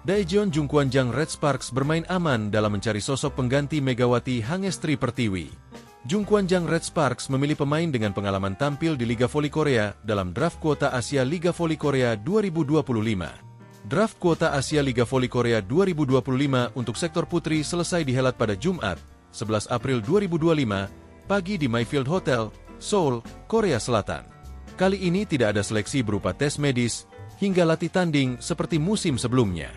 Daejeon Jungkwanjang Red Sparks bermain aman dalam mencari sosok pengganti Megawati Hangestri Pertiwi. Jungkwanjang Red Sparks memilih pemain dengan pengalaman tampil di Liga Voli Korea dalam draft kuota Asia Liga Voli Korea 2025. Draft kuota Asia Liga Voli Korea 2025 untuk sektor putri selesai dihelat pada Jumat, 11 April 2025, pagi di Mayfield Hotel, Seoul, Korea Selatan. Kali ini tidak ada seleksi berupa tes medis hingga latih tanding seperti musim sebelumnya.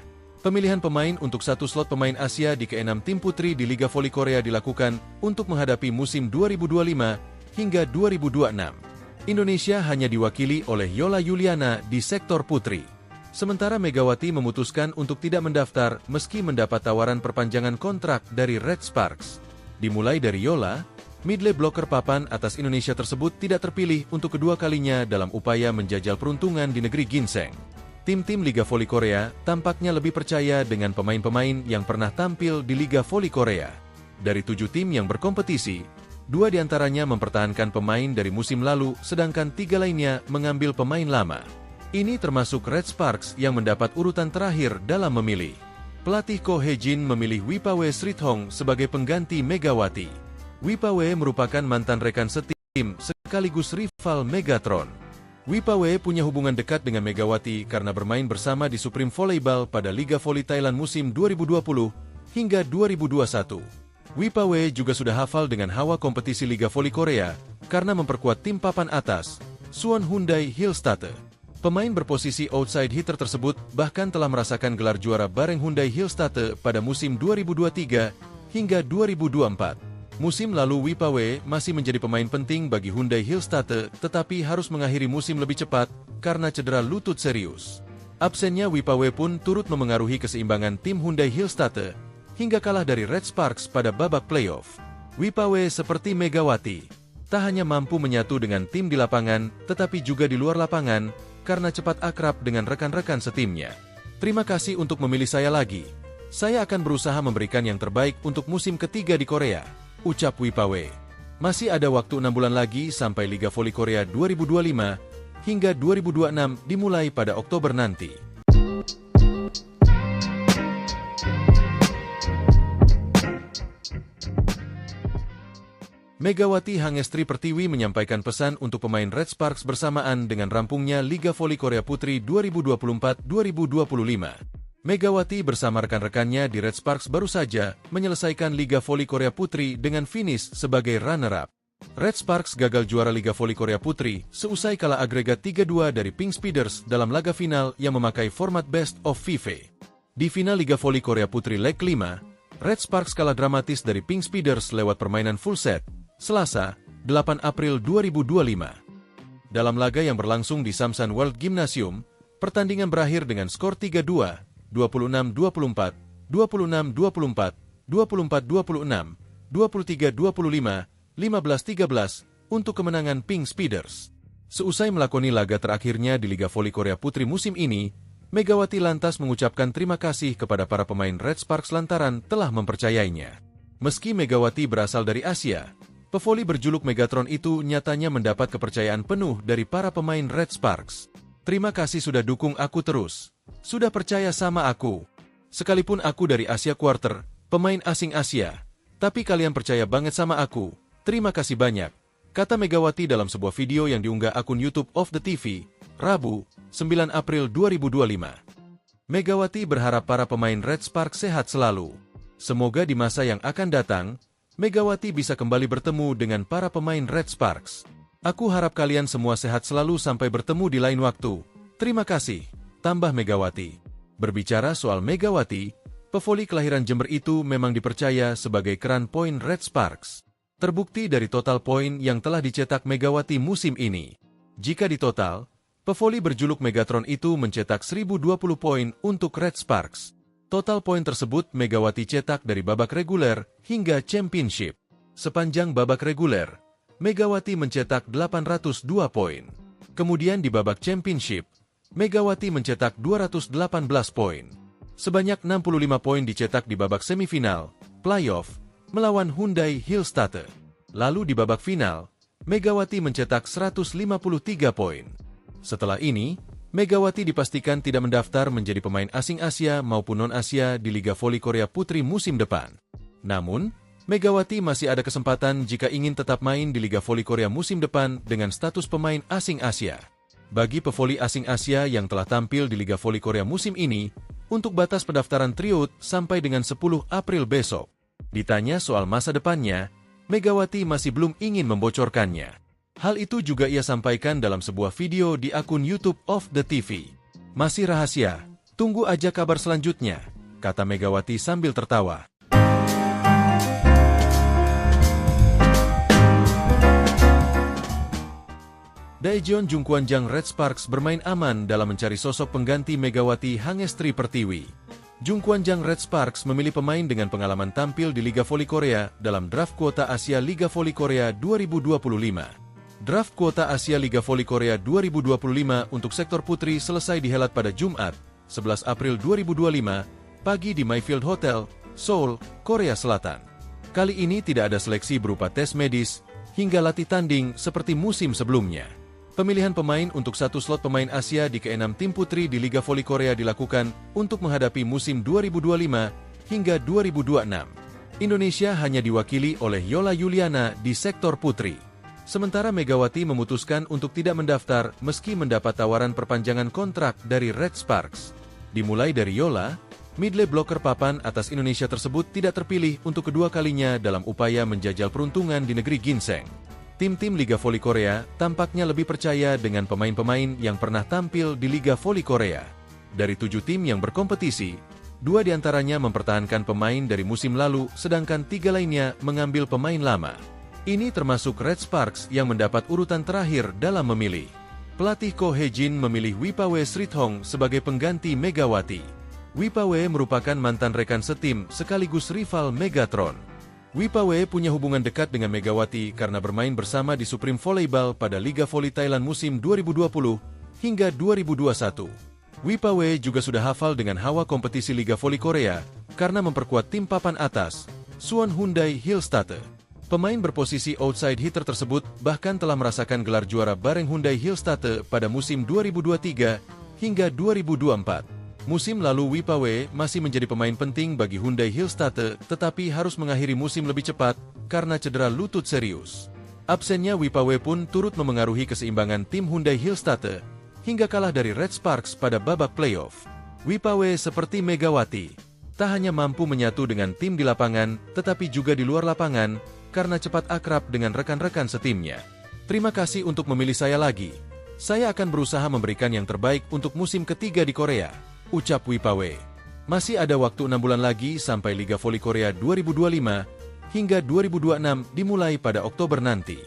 Pemilihan pemain untuk satu slot pemain Asia di ke-6 tim putri di Liga Voli Korea dilakukan untuk menghadapi musim 2025 hingga 2026. Indonesia hanya diwakili oleh Yola Yuliana di sektor putri. Sementara Megawati memutuskan untuk tidak mendaftar meski mendapat tawaran perpanjangan kontrak dari Red Sparks. Dimulai dari Yola, midlane blocker papan atas Indonesia tersebut tidak terpilih untuk kedua kalinya dalam upaya menjajal peruntungan di negeri ginseng. Tim-tim Liga Voli Korea tampaknya lebih percaya dengan pemain-pemain yang pernah tampil di Liga Voli Korea. Dari 7 tim yang berkompetisi, 2 diantaranya mempertahankan pemain dari musim lalu, sedangkan 3 lainnya mengambil pemain lama. Ini termasuk Red Sparks yang mendapat urutan terakhir dalam memilih. Pelatih Ko Hye-jin memilih Wipawe Srithong sebagai pengganti Megawati. Wipawe merupakan mantan rekan setim sekaligus rival Megatron. Wipawe punya hubungan dekat dengan Megawati karena bermain bersama di Supreme Volleyball pada Liga Voli Thailand musim 2020 hingga 2021. Wipawe juga sudah hafal dengan hawa kompetisi Liga Voli Korea karena memperkuat tim papan atas, Suwon Hyundai Hillstate. Pemain berposisi outside hitter tersebut bahkan telah merasakan gelar juara bareng Hyundai Hillstate pada musim 2023 hingga 2024. Musim lalu Wipawe masih menjadi pemain penting bagi Hyundai Hillstate tetapi harus mengakhiri musim lebih cepat karena cedera lutut serius. Absennya Wipawe pun turut memengaruhi keseimbangan tim Hyundai Hillstate hingga kalah dari Red Sparks pada babak playoff. Wipawe seperti Megawati, tak hanya mampu menyatu dengan tim di lapangan tetapi juga di luar lapangan karena cepat akrab dengan rekan-rekan setimnya. Terima kasih untuk memilih saya lagi. Saya akan berusaha memberikan yang terbaik untuk musim ketiga di Korea, ucap Wipawe. Masih ada waktu 6 bulan lagi sampai Liga Voli Korea 2025 hingga 2026 dimulai pada Oktober nanti. Megawati Hangestri Pertiwi menyampaikan pesan untuk pemain Red Sparks bersamaan dengan rampungnya Liga Voli Korea Putri 2024-2025. Megawati bersama rekan-rekannya di Red Sparks baru saja menyelesaikan Liga Voli Korea Putri dengan finish sebagai runner-up. Red Sparks gagal juara Liga Voli Korea Putri seusai kalah agregat 3-2 dari Pink Speeders dalam laga final yang memakai format Best of 5. Di final Liga Voli Korea Putri leg 5, Red Sparks kalah dramatis dari Pink Speeders lewat permainan full set, Selasa, 8 April 2025. Dalam laga yang berlangsung di Samsan World Gymnasium, pertandingan berakhir dengan skor 3-2, 26-24, 26-24, 24-26, 23-25, 15-13 untuk kemenangan Pink Speeders. Seusai melakoni laga terakhirnya di Liga Voli Korea Putri musim ini, Megawati lantas mengucapkan terima kasih kepada para pemain Red Sparks lantaran telah mempercayainya. Meski Megawati berasal dari Asia, pevoli berjuluk Megatron itu nyatanya mendapat kepercayaan penuh dari para pemain Red Sparks. Terima kasih sudah dukung aku terus. Sudah percaya sama aku. Sekalipun aku dari Asia Quarter, pemain asing Asia, tapi kalian percaya banget sama aku. Terima kasih banyak, kata Megawati dalam sebuah video yang diunggah akun YouTube of the TV, Rabu, 9 April 2025. Megawati berharap para pemain Red Sparks sehat selalu. Semoga di masa yang akan datang, Megawati bisa kembali bertemu dengan para pemain Red Sparks. Aku harap kalian semua sehat selalu sampai bertemu di lain waktu. Terima kasih, tambah Megawati. Berbicara soal Megawati, pevoli kelahiran Jember itu memang dipercaya sebagai keran poin Red Sparks. Terbukti dari total poin yang telah dicetak Megawati musim ini. Jika ditotal, pevoli berjuluk Megatron itu mencetak 1020 poin untuk Red Sparks. Total poin tersebut Megawati cetak dari babak reguler hingga championship. Sepanjang babak reguler, Megawati mencetak 802 poin. Kemudian di babak championship, Megawati mencetak 218 poin. Sebanyak 65 poin dicetak di babak semifinal, playoff, melawan Hyundai Hillstate. Lalu di babak final, Megawati mencetak 153 poin. Setelah ini, Megawati dipastikan tidak mendaftar menjadi pemain asing Asia maupun non-Asia di Liga Voli Korea Putri musim depan. Namun, Megawati masih ada kesempatan jika ingin tetap main di Liga Voli Korea musim depan dengan status pemain asing Asia. Bagi pevoli asing Asia yang telah tampil di Liga Voli Korea musim ini, untuk batas pendaftaran tryout sampai dengan 10 April besok. Ditanya soal masa depannya, Megawati masih belum ingin membocorkannya. Hal itu juga ia sampaikan dalam sebuah video di akun YouTube Off The TV. Masih rahasia, tunggu aja kabar selanjutnya, kata Megawati sambil tertawa. Daejeon Jungkwanjang Red Sparks bermain aman dalam mencari sosok pengganti Megawati Hangestri Pertiwi. Jungkwanjang Red Sparks memilih pemain dengan pengalaman tampil di Liga Voli Korea dalam draft kuota Asia Liga Voli Korea 2025. Draft kuota Asia Liga Voli Korea 2025 untuk sektor putri selesai dihelat pada Jumat, 11 April 2025, pagi di Mayfield Hotel, Seoul, Korea Selatan. Kali ini tidak ada seleksi berupa tes medis hingga latih tanding seperti musim sebelumnya. Pemilihan pemain untuk satu slot pemain Asia di ke-6 tim putri di Liga Voli Korea dilakukan untuk menghadapi musim 2025 hingga 2026. Indonesia hanya diwakili oleh Yola Yuliana di sektor putri. Sementara Megawati memutuskan untuk tidak mendaftar meski mendapat tawaran perpanjangan kontrak dari Red Sparks. Dimulai dari Yola, midley blocker papan atas Indonesia tersebut tidak terpilih untuk kedua kalinya dalam upaya menjajal peruntungan di negeri ginseng. Tim-tim Liga Voli Korea tampaknya lebih percaya dengan pemain-pemain yang pernah tampil di Liga Voli Korea. Dari 7 tim yang berkompetisi, 2 diantaranya mempertahankan pemain dari musim lalu, sedangkan 3 lainnya mengambil pemain lama. Ini termasuk Red Sparks yang mendapat urutan terakhir dalam memilih. Pelatih Ko Hye-jin memilih Wipawe Srithong sebagai pengganti Megawati. Wipawe merupakan mantan rekan setim sekaligus rival Megatron. Wipawe punya hubungan dekat dengan Megawati karena bermain bersama di Supreme Volleyball pada Liga Voli Thailand musim 2020 hingga 2021. Wipawe juga sudah hafal dengan hawa kompetisi Liga Voli Korea karena memperkuat tim papan atas, Suwon Hyundai Hillstatte. Pemain berposisi outside hitter tersebut bahkan telah merasakan gelar juara bareng Hyundai Hillstatte pada musim 2023 hingga 2024. Musim lalu Wipawe masih menjadi pemain penting bagi Hyundai Hillstatte, tetapi harus mengakhiri musim lebih cepat karena cedera lutut serius. Absennya Wipawe pun turut memengaruhi keseimbangan tim Hyundai Hillstatte hingga kalah dari Red Sparks pada babak playoff. Wipawe seperti Megawati, tak hanya mampu menyatu dengan tim di lapangan, tetapi juga di luar lapangan karena cepat akrab dengan rekan-rekan setimnya. Terima kasih untuk memilih saya lagi. Saya akan berusaha memberikan yang terbaik untuk musim ketiga di Korea, ucap Wipawe. Masih ada waktu 6 bulan lagi sampai Liga Voli Korea 2025 hingga 2026 dimulai pada Oktober nanti.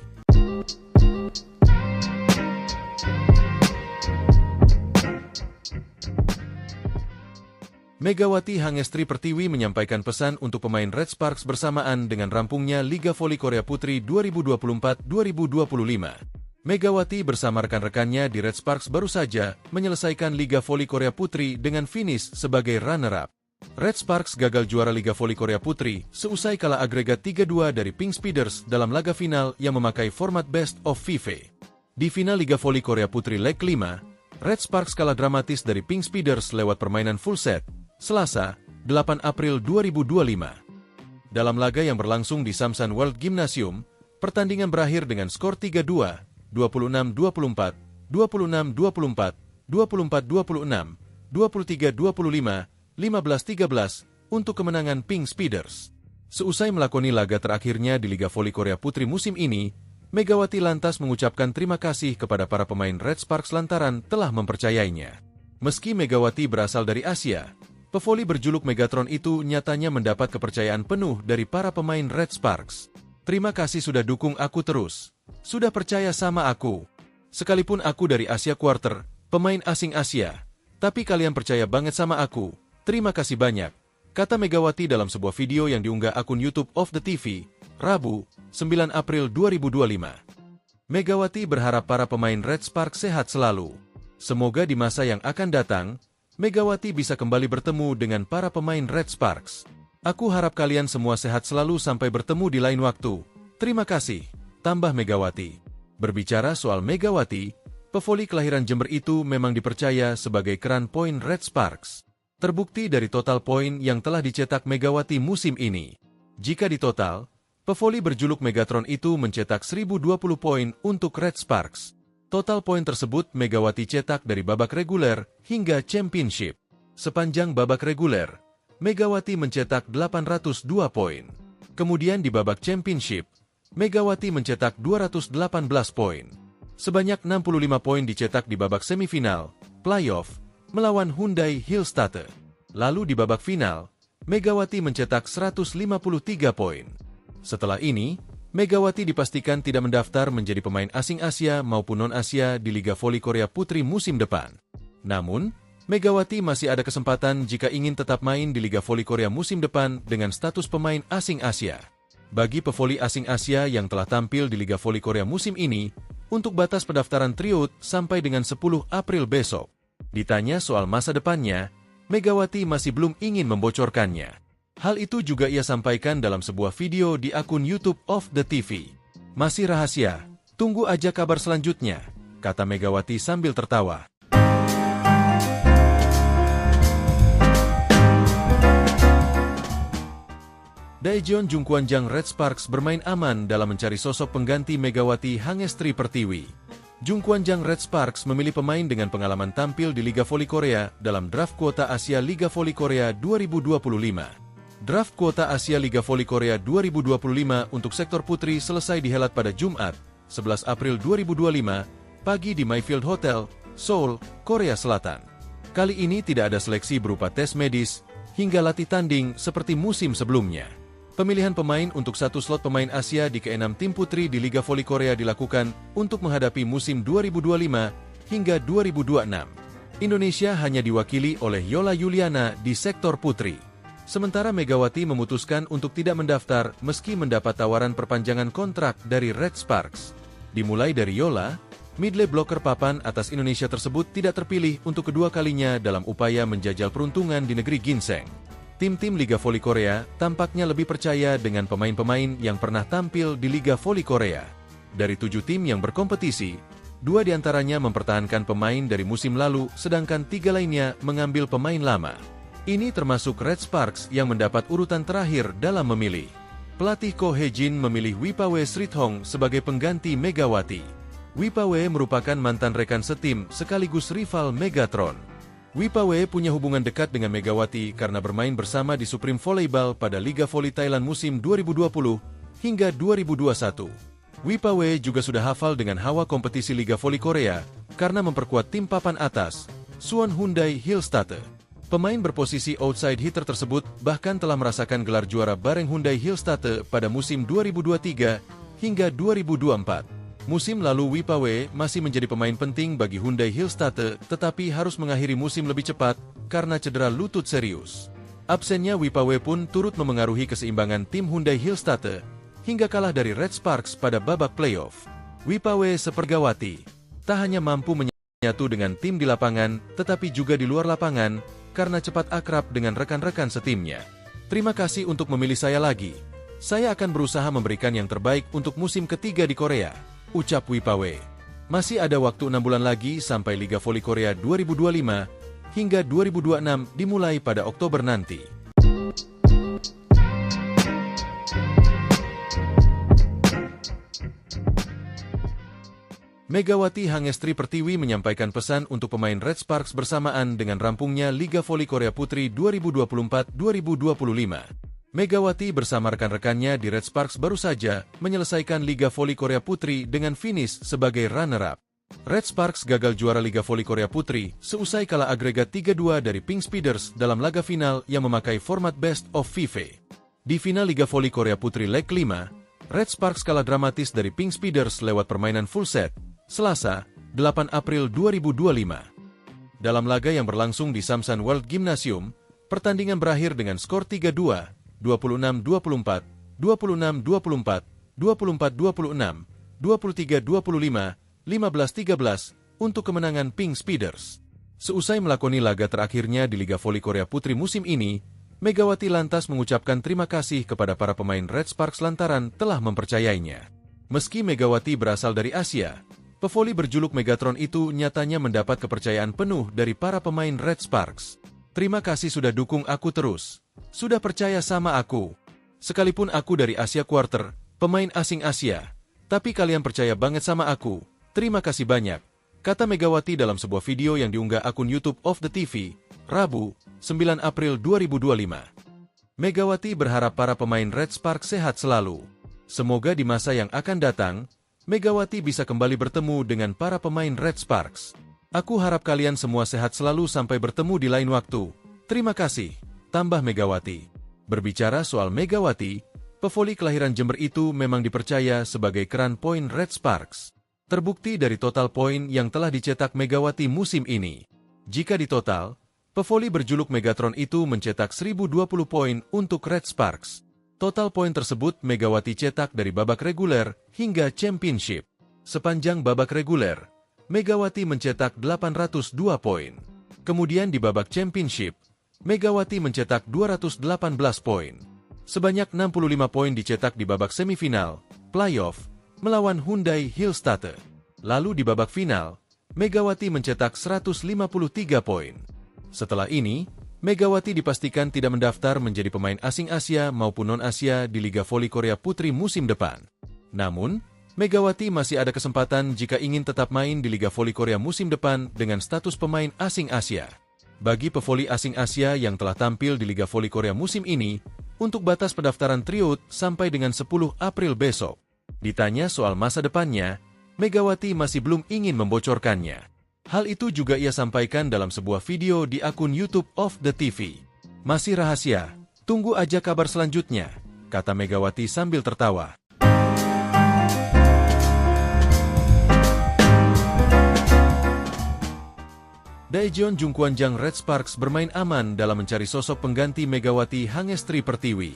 Megawati Hangestri Pertiwi menyampaikan pesan untuk pemain Red Sparks bersamaan dengan rampungnya Liga Voli Korea Putri 2024-2025. Megawati bersama rekan-rekannya di Red Sparks baru saja menyelesaikan Liga Voli Korea Putri dengan finish sebagai runner-up. Red Sparks gagal juara Liga Voli Korea Putri seusai kalah agregat 3-2 dari Pink Speeders dalam laga final yang memakai format Best of 5. Di final Liga Voli Korea Putri leg 5, Red Sparks kalah dramatis dari Pink Speeders lewat permainan full set, Selasa, 8 April 2025. Dalam laga yang berlangsung di Samsan World Gymnasium, pertandingan berakhir dengan skor 3-2, 26-24, 26-24, 24-26, 23-25, 15-13 untuk kemenangan Pink Speeders. Seusai melakoni laga terakhirnya di Liga Voli Korea Putri musim ini, Megawati lantas mengucapkan terima kasih kepada para pemain Red Sparks lantaran telah mempercayainya. Meski Megawati berasal dari Asia, pevoli berjuluk Megatron itu nyatanya mendapat kepercayaan penuh dari para pemain Red Sparks. Terima kasih sudah dukung aku terus. Sudah percaya sama aku. Sekalipun aku dari Asia Quarter, pemain asing Asia, tapi kalian percaya banget sama aku. Terima kasih banyak, kata Megawati dalam sebuah video yang diunggah akun YouTube Off The TV, Rabu, 9 April 2025. Megawati berharap para pemain Red Sparks sehat selalu. Semoga di masa yang akan datang, Megawati bisa kembali bertemu dengan para pemain Red Sparks. Aku harap kalian semua sehat selalu sampai bertemu di lain waktu. Terima kasih, tambah Megawati. Berbicara soal Megawati, Pevoli kelahiran Jember itu memang dipercaya sebagai keran poin Red Sparks. Terbukti dari total poin yang telah dicetak Megawati musim ini. Jika ditotal, pevoli berjuluk Megatron itu mencetak 1020 poin untuk Red Sparks. Total poin tersebut Megawati cetak dari babak reguler hingga championship. Sepanjang babak reguler, Megawati mencetak 802 poin. Kemudian di babak championship, Megawati mencetak 218 poin. Sebanyak 65 poin dicetak di babak semifinal, playoff, melawan Hyundai Hillstatte. Lalu di babak final, Megawati mencetak 153 poin. Setelah ini, Megawati dipastikan tidak mendaftar menjadi pemain asing Asia maupun non-Asia di Liga Voli Korea Putri musim depan. Namun, Megawati masih ada kesempatan jika ingin tetap main di Liga Voli Korea musim depan dengan status pemain asing Asia. Bagi pevoli asing Asia yang telah tampil di Liga Voli Korea musim ini, untuk batas pendaftaran tryout sampai dengan 10 April besok. Ditanya soal masa depannya, Megawati masih belum ingin membocorkannya. Hal itu juga ia sampaikan dalam sebuah video di akun YouTube of the TV. Masih rahasia, tunggu aja kabar selanjutnya, kata Megawati sambil tertawa. Daejeon Jungkwanjang Red Sparks bermain aman dalam mencari sosok pengganti Megawati Hangestri Pertiwi. Jungkwanjang Red Sparks memilih pemain dengan pengalaman tampil di Liga Voli Korea dalam draft kuota Asia Liga Voli Korea 2025. Draft kuota Asia Liga Voli Korea 2025 untuk sektor putri selesai dihelat pada Jumat, 11 April 2025, pagi di Mayfield Hotel, Seoul, Korea Selatan. Kali ini tidak ada seleksi berupa tes medis hingga latih tanding seperti musim sebelumnya. Pemilihan pemain untuk satu slot pemain Asia di ke-6 tim putri di Liga Voli Korea dilakukan untuk menghadapi musim 2025 hingga 2026. Indonesia hanya diwakili oleh Yola Yuliana di sektor putri. Sementara Megawati memutuskan untuk tidak mendaftar meski mendapat tawaran perpanjangan kontrak dari Red Sparks. Dimulai dari Yola, midlane blocker papan atas Indonesia tersebut tidak terpilih untuk kedua kalinya dalam upaya menjajal peruntungan di negeri ginseng. Tim-tim Liga Voli Korea tampaknya lebih percaya dengan pemain-pemain yang pernah tampil di Liga Voli Korea. Dari 7 tim yang berkompetisi, 2 diantaranya mempertahankan pemain dari musim lalu, sedangkan 3 lainnya mengambil pemain lama. Ini termasuk Red Sparks yang mendapat urutan terakhir dalam memilih. Pelatih Ko Hye-jin memilih Wipawe Srithong sebagai pengganti Megawati. Wipawe merupakan mantan rekan setim sekaligus rival Megatron. Wipawe punya hubungan dekat dengan Megawati karena bermain bersama di Supreme Volleyball pada Liga Voli Thailand musim 2020 hingga 2021. Wipawe juga sudah hafal dengan hawa kompetisi Liga Voli Korea karena memperkuat tim papan atas, Suwon Hyundai Hillstatte. Pemain berposisi outside hitter tersebut bahkan telah merasakan gelar juara bareng Hyundai Hillstatte pada musim 2023 hingga 2024. Musim lalu Wipawe masih menjadi pemain penting bagi Hyundai Hillstatte tetapi harus mengakhiri musim lebih cepat karena cedera lutut serius. Absennya Wipawe pun turut memengaruhi keseimbangan tim Hyundai Hillstatte hingga kalah dari Red Sparks pada babak playoff. Wipawe Sepergawati tak hanya mampu menyatu dengan tim di lapangan tetapi juga di luar lapangan karena cepat akrab dengan rekan-rekan setimnya. Terima kasih untuk memilih saya lagi. Saya akan berusaha memberikan yang terbaik untuk musim ketiga di Korea, ucap Wipawe. Masih ada waktu 6 bulan lagi sampai Liga Voli Korea 2025 hingga 2026 dimulai pada Oktober nanti. Megawati Hangestri Pertiwi menyampaikan pesan untuk pemain Red Sparks bersamaan dengan rampungnya Liga Voli Korea Putri 2024-2025. Megawati bersama rekan-rekannya di Red Sparks baru saja menyelesaikan Liga Voli Korea Putri dengan finish sebagai runner-up. Red Sparks gagal juara Liga Voli Korea Putri seusai kalah agregat 3-2 dari Pink Speeders dalam laga final yang memakai format Best of 5. Di final Liga Voli Korea Putri leg 5, Red Sparks kalah dramatis dari Pink Speeders lewat permainan full set, Selasa, 8 April 2025. Dalam laga yang berlangsung di Samsan World Gymnasium, pertandingan berakhir dengan skor 3-2, 26-24, 26-24, 24-26, 23-25, 15-13 untuk kemenangan Pink Speeders. Seusai melakoni laga terakhirnya di Liga Voli Korea Putri musim ini, Megawati lantas mengucapkan terima kasih kepada para pemain Red Sparks lantaran telah mempercayainya. Meski Megawati berasal dari Asia, Pevoli berjuluk Megatron itu nyatanya mendapat kepercayaan penuh dari para pemain Red Sparks. Terima kasih sudah dukung aku terus. Sudah percaya sama aku. Sekalipun aku dari Asia Quarter, pemain asing Asia. Tapi kalian percaya banget sama aku. Terima kasih banyak. Kata Megawati dalam sebuah video yang diunggah akun YouTube of the TV, Rabu, 9 April 2025. Megawati berharap para pemain Red Sparks sehat selalu. Semoga di masa yang akan datang, Megawati bisa kembali bertemu dengan para pemain Red Sparks. Aku harap kalian semua sehat selalu sampai bertemu di lain waktu. Terima kasih, tambah Megawati. Berbicara soal Megawati, pevoli kelahiran Jember itu memang dipercaya sebagai keran poin Red Sparks. Terbukti dari total poin yang telah dicetak Megawati musim ini. Jika ditotal, pevoli berjuluk Megatron itu mencetak 1020 poin untuk Red Sparks. Total poin tersebut Megawati cetak dari babak reguler hingga championship. Sepanjang babak reguler, Megawati mencetak 802 poin. Kemudian di babak championship, Megawati mencetak 218 poin. Sebanyak 65 poin dicetak di babak semifinal, playoff, melawan Hyundai Hillstatte. Lalu di babak final, Megawati mencetak 153 poin. Setelah ini, Megawati dipastikan tidak mendaftar menjadi pemain asing Asia maupun non-Asia di Liga Voli Korea Putri musim depan. Namun, Megawati masih ada kesempatan jika ingin tetap main di Liga Voli Korea musim depan dengan status pemain asing Asia. Bagi pevoli asing Asia yang telah tampil di Liga Voli Korea musim ini, untuk batas pendaftaran tryout sampai dengan 10 April besok. Ditanya soal masa depannya, Megawati masih belum ingin membocorkannya. Hal itu juga ia sampaikan dalam sebuah video di akun YouTube of the TV. Masih rahasia, tunggu aja kabar selanjutnya, kata Megawati sambil tertawa. Daejeon Jungkwanjang Red Sparks bermain aman dalam mencari sosok pengganti Megawati Hangestri Pertiwi.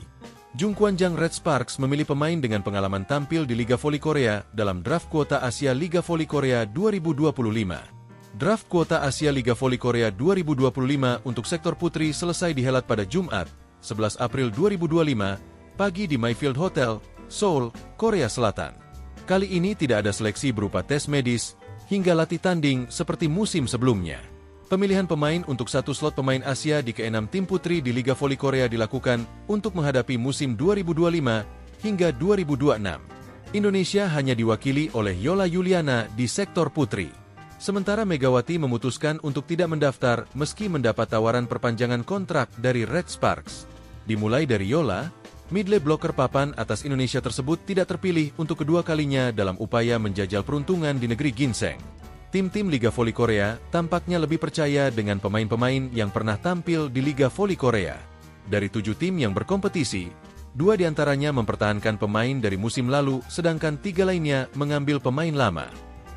Jungkwanjang Red Sparks memilih pemain dengan pengalaman tampil di Liga Voli Korea dalam draft kuota Asia Liga Voli Korea 2025. Draft kuota Asia Liga Voli Korea 2025 untuk sektor putri selesai dihelat pada Jumat, 11 April 2025, pagi di Mayfield Hotel, Seoul, Korea Selatan. Kali ini tidak ada seleksi berupa tes medis, hingga latih tanding seperti musim sebelumnya. Pemilihan pemain untuk satu slot pemain Asia di ke-6 tim putri di Liga Voli Korea dilakukan untuk menghadapi musim 2025 hingga 2026. Indonesia hanya diwakili oleh Yola Yuliana di sektor putri. Sementara Megawati memutuskan untuk tidak mendaftar meski mendapat tawaran perpanjangan kontrak dari Red Sparks. Dimulai dari Yola, midlane blocker papan atas Indonesia tersebut tidak terpilih untuk kedua kalinya dalam upaya menjajal peruntungan di negeri ginseng. Tim-tim Liga Voli Korea tampaknya lebih percaya dengan pemain-pemain yang pernah tampil di Liga Voli Korea. Dari 7 tim yang berkompetisi, 2 diantaranya mempertahankan pemain dari musim lalu, sedangkan 3 lainnya mengambil pemain lama.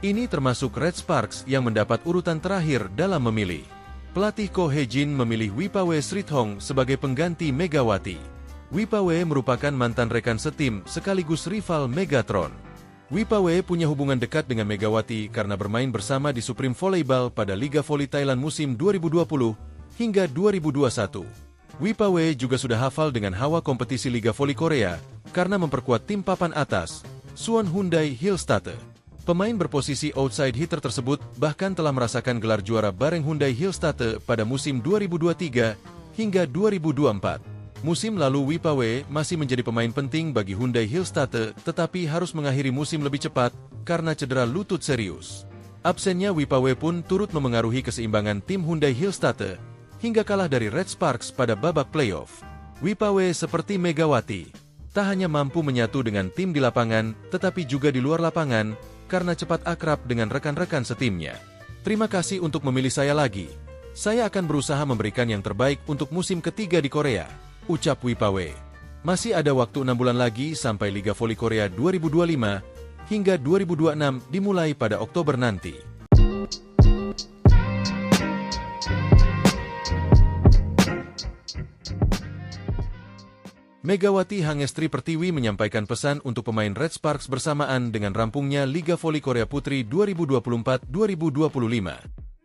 Ini termasuk Red Sparks yang mendapat urutan terakhir dalam memilih. Pelatih Ko Hye-jin memilih Wipawe Srithong sebagai pengganti Megawati. Wipawe merupakan mantan rekan setim sekaligus rival Megatron. Wipawe punya hubungan dekat dengan Megawati karena bermain bersama di Supreme Volleyball pada Liga Voli Thailand musim 2020 hingga 2021. Wipawe juga sudah hafal dengan hawa kompetisi Liga Voli Korea karena memperkuat tim papan atas, Suwon Hyundai Hillstatte. Pemain berposisi outside hitter tersebut bahkan telah merasakan gelar juara bareng Hyundai Hillstatte pada musim 2023 hingga 2024. Musim lalu Wipawe masih menjadi pemain penting bagi Hyundai Hillstatte tetapi harus mengakhiri musim lebih cepat karena cedera lutut serius. Absennya Wipawe pun turut memengaruhi keseimbangan tim Hyundai Hillstatte hingga kalah dari Red Sparks pada babak playoff. Wipawe seperti Megawati, tak hanya mampu menyatu dengan tim di lapangan tetapi juga di luar lapangan karena cepat akrab dengan rekan-rekan setimnya. Terima kasih untuk memilih saya lagi. Saya akan berusaha memberikan yang terbaik untuk musim ketiga di Korea, ucap Wipawe. Masih ada waktu 6 bulan lagi sampai Liga Voli Korea 2025 hingga 2026 dimulai pada Oktober nanti. Megawati Hangestri Pertiwi menyampaikan pesan untuk pemain Red Sparks bersamaan dengan rampungnya Liga Voli Korea Putri 2024-2025.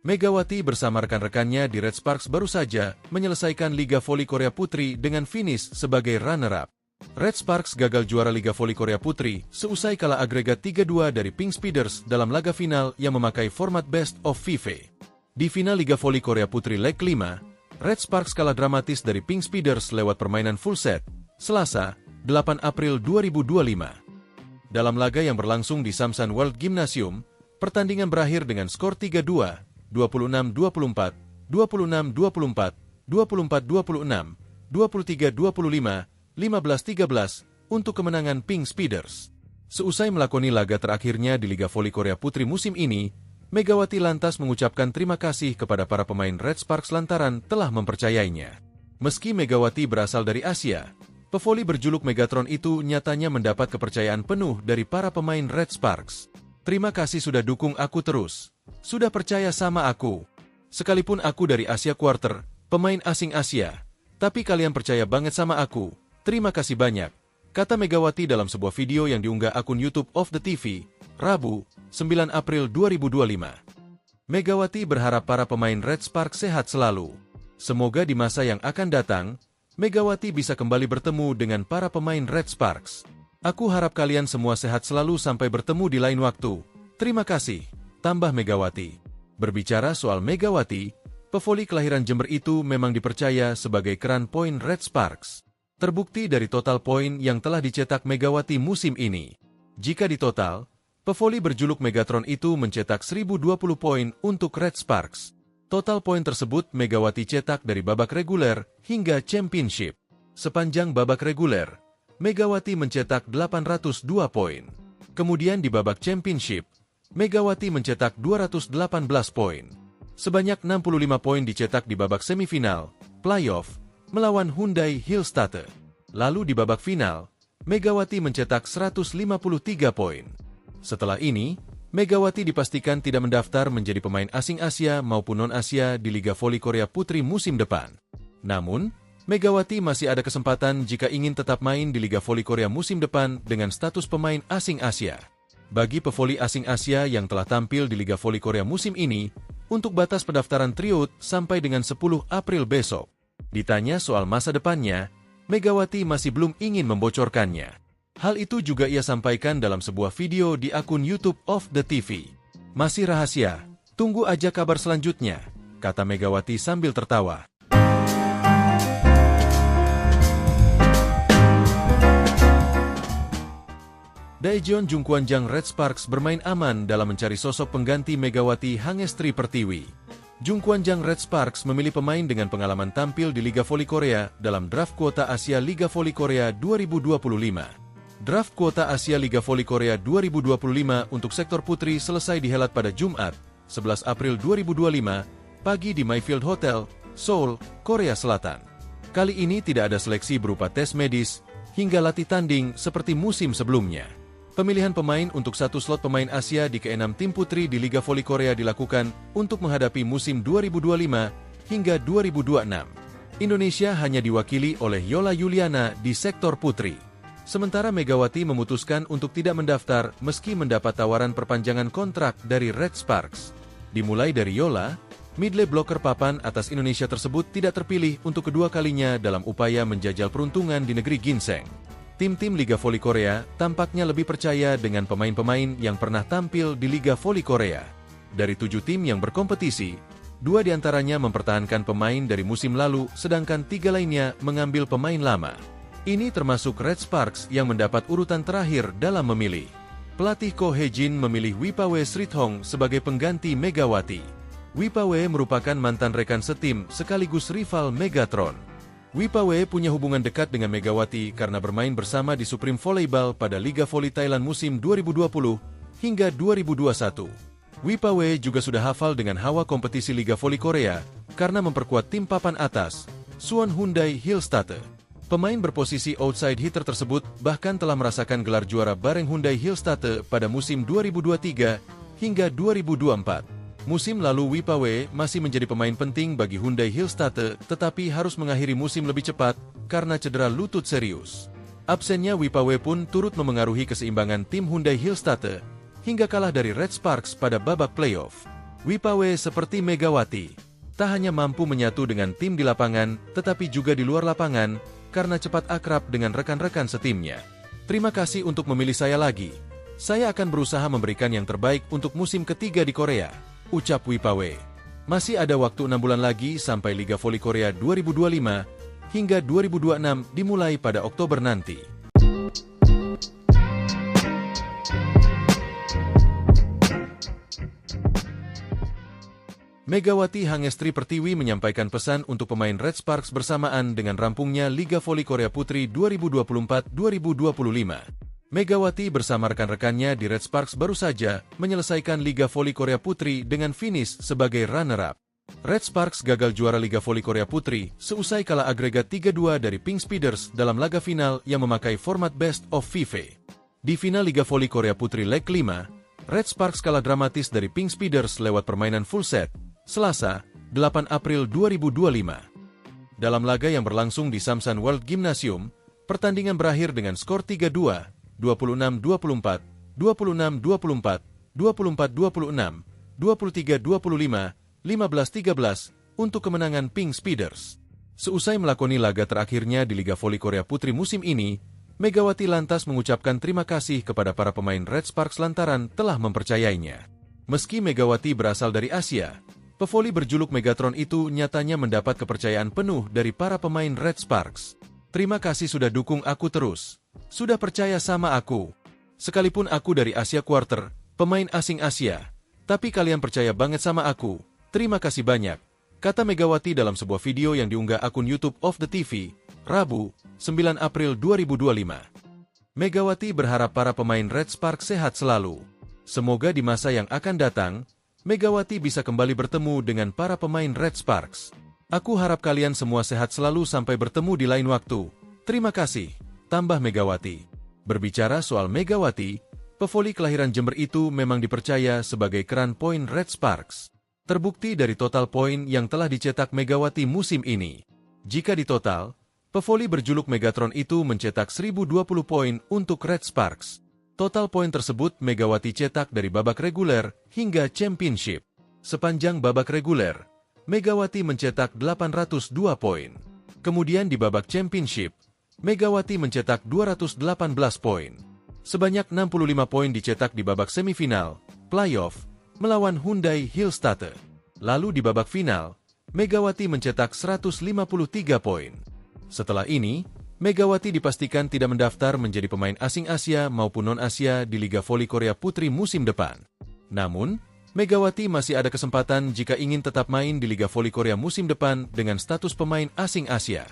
Megawati bersama rekan-rekannya di Red Sparks baru saja menyelesaikan Liga Voli Korea Putri dengan finish sebagai runner-up. Red Sparks gagal juara Liga Voli Korea Putri seusai kalah agregat 3-2 dari Pink Speeders dalam laga final yang memakai format Best of 5. Di final Liga Voli Korea Putri leg 5, Red Sparks kalah dramatis dari Pink Speeders lewat permainan full set, Selasa, 8 April 2025. Dalam laga yang berlangsung di Samsan World Gymnasium, pertandingan berakhir dengan skor 3-2, 26-24, 26-24, 24-26, 23-25, 15-13 untuk kemenangan Pink Speeders. Seusai melakoni laga terakhirnya di Liga Voli Korea Putri musim ini, Megawati lantas mengucapkan terima kasih kepada para pemain Red Sparks lantaran telah mempercayainya. Meski Megawati berasal dari Asia, pevoli berjuluk Megatron itu nyatanya mendapat kepercayaan penuh dari para pemain Red Sparks. Terima kasih sudah dukung aku terus. Sudah percaya sama aku. Sekalipun aku dari Asia Quarter, pemain asing Asia, tapi kalian percaya banget sama aku. Terima kasih banyak, kata Megawati dalam sebuah video yang diunggah akun YouTube of the TV, Rabu, 9 April 2025. Megawati berharap para pemain Red Sparks sehat selalu. Semoga di masa yang akan datang, Megawati bisa kembali bertemu dengan para pemain Red Sparks. Aku harap kalian semua sehat selalu sampai bertemu di lain waktu. Terima kasih, tambah Megawati. Berbicara soal Megawati, pevoli kelahiran Jember itu memang dipercaya sebagai keran poin Red Sparks. Terbukti dari total poin yang telah dicetak Megawati musim ini. Jika ditotal, pevoli berjuluk Megatron itu mencetak 1020 poin untuk Red Sparks. Total poin tersebut Megawati cetak dari babak reguler hingga championship. Sepanjang babak reguler, Megawati mencetak 802 poin. Kemudian di babak championship, Megawati mencetak 218 poin. Sebanyak 65 poin dicetak di babak semifinal, playoff, melawan Hyundai Hillstatte. Lalu di babak final, Megawati mencetak 153 poin. Setelah ini, Megawati dipastikan tidak mendaftar menjadi pemain asing Asia maupun non-Asia di Liga Voli Korea Putri musim depan. Namun, Megawati masih ada kesempatan jika ingin tetap main di Liga Voli Korea musim depan dengan status pemain asing Asia. Bagi pevoli asing Asia yang telah tampil di Liga Voli Korea musim ini, untuk batas pendaftaran tryout sampai dengan 10 April besok. Ditanya soal masa depannya, Megawati masih belum ingin membocorkannya. Hal itu juga ia sampaikan dalam sebuah video di akun YouTube of the TV. Masih rahasia, tunggu aja kabar selanjutnya, kata Megawati sambil tertawa. Daejeon Jungkwanjang Red Sparks bermain aman dalam mencari sosok pengganti Megawati Hangestri Pertiwi. Jungkwanjang Red Sparks memilih pemain dengan pengalaman tampil di Liga Voli Korea dalam draft kuota Asia Liga Voli Korea 2025. Draft kuota Asia Liga Voli Korea 2025 untuk sektor putri selesai dihelat pada Jumat, 11 April 2025, pagi di Mayfield Hotel, Seoul, Korea Selatan. Kali ini tidak ada seleksi berupa tes medis hingga latih tanding seperti musim sebelumnya. Pemilihan pemain untuk satu slot pemain Asia di ke-6 tim putri di Liga Voli Korea dilakukan untuk menghadapi musim 2025 hingga 2026. Indonesia hanya diwakili oleh Yola Yuliana di sektor putri. Sementara Megawati memutuskan untuk tidak mendaftar meski mendapat tawaran perpanjangan kontrak dari Red Sparks. Dimulai dari Yola, midley blocker papan atas Indonesia tersebut tidak terpilih untuk kedua kalinya dalam upaya menjajal peruntungan di negeri ginseng. Tim-tim Liga Voli Korea tampaknya lebih percaya dengan pemain-pemain yang pernah tampil di Liga Voli Korea. Dari 7 tim yang berkompetisi, 2 diantaranya mempertahankan pemain dari musim lalu, sedangkan 3 lainnya mengambil pemain lama. Ini termasuk Red Sparks yang mendapat urutan terakhir dalam memilih. Pelatih Ko Hee-jin memilih Wipawe Srithong sebagai pengganti Megawati. Wipawe merupakan mantan rekan setim sekaligus rival Megatron. Wipawe punya hubungan dekat dengan Megawati karena bermain bersama di Supreme Volleyball pada Liga Voli Thailand musim 2020 hingga 2021. Wipawe juga sudah hafal dengan hawa kompetisi Liga Voli Korea karena memperkuat tim papan atas, Suwon Hyundai Hillstatte. Pemain berposisi outside hitter tersebut bahkan telah merasakan gelar juara bareng Hyundai Hillstatte pada musim 2023 hingga 2024. Musim lalu Wipawe masih menjadi pemain penting bagi Hyundai Hillstatte tetapi harus mengakhiri musim lebih cepat karena cedera lutut serius. Absennya Wipawe pun turut memengaruhi keseimbangan tim Hyundai Hillstatte hingga kalah dari Red Sparks pada babak playoff. Wipawe seperti Megawati, tak hanya mampu menyatu dengan tim di lapangan tetapi juga di luar lapangan karena cepat akrab dengan rekan-rekan setimnya. Terima kasih untuk memilih saya lagi. Saya akan berusaha memberikan yang terbaik untuk musim ketiga di Korea, ucap Wipawe. Masih ada waktu 6 bulan lagi sampai Liga Voli Korea 2025 hingga 2026 dimulai pada Oktober nanti. Megawati Hangestri Pertiwi menyampaikan pesan untuk pemain Red Sparks bersamaan dengan rampungnya Liga Voli Korea Putri 2024-2025. Megawati bersama rekan-rekannya di Red Sparks baru saja menyelesaikan Liga Voli Korea Putri dengan finish sebagai runner-up. Red Sparks gagal juara Liga Voli Korea Putri seusai kalah agregat 3-2 dari Pink Speeders dalam laga final yang memakai format Best of 5. Di final Liga Voli Korea Putri leg 5, Red Sparks kalah dramatis dari Pink Speeders lewat permainan full set, Selasa, 8 April 2025. Dalam laga yang berlangsung di Samsan World Gymnasium, pertandingan berakhir dengan skor 3-2, 26-24, 26-24, 24-26, 23-25, 15-13 untuk kemenangan Pink Speeders. Seusai melakoni laga terakhirnya di Liga Voli Korea Putri musim ini, Megawati lantas mengucapkan terima kasih kepada para pemain Red Sparks lantaran telah mempercayainya. Meski Megawati berasal dari Asia, pevoli berjuluk Megatron itu nyatanya mendapat kepercayaan penuh dari para pemain Red Sparks. Terima kasih sudah dukung aku terus. Sudah percaya sama aku. Sekalipun aku dari Asia Quarter, pemain asing Asia, tapi kalian percaya banget sama aku. Terima kasih banyak, kata Megawati dalam sebuah video yang diunggah akun YouTube of the TV, Rabu, 9 April 2025. Megawati berharap para pemain Red Sparks sehat selalu. Semoga di masa yang akan datang, Megawati bisa kembali bertemu dengan para pemain Red Sparks. Aku harap kalian semua sehat selalu sampai bertemu di lain waktu. Terima kasih, tambah Megawati. Berbicara soal Megawati, pevoli kelahiran Jember itu memang dipercaya sebagai keran poin Red Sparks. Terbukti dari total poin yang telah dicetak Megawati musim ini. Jika ditotal, pevoli berjuluk Megatron itu mencetak 1020 poin untuk Red Sparks. Total poin tersebut Megawati cetak dari babak reguler hingga championship. Sepanjang babak reguler, Megawati mencetak 802 poin. Kemudian di babak championship, Megawati mencetak 218 poin. Sebanyak 65 poin dicetak di babak semifinal, playoff, melawan Hyundai Hillstatte. Lalu di babak final, Megawati mencetak 153 poin. Setelah ini, Megawati dipastikan tidak mendaftar menjadi pemain asing Asia maupun non-Asia di Liga Voli Korea Putri musim depan. Namun, Megawati masih ada kesempatan jika ingin tetap main di Liga Voli Korea musim depan dengan status pemain asing Asia.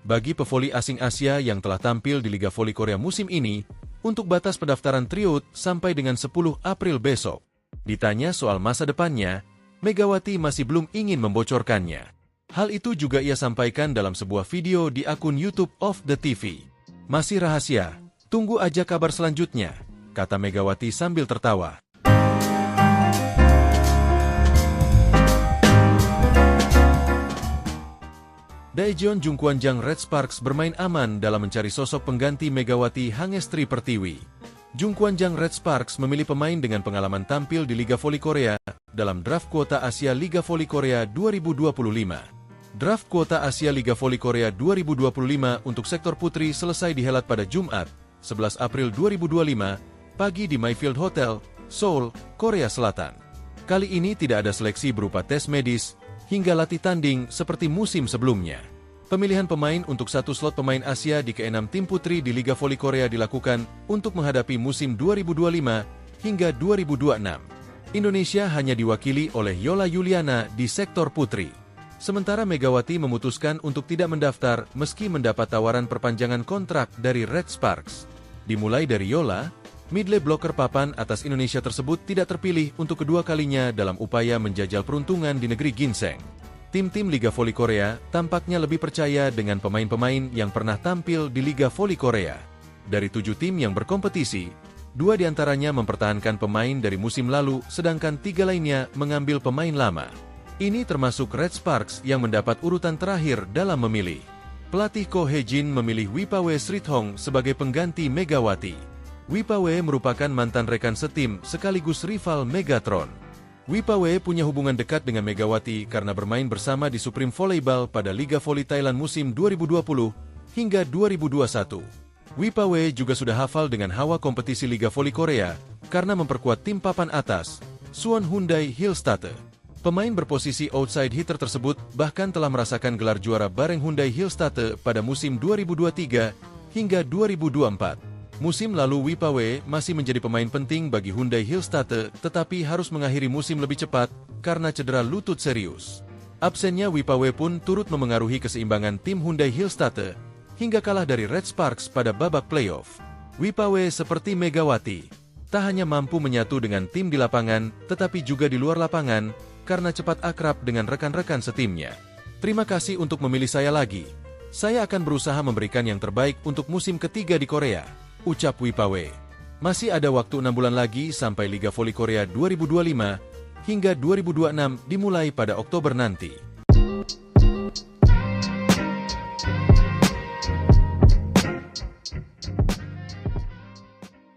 Bagi pevoli asing Asia yang telah tampil di Liga Voli Korea musim ini, untuk batas pendaftaran tryout sampai dengan 10 April besok. Ditanya soal masa depannya, Megawati masih belum ingin membocorkannya. Hal itu juga ia sampaikan dalam sebuah video di akun YouTube of the TV. Masih rahasia, tunggu aja kabar selanjutnya, kata Megawati sambil tertawa. Daejeon Jungkwanjang Red Sparks bermain aman dalam mencari sosok pengganti Megawati Hangestri Pertiwi. Jungkwanjang Red Sparks memilih pemain dengan pengalaman tampil di Liga Voli Korea dalam draft kuota Asia Liga Voli Korea 2025. Draft kuota Asia Liga Voli Korea 2025 untuk sektor putri selesai dihelat pada Jumat, 11 April 2025, pagi di Mayfield Hotel, Seoul, Korea Selatan. Kali ini tidak ada seleksi berupa tes medis hingga latih tanding seperti musim sebelumnya. Pemilihan pemain untuk satu slot pemain Asia di ke-6 tim putri di Liga Voli Korea dilakukan untuk menghadapi musim 2025 hingga 2026. Indonesia hanya diwakili oleh Yola Yuliana di sektor putri. Sementara Megawati memutuskan untuk tidak mendaftar meski mendapat tawaran perpanjangan kontrak dari Red Sparks. Dimulai dari Yola, midley blocker papan atas Indonesia tersebut tidak terpilih untuk kedua kalinya dalam upaya menjajal peruntungan di negeri ginseng. Tim-tim Liga Voli Korea tampaknya lebih percaya dengan pemain-pemain yang pernah tampil di Liga Voli Korea. Dari 7 tim yang berkompetisi, 2 diantaranya mempertahankan pemain dari musim lalu, sedangkan 3 lainnya mengambil pemain lama. Ini termasuk Red Sparks yang mendapat urutan terakhir dalam memilih. Pelatih Ko Hye-jin memilih Wipawe Srithong sebagai pengganti Megawati. Wipawe merupakan mantan rekan setim sekaligus rival Megatron. Wipawe punya hubungan dekat dengan Megawati karena bermain bersama di Supreme Volleyball pada Liga Voli Thailand musim 2020 hingga 2021. Wipawe juga sudah hafal dengan hawa kompetisi Liga Voli Korea karena memperkuat tim papan atas, Suwon Hyundai Hillstatte. Pemain berposisi outside hitter tersebut bahkan telah merasakan gelar juara bareng Hyundai Hillstatte pada musim 2023 hingga 2024. Musim lalu Wipawe masih menjadi pemain penting bagi Hyundai Hillstatte tetapi harus mengakhiri musim lebih cepat karena cedera lutut serius. Absennya Wipawe pun turut memengaruhi keseimbangan tim Hyundai Hillstatte hingga kalah dari Red Sparks pada babak playoff. Wipawe seperti Megawati, tak hanya mampu menyatu dengan tim di lapangan tetapi juga di luar lapangan karena cepat akrab dengan rekan-rekan setimnya. Terima kasih untuk memilih saya lagi. Saya akan berusaha memberikan yang terbaik untuk musim ketiga di Korea, ucap Wipawe. Masih ada waktu 6 bulan lagi sampai Liga Voli Korea 2025 hingga 2026 dimulai pada Oktober nanti.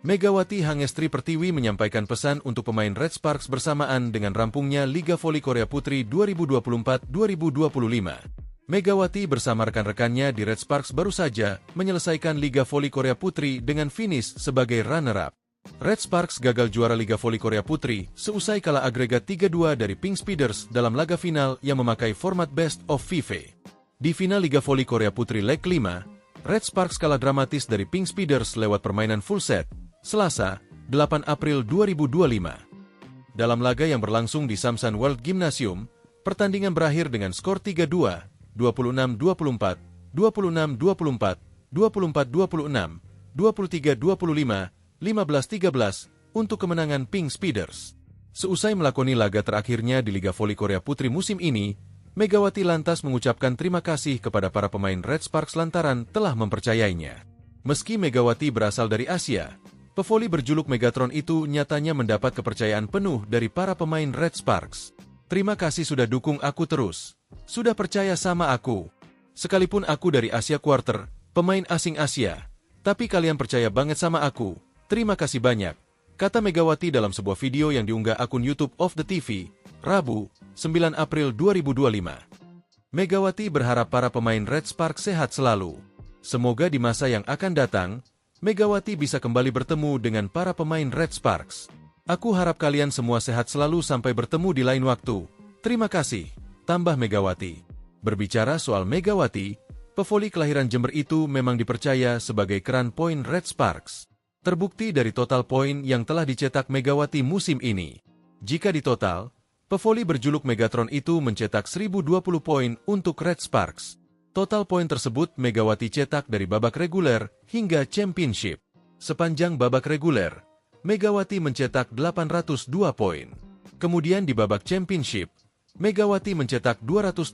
Megawati Hangestri Pertiwi menyampaikan pesan untuk pemain Red Sparks bersamaan dengan rampungnya Liga Voli Korea Putri 2024-2025. Megawati bersama rekan-rekannya di Red Sparks baru saja menyelesaikan Liga Voli Korea Putri dengan finish sebagai runner-up. Red Sparks gagal juara Liga Voli Korea Putri seusai kalah agregat 3-2 dari Pink Speeders dalam laga final yang memakai format Best of 5. Di final Liga Voli Korea Putri leg 5, Red Sparks kalah dramatis dari Pink Speeders lewat permainan full set, Selasa, 8 April 2025. Dalam laga yang berlangsung di Samsan World Gymnasium, pertandingan berakhir dengan skor 3-2, 26-24, 26-24, 24-26, 23-25, 15-13 untuk kemenangan Pink Speeders. Seusai melakoni laga terakhirnya di Liga Voli Korea Putri musim ini, Megawati lantas mengucapkan terima kasih kepada para pemain Red Sparks lantaran telah mempercayainya. Meski Megawati berasal dari Asia, pevoli berjuluk Megatron itu nyatanya mendapat kepercayaan penuh dari para pemain Red Sparks. Terima kasih sudah dukung aku terus. Sudah percaya sama aku. Sekalipun aku dari Asia Quarter, pemain asing Asia, tapi kalian percaya banget sama aku. Terima kasih banyak, kata Megawati dalam sebuah video yang diunggah akun YouTube of the TV, Rabu, 9 April 2025. Megawati berharap para pemain Red Sparks sehat selalu. Semoga di masa yang akan datang, Megawati bisa kembali bertemu dengan para pemain Red Sparks. Aku harap kalian semua sehat selalu sampai bertemu di lain waktu. Terima kasih, tambah Megawati. Berbicara soal Megawati, pevoli kelahiran Jember itu memang dipercaya sebagai keran poin Red Sparks. Terbukti dari total poin yang telah dicetak Megawati musim ini. Jika ditotal, pevoli berjuluk Megatron itu mencetak 1020 poin untuk Red Sparks. Total poin tersebut Megawati cetak dari babak reguler hingga championship. Sepanjang babak reguler, Megawati mencetak 802 poin. Kemudian di babak championship, Megawati mencetak 218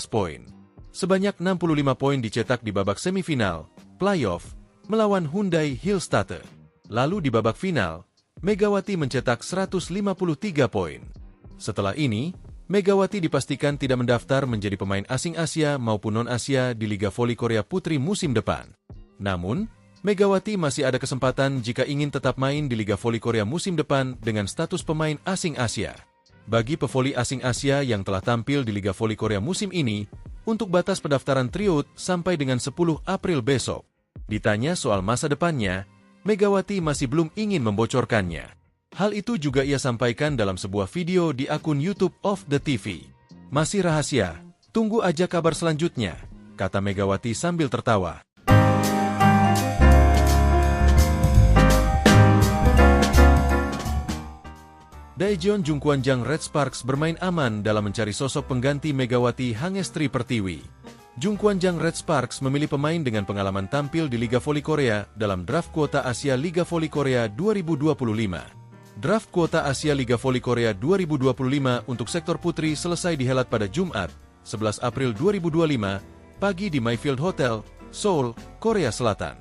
poin. Sebanyak 65 poin dicetak di babak semifinal, playoff, melawan Hyundai Hillstatte. Lalu di babak final, Megawati mencetak 153 poin. Setelah ini, Megawati dipastikan tidak mendaftar menjadi pemain asing Asia maupun non-Asia di Liga Voli Korea Putri musim depan. Namun, Megawati masih ada kesempatan jika ingin tetap main di Liga Voli Korea musim depan dengan status pemain asing Asia. Bagi pevoli asing Asia yang telah tampil di Liga Voli Korea musim ini, untuk batas pendaftaran tryout sampai dengan 10 April besok. Ditanya soal masa depannya, Megawati masih belum ingin membocorkannya. Hal itu juga ia sampaikan dalam sebuah video di akun YouTube of the TV. Masih rahasia, tunggu aja kabar selanjutnya, kata Megawati sambil tertawa. Daejeon Jungkwanjang Red Sparks bermain aman dalam mencari sosok pengganti Megawati Hangestri Pertiwi. Jungkwanjang Red Sparks memilih pemain dengan pengalaman tampil di Liga Voli Korea dalam draft kuota Asia Liga Voli Korea 2025. Draft kuota Asia Liga Voli Korea 2025 untuk sektor putri selesai dihelat pada Jumat, 11 April 2025, pagi di Mayfield Hotel, Seoul, Korea Selatan.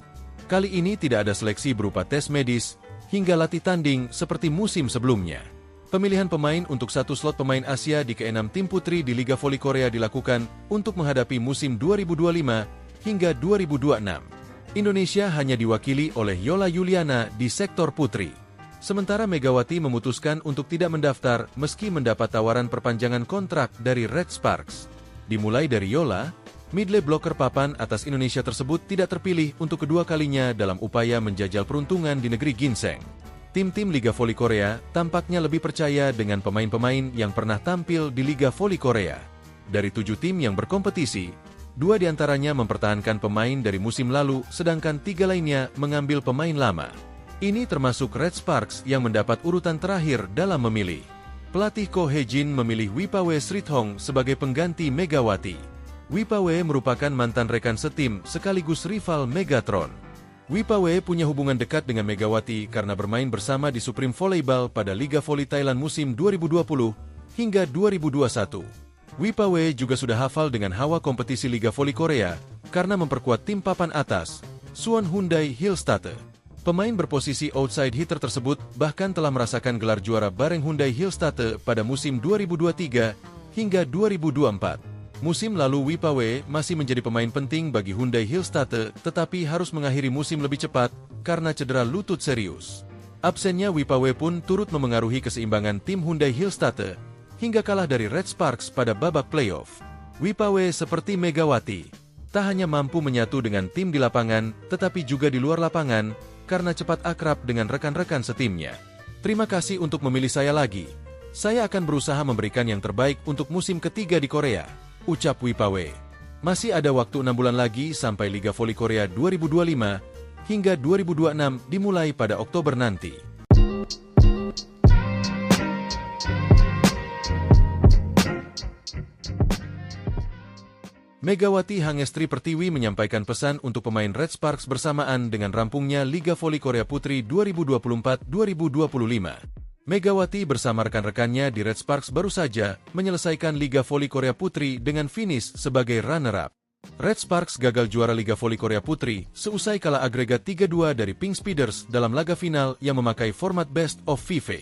Kali ini tidak ada seleksi berupa tes medis hingga latih tanding seperti musim sebelumnya. Pemilihan pemain untuk satu slot pemain Asia di ke-6 tim putri di Liga Voli Korea dilakukan untuk menghadapi musim 2025 hingga 2026. Indonesia hanya diwakili oleh Yola Yuliana di sektor putri. Sementara Megawati memutuskan untuk tidak mendaftar meski mendapat tawaran perpanjangan kontrak dari Red Sparks. Dimulai dari Yola, Midley blocker papan atas Indonesia tersebut tidak terpilih untuk kedua kalinya dalam upaya menjajal peruntungan di negeri ginseng. Tim-tim Liga Voli Korea tampaknya lebih percaya dengan pemain-pemain yang pernah tampil di Liga Voli Korea. Dari 7 tim yang berkompetisi, 2 diantaranya mempertahankan pemain dari musim lalu, sedangkan 3 lainnya mengambil pemain lama. Ini termasuk Red Sparks yang mendapat urutan terakhir dalam memilih. Pelatih Ko Hye-jin memilih Wipawe Srithong sebagai pengganti Megawati. Wipawe merupakan mantan rekan setim sekaligus rival Megatron. Wipawe punya hubungan dekat dengan Megawati karena bermain bersama di Supreme Volleyball pada Liga Voli Thailand musim 2020 hingga 2021. Wipawe juga sudah hafal dengan hawa kompetisi Liga Voli Korea karena memperkuat tim papan atas, Suwon Hyundai Hillstatte. Pemain berposisi outside hitter tersebut bahkan telah merasakan gelar juara bareng Hyundai Hillstatte pada musim 2023 hingga 2024. Musim lalu Wipawe masih menjadi pemain penting bagi Hyundai Hillstatte, tetapi harus mengakhiri musim lebih cepat karena cedera lutut serius. Absennya Wipawe pun turut memengaruhi keseimbangan tim Hyundai Hillstatte hingga kalah dari Red Sparks pada babak playoff. Wipawe seperti Megawati, tak hanya mampu menyatu dengan tim di lapangan, tetapi juga di luar lapangan karena cepat akrab dengan rekan-rekan setimnya. Terima kasih untuk memilih saya lagi. Saya akan berusaha memberikan yang terbaik untuk musim ketiga di Korea, ucap Wipawe. Masih ada waktu 6 bulan lagi sampai Liga Voli Korea 2025 hingga 2026 dimulai pada Oktober nanti. Megawati Hangestri Pertiwi menyampaikan pesan untuk pemain Red Sparks bersamaan dengan rampungnya Liga Voli Korea Putri 2024-2025. Megawati bersama rekan-rekannya di Red Sparks baru saja menyelesaikan Liga Voli Korea Putri dengan finish sebagai runner-up. Red Sparks gagal juara Liga Voli Korea Putri seusai kalah agregat 3-2 dari Pink Speeders dalam laga final yang memakai format Best of 5.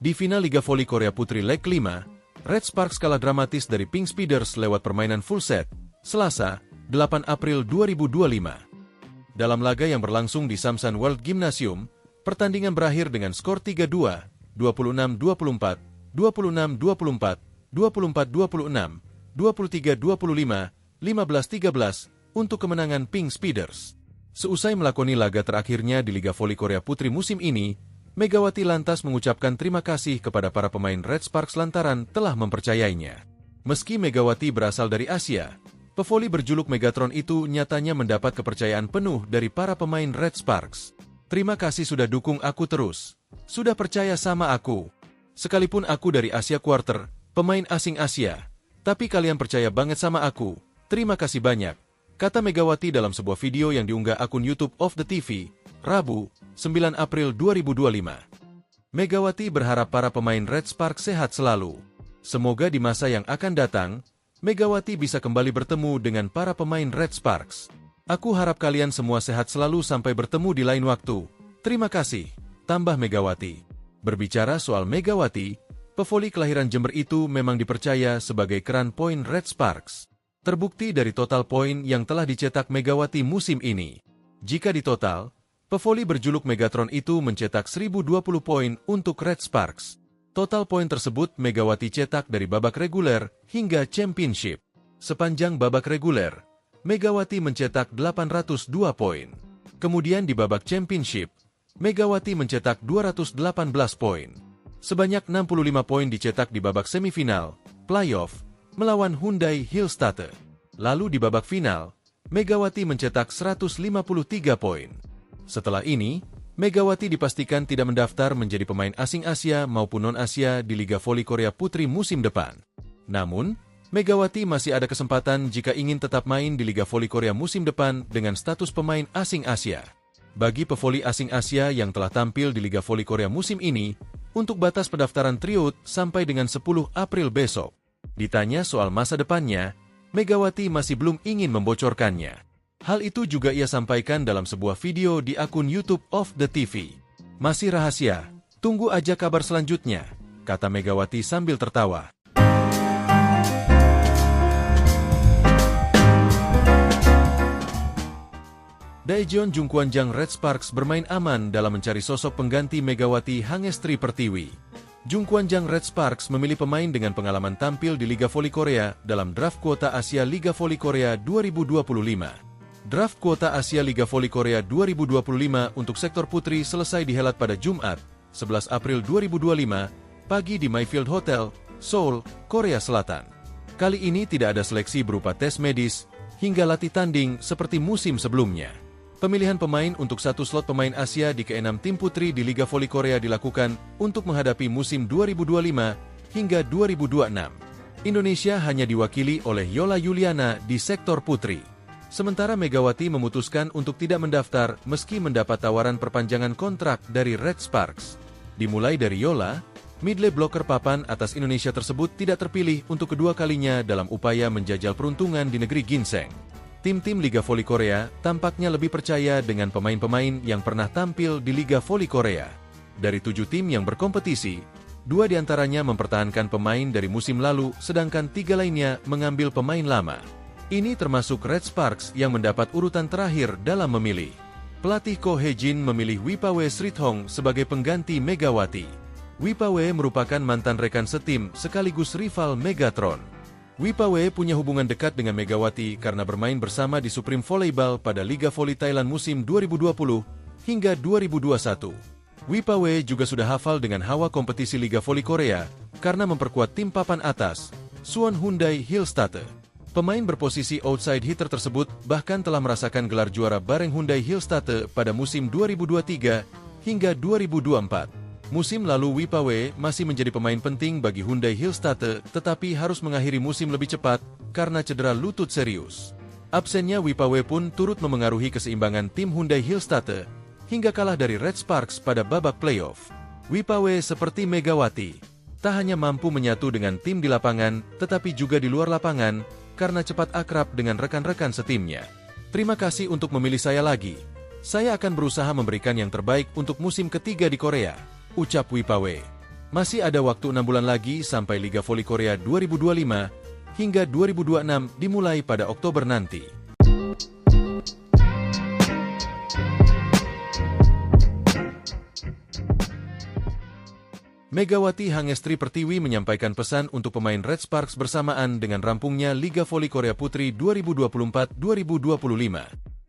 Di final Liga Voli Korea Putri leg 5, Red Sparks kalah dramatis dari Pink Speeders lewat permainan full set, Selasa, 8 April 2025. Dalam laga yang berlangsung di Samsan World Gymnasium, pertandingan berakhir dengan skor 3-2, 26-24, 26-24, 24-26, 23-25, 15-13 untuk kemenangan Pink Speeders. Seusai melakoni laga terakhirnya di Liga Voli Korea Putri musim ini, Megawati lantas mengucapkan terima kasih kepada para pemain Red Sparks lantaran telah mempercayainya. Meski Megawati berasal dari Asia, pevoli berjuluk Megatron itu nyatanya mendapat kepercayaan penuh dari para pemain Red Sparks. Terima kasih sudah dukung aku terus. Sudah percaya sama aku. Sekalipun aku dari Asia Quarter, pemain asing Asia, tapi kalian percaya banget sama aku. Terima kasih banyak, kata Megawati dalam sebuah video yang diunggah akun YouTube of the TV, Rabu, 9 April 2025. Megawati berharap para pemain Red Sparks sehat selalu. Semoga di masa yang akan datang, Megawati bisa kembali bertemu dengan para pemain Red Sparks. Aku harap kalian semua sehat selalu sampai bertemu di lain waktu. Terima kasih, tambah Megawati. Berbicara soal Megawati, pevoli kelahiran Jember itu memang dipercaya sebagai keran poin Red Sparks. Terbukti dari total poin yang telah dicetak Megawati musim ini. Jika ditotal, pevoli berjuluk Megatron itu mencetak 1020 poin untuk Red Sparks. Total poin tersebut Megawati cetak dari babak reguler hingga championship. Sepanjang babak reguler, Megawati mencetak 802 poin. Kemudian di babak championship, Megawati mencetak 218 poin. Sebanyak 65 poin dicetak di babak semifinal, playoff, melawan Hyundai Hillstatte. Lalu di babak final, Megawati mencetak 153 poin. Setelah ini, Megawati dipastikan tidak mendaftar menjadi pemain asing Asia maupun non-Asia di Liga Voli Korea Putri musim depan. Namun, Megawati masih ada kesempatan jika ingin tetap main di Liga Voli Korea musim depan dengan status pemain asing Asia. Bagi pevoli asing Asia yang telah tampil di Liga Voli Korea musim ini, untuk batas pendaftaran tryout sampai dengan 10 April besok. Ditanya soal masa depannya, Megawati masih belum ingin membocorkannya. Hal itu juga ia sampaikan dalam sebuah video di akun YouTube of the TV. Masih rahasia, tunggu aja kabar selanjutnya, kata Megawati sambil tertawa. Daejeon Jungkwanjang Red Sparks bermain aman dalam mencari sosok pengganti Megawati Hangestri Pertiwi. Jungkwanjang Red Sparks memilih pemain dengan pengalaman tampil di Liga Voli Korea dalam draft kuota Asia Liga Voli Korea 2025. Draft kuota Asia Liga Voli Korea 2025 untuk sektor putri selesai dihelat pada Jumat, 11 April 2025, pagi di Mayfield Hotel, Seoul, Korea Selatan. Kali ini tidak ada seleksi berupa tes medis hingga latih tanding seperti musim sebelumnya. Pemilihan pemain untuk satu slot pemain Asia di ke-6 tim putri di Liga Voli Korea dilakukan untuk menghadapi musim 2025 hingga 2026. Indonesia hanya diwakili oleh Yola Yuliana di sektor putri. Sementara Megawati memutuskan untuk tidak mendaftar meski mendapat tawaran perpanjangan kontrak dari Red Sparks. Dimulai dari Yola, midlane blocker papan atas Indonesia tersebut tidak terpilih untuk kedua kalinya dalam upaya menjajal peruntungan di negeri ginseng. Tim-tim Liga Voli Korea tampaknya lebih percaya dengan pemain-pemain yang pernah tampil di Liga Voli Korea. Dari 7 tim yang berkompetisi, 2 diantaranya mempertahankan pemain dari musim lalu, sedangkan 3 lainnya mengambil pemain lama. Ini termasuk Red Sparks yang mendapat urutan terakhir dalam memilih. Pelatih Ko Hye-jin memilih Wipawe Srithong sebagai pengganti Megawati. Wipawe merupakan mantan rekan setim sekaligus rival Megatron. Wipawe punya hubungan dekat dengan Megawati karena bermain bersama di Supreme Volleyball pada Liga Voli Thailand musim 2020 hingga 2021. Wipawe juga sudah hafal dengan hawa kompetisi Liga Voli Korea karena memperkuat tim papan atas, Suwon Hyundai Hillstatte. Pemain berposisi outside hitter tersebut bahkan telah merasakan gelar juara bareng Hyundai Hillstatte pada musim 2023 hingga 2024. Musim lalu Wipawe masih menjadi pemain penting bagi Hyundai Hillstatte tetapi harus mengakhiri musim lebih cepat karena cedera lutut serius. Absennya Wipawe pun turut memengaruhi keseimbangan tim Hyundai Hillstatte hingga kalah dari Red Sparks pada babak playoff. Wipawe seperti Megawati, tak hanya mampu menyatu dengan tim di lapangan tetapi juga di luar lapangan karena cepat akrab dengan rekan-rekan setimnya. Terima kasih untuk memilih saya lagi. Saya akan berusaha memberikan yang terbaik untuk musim ketiga di Korea, ucap Wipawe. Masih ada waktu 6 bulan lagi sampai Liga Voli Korea 2025 hingga 2026 dimulai pada Oktober nanti. Megawati Hangestri Pertiwi menyampaikan pesan untuk pemain Red Sparks bersamaan dengan rampungnya Liga Voli Korea Putri 2024-2025.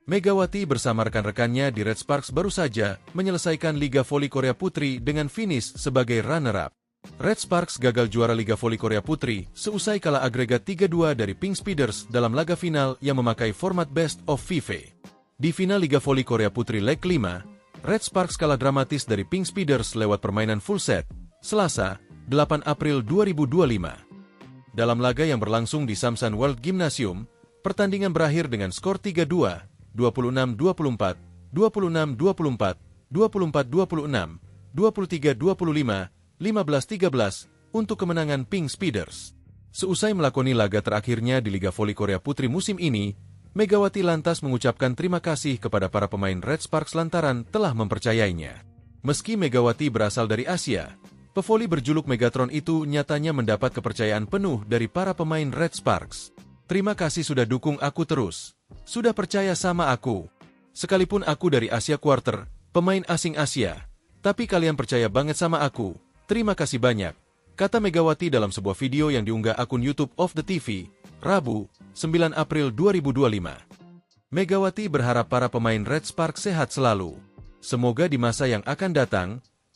Megawati bersama rekan-rekannya di Red Sparks baru saja menyelesaikan Liga Voli Korea Putri dengan finish sebagai runner-up. Red Sparks gagal juara Liga Voli Korea Putri seusai kalah agregat 3-2 dari Pink Speeders dalam laga final yang memakai format Best of 5. Di final Liga Voli Korea Putri leg 5, Red Sparks kalah dramatis dari Pink Speeders lewat permainan full set, Selasa, 8 April 2025. Dalam laga yang berlangsung di Samsan World Gymnasium, pertandingan berakhir dengan skor 3-2, 26-24, 26-24, 24-26, 23-25, 15-13 untuk kemenangan Pink Speeders. Seusai melakoni laga terakhirnya di Liga Voli Korea Putri musim ini, Megawati lantas mengucapkan terima kasih kepada para pemain Red Sparks lantaran telah mempercayainya. Meski Megawati berasal dari Asia, pevoli berjuluk Megatron itu nyatanya mendapat kepercayaan penuh dari para pemain Red Sparks. Terima kasih sudah dukung aku terus. Sudah percaya sama aku. Sekalipun aku dari Asia Quarter, pemain asing Asia, tapi kalian percaya banget sama aku. Terima kasih banyak, kata Megawati dalam sebuah video yang diunggah akun YouTube of the TV, Rabu, 9 April 2025. Megawati berharap para pemain Red Sparks sehat selalu. Semoga di masa yang akan datang,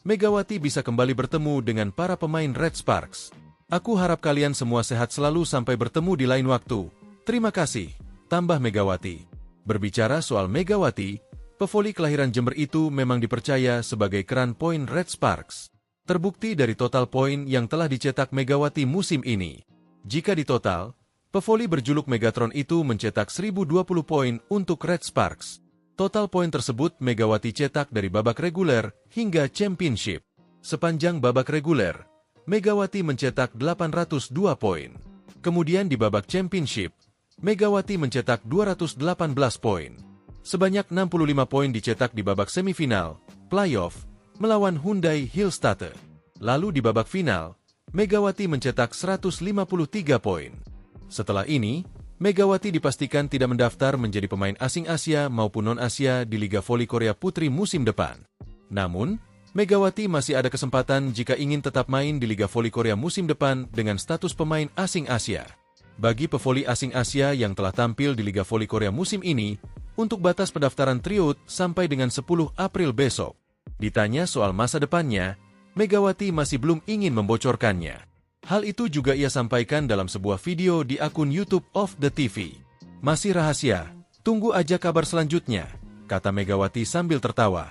Megawati bisa kembali bertemu dengan para pemain Red Sparks. Aku harap kalian semua sehat selalu sampai bertemu di lain waktu. Terima kasih, tambah Megawati. Berbicara soal Megawati, pevoli kelahiran Jember itu memang dipercaya sebagai keran poin Red Sparks. Terbukti dari total poin yang telah dicetak Megawati musim ini. Jika ditotal, pevoli berjuluk Megatron itu mencetak 1020 poin untuk Red Sparks. Total poin tersebut Megawati cetak dari babak reguler hingga championship. Sepanjang babak reguler, Megawati mencetak 802 poin. Kemudian di babak championship, Megawati mencetak 218 poin. Sebanyak 65 poin dicetak di babak semifinal, playoff, melawan Hyundai Hillstatte. Lalu di babak final, Megawati mencetak 153 poin. Setelah ini, Megawati dipastikan tidak mendaftar menjadi pemain asing Asia maupun non-Asia di Liga Voli Korea Putri musim depan. Namun, Megawati masih ada kesempatan jika ingin tetap main di Liga Voli Korea musim depan dengan status pemain asing Asia. Bagi pevoli asing Asia yang telah tampil di Liga Voli Korea musim ini, untuk batas pendaftaran tryout sampai dengan 10 April besok. Ditanya soal masa depannya, Megawati masih belum ingin membocorkannya. Hal itu juga ia sampaikan dalam sebuah video di akun YouTube of the TV. Masih rahasia, tunggu aja kabar selanjutnya, kata Megawati sambil tertawa.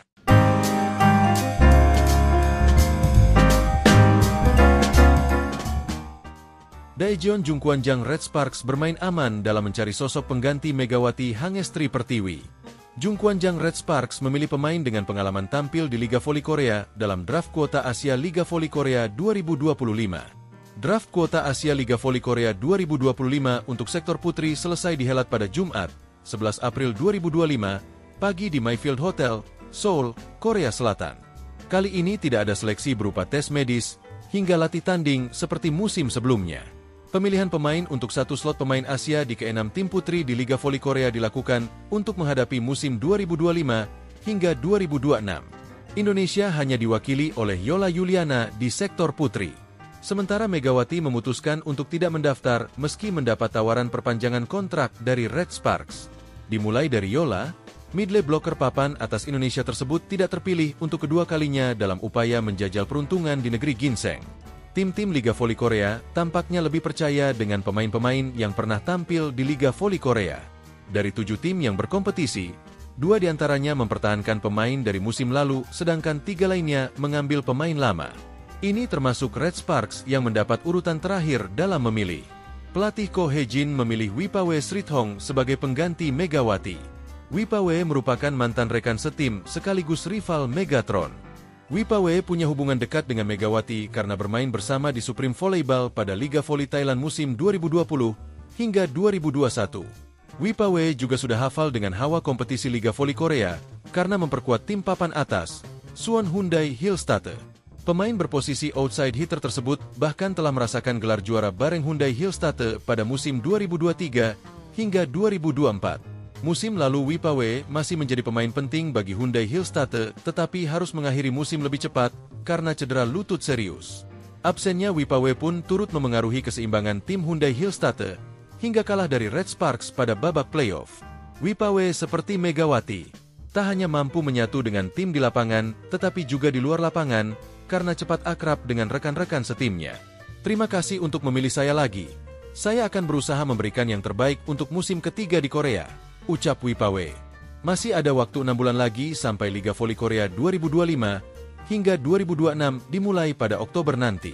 Daejeon Jungkwanjang Red Sparks bermain aman dalam mencari sosok pengganti Megawati Hangestri Pertiwi. Jungkwanjang Red Sparks memilih pemain dengan pengalaman tampil di Liga Voli Korea dalam draft kuota Asia Liga Voli Korea 2025. Draft kuota Asia Liga Voli Korea 2025 untuk sektor putri selesai dihelat pada Jumat, 11 April 2025, pagi di Mayfield Hotel, Seoul, Korea Selatan. Kali ini tidak ada seleksi berupa tes medis hingga latih tanding seperti musim sebelumnya. Pemilihan pemain untuk satu slot pemain Asia di ke-6 tim putri di Liga Voli Korea dilakukan untuk menghadapi musim 2025 hingga 2026. Indonesia hanya diwakili oleh Yola Yuliana di sektor putri. Sementara Megawati memutuskan untuk tidak mendaftar meski mendapat tawaran perpanjangan kontrak dari Red Sparks. Dimulai dari Yola, midley blocker papan atas Indonesia tersebut tidak terpilih untuk kedua kalinya dalam upaya menjajal peruntungan di negeri ginseng. Tim-tim Liga Voli Korea tampaknya lebih percaya dengan pemain-pemain yang pernah tampil di Liga Voli Korea. Dari 7 tim yang berkompetisi, 2 diantaranya mempertahankan pemain dari musim lalu, sedangkan 3 lainnya mengambil pemain lama. Ini termasuk Red Sparks yang mendapat urutan terakhir dalam memilih. Pelatih Ko Hye-jin memilih Wipawe Srithong sebagai pengganti Megawati. Wipawe merupakan mantan rekan setim sekaligus rival Megatron. Wipawe punya hubungan dekat dengan Megawati karena bermain bersama di Supreme Volleyball pada Liga Voli Thailand musim 2020 hingga 2021. Wipawe juga sudah hafal dengan hawa kompetisi Liga Voli Korea karena memperkuat tim papan atas, Suwon Hyundai Hillstatte. Pemain berposisi outside hitter tersebut bahkan telah merasakan gelar juara bareng Hyundai Hillstatte pada musim 2023 hingga 2024. Musim lalu Wipawe masih menjadi pemain penting bagi Hyundai Hillstatte tetapi harus mengakhiri musim lebih cepat karena cedera lutut serius. Absennya Wipawe pun turut memengaruhi keseimbangan tim Hyundai Hillstatte hingga kalah dari Red Sparks pada babak playoff. Wipawe seperti Megawati, tak hanya mampu menyatu dengan tim di lapangan tetapi juga di luar lapangan karena cepat akrab dengan rekan-rekan setimnya. Terima kasih untuk memilih saya lagi. Saya akan berusaha memberikan yang terbaik untuk musim ketiga di Korea, ucap Wipawe. Masih ada waktu 6 bulan lagi sampai Liga Voli Korea 2025 hingga 2026 dimulai pada Oktober nanti.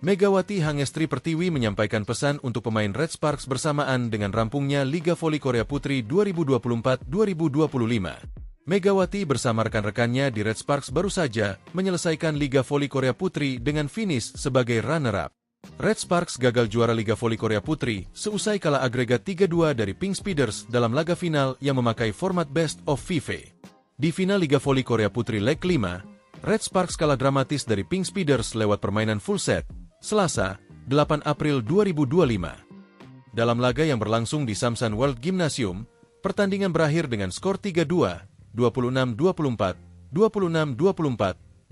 Megawati Hangestri Pertiwi menyampaikan pesan untuk pemain Red Sparks bersamaan dengan rampungnya Liga Voli Korea Putri 2024-2025. Megawati bersama rekan-rekannya di Red Sparks baru saja menyelesaikan Liga Voli Korea Putri dengan finish sebagai runner-up. Red Sparks gagal juara Liga Voli Korea Putri seusai kalah agregat 3-2 dari Pink Speeders dalam laga final yang memakai format Best of 5. Di final Liga Voli Korea Putri leg 5, Red Sparks kalah dramatis dari Pink Speeders lewat permainan full set, Selasa, 8 April 2025. Dalam laga yang berlangsung di Samsan World Gymnasium, pertandingan berakhir dengan skor 3-2, 26-24, 26-24,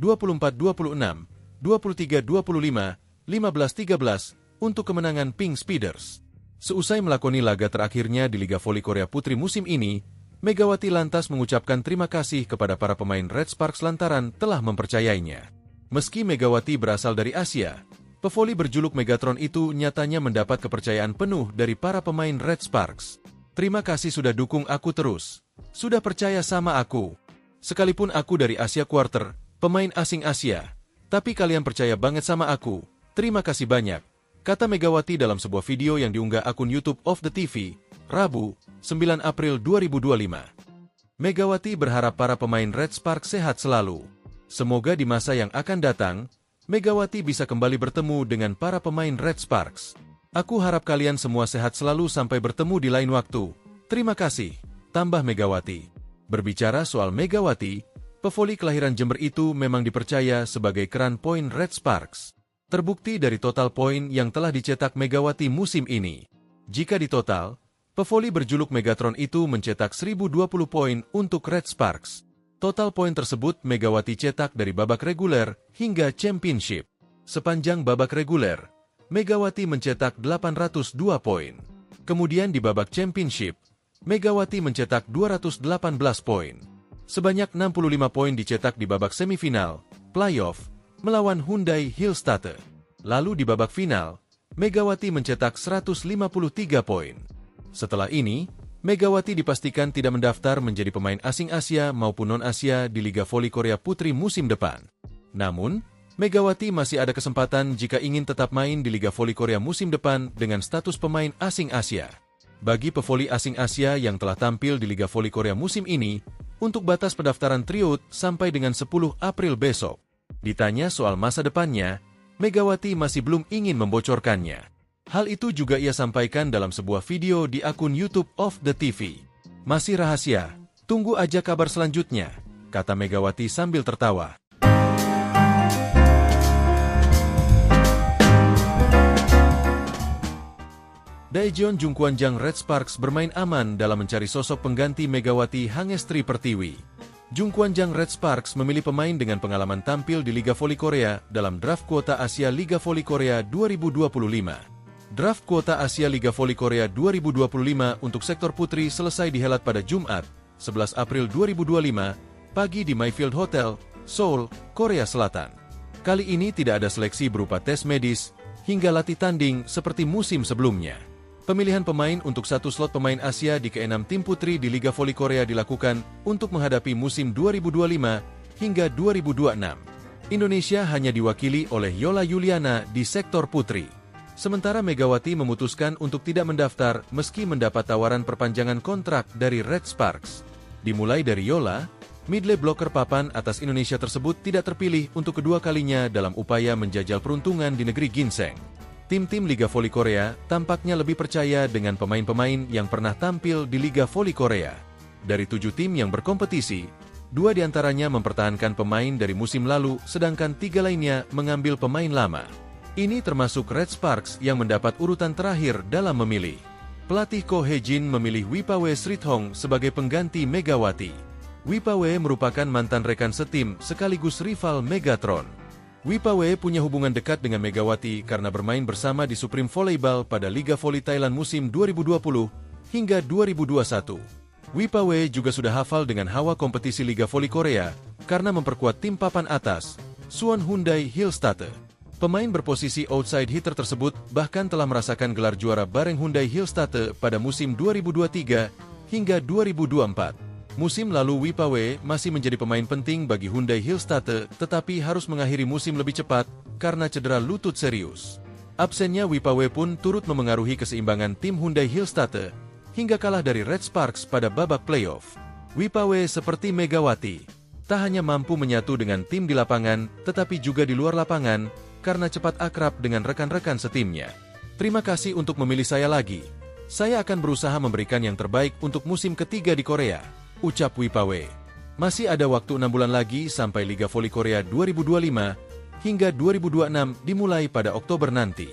24-26, 23-25, 15-13 untuk kemenangan Pink Speeders. Seusai melakoni laga terakhirnya di Liga Voli Korea Putri musim ini, Megawati lantas mengucapkan terima kasih kepada para pemain Red Sparks lantaran telah mempercayainya. Meski Megawati berasal dari Asia, pevoli berjuluk Megatron itu nyatanya mendapat kepercayaan penuh dari para pemain Red Sparks. Terima kasih sudah dukung aku terus. Sudah percaya sama aku. Sekalipun aku dari Asia Quarter, pemain asing Asia, tapi kalian percaya banget sama aku. Terima kasih banyak, kata Megawati dalam sebuah video yang diunggah akun YouTube of the TV, Rabu, 9 April 2025. Megawati berharap para pemain Red Sparks sehat selalu. Semoga di masa yang akan datang, Megawati bisa kembali bertemu dengan para pemain Red Sparks. Aku harap kalian semua sehat selalu sampai bertemu di lain waktu. Terima kasih, tambah Megawati. Berbicara soal Megawati, pevoli kelahiran Jember itu memang dipercaya sebagai keran poin Red Sparks. Terbukti dari total poin yang telah dicetak Megawati musim ini. Jika ditotal, pevoli berjuluk Megatron itu mencetak 1020 poin untuk Red Sparks. Total poin tersebut Megawati cetak dari babak reguler hingga championship. Sepanjang babak reguler, Megawati mencetak 802 poin. Kemudian di babak championship, Megawati mencetak 218 poin. Sebanyak 65 poin dicetak di babak semifinal, playoff, melawan Hyundai Hillstatter. Lalu di babak final, Megawati mencetak 153 poin. Setelah ini, Megawati dipastikan tidak mendaftar menjadi pemain asing Asia maupun non-Asia di Liga Voli Korea Putri musim depan. Namun, Megawati masih ada kesempatan jika ingin tetap main di Liga Voli Korea musim depan dengan status pemain asing Asia. Bagi pevoli asing Asia yang telah tampil di Liga Voli Korea musim ini, untuk batas pendaftaran tryout sampai dengan 10 April besok. Ditanya soal masa depannya, Megawati masih belum ingin membocorkannya. Hal itu juga ia sampaikan dalam sebuah video di akun YouTube of the TV. Masih rahasia, tunggu aja kabar selanjutnya, kata Megawati sambil tertawa. Daejeon Jungkwanjang Red Sparks bermain aman dalam mencari sosok pengganti Megawati Hangestri Pertiwi. Jungkwanjang Red Sparks memilih pemain dengan pengalaman tampil di Liga Voli Korea dalam draft kuota Asia Liga Voli Korea 2025. Draft kuota Asia Liga Voli Korea 2025 untuk sektor putri selesai dihelat pada Jumat, 11 April 2025, pagi di Mayfield Hotel, Seoul, Korea Selatan. Kali ini tidak ada seleksi berupa tes medis, hingga latih tanding seperti musim sebelumnya. Pemilihan pemain untuk satu slot pemain Asia di ke-6 tim putri di Liga Voli Korea dilakukan untuk menghadapi musim 2025 hingga 2026. Indonesia hanya diwakili oleh Yola Yuliana di sektor putri. Sementara Megawati memutuskan untuk tidak mendaftar meski mendapat tawaran perpanjangan kontrak dari Red Sparks. Dimulai dari Yola, midley blocker papan atas Indonesia tersebut tidak terpilih untuk kedua kalinya dalam upaya menjajal peruntungan di negeri ginseng. Tim-tim Liga Voli Korea tampaknya lebih percaya dengan pemain-pemain yang pernah tampil di Liga Voli Korea. Dari 7 tim yang berkompetisi, 2 diantaranya mempertahankan pemain dari musim lalu, sedangkan 3 lainnya mengambil pemain lama. Ini termasuk Red Sparks yang mendapat urutan terakhir dalam memilih. Pelatih Ko Hye-jin memilih Wipawe Srithong sebagai pengganti Megawati. Wipawe merupakan mantan rekan setim sekaligus rival Megatron. Wipawe punya hubungan dekat dengan Megawati karena bermain bersama di Supreme Volleyball pada Liga Voli Thailand musim 2020 hingga 2021. Wipawe juga sudah hafal dengan hawa kompetisi Liga Voli Korea karena memperkuat tim papan atas, Suwon Hyundai Hillstatter. Pemain berposisi outside hitter tersebut bahkan telah merasakan gelar juara bareng Hyundai Hillstatter pada musim 2023 hingga 2024. Musim lalu Wipawe masih menjadi pemain penting bagi Hyundai Hillstatter tetapi harus mengakhiri musim lebih cepat karena cedera lutut serius. Absennya Wipawe pun turut memengaruhi keseimbangan tim Hyundai Hillstatter hingga kalah dari Red Sparks pada babak playoff. Wipawe seperti Megawati, tak hanya mampu menyatu dengan tim di lapangan tetapi juga di luar lapangan karena cepat akrab dengan rekan-rekan setimnya. Terima kasih untuk memilih saya lagi. Saya akan berusaha memberikan yang terbaik untuk musim ketiga di Korea, ucap Wipawe. Masih ada waktu 6 bulan lagi sampai Liga Voli Korea 2025 hingga 2026 dimulai pada Oktober nanti.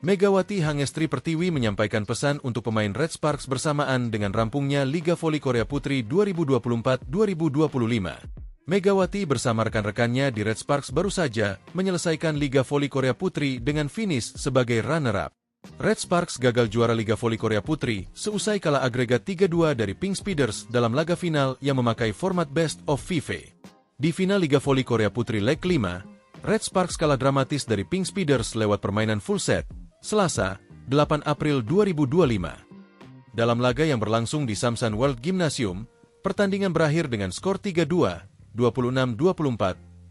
Megawati Hangestri Pertiwi menyampaikan pesan untuk pemain Red Sparks bersamaan dengan rampungnya Liga Voli Korea Putri 2024-2025. Megawati bersama rekan-rekannya di Red Sparks baru saja menyelesaikan Liga Voli Korea Putri dengan finish sebagai runner-up. Red Sparks gagal juara Liga Voli Korea Putri seusai kalah agregat 3-2 dari Pink Speeders dalam laga final yang memakai format Best of 5. Di final Liga Voli Korea Putri leg 5, Red Sparks kalah dramatis dari Pink Speeders lewat permainan full set, Selasa, 8 April 2025. Dalam laga yang berlangsung di Samsan World Gymnasium, pertandingan berakhir dengan skor 3-2, 26-24,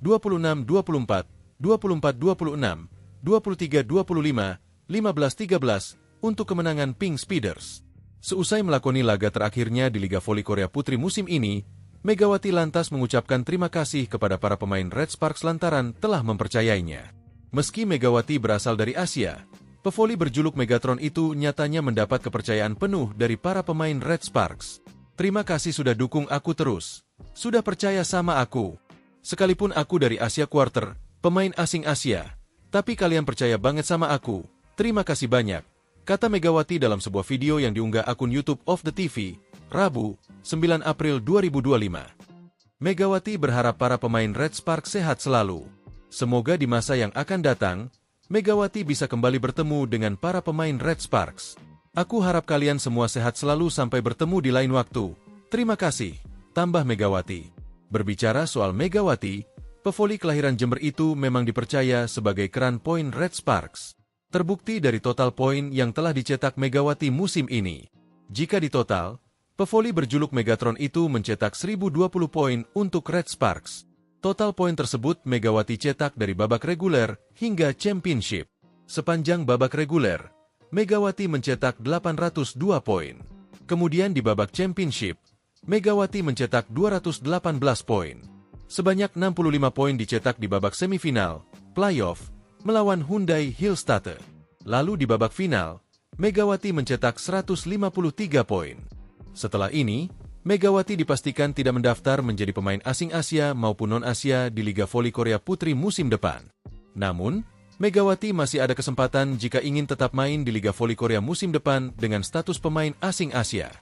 26-24, 24-26, 23-25, 15-13 untuk kemenangan Pink Speeders. Seusai melakoni laga terakhirnya di Liga Voli Korea Putri musim ini, Megawati lantas mengucapkan terima kasih kepada para pemain Red Sparks lantaran telah mempercayainya. Meski Megawati berasal dari Asia, pevoli berjuluk Megatron itu nyatanya mendapat kepercayaan penuh dari para pemain Red Sparks. Terima kasih sudah dukung aku terus. Sudah percaya sama aku. Sekalipun aku dari Asia Quarter, pemain asing Asia, tapi kalian percaya banget sama aku. Terima kasih banyak, kata Megawati dalam sebuah video yang diunggah akun YouTube of the TV, Rabu, 9 April 2025. Megawati berharap para pemain Red Sparks sehat selalu. Semoga di masa yang akan datang, Megawati bisa kembali bertemu dengan para pemain Red Sparks. Aku harap kalian semua sehat selalu sampai bertemu di lain waktu. Terima kasih, tambah Megawati. Berbicara soal Megawati, pevoli kelahiran Jember itu memang dipercaya sebagai keran poin Red Sparks. Terbukti dari total poin yang telah dicetak Megawati musim ini. Jika ditotal, pevoli berjuluk Megatron itu mencetak 1020 poin untuk Red Sparks. Total poin tersebut Megawati cetak dari babak reguler hingga championship. Sepanjang babak reguler, Megawati mencetak 802 poin. Kemudian di babak championship, Megawati mencetak 218 poin. Sebanyak 65 poin dicetak di babak semifinal, playoff, melawan Hyundai Hillstatte. Lalu di babak final, Megawati mencetak 153 poin. Setelah ini, Megawati dipastikan tidak mendaftar menjadi pemain asing Asia maupun non-Asia di Liga Voli Korea Putri musim depan. Namun, Megawati masih ada kesempatan jika ingin tetap main di Liga Voli Korea musim depan dengan status pemain asing Asia.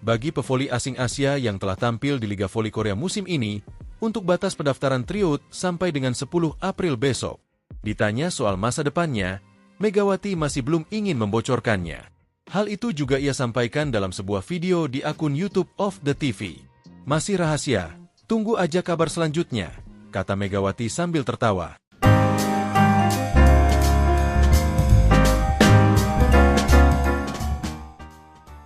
Bagi pevoli asing Asia yang telah tampil di Liga Voli Korea musim ini, untuk batas pendaftaran tryout sampai dengan 10 April besok. Ditanya soal masa depannya, Megawati masih belum ingin membocorkannya. Hal itu juga ia sampaikan dalam sebuah video di akun YouTube of the TV. Masih rahasia, tunggu aja kabar selanjutnya, kata Megawati sambil tertawa.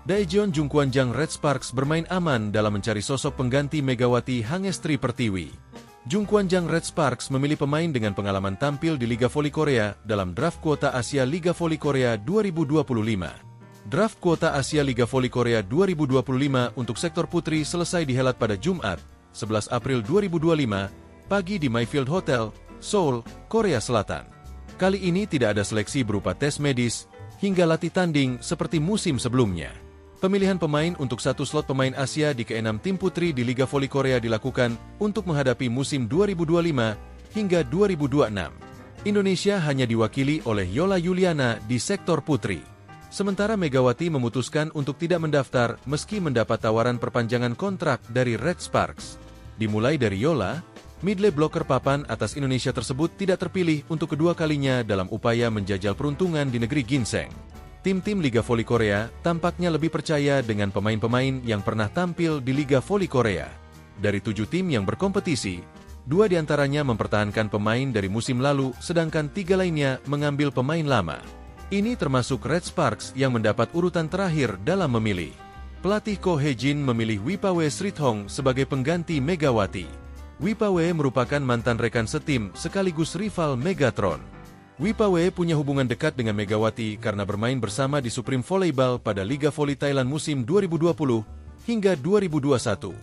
Daejeon Jungkwanjang Red Sparks bermain aman dalam mencari sosok pengganti Megawati Hangestri Pertiwi. Jungkwanjang Red Sparks memilih pemain dengan pengalaman tampil di Liga Voli Korea dalam draft kuota Asia Liga Voli Korea 2025. Draft kuota Asia Liga Voli Korea 2025 untuk sektor putri selesai dihelat pada Jumat, 11 April 2025, pagi di Mayfield Hotel, Seoul, Korea Selatan. Kali ini tidak ada seleksi berupa tes medis hingga latih tanding seperti musim sebelumnya. Pemilihan pemain untuk satu slot pemain Asia di ke-6 tim putri di Liga Voli Korea dilakukan untuk menghadapi musim 2025 hingga 2026. Indonesia hanya diwakili oleh Yola Yuliana di sektor putri. Sementara Megawati memutuskan untuk tidak mendaftar meski mendapat tawaran perpanjangan kontrak dari Red Sparks. Dimulai dari Yola, midley blocker papan atas Indonesia tersebut tidak terpilih untuk kedua kalinya dalam upaya menjajal peruntungan di negeri ginseng. Tim-tim Liga Voli Korea tampaknya lebih percaya dengan pemain-pemain yang pernah tampil di Liga Voli Korea. Dari 7 tim yang berkompetisi, 2 diantaranya mempertahankan pemain dari musim lalu, sedangkan 3 lainnya mengambil pemain lama. Ini termasuk Red Sparks yang mendapat urutan terakhir dalam memilih. Pelatih Ko Hye-jin memilih Wipawe Srithong sebagai pengganti Megawati. Wipawe merupakan mantan rekan setim sekaligus rival Megatron. Wipawe punya hubungan dekat dengan Megawati karena bermain bersama di Supreme Volleyball pada Liga Voli Thailand musim 2020 hingga 2021.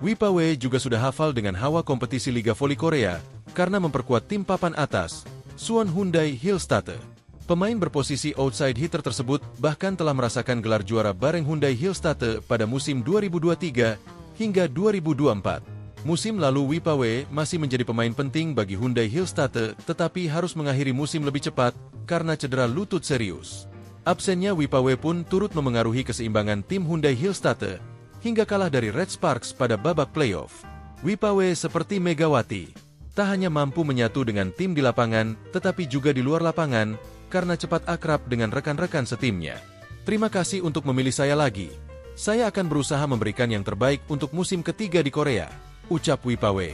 Wipawe juga sudah hafal dengan hawa kompetisi Liga Voli Korea karena memperkuat tim papan atas, Suwon Hyundai Hillstatte. Pemain berposisi outside hitter tersebut bahkan telah merasakan gelar juara bareng Hyundai Hillstatte pada musim 2023 hingga 2024. Musim lalu Wipawe masih menjadi pemain penting bagi Hyundai Hillstatte tetapi harus mengakhiri musim lebih cepat karena cedera lutut serius. Absennya Wipawe pun turut memengaruhi keseimbangan tim Hyundai Hillstatte hingga kalah dari Red Sparks pada babak playoff. Wipawe seperti Megawati, tak hanya mampu menyatu dengan tim di lapangan tetapi juga di luar lapangan karena cepat akrab dengan rekan-rekan setimnya. Terima kasih untuk memilih saya lagi. Saya akan berusaha memberikan yang terbaik untuk musim ketiga di Korea, ucap Wipawe.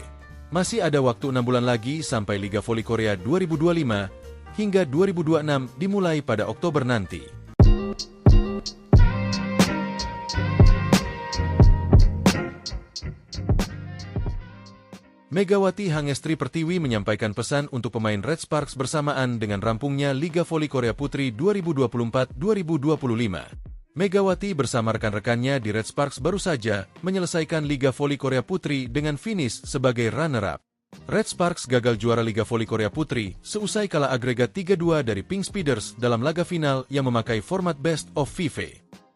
Masih ada waktu 6 bulan lagi sampai Liga Voli Korea 2025 hingga 2026 dimulai pada Oktober nanti. Megawati Hangestri Pertiwi menyampaikan pesan untuk pemain Red Sparks bersamaan dengan rampungnya Liga Voli Korea Putri 2024-2025. Megawati bersama rekan-rekannya di Red Sparks baru saja menyelesaikan Liga Voli Korea Putri dengan finish sebagai runner-up. Red Sparks gagal juara Liga Voli Korea Putri seusai kalah agregat 3-2 dari Pink Speeders dalam laga final yang memakai format Best of 5.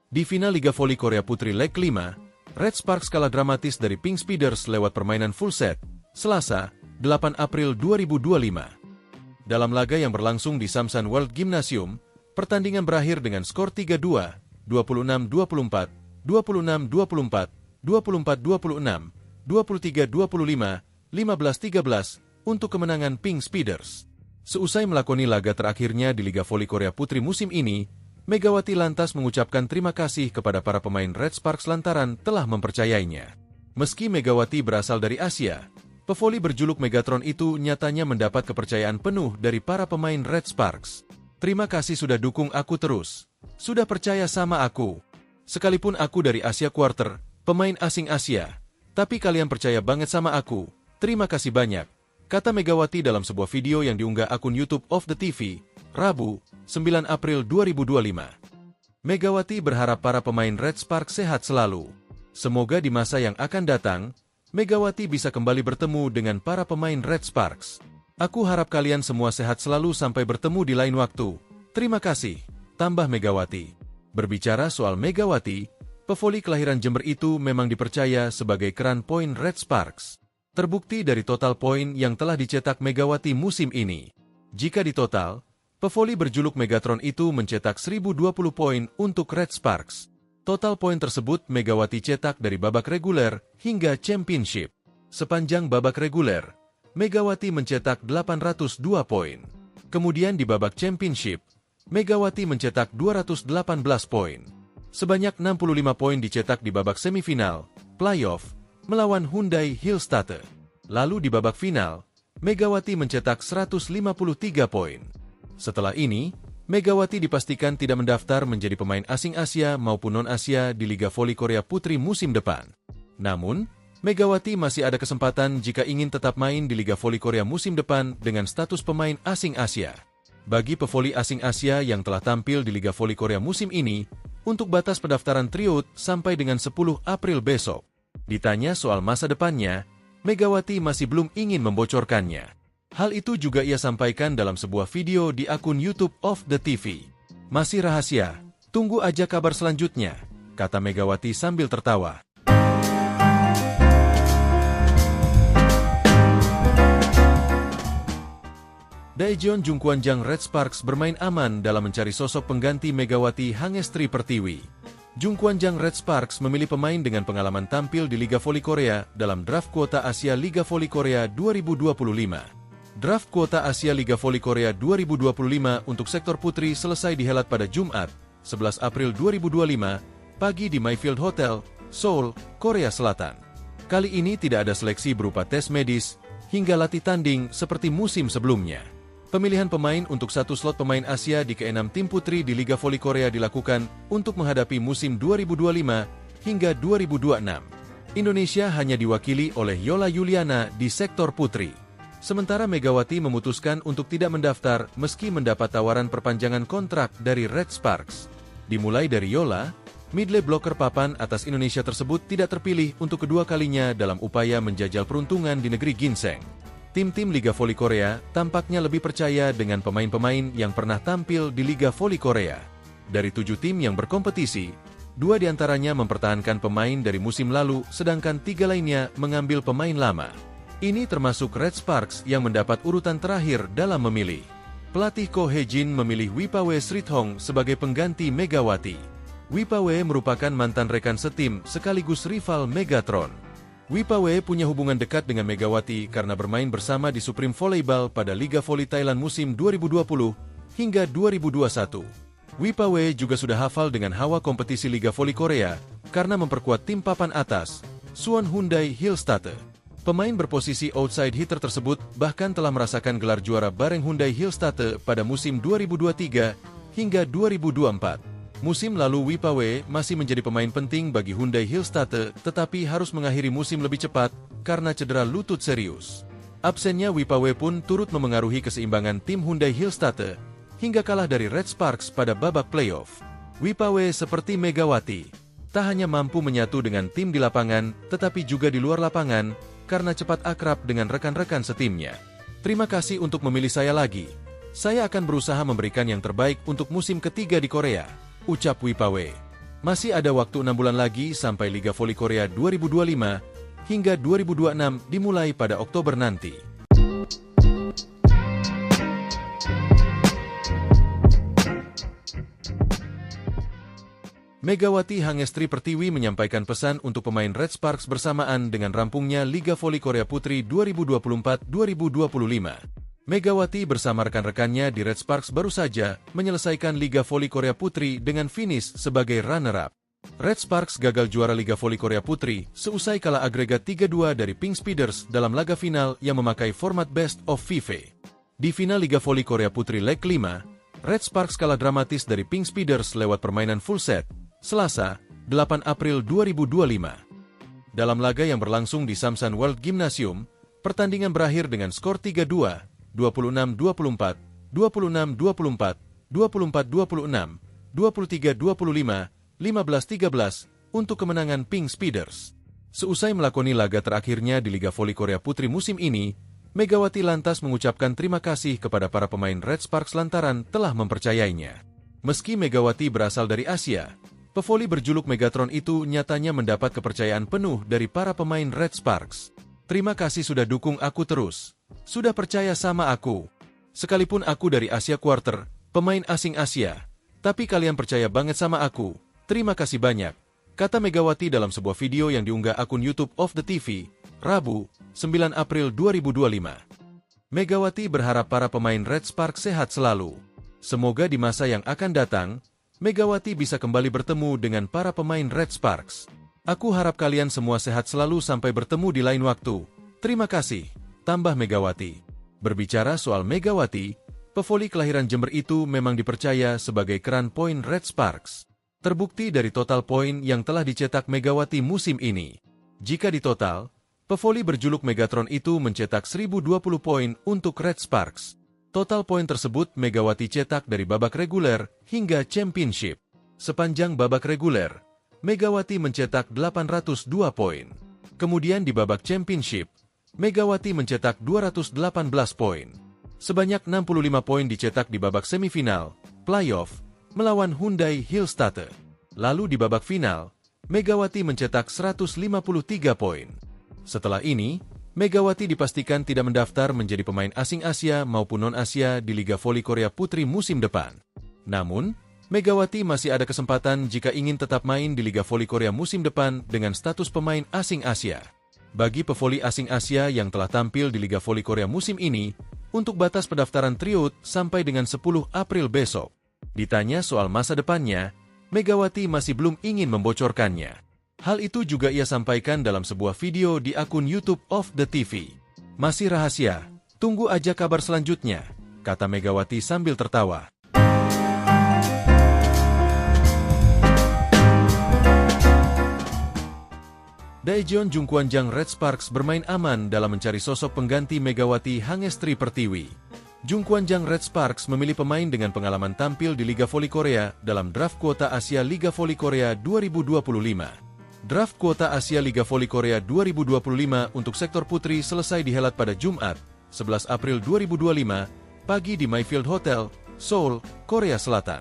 Di final Liga Voli Korea Putri leg 5, Red Sparks kalah dramatis dari Pink Speeders lewat permainan full set, Selasa, 8 April 2025. Dalam laga yang berlangsung di Samsan World Gymnasium, pertandingan berakhir dengan skor 3-2, 26-24, 26-24, 24-26, 23-25, 15-13 untuk kemenangan Pink Speeders. Seusai melakoni laga terakhirnya di Liga Voli Korea Putri musim ini, Megawati lantas mengucapkan terima kasih kepada para pemain Red Sparks lantaran telah mempercayainya. Meski Megawati berasal dari Asia, pevoli berjuluk Megatron itu nyatanya mendapat kepercayaan penuh dari para pemain Red Sparks. Terima kasih sudah dukung aku terus. Sudah percaya sama aku. Sekalipun aku dari Asia Quarter, pemain asing Asia, tapi kalian percaya banget sama aku. Terima kasih banyak, kata Megawati dalam sebuah video yang diunggah akun YouTube of the TV, Rabu, 9 April 2025. Megawati berharap para pemain Red Sparks sehat selalu. Semoga di masa yang akan datang, Megawati bisa kembali bertemu dengan para pemain Red Sparks. Aku harap kalian semua sehat selalu sampai bertemu di lain waktu. Terima kasih, tambah Megawati. Berbicara soal Megawati, pevoli kelahiran Jember itu memang dipercaya sebagai keran poin Red Sparks. Terbukti dari total poin yang telah dicetak Megawati musim ini. Jika ditotal, pevoli berjuluk Megatron itu mencetak 1020 poin untuk Red Sparks. Total poin tersebut Megawati cetak dari babak reguler hingga championship. Sepanjang babak reguler, Megawati mencetak 802 poin. Kemudian di babak championship, Megawati mencetak 218 poin. Sebanyak 65 poin dicetak di babak semifinal, playoff, melawan Hyundai Hillstatte. Lalu di babak final, Megawati mencetak 153 poin. Setelah ini, Megawati dipastikan tidak mendaftar menjadi pemain asing Asia maupun non-Asia di Liga Voli Korea Putri musim depan. Namun, Megawati masih ada kesempatan jika ingin tetap main di Liga Voli Korea musim depan dengan status pemain asing Asia. Bagi pevoli asing Asia yang telah tampil di Liga Voli Korea musim ini, untuk batas pendaftaran tryout sampai dengan 10 April besok. Ditanya soal masa depannya, Megawati masih belum ingin membocorkannya. Hal itu juga ia sampaikan dalam sebuah video di akun YouTube of the TV. Masih rahasia, tunggu aja kabar selanjutnya, kata Megawati sambil tertawa. Daejeon Jungkwanjang Red Sparks bermain aman dalam mencari sosok pengganti Megawati Hangestri Pertiwi. Jungkwanjang Red Sparks memilih pemain dengan pengalaman tampil di Liga Voli Korea dalam draft kuota Asia Liga Voli Korea 2025. Draft kuota Asia Liga Voli Korea 2025 untuk sektor putri selesai dihelat pada Jumat, 11 April 2025, pagi di Mayfield Hotel, Seoul, Korea Selatan. Kali ini tidak ada seleksi berupa tes medis hingga latih tanding seperti musim sebelumnya. Pemilihan pemain untuk satu slot pemain Asia di ke-6 tim putri di Liga Voli Korea dilakukan untuk menghadapi musim 2025 hingga 2026. Indonesia hanya diwakili oleh Yola Yuliana di sektor putri. Sementara Megawati memutuskan untuk tidak mendaftar meski mendapat tawaran perpanjangan kontrak dari Red Sparks. Dimulai dari Yola, midlane blocker papan atas Indonesia tersebut tidak terpilih untuk kedua kalinya dalam upaya menjajal peruntungan di negeri ginseng. Tim-tim Liga Voli Korea tampaknya lebih percaya dengan pemain-pemain yang pernah tampil di Liga Voli Korea. Dari 7 tim yang berkompetisi, 2 diantaranya mempertahankan pemain dari musim lalu, sedangkan 3 lainnya mengambil pemain lama. Ini termasuk Red Sparks yang mendapat urutan terakhir dalam memilih. Pelatih Ko Hye-jin memilih Wipawe Srithong sebagai pengganti Megawati. Wipawe merupakan mantan rekan setim sekaligus rival Megatron. Wipawe punya hubungan dekat dengan Megawati karena bermain bersama di Supreme Volleyball pada Liga Voli Thailand musim 2020 hingga 2021. Wipawe juga sudah hafal dengan hawa kompetisi Liga Voli Korea karena memperkuat tim papan atas, Suwon Hyundai Hillstatte. Pemain berposisi outside hitter tersebut bahkan telah merasakan gelar juara bareng Hyundai Hillstatte pada musim 2023 hingga 2024. Musim lalu Wipawe masih menjadi pemain penting bagi Hyundai Hillstatte tetapi harus mengakhiri musim lebih cepat karena cedera lutut serius. Absennya Wipawe pun turut memengaruhi keseimbangan tim Hyundai Hillstatte hingga kalah dari Red Sparks pada babak playoff. Wipawe seperti Megawati, tak hanya mampu menyatu dengan tim di lapangan tetapi juga di luar lapangan karena cepat akrab dengan rekan-rekan setimnya. Terima kasih untuk memilih saya lagi. Saya akan berusaha memberikan yang terbaik untuk musim ketiga di Korea, ucap Wipawe. Masih ada waktu 6 bulan lagi sampai Liga Voli Korea 2025 hingga 2026 dimulai pada Oktober nanti. Megawati Hangestri Pertiwi menyampaikan pesan untuk pemain Red Sparks bersamaan dengan rampungnya Liga Voli Korea Putri 2024-2025. Megawati bersama rekan-rekannya di Red Sparks baru saja menyelesaikan Liga Voli Korea Putri dengan finish sebagai runner-up. Red Sparks gagal juara Liga Voli Korea Putri seusai kalah agregat 3-2 dari Pink Speeders dalam laga final yang memakai format Best of 5. Di final Liga Voli Korea Putri leg 5, Red Sparks kalah dramatis dari Pink Speeders lewat permainan full set, Selasa, 8 April 2025. Dalam laga yang berlangsung di Samsan World Gymnasium, pertandingan berakhir dengan skor 3-2, 26-24, 26-24, 24-26, 23-25, 15-13 untuk kemenangan Pink Speeders. Seusai melakoni laga terakhirnya di Liga Voli Korea Putri musim ini, Megawati lantas mengucapkan terima kasih kepada para pemain Red Sparks lantaran telah mempercayainya. Meski Megawati berasal dari Asia, pevoli berjuluk Megatron itu nyatanya mendapat kepercayaan penuh dari para pemain Red Sparks. Terima kasih sudah dukung aku terus. Sudah percaya sama aku. Sekalipun aku dari Asia Quarter, pemain asing Asia, tapi kalian percaya banget sama aku. Terima kasih banyak, kata Megawati dalam sebuah video yang diunggah akun YouTube of the TV, Rabu, 9 April 2025. Megawati berharap para pemain Red Sparks sehat selalu. Semoga di masa yang akan datang, Megawati bisa kembali bertemu dengan para pemain Red Sparks. Aku harap kalian semua sehat selalu sampai bertemu di lain waktu. Terima kasih, tambah Megawati. Berbicara soal Megawati, pevoli kelahiran Jember itu memang dipercaya sebagai keran poin Red Sparks. Terbukti dari total poin yang telah dicetak Megawati musim ini. Jika ditotal, pevoli berjuluk Megatron itu mencetak 1020 poin untuk Red Sparks. Total poin tersebut Megawati cetak dari babak reguler hingga championship. Sepanjang babak reguler, Megawati mencetak 802 poin. Kemudian di babak championship, Megawati mencetak 218 poin. Sebanyak 65 poin dicetak di babak semifinal, playoff, melawan Hyundai Hillstatte. Lalu di babak final, Megawati mencetak 153 poin. Setelah ini, Megawati dipastikan tidak mendaftar menjadi pemain asing Asia maupun non-Asia di Liga Voli Korea Putri musim depan. Namun, Megawati masih ada kesempatan jika ingin tetap main di Liga Voli Korea musim depan dengan status pemain asing Asia. Bagi pevoli asing Asia yang telah tampil di Liga Voli Korea musim ini, untuk batas pendaftaran tryout sampai dengan 10 April besok. Ditanya soal masa depannya, Megawati masih belum ingin membocorkannya. Hal itu juga ia sampaikan dalam sebuah video di akun YouTube of the TV. Masih rahasia, tunggu aja kabar selanjutnya, kata Megawati sambil tertawa. Daejeon Jungkwanjang Red Sparks bermain aman dalam mencari sosok pengganti Megawati Hangestri Pertiwi. Jungkwanjang Red Sparks memilih pemain dengan pengalaman tampil di Liga Voli Korea dalam draft kuota Asia Liga Voli Korea 2025. Draft kuota Asia Liga Voli Korea 2025 untuk sektor putri selesai dihelat pada Jumat, 11 April 2025, pagi di Mayfield Hotel, Seoul, Korea Selatan.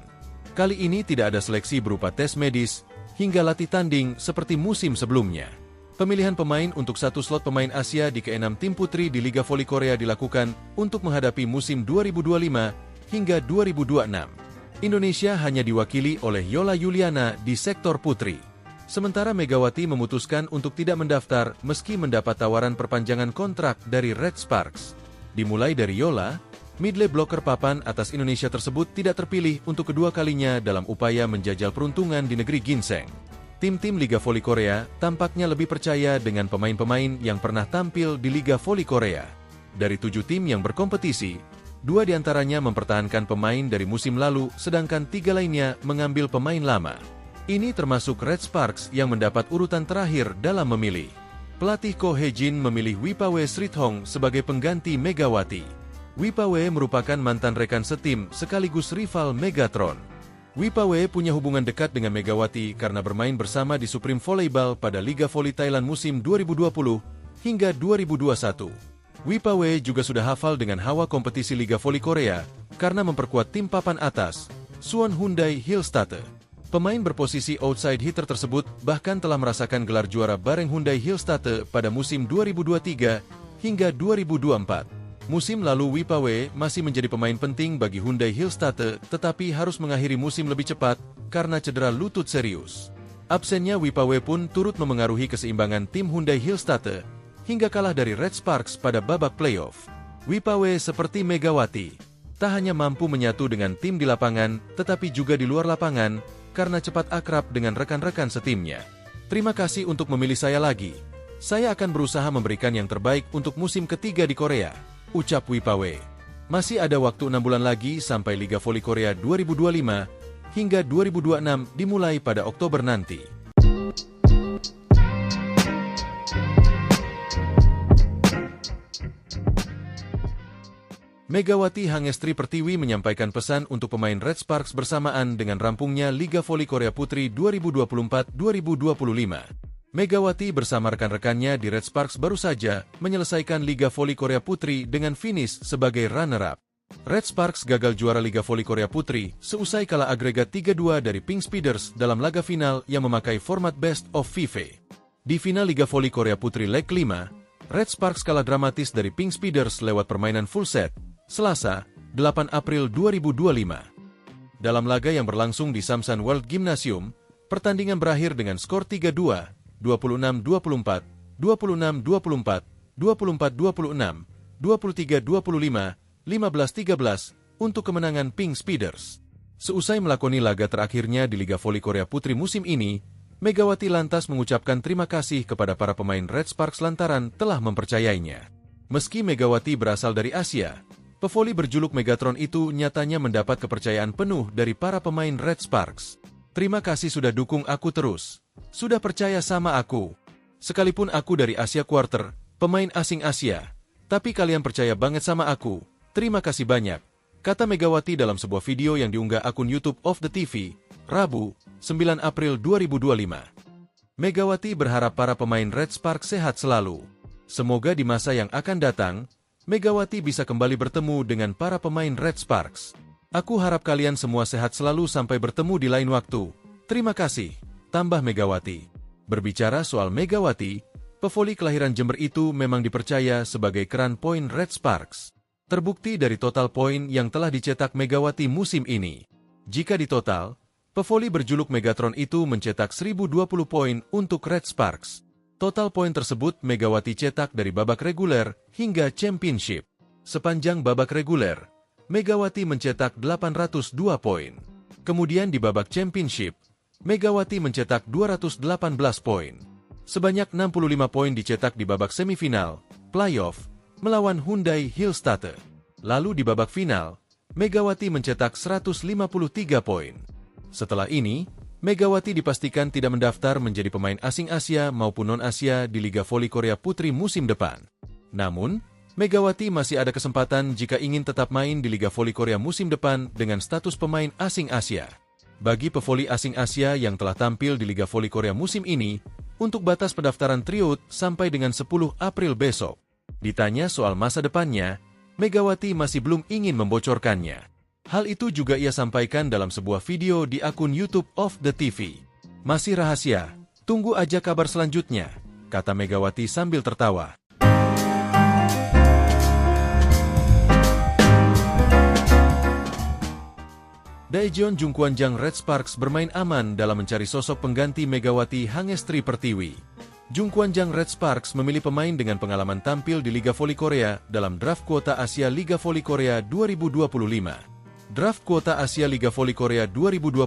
Kali ini tidak ada seleksi berupa tes medis, hingga latih tanding seperti musim sebelumnya. Pemilihan pemain untuk satu slot pemain Asia di ke-6 tim putri di Liga Voli Korea dilakukan untuk menghadapi musim 2025 hingga 2026. Indonesia hanya diwakili oleh Yola Yuliana di sektor putri. Sementara Megawati memutuskan untuk tidak mendaftar meski mendapat tawaran perpanjangan kontrak dari Red Sparks. Dimulai dari Yola, midley blocker papan atas Indonesia tersebut tidak terpilih untuk kedua kalinya dalam upaya menjajal peruntungan di negeri ginseng. Tim-tim Liga Voli Korea tampaknya lebih percaya dengan pemain-pemain yang pernah tampil di Liga Voli Korea. Dari 7 tim yang berkompetisi, 2 diantaranya mempertahankan pemain dari musim lalu, sedangkan 3 lainnya mengambil pemain lama. Ini termasuk Red Sparks yang mendapat urutan terakhir dalam memilih. Pelatih Ko Hee-jin memilih Wipawe Srithong sebagai pengganti Megawati. Wipawe merupakan mantan rekan setim sekaligus rival Megatron. Wipawe punya hubungan dekat dengan Megawati karena bermain bersama di Supreme Volleyball pada Liga Voli Thailand musim 2020 hingga 2021. Wipawe juga sudah hafal dengan hawa kompetisi Liga Voli Korea karena memperkuat tim papan atas, Suwon Hyundai Hillstatte. Pemain berposisi outside hitter tersebut bahkan telah merasakan gelar juara bareng Hyundai Hillstatte pada musim 2023 hingga 2024. Musim lalu Wipawe masih menjadi pemain penting bagi Hyundai Hillstatte, tetapi harus mengakhiri musim lebih cepat karena cedera lutut serius. Absennya Wipawe pun turut memengaruhi keseimbangan tim Hyundai Hillstatte hingga kalah dari Red Sparks pada babak playoff. Wipawe seperti Megawati, tak hanya mampu menyatu dengan tim di lapangan, tetapi juga di luar lapangan karena cepat akrab dengan rekan-rekan setimnya. Terima kasih untuk memilih saya lagi. Saya akan berusaha memberikan yang terbaik untuk musim ketiga di Korea, ucap Wipawe. Masih ada waktu 6 bulan lagi sampai Liga Voli Korea 2025 hingga 2026 dimulai pada Oktober nanti. Megawati Hangestri Pertiwi menyampaikan pesan untuk pemain Red Sparks bersamaan dengan rampungnya Liga Voli Korea Putri 2024-2025. Megawati bersama rekan-rekannya di Red Sparks baru saja menyelesaikan Liga Voli Korea Putri dengan finish sebagai runner-up. Red Sparks gagal juara Liga Voli Korea Putri seusai kalah agregat 3-2 dari Pink Speeders dalam laga final yang memakai format Best of 5. Di final Liga Voli Korea Putri leg 5, Red Sparks kalah dramatis dari Pink Speeders lewat permainan full set, Selasa, 8 April 2025. Dalam laga yang berlangsung di Samsan World Gymnasium, pertandingan berakhir dengan skor 3-2, 26-24, 26-24, 24-26, 23-25, 15-13 untuk kemenangan Pink Speeders. Seusai melakoni laga terakhirnya di Liga Voli Korea Putri musim ini, Megawati lantas mengucapkan terima kasih kepada para pemain Red Sparks lantaran telah mempercayainya. Meski Megawati berasal dari Asia, pevoli berjuluk Megatron itu nyatanya mendapat kepercayaan penuh dari para pemain Red Sparks. Terima kasih sudah dukung aku terus. Sudah percaya sama aku. Sekalipun aku dari Asia Quarter, pemain asing Asia, tapi kalian percaya banget sama aku. Terima kasih banyak, kata Megawati dalam sebuah video yang diunggah akun YouTube of the TV, Rabu, 9 April 2025. Megawati berharap para pemain Red Sparks sehat selalu. Semoga di masa yang akan datang, Megawati bisa kembali bertemu dengan para pemain Red Sparks. Aku harap kalian semua sehat selalu sampai bertemu di lain waktu. Terima kasih, tambah Megawati. Berbicara soal Megawati, pevoli kelahiran Jember itu memang dipercaya sebagai keran poin Red Sparks. Terbukti dari total poin yang telah dicetak Megawati musim ini. Jika ditotal, pevoli berjuluk Megatron itu mencetak 1020 poin untuk Red Sparks. Total poin tersebut Megawati cetak dari babak reguler hingga championship. Sepanjang babak reguler, Megawati mencetak 802 poin. Kemudian di babak championship, Megawati mencetak 218 poin. Sebanyak 65 poin dicetak di babak semifinal, playoff, melawan Hyundai Hillstatte. Lalu di babak final, Megawati mencetak 153 poin. Setelah ini, Megawati dipastikan tidak mendaftar menjadi pemain asing Asia maupun non-Asia di Liga Voli Korea Putri musim depan. Namun, Megawati masih ada kesempatan jika ingin tetap main di Liga Voli Korea musim depan dengan status pemain asing Asia. Bagi pevoli asing Asia yang telah tampil di Liga Voli Korea musim ini, untuk batas pendaftaran tryout sampai dengan 10 April besok. Ditanya soal masa depannya, Megawati masih belum ingin membocorkannya. Hal itu juga ia sampaikan dalam sebuah video di akun YouTube of the TV. Masih rahasia, tunggu aja kabar selanjutnya, kata Megawati sambil tertawa. Daejeon Jungkwanjang Red Sparks bermain aman dalam mencari sosok pengganti Megawati Hangestri Pertiwi. Jungkwanjang Red Sparks memilih pemain dengan pengalaman tampil di Liga Voli Korea dalam draft kuota Asia Liga Voli Korea 2025. Draft kuota Asia Liga Voli Korea 2025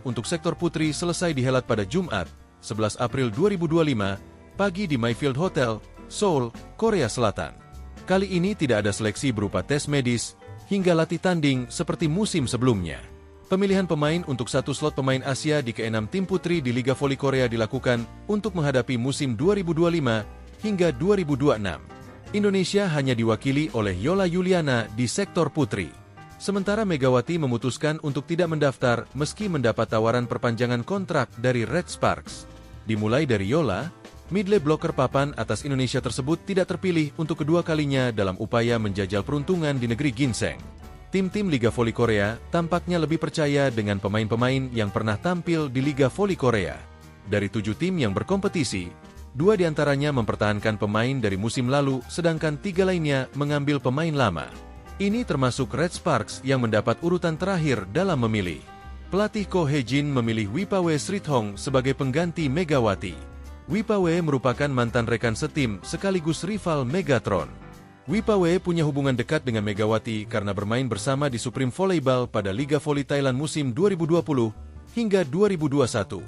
untuk sektor putri selesai dihelat pada Jumat, 11 April 2025, pagi di Mayfield Hotel, Seoul, Korea Selatan. Kali ini tidak ada seleksi berupa tes medis hingga latih tanding seperti musim sebelumnya. Pemilihan pemain untuk satu slot pemain Asia di ke-6 tim putri di Liga Voli Korea dilakukan untuk menghadapi musim 2025 hingga 2026. Indonesia hanya diwakili oleh Yola Yuliana di sektor putri. Sementara Megawati memutuskan untuk tidak mendaftar meski mendapat tawaran perpanjangan kontrak dari Red Sparks. Dimulai dari Yola, midley blocker papan atas Indonesia tersebut tidak terpilih untuk kedua kalinya dalam upaya menjajal peruntungan di negeri ginseng. Tim-tim Liga Voli Korea tampaknya lebih percaya dengan pemain-pemain yang pernah tampil di Liga Voli Korea. Dari 7 tim yang berkompetisi, 2 diantaranya mempertahankan pemain dari musim lalu, sedangkan 3 lainnya mengambil pemain lama. Ini termasuk Red Sparks yang mendapat urutan terakhir dalam memilih. Pelatih Ko Hee-jin memilih Wipawe Srithong sebagai pengganti Megawati. Wipawe merupakan mantan rekan setim sekaligus rival Megatron. Wipawe punya hubungan dekat dengan Megawati karena bermain bersama di Supreme Volleyball pada Liga Voli Thailand musim 2020 hingga 2021.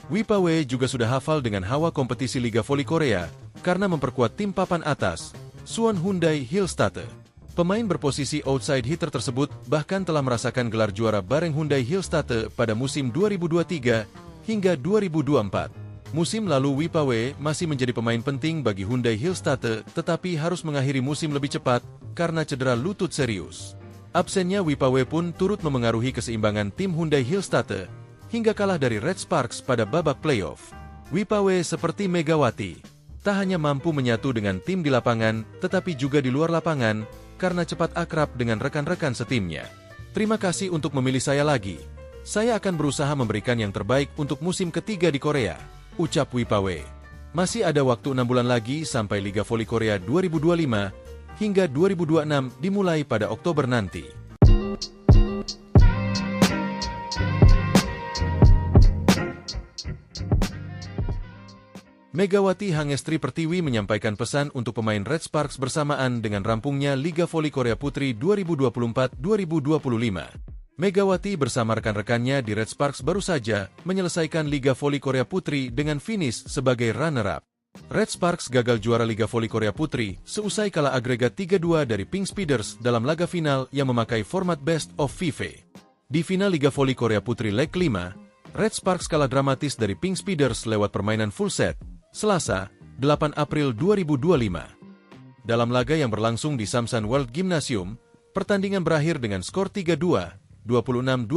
Wipawe juga sudah hafal dengan hawa kompetisi Liga Voli Korea karena memperkuat tim papan atas, Suwon Hyundai Hillstatte. Pemain berposisi outside hitter tersebut bahkan telah merasakan gelar juara bareng Hyundai Hillstatte pada musim 2023 hingga 2024. Musim lalu Wipawe masih menjadi pemain penting bagi Hyundai Hillstatte, tetapi harus mengakhiri musim lebih cepat karena cedera lutut serius. Absennya Wipawe pun turut memengaruhi keseimbangan tim Hyundai Hillstatte hingga kalah dari Red Sparks pada babak playoff. Wipawe seperti Megawati, tak hanya mampu menyatu dengan tim di lapangan, tetapi juga di luar lapangan, karena cepat akrab dengan rekan-rekan setimnya. Terima kasih untuk memilih saya lagi. Saya akan berusaha memberikan yang terbaik untuk musim ketiga di Korea, ucap Wipawe. Masih ada waktu 6 bulan lagi sampai Liga Voli Korea 2025 hingga 2026 dimulai pada Oktober nanti. Megawati Hangestri Pertiwi menyampaikan pesan untuk pemain Red Sparks bersamaan dengan rampungnya Liga Voli Korea Putri 2024-2025. Megawati bersama rekan-rekannya di Red Sparks baru saja menyelesaikan Liga Voli Korea Putri dengan finish sebagai runner-up. Red Sparks gagal juara Liga Voli Korea Putri seusai kalah agregat 3-2 dari Pink Speeders dalam laga final yang memakai format Best of 5. Di final Liga Voli Korea Putri leg 5, Red Sparks kalah dramatis dari Pink Speeders lewat permainan full set, Selasa, 8 April 2025. Dalam laga yang berlangsung di Samsan World Gymnasium, pertandingan berakhir dengan skor 3-2, 26-24,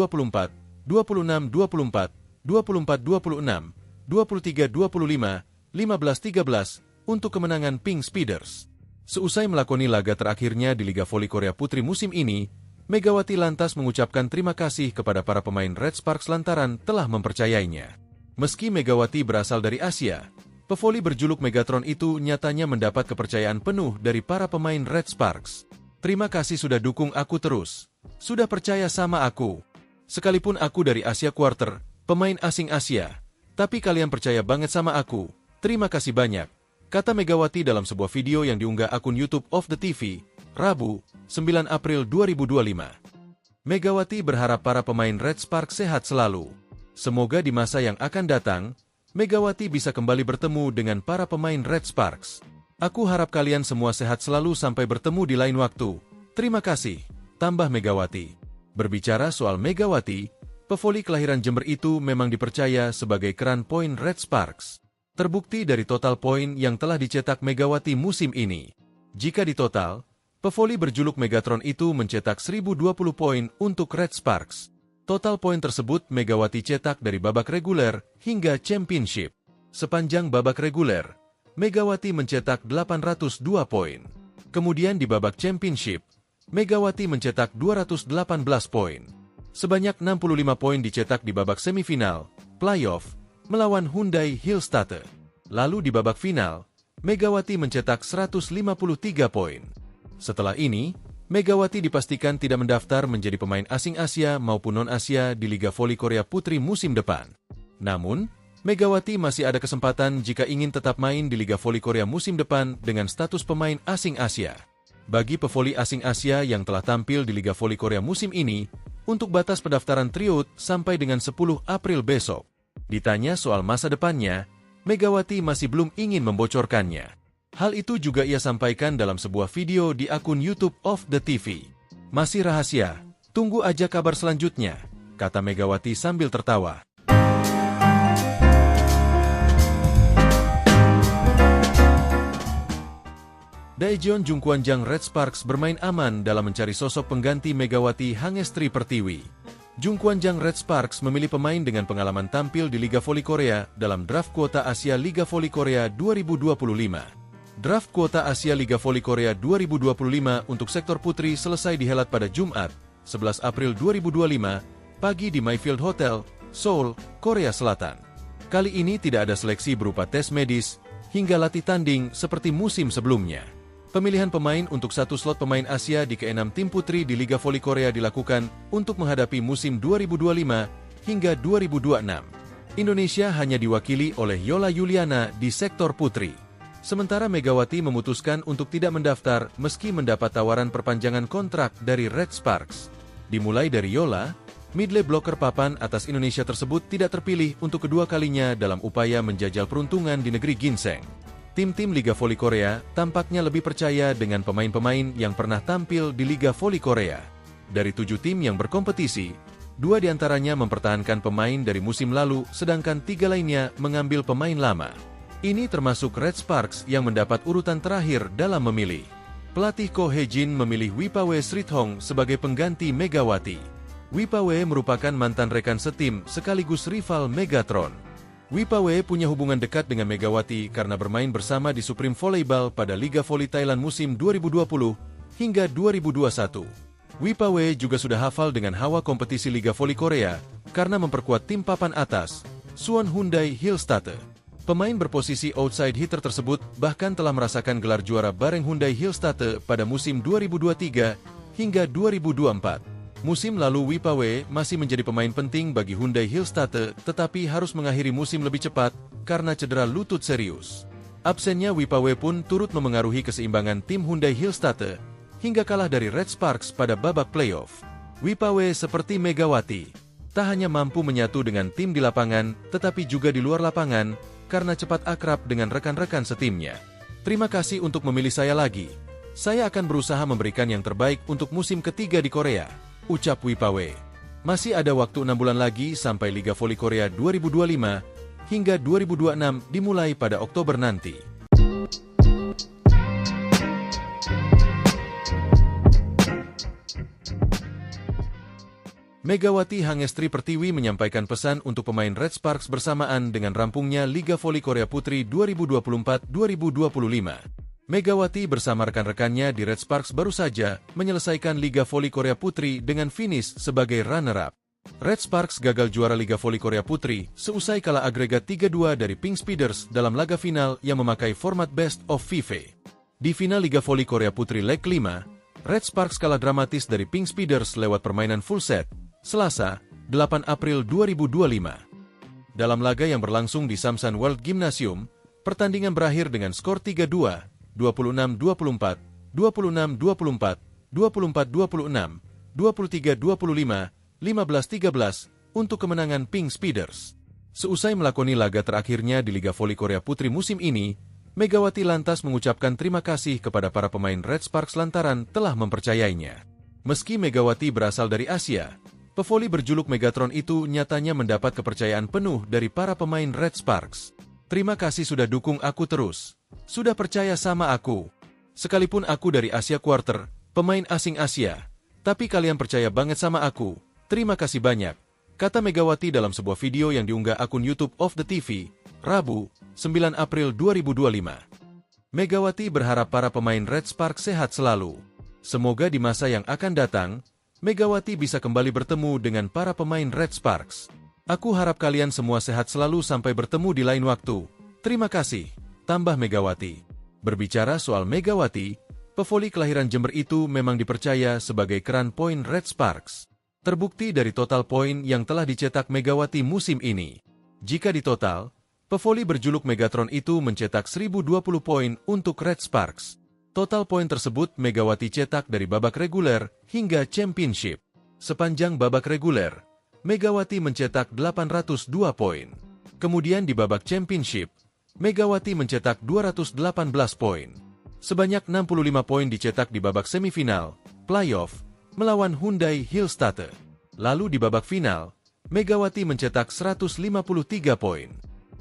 26-24, 24-26, 23-25, 15-13 untuk kemenangan Pink Speeders. Seusai melakoni laga terakhirnya di Liga Voli Korea Putri musim ini, Megawati lantas mengucapkan terima kasih kepada para pemain Red Sparks lantaran telah mempercayainya. Meski Megawati berasal dari Asia, pevoli berjuluk Megatron itu nyatanya mendapat kepercayaan penuh dari para pemain Red Sparks. Terima kasih sudah dukung aku terus. Sudah percaya sama aku. Sekalipun aku dari Asia Quarter, pemain asing Asia, tapi kalian percaya banget sama aku. Terima kasih banyak, kata Megawati dalam sebuah video yang diunggah akun YouTube of the TV, Rabu, 9 April 2025. Megawati berharap para pemain Red Sparks sehat selalu. Semoga di masa yang akan datang, Megawati bisa kembali bertemu dengan para pemain Red Sparks. Aku harap kalian semua sehat selalu sampai bertemu di lain waktu. Terima kasih, tambah Megawati. Berbicara soal Megawati, pevoli kelahiran Jember itu memang dipercaya sebagai keran poin Red Sparks. Terbukti dari total poin yang telah dicetak Megawati musim ini. Jika ditotal, pevoli berjuluk Megatron itu mencetak 1020 poin untuk Red Sparks. Total poin tersebut Megawati cetak dari babak reguler hingga championship. Sepanjang babak reguler, Megawati mencetak 802 poin. Kemudian di babak championship, Megawati mencetak 218 poin. Sebanyak 65 poin dicetak di babak semifinal, playoff, melawan Hyundai Hillstatte. Lalu di babak final, Megawati mencetak 153 poin. Setelah ini, Megawati dipastikan tidak mendaftar menjadi pemain asing Asia maupun non-Asia di Liga Voli Korea Putri musim depan. Namun, Megawati masih ada kesempatan jika ingin tetap main di Liga Voli Korea musim depan dengan status pemain asing Asia. Bagi pevoli asing Asia yang telah tampil di Liga Voli Korea musim ini, untuk batas pendaftaran tryout sampai dengan 10 April besok. Ditanya soal masa depannya, Megawati masih belum ingin membocorkannya. Hal itu juga ia sampaikan dalam sebuah video di akun YouTube of the TV. Masih rahasia, tunggu aja kabar selanjutnya, kata Megawati sambil tertawa. Daejeon Jungkwanjang Red Sparks bermain aman dalam mencari sosok pengganti Megawati Hangestri Pertiwi. Jungkwanjang Red Sparks memilih pemain dengan pengalaman tampil di Liga Voli Korea dalam draft kuota Asia Liga Voli Korea 2025. Draft kuota Asia Liga Voli Korea 2025 untuk sektor putri selesai dihelat pada Jumat, 11 April 2025, pagi di Mayfield Hotel, Seoul, Korea Selatan. Kali ini tidak ada seleksi berupa tes medis, hingga latih tanding seperti musim sebelumnya. Pemilihan pemain untuk satu slot pemain Asia di ke-6 tim putri di Liga Voli Korea dilakukan untuk menghadapi musim 2025 hingga 2026. Indonesia hanya diwakili oleh Yola Yuliana di sektor putri. Sementara Megawati memutuskan untuk tidak mendaftar meski mendapat tawaran perpanjangan kontrak dari Red Sparks. Dimulai dari Yola, midley blocker papan atas Indonesia tersebut tidak terpilih untuk kedua kalinya dalam upaya menjajal peruntungan di negeri ginseng. Tim-tim Liga Voli Korea tampaknya lebih percaya dengan pemain-pemain yang pernah tampil di Liga Voli Korea. Dari 7 tim yang berkompetisi, 2 diantaranya mempertahankan pemain dari musim lalu, sedangkan 3 lainnya mengambil pemain lama. Ini termasuk Red Sparks yang mendapat urutan terakhir dalam memilih. Pelatih Ko Hye-jin memilih Wipawe Srithong sebagai pengganti Megawati. Wipawe merupakan mantan rekan setim sekaligus rival Megatron. Wipawe punya hubungan dekat dengan Megawati karena bermain bersama di Supreme Volleyball pada Liga Voli Thailand musim 2020 hingga 2021. Wipawe juga sudah hafal dengan hawa kompetisi Liga Voli Korea karena memperkuat tim papan atas, Suwon Hyundai Hillstatte. Pemain berposisi outside hitter tersebut bahkan telah merasakan gelar juara bareng Hyundai Hillstatte pada musim 2023 hingga 2024. Musim lalu Wipawe masih menjadi pemain penting bagi Hyundai Hillstatte tetapi harus mengakhiri musim lebih cepat karena cedera lutut serius. Absennya Wipawe pun turut memengaruhi keseimbangan tim Hyundai Hillstatte hingga kalah dari Red Sparks pada babak playoff. Wipawe seperti Megawati, tak hanya mampu menyatu dengan tim di lapangan tetapi juga di luar lapangan karena cepat akrab dengan rekan-rekan setimnya. Terima kasih untuk memilih saya lagi. Saya akan berusaha memberikan yang terbaik untuk musim ketiga di Korea, ucap Wipawe. Masih ada waktu 6 bulan lagi sampai Liga Voli Korea 2025 hingga 2026 dimulai pada Oktober nanti. Megawati Hangestri Pertiwi menyampaikan pesan untuk pemain Red Sparks bersamaan dengan rampungnya Liga Voli Korea Putri 2024-2025. Megawati bersama rekan-rekannya di Red Sparks baru saja menyelesaikan Liga Voli Korea Putri dengan finish sebagai runner-up. Red Sparks gagal juara Liga Voli Korea Putri seusai kalah agregat 3-2 dari Pink Speeders dalam laga final yang memakai format Best of 5. Di final Liga Voli Korea Putri leg 5, Red Sparks kalah dramatis dari Pink Speeders lewat permainan full set, Selasa, 8 April 2025. Dalam laga yang berlangsung di Samsan World Gymnasium, pertandingan berakhir dengan skor 3-2, 26-24, 26-24, 24-26, 23-25, 15-13 untuk kemenangan Pink Speeders. Seusai melakoni laga terakhirnya di Liga Voli Korea Putri musim ini, Megawati lantas mengucapkan terima kasih kepada para pemain Red Sparks lantaran telah mempercayainya. Meski Megawati berasal dari Asia, pevoli berjuluk Megatron itu nyatanya mendapat kepercayaan penuh dari para pemain Red Sparks. Terima kasih sudah dukung aku terus. Sudah percaya sama aku. Sekalipun aku dari Asia Quarter, pemain asing Asia, tapi kalian percaya banget sama aku. Terima kasih banyak, kata Megawati dalam sebuah video yang diunggah akun YouTube of the TV, Rabu, 9 April 2025. Megawati berharap para pemain Red Sparks sehat selalu. Semoga di masa yang akan datang, Megawati bisa kembali bertemu dengan para pemain Red Sparks. Aku harap kalian semua sehat selalu sampai bertemu di lain waktu. Terima kasih, tambah Megawati. Berbicara soal Megawati, pevoli kelahiran Jember itu memang dipercaya sebagai keran poin Red Sparks. Terbukti dari total poin yang telah dicetak Megawati musim ini. Jika ditotal, pevoli berjuluk Megatron itu mencetak 1020 poin untuk Red Sparks. Total poin tersebut Megawati cetak dari babak reguler hingga championship. Sepanjang babak reguler, Megawati mencetak 802 poin. Kemudian di babak championship, Megawati mencetak 218 poin. Sebanyak 65 poin dicetak di babak semifinal, playoff, melawan Hyundai Hillstatte. Lalu di babak final, Megawati mencetak 153 poin.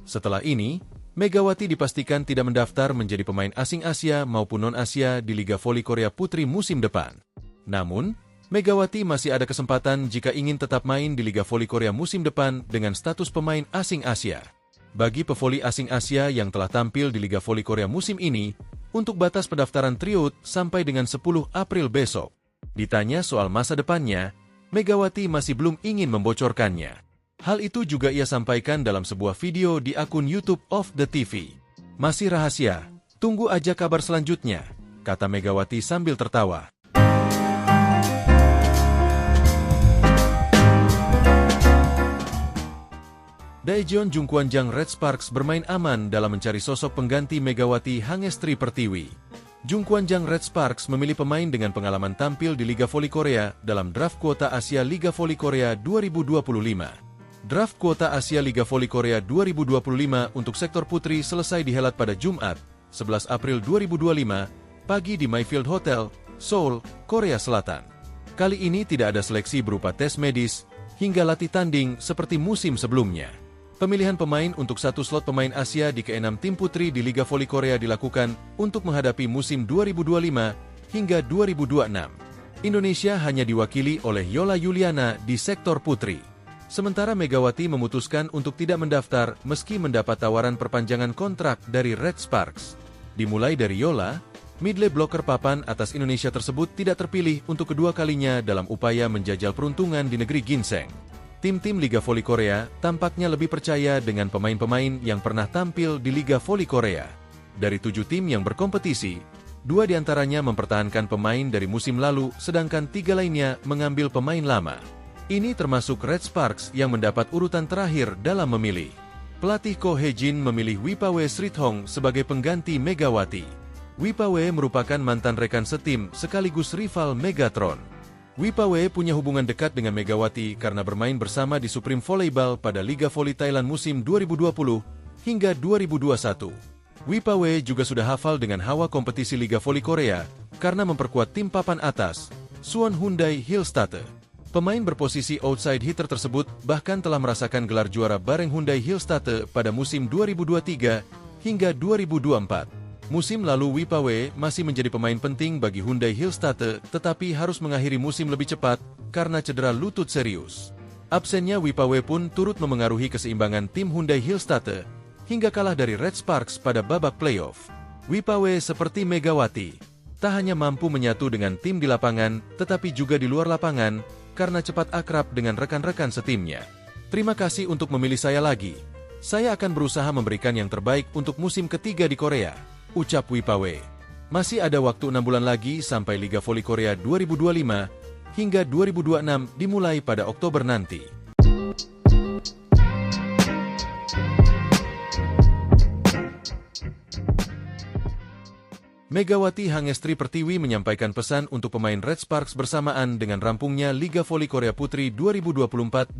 Setelah ini, Megawati dipastikan tidak mendaftar menjadi pemain asing Asia maupun non-Asia di Liga Voli Korea Putri musim depan. Namun, Megawati masih ada kesempatan jika ingin tetap main di Liga Voli Korea musim depan dengan status pemain asing Asia. Bagi pevoli asing Asia yang telah tampil di Liga Voli Korea musim ini, untuk batas pendaftaran tryout sampai dengan 10 April besok. Ditanya soal masa depannya, Megawati masih belum ingin membocorkannya. Hal itu juga ia sampaikan dalam sebuah video di akun YouTube of the TV. Masih rahasia, tunggu aja kabar selanjutnya, kata Megawati sambil tertawa. Daejeon Jungkwanjang Red Sparks bermain aman dalam mencari sosok pengganti Megawati Hangestri Pertiwi. Jungkwanjang Red Sparks memilih pemain dengan pengalaman tampil di Liga Voli Korea dalam draft kuota Asia Liga Voli Korea 2025. Draft kuota Asia Liga Voli Korea 2025 untuk sektor putri selesai dihelat pada Jumat, 11 April 2025, pagi di Mayfield Hotel, Seoul, Korea Selatan. Kali ini tidak ada seleksi berupa tes medis hingga latih tanding seperti musim sebelumnya. Pemilihan pemain untuk satu slot pemain Asia di ke-6 tim putri di Liga Voli Korea dilakukan untuk menghadapi musim 2025 hingga 2026. Indonesia hanya diwakili oleh Yola Yuliana di sektor putri. Sementara Megawati memutuskan untuk tidak mendaftar meski mendapat tawaran perpanjangan kontrak dari Red Sparks. Dimulai dari Yola, midlane blocker papan atas Indonesia tersebut tidak terpilih untuk kedua kalinya dalam upaya menjajal peruntungan di negeri ginseng. Tim-tim Liga Voli Korea tampaknya lebih percaya dengan pemain-pemain yang pernah tampil di Liga Voli Korea. Dari 7 tim yang berkompetisi, 2 diantaranya mempertahankan pemain dari musim lalu, sedangkan 3 lainnya mengambil pemain lama. Ini termasuk Red Sparks yang mendapat urutan terakhir dalam memilih. Pelatih Ko Hye-jin memilih Wipawe Srithong sebagai pengganti Megawati. Wipawe merupakan mantan rekan setim sekaligus rival Megatron. Wipawe punya hubungan dekat dengan Megawati karena bermain bersama di Supreme Volleyball pada Liga Voli Thailand musim 2020 hingga 2021. Wipawe juga sudah hafal dengan hawa kompetisi Liga Voli Korea karena memperkuat tim papan atas, Suwon Hyundai Hillstatte. Pemain berposisi outside hitter tersebut bahkan telah merasakan gelar juara bareng Hyundai Hillstatte pada musim 2023 hingga 2024. Musim lalu Wipawe masih menjadi pemain penting bagi Hyundai Hillstatte, tetapi harus mengakhiri musim lebih cepat karena cedera lutut serius. Absennya Wipawe pun turut memengaruhi keseimbangan tim Hyundai Hillstatte hingga kalah dari Red Sparks pada babak playoff. Wipawe seperti Megawati, tak hanya mampu menyatu dengan tim di lapangan, tetapi juga di luar lapangan karena cepat akrab dengan rekan-rekan setimnya. Terima kasih untuk memilih saya lagi. Saya akan berusaha memberikan yang terbaik untuk musim ketiga di Korea, ucap Wipawe. Masih ada waktu 6 bulan lagi sampai Liga Voli Korea 2025 hingga 2026 dimulai pada Oktober nanti. Megawati Hangestri Pertiwi menyampaikan pesan untuk pemain Red Sparks bersamaan dengan rampungnya Liga Voli Korea Putri 2024-2025.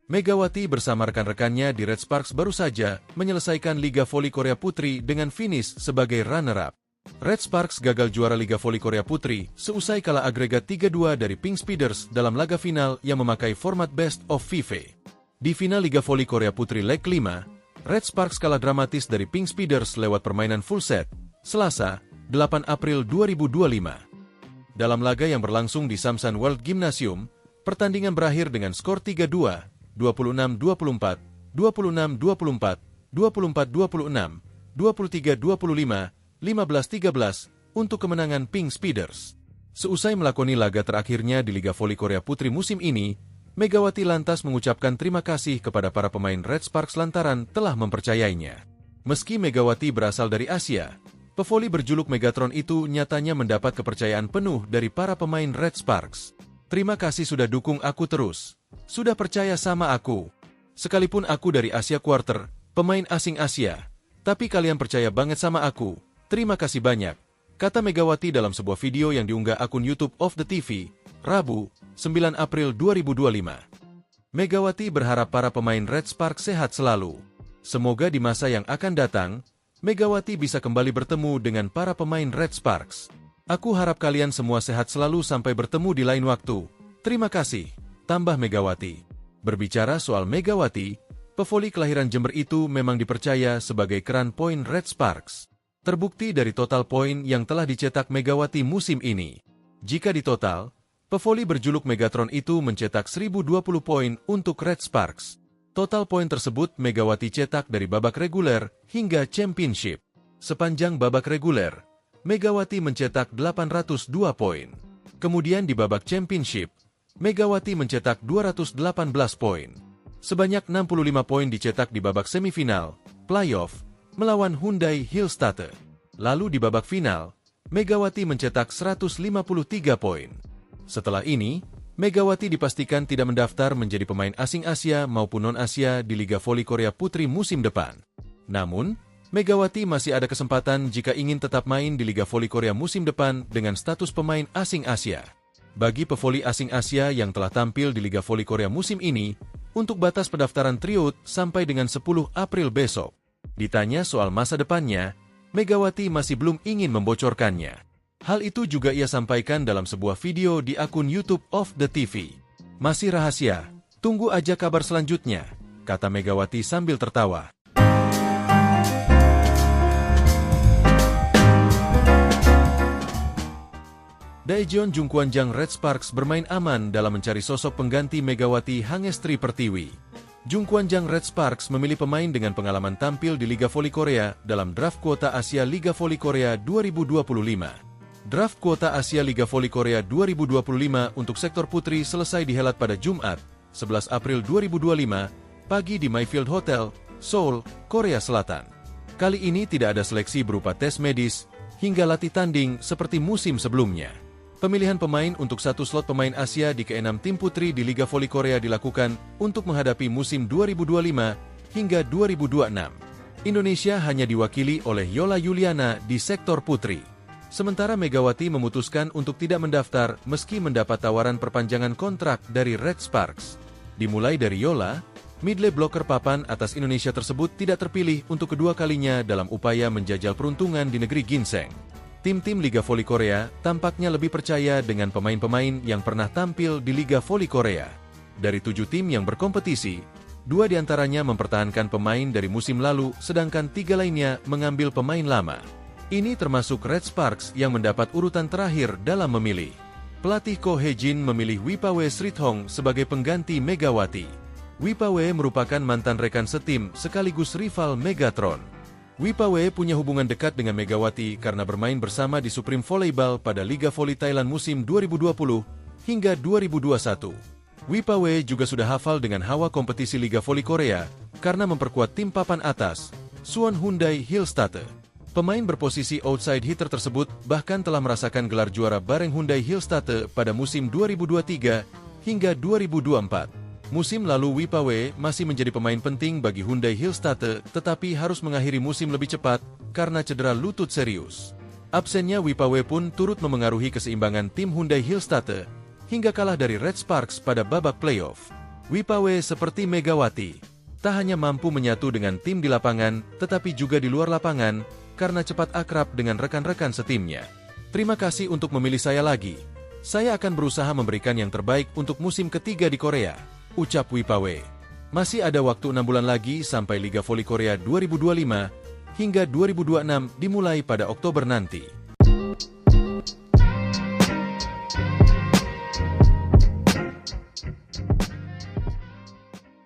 Megawati bersama rekan-rekannya di Red Sparks baru saja menyelesaikan Liga Voli Korea Putri dengan finish sebagai runner-up. Red Sparks gagal juara Liga Voli Korea Putri seusai kalah agregat 3-2 dari Pink Speeders dalam laga final yang memakai format Best of 5. Di final Liga Voli Korea Putri leg 5, Red Sparks kalah dramatis dari Pink Speeders lewat permainan full set, Selasa, 8 April 2025. Dalam laga yang berlangsung di Samsan World Gymnasium, pertandingan berakhir dengan skor 3-2, 26-24, 26-24, 24-26, 23-25, 15-13 untuk kemenangan Pink Speeders. Seusai melakoni laga terakhirnya di Liga Voli Korea Putri musim ini, Megawati lantas mengucapkan terima kasih kepada para pemain Red Sparks lantaran telah mempercayainya. Meski Megawati berasal dari Asia, pevoli berjuluk Megatron itu nyatanya mendapat kepercayaan penuh dari para pemain Red Sparks. Terima kasih sudah dukung aku terus. Sudah percaya sama aku. Sekalipun aku dari Asia Quarter, pemain asing Asia, tapi kalian percaya banget sama aku. Terima kasih banyak, kata Megawati dalam sebuah video yang diunggah akun YouTube of the TV, Rabu, 9 April 2025. Megawati berharap para pemain Red Sparks sehat selalu. Semoga di masa yang akan datang, Megawati bisa kembali bertemu dengan para pemain Red Sparks. Aku harap kalian semua sehat selalu sampai bertemu di lain waktu. Terima kasih, tambah Megawati. Berbicara soal Megawati, pevoli kelahiran Jember itu memang dipercaya sebagai keran poin Red Sparks. Terbukti dari total poin yang telah dicetak Megawati musim ini. Jika ditotal, pevoli berjuluk Megatron itu mencetak 1020 poin untuk Red Sparks. Total poin tersebut Megawati cetak dari babak reguler hingga championship. Sepanjang babak reguler, Megawati mencetak 802 poin. Kemudian di babak championship, Megawati mencetak 218 poin. Sebanyak 65 poin dicetak di babak semifinal, playoff, melawan Hyundai Hillstatte. Lalu di babak final, Megawati mencetak 153 poin. Setelah ini, Megawati dipastikan tidak mendaftar menjadi pemain asing Asia maupun non-Asia di Liga Voli Korea Putri musim depan. Namun, Megawati masih ada kesempatan jika ingin tetap main di Liga Voli Korea musim depan dengan status pemain asing Asia. Bagi pevoli asing Asia yang telah tampil di Liga Voli Korea musim ini, untuk batas pendaftaran tryout sampai dengan 10 April besok. Ditanya soal masa depannya, Megawati masih belum ingin membocorkannya. Hal itu juga ia sampaikan dalam sebuah video di akun YouTube of the TV. Masih rahasia, tunggu aja kabar selanjutnya, kata Megawati sambil tertawa. Daejeon Jungkwanjang Red Sparks bermain aman dalam mencari sosok pengganti Megawati Hangestri Pertiwi. Jungkwanjang Red Sparks memilih pemain dengan pengalaman tampil di Liga Voli Korea dalam draft kuota Asia Liga Voli Korea 2025. Draft kuota Asia Liga Voli Korea 2025 untuk sektor putri selesai dihelat pada Jumat, 11 April 2025, pagi di Mayfield Hotel, Seoul, Korea Selatan. Kali ini tidak ada seleksi berupa tes medis hingga latih tanding seperti musim sebelumnya. Pemilihan pemain untuk satu slot pemain Asia di ke-6 tim putri di Liga Voli Korea dilakukan untuk menghadapi musim 2025 hingga 2026. Indonesia hanya diwakili oleh Yola Yuliana di sektor putri. Sementara Megawati memutuskan untuk tidak mendaftar meski mendapat tawaran perpanjangan kontrak dari Red Sparks. Dimulai dari Yola, midley blocker papan atas Indonesia tersebut tidak terpilih untuk kedua kalinya dalam upaya menjajal peruntungan di negeri ginseng. Tim-tim Liga Voli Korea tampaknya lebih percaya dengan pemain-pemain yang pernah tampil di Liga Voli Korea. Dari 7 tim yang berkompetisi, 2 diantaranya mempertahankan pemain dari musim lalu, sedangkan 3 lainnya mengambil pemain lama. Ini termasuk Red Sparks yang mendapat urutan terakhir dalam memilih. Pelatih Ko Hye-jin memilih Wipawe Srithong sebagai pengganti Megawati. Wipawe merupakan mantan rekan setim sekaligus rival Megatron. Wipawe punya hubungan dekat dengan Megawati karena bermain bersama di Supreme Volleyball pada Liga Voli Thailand musim 2020 hingga 2021. Wipawe juga sudah hafal dengan hawa kompetisi Liga Voli Korea karena memperkuat tim papan atas, Suwon Hyundai Hillstatte. Pemain berposisi outside hitter tersebut bahkan telah merasakan gelar juara bareng Hyundai Hillstatte pada musim 2023 hingga 2024. Musim lalu Wipawe masih menjadi pemain penting bagi Hyundai Hillstatte tetapi harus mengakhiri musim lebih cepat karena cedera lutut serius. Absennya Wipawe pun turut memengaruhi keseimbangan tim Hyundai Hillstatte hingga kalah dari Red Sparks pada babak playoff. Wipawe seperti Megawati, tak hanya mampu menyatu dengan tim di lapangan tetapi juga di luar lapangan karena cepat akrab dengan rekan-rekan setimnya. Terima kasih untuk memilih saya lagi. Saya akan berusaha memberikan yang terbaik untuk musim ketiga di Korea, ucap Wipawe. Masih ada waktu 6 bulan lagi sampai Liga Voli Korea 2025 hingga 2026 dimulai pada Oktober nanti.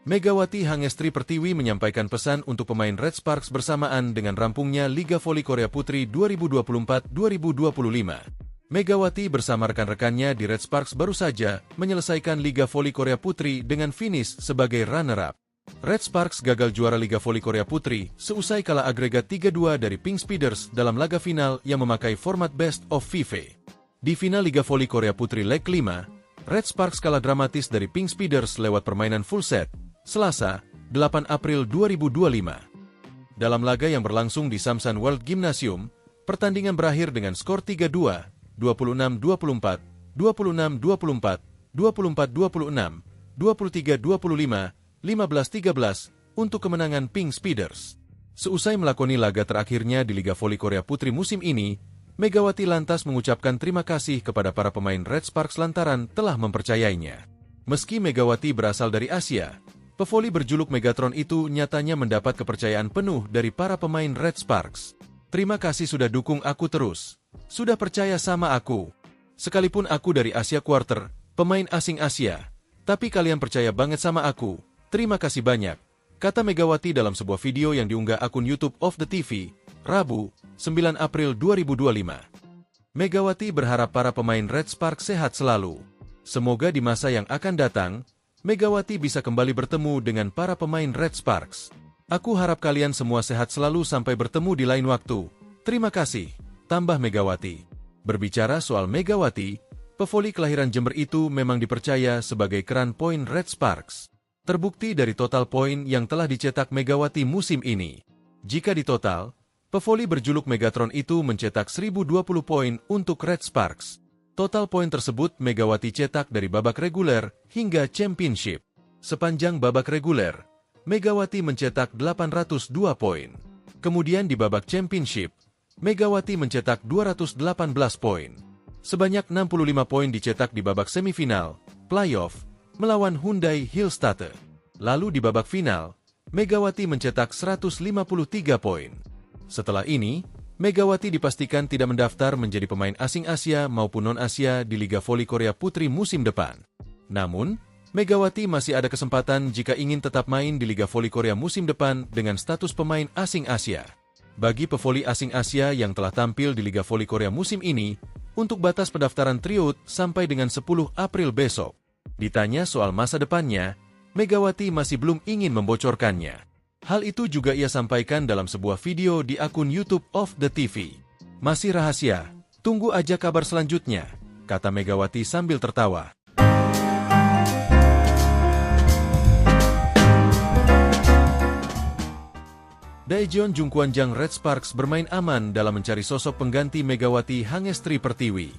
Megawati Hangestri Pertiwi menyampaikan pesan untuk pemain Red Sparks bersamaan dengan rampungnya Liga Voli Korea Putri 2024-2025. Megawati bersama rekan-rekannya di Red Sparks baru saja menyelesaikan Liga Voli Korea Putri dengan finish sebagai runner-up. Red Sparks gagal juara Liga Voli Korea Putri seusai kalah agregat 3-2 dari Pink Speeders dalam laga final yang memakai format Best of 5. Di final Liga Voli Korea Putri leg 5, Red Sparks kalah dramatis dari Pink Speeders lewat permainan full set, Selasa, 8 April 2025. Dalam laga yang berlangsung di Samsan World Gymnasium, pertandingan berakhir dengan skor 3-2, 26-24, 26-24, 24-26, 23-25, 15-13 untuk kemenangan Pink Speeders. Seusai melakoni laga terakhirnya di Liga Voli Korea Putri musim ini, Megawati lantas mengucapkan terima kasih kepada para pemain Red Sparks lantaran telah mempercayainya. Meski Megawati berasal dari Asia, pevoli berjuluk Megatron itu nyatanya mendapat kepercayaan penuh dari para pemain Red Sparks. Terima kasih sudah dukung aku terus. Sudah percaya sama aku. Sekalipun aku dari Asia Quarter, pemain asing Asia, tapi kalian percaya banget sama aku. Terima kasih banyak, kata Megawati dalam sebuah video yang diunggah akun YouTube of the TV, Rabu, 9 April 2025. Megawati berharap para pemain Red Sparks sehat selalu. Semoga di masa yang akan datang, Megawati bisa kembali bertemu dengan para pemain Red Sparks. Aku harap kalian semua sehat selalu sampai bertemu di lain waktu. Terima kasih, tambah Megawati. Berbicara soal Megawati, pevoli kelahiran Jember itu memang dipercaya sebagai keran poin Red Sparks. Terbukti dari total poin yang telah dicetak Megawati musim ini. Jika ditotal, pevoli berjuluk Megatron itu mencetak 1020 poin untuk Red Sparks. Total poin tersebut Megawati cetak dari babak reguler hingga championship. Sepanjang babak reguler, Megawati mencetak 802 poin. Kemudian di babak championship, Megawati mencetak 218 poin. Sebanyak 65 poin dicetak di babak semifinal, playoff, melawan Hyundai Hillstatter. Lalu di babak final, Megawati mencetak 153 poin. Setelah ini, Megawati dipastikan tidak mendaftar menjadi pemain asing Asia maupun non-Asia di Liga Voli Korea Putri musim depan. Namun, Megawati masih ada kesempatan jika ingin tetap main di Liga Voli Korea musim depan dengan status pemain asing Asia. Bagi pevoli asing Asia yang telah tampil di Liga Voli Korea musim ini, untuk batas pendaftaran tryout sampai dengan 10 April besok. Ditanya soal masa depannya, Megawati masih belum ingin membocorkannya. Hal itu juga ia sampaikan dalam sebuah video di akun YouTube of the TV. Masih rahasia, tunggu aja kabar selanjutnya, kata Megawati sambil tertawa. Daejeon Jungkwanjang Red Sparks bermain aman dalam mencari sosok pengganti Megawati Hangestri Pertiwi.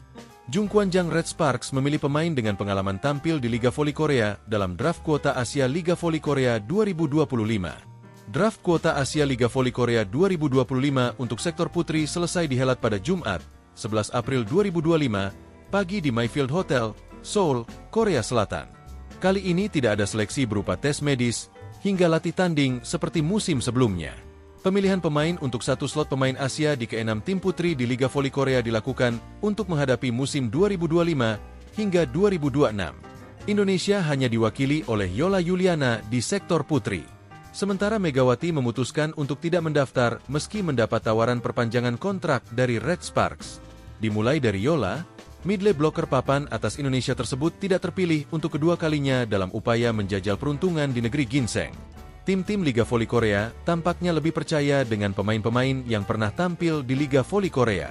Jungkwanjang Red Sparks memilih pemain dengan pengalaman tampil di Liga Voli Korea dalam draft kuota Asia Liga Voli Korea 2025. Draft kuota Asia Liga Voli Korea 2025 untuk sektor putri selesai dihelat pada Jumat, 11 April 2025, pagi di Mayfield Hotel, Seoul, Korea Selatan. Kali ini tidak ada seleksi berupa tes medis hingga latih tanding seperti musim sebelumnya. Pemilihan pemain untuk satu slot pemain Asia di ke-6 tim putri di Liga Voli Korea dilakukan untuk menghadapi musim 2025 hingga 2026. Indonesia hanya diwakili oleh Yola Yuliana di sektor putri. Sementara Megawati memutuskan untuk tidak mendaftar meski mendapat tawaran perpanjangan kontrak dari Red Sparks. Dimulai dari Yola, midley blocker papan atas Indonesia tersebut tidak terpilih untuk kedua kalinya dalam upaya menjajal peruntungan di negeri ginseng. Tim-tim Liga Voli Korea tampaknya lebih percaya dengan pemain-pemain yang pernah tampil di Liga Voli Korea.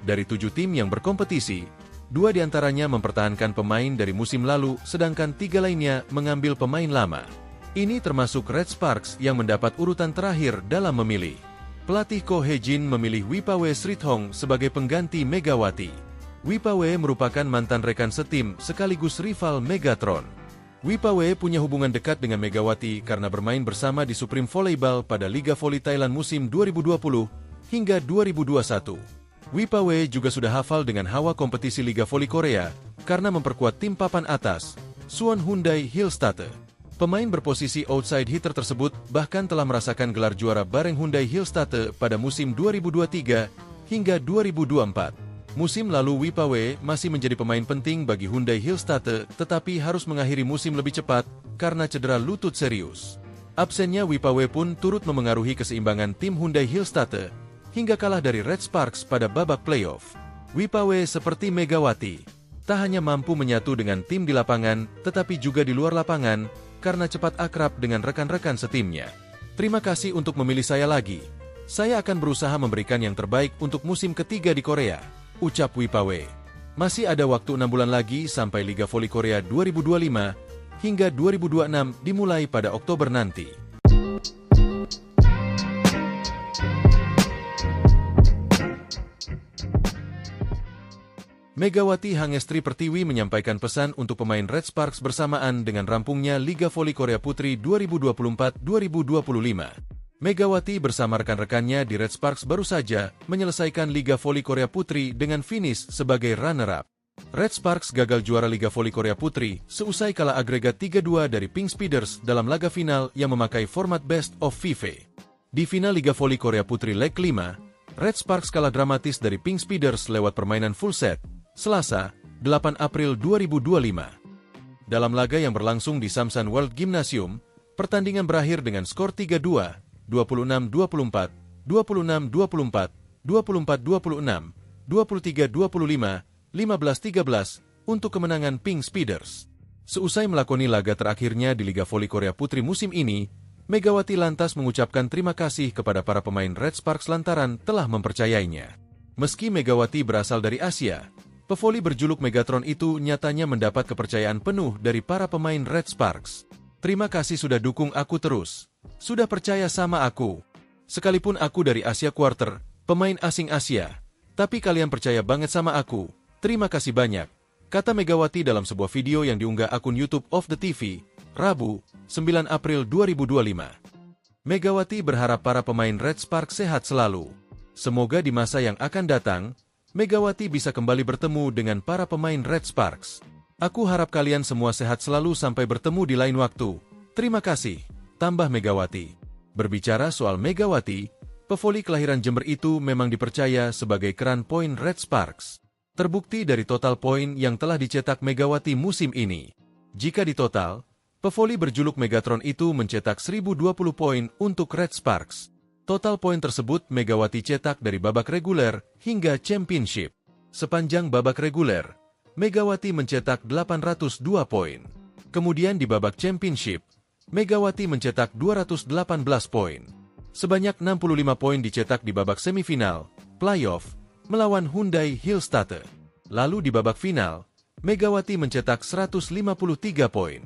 Dari 7 tim yang berkompetisi, 2 diantaranya mempertahankan pemain dari musim lalu, sedangkan 3 lainnya mengambil pemain lama. Ini termasuk Red Sparks yang mendapat urutan terakhir dalam memilih. Pelatih Ko Hye-jin memilih Wipawe Srithong sebagai pengganti Megawati. Wipawe merupakan mantan rekan setim sekaligus rival Megatron. Wipawe punya hubungan dekat dengan Megawati karena bermain bersama di Supreme Volleyball pada Liga Voli Thailand musim 2020 hingga 2021. Wipawe juga sudah hafal dengan hawa kompetisi Liga Voli Korea karena memperkuat tim papan atas, Suwon Hyundai Hillstatter. Pemain berposisi outside hitter tersebut bahkan telah merasakan gelar juara bareng Hyundai Hillstatter pada musim 2023 hingga 2024. Musim lalu Wipawe masih menjadi pemain penting bagi Hyundai Hillstatter tetapi harus mengakhiri musim lebih cepat karena cedera lutut serius. Absennya Wipawe pun turut memengaruhi keseimbangan tim Hyundai Hillstatter hingga kalah dari Red Sparks pada babak playoff. Wipawe seperti Megawati, tak hanya mampu menyatu dengan tim di lapangan tetapi juga di luar lapangan karena cepat akrab dengan rekan-rekan setimnya. Terima kasih untuk memilih saya lagi. Saya akan berusaha memberikan yang terbaik untuk musim ketiga di Korea, ucap Wipawe. Masih ada waktu 6 bulan lagi sampai Liga Voli Korea 2025 hingga 2026 dimulai pada Oktober nanti. Megawati Hangestri Pertiwi menyampaikan pesan untuk pemain Red Sparks bersamaan dengan rampungnya Liga Voli Korea Putri 2024-2025. Megawati bersama rekan-rekannya di Red Sparks baru saja menyelesaikan Liga Voli Korea Putri dengan finish sebagai runner-up. Red Sparks gagal juara Liga Voli Korea Putri seusai kalah agregat 3-2 dari Pink Speeders dalam laga final yang memakai format Best of FIFA. Di final Liga Voli Korea Putri leg 5, Red Sparks kalah dramatis dari Pink Speeders lewat permainan full set, Selasa, 8 April 2025. Dalam laga yang berlangsung di Samsan World Gymnasium, pertandingan berakhir dengan skor 3-2, 26-24, 26-24, 24-26, 23-25, 15-13 untuk kemenangan Pink Speeders. Seusai melakoni laga terakhirnya di Liga Voli Korea Putri musim ini, Megawati lantas mengucapkan terima kasih kepada para pemain Red Sparks lantaran telah mempercayainya. Meski Megawati berasal dari Asia, pevoli berjuluk Megatron itu nyatanya mendapat kepercayaan penuh dari para pemain Red Sparks. Terima kasih sudah dukung aku terus. Sudah percaya sama aku. Sekalipun aku dari Asia Quarter, pemain asing Asia, tapi kalian percaya banget sama aku. Terima kasih banyak, kata Megawati dalam sebuah video yang diunggah akun YouTube of the TV, Rabu, 9 April 2025. Megawati berharap para pemain Red Sparks sehat selalu. Semoga di masa yang akan datang, Megawati bisa kembali bertemu dengan para pemain Red Sparks. Aku harap kalian semua sehat selalu sampai bertemu di lain waktu. Terima kasih, tambah Megawati. Berbicara soal Megawati, pevoli kelahiran Jember itu memang dipercaya sebagai keran poin Red Sparks. Terbukti dari total poin yang telah dicetak Megawati musim ini. Jika ditotal, pevoli berjuluk Megatron itu mencetak 1020 poin untuk Red Sparks. Total poin tersebut Megawati cetak dari babak reguler hingga championship. Sepanjang babak reguler, Megawati mencetak 802 poin. Kemudian di babak championship, Megawati mencetak 218 poin. Sebanyak 65 poin dicetak di babak semifinal, playoff, melawan Hyundai Hillstatte. Lalu di babak final, Megawati mencetak 153 poin.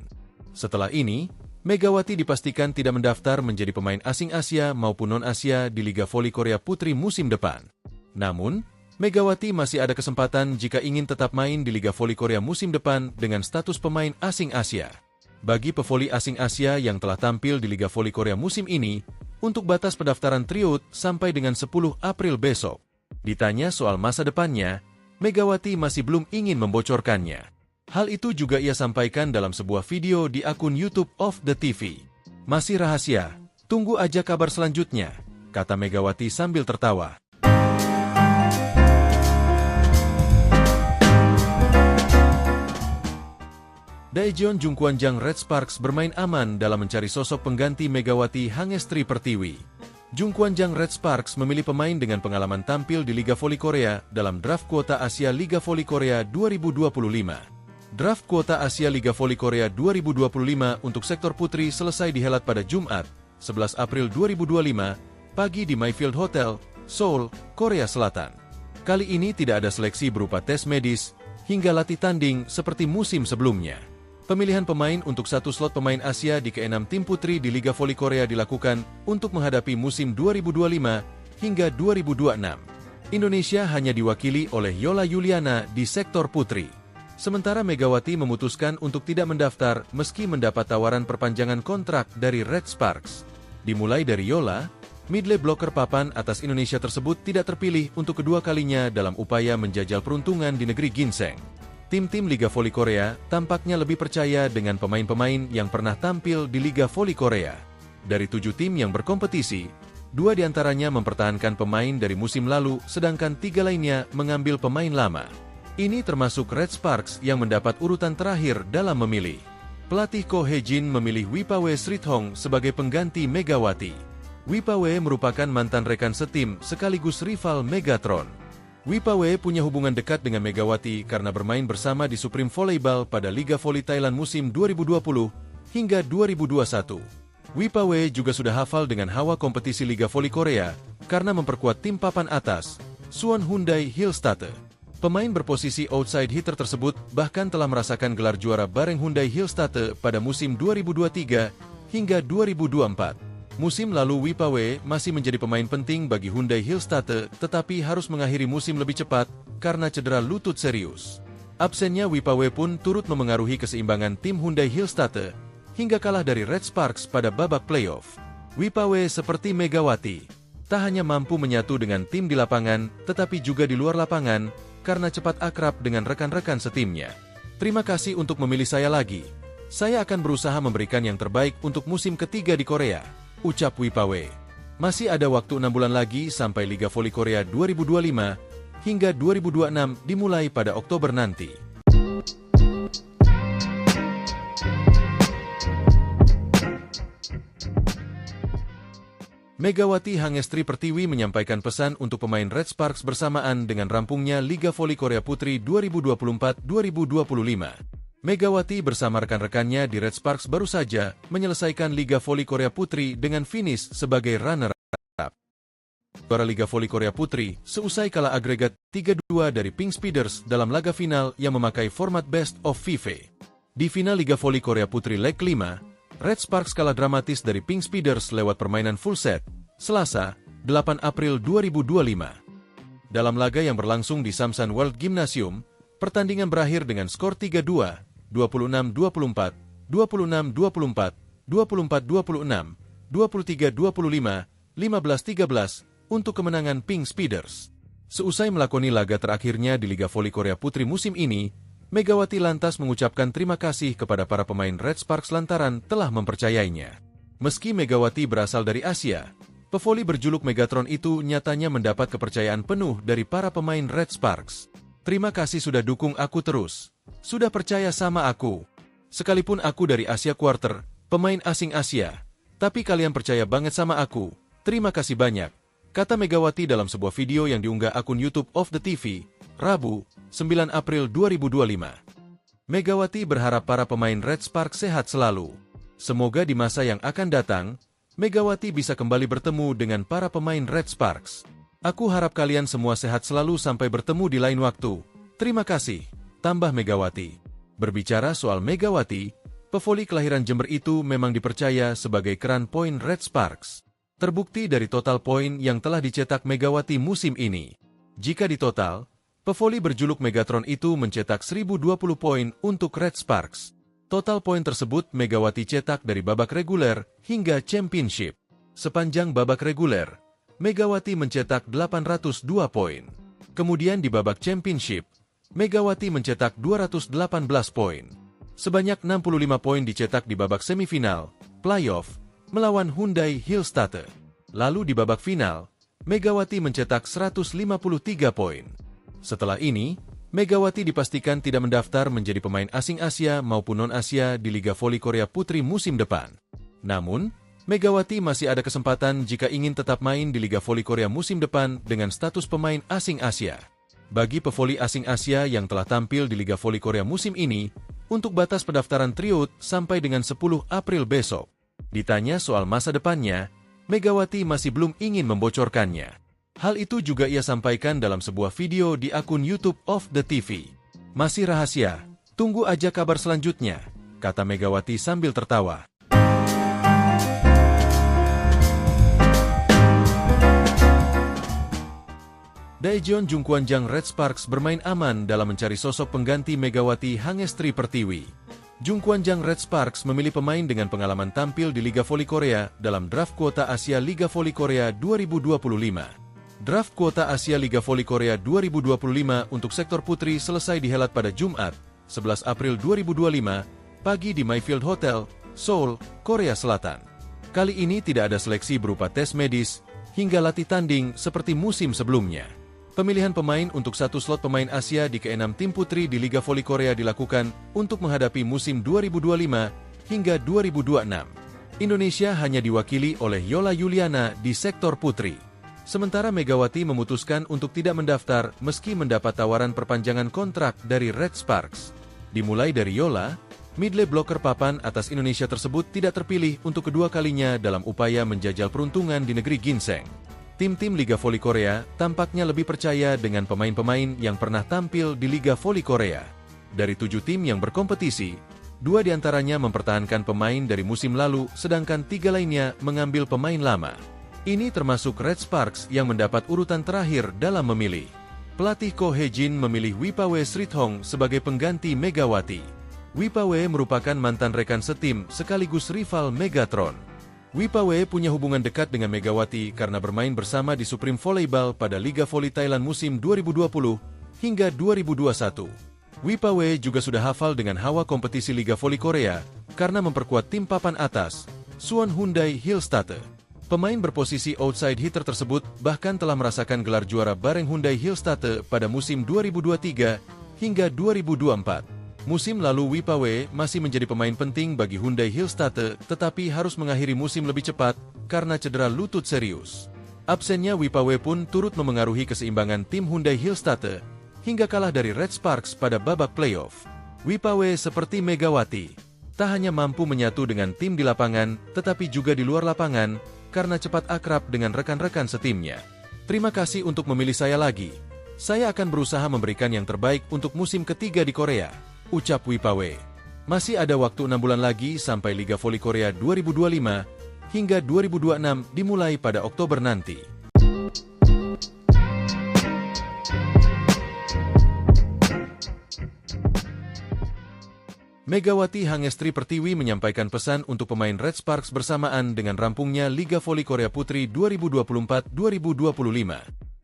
Setelah ini, Megawati dipastikan tidak mendaftar menjadi pemain asing Asia maupun non-Asia di Liga Voli Korea Putri musim depan. Namun, Megawati masih ada kesempatan jika ingin tetap main di Liga Voli Korea musim depan dengan status pemain asing Asia. Bagi pevoli asing Asia yang telah tampil di Liga Voli Korea musim ini, untuk batas pendaftaran tryout sampai dengan 10 April besok. Ditanya soal masa depannya, Megawati masih belum ingin membocorkannya. Hal itu juga ia sampaikan dalam sebuah video di akun YouTube of the TV. Masih rahasia, tunggu aja kabar selanjutnya, kata Megawati sambil tertawa. Daejeon Jungkwanjang Red Sparks bermain aman dalam mencari sosok pengganti Megawati Hangestri Pertiwi. Jungkwanjang Red Sparks memilih pemain dengan pengalaman tampil di Liga Voli Korea dalam draft kuota Asia Liga Voli Korea 2025. Draft kuota Asia Liga Voli Korea 2025 untuk sektor putri selesai dihelat pada Jumat, 11 April 2025, pagi di Mayfield Hotel, Seoul, Korea Selatan. Kali ini tidak ada seleksi berupa tes medis, hingga latih tanding seperti musim sebelumnya. Pemilihan pemain untuk satu slot pemain Asia di ke-6 tim putri di Liga Voli Korea dilakukan untuk menghadapi musim 2025 hingga 2026. Indonesia hanya diwakili oleh Yola Yuliana di sektor putri. Sementara Megawati memutuskan untuk tidak mendaftar meski mendapat tawaran perpanjangan kontrak dari Red Sparks. Dimulai dari Yola, midley blocker papan atas Indonesia tersebut tidak terpilih untuk kedua kalinya dalam upaya menjajal peruntungan di negeri ginseng. Tim-tim Liga Voli Korea tampaknya lebih percaya dengan pemain-pemain yang pernah tampil di Liga Voli Korea. Dari 7 tim yang berkompetisi, 2 diantaranya mempertahankan pemain dari musim lalu, sedangkan 3 lainnya mengambil pemain lama. Ini termasuk Red Sparks yang mendapat urutan terakhir dalam memilih. Pelatih Ko Hye-jin memilih Wipawe Srithong sebagai pengganti Megawati. Wipawe merupakan mantan rekan setim sekaligus rival Megatron. Wipawe punya hubungan dekat dengan Megawati karena bermain bersama di Supreme Volleyball pada Liga Voli Thailand musim 2020 hingga 2021. Wipawe juga sudah hafal dengan hawa kompetisi Liga Voli Korea karena memperkuat tim papan atas, Suwon Hyundai Hillstatte. Pemain berposisi outside hitter tersebut bahkan telah merasakan gelar juara bareng Hyundai Hillstatte pada musim 2023 hingga 2024. Musim lalu Wipawe masih menjadi pemain penting bagi Hyundai Hillstatte tetapi harus mengakhiri musim lebih cepat karena cedera lutut serius. Absennya Wipawe pun turut memengaruhi keseimbangan tim Hyundai Hillstatte hingga kalah dari Red Sparks pada babak playoff. Wipawe seperti Megawati, tak hanya mampu menyatu dengan tim di lapangan tetapi juga di luar lapangan karena cepat akrab dengan rekan-rekan setimnya. Terima kasih untuk memilih saya lagi. Saya akan berusaha memberikan yang terbaik untuk musim ketiga di Korea, ucap Wipawe. Masih ada waktu 6 bulan lagi sampai Liga Voli Korea 2025 hingga 2026 dimulai pada Oktober nanti. Megawati Hangestri Pertiwi menyampaikan pesan untuk pemain Red Sparks bersamaan dengan rampungnya Liga Voli Korea Putri 2024-2025. Megawati bersama rekan-rekannya di Red Sparks baru saja menyelesaikan Liga Voli Korea Putri dengan finish sebagai runner-up. Juara Liga Voli Korea Putri seusai kalah agregat 3-2 dari Pink Speeders dalam laga final yang memakai format Best of 5. Di final Liga Voli Korea Putri leg 5, Red Sparks kalah dramatis dari Pink Speeders lewat permainan full set, Selasa, 8 April 2025. Dalam laga yang berlangsung di Samsan World Gymnasium, pertandingan berakhir dengan skor 3-2, 26-24, 26-24, 24-26, 23-25, 15-13 untuk kemenangan Pink Speeders. Seusai melakoni laga terakhirnya di Liga Voli Korea Putri musim ini, Megawati lantas mengucapkan terima kasih kepada para pemain Red Sparks lantaran telah mempercayainya. Meski Megawati berasal dari Asia, pevoli berjuluk Megatron itu nyatanya mendapat kepercayaan penuh dari para pemain Red Sparks. Terima kasih sudah dukung aku terus. Sudah percaya sama aku. Sekalipun aku dari Asia Quarter, pemain asing Asia. Tapi kalian percaya banget sama aku. Terima kasih banyak. Kata Megawati dalam sebuah video yang diunggah akun YouTube of the TV, Rabu, 9 April 2025. Megawati berharap para pemain Red Sparks sehat selalu. Semoga di masa yang akan datang, Megawati bisa kembali bertemu dengan para pemain Red Sparks. Aku harap kalian semua sehat selalu sampai bertemu di lain waktu. Terima kasih, tambah Megawati. Berbicara soal Megawati, pevoli kelahiran Jember itu memang dipercaya sebagai keran poin Red Sparks. Terbukti dari total poin yang telah dicetak Megawati musim ini. Jika ditotal, pevoli berjuluk Megatron itu mencetak 1020 poin untuk Red Sparks. Total poin tersebut Megawati cetak dari babak reguler hingga championship. Sepanjang babak reguler, Megawati mencetak 802 poin. Kemudian di babak championship, Megawati mencetak 218 poin. Sebanyak 65 poin dicetak di babak semifinal, playoff, melawan Hyundai Hillstatte. Lalu di babak final, Megawati mencetak 153 poin. Setelah ini, Megawati dipastikan tidak mendaftar menjadi pemain asing Asia maupun non-Asia di Liga Voli Korea Putri musim depan. Namun, Megawati masih ada kesempatan jika ingin tetap main di Liga Voli Korea musim depan dengan status pemain asing Asia. Bagi pevoli asing Asia yang telah tampil di Liga Voli Korea musim ini, untuk batas pendaftaran tryout sampai dengan 10 April besok. Ditanya soal masa depannya, Megawati masih belum ingin membocorkannya. Hal itu juga ia sampaikan dalam sebuah video di akun YouTube of the TV. Masih rahasia, tunggu aja kabar selanjutnya, kata Megawati sambil tertawa. Daejeon Jungkwanjang Red Sparks bermain aman dalam mencari sosok pengganti Megawati Hangestri Pertiwi. Jungkwanjang Red Sparks memilih pemain dengan pengalaman tampil di Liga Voli Korea dalam draft kuota Asia Liga Voli Korea 2025. Draft kuota Asia Liga Voli Korea 2025 untuk sektor putri selesai dihelat pada Jumat, 11 April 2025, pagi di Mayfield Hotel, Seoul, Korea Selatan. Kali ini tidak ada seleksi berupa tes medis hingga latih tanding seperti musim sebelumnya. Pemilihan pemain untuk satu slot pemain Asia di ke-6 tim putri di Liga Voli Korea dilakukan untuk menghadapi musim 2025 hingga 2026. Indonesia hanya diwakili oleh Yola Yuliana di sektor putri. Sementara Megawati memutuskan untuk tidak mendaftar meski mendapat tawaran perpanjangan kontrak dari Red Sparks. Dimulai dari Yola, midley blocker papan atas Indonesia tersebut tidak terpilih untuk kedua kalinya dalam upaya menjajal peruntungan di negeri ginseng. Tim-tim Liga Voli Korea tampaknya lebih percaya dengan pemain-pemain yang pernah tampil di Liga Voli Korea. Dari 7 tim yang berkompetisi, 2 diantaranya mempertahankan pemain dari musim lalu, sedangkan 3 lainnya mengambil pemain lama. Ini termasuk Red Sparks yang mendapat urutan terakhir dalam memilih. Pelatih Ko Hye-jin memilih Wipawe Srithong sebagai pengganti Megawati. Wipawe merupakan mantan rekan setim sekaligus rival Megatron. Wipawe punya hubungan dekat dengan Megawati karena bermain bersama di Supreme Volleyball pada Liga Voli Thailand musim 2020 hingga 2021. Wipawe juga sudah hafal dengan hawa kompetisi Liga Voli Korea karena memperkuat tim papan atas, Suwon Hyundai Hillstatte. Pemain berposisi outside hitter tersebut bahkan telah merasakan gelar juara bareng Hyundai Hillstatte pada musim 2023 hingga 2024. Musim lalu Wipawe masih menjadi pemain penting bagi Hyundai Hillstatte tetapi harus mengakhiri musim lebih cepat karena cedera lutut serius. Absennya Wipawe pun turut memengaruhi keseimbangan tim Hyundai Hillstatte hingga kalah dari Red Sparks pada babak playoff. Wipawe seperti Megawati, tak hanya mampu menyatu dengan tim di lapangan, tetapi juga di luar lapangan, karena cepat akrab dengan rekan-rekan setimnya. Terima kasih untuk memilih saya lagi. Saya akan berusaha memberikan yang terbaik untuk musim ketiga di Korea, ucap Wipawe. Masih ada waktu 6 bulan lagi sampai Liga Voli Korea 2025 hingga 2026 dimulai pada Oktober nanti. Megawati Hangestri Pertiwi menyampaikan pesan untuk pemain Red Sparks bersamaan dengan rampungnya Liga Voli Korea Putri 2024-2025.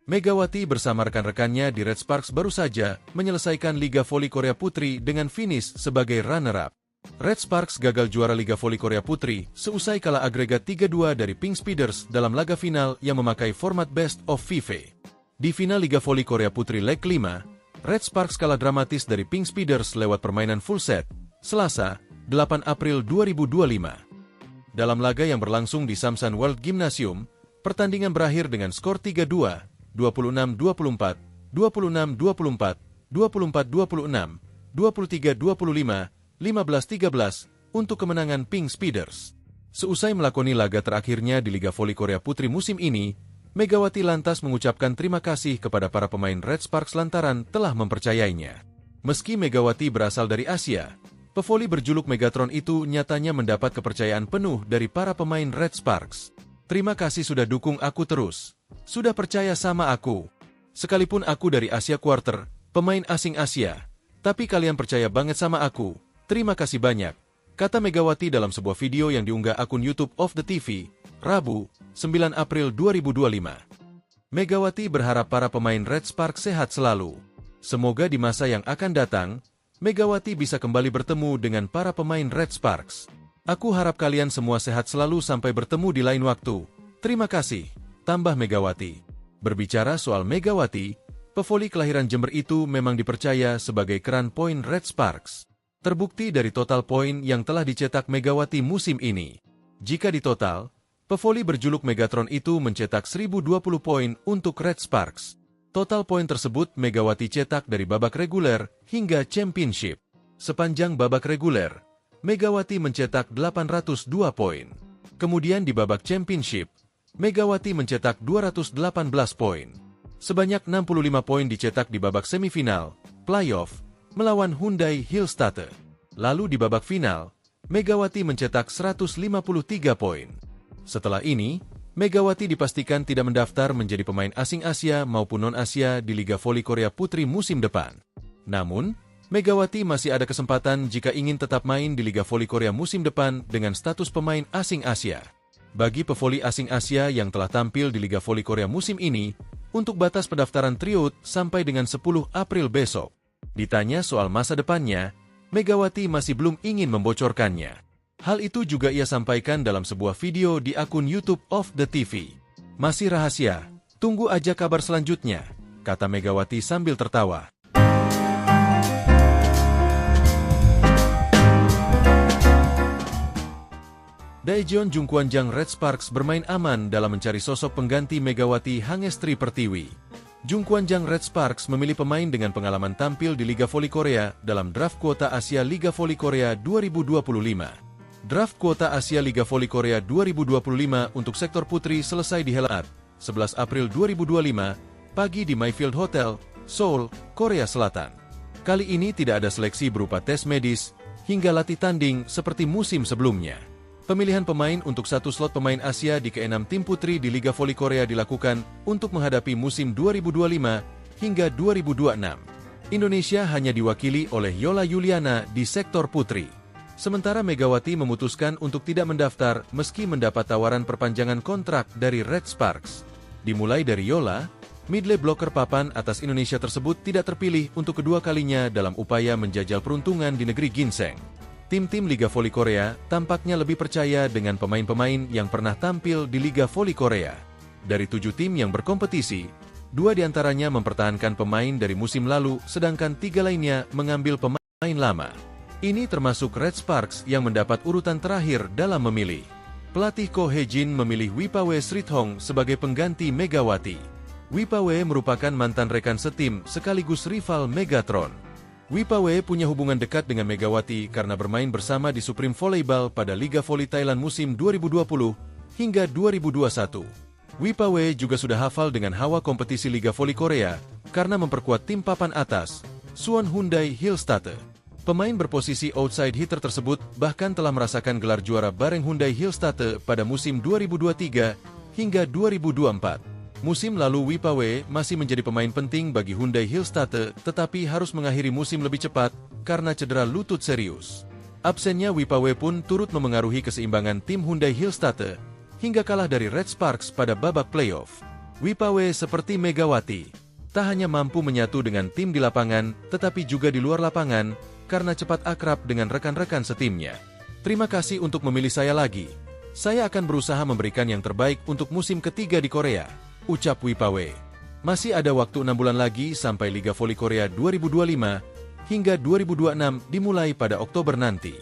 Megawati bersama rekan-rekannya di Red Sparks baru saja menyelesaikan Liga Voli Korea Putri dengan finish sebagai runner-up. Red Sparks gagal juara Liga Voli Korea Putri seusai kalah agregat 3-2 dari Pink Speeders dalam laga final yang memakai format Best of 5. Di final Liga Voli Korea Putri leg 5, Red Sparks kalah dramatis dari Pink Speeders lewat permainan full set, Selasa, 8 April 2025. Dalam laga yang berlangsung di Samsan World Gymnasium, pertandingan berakhir dengan skor 3-2, 26-24, 26-24, 24-26, 23-25, 15-13 untuk kemenangan Pink Speeders. Seusai melakoni laga terakhirnya di Liga Voli Korea Putri musim ini, Megawati lantas mengucapkan terima kasih kepada para pemain Red Sparks lantaran telah mempercayainya. Meski Megawati berasal dari Asia, pevoli berjuluk Megatron itu nyatanya mendapat kepercayaan penuh dari para pemain Red Sparks. Terima kasih sudah dukung aku terus. Sudah percaya sama aku. Sekalipun aku dari Asia Quarter, pemain asing Asia, tapi kalian percaya banget sama aku. Terima kasih banyak, kata Megawati dalam sebuah video yang diunggah akun YouTube of the TV, Rabu, 9 April 2025. Megawati berharap para pemain Red Sparks sehat selalu. Semoga di masa yang akan datang, Megawati bisa kembali bertemu dengan para pemain Red Sparks. Aku harap kalian semua sehat selalu sampai bertemu di lain waktu. Terima kasih, tambah Megawati. Berbicara soal Megawati, pevoli kelahiran Jember itu memang dipercaya sebagai keran poin Red Sparks. Terbukti dari total poin yang telah dicetak Megawati musim ini. Jika ditotal, pevoli berjuluk Megatron itu mencetak 1020 poin untuk Red Sparks. Total poin tersebut Megawati cetak dari babak reguler hingga championship. Sepanjang babak reguler, Megawati mencetak 802 poin. Kemudian di babak championship, Megawati mencetak 218 poin. Sebanyak 65 poin dicetak di babak semifinal, playoff, melawan Hyundai Hillstatte. Lalu di babak final, Megawati mencetak 153 poin. Setelah ini, Megawati dipastikan tidak mendaftar menjadi pemain asing Asia maupun non-Asia di Liga Voli Korea Putri musim depan. Namun, Megawati masih ada kesempatan jika ingin tetap main di Liga Voli Korea musim depan dengan status pemain asing Asia. Bagi pevoli asing Asia yang telah tampil di Liga Voli Korea musim ini, untuk batas pendaftaran tryout sampai dengan 10 April besok. Ditanya soal masa depannya, Megawati masih belum ingin membocorkannya. Hal itu juga ia sampaikan dalam sebuah video di akun YouTube of the TV. Masih rahasia, tunggu aja kabar selanjutnya, kata Megawati sambil tertawa. Daejeon Jungkwanjang Red Sparks bermain aman dalam mencari sosok pengganti Megawati Hangestri Pertiwi. Jungkwanjang Red Sparks memilih pemain dengan pengalaman tampil di Liga Voli Korea dalam draft kuota Asia Liga Voli Korea 2025. Draft kuota Asia Liga Voli Korea 2025 untuk sektor putri selesai dihelat 11 April 2025 pagi di Mayfield Hotel, Seoul, Korea Selatan. Kali ini tidak ada seleksi berupa tes medis hingga latih tanding seperti musim sebelumnya. Pemilihan pemain untuk satu slot pemain Asia di ke-6 tim putri di Liga Voli Korea dilakukan untuk menghadapi musim 2025 hingga 2026. Indonesia hanya diwakili oleh Yola Yuliana di sektor putri. Sementara Megawati memutuskan untuk tidak mendaftar meski mendapat tawaran perpanjangan kontrak dari Red Sparks. Dimulai dari Yola, midley blocker papan atas Indonesia tersebut tidak terpilih untuk kedua kalinya dalam upaya menjajal peruntungan di negeri ginseng. Tim-tim Liga Voli Korea tampaknya lebih percaya dengan pemain-pemain yang pernah tampil di Liga Voli Korea. Dari 7 tim yang berkompetisi, 2 diantaranya mempertahankan pemain dari musim lalu, sedangkan 3 lainnya mengambil pemain lama. Ini termasuk Red Sparks yang mendapat urutan terakhir dalam memilih. Pelatih Ko Hye-jin memilih Wipawe Srithong sebagai pengganti Megawati. Wipawe merupakan mantan rekan setim sekaligus rival Megatron. Wipawe punya hubungan dekat dengan Megawati karena bermain bersama di Supreme Volleyball pada Liga Voli Thailand musim 2020 hingga 2021. Wipawe juga sudah hafal dengan hawa kompetisi Liga Voli Korea karena memperkuat tim papan atas, Suwon Hyundai Hillstatte. Pemain berposisi outside hitter tersebut bahkan telah merasakan gelar juara bareng Hyundai Hillstatte pada musim 2023 hingga 2024. Musim lalu Wipawe masih menjadi pemain penting bagi Hyundai Hillstatte tetapi harus mengakhiri musim lebih cepat karena cedera lutut serius. Absennya Wipawe pun turut memengaruhi keseimbangan tim Hyundai Hillstatte hingga kalah dari Red Sparks pada babak playoff. Wipawe seperti Megawati, tak hanya mampu menyatu dengan tim di lapangan tetapi juga di luar lapangan karena cepat akrab dengan rekan-rekan setimnya. Terima kasih untuk memilih saya lagi. Saya akan berusaha memberikan yang terbaik untuk musim ketiga di Korea, ucap Wipawe. Masih ada waktu 6 bulan lagi sampai Liga Voli Korea 2025 hingga 2026 dimulai pada Oktober nanti.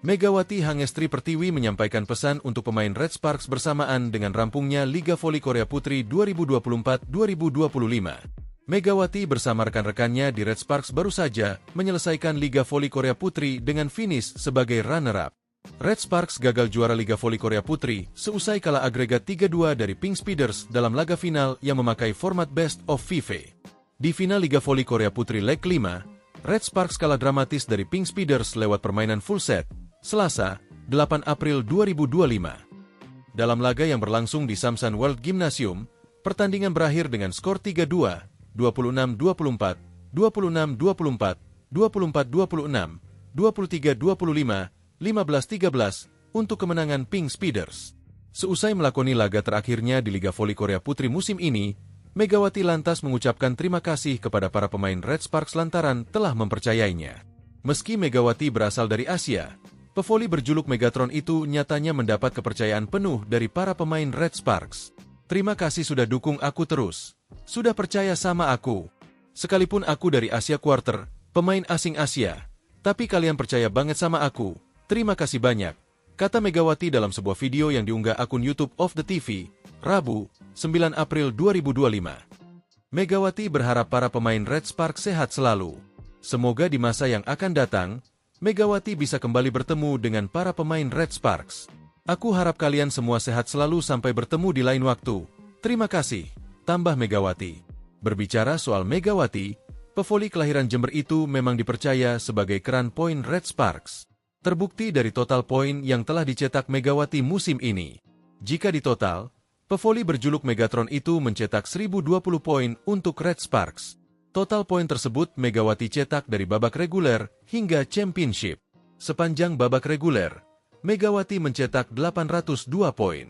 Megawati Hangestri Pertiwi menyampaikan pesan untuk pemain Red Sparks bersamaan dengan rampungnya Liga Voli Korea Putri 2024-2025. Megawati bersama rekan-rekannya di Red Sparks baru saja menyelesaikan Liga Voli Korea Putri dengan finish sebagai runner-up. Red Sparks gagal juara Liga Voli Korea Putri seusai kalah agregat 3-2 dari Pink Speeders dalam laga final yang memakai format Best of 5. Di final Liga Voli Korea Putri leg 5, Red Sparks kalah dramatis dari Pink Speeders lewat permainan full set, Selasa, 8 April 2025. Dalam laga yang berlangsung di Samsan World Gymnasium, pertandingan berakhir dengan skor 3-2, 26-24, 26-24, 24-26, 23-25, 15-13 untuk kemenangan Pink Speeders. Seusai melakoni laga terakhirnya di Liga Voli Korea Putri musim ini, Megawati lantas mengucapkan terima kasih kepada para pemain Red Sparks lantaran telah mempercayainya. Meski Megawati berasal dari Asia, pevoli berjuluk Megatron itu nyatanya mendapat kepercayaan penuh dari para pemain Red Sparks. Terima kasih sudah dukung aku terus. Sudah percaya sama aku. Sekalipun aku dari Asia Quarter, pemain asing Asia, tapi kalian percaya banget sama aku. Terima kasih banyak, kata Megawati dalam sebuah video yang diunggah akun YouTube of the TV, Rabu, 9 April 2025. Megawati berharap para pemain Red Sparks sehat selalu. Semoga di masa yang akan datang, Megawati bisa kembali bertemu dengan para pemain Red Sparks. Aku harap kalian semua sehat selalu sampai bertemu di lain waktu. Terima kasih, tambah Megawati. Berbicara soal Megawati, pevoli kelahiran Jember itu memang dipercaya sebagai keran poin Red Sparks. Terbukti dari total poin yang telah dicetak Megawati musim ini. Jika ditotal, pevoli berjuluk Megatron itu mencetak 1020 poin untuk Red Sparks. Total poin tersebut Megawati cetak dari babak reguler hingga championship. Sepanjang babak reguler, Megawati mencetak 802 poin.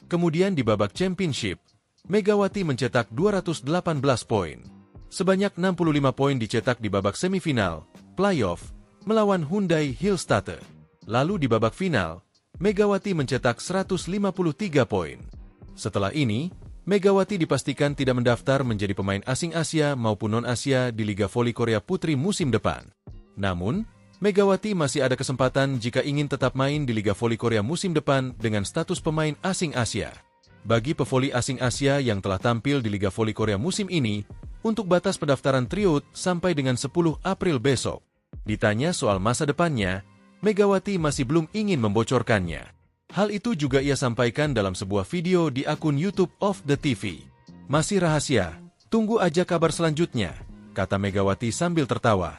Kemudian di babak championship, Megawati mencetak 218 poin. Sebanyak 65 poin dicetak di babak semifinal, playoff, melawan Hyundai Hillstatte. Lalu di babak final, Megawati mencetak 153 poin. Setelah ini, Megawati dipastikan tidak mendaftar menjadi pemain asing Asia maupun non-Asia di Liga Voli Korea Putri musim depan. Namun, Megawati masih ada kesempatan jika ingin tetap main di Liga Voli Korea musim depan dengan status pemain asing Asia. Bagi pevoli asing Asia yang telah tampil di Liga Voli Korea musim ini, untuk batas pendaftaran tryout sampai dengan 10 April besok. Ditanya soal masa depannya, Megawati masih belum ingin membocorkannya. Hal itu juga ia sampaikan dalam sebuah video di akun YouTube of the TV. Masih rahasia, tunggu aja kabar selanjutnya, kata Megawati sambil tertawa.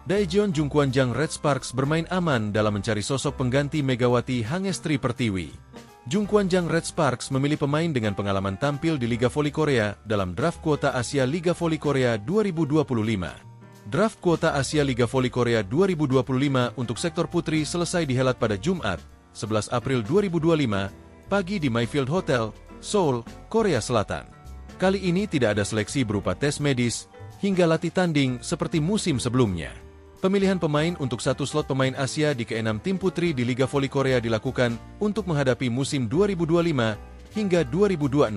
Daejeon Jungkwanjang Red Sparks bermain aman dalam mencari sosok pengganti Megawati Hangestri Pertiwi. Jungkwanjang Red Sparks memilih pemain dengan pengalaman tampil di Liga Voli Korea dalam draft kuota Asia Liga Voli Korea 2025. Draft kuota Asia Liga Voli Korea 2025 untuk sektor putri selesai dihelat pada Jumat, 11 April 2025, pagi di Mayfield Hotel, Seoul, Korea Selatan. Kali ini tidak ada seleksi berupa tes medis, hingga latih tanding seperti musim sebelumnya. Pemilihan pemain untuk satu slot pemain Asia di ke-6 tim putri di Liga Voli Korea dilakukan untuk menghadapi musim 2025 hingga 2026.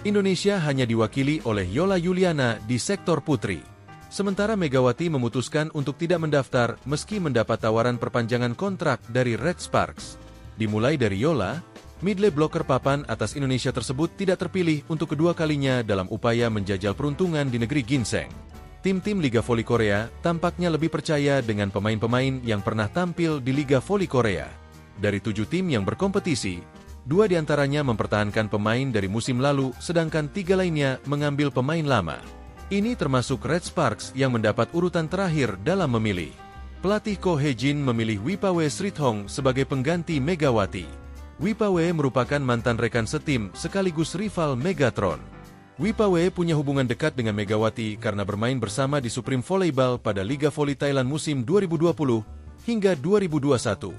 Indonesia hanya diwakili oleh Yola Yuliana di sektor putri. Sementara Megawati memutuskan untuk tidak mendaftar meski mendapat tawaran perpanjangan kontrak dari Red Sparks. Dimulai dari Yola, midley blocker papan atas Indonesia tersebut tidak terpilih untuk kedua kalinya dalam upaya menjajal peruntungan di negeri ginseng. Tim-tim Liga Voli Korea tampaknya lebih percaya dengan pemain-pemain yang pernah tampil di Liga Voli Korea. Dari 7 tim yang berkompetisi, 2 diantaranya mempertahankan pemain dari musim lalu, sedangkan 3 lainnya mengambil pemain lama. Ini termasuk Red Sparks yang mendapat urutan terakhir dalam memilih. Pelatih Ko Hye-jin memilih Wipawe Srithong sebagai pengganti Megawati. Wipawe merupakan mantan rekan setim sekaligus rival Megatron. Wipawe punya hubungan dekat dengan Megawati karena bermain bersama di Supreme Volleyball pada Liga Voli Thailand musim 2020 hingga 2021.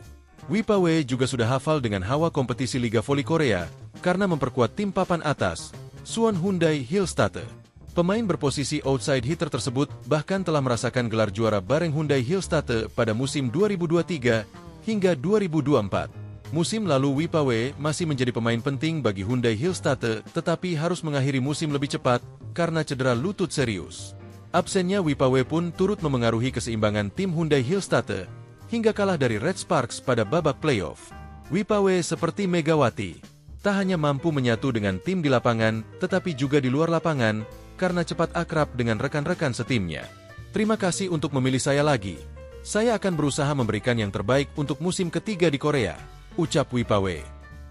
Wipawe juga sudah hafal dengan hawa kompetisi Liga Voli Korea karena memperkuat tim papan atas, Suwon Hyundai Hillstatte. Pemain berposisi outside hitter tersebut bahkan telah merasakan gelar juara bareng Hyundai Hillstatte pada musim 2023 hingga 2024. Musim lalu Wipawe masih menjadi pemain penting bagi Hyundai Hillstatte tetapi harus mengakhiri musim lebih cepat karena cedera lutut serius. Absennya Wipawe pun turut memengaruhi keseimbangan tim Hyundai Hillstatte hingga kalah dari Red Sparks pada babak playoff. Wipawe seperti Megawati, tak hanya mampu menyatu dengan tim di lapangan tetapi juga di luar lapangan karena cepat akrab dengan rekan-rekan setimnya. Terima kasih untuk memilih saya lagi. Saya akan berusaha memberikan yang terbaik untuk musim ketiga di Korea, ucap Wipawe.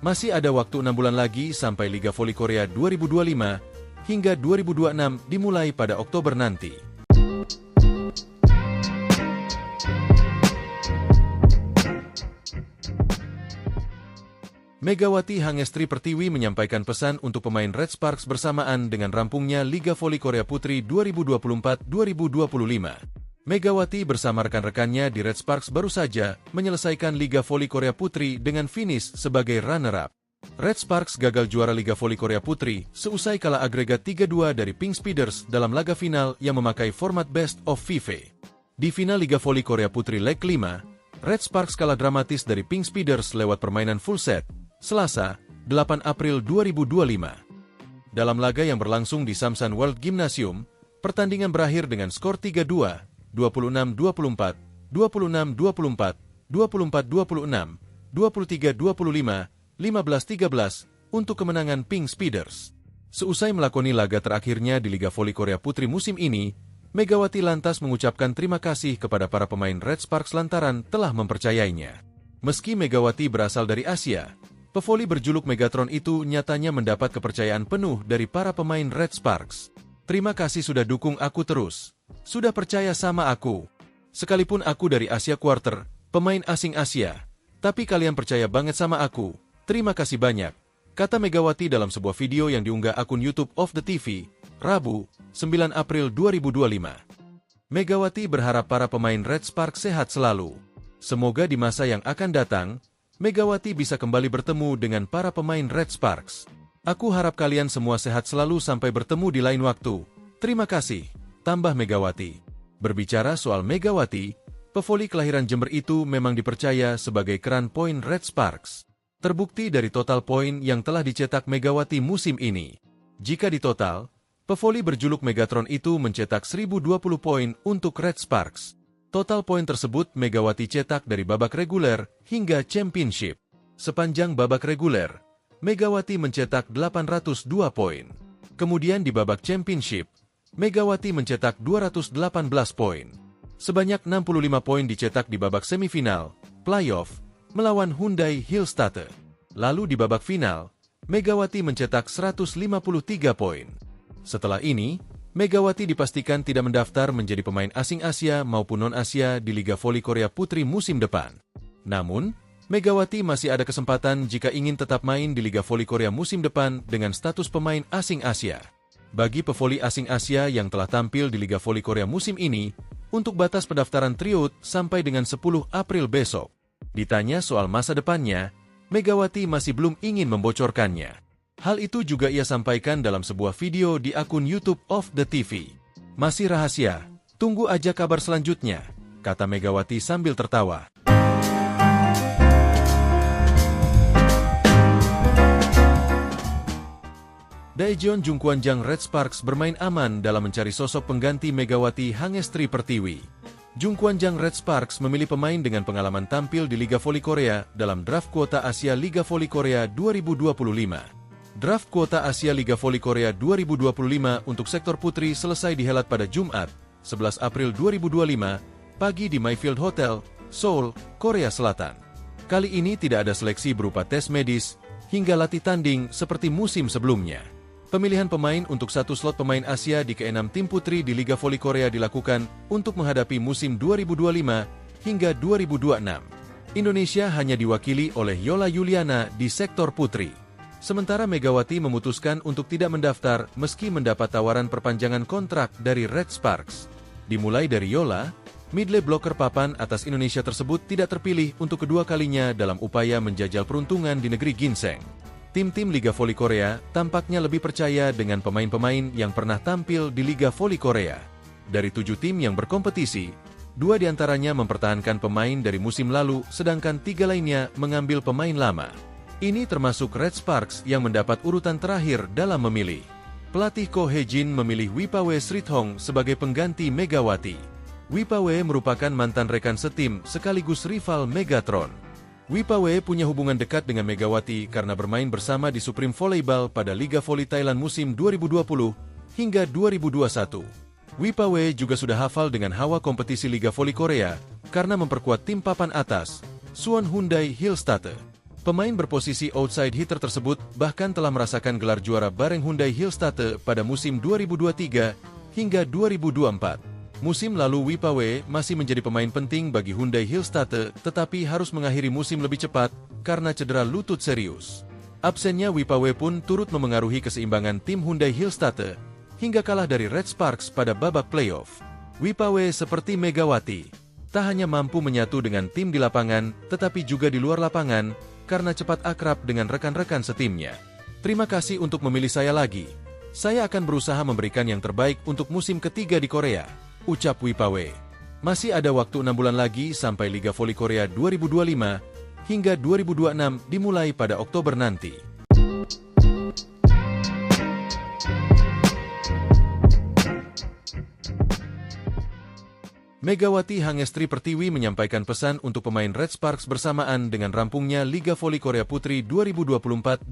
Masih ada waktu 6 bulan lagi sampai Liga Voli Korea 2025 hingga 2026 dimulai pada Oktober nanti. Megawati Hangestri Pertiwi menyampaikan pesan untuk pemain Red Sparks bersamaan dengan rampungnya Liga Voli Korea Putri 2024-2025. Megawati bersama rekan-rekannya di Red Sparks baru saja menyelesaikan Liga Voli Korea Putri dengan finish sebagai runner-up. Red Sparks gagal juara Liga Voli Korea Putri seusai kalah agregat 3-2 dari Pink Speeders dalam laga final yang memakai format Best of 5. Di final Liga Voli Korea Putri leg 5, Red Sparks kalah dramatis dari Pink Speeders lewat permainan full set, Selasa, 8 April 2025. Dalam laga yang berlangsung di Samsan World Gymnasium, pertandingan berakhir dengan skor 3-2, 26-24, 26-24, 24-26, 23-25, 15-13 untuk kemenangan Pink Speeders. Seusai melakoni laga terakhirnya di Liga Voli Korea Putri musim ini, Megawati lantas mengucapkan terima kasih kepada para pemain Red Sparks lantaran telah mempercayainya. Meski Megawati berasal dari Asia, pevoli berjuluk Megatron itu nyatanya mendapat kepercayaan penuh dari para pemain Red Sparks. Terima kasih sudah dukung aku terus. Sudah percaya sama aku. Sekalipun aku dari Asia Quarter, pemain asing Asia. Tapi kalian percaya banget sama aku. Terima kasih banyak, kata Megawati dalam sebuah video yang diunggah akun YouTube of the TV, Rabu, 9 April 2025. Megawati berharap para pemain Red Sparks sehat selalu. Semoga di masa yang akan datang, Megawati bisa kembali bertemu dengan para pemain Red Sparks. Aku harap kalian semua sehat selalu sampai bertemu di lain waktu. Terima kasih, tambah Megawati. Berbicara soal Megawati, pevoli kelahiran Jember itu memang dipercaya sebagai keran poin Red Sparks. Terbukti dari total poin yang telah dicetak Megawati musim ini. Jika ditotal, pevoli berjuluk Megatron itu mencetak 1020 poin untuk Red Sparks. Total poin tersebut Megawati cetak dari babak reguler hingga championship. Sepanjang babak reguler, Megawati mencetak 802 poin. Kemudian di babak championship, Megawati mencetak 218 poin. Sebanyak 65 poin dicetak di babak semifinal, playoff, melawan Hyundai Hillstatte. Lalu di babak final, Megawati mencetak 153 poin. Setelah ini, Megawati dipastikan tidak mendaftar menjadi pemain asing Asia maupun non-Asia di Liga Voli Korea Putri musim depan. Namun, Megawati masih ada kesempatan jika ingin tetap main di Liga Voli Korea musim depan dengan status pemain asing Asia. Bagi pevoli asing Asia yang telah tampil di Liga Voli Korea musim ini, untuk batas pendaftaran tryout sampai dengan 10 April besok. Ditanya soal masa depannya, Megawati masih belum ingin membocorkannya. Hal itu juga ia sampaikan dalam sebuah video di akun YouTube of the TV. Masih rahasia, tunggu aja kabar selanjutnya, kata Megawati sambil tertawa. Daejeon Jungkwanjang Red Sparks bermain aman dalam mencari sosok pengganti Megawati Hangestri Pertiwi. Jungkwanjang Red Sparks memilih pemain dengan pengalaman tampil di Liga Voli Korea dalam draft kuota Asia Liga Voli Korea 2025. Draft kuota Asia Liga Voli Korea 2025 untuk sektor putri selesai dihelat pada Jumat, 11 April 2025, pagi di Mayfield Hotel, Seoul, Korea Selatan. Kali ini tidak ada seleksi berupa tes medis hingga latih tanding seperti musim sebelumnya. Pemilihan pemain untuk satu slot pemain Asia di ke-6 tim putri di Liga Voli Korea dilakukan untuk menghadapi musim 2025 hingga 2026. Indonesia hanya diwakili oleh Yola Yuliana di sektor putri. Sementara Megawati memutuskan untuk tidak mendaftar meski mendapat tawaran perpanjangan kontrak dari Red Sparks. Dimulai dari Yola, midley blocker papan atas Indonesia tersebut tidak terpilih untuk kedua kalinya dalam upaya menjajal peruntungan di negeri ginseng. Tim-tim Liga Voli Korea tampaknya lebih percaya dengan pemain-pemain yang pernah tampil di Liga Voli Korea. Dari 7 tim yang berkompetisi, 2 diantaranya mempertahankan pemain dari musim lalu, sedangkan 3 lainnya mengambil pemain lama. Ini termasuk Red Sparks yang mendapat urutan terakhir dalam memilih. Pelatih Ko Hye-jin memilih Wipawe Srithong sebagai pengganti Megawati. Wipawe merupakan mantan rekan setim sekaligus rival Megatron. Wipawe punya hubungan dekat dengan Megawati karena bermain bersama di Supreme Volleyball pada Liga Voli Thailand musim 2020 hingga 2021. Wipawe juga sudah hafal dengan hawa kompetisi Liga Voli Korea karena memperkuat tim papan atas, Suwon Hyundai Hillstate. Pemain berposisi outside hitter tersebut bahkan telah merasakan gelar juara bareng Hyundai Hillstate pada musim 2023 hingga 2024. Musim lalu Wipawe masih menjadi pemain penting bagi Hyundai Hillstate tetapi harus mengakhiri musim lebih cepat karena cedera lutut serius. Absennya Wipawe pun turut memengaruhi keseimbangan tim Hyundai Hillstate hingga kalah dari Red Sparks pada babak playoff. Wipawe seperti Megawati, tak hanya mampu menyatu dengan tim di lapangan tetapi juga di luar lapangan karena cepat akrab dengan rekan-rekan setimnya. Terima kasih untuk memilih saya lagi. Saya akan berusaha memberikan yang terbaik untuk musim ketiga di Korea, ucap Wipawe. Masih ada waktu 6 bulan lagi sampai Liga Voli Korea 2025 hingga 2026 dimulai pada Oktober nanti. Megawati Hangestri Pertiwi menyampaikan pesan untuk pemain Red Sparks bersamaan dengan rampungnya Liga Voli Korea Putri 2024-2025.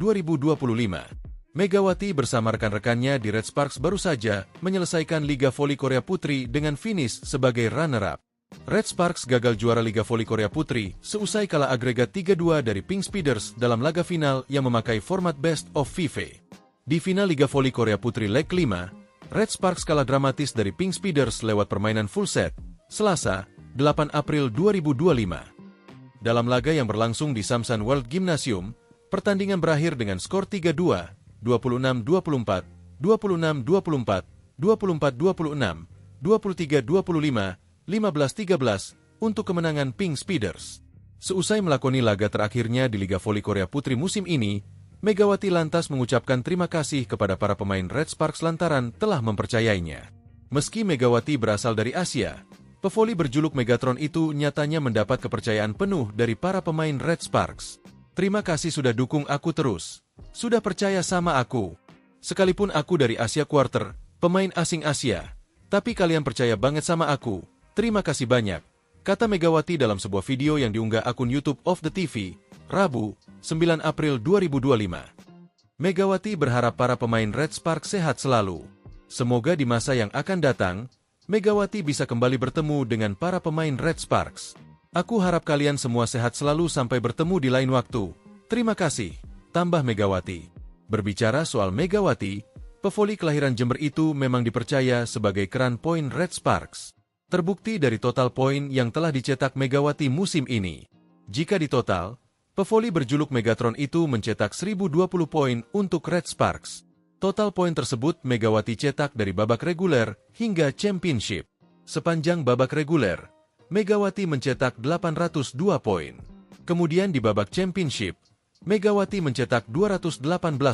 Megawati bersama rekan-rekannya di Red Sparks baru saja menyelesaikan Liga Voli Korea Putri dengan finish sebagai runner-up. Red Sparks gagal juara Liga Voli Korea Putri seusai kalah agregat 3-2 dari Pink Speeders dalam laga final yang memakai format Best of 5. Di final Liga Voli Korea Putri leg 5, Red Sparks kalah dramatis dari Pink Speeders lewat permainan full set, Selasa, 8 April 2025. Dalam laga yang berlangsung di Samsan World Gymnasium, pertandingan berakhir dengan skor 3-2, 26-24, 26-24, 24-26, 23-25, 15-13 untuk kemenangan Pink Speeders. Seusai melakoni laga terakhirnya di Liga Voli Korea Putri musim ini, Megawati lantas mengucapkan terima kasih kepada para pemain Red Sparks lantaran telah mempercayainya. Meski Megawati berasal dari Asia, pevoli berjuluk Megatron itu nyatanya mendapat kepercayaan penuh dari para pemain Red Sparks. Terima kasih sudah dukung aku terus. Sudah percaya sama aku. Sekalipun aku dari Asia Quarter, pemain asing Asia, tapi kalian percaya banget sama aku. Terima kasih banyak, kata Megawati dalam sebuah video yang diunggah akun YouTube of the TV, Rabu, 9 April 2025. Megawati berharap para pemain Red Sparks sehat selalu. Semoga di masa yang akan datang, Megawati bisa kembali bertemu dengan para pemain Red Sparks. Aku harap kalian semua sehat selalu sampai bertemu di lain waktu. Terima kasih, tambah Megawati. Berbicara soal Megawati, pevoli kelahiran Jember itu memang dipercaya sebagai keran poin Red Sparks. Terbukti dari total poin yang telah dicetak Megawati musim ini. Jika ditotal, pevoli berjuluk Megatron itu mencetak 1020 poin untuk Red Sparks. Total poin tersebut Megawati cetak dari babak reguler hingga championship. Sepanjang babak reguler, Megawati mencetak 802 poin. Kemudian di babak championship, Megawati mencetak 218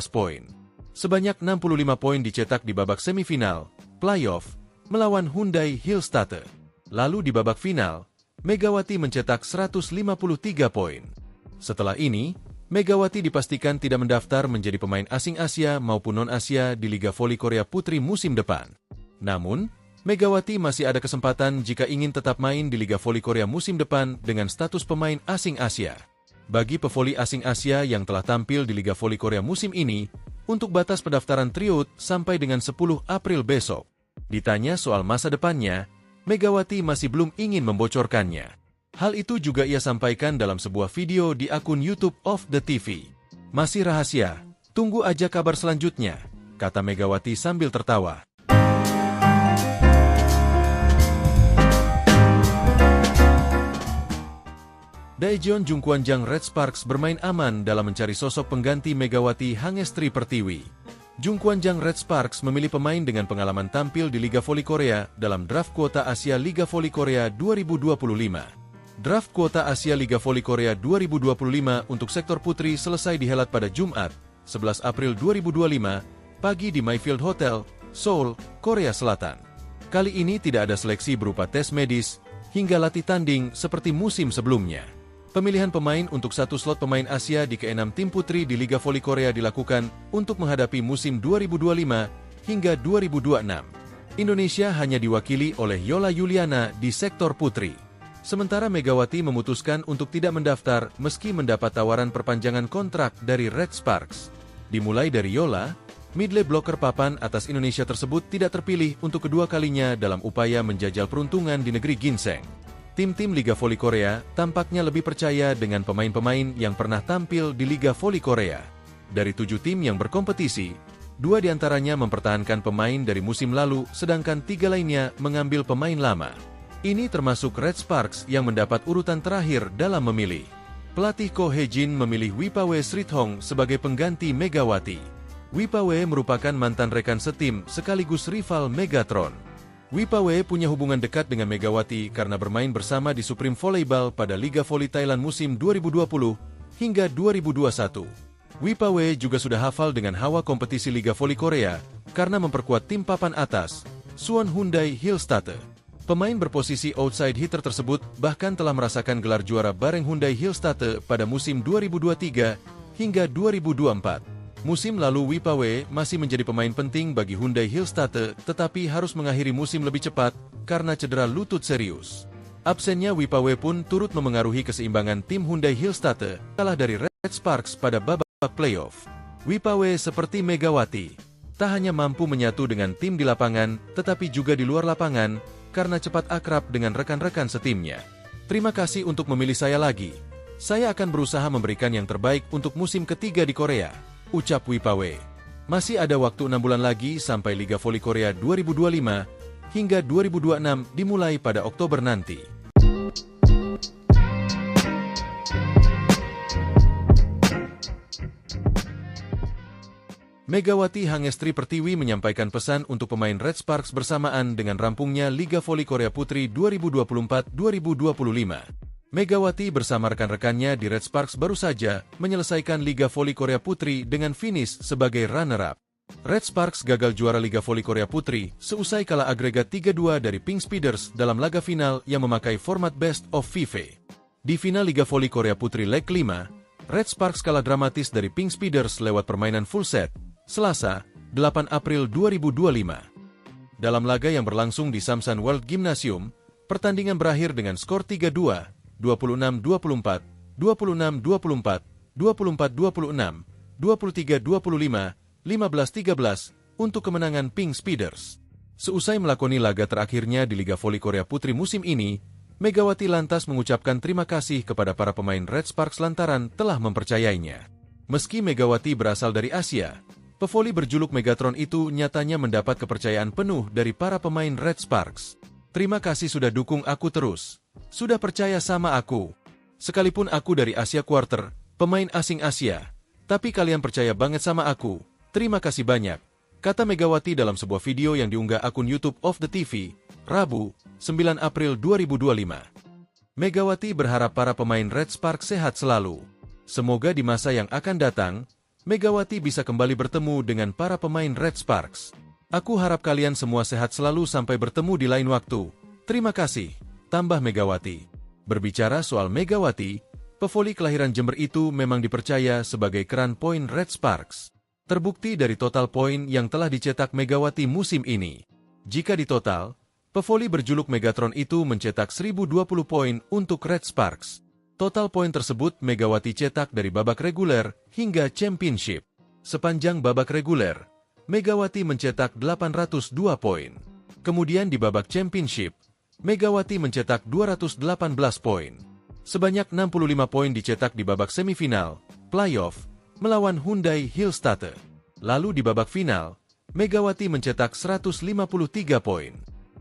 poin. Sebanyak 65 poin dicetak di babak semifinal, playoff, melawan Hyundai Hillstate. Lalu di babak final, Megawati mencetak 153 poin. Setelah ini, Megawati dipastikan tidak mendaftar menjadi pemain asing Asia maupun non-Asia di Liga Voli Korea Putri musim depan. Namun, Megawati masih ada kesempatan jika ingin tetap main di Liga Voli Korea musim depan dengan status pemain asing Asia. Bagi pevoli asing Asia yang telah tampil di Liga Voli Korea musim ini, untuk batas pendaftaran tryout sampai dengan 10 April besok. Ditanya soal masa depannya, Megawati masih belum ingin membocorkannya. Hal itu juga ia sampaikan dalam sebuah video di akun YouTube of the TV. Masih rahasia, tunggu aja kabar selanjutnya, kata Megawati sambil tertawa. Daejeon Jungkwanjang Red Sparks bermain aman dalam mencari sosok pengganti Megawati Hangestri Pertiwi. Jungkwanjang Red Sparks memilih pemain dengan pengalaman tampil di Liga Voli Korea dalam draft kuota Asia Liga Voli Korea 2025. Draft kuota Asia Liga Voli Korea 2025 untuk sektor putri selesai dihelat pada Jumat, 11 April 2025, pagi di Mayfield Hotel, Seoul, Korea Selatan. Kali ini tidak ada seleksi berupa tes medis, hingga latih tanding seperti musim sebelumnya. Pemilihan pemain untuk satu slot pemain Asia di ke-6 tim putri di Liga Voli Korea dilakukan untuk menghadapi musim 2025 hingga 2026. Indonesia hanya diwakili oleh Yola Yuliana di sektor putri. Sementara Megawati memutuskan untuk tidak mendaftar meski mendapat tawaran perpanjangan kontrak dari Red Sparks. Dimulai dari Yola, midley blocker papan atas Indonesia tersebut tidak terpilih untuk kedua kalinya dalam upaya menjajal peruntungan di negeri ginseng. Tim-tim Liga Voli Korea tampaknya lebih percaya dengan pemain-pemain yang pernah tampil di Liga Voli Korea. Dari 7 tim yang berkompetisi, 2 diantaranya mempertahankan pemain dari musim lalu, sedangkan 3 lainnya mengambil pemain lama. Ini termasuk Red Sparks yang mendapat urutan terakhir dalam memilih. Pelatih Ko Hye-jin memilih Wipawe Srithong sebagai pengganti Megawati. Wipawe merupakan mantan rekan setim sekaligus rival Megatron. Wipawe punya hubungan dekat dengan Megawati karena bermain bersama di Supreme Volleyball pada Liga Voli Thailand musim 2020 hingga 2021. Wipawe juga sudah hafal dengan hawa kompetisi Liga Voli Korea karena memperkuat tim papan atas, Suwon Hyundai Hillstatte. Pemain berposisi outside hitter tersebut bahkan telah merasakan gelar juara bareng Hyundai Hillstatte pada musim 2023 hingga 2024. Musim lalu Wipawe masih menjadi pemain penting bagi Hyundai Hillstatte tetapi harus mengakhiri musim lebih cepat karena cedera lutut serius. Absennya Wipawe pun turut memengaruhi keseimbangan tim Hyundai Hillstatte kalah dari Red Sparks pada babak playoff. Wipawe seperti Megawati, tak hanya mampu menyatu dengan tim di lapangan tetapi juga di luar lapangan, karena cepat akrab dengan rekan-rekan setimnya. Terima kasih untuk memilih saya lagi. Saya akan berusaha memberikan yang terbaik untuk musim ketiga di Korea, ucap Wipawe. Masih ada waktu 6 bulan lagi sampai Liga Voli Korea 2025 hingga 2026 dimulai pada Oktober nanti. Megawati Hangestri Pertiwi menyampaikan pesan untuk pemain Red Sparks bersamaan dengan rampungnya Liga Voli Korea Putri 2024-2025. Megawati bersama rekan-rekannya di Red Sparks baru saja menyelesaikan Liga Voli Korea Putri dengan finish sebagai runner-up. Red Sparks gagal juara Liga Voli Korea Putri seusai kalah agregat 3-2 dari Pink Speeders dalam laga final yang memakai format Best of 5. Di final Liga Voli Korea Putri leg 5, Red Sparks kalah dramatis dari Pink Speeders lewat permainan full set, Selasa, 8 April 2025. Dalam laga yang berlangsung di Samsan World Gymnasium, pertandingan berakhir dengan skor 3-2, 26-24, 26-24, 24-26, 23-25, 15-13 untuk kemenangan Pink Speeders. Seusai melakoni laga terakhirnya di Liga Voli Korea Putri musim ini, Megawati lantas mengucapkan terima kasih kepada para pemain Red Sparks lantaran telah mempercayainya. Meski Megawati berasal dari Asia, pevoli berjuluk Megatron itu nyatanya mendapat kepercayaan penuh dari para pemain Red Sparks. Terima kasih sudah dukung aku terus. Sudah percaya sama aku. Sekalipun aku dari Asia Quarter, pemain asing Asia. Tapi kalian percaya banget sama aku. Terima kasih banyak, kata Megawati dalam sebuah video yang diunggah akun YouTube of the TV, Rabu, 9 April 2025. Megawati berharap para pemain Red Sparks sehat selalu. Semoga di masa yang akan datang, Megawati bisa kembali bertemu dengan para pemain Red Sparks. Aku harap kalian semua sehat selalu sampai bertemu di lain waktu. Terima kasih, tambah Megawati. Berbicara soal Megawati, Pevoli kelahiran Jember itu memang dipercaya sebagai keran poin Red Sparks. Terbukti dari total poin yang telah dicetak Megawati musim ini. Jika ditotal, pevoli berjuluk Megatron itu mencetak 1020 poin untuk Red Sparks. Total poin tersebut Megawati cetak dari babak reguler hingga championship. Sepanjang babak reguler, Megawati mencetak 802 poin. Kemudian di babak championship, Megawati mencetak 218 poin. Sebanyak 65 poin dicetak di babak semifinal, playoff, melawan Hyundai Hillstatte. Lalu di babak final, Megawati mencetak 153 poin.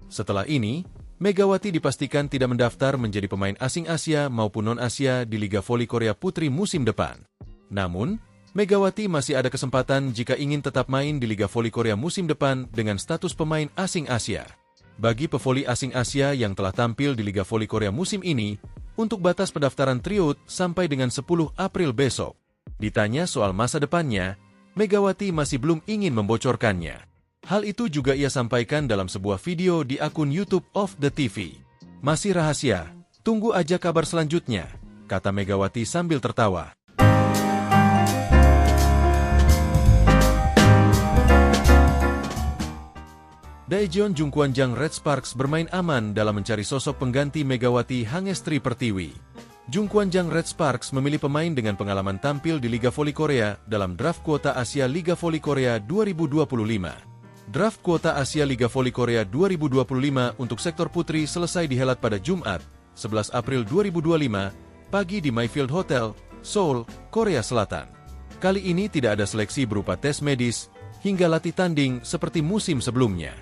Setelah ini, Megawati dipastikan tidak mendaftar menjadi pemain asing Asia maupun non-Asia di Liga Voli Korea Putri musim depan. Namun, Megawati masih ada kesempatan jika ingin tetap main di Liga Voli Korea musim depan dengan status pemain asing Asia. Bagi pevoli asing Asia yang telah tampil di Liga Voli Korea musim ini, untuk batas pendaftaran tryout sampai dengan 10 April besok. Ditanya soal masa depannya, Megawati masih belum ingin membocorkannya. Hal itu juga ia sampaikan dalam sebuah video di akun YouTube of the TV. Masih rahasia, tunggu aja kabar selanjutnya, kata Megawati sambil tertawa. Daejeon Jungkwanjang Red Sparks bermain aman dalam mencari sosok pengganti Megawati Hangestri Pertiwi. Jungkwanjang Red Sparks memilih pemain dengan pengalaman tampil di Liga Voli Korea dalam draft kuota Asia Liga Voli Korea 2025. Draft kuota Asia Liga Voli Korea 2025 untuk sektor putri selesai dihelat pada Jumat, 11 April 2025, pagi di Mayfield Hotel, Seoul, Korea Selatan. Kali ini tidak ada seleksi berupa tes medis hingga latih tanding seperti musim sebelumnya.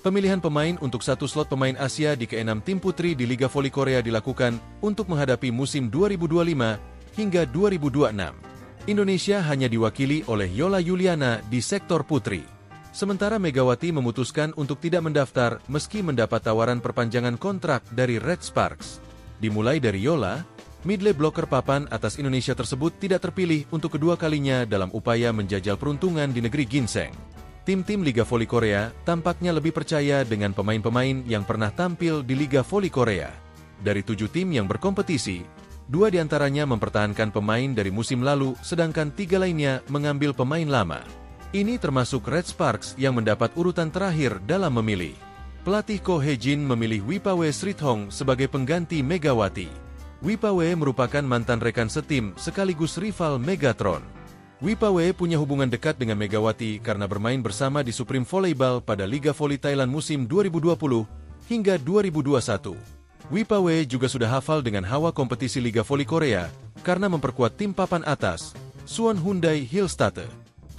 Pemilihan pemain untuk satu slot pemain Asia di ke-6 tim putri di Liga Voli Korea dilakukan untuk menghadapi musim 2025 hingga 2026. Indonesia hanya diwakili oleh Yola Yuliana di sektor putri. Sementara Megawati memutuskan untuk tidak mendaftar meski mendapat tawaran perpanjangan kontrak dari Red Sparks. Dimulai dari Yola, midley blocker papan atas Indonesia tersebut tidak terpilih untuk kedua kalinya dalam upaya menjajal peruntungan di negeri ginseng. Tim-tim Liga Voli Korea tampaknya lebih percaya dengan pemain-pemain yang pernah tampil di Liga Voli Korea. Dari 7 tim yang berkompetisi, 2 diantaranya mempertahankan pemain dari musim lalu, sedangkan 3 lainnya mengambil pemain lama. Ini termasuk Red Sparks yang mendapat urutan terakhir dalam memilih. Pelatih Ko Hye-jin memilih Wipawe Srithong sebagai pengganti Megawati. Wipawe merupakan mantan rekan setim sekaligus rival Megatron. Wipawe punya hubungan dekat dengan Megawati karena bermain bersama di Supreme Volleyball pada Liga Voli Thailand musim 2020 hingga 2021. Wipawe juga sudah hafal dengan hawa kompetisi Liga Voli Korea karena memperkuat tim papan atas, Suwon Hyundai Hillstatte.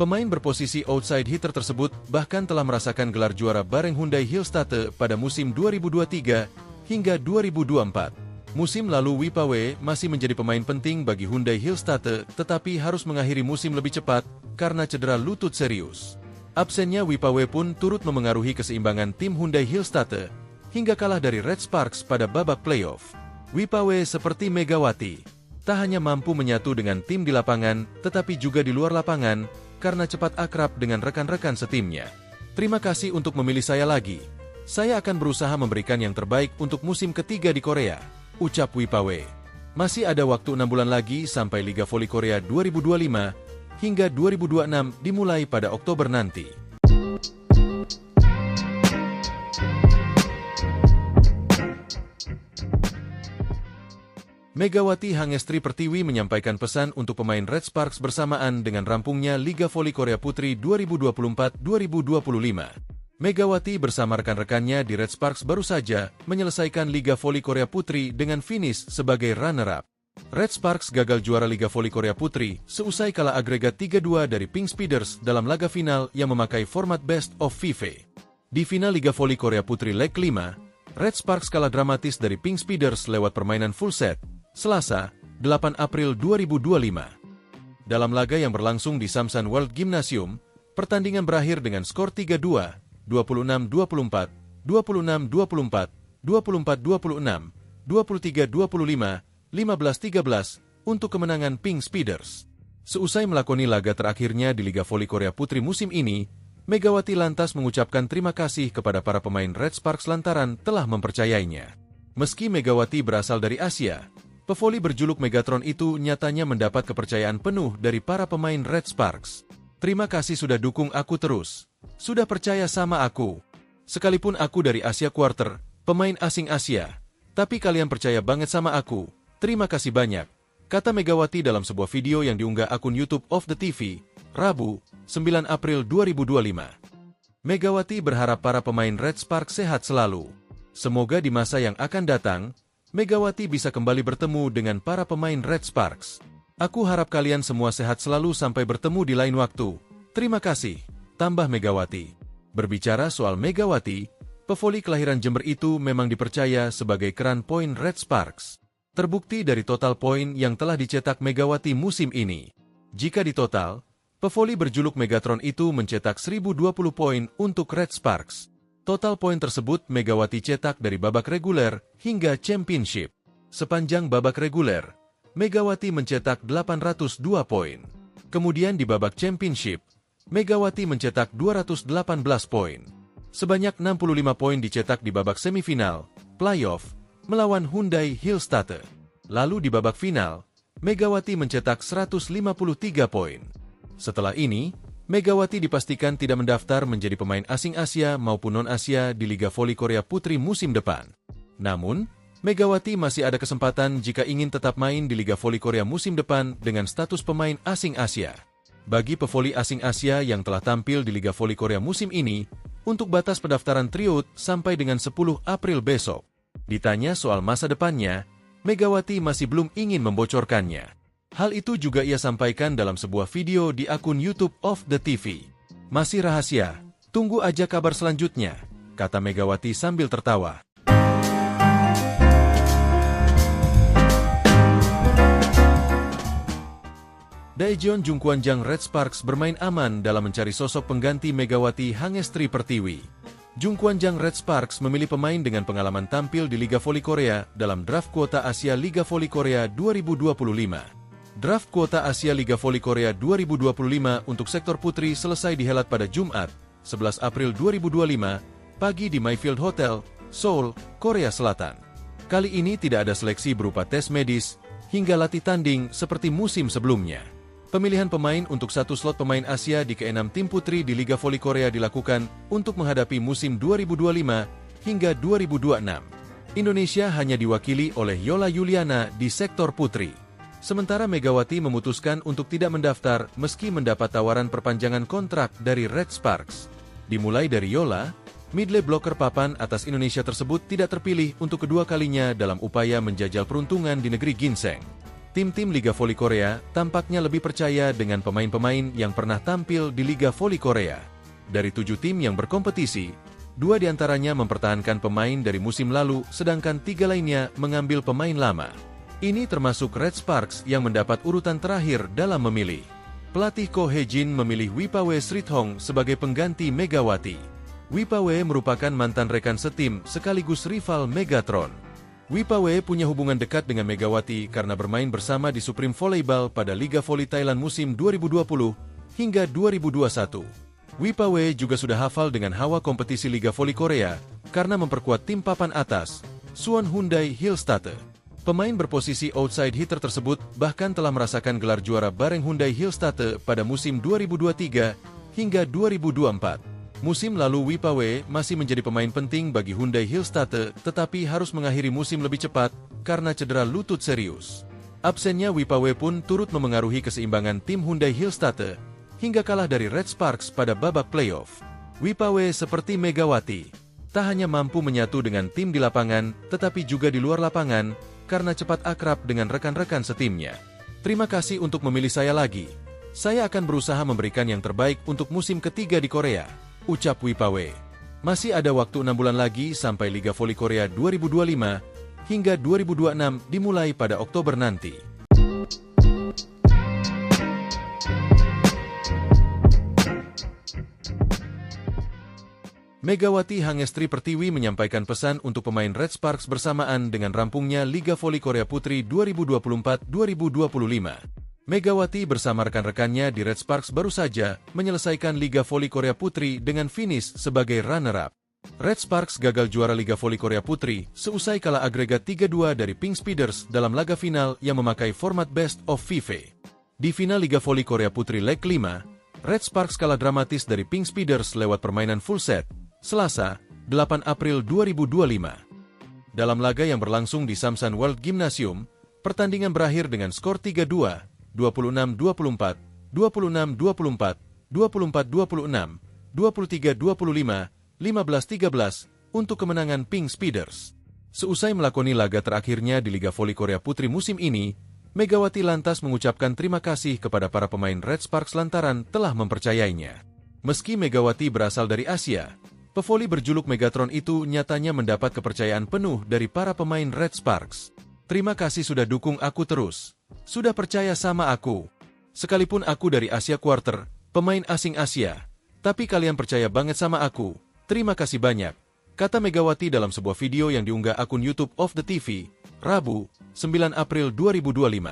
Pemain berposisi outside hitter tersebut bahkan telah merasakan gelar juara bareng Hyundai Hillstatte pada musim 2023 hingga 2024. Musim lalu Wipawe masih menjadi pemain penting bagi Hyundai Hillstatte tetapi harus mengakhiri musim lebih cepat karena cedera lutut serius. Absennya Wipawe pun turut memengaruhi keseimbangan tim Hyundai Hillstatte hingga kalah dari Red Sparks pada babak playoff. Wipawe seperti Megawati, tak hanya mampu menyatu dengan tim di lapangan tetapi juga di luar lapangan karena cepat akrab dengan rekan-rekan setimnya. Terima kasih untuk memilih saya lagi. Saya akan berusaha memberikan yang terbaik untuk musim ketiga di Korea, ucap Wipawe. Masih ada waktu 6 bulan lagi sampai Liga Voli Korea 2025 hingga 2026 dimulai pada Oktober nanti. Megawati Hangestri Pertiwi menyampaikan pesan untuk pemain Red Sparks bersamaan dengan rampungnya Liga Voli Korea Putri 2024-2025. Megawati bersama rekan-rekannya di Red Sparks baru saja menyelesaikan Liga Voli Korea Putri dengan finish sebagai runner-up. Red Sparks gagal juara Liga Voli Korea Putri seusai kalah agregat 3-2 dari Pink Speeders dalam laga final yang memakai format Best of 5. Di final Liga Voli Korea Putri leg 5, Red Sparks kalah dramatis dari Pink Speeders lewat permainan full set, Selasa, 8 April 2025. Dalam laga yang berlangsung di Samsan World Gymnasium, pertandingan berakhir dengan skor 3-2, 26-24, 26-24, 24-26, 23-25, 15-13 untuk kemenangan Pink Speeders. Seusai melakoni laga terakhirnya di Liga Voli Korea Putri musim ini, Megawati lantas mengucapkan terima kasih kepada para pemain Red Sparks lantaran telah mempercayainya. Meski Megawati berasal dari Asia, Pevoli berjuluk Megatron itu nyatanya mendapat kepercayaan penuh dari para pemain Red Sparks. Terima kasih sudah dukung aku terus. Sudah percaya sama aku. Sekalipun aku dari Asia Quarter, pemain asing Asia. Tapi kalian percaya banget sama aku. Terima kasih banyak. Kata Megawati dalam sebuah video yang diunggah akun YouTube of the TV, Rabu, 9 April 2025. Megawati berharap para pemain Red Sparks sehat selalu. Semoga di masa yang akan datang, Megawati bisa kembali bertemu dengan para pemain Red Sparks. Aku harap kalian semua sehat selalu sampai bertemu di lain waktu. Terima kasih, tambah Megawati. Berbicara soal Megawati, pevoli kelahiran Jember itu memang dipercaya sebagai keran poin Red Sparks. Terbukti dari total poin yang telah dicetak Megawati musim ini. Jika ditotal, pevoli berjuluk Megatron itu mencetak 1020 poin untuk Red Sparks. Total poin tersebut Megawati cetak dari babak reguler hingga championship. Sepanjang babak reguler, Megawati mencetak 802 poin. Kemudian di babak championship, Megawati mencetak 218 poin. Sebanyak 65 poin dicetak di babak semifinal, playoff, melawan Hyundai Hillstatter. Lalu di babak final, Megawati mencetak 153 poin. Setelah ini, Megawati dipastikan tidak mendaftar menjadi pemain asing Asia maupun non-Asia di Liga Voli Korea Putri musim depan. Namun, Megawati masih ada kesempatan jika ingin tetap main di Liga Voli Korea musim depan dengan status pemain asing Asia. Bagi pevoli asing Asia yang telah tampil di Liga Voli Korea musim ini, untuk batas pendaftaran tryout sampai dengan 10 April besok. Ditanya soal masa depannya, Megawati masih belum ingin membocorkannya. Hal itu juga ia sampaikan dalam sebuah video di akun YouTube of the TV. Masih rahasia, tunggu aja kabar selanjutnya, kata Megawati sambil tertawa. Daejeon Jungkwanjang Red Sparks bermain aman dalam mencari sosok pengganti Megawati Hangestri Pertiwi. Jungkwanjang Red Sparks memilih pemain dengan pengalaman tampil di Liga Voli Korea dalam draft kuota Asia Liga Voli Korea 2025. Draft kuota Asia Liga Voli Korea 2025 untuk sektor putri selesai dihelat pada Jumat, 11 April 2025, pagi di Mayfield Hotel, Seoul, Korea Selatan. Kali ini tidak ada seleksi berupa tes medis, hingga latih tanding seperti musim sebelumnya. Pemilihan pemain untuk satu slot pemain Asia di ke-6 tim putri di Liga Voli Korea dilakukan untuk menghadapi musim 2025 hingga 2026. Indonesia hanya diwakili oleh Yola Yuliana di sektor putri. Sementara Megawati memutuskan untuk tidak mendaftar meski mendapat tawaran perpanjangan kontrak dari Red Sparks. Dimulai dari Yola, midley blocker papan atas Indonesia tersebut tidak terpilih untuk kedua kalinya dalam upaya menjajal peruntungan di negeri ginseng. Tim-tim Liga Voli Korea tampaknya lebih percaya dengan pemain-pemain yang pernah tampil di Liga Voli Korea. Dari 7 tim yang berkompetisi, 2 diantaranya mempertahankan pemain dari musim lalu, sedangkan 3 lainnya mengambil pemain lama. Ini termasuk Red Sparks yang mendapat urutan terakhir dalam memilih. Pelatih Ko Hye-jin memilih Wipawe Srithong sebagai pengganti Megawati. Wipawe merupakan mantan rekan setim sekaligus rival Megatron. Wipawe punya hubungan dekat dengan Megawati karena bermain bersama di Supreme Volleyball pada Liga Voli Thailand musim 2020 hingga 2021. Wipawe juga sudah hafal dengan hawa kompetisi Liga Voli Korea karena memperkuat tim papan atas, Suwon Hyundai Hillstatter. Pemain berposisi outside hitter tersebut bahkan telah merasakan gelar juara bareng Hyundai Hillstatter pada musim 2023 hingga 2024. Musim lalu Wipawe masih menjadi pemain penting bagi Hyundai Hillstatter tetapi harus mengakhiri musim lebih cepat karena cedera lutut serius. Absennya Wipawe pun turut memengaruhi keseimbangan tim Hyundai Hillstatter hingga kalah dari Red Sparks pada babak playoff. Wipawe seperti Megawati, tak hanya mampu menyatu dengan tim di lapangan tetapi juga di luar lapangan karena cepat akrab dengan rekan-rekan setimnya. Terima kasih untuk memilih saya lagi. Saya akan berusaha memberikan yang terbaik untuk musim ketiga di Korea, ucap Wipawe. Masih ada waktu 6 bulan lagi sampai Liga Voli Korea 2025 hingga 2026 dimulai pada Oktober nanti. Megawati Hangestri Pertiwi menyampaikan pesan untuk pemain Red Sparks bersamaan dengan rampungnya Liga Voli Korea Putri 2024-2025. Megawati bersama rekan-rekannya di Red Sparks baru saja menyelesaikan Liga Voli Korea Putri dengan finish sebagai runner-up. Red Sparks gagal juara Liga Voli Korea Putri seusai kalah agregat 3-2 dari Pink Speeders dalam laga final yang memakai format Best of 5. Di final Liga Voli Korea Putri leg 5, Red Sparks kalah dramatis dari Pink Speeders lewat permainan full set, Selasa, 8 April 2025. Dalam laga yang berlangsung di Samsan World Gymnasium, pertandingan berakhir dengan skor 3-2, 26-24, 26-24, 24-26, 23-25, 15-13 untuk kemenangan Pink Speeders. Seusai melakoni laga terakhirnya di Liga Voli Korea Putri musim ini, Megawati lantas mengucapkan terima kasih kepada para pemain Red Sparks lantaran telah mempercayainya. Meski Megawati berasal dari Asia, pevoli berjuluk Megatron itu nyatanya mendapat kepercayaan penuh dari para pemain Red Sparks. Terima kasih sudah dukung aku terus. Sudah percaya sama aku. Sekalipun aku dari Asia Quarter, pemain asing Asia, tapi kalian percaya banget sama aku. Terima kasih banyak, kata Megawati dalam sebuah video yang diunggah akun YouTube of the TV, Rabu, 9 April 2025.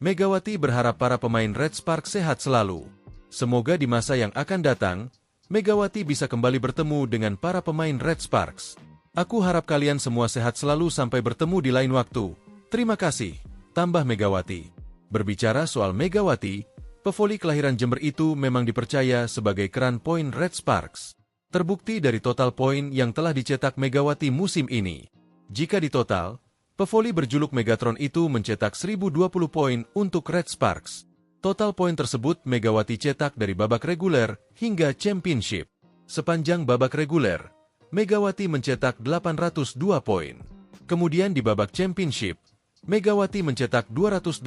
Megawati berharap para pemain Red Sparks sehat selalu. Semoga di masa yang akan datang, Megawati bisa kembali bertemu dengan para pemain Red Sparks. Aku harap kalian semua sehat selalu sampai bertemu di lain waktu. Terima kasih, tambah Megawati. Berbicara soal Megawati, pevoli kelahiran Jember itu memang dipercaya sebagai keran poin Red Sparks. Terbukti dari total poin yang telah dicetak Megawati musim ini. Jika ditotal, pevoli berjuluk Megatron itu mencetak 1020 poin untuk Red Sparks. Total poin tersebut Megawati cetak dari babak reguler hingga championship. Sepanjang babak reguler, Megawati mencetak 802 poin. Kemudian di babak championship, Megawati mencetak 218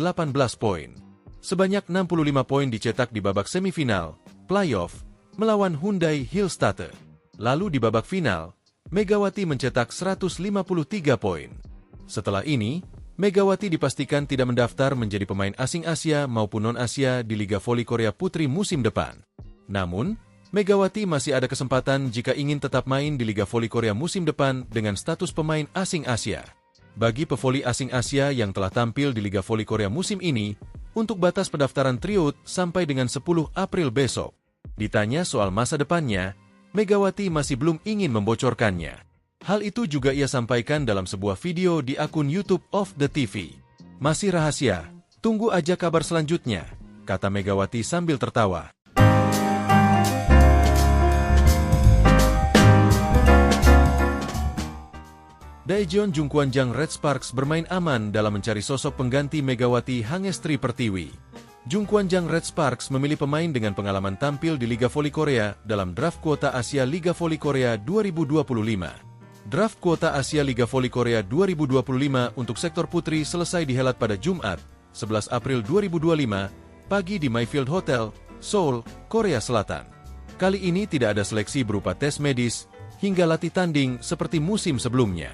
poin. Sebanyak 65 poin dicetak di babak semifinal, playoff, melawan Hyundai Hillstatte. Lalu di babak final, Megawati mencetak 153 poin. Setelah ini, Megawati dipastikan tidak mendaftar menjadi pemain asing Asia maupun non-Asia di Liga Voli Korea Putri musim depan. Namun, Megawati masih ada kesempatan jika ingin tetap main di Liga Voli Korea musim depan dengan status pemain asing Asia. Bagi pevoli asing Asia yang telah tampil di Liga Voli Korea musim ini, untuk batas pendaftaran tryout sampai dengan 10 April besok. Ditanya soal masa depannya, Megawati masih belum ingin membocorkannya. Hal itu juga ia sampaikan dalam sebuah video di akun YouTube of the TV. Masih rahasia, tunggu aja kabar selanjutnya, kata Megawati sambil tertawa. Daejeon Jungkwanjang Red Sparks bermain aman dalam mencari sosok pengganti Megawati Hangestri Pertiwi. Jungkwanjang Red Sparks memilih pemain dengan pengalaman tampil di Liga Voli Korea dalam draft kuota Asia Liga Voli Korea 2025. Draft kuota Asia Liga Voli Korea 2025 untuk sektor putri selesai dihelat pada Jumat, 11 April 2025, pagi di Mayfield Hotel, Seoul, Korea Selatan. Kali ini tidak ada seleksi berupa tes medis hingga latih tanding seperti musim sebelumnya.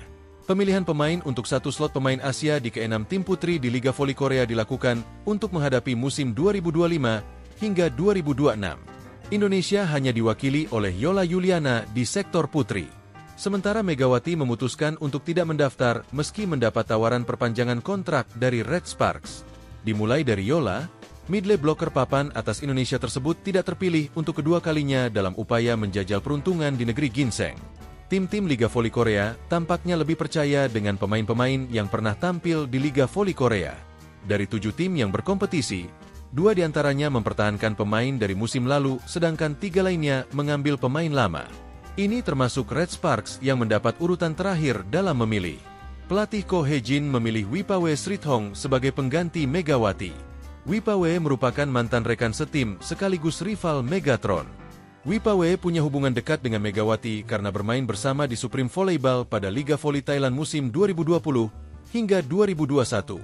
Pemilihan pemain untuk satu slot pemain Asia di ke-6 tim putri di Liga Voli Korea dilakukan untuk menghadapi musim 2025 hingga 2026. Indonesia hanya diwakili oleh Yola Yuliana di sektor putri. Sementara Megawati memutuskan untuk tidak mendaftar meski mendapat tawaran perpanjangan kontrak dari Red Sparks. Dimulai dari Yola, midley blocker papan atas Indonesia tersebut tidak terpilih untuk kedua kalinya dalam upaya menjajal peruntungan di negeri ginseng. Tim-tim Liga Voli Korea tampaknya lebih percaya dengan pemain-pemain yang pernah tampil di Liga Voli Korea. Dari 7 tim yang berkompetisi, 2 diantaranya mempertahankan pemain dari musim lalu, sedangkan 3 lainnya mengambil pemain lama. Ini termasuk Red Sparks yang mendapat urutan terakhir dalam memilih. Pelatih Ko Hye-jin memilih Wipawe Srithong sebagai pengganti Megawati. Wipawe merupakan mantan rekan setim sekaligus rival Megatron. Wipawe punya hubungan dekat dengan Megawati karena bermain bersama di Supreme Volleyball pada Liga Voli Thailand musim 2020 hingga 2021.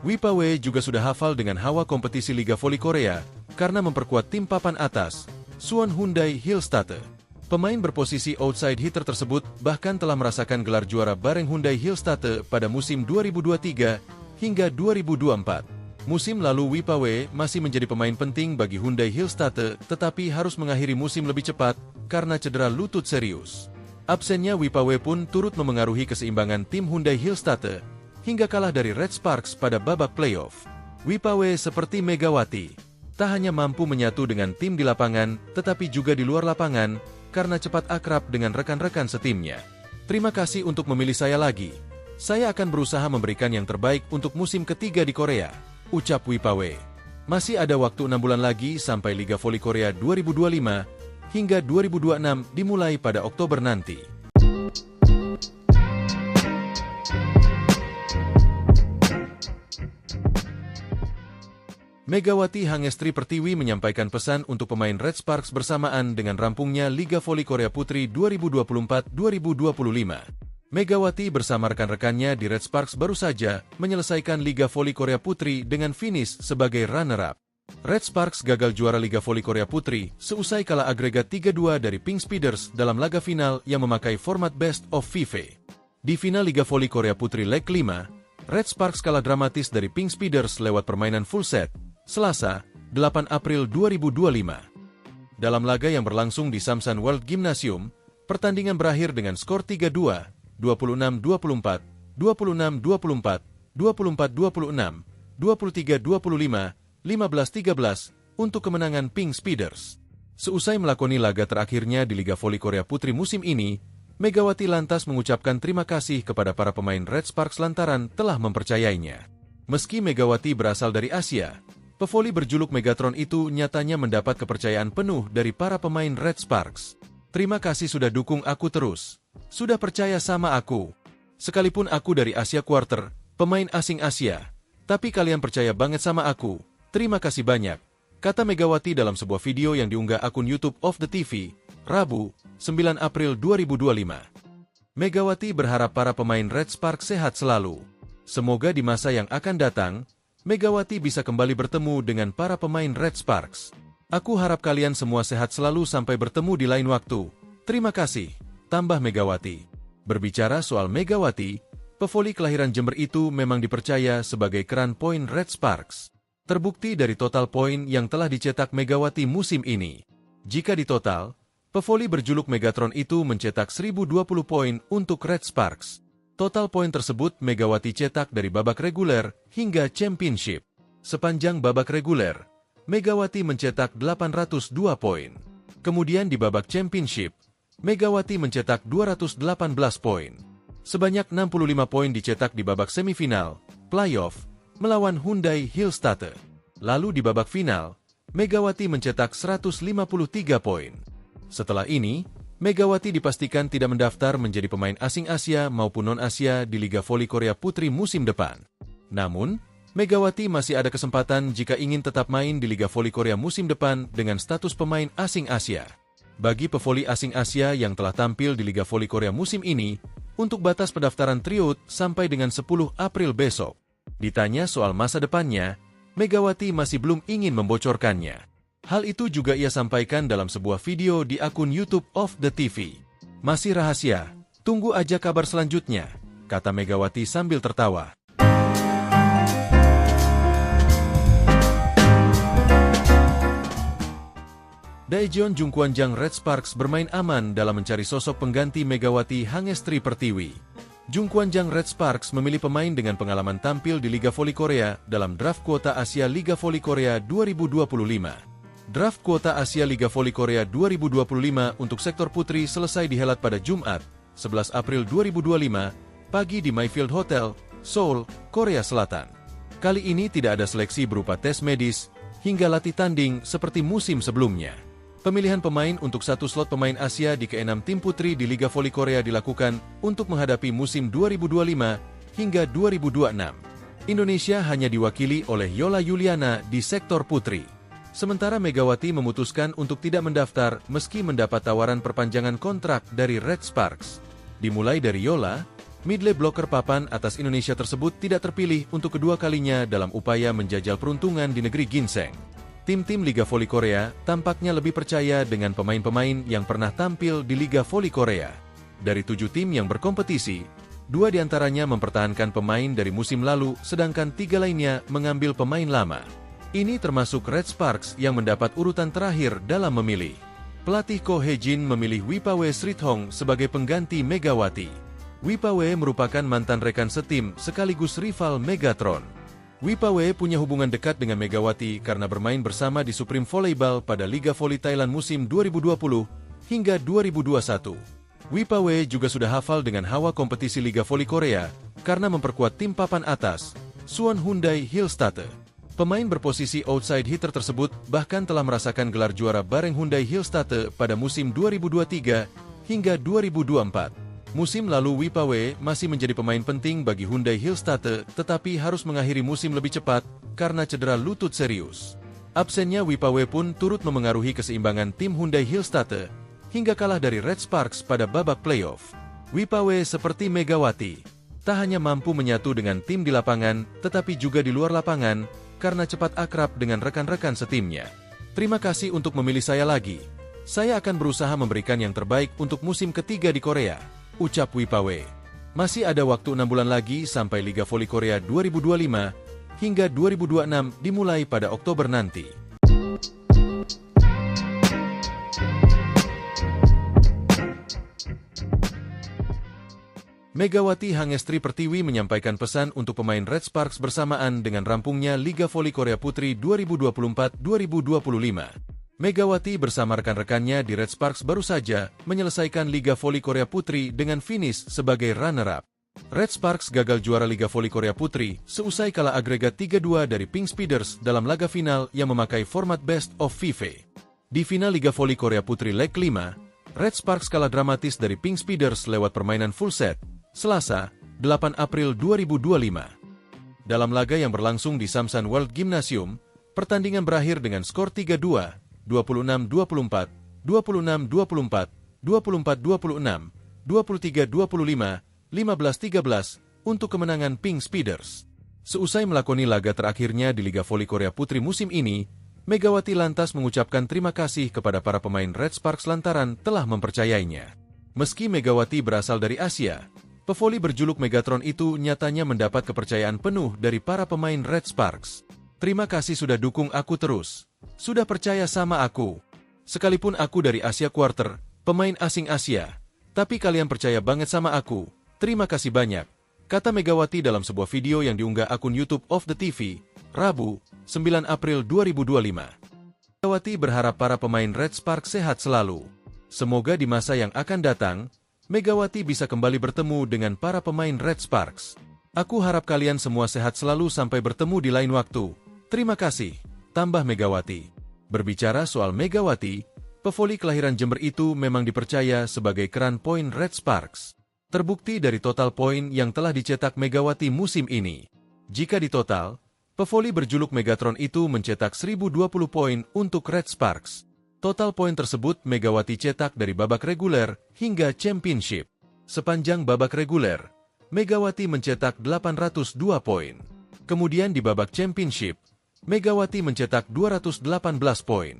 Wipawe juga sudah hafal dengan hawa kompetisi Liga Voli Korea karena memperkuat tim papan atas, Suwon Hyundai Hillstatte. Pemain berposisi outside hitter tersebut bahkan telah merasakan gelar juara bareng Hyundai Hillstatte pada musim 2023 hingga 2024. Musim lalu Wipawe masih menjadi pemain penting bagi Hyundai Hillstatte tetapi harus mengakhiri musim lebih cepat karena cedera lutut serius. Absennya Wipawe pun turut memengaruhi keseimbangan tim Hyundai Hillstatte hingga kalah dari Red Sparks pada babak playoff. Wipawe seperti Megawati, tak hanya mampu menyatu dengan tim di lapangan tetapi juga di luar lapangan, karena cepat akrab dengan rekan-rekan setimnya. Terima kasih untuk memilih saya lagi. Saya akan berusaha memberikan yang terbaik untuk musim ketiga di Korea, ucap Wipawe. Masih ada waktu 6 bulan lagi sampai Liga Voli Korea 2025 hingga 2026 dimulai pada Oktober nanti. Megawati Hangestri Pertiwi menyampaikan pesan untuk pemain Red Sparks bersamaan dengan rampungnya Liga Voli Korea Putri 2024-2025. Megawati bersama rekan-rekannya di Red Sparks baru saja menyelesaikan Liga Voli Korea Putri dengan finish sebagai runner-up. Red Sparks gagal juara Liga Voli Korea Putri seusai kalah agregat 3-2 dari Pink Speeders dalam laga final yang memakai format Best of FIFA. Di final Liga Voli Korea Putri leg 5, Red Sparks kalah dramatis dari Pink Speeders lewat permainan full set, Selasa, 8 April 2025. Dalam laga yang berlangsung di Samsan World Gymnasium, pertandingan berakhir dengan skor 3-2, 26-24, 26-24, 24-26, 23-25, 15-13 untuk kemenangan Pink Speeders. Seusai melakoni laga terakhirnya di Liga Voli Korea Putri musim ini, Megawati lantas mengucapkan terima kasih kepada para pemain Red Sparks lantaran telah mempercayainya. Meski Megawati berasal dari Asia, pevoli berjuluk Megatron itu nyatanya mendapat kepercayaan penuh dari para pemain Red Sparks. Terima kasih sudah dukung aku terus. Sudah percaya sama aku. Sekalipun aku dari Asia Quarter, pemain asing Asia, tapi kalian percaya banget sama aku. Terima kasih banyak, kata Megawati dalam sebuah video yang diunggah akun YouTube of the TV, Rabu, 9 April 2025. Megawati berharap para pemain Red Sparks sehat selalu. Semoga di masa yang akan datang, Megawati bisa kembali bertemu dengan para pemain Red Sparks. Aku harap kalian semua sehat selalu sampai bertemu di lain waktu. Terima kasih, tambah Megawati. Berbicara soal Megawati, pevoli kelahiran Jember itu memang dipercaya sebagai keran poin Red Sparks. Terbukti dari total poin yang telah dicetak Megawati musim ini. Jika ditotal, pevoli berjuluk Megatron itu mencetak 1020 poin untuk Red Sparks. Total poin tersebut Megawati cetak dari babak reguler hingga championship. Sepanjang babak reguler, Megawati mencetak 802 poin. Kemudian di babak championship, Megawati mencetak 218 poin. Sebanyak 65 poin dicetak di babak semifinal, playoff, melawan Hyundai Hillstatte. Lalu di babak final, Megawati mencetak 153 poin. Setelah ini, Megawati dipastikan tidak mendaftar menjadi pemain asing Asia maupun non-Asia di Liga Voli Korea Putri musim depan. Namun, Megawati masih ada kesempatan jika ingin tetap main di Liga Voli Korea musim depan dengan status pemain asing Asia. Bagi pevoli asing Asia yang telah tampil di Liga Voli Korea musim ini, untuk batas pendaftaran tryout sampai dengan 10 April besok. Ditanya soal masa depannya, Megawati masih belum ingin membocorkannya. Hal itu juga ia sampaikan dalam sebuah video di akun YouTube of the TV. Masih rahasia, tunggu aja kabar selanjutnya, kata Megawati sambil tertawa. Daejeon Jungkwanjang Red Sparks bermain aman dalam mencari sosok pengganti Megawati Hangestri Pertiwi. Jungkwanjang Red Sparks memilih pemain dengan pengalaman tampil di Liga Voli Korea dalam draft kuota Asia Liga Voli Korea 2025. Draft kuota Asia Liga Voli Korea 2025 untuk sektor putri selesai dihelat pada Jumat, 11 April 2025, pagi di Mayfield Hotel, Seoul, Korea Selatan. Kali ini tidak ada seleksi berupa tes medis hingga latih tanding seperti musim sebelumnya. Pemilihan pemain untuk satu slot pemain Asia di ke-6 tim putri di Liga Voli Korea dilakukan untuk menghadapi musim 2025 hingga 2026. Indonesia hanya diwakili oleh Yola Yuliana di sektor putri. Sementara Megawati memutuskan untuk tidak mendaftar meski mendapat tawaran perpanjangan kontrak dari Red Sparks. Dimulai dari Yola, midlane blocker papan atas Indonesia tersebut tidak terpilih untuk kedua kalinya dalam upaya menjajal peruntungan di negeri ginseng. Tim-tim Liga Voli Korea tampaknya lebih percaya dengan pemain-pemain yang pernah tampil di Liga Voli Korea. Dari 7 tim yang berkompetisi, 2 diantaranya mempertahankan pemain dari musim lalu, sedangkan 3 lainnya mengambil pemain lama. Ini termasuk Red Sparks yang mendapat urutan terakhir dalam memilih. Pelatih Ko Hye-jin memilih Wipawe Srithong sebagai pengganti Megawati. Wipawe merupakan mantan rekan setim sekaligus rival Megatron. Wipawe punya hubungan dekat dengan Megawati karena bermain bersama di Supreme Volleyball pada Liga Voli Thailand musim 2020 hingga 2021. Wipawe juga sudah hafal dengan hawa kompetisi Liga Voli Korea karena memperkuat tim papan atas, Suwon Hyundai Hillstatte. Pemain berposisi outside hitter tersebut bahkan telah merasakan gelar juara bareng Hyundai Hillstatte pada musim 2023 hingga 2024. Musim lalu Wipawe masih menjadi pemain penting bagi Hyundai Hillstatte tetapi harus mengakhiri musim lebih cepat karena cedera lutut serius. Absennya Wipawe pun turut memengaruhi keseimbangan tim Hyundai Hillstatte hingga kalah dari Red Sparks pada babak playoff. Wipawe seperti Megawati, tak hanya mampu menyatu dengan tim di lapangan, tetapi juga di luar lapangan, karena cepat akrab dengan rekan-rekan setimnya. Terima kasih untuk memilih saya lagi. Saya akan berusaha memberikan yang terbaik untuk musim ketiga di Korea, ucap Wipawe. Masih ada waktu 6 bulan lagi sampai Liga Voli Korea 2025 hingga 2026 dimulai pada Oktober nanti. Megawati Hangestri Pertiwi menyampaikan pesan untuk pemain Red Sparks bersamaan dengan rampungnya Liga Voli Korea Putri 2024-2025. Megawati bersama rekan-rekannya di Red Sparks baru saja menyelesaikan Liga Voli Korea Putri dengan finish sebagai runner-up. Red Sparks gagal juara Liga Voli Korea Putri seusai kalah agregat 3-2 dari Pink Speeders dalam laga final yang memakai format Best of 5. Di final Liga Voli Korea Putri leg 5, Red Sparks kalah dramatis dari Pink Speeders lewat permainan full set, Selasa, 8 April 2025. Dalam laga yang berlangsung di Samsan World Gymnasium, pertandingan berakhir dengan skor 3-2, 26-24, 26-24, 24-26, 23-25, 15-13 untuk kemenangan Pink Speeders. Seusai melakoni laga terakhirnya di Liga Voli Korea Putri musim ini, Megawati lantas mengucapkan terima kasih kepada para pemain Red Sparks lantaran telah mempercayainya. Meski Megawati berasal dari Asia, pevoli berjuluk Megatron itu nyatanya mendapat kepercayaan penuh dari para pemain Red Sparks. Terima kasih sudah dukung aku terus. Sudah percaya sama aku. Sekalipun aku dari Asia Quarter, pemain asing Asia. Tapi kalian percaya banget sama aku. Terima kasih banyak, kata Megawati dalam sebuah video yang diunggah akun YouTube of the TV, Rabu, 9 April 2025. Megawati berharap para pemain Red Sparks sehat selalu. Semoga di masa yang akan datang, Megawati bisa kembali bertemu dengan para pemain Red Sparks. Aku harap kalian semua sehat selalu sampai bertemu di lain waktu. Terima kasih, tambah Megawati. Berbicara soal Megawati, pevoli kelahiran Jember itu memang dipercaya sebagai keran poin Red Sparks. Terbukti dari total poin yang telah dicetak Megawati musim ini. Jika ditotal, pevoli berjuluk Megatron itu mencetak 1020 poin untuk Red Sparks. Total poin tersebut Megawati cetak dari babak reguler hingga championship. Sepanjang babak reguler, Megawati mencetak 802 poin. Kemudian di babak championship, Megawati mencetak 218 poin.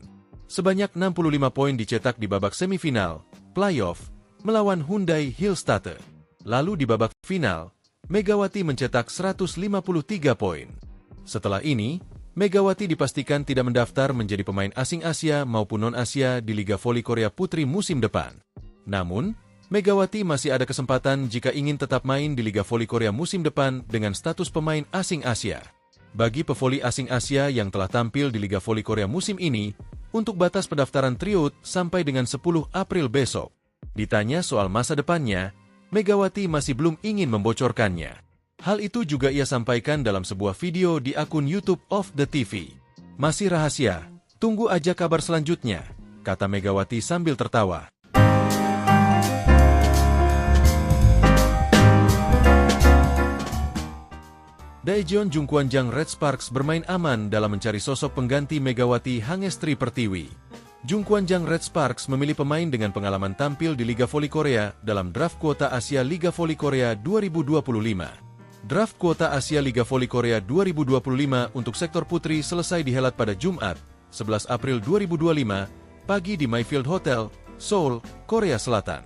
Sebanyak 65 poin dicetak di babak semifinal, playoff, melawan Hyundai Hillstatte. Lalu di babak final, Megawati mencetak 153 poin. Setelah ini, Megawati dipastikan tidak mendaftar menjadi pemain asing Asia maupun non-Asia di Liga Voli Korea Putri musim depan. Namun, Megawati masih ada kesempatan jika ingin tetap main di Liga Voli Korea musim depan dengan status pemain asing Asia. Bagi pevoli asing Asia yang telah tampil di Liga Voli Korea musim ini, untuk batas pendaftaran tryout sampai dengan 10 April besok. Ditanya soal masa depannya, Megawati masih belum ingin membocorkannya. Hal itu juga ia sampaikan dalam sebuah video di akun YouTube of the TV. Masih rahasia, tunggu aja kabar selanjutnya, kata Megawati sambil tertawa. Daejeon Jungkwanjang Red Sparks bermain aman dalam mencari sosok pengganti Megawati Hangestri Pertiwi. Jungkwanjang Red Sparks memilih pemain dengan pengalaman tampil di Liga Voli Korea dalam draft kuota Asia Liga Voli Korea 2025. Draft kuota Asia Liga Voli Korea 2025 untuk sektor putri selesai dihelat pada Jumat, 11 April 2025, pagi di Mayfield Hotel, Seoul, Korea Selatan.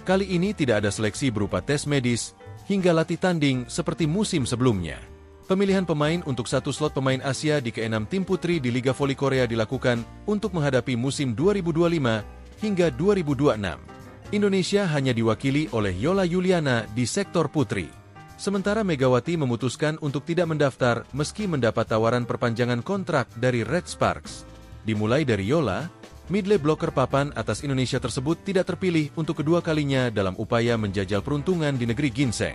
Kali ini tidak ada seleksi berupa tes medis hingga latih tanding seperti musim sebelumnya. Pemilihan pemain untuk satu slot pemain Asia di ke-6 tim putri di Liga Voli Korea dilakukan untuk menghadapi musim 2025 hingga 2026. Indonesia hanya diwakili oleh Yola Yuliana di sektor putri. Sementara Megawati memutuskan untuk tidak mendaftar meski mendapat tawaran perpanjangan kontrak dari Red Sparks. Dimulai dari Yola, Midley bloker papan atas Indonesia tersebut tidak terpilih untuk kedua kalinya dalam upaya menjajal peruntungan di negeri ginseng.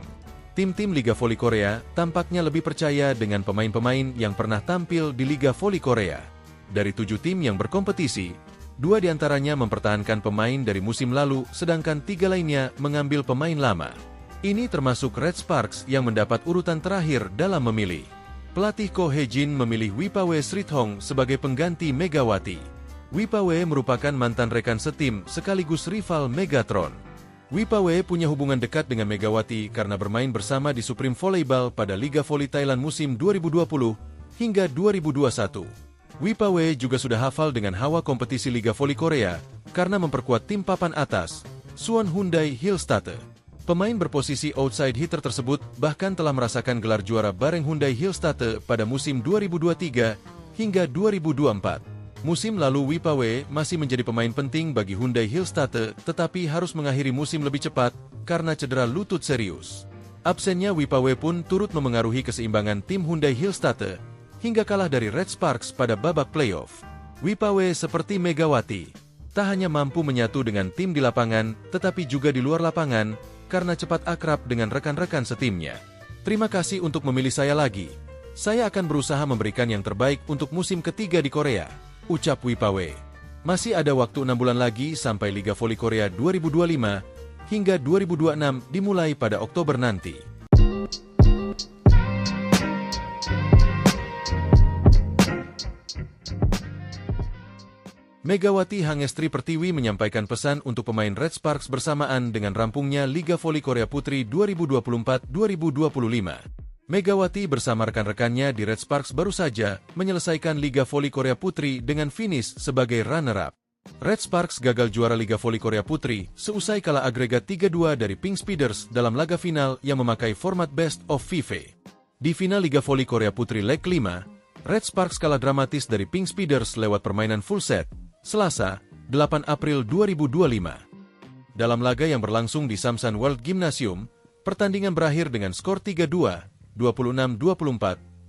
Tim-tim Liga Voli Korea tampaknya lebih percaya dengan pemain-pemain yang pernah tampil di Liga Voli Korea. Dari 7 tim yang berkompetisi, 2 diantaranya mempertahankan pemain dari musim lalu, sedangkan 3 lainnya mengambil pemain lama. Ini termasuk Red Sparks yang mendapat urutan terakhir dalam memilih. Pelatih Ko Hye-jin memilih Wipawe Srithong sebagai pengganti Megawati. Wipawe merupakan mantan rekan setim sekaligus rival Megatron. Wipawe punya hubungan dekat dengan Megawati karena bermain bersama di Supreme Volleyball pada Liga Voli Thailand musim 2020 hingga 2021. Wipawe juga sudah hafal dengan hawa kompetisi Liga Voli Korea karena memperkuat tim papan atas, Suwon Hyundai Hillstatte. Pemain berposisi outside hitter tersebut bahkan telah merasakan gelar juara bareng Hyundai Hillstatte pada musim 2023 hingga 2024. Musim lalu Wipawe masih menjadi pemain penting bagi Hyundai Hillstatte, tetapi harus mengakhiri musim lebih cepat karena cedera lutut serius. Absennya Wipawe pun turut memengaruhi keseimbangan tim Hyundai Hillstatte hingga kalah dari Red Sparks pada babak playoff. Wipawe seperti Megawati, tak hanya mampu menyatu dengan tim di lapangan, tetapi juga di luar lapangan karena cepat akrab dengan rekan-rekan setimnya. Terima kasih untuk memilih saya lagi. Saya akan berusaha memberikan yang terbaik untuk musim ketiga di Korea, ucap Wipawe. Masih ada waktu 6 bulan lagi sampai Liga Voli Korea 2025 hingga 2026 dimulai pada Oktober nanti. Megawati Hangestri Pertiwi menyampaikan pesan untuk pemain Red Sparks bersamaan dengan rampungnya Liga Voli Korea Putri 2024-2025. Megawati bersama rekan-rekannya di Red Sparks baru saja menyelesaikan Liga Voli Korea Putri dengan finish sebagai runner-up. Red Sparks gagal juara Liga Voli Korea Putri seusai kalah agregat 3-2 dari Pink Speeders dalam laga final yang memakai format Best of 5. Di final Liga Voli Korea Putri leg 5, Red Sparks kalah dramatis dari Pink Speeders lewat permainan full set, Selasa, 8 April 2025. Dalam laga yang berlangsung di Samsan World Gymnasium, pertandingan berakhir dengan skor 3-2, 26-24,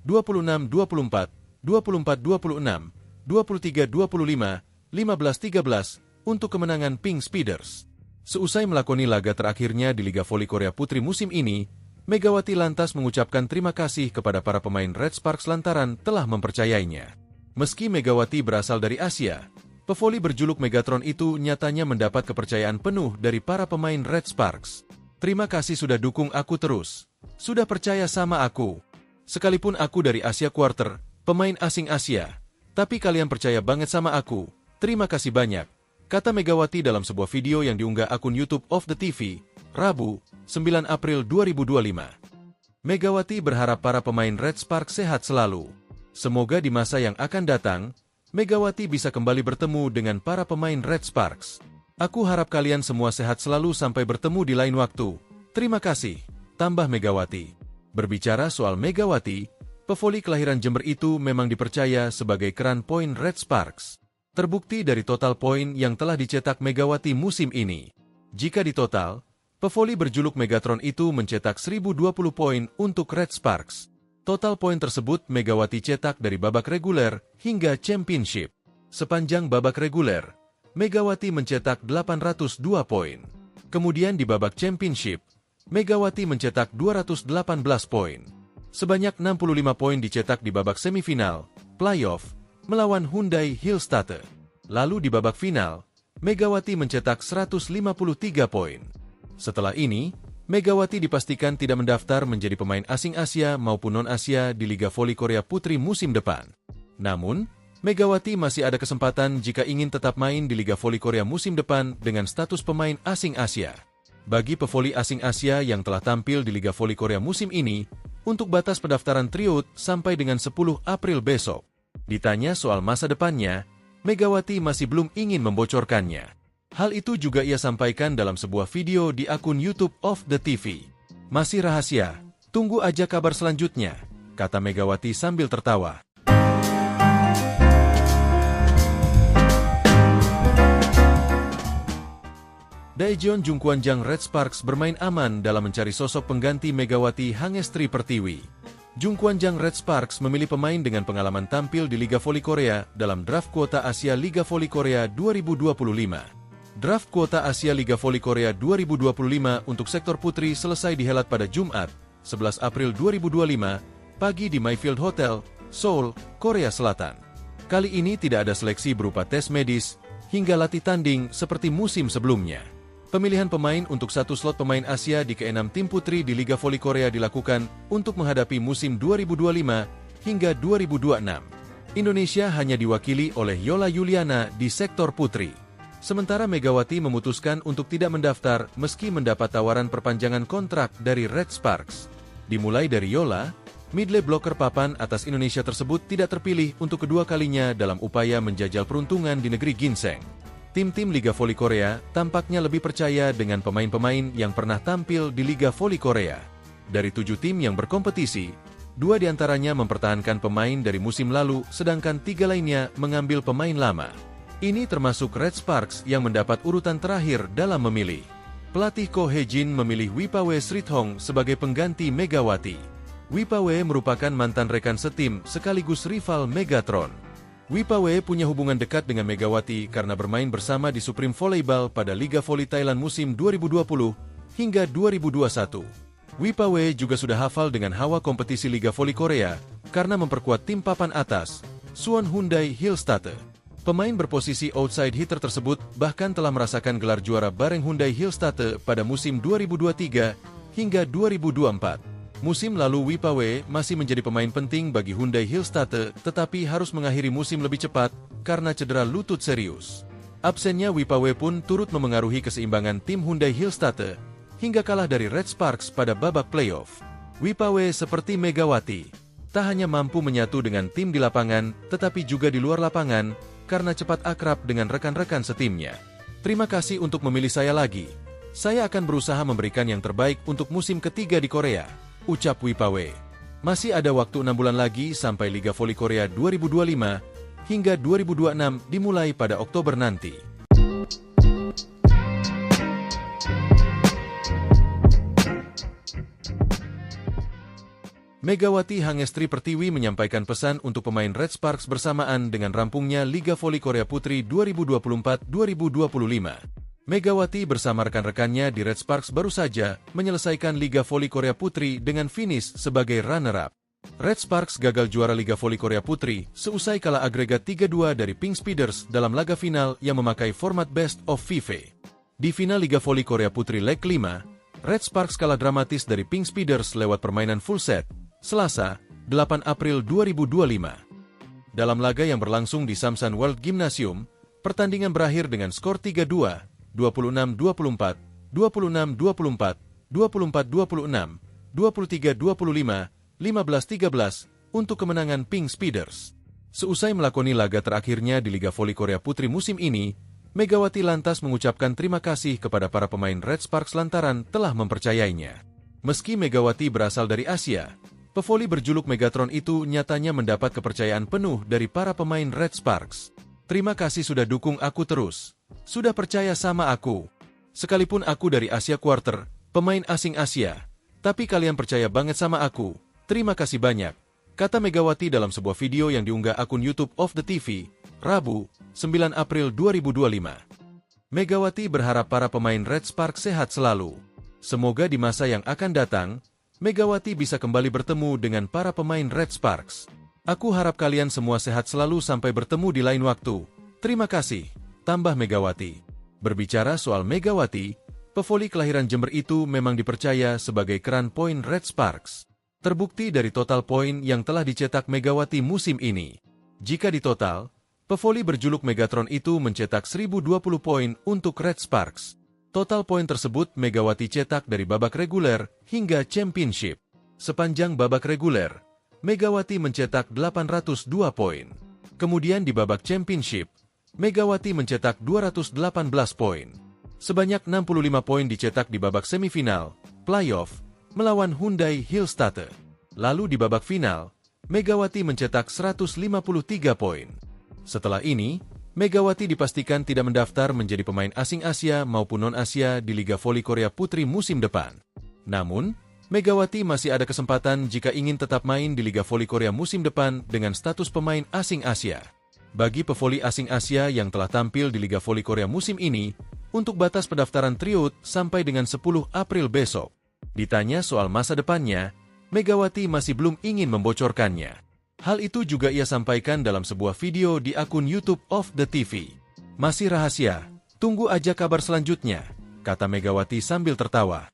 26-24, 24-26, 23-25, 15-13 untuk kemenangan Pink Speeders. Seusai melakoni laga terakhirnya di Liga Voli Korea Putri musim ini, Megawati lantas mengucapkan terima kasih kepada para pemain Red Sparks lantaran telah mempercayainya. Meski Megawati berasal dari Asia, pevoli berjuluk Megatron itu nyatanya mendapat kepercayaan penuh dari para pemain Red Sparks. Terima kasih sudah dukung aku terus. Sudah percaya sama aku. Sekalipun aku dari Asia Quarter, pemain asing Asia, tapi kalian percaya banget sama aku. Terima kasih banyak, kata Megawati dalam sebuah video yang diunggah akun YouTube of the TV, Rabu, 9 April 2025. Megawati berharap para pemain Red Sparks sehat selalu. Semoga di masa yang akan datang, Megawati bisa kembali bertemu dengan para pemain Red Sparks. Aku harap kalian semua sehat selalu sampai bertemu di lain waktu. Terima kasih, tambah Megawati. Berbicara soal Megawati, pevoli kelahiran Jember itu memang dipercaya sebagai keran poin Red Sparks. Terbukti dari total poin yang telah dicetak Megawati musim ini. Jika ditotal, pevoli berjuluk Megatron itu mencetak 1020 poin untuk Red Sparks. Total poin tersebut Megawati cetak dari babak reguler hingga championship. Sepanjang babak reguler, Megawati mencetak 802 poin. Kemudian di babak championship, Megawati mencetak 218 poin. Sebanyak 65 poin dicetak di babak semifinal, playoff, melawan Hyundai Hillstatte. Lalu di babak final, Megawati mencetak 153 poin. Setelah ini, Megawati dipastikan tidak mendaftar menjadi pemain asing Asia maupun non-Asia di Liga Voli Korea Putri musim depan. Namun, Megawati masih ada kesempatan jika ingin tetap main di Liga Voli Korea musim depan dengan status pemain asing Asia. Bagi pevoli asing Asia yang telah tampil di Liga Voli Korea musim ini, untuk batas pendaftaran tryout sampai dengan 10 April besok. Ditanya soal masa depannya, Megawati masih belum ingin membocorkannya. Hal itu juga ia sampaikan dalam sebuah video di akun YouTube of the TV. Masih rahasia, tunggu aja kabar selanjutnya, kata Megawati sambil tertawa. Daejeon Jungkwanjang Red Sparks bermain aman dalam mencari sosok pengganti Megawati Hangestri Pertiwi. Jungkwanjang Red Sparks memilih pemain dengan pengalaman tampil di Liga Voli Korea dalam draft kuota Asia Liga Voli Korea 2025. Draft kuota Asia Liga Voli Korea 2025 untuk sektor putri selesai dihelat pada Jumat, 11 April 2025, pagi di Mayfield Hotel, Seoul, Korea Selatan. Kali ini tidak ada seleksi berupa tes medis hingga latih tanding seperti musim sebelumnya. Pemilihan pemain untuk satu slot pemain Asia di ke-6 tim putri di Liga Voli Korea dilakukan untuk menghadapi musim 2025 hingga 2026. Indonesia hanya diwakili oleh Yola Yuliana di sektor putri. Sementara Megawati memutuskan untuk tidak mendaftar meski mendapat tawaran perpanjangan kontrak dari Red Sparks. Dimulai dari Yola, midlane blocker papan atas Indonesia tersebut tidak terpilih untuk kedua kalinya dalam upaya menjajal peruntungan di negeri ginseng. Tim-tim Liga Voli Korea tampaknya lebih percaya dengan pemain-pemain yang pernah tampil di Liga Voli Korea. Dari 7 tim yang berkompetisi, 2 diantaranya mempertahankan pemain dari musim lalu, sedangkan 3 lainnya mengambil pemain lama. Ini termasuk Red Sparks yang mendapat urutan terakhir dalam memilih. Pelatih Ko Hye-jin memilih Wipawe Srithong sebagai pengganti Megawati. Wipawe merupakan mantan rekan setim sekaligus rival Megatron. Wipawe punya hubungan dekat dengan Megawati karena bermain bersama di Supreme Volleyball pada Liga Voli Thailand musim 2020 hingga 2021. Wipawe juga sudah hafal dengan hawa kompetisi Liga Voli Korea karena memperkuat tim papan atas, Suwon Hyundai Hillstatte. Pemain berposisi outside hitter tersebut bahkan telah merasakan gelar juara bareng Hyundai Hillstatte pada musim 2023 hingga 2024. Musim lalu Wipawe masih menjadi pemain penting bagi Hyundai Hillstatte tetapi harus mengakhiri musim lebih cepat karena cedera lutut serius. Absennya Wipawe pun turut memengaruhi keseimbangan tim Hyundai Hillstatte hingga kalah dari Red Sparks pada babak playoff. Wipawe seperti Megawati, tak hanya mampu menyatu dengan tim di lapangan tetapi juga di luar lapangan karena cepat akrab dengan rekan-rekan setimnya. Terima kasih untuk memilih saya lagi. Saya akan berusaha memberikan yang terbaik untuk musim ketiga di Korea, ucap Wipawe. Masih ada waktu 6 bulan lagi sampai Liga Voli Korea 2025 hingga 2026 dimulai pada Oktober nanti. Megawati Hangestri Pertiwi menyampaikan pesan untuk pemain Red Sparks bersamaan dengan rampungnya Liga Voli Korea Putri 2024-2025. Megawati bersama rekan-rekannya di Red Sparks baru saja menyelesaikan Liga Voli Korea Putri dengan finish sebagai runner-up. Red Sparks gagal juara Liga Voli Korea Putri seusai kalah agregat 3-2 dari Pink Speeders dalam laga final yang memakai format Best of 5. Di final Liga Voli Korea Putri leg 5, Red Sparks kalah dramatis dari Pink Speeders lewat permainan full set, Selasa, 8 April 2025. Dalam laga yang berlangsung di Samsan World Gymnasium, pertandingan berakhir dengan skor 3-2, 26-24, 26-24, 24-26, 23-25, 15-13 untuk kemenangan Pink Speeders. Seusai melakoni laga terakhirnya di Liga Voli Korea Putri musim ini, Megawati lantas mengucapkan terima kasih kepada para pemain Red Sparks lantaran telah mempercayainya. Meski Megawati berasal dari Asia, pevoli berjuluk Megatron itu nyatanya mendapat kepercayaan penuh dari para pemain Red Sparks. Terima kasih sudah dukung aku terus. Sudah percaya sama aku. Sekalipun aku dari Asia Quarter, pemain asing Asia, tapi kalian percaya banget sama aku. Terima kasih banyak, kata Megawati dalam sebuah video yang diunggah akun YouTube of the TV, Rabu, 9 April 2025. Megawati berharap para pemain Red Sparks sehat selalu. Semoga di masa yang akan datang, Megawati bisa kembali bertemu dengan para pemain Red Sparks. Aku harap kalian semua sehat selalu sampai bertemu di lain waktu. Terima kasih, tambah Megawati. Berbicara soal Megawati, pevoli kelahiran Jember itu memang dipercaya sebagai keran poin Red Sparks. Terbukti dari total poin yang telah dicetak Megawati musim ini. Jika ditotal, pevoli berjuluk Megatron itu mencetak 1020 poin untuk Red Sparks. Total poin tersebut Megawati cetak dari babak reguler hingga championship. Sepanjang babak reguler, Megawati mencetak 802 poin. Kemudian di babak championship, Megawati mencetak 218 poin. Sebanyak 65 poin dicetak di babak semifinal, playoff, melawan Hyundai Hillstatte. Lalu di babak final, Megawati mencetak 153 poin. Setelah ini, Megawati dipastikan tidak mendaftar menjadi pemain asing Asia maupun non-Asia di Liga Voli Korea Putri musim depan. Namun, Megawati masih ada kesempatan jika ingin tetap main di Liga Voli Korea musim depan dengan status pemain asing Asia. Bagi pevoli asing Asia yang telah tampil di Liga Voli Korea musim ini, untuk batas pendaftaran tryout sampai dengan 10 April besok. Ditanya soal masa depannya, Megawati masih belum ingin membocorkannya. Hal itu juga ia sampaikan dalam sebuah video di akun YouTube of the TV. Masih rahasia, tunggu aja kabar selanjutnya, kata Megawati sambil tertawa.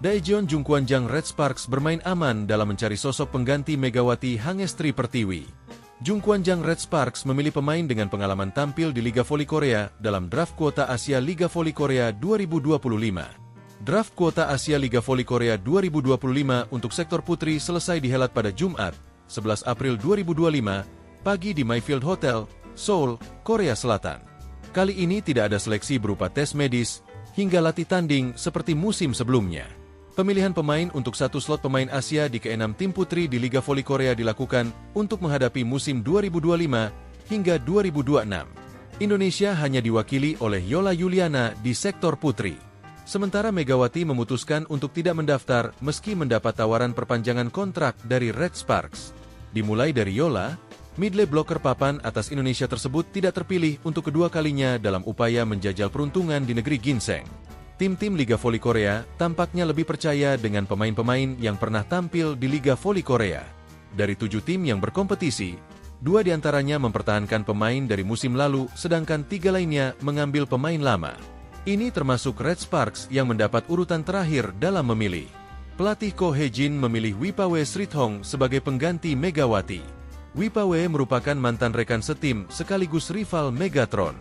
Daejeon Jungkwanjang Red Sparks bermain aman dalam mencari sosok pengganti Megawati Hangestri Pertiwi. Jungkwanjang Red Sparks memilih pemain dengan pengalaman tampil di Liga Voli Korea dalam draft kuota Asia Liga Voli Korea 2025. Draft kuota Asia Liga Voli Korea 2025 untuk sektor putri selesai dihelat pada Jumat, 11 April 2025, pagi di Mayfield Hotel, Seoul, Korea Selatan. Kali ini tidak ada seleksi berupa tes medis hingga latih tanding seperti musim sebelumnya. Pemilihan pemain untuk satu slot pemain Asia di ke-6 tim putri di Liga Voli Korea dilakukan untuk menghadapi musim 2025 hingga 2026. Indonesia hanya diwakili oleh Yola Yuliana di sektor putri. Sementara Megawati memutuskan untuk tidak mendaftar meski mendapat tawaran perpanjangan kontrak dari Red Sparks. Dimulai dari Yola, midley blocker papan atas Indonesia tersebut tidak terpilih untuk kedua kalinya dalam upaya menjajal peruntungan di negeri ginseng. Tim-tim Liga Voli Korea tampaknya lebih percaya dengan pemain-pemain yang pernah tampil di Liga Voli Korea. Dari 7 tim yang berkompetisi, 2 diantaranya mempertahankan pemain dari musim lalu, sedangkan 3 lainnya mengambil pemain lama. Ini termasuk Red Sparks yang mendapat urutan terakhir dalam memilih. Pelatih Ko Hye-jin memilih Wipawe Srithong sebagai pengganti Megawati. Wipawe merupakan mantan rekan setim sekaligus rival Megatron.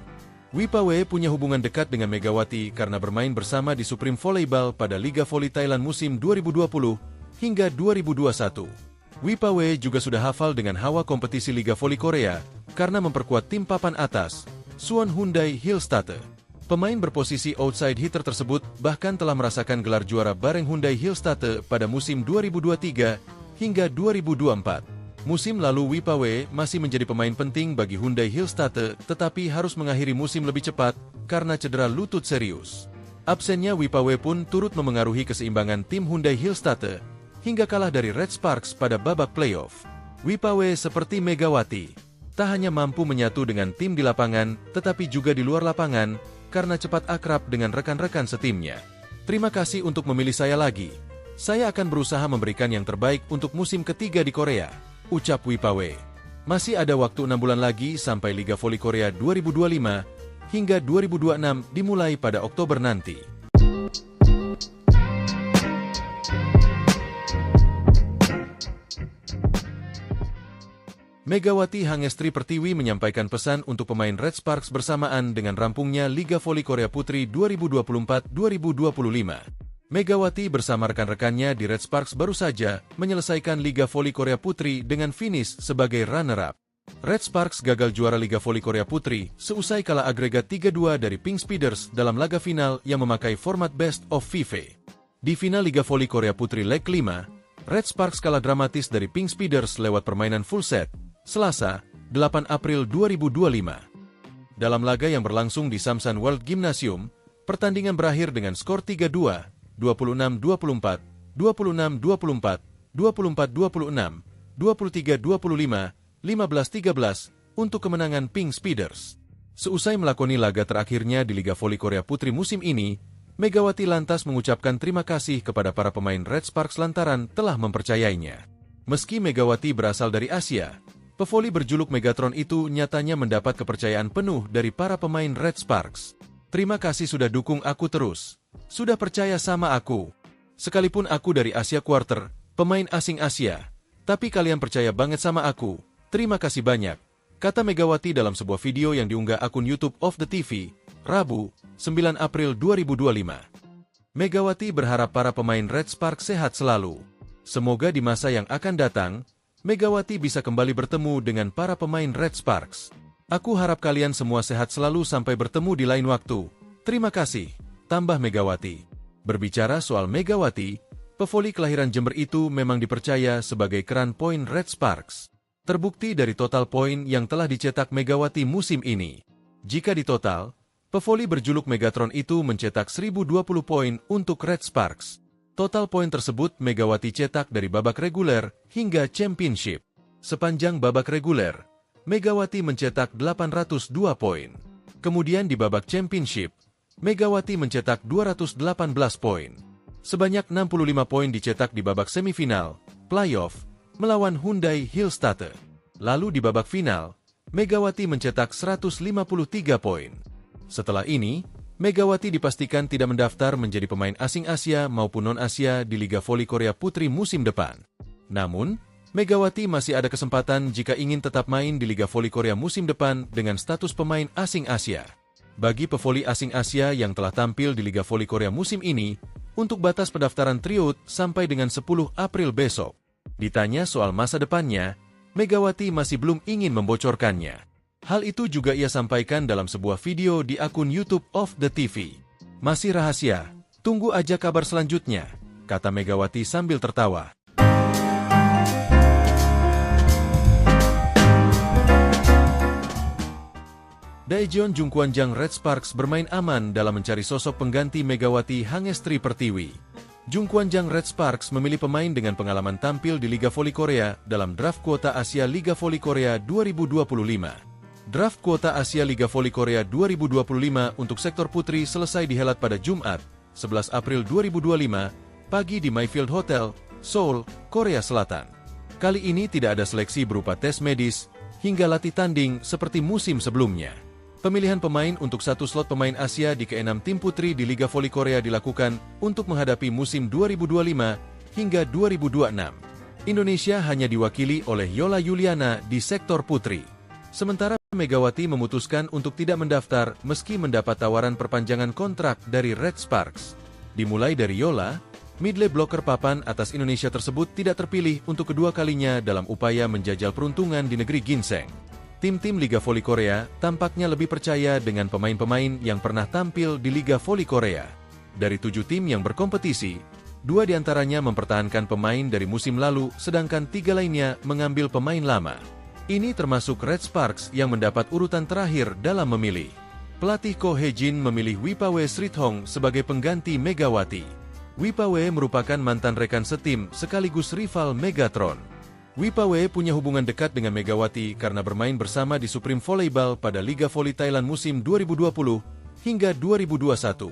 Wipawe punya hubungan dekat dengan Megawati karena bermain bersama di Supreme Volleyball pada Liga Voli Thailand musim 2020 hingga 2021. Wipawe juga sudah hafal dengan hawa kompetisi Liga Voli Korea karena memperkuat tim papan atas, Suwon Hyundai Hillstate. Pemain berposisi outside hitter tersebut bahkan telah merasakan gelar juara bareng Hyundai Hillstate pada musim 2023 hingga 2024. Musim lalu Wipawe masih menjadi pemain penting bagi Hyundai Hillstate tetapi harus mengakhiri musim lebih cepat karena cedera lutut serius. Absennya Wipawe pun turut memengaruhi keseimbangan tim Hyundai Hillstate hingga kalah dari Red Sparks pada babak playoff. Wipawe seperti Megawati, tak hanya mampu menyatu dengan tim di lapangan tetapi juga di luar lapangan karena cepat akrab dengan rekan-rekan setimnya. Terima kasih untuk memilih saya lagi. Saya akan berusaha memberikan yang terbaik untuk musim ketiga di Korea, ucap Wipawe. Masih ada waktu 6 bulan lagi sampai Liga Voli Korea 2025 hingga 2026 dimulai pada Oktober nanti. Megawati Hangestri Pertiwi menyampaikan pesan untuk pemain Red Sparks bersamaan dengan rampungnya Liga Voli Korea Putri 2024-2025. Megawati bersama rekan-rekannya di Red Sparks baru saja menyelesaikan Liga Voli Korea Putri dengan finish sebagai runner-up. Red Sparks gagal juara Liga Voli Korea Putri seusai kalah agregat 3-2 dari Pink Speeders dalam laga final yang memakai format Best of 5. Di final Liga Voli Korea Putri leg 5, Red Sparks kalah dramatis dari Pink Speeders lewat permainan full set, Selasa, 8 April 2025. Dalam laga yang berlangsung di Samsan World Gymnasium, pertandingan berakhir dengan skor 3-2, 26-24, 26-24, 24-26, 23-25, 15-13 untuk kemenangan Pink Speeders. Seusai melakoni laga terakhirnya di Liga Voli Korea Putri musim ini, Megawati lantas mengucapkan terima kasih kepada para pemain Red Sparks lantaran telah mempercayainya. Meski Megawati berasal dari Asia, pevoli berjuluk Megatron itu nyatanya mendapat kepercayaan penuh dari para pemain Red Sparks. Terima kasih sudah dukung aku terus. Sudah percaya sama aku. Sekalipun aku dari Asia Quarter, pemain asing Asia. Tapi kalian percaya banget sama aku. Terima kasih banyak, kata Megawati dalam sebuah video yang diunggah akun YouTube of the TV, Rabu, 9 April 2025. Megawati berharap para pemain Red Sparks sehat selalu. Semoga di masa yang akan datang, Megawati bisa kembali bertemu dengan para pemain Red Sparks. Aku harap kalian semua sehat selalu sampai bertemu di lain waktu. Terima kasih, tambah Megawati. Berbicara soal Megawati, pevoli kelahiran Jember itu memang dipercaya sebagai keran poin Red Sparks. Terbukti dari total poin yang telah dicetak Megawati musim ini. Jika ditotal, pevoli berjuluk Megatron itu mencetak 1020 poin untuk Red Sparks. Total poin tersebut Megawati cetak dari babak reguler hingga championship. Sepanjang babak reguler, Megawati mencetak 802 poin. Kemudian di babak championship, Megawati mencetak 218 poin. Sebanyak 65 poin dicetak di babak semifinal, playoff, melawan Hyundai Hillstatter. Lalu di babak final, Megawati mencetak 153 poin. Setelah ini, Megawati dipastikan tidak mendaftar menjadi pemain asing Asia maupun non-Asia di Liga Voli Korea Putri musim depan. Namun, Megawati masih ada kesempatan jika ingin tetap main di Liga Voli Korea musim depan dengan status pemain asing Asia. Bagi pevoli asing Asia yang telah tampil di Liga Voli Korea musim ini, untuk batas pendaftaran tryout sampai dengan 10 April besok. Ditanya soal masa depannya, Megawati masih belum ingin membocorkannya. Hal itu juga ia sampaikan dalam sebuah video di akun YouTube of the TV. Masih rahasia, tunggu aja kabar selanjutnya, kata Megawati sambil tertawa. Daejeon Jungkwanjang Red Sparks bermain aman dalam mencari sosok pengganti Megawati Hangestri Pertiwi. Jungkwanjang Red Sparks memilih pemain dengan pengalaman tampil di Liga Voli Korea dalam draft kuota Asia Liga Voli Korea 2025. Draft kuota Asia Liga Voli Korea 2025 untuk sektor putri selesai dihelat pada Jumat, 11 April 2025, pagi di Mayfield Hotel, Seoul, Korea Selatan. Kali ini tidak ada seleksi berupa tes medis hingga latih tanding seperti musim sebelumnya. Pemilihan pemain untuk satu slot pemain Asia di ke-6 tim putri di Liga Voli Korea dilakukan untuk menghadapi musim 2025 hingga 2026. Indonesia hanya diwakili oleh Yola Yuliana di sektor putri. Sementara Megawati memutuskan untuk tidak mendaftar meski mendapat tawaran perpanjangan kontrak dari Red Sparks. Dimulai dari Yola, midley blocker papan atas Indonesia tersebut tidak terpilih untuk kedua kalinya dalam upaya menjajal peruntungan di negeri ginseng. Tim-tim Liga Voli Korea tampaknya lebih percaya dengan pemain-pemain yang pernah tampil di Liga Voli Korea. Dari 7 tim yang berkompetisi, 2 diantaranya mempertahankan pemain dari musim lalu, sedangkan 3 lainnya mengambil pemain lama. Ini termasuk Red Sparks yang mendapat urutan terakhir dalam memilih. Pelatih Ko Hye-jin memilih Wipawe Srithong sebagai pengganti Megawati. Wipawe merupakan mantan rekan setim sekaligus rival Megatron. Wipawe punya hubungan dekat dengan Megawati karena bermain bersama di Supreme Volleyball pada Liga Voli Thailand musim 2020 hingga 2021.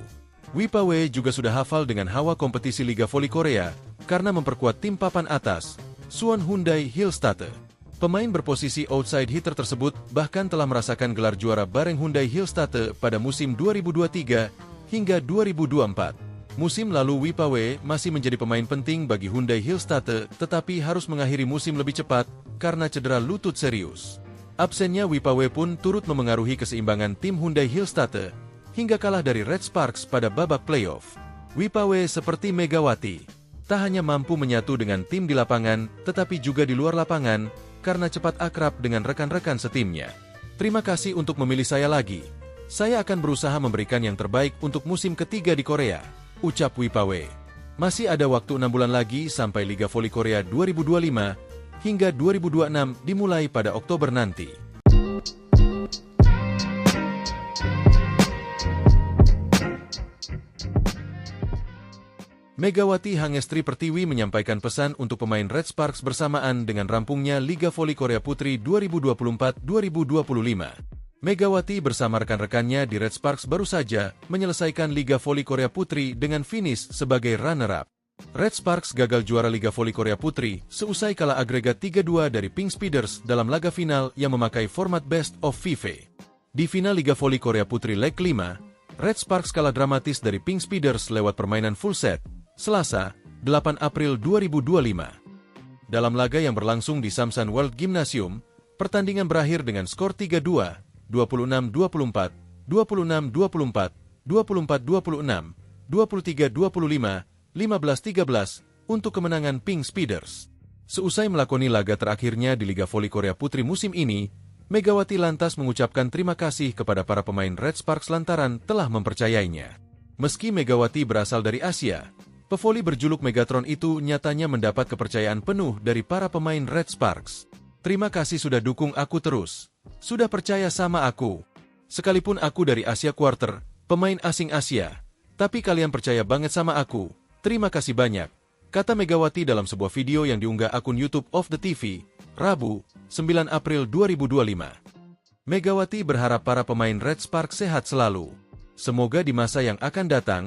Wipawe juga sudah hafal dengan hawa kompetisi Liga Voli Korea karena memperkuat tim papan atas, Suwon Hyundai Hillstatter. Pemain berposisi outside hitter tersebut bahkan telah merasakan gelar juara bareng Hyundai Hillstatter pada musim 2023 hingga 2024. Musim lalu Wipawe masih menjadi pemain penting bagi Hyundai Hillstatter tetapi harus mengakhiri musim lebih cepat karena cedera lutut serius. Absennya Wipawe pun turut memengaruhi keseimbangan tim Hyundai Hillstatter hingga kalah dari Red Sparks pada babak playoff. Wipawe seperti Megawati, tak hanya mampu menyatu dengan tim di lapangan tetapi juga di luar lapangan karena cepat akrab dengan rekan-rekan setimnya. Terima kasih untuk memilih saya lagi. Saya akan berusaha memberikan yang terbaik untuk musim ketiga di Korea, ucap Wipawe. Masih ada waktu 6 bulan lagi sampai Liga Voli Korea 2025 hingga 2026 dimulai pada Oktober nanti. Megawati Hangestri Pertiwi menyampaikan pesan untuk pemain Red Sparks bersamaan dengan rampungnya Liga Voli Korea Putri 2024-2025. Megawati bersama rekan-rekannya di Red Sparks baru saja menyelesaikan Liga Voli Korea Putri dengan finish sebagai runner-up. Red Sparks gagal juara Liga Voli Korea Putri seusai kalah agregat 3-2 dari Pink Speeders dalam laga final yang memakai format Best of 5. Di final Liga Voli Korea Putri leg 5, Red Sparks kalah dramatis dari Pink Speeders lewat permainan full set, Selasa, 8 April 2025. Dalam laga yang berlangsung di Samsan World Gymnasium, pertandingan berakhir dengan skor 3-2, 26-24, 26-24, 24-26, 23-25, 15-13 untuk kemenangan Pink Speeders. Seusai melakoni laga terakhirnya di Liga Voli Korea Putri musim ini, Megawati lantas mengucapkan terima kasih kepada para pemain Red Sparks lantaran telah mempercayainya. Meski Megawati berasal dari Asia, pevoli berjuluk Megatron itu nyatanya mendapat kepercayaan penuh dari para pemain Red Sparks. Terima kasih sudah dukung aku terus. Sudah percaya sama aku. Sekalipun aku dari Asia Quarter, pemain asing Asia. Tapi kalian percaya banget sama aku. Terima kasih banyak, kata Megawati dalam sebuah video yang diunggah akun YouTube of the TV, Rabu, 9 April 2025. Megawati berharap para pemain Red Sparks sehat selalu. Semoga di masa yang akan datang,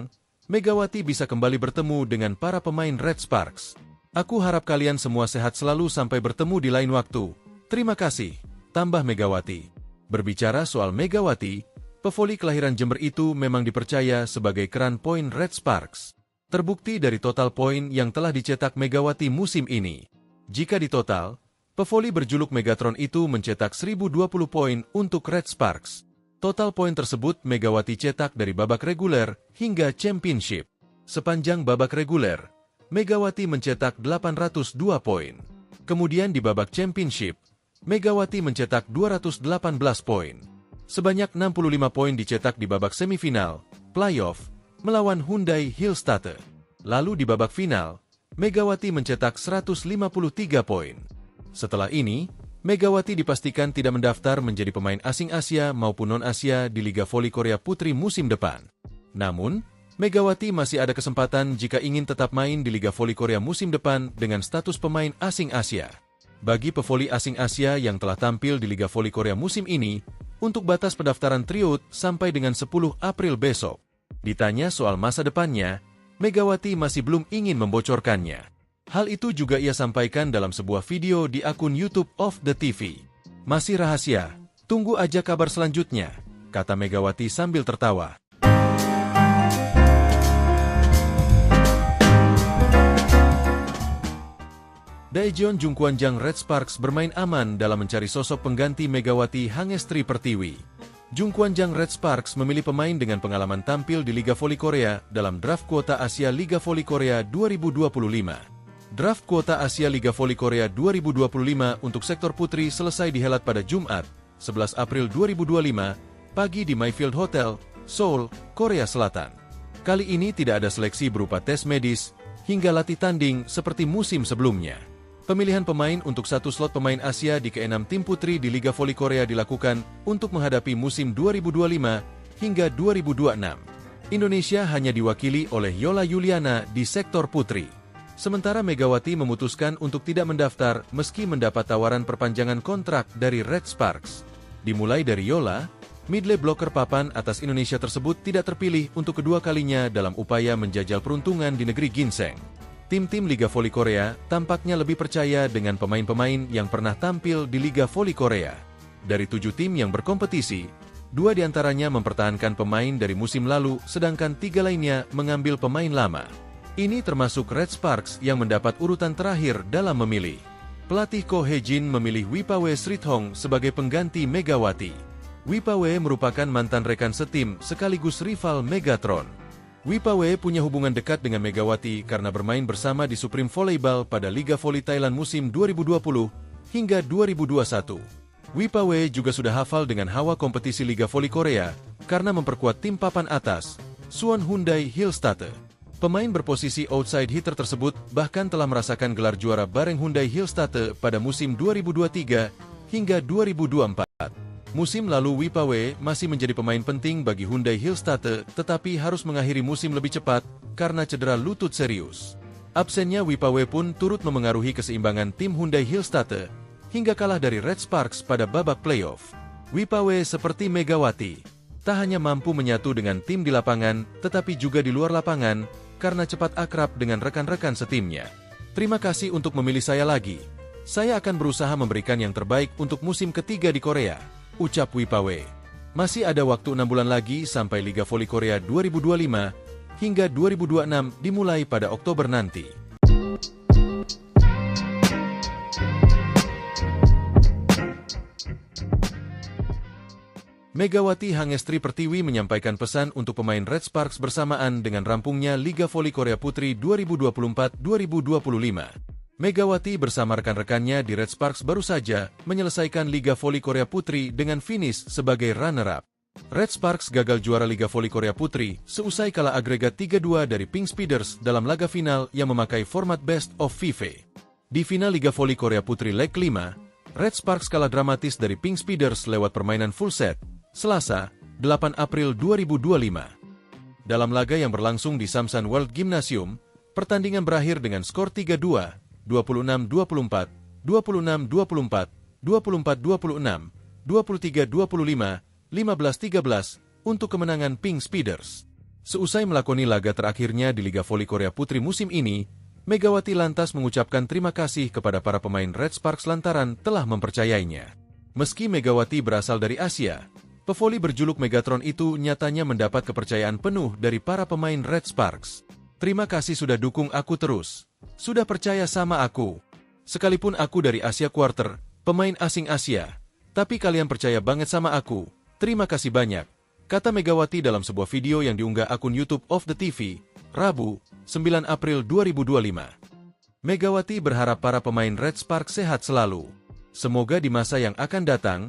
Megawati bisa kembali bertemu dengan para pemain Red Sparks. Aku harap kalian semua sehat selalu sampai bertemu di lain waktu. Terima kasih, tambah Megawati. Berbicara soal Megawati, pevoli kelahiran Jember itu memang dipercaya sebagai keran poin Red Sparks. Terbukti dari total poin yang telah dicetak Megawati musim ini. Jika ditotal, pevoli berjuluk Megatron itu mencetak 1020 poin untuk Red Sparks. Total poin tersebut Megawati cetak dari babak reguler hingga championship. Sepanjang babak reguler, Megawati mencetak 802 poin. Kemudian di babak championship, Megawati mencetak 218 poin. Sebanyak 65 poin dicetak di babak semifinal, playoff, melawan Hyundai Hillstatte. Lalu di babak final, Megawati mencetak 153 poin. Setelah ini, Megawati dipastikan tidak mendaftar menjadi pemain asing Asia maupun non-Asia di Liga Voli Korea Putri musim depan. Namun, Megawati masih ada kesempatan jika ingin tetap main di Liga Voli Korea musim depan dengan status pemain asing Asia. Bagi pevoli asing Asia yang telah tampil di Liga Voli Korea musim ini, untuk batas pendaftaran tryout sampai dengan 10 April besok. Ditanya soal masa depannya, Megawati masih belum ingin membocorkannya. Hal itu juga ia sampaikan dalam sebuah video di akun YouTube of the TV. Masih rahasia, tunggu aja kabar selanjutnya, kata Megawati sambil tertawa. Daejeon Jungkwanjang Red Sparks bermain aman dalam mencari sosok pengganti Megawati Hangestri Pertiwi. Jungkwanjang Red Sparks memilih pemain dengan pengalaman tampil di Liga Voli Korea dalam draft kuota Asia Liga Voli Korea 2025. Draft kuota Asia Liga Voli Korea 2025 untuk sektor putri selesai dihelat pada Jumat, 11 April 2025, pagi di Mayfield Hotel, Seoul, Korea Selatan. Kali ini tidak ada seleksi berupa tes medis hingga latih tanding seperti musim sebelumnya. Pemilihan pemain untuk satu slot pemain Asia di ke-6 tim putri di Liga Voli Korea dilakukan untuk menghadapi musim 2025 hingga 2026. Indonesia hanya diwakili oleh Yola Yuliana di sektor putri. Sementara Megawati memutuskan untuk tidak mendaftar meski mendapat tawaran perpanjangan kontrak dari Red Sparks. Dimulai dari Yola, midley blocker papan atas Indonesia tersebut tidak terpilih untuk kedua kalinya dalam upaya menjajal peruntungan di negeri ginseng. Tim-tim Liga Voli Korea tampaknya lebih percaya dengan pemain-pemain yang pernah tampil di Liga Voli Korea. Dari 7 tim yang berkompetisi, 2 diantaranya mempertahankan pemain dari musim lalu, sedangkan 3 lainnya mengambil pemain lama. Ini termasuk Red Sparks yang mendapat urutan terakhir dalam memilih. Pelatih Ko Hye-jin memilih Wipawe Srithong sebagai pengganti Megawati. Wipawe merupakan mantan rekan setim sekaligus rival Megatron. Wipawe punya hubungan dekat dengan Megawati karena bermain bersama di Supreme Volleyball pada Liga Voli Thailand musim 2020 hingga 2021. Wipawe juga sudah hafal dengan hawa kompetisi Liga Voli Korea karena memperkuat tim papan atas, Suwon Hyundai Hillstatte. Pemain berposisi outside hitter tersebut bahkan telah merasakan gelar juara bareng Hyundai Hillstatte pada musim 2023 hingga 2024. Musim lalu Wipawe masih menjadi pemain penting bagi Hyundai Hillstatte tetapi harus mengakhiri musim lebih cepat karena cedera lutut serius. Absennya Wipawe pun turut memengaruhi keseimbangan tim Hyundai Hillstatte hingga kalah dari Red Sparks pada babak playoff. Wipawe seperti Megawati, tak hanya mampu menyatu dengan tim di lapangan tetapi juga di luar lapangan karena cepat akrab dengan rekan-rekan setimnya. Terima kasih untuk memilih saya lagi. Saya akan berusaha memberikan yang terbaik untuk musim ketiga di Korea, ucap Wipawe. Masih ada waktu 6 bulan lagi sampai Liga Voli Korea 2025 hingga 2026 dimulai pada Oktober nanti. Megawati Hangestri Pertiwi menyampaikan pesan untuk pemain Red Sparks bersamaan dengan rampungnya Liga Voli Korea Putri 2024-2025. Megawati bersama rekan-rekannya di Red Sparks baru saja menyelesaikan Liga Voli Korea Putri dengan finish sebagai runner-up. Red Sparks gagal juara Liga Voli Korea Putri seusai kalah agregat 3-2 dari Pink Speeders dalam laga final yang memakai format Best of 5. Di final Liga Voli Korea Putri leg 5, Red Sparks kalah dramatis dari Pink Speeders lewat permainan full set, Selasa, 8 April 2025. Dalam laga yang berlangsung di Samsan World Gymnasium, pertandingan berakhir dengan skor 3-2, 26-24, 26-24, 24-26, 23-25, 15-13 untuk kemenangan Pink Speeders. Seusai melakoni laga terakhirnya di Liga Voli Korea Putri musim ini, Megawati lantas mengucapkan terima kasih kepada para pemain Red Sparks lantaran telah mempercayainya. Meski Megawati berasal dari Asia, pevoli berjuluk Megatron itu nyatanya mendapat kepercayaan penuh dari para pemain Red Sparks. Terima kasih sudah dukung aku terus. Sudah percaya sama aku. Sekalipun aku dari Asia Quarter, pemain asing Asia, tapi kalian percaya banget sama aku. Terima kasih banyak, kata Megawati dalam sebuah video yang diunggah akun YouTube of the TV, Rabu, 9 April 2025. Megawati berharap para pemain Red Sparks sehat selalu. Semoga di masa yang akan datang,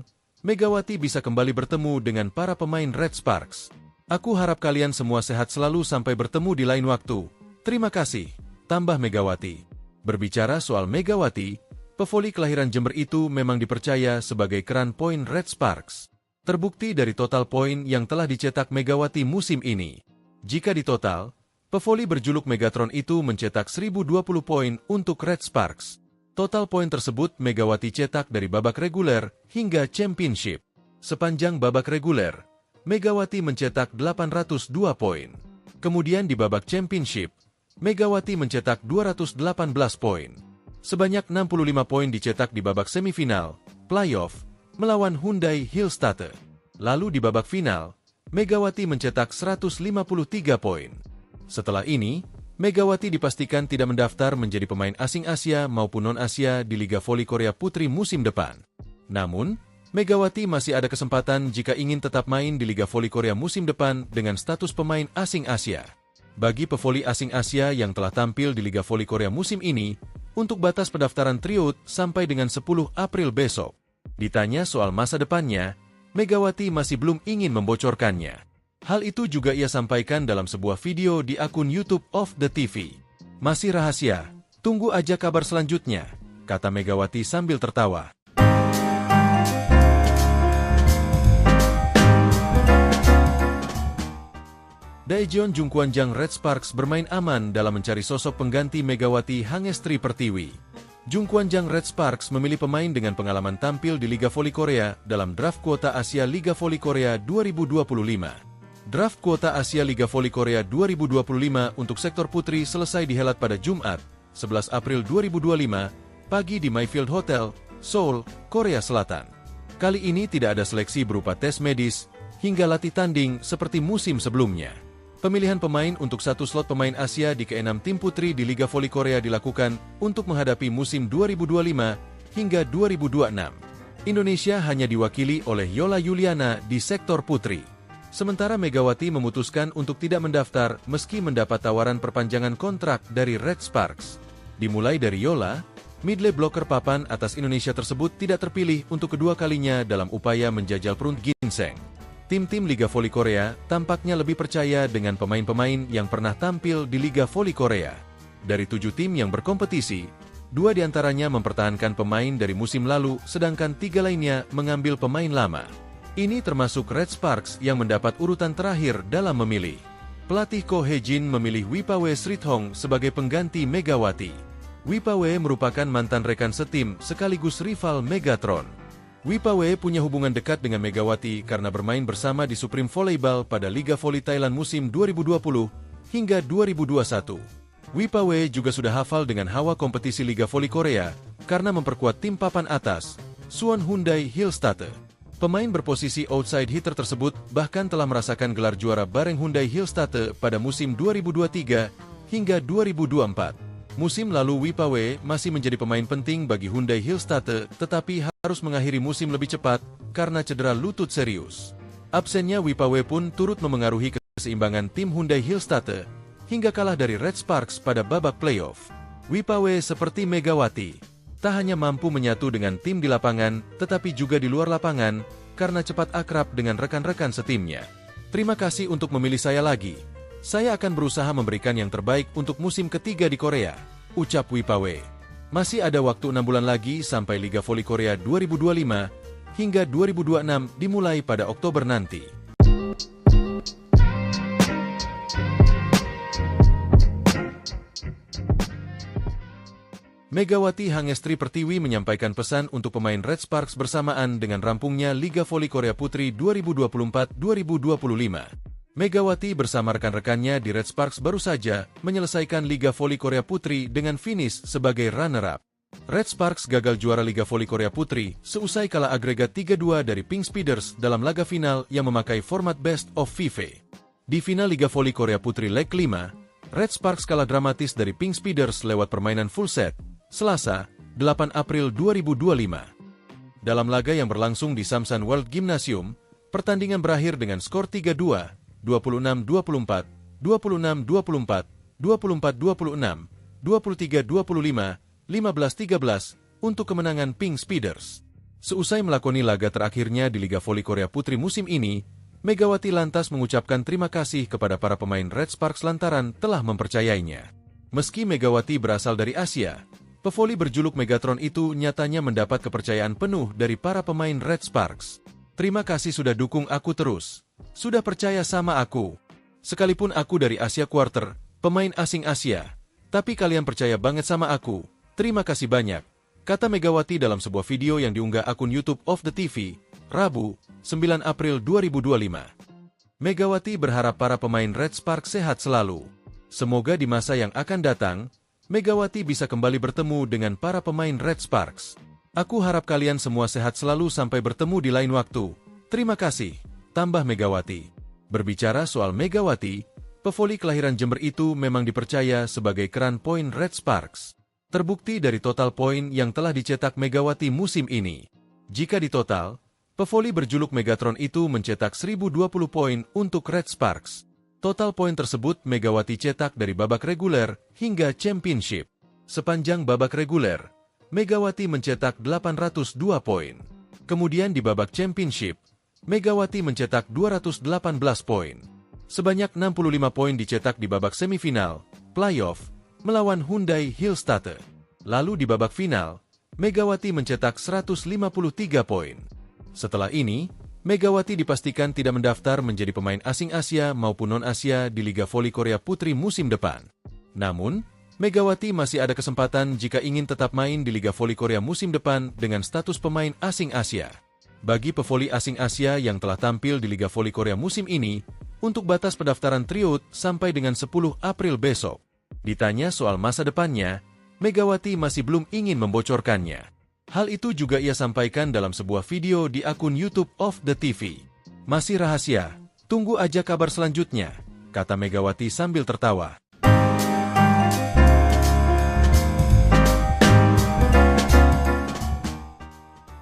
Megawati bisa kembali bertemu dengan para pemain Red Sparks. Aku harap kalian semua sehat selalu sampai bertemu di lain waktu. Terima kasih, tambah Megawati. Berbicara soal Megawati, pevoli kelahiran Jember itu memang dipercaya sebagai keran poin Red Sparks. Terbukti dari total poin yang telah dicetak Megawati musim ini. Jika ditotal, pevoli berjuluk Megatron itu mencetak 1020 poin untuk Red Sparks. Total poin tersebut Megawati cetak dari babak reguler hingga championship. Sepanjang babak reguler, Megawati mencetak 802 poin. Kemudian di babak championship, Megawati mencetak 218 poin. Sebanyak 65 poin dicetak di babak semifinal, playoff, melawan Hyundai Hillstatte. Lalu di babak final, Megawati mencetak 153 poin. Setelah ini, Megawati dipastikan tidak mendaftar menjadi pemain asing Asia maupun non-Asia di Liga Voli Korea Putri musim depan. Namun, Megawati masih ada kesempatan jika ingin tetap main di Liga Voli Korea musim depan dengan status pemain asing Asia. Bagi pevoli asing Asia yang telah tampil di Liga Voli Korea musim ini, untuk batas pendaftaran tryout sampai dengan 10 April besok. Ditanya soal masa depannya, Megawati masih belum ingin membocorkannya. Hal itu juga ia sampaikan dalam sebuah video di akun YouTube of the TV. Masih rahasia, tunggu aja kabar selanjutnya, kata Megawati sambil tertawa. Daejeon Jungkwanjang Red Sparks bermain aman dalam mencari sosok pengganti Megawati Hangestri Pertiwi. Jungkwanjang Red Sparks memilih pemain dengan pengalaman tampil di Liga Voli Korea dalam draft kuota Asia Liga Voli Korea 2025. Draft kuota Asia Liga Voli Korea 2025 untuk sektor putri selesai dihelat pada Jumat, 11 April 2025, pagi di Mayfield Hotel, Seoul, Korea Selatan. Kali ini tidak ada seleksi berupa tes medis hingga latih tanding seperti musim sebelumnya. Pemilihan pemain untuk satu slot pemain Asia di ke-6 tim putri di Liga Voli Korea dilakukan untuk menghadapi musim 2025 hingga 2026. Indonesia hanya diwakili oleh Yola Yuliana di sektor putri. Sementara Megawati memutuskan untuk tidak mendaftar meski mendapat tawaran perpanjangan kontrak dari Red Sparks. Dimulai dari Yola, midley blocker papan atas Indonesia tersebut tidak terpilih untuk kedua kalinya dalam upaya menjajal perut ginseng. Tim-tim Liga Voli Korea tampaknya lebih percaya dengan pemain-pemain yang pernah tampil di Liga Voli Korea. Dari 7 tim yang berkompetisi, 2 diantaranya mempertahankan pemain dari musim lalu, sedangkan 3 lainnya mengambil pemain lama. Ini termasuk Red Sparks yang mendapat urutan terakhir dalam memilih. Pelatih Ko Hye-jin memilih Wipawe Srithong sebagai pengganti Megawati. Wipawe merupakan mantan rekan setim sekaligus rival Megatron. Wipawe punya hubungan dekat dengan Megawati karena bermain bersama di Supreme Volleyball pada Liga Voli Thailand musim 2020 hingga 2021. Wipawe juga sudah hafal dengan hawa kompetisi Liga Voli Korea karena memperkuat tim papan atas, Suwon Hyundai Hillstatte. Pemain berposisi outside hitter tersebut bahkan telah merasakan gelar juara bareng Hyundai Hillstatte pada musim 2023 hingga 2024. Musim lalu Wipawe masih menjadi pemain penting bagi Hyundai Hillstatte, tetapi harus mengakhiri musim lebih cepat karena cedera lutut serius. Absennya Wipawe pun turut memengaruhi keseimbangan tim Hyundai Hillstatte hingga kalah dari Red Sparks pada babak playoff. Wipawe seperti Megawati, tak hanya mampu menyatu dengan tim di lapangan, tetapi juga di luar lapangan karena cepat akrab dengan rekan-rekan setimnya. Terima kasih untuk memilih saya lagi. Saya akan berusaha memberikan yang terbaik untuk musim ketiga di Korea, ucap Wipawe. Masih ada waktu 6 bulan lagi sampai Liga Voli Korea 2025 hingga 2026 dimulai pada Oktober nanti. Megawati Hangestri Pertiwi menyampaikan pesan untuk pemain Red Sparks bersamaan dengan rampungnya Liga Voli Korea Putri 2024-2025. Megawati bersama rekan-rekannya di Red Sparks baru saja menyelesaikan Liga Voli Korea Putri dengan finish sebagai runner-up. Red Sparks gagal juara Liga Voli Korea Putri seusai kalah agregat 3-2 dari Pink Speeders dalam laga final yang memakai format Best of 5. Di final Liga Voli Korea Putri leg 5, Red Sparks kalah dramatis dari Pink Speeders lewat permainan full set, Selasa, 8 April 2025. Dalam laga yang berlangsung di Samsan World Gymnasium, pertandingan berakhir dengan skor 3-2, 26-24, 26-24, 24-26, 23-25, 15-13 untuk kemenangan Pink Speeders. Seusai melakoni laga terakhirnya di Liga Voli Korea Putri musim ini, Megawati lantas mengucapkan terima kasih kepada para pemain Red Sparks lantaran telah mempercayainya. Meski Megawati berasal dari Asia, pevoli berjuluk Megatron itu nyatanya mendapat kepercayaan penuh dari para pemain Red Sparks. Terima kasih sudah dukung aku terus. Sudah percaya sama aku. Sekalipun aku dari Asia Quarter, pemain asing Asia. Tapi kalian percaya banget sama aku. Terima kasih banyak, kata Megawati dalam sebuah video yang diunggah akun YouTube of the TV, Rabu, 9 April 2025. Megawati berharap para pemain Red Sparks sehat selalu. Semoga di masa yang akan datang, Megawati bisa kembali bertemu dengan para pemain Red Sparks. Aku harap kalian semua sehat selalu sampai bertemu di lain waktu. Terima kasih, tambah Megawati. Berbicara soal Megawati, pevoli kelahiran Jember itu memang dipercaya sebagai keran poin Red Sparks. Terbukti dari total poin yang telah dicetak Megawati musim ini. Jika ditotal, pevoli berjuluk Megatron itu mencetak 1020 poin untuk Red Sparks. Total poin tersebut Megawati cetak dari babak reguler hingga championship. Sepanjang babak reguler, Megawati mencetak 802 poin. Kemudian di babak championship, Megawati mencetak 218 poin. Sebanyak 65 poin dicetak di babak semifinal, playoff, melawan Hyundai Hillstatte. Lalu di babak final, Megawati mencetak 153 poin. Setelah ini, Megawati dipastikan tidak mendaftar menjadi pemain asing Asia maupun non-Asia di Liga Voli Korea Putri musim depan. Namun, Megawati masih ada kesempatan jika ingin tetap main di Liga Voli Korea musim depan dengan status pemain asing Asia. Bagi pevoli asing Asia yang telah tampil di Liga Voli Korea musim ini, untuk batas pendaftaran tryout sampai dengan 10 April besok. Ditanya soal masa depannya, Megawati masih belum ingin membocorkannya. Hal itu juga ia sampaikan dalam sebuah video di akun YouTube of the TV. Masih rahasia, tunggu aja kabar selanjutnya, kata Megawati sambil tertawa.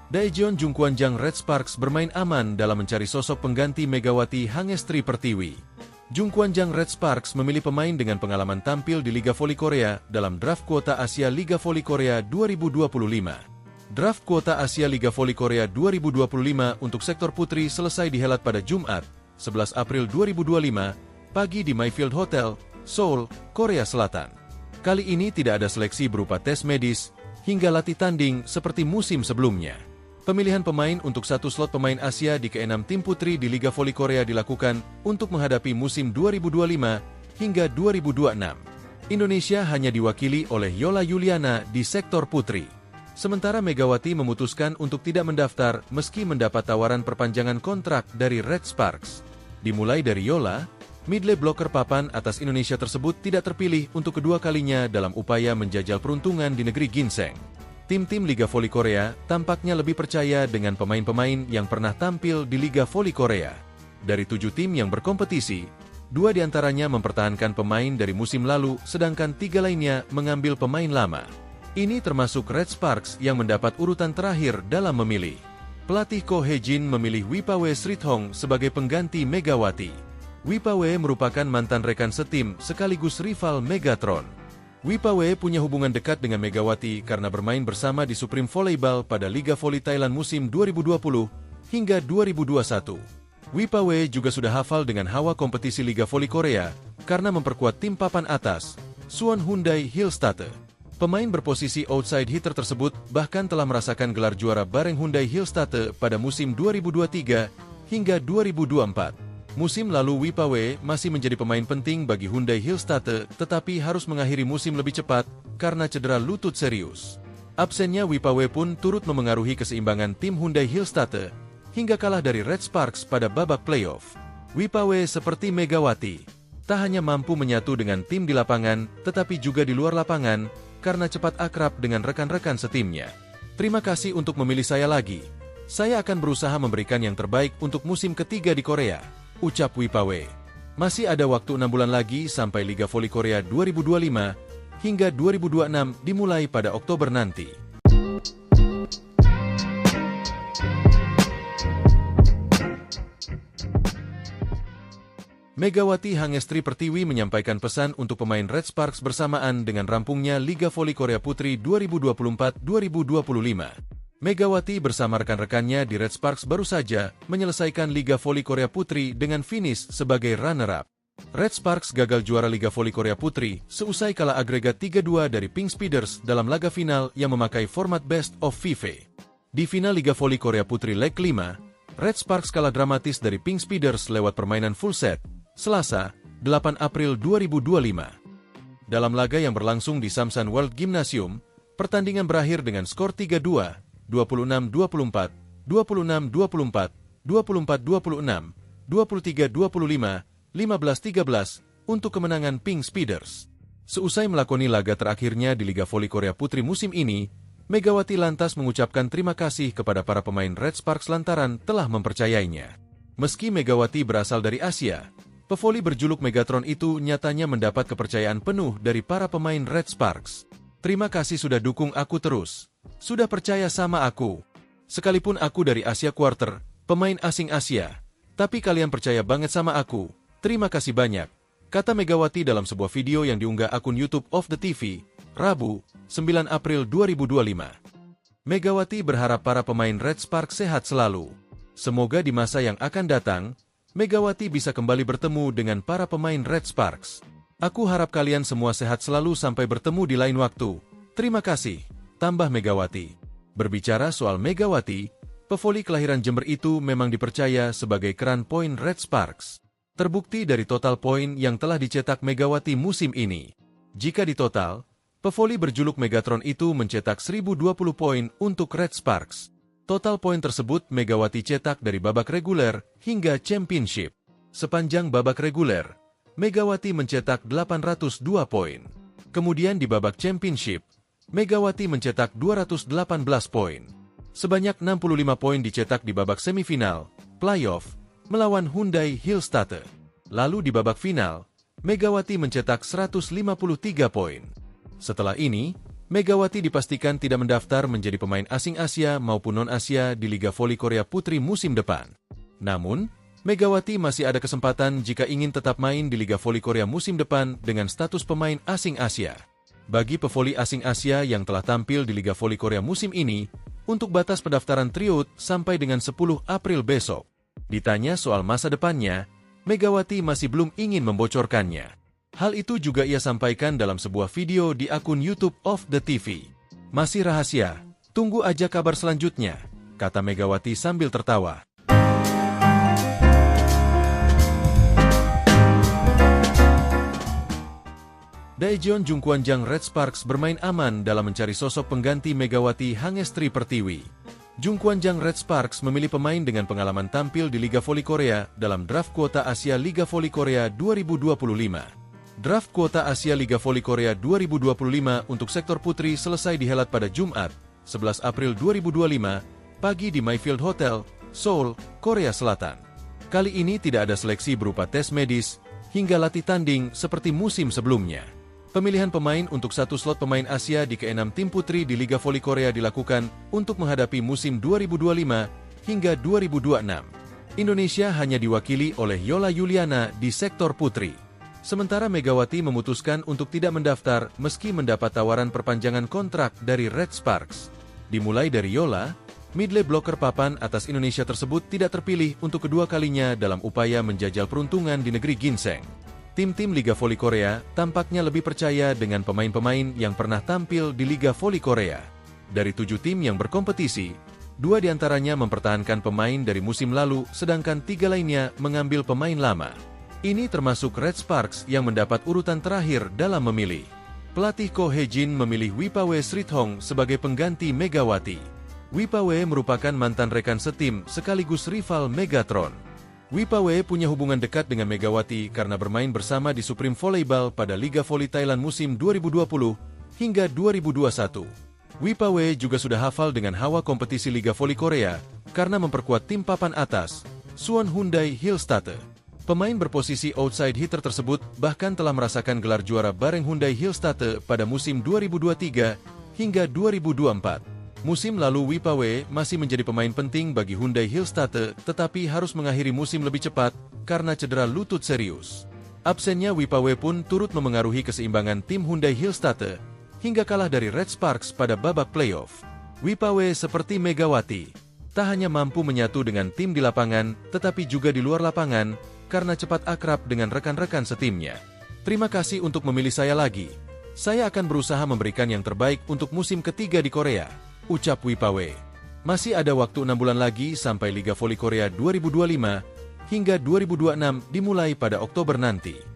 Daejeon Jungkwanjang Red Sparks bermain aman dalam mencari sosok pengganti Megawati Hangestri Pertiwi. Jungkwanjang Red Sparks memilih pemain dengan pengalaman tampil di Liga Voli Korea dalam draft kuota Asia Liga Voli Korea 2025. Draft kuota Asia Liga Voli Korea 2025 untuk sektor putri selesai dihelat pada Jumat, 11 April 2025, pagi di Mayfield Hotel, Seoul, Korea Selatan. Kali ini tidak ada seleksi berupa tes medis hingga latih tanding seperti musim sebelumnya. Pemilihan pemain untuk satu slot pemain Asia di ke-6 tim putri di Liga Voli Korea dilakukan untuk menghadapi musim 2025 hingga 2026. Indonesia hanya diwakili oleh Yola Yuliana di sektor putri. Sementara Megawati memutuskan untuk tidak mendaftar meski mendapat tawaran perpanjangan kontrak dari Red Sparks. Dimulai dari Yola, midlane blocker papan atas Indonesia tersebut tidak terpilih untuk kedua kalinya dalam upaya menjajal peruntungan di negeri ginseng. Tim-tim Liga Voli Korea tampaknya lebih percaya dengan pemain-pemain yang pernah tampil di Liga Voli Korea. Dari 7 tim yang berkompetisi, 2 diantaranya mempertahankan pemain dari musim lalu, sedangkan 3 lainnya mengambil pemain lama. Ini termasuk Red Sparks yang mendapat urutan terakhir dalam memilih. Pelatih Ko Hye-jin memilih Wipawe Srithong sebagai pengganti Megawati. Wipawe merupakan mantan rekan setim sekaligus rival Megatron. Wipawe punya hubungan dekat dengan Megawati karena bermain bersama di Supreme Volleyball pada Liga Voli Thailand musim 2020 hingga 2021. Wipawe juga sudah hafal dengan hawa kompetisi Liga Voli Korea karena memperkuat tim papan atas, Suwon Hyundai Hillstatte. Pemain berposisi outside hitter tersebut bahkan telah merasakan gelar juara bareng Hyundai Hillstatte pada musim 2023 hingga 2024. Musim lalu Wipawe masih menjadi pemain penting bagi Hyundai Hillstatte, tetapi harus mengakhiri musim lebih cepat karena cedera lutut serius. Absennya Wipawe pun turut memengaruhi keseimbangan tim Hyundai Hillstatte hingga kalah dari Red Sparks pada babak playoff. Wipawe seperti Megawati, tak hanya mampu menyatu dengan tim di lapangan, tetapi juga di luar lapangan karena cepat akrab dengan rekan-rekan setimnya. Terima kasih untuk memilih saya lagi. Saya akan berusaha memberikan yang terbaik untuk musim ketiga di Korea, ucap Wipawe. Masih ada waktu 6 bulan lagi sampai Liga Voli Korea 2025 hingga 2026 dimulai pada Oktober nanti. Megawati Hangestri Pertiwi menyampaikan pesan untuk pemain Red Sparks bersamaan dengan rampungnya Liga Voli Korea Putri 2024-2025. Megawati bersama rekan-rekannya di Red Sparks baru saja menyelesaikan Liga Voli Korea Putri dengan finish sebagai runner-up. Red Sparks gagal juara Liga Voli Korea Putri seusai kalah agregat 3-2 dari Pink Speeders dalam laga final yang memakai format Best of 5. Di final Liga Voli Korea Putri leg 5, Red Sparks kalah dramatis dari Pink Speeders lewat permainan full set, Selasa, 8 April 2025. Dalam laga yang berlangsung di Samsan World Gymnasium, pertandingan berakhir dengan skor 3-2, 26-24, 26-24, 24-26, 23-25, 15-13 untuk kemenangan Pink Speeders. Seusai melakoni laga terakhirnya di Liga Voli Korea Putri musim ini, Megawati lantas mengucapkan terima kasih kepada para pemain Red Sparks lantaran telah mempercayainya. Meski Megawati berasal dari Asia, pevoli berjuluk Megatron itu nyatanya mendapat kepercayaan penuh dari para pemain Red Sparks. Terima kasih sudah dukung aku terus. Sudah percaya sama aku. Sekalipun aku dari Asia Quarter, pemain asing Asia, tapi kalian percaya banget sama aku. Terima kasih banyak, kata Megawati dalam sebuah video yang diunggah akun YouTube of the TV, Rabu, 9 April 2025. Megawati berharap para pemain Red Sparks sehat selalu. Semoga di masa yang akan datang, Megawati bisa kembali bertemu dengan para pemain Red Sparks. Aku harap kalian semua sehat selalu sampai bertemu di lain waktu. Terima kasih, tambah Megawati. Berbicara soal Megawati, pevoli kelahiran Jember itu memang dipercaya sebagai keran poin Red Sparks. Terbukti dari total poin yang telah dicetak Megawati musim ini. Jika ditotal, pevoli berjuluk Megatron itu mencetak 1020 poin untuk Red Sparks. Total poin tersebut Megawati cetak dari babak reguler hingga championship. Sepanjang babak reguler, Megawati mencetak 802 poin. Kemudian di babak championship, Megawati mencetak 218 poin. Sebanyak 65 poin dicetak di babak semifinal, playoff, melawan Hyundai Hillstatte. Lalu di babak final, Megawati mencetak 153 poin. Setelah ini, Megawati dipastikan tidak mendaftar menjadi pemain asing Asia maupun non-Asia di Liga Voli Korea Putri musim depan. Namun, Megawati masih ada kesempatan jika ingin tetap main di Liga Voli Korea musim depan dengan status pemain asing Asia. Bagi pevoli asing Asia yang telah tampil di Liga Voli Korea musim ini, untuk batas pendaftaran tryout sampai dengan 10 April besok. Ditanya soal masa depannya, Megawati masih belum ingin membocorkannya. Hal itu juga ia sampaikan dalam sebuah video di akun YouTube of the TV. Masih rahasia, tunggu aja kabar selanjutnya, kata Megawati sambil tertawa. Daejeon Jungkwanjang Red Sparks bermain aman dalam mencari sosok pengganti Megawati Hangestri Pertiwi. Jungkwanjang Red Sparks memilih pemain dengan pengalaman tampil di Liga Voli Korea dalam draft kuota Asia Liga Voli Korea 2025. Draft kuota Asia Liga Voli Korea 2025 untuk sektor putri selesai dihelat pada Jumat, 11 April 2025, pagi di Mayfield Hotel, Seoul, Korea Selatan. Kali ini tidak ada seleksi berupa tes medis hingga latih tanding seperti musim sebelumnya. Pemilihan pemain untuk satu slot pemain Asia di ke-6 tim putri di Liga Voli Korea dilakukan untuk menghadapi musim 2025 hingga 2026. Indonesia hanya diwakili oleh Yola Yuliana di sektor putri. Sementara Megawati memutuskan untuk tidak mendaftar meski mendapat tawaran perpanjangan kontrak dari Red Sparks. Dimulai dari Yola, midley blocker papan atas Indonesia tersebut tidak terpilih untuk kedua kalinya dalam upaya menjajal peruntungan di negeri ginseng. Tim-tim Liga Voli Korea tampaknya lebih percaya dengan pemain-pemain yang pernah tampil di Liga Voli Korea. Dari 7 tim yang berkompetisi, 2 diantaranya mempertahankan pemain dari musim lalu, sedangkan 3 lainnya mengambil pemain lama. Ini termasuk Red Sparks yang mendapat urutan terakhir dalam memilih. Pelatih Ko Hee-jin memilih Wipawe Srithong sebagai pengganti Megawati. Wipawe merupakan mantan rekan setim sekaligus rival Megatron. Wipawe punya hubungan dekat dengan Megawati karena bermain bersama di Supreme Volleyball pada Liga Voli Thailand musim 2020 hingga 2021. Wipawe juga sudah hafal dengan hawa kompetisi Liga Voli Korea karena memperkuat tim papan atas, Suwon Hyundai Hillstatte. Pemain berposisi outside hitter tersebut bahkan telah merasakan gelar juara bareng Hyundai Hillstatte pada musim 2023 hingga 2024. Musim lalu Wipawe masih menjadi pemain penting bagi Hyundai Hillstatte tetapi harus mengakhiri musim lebih cepat karena cedera lutut serius. Absennya Wipawe pun turut memengaruhi keseimbangan tim Hyundai Hillstatte hingga kalah dari Red Sparks pada babak playoff. Wipawe seperti Megawati, tak hanya mampu menyatu dengan tim di lapangan, tetapi juga di luar lapangan, karena cepat akrab dengan rekan-rekan setimnya. Terima kasih untuk memilih saya lagi. Saya akan berusaha memberikan yang terbaik untuk musim ketiga di Korea, ucap Wipawe. Masih ada waktu 6 bulan lagi sampai Liga Voli Korea 2025 hingga 2026 dimulai pada Oktober nanti.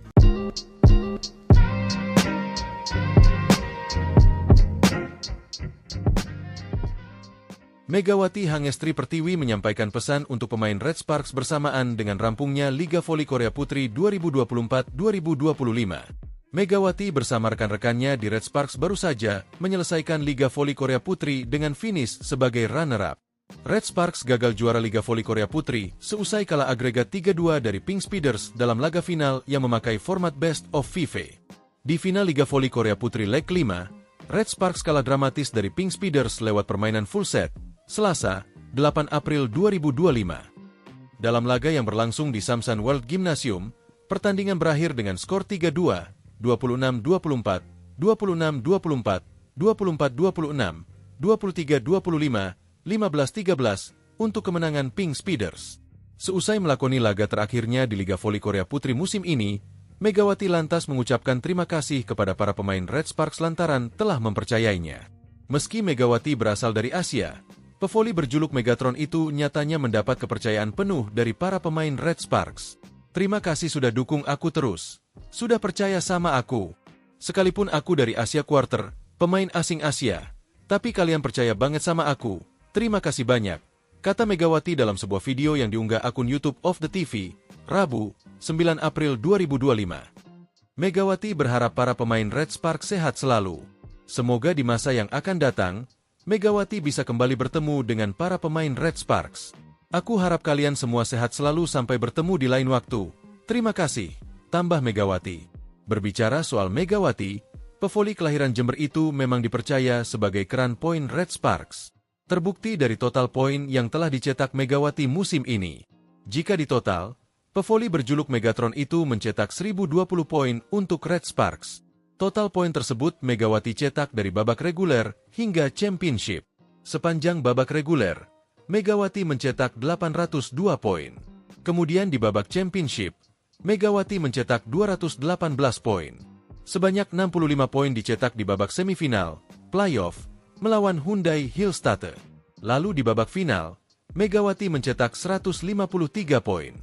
Megawati Hangestri Pertiwi menyampaikan pesan untuk pemain Red Sparks bersamaan dengan rampungnya Liga Voli Korea Putri 2024-2025. Megawati bersama rekan-rekannya di Red Sparks baru saja menyelesaikan Liga Voli Korea Putri dengan finish sebagai runner-up. Red Sparks gagal juara Liga Voli Korea Putri seusai kalah agregat 3-2 dari Pink Speeders dalam laga final yang memakai format Best of 5. Di final Liga Voli Korea Putri leg 5, Red Sparks kalah dramatis dari Pink Speeders lewat permainan full set, Selasa, 8 April 2025. Dalam laga yang berlangsung di Samsan World Gymnasium, pertandingan berakhir dengan skor 3-2, 26-24, 26-24, 24-26, 23-25, 15-13 untuk kemenangan Pink Speeders. Seusai melakoni laga terakhirnya di Liga Voli Korea Putri musim ini, Megawati lantas mengucapkan terima kasih kepada para pemain Red Sparks lantaran telah mempercayainya. Meski Megawati berasal dari Asia, pevoli berjuluk Megatron itu nyatanya mendapat kepercayaan penuh dari para pemain Red Sparks. Terima kasih sudah dukung aku terus. Sudah percaya sama aku. Sekalipun aku dari Asia Quarter, pemain asing Asia. Tapi kalian percaya banget sama aku. Terima kasih banyak, kata Megawati dalam sebuah video yang diunggah akun YouTube of the TV, Rabu, 9 April 2025. Megawati berharap para pemain Red Sparks sehat selalu. Semoga di masa yang akan datang, Megawati bisa kembali bertemu dengan para pemain Red Sparks. Aku harap kalian semua sehat selalu sampai bertemu di lain waktu. Terima kasih, tambah Megawati. Berbicara soal Megawati, pevoli kelahiran Jember itu memang dipercaya sebagai keran poin Red Sparks. Terbukti dari total poin yang telah dicetak Megawati musim ini. Jika ditotal, pevoli berjuluk Megatron itu mencetak 1020 poin untuk Red Sparks. Total poin tersebut Megawati cetak dari babak reguler hingga championship. Sepanjang babak reguler, Megawati mencetak 802 poin. Kemudian di babak championship, Megawati mencetak 218 poin. Sebanyak 65 poin dicetak di babak semifinal, playoff, melawan Hyundai Hillstatte. Lalu di babak final, Megawati mencetak 153 poin.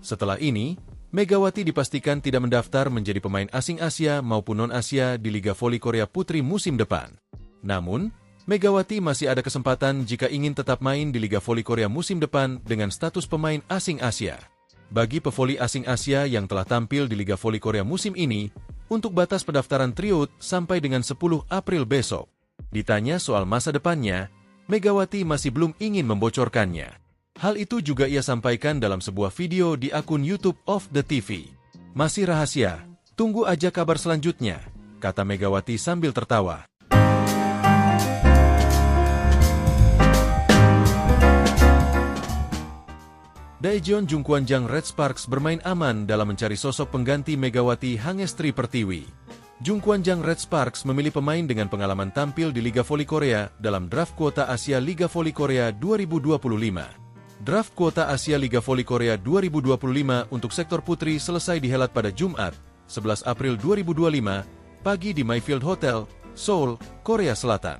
Setelah ini, Megawati dipastikan tidak mendaftar menjadi pemain asing Asia maupun non-Asia di Liga Voli Korea Putri musim depan. Namun, Megawati masih ada kesempatan jika ingin tetap main di Liga Voli Korea musim depan dengan status pemain asing Asia. Bagi pevoli asing Asia yang telah tampil di Liga Voli Korea musim ini, untuk batas pendaftaran tryout sampai dengan 10 April besok. Ditanya soal masa depannya, Megawati masih belum ingin membocorkannya. Hal itu juga ia sampaikan dalam sebuah video di akun YouTube of the TV. Masih rahasia, tunggu aja kabar selanjutnya, kata Megawati sambil tertawa. Daejeon Jungkwanjang Red Sparks bermain aman dalam mencari sosok pengganti Megawati Hangestri Pertiwi. Jungkwanjang Red Sparks memilih pemain dengan pengalaman tampil di Liga Voli Korea dalam draft kuota Asia Liga Voli Korea 2025. Draft kuota Asia Liga Voli Korea 2025 untuk sektor putri selesai dihelat pada Jumat, 11 April 2025, pagi di Mayfield Hotel, Seoul, Korea Selatan.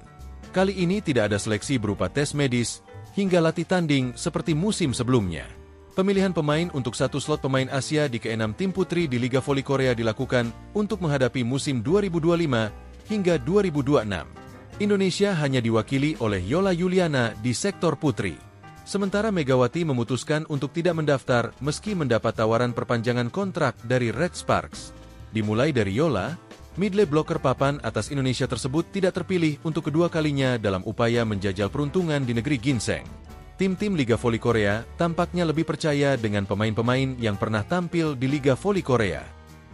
Kali ini tidak ada seleksi berupa tes medis, hingga latih tanding seperti musim sebelumnya. Pemilihan pemain untuk satu slot pemain Asia di ke-6 tim putri di Liga Voli Korea dilakukan untuk menghadapi musim 2025 hingga 2026. Indonesia hanya diwakili oleh Yola Yuliana di sektor putri. Sementara Megawati memutuskan untuk tidak mendaftar meski mendapat tawaran perpanjangan kontrak dari Red Sparks. Dimulai dari Yola, midley blocker papan atas Indonesia tersebut tidak terpilih untuk kedua kalinya dalam upaya menjajal peruntungan di negeri ginseng. Tim-tim Liga Voli Korea tampaknya lebih percaya dengan pemain-pemain yang pernah tampil di Liga Voli Korea.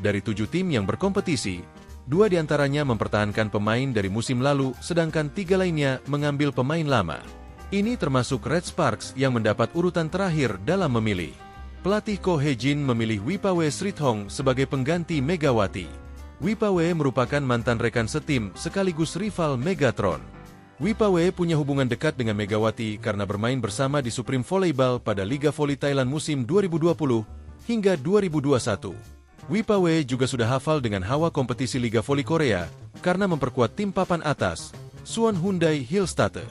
Dari 7 tim yang berkompetisi, 2 diantaranya mempertahankan pemain dari musim lalu, sedangkan 3 lainnya mengambil pemain lama. Ini termasuk Red Sparks yang mendapat urutan terakhir dalam memilih. Pelatih Ko Hye-jin memilih Wipawe Srithong sebagai pengganti Megawati. Wipawe merupakan mantan rekan setim sekaligus rival Megatron. Wipawe punya hubungan dekat dengan Megawati karena bermain bersama di Supreme Volleyball pada Liga Voli Thailand musim 2020 hingga 2021. Wipawe juga sudah hafal dengan hawa kompetisi Liga Voli Korea karena memperkuat tim papan atas, Suwon Hyundai Hillstatte.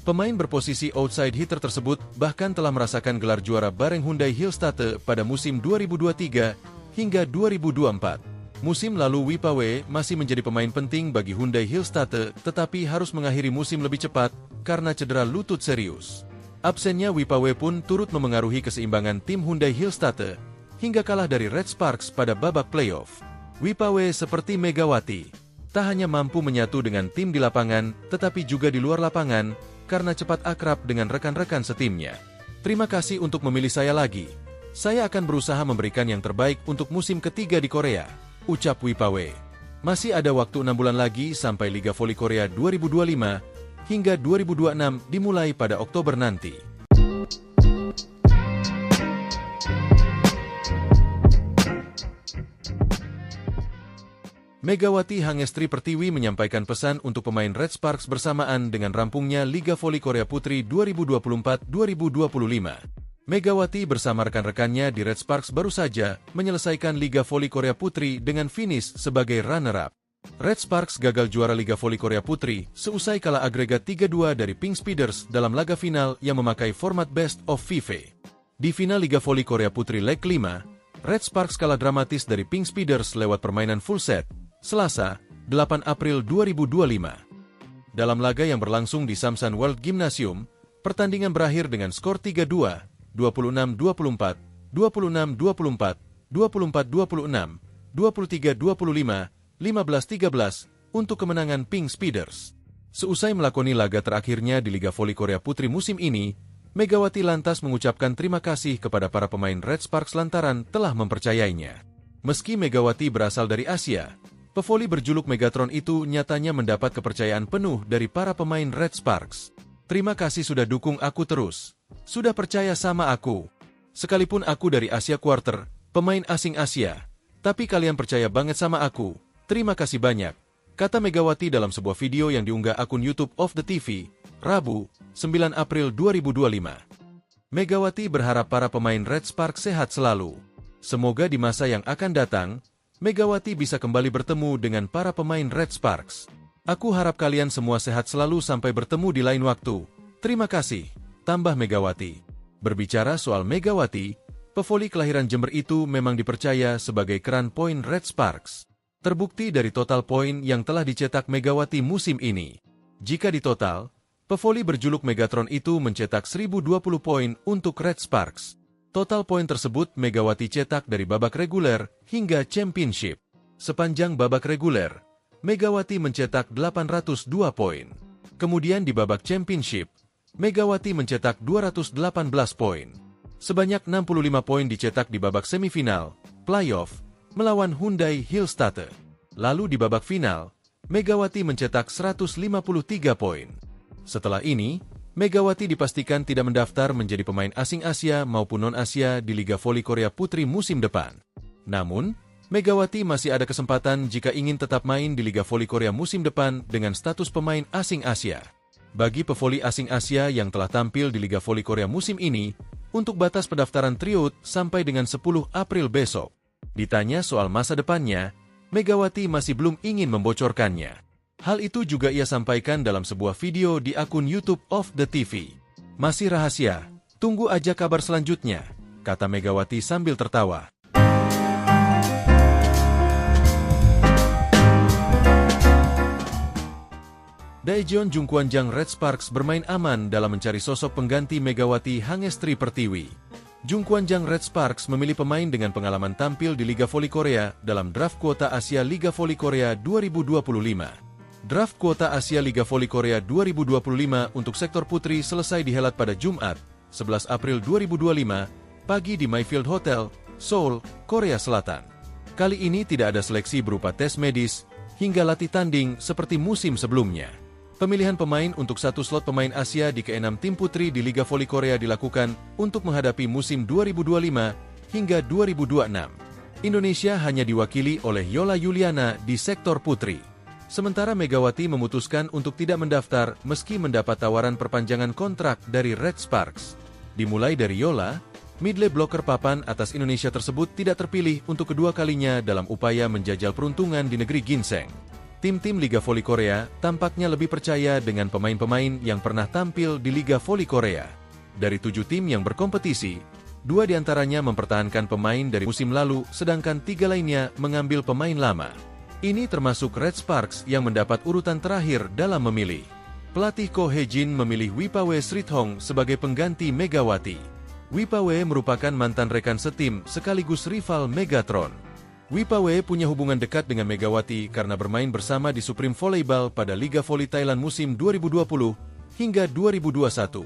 Pemain berposisi outside hitter tersebut bahkan telah merasakan gelar juara bareng Hyundai Hillstatte pada musim 2023 hingga 2024. Musim lalu Wipawe masih menjadi pemain penting bagi Hyundai Hillstatte tetapi harus mengakhiri musim lebih cepat karena cedera lutut serius. Absennya Wipawe pun turut memengaruhi keseimbangan tim Hyundai Hillstatte hingga kalah dari Red Sparks pada babak playoff. Wipawe seperti Megawati, tak hanya mampu menyatu dengan tim di lapangan tetapi juga di luar lapangan karena cepat akrab dengan rekan-rekan setimnya. Terima kasih untuk memilih saya lagi. Saya akan berusaha memberikan yang terbaik untuk musim ketiga di Korea, ucap Wipawe. Masih ada waktu 6 bulan lagi sampai Liga Voli Korea 2025 hingga 2026 dimulai pada Oktober nanti. Megawati Hangestri Pertiwi menyampaikan pesan untuk pemain Red Sparks bersamaan dengan rampungnya Liga Voli Korea Putri 2024-2025. Megawati bersama rekan-rekannya di Red Sparks baru saja menyelesaikan Liga Voli Korea Putri dengan finish sebagai runner-up. Red Sparks gagal juara Liga Voli Korea Putri seusai kalah agregat 3-2 dari Pink Speeders dalam laga final yang memakai format Best of 5. Di final Liga Voli Korea Putri leg 5, Red Sparks kalah dramatis dari Pink Speeders lewat permainan full set, Selasa, 8 April 2025. Dalam laga yang berlangsung di Samsan World Gymnasium, pertandingan berakhir dengan skor 3-2, 26-24, 26-24, 24-26, 23-25, 15-13 untuk kemenangan Pink Speeders. Seusai melakoni laga terakhirnya di Liga Voli Korea Putri musim ini, Megawati lantas mengucapkan terima kasih kepada para pemain Red Sparks lantaran telah mempercayainya. Meski Megawati berasal dari Asia, pevoli berjuluk Megatron itu nyatanya mendapat kepercayaan penuh dari para pemain Red Sparks. Terima kasih sudah dukung aku terus. Sudah percaya sama aku. Sekalipun aku dari Asia Quarter, pemain asing Asia, tapi kalian percaya banget sama aku. Terima kasih banyak, kata Megawati dalam sebuah video yang diunggah akun YouTube of the TV, Rabu, 9 April 2025. Megawati berharap para pemain Red Sparks sehat selalu. Semoga di masa yang akan datang, Megawati bisa kembali bertemu dengan para pemain Red Sparks. Aku harap kalian semua sehat selalu sampai bertemu di lain waktu. Terima kasih, tambah Megawati. Berbicara soal Megawati, pevoli kelahiran Jember itu memang dipercaya sebagai keran poin Red Sparks. Terbukti dari total poin yang telah dicetak Megawati musim ini. Jika ditotal, pevoli berjuluk Megatron itu mencetak 1020 poin untuk Red Sparks. Total poin tersebut Megawati cetak dari babak reguler hingga championship. Sepanjang babak reguler, Megawati mencetak 802 poin. Kemudian di babak championship, Megawati mencetak 218 poin. Sebanyak 65 poin dicetak di babak semifinal, playoff, melawan Hyundai Hillstatte. Lalu di babak final, Megawati mencetak 153 poin. Setelah ini, Megawati dipastikan tidak mendaftar menjadi pemain asing Asia maupun non-Asia di Liga Voli Korea Putri musim depan. Namun, Megawati masih ada kesempatan jika ingin tetap main di Liga Voli Korea musim depan dengan status pemain asing Asia. Bagi pevoli asing Asia yang telah tampil di Liga Voli Korea musim ini, untuk batas pendaftaran tryout sampai dengan 10 April besok. Ditanya soal masa depannya, Megawati masih belum ingin membocorkannya. Hal itu juga ia sampaikan dalam sebuah video di akun YouTube of the TV. Masih rahasia, tunggu aja kabar selanjutnya, kata Megawati sambil tertawa. Daejeon Jungkwanjang Red Sparks bermain aman dalam mencari sosok pengganti Megawati Hangestri Pertiwi. Jungkwanjang Red Sparks memilih pemain dengan pengalaman tampil di Liga Voli Korea dalam draft kuota Asia Liga Voli Korea 2025. Draft kuota Asia Liga Voli Korea 2025 untuk sektor putri selesai dihelat pada Jumat, 11 April 2025, pagi di Mayfield Hotel, Seoul, Korea Selatan. Kali ini tidak ada seleksi berupa tes medis hingga latih tanding seperti musim sebelumnya. Pemilihan pemain untuk satu slot pemain Asia di ke-6 tim putri di Liga Voli Korea dilakukan untuk menghadapi musim 2025 hingga 2026. Indonesia hanya diwakili oleh Yola Yuliana di sektor putri. Sementara Megawati memutuskan untuk tidak mendaftar meski mendapat tawaran perpanjangan kontrak dari Red Sparks. Dimulai dari Yola, midley blocker papan atas Indonesia tersebut tidak terpilih untuk kedua kalinya dalam upaya menjajal peruntungan di negeri ginseng. Tim-tim Liga Voli Korea tampaknya lebih percaya dengan pemain-pemain yang pernah tampil di Liga Voli Korea. Dari 7 tim yang berkompetisi, 2 diantaranya mempertahankan pemain dari musim lalu, sedangkan 3 lainnya mengambil pemain lama. Ini termasuk Red Sparks yang mendapat urutan terakhir dalam memilih. Pelatih Ko Hee-jin memilih Wipawe Srithong sebagai pengganti Megawati. Wipawe merupakan mantan rekan setim sekaligus rival Megatron. Wipawe punya hubungan dekat dengan Megawati karena bermain bersama di Supreme Volleyball pada Liga Voli Thailand musim 2020 hingga 2021.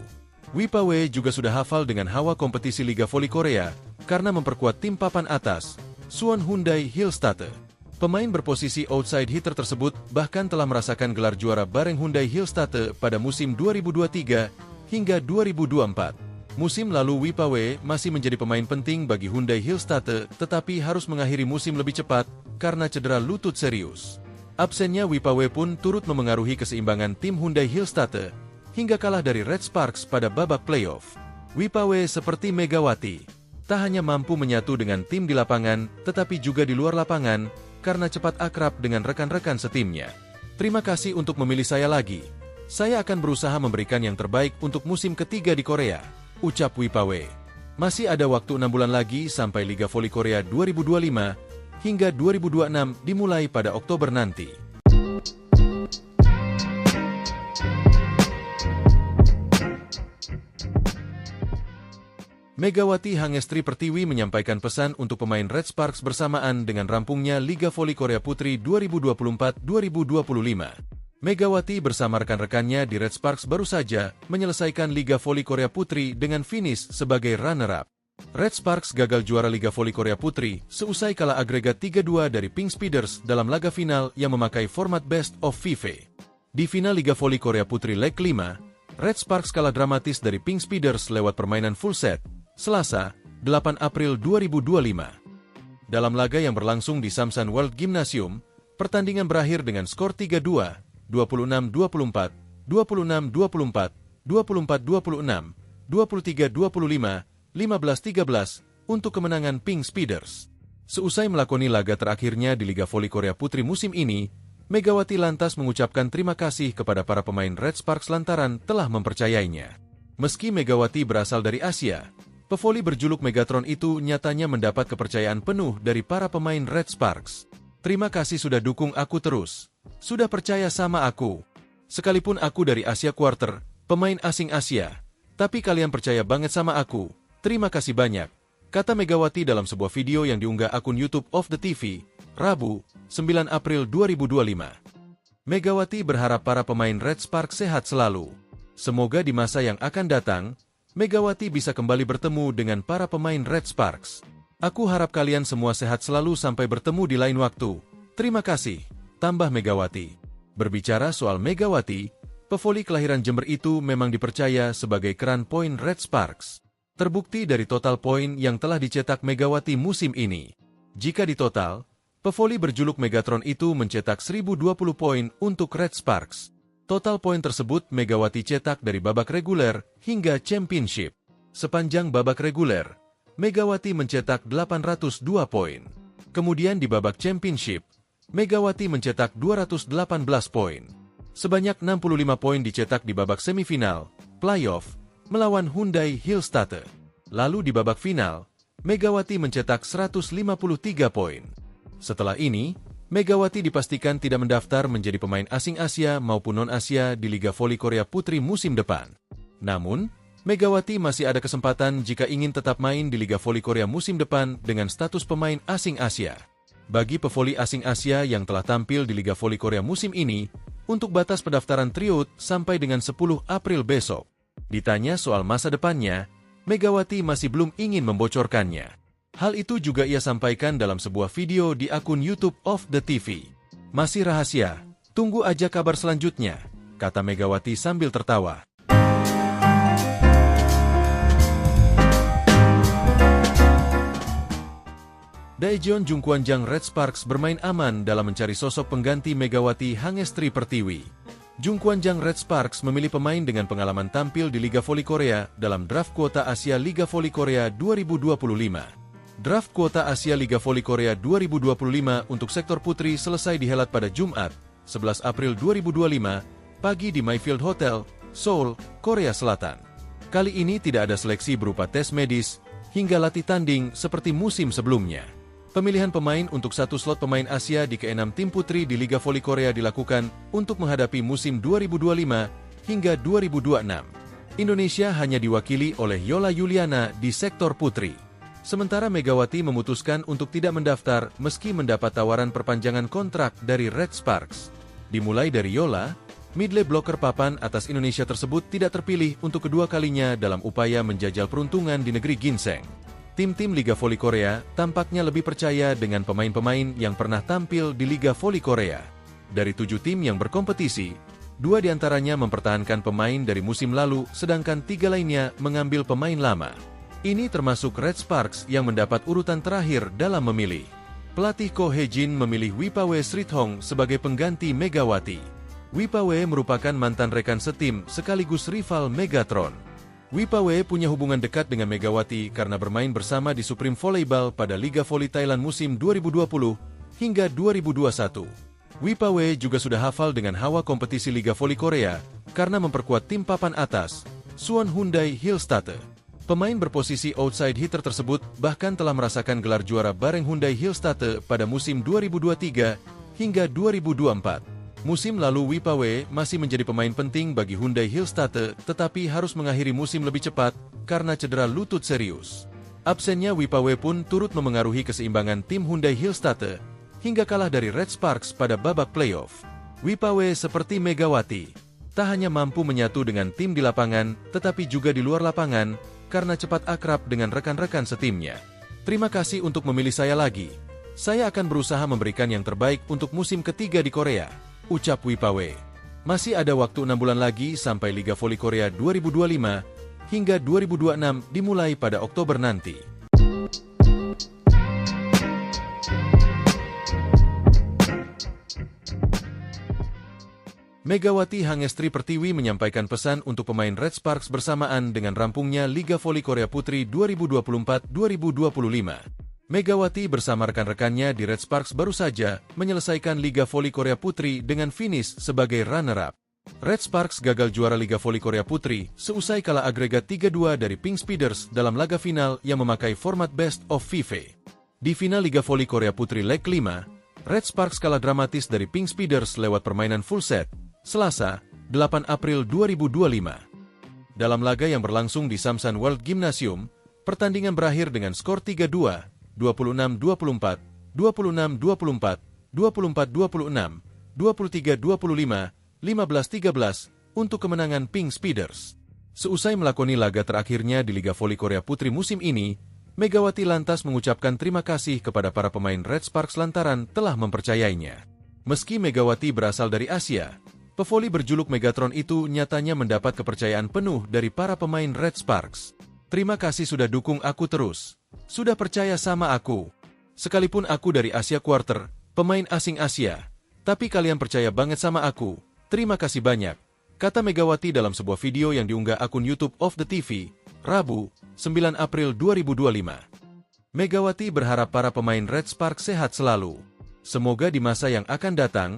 Wipawe juga sudah hafal dengan hawa kompetisi Liga Voli Korea karena memperkuat tim papan atas, Suwon Hyundai Hillstatte. Pemain berposisi outside hitter tersebut bahkan telah merasakan gelar juara bareng Hyundai Hillstatte pada musim 2023 hingga 2024. Musim lalu Wipawe masih menjadi pemain penting bagi Hyundai Hillstatte, tetapi harus mengakhiri musim lebih cepat karena cedera lutut serius. Absennya Wipawe pun turut memengaruhi keseimbangan tim Hyundai Hillstatte hingga kalah dari Red Sparks pada babak playoff. Wipawe seperti Megawati, tak hanya mampu menyatu dengan tim di lapangan, tetapi juga di luar lapangan karena cepat akrab dengan rekan-rekan setimnya. Terima kasih untuk memilih saya lagi. Saya akan berusaha memberikan yang terbaik untuk musim ketiga di Korea, ucap Wipawe. Masih ada waktu 6 bulan lagi sampai Liga Voli Korea 2025 hingga 2026 dimulai pada Oktober nanti. Megawati Hangestri Pertiwi menyampaikan pesan untuk pemain Red Sparks bersamaan dengan rampungnya Liga Voli Korea Putri 2024-2025. Megawati bersama rekan-rekannya di Red Sparks baru saja menyelesaikan Liga Voli Korea Putri dengan finish sebagai runner-up. Red Sparks gagal juara Liga Voli Korea Putri seusai kalah agregat 3-2 dari Pink Speeders dalam laga final yang memakai format Best of 5. Di final Liga Voli Korea Putri leg 5, Red Sparks kalah dramatis dari Pink Speeders lewat permainan full set, Selasa, 8 April 2025. Dalam laga yang berlangsung di Samsan World Gymnasium, pertandingan berakhir dengan skor 3-2, 26-24, 26-24, 24-26, 23-25, 15-13 untuk kemenangan Pink Speeders. Seusai melakoni laga terakhirnya di Liga Voli Korea Putri musim ini, Megawati lantas mengucapkan terima kasih kepada para pemain Red Sparks lantaran telah mempercayainya. Meski Megawati berasal dari Asia, pevoli berjuluk Megatron itu nyatanya mendapat kepercayaan penuh dari para pemain Red Sparks. Terima kasih sudah dukung aku terus. Sudah percaya sama aku. Sekalipun aku dari Asia Quarter, pemain asing Asia, tapi kalian percaya banget sama aku. Terima kasih banyak, kata Megawati dalam sebuah video yang diunggah akun YouTube of the TV, Rabu, 9 April 2025. Megawati berharap para pemain Red Sparks sehat selalu. Semoga di masa yang akan datang, Megawati bisa kembali bertemu dengan para pemain Red Sparks. Aku harap kalian semua sehat selalu sampai bertemu di lain waktu. Terima kasih, tambah Megawati. Berbicara soal Megawati, pevoli kelahiran Jember itu memang dipercaya sebagai keran poin Red Sparks. Terbukti dari total poin yang telah dicetak Megawati musim ini. Jika ditotal, pevoli berjuluk Megatron itu mencetak 1020 poin untuk Red Sparks. Total poin tersebut Megawati cetak dari babak reguler hingga championship. Sepanjang babak reguler, Megawati mencetak 802 poin. Kemudian di babak championship, Megawati mencetak 218 poin. Sebanyak 65 poin dicetak di babak semifinal, playoff, melawan Hyundai Hillstatte. Lalu di babak final, Megawati mencetak 153 poin. Setelah ini, Megawati dipastikan tidak mendaftar menjadi pemain asing Asia maupun non-Asia di Liga Voli Korea Putri musim depan. Namun, Megawati masih ada kesempatan jika ingin tetap main di Liga Voli Korea musim depan dengan status pemain asing Asia. Bagi pevoli asing Asia yang telah tampil di Liga Voli Korea musim ini, untuk batas pendaftaran tryout sampai dengan 10 April besok. Ditanya soal masa depannya, Megawati masih belum ingin membocorkannya. Hal itu juga ia sampaikan dalam sebuah video di akun YouTube of the TV. Masih rahasia, tunggu aja kabar selanjutnya, kata Megawati sambil tertawa. Daejeon Jungkwanjang Red Sparks bermain aman dalam mencari sosok pengganti Megawati Hangestri Pertiwi. Jungkwanjang Red Sparks memilih pemain dengan pengalaman tampil di Liga Voli Korea dalam draft kuota Asia Liga Voli Korea 2025. Draft kuota Asia Liga Voli Korea 2025 untuk sektor putri selesai dihelat pada Jumat, 11 April 2025, pagi di Mayfield Hotel, Seoul, Korea Selatan. Kali ini tidak ada seleksi berupa tes medis hingga latih tanding seperti musim sebelumnya. Pemilihan pemain untuk satu slot pemain Asia di ke-6 tim putri di Liga Voli Korea dilakukan untuk menghadapi musim 2025 hingga 2026. Indonesia hanya diwakili oleh Yola Yuliana di sektor putri. Sementara Megawati memutuskan untuk tidak mendaftar meski mendapat tawaran perpanjangan kontrak dari Red Sparks. Dimulai dari Yola, midley blocker papan atas Indonesia tersebut tidak terpilih untuk kedua kalinya dalam upaya menjajal peruntungan di negeri ginseng. Tim-tim Liga Voli Korea tampaknya lebih percaya dengan pemain-pemain yang pernah tampil di Liga Voli Korea. Dari 7 tim yang berkompetisi, 2 diantaranya mempertahankan pemain dari musim lalu, sedangkan 3 lainnya mengambil pemain lama. Ini termasuk Red Sparks yang mendapat urutan terakhir dalam memilih. Pelatih Ko Hye-jin memilih Wipawe Srithong sebagai pengganti Megawati. Wipawe merupakan mantan rekan setim sekaligus rival Megatron. Wipawe punya hubungan dekat dengan Megawati karena bermain bersama di Supreme Volleyball pada Liga Voli Thailand musim 2020 hingga 2021. Wipawe juga sudah hafal dengan hawa kompetisi Liga Voli Korea karena memperkuat tim papan atas, Suwon Hyundai Hillstatte. Pemain berposisi outside hitter tersebut bahkan telah merasakan gelar juara bareng Hyundai Hillstatte pada musim 2023 hingga 2024. Musim lalu Wipawe masih menjadi pemain penting bagi Hyundai Hillstatte tetapi harus mengakhiri musim lebih cepat karena cedera lutut serius. Absennya Wipawe pun turut memengaruhi keseimbangan tim Hyundai Hillstatte hingga kalah dari Red Sparks pada babak playoff. Wipawe seperti Megawati, tak hanya mampu menyatu dengan tim di lapangan tetapi juga di luar lapangan karena cepat akrab dengan rekan-rekan setimnya. Terima kasih untuk memilih saya lagi. Saya akan berusaha memberikan yang terbaik untuk musim ketiga di Korea, ucap Wipawe. Masih ada waktu 6 bulan lagi sampai Liga Voli Korea 2025 hingga 2026 dimulai pada Oktober nanti. Megawati Hangestri Pertiwi menyampaikan pesan untuk pemain Red Sparks bersamaan dengan rampungnya Liga Voli Korea Putri 2024-2025. Megawati bersama rekan-rekannya di Red Sparks baru saja menyelesaikan Liga Voli Korea Putri dengan finish sebagai runner-up. Red Sparks gagal juara Liga Voli Korea Putri seusai kalah agregat 3-2 dari Pink Speeders dalam laga final yang memakai format Best of 5. Di final Liga Voli Korea Putri leg 5, Red Sparks kalah dramatis dari Pink Speeders lewat permainan full set, Selasa, 8 April 2025. Dalam laga yang berlangsung di Samsan World Gymnasium, pertandingan berakhir dengan skor 3-2, 26-24, 26-24, 24-26, 23-25, 15-13 untuk kemenangan Pink Speeders. Seusai melakoni laga terakhirnya di Liga Voli Korea Putri musim ini, Megawati lantas mengucapkan terima kasih kepada para pemain Red Sparks lantaran telah mempercayainya. Meski Megawati berasal dari Asia, pevoli berjuluk Megatron itu nyatanya mendapat kepercayaan penuh dari para pemain Red Sparks. Terima kasih sudah dukung aku terus. Sudah percaya sama aku. Sekalipun aku dari Asia Quarter, pemain asing Asia, tapi kalian percaya banget sama aku. Terima kasih banyak, kata Megawati dalam sebuah video yang diunggah akun YouTube of the TV, Rabu, 9 April 2025. Megawati berharap para pemain Red Sparks sehat selalu. Semoga di masa yang akan datang,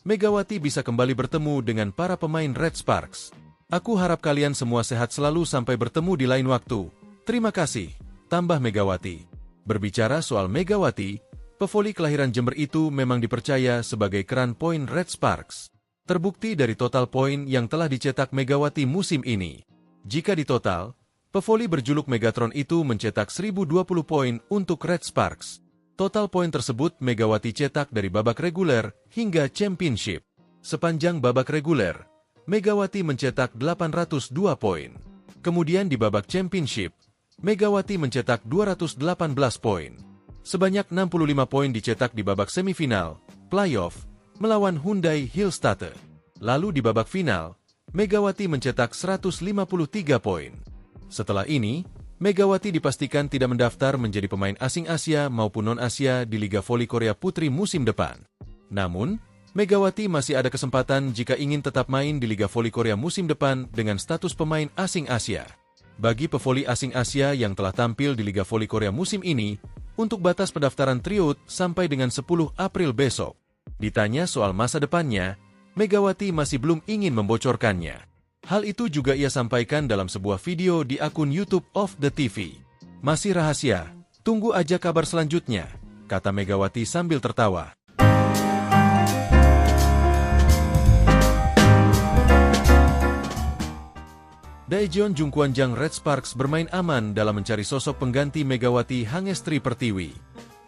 Megawati bisa kembali bertemu dengan para pemain Red Sparks. Aku harap kalian semua sehat selalu sampai bertemu di lain waktu. Terima kasih, tambah Megawati. Berbicara soal Megawati, pevoli kelahiran Jember itu memang dipercaya sebagai keran poin Red Sparks. Terbukti dari total poin yang telah dicetak Megawati musim ini. Jika ditotal, pevoli berjuluk Megatron itu mencetak 1020 poin untuk Red Sparks. Total poin tersebut Megawati cetak dari babak reguler hingga championship. Sepanjang babak reguler, Megawati mencetak 802 poin. Kemudian di babak championship, Megawati mencetak 218 poin. Sebanyak 65 poin dicetak di babak semifinal, playoff, melawan Hyundai Hillstatte. Lalu di babak final, Megawati mencetak 153 poin. Setelah ini, Megawati dipastikan tidak mendaftar menjadi pemain asing Asia maupun non-Asia di Liga Voli Korea Putri musim depan. Namun, Megawati masih ada kesempatan jika ingin tetap main di Liga Voli Korea musim depan dengan status pemain asing Asia. Bagi pevoli asing Asia yang telah tampil di Liga Voli Korea musim ini, untuk batas pendaftaran tryout sampai dengan 10 April besok. Ditanya soal masa depannya, Megawati masih belum ingin membocorkannya. Hal itu juga ia sampaikan dalam sebuah video di akun YouTube of the TV. Masih rahasia, tunggu aja kabar selanjutnya, kata Megawati sambil tertawa. Daejeon Jungkwanjang Red Sparks bermain aman dalam mencari sosok pengganti Megawati Hangestri Pertiwi.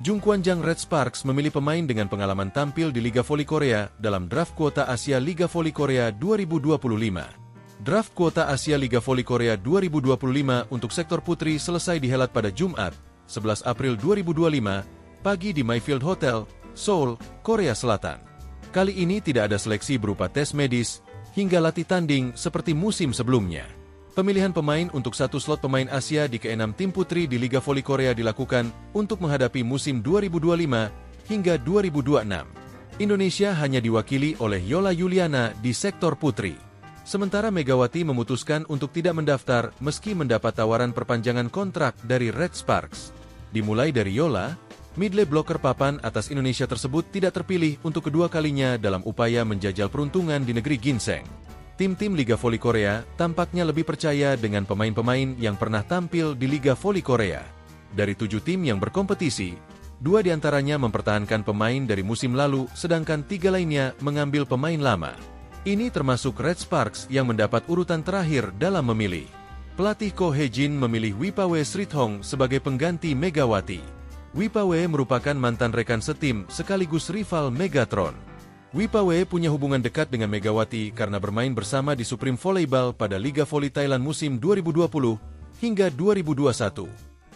Jungkwanjang Red Sparks memilih pemain dengan pengalaman tampil di Liga Voli Korea dalam draft kuota Asia Liga Voli Korea 2025. Draft kuota Asia Liga Voli Korea 2025 untuk sektor putri selesai dihelat pada Jumat, 11 April 2025, pagi di Mayfield Hotel, Seoul, Korea Selatan. Kali ini tidak ada seleksi berupa tes medis hingga latih tanding seperti musim sebelumnya. Pemilihan pemain untuk satu slot pemain Asia di ke-6 tim putri di Liga Voli Korea dilakukan untuk menghadapi musim 2025 hingga 2026. Indonesia hanya diwakili oleh Yola Yuliana di sektor putri. Sementara Megawati memutuskan untuk tidak mendaftar meski mendapat tawaran perpanjangan kontrak dari Red Sparks. Dimulai dari Yola, midley blocker papan atas Indonesia tersebut tidak terpilih untuk kedua kalinya dalam upaya menjajal peruntungan di negeri ginseng. Tim-tim Liga Voli Korea tampaknya lebih percaya dengan pemain-pemain yang pernah tampil di Liga Voli Korea. Dari 7 tim yang berkompetisi, 2 diantaranya mempertahankan pemain dari musim lalu, sedangkan 3 lainnya mengambil pemain lama. Ini termasuk Red Sparks yang mendapat urutan terakhir dalam memilih. Pelatih Ko Hye-jin memilih Wipawe Srithong sebagai pengganti Megawati. Wipawe merupakan mantan rekan setim sekaligus rival Megatron. Wipawe punya hubungan dekat dengan Megawati karena bermain bersama di Supreme Volleyball pada Liga Voli Thailand musim 2020 hingga 2021.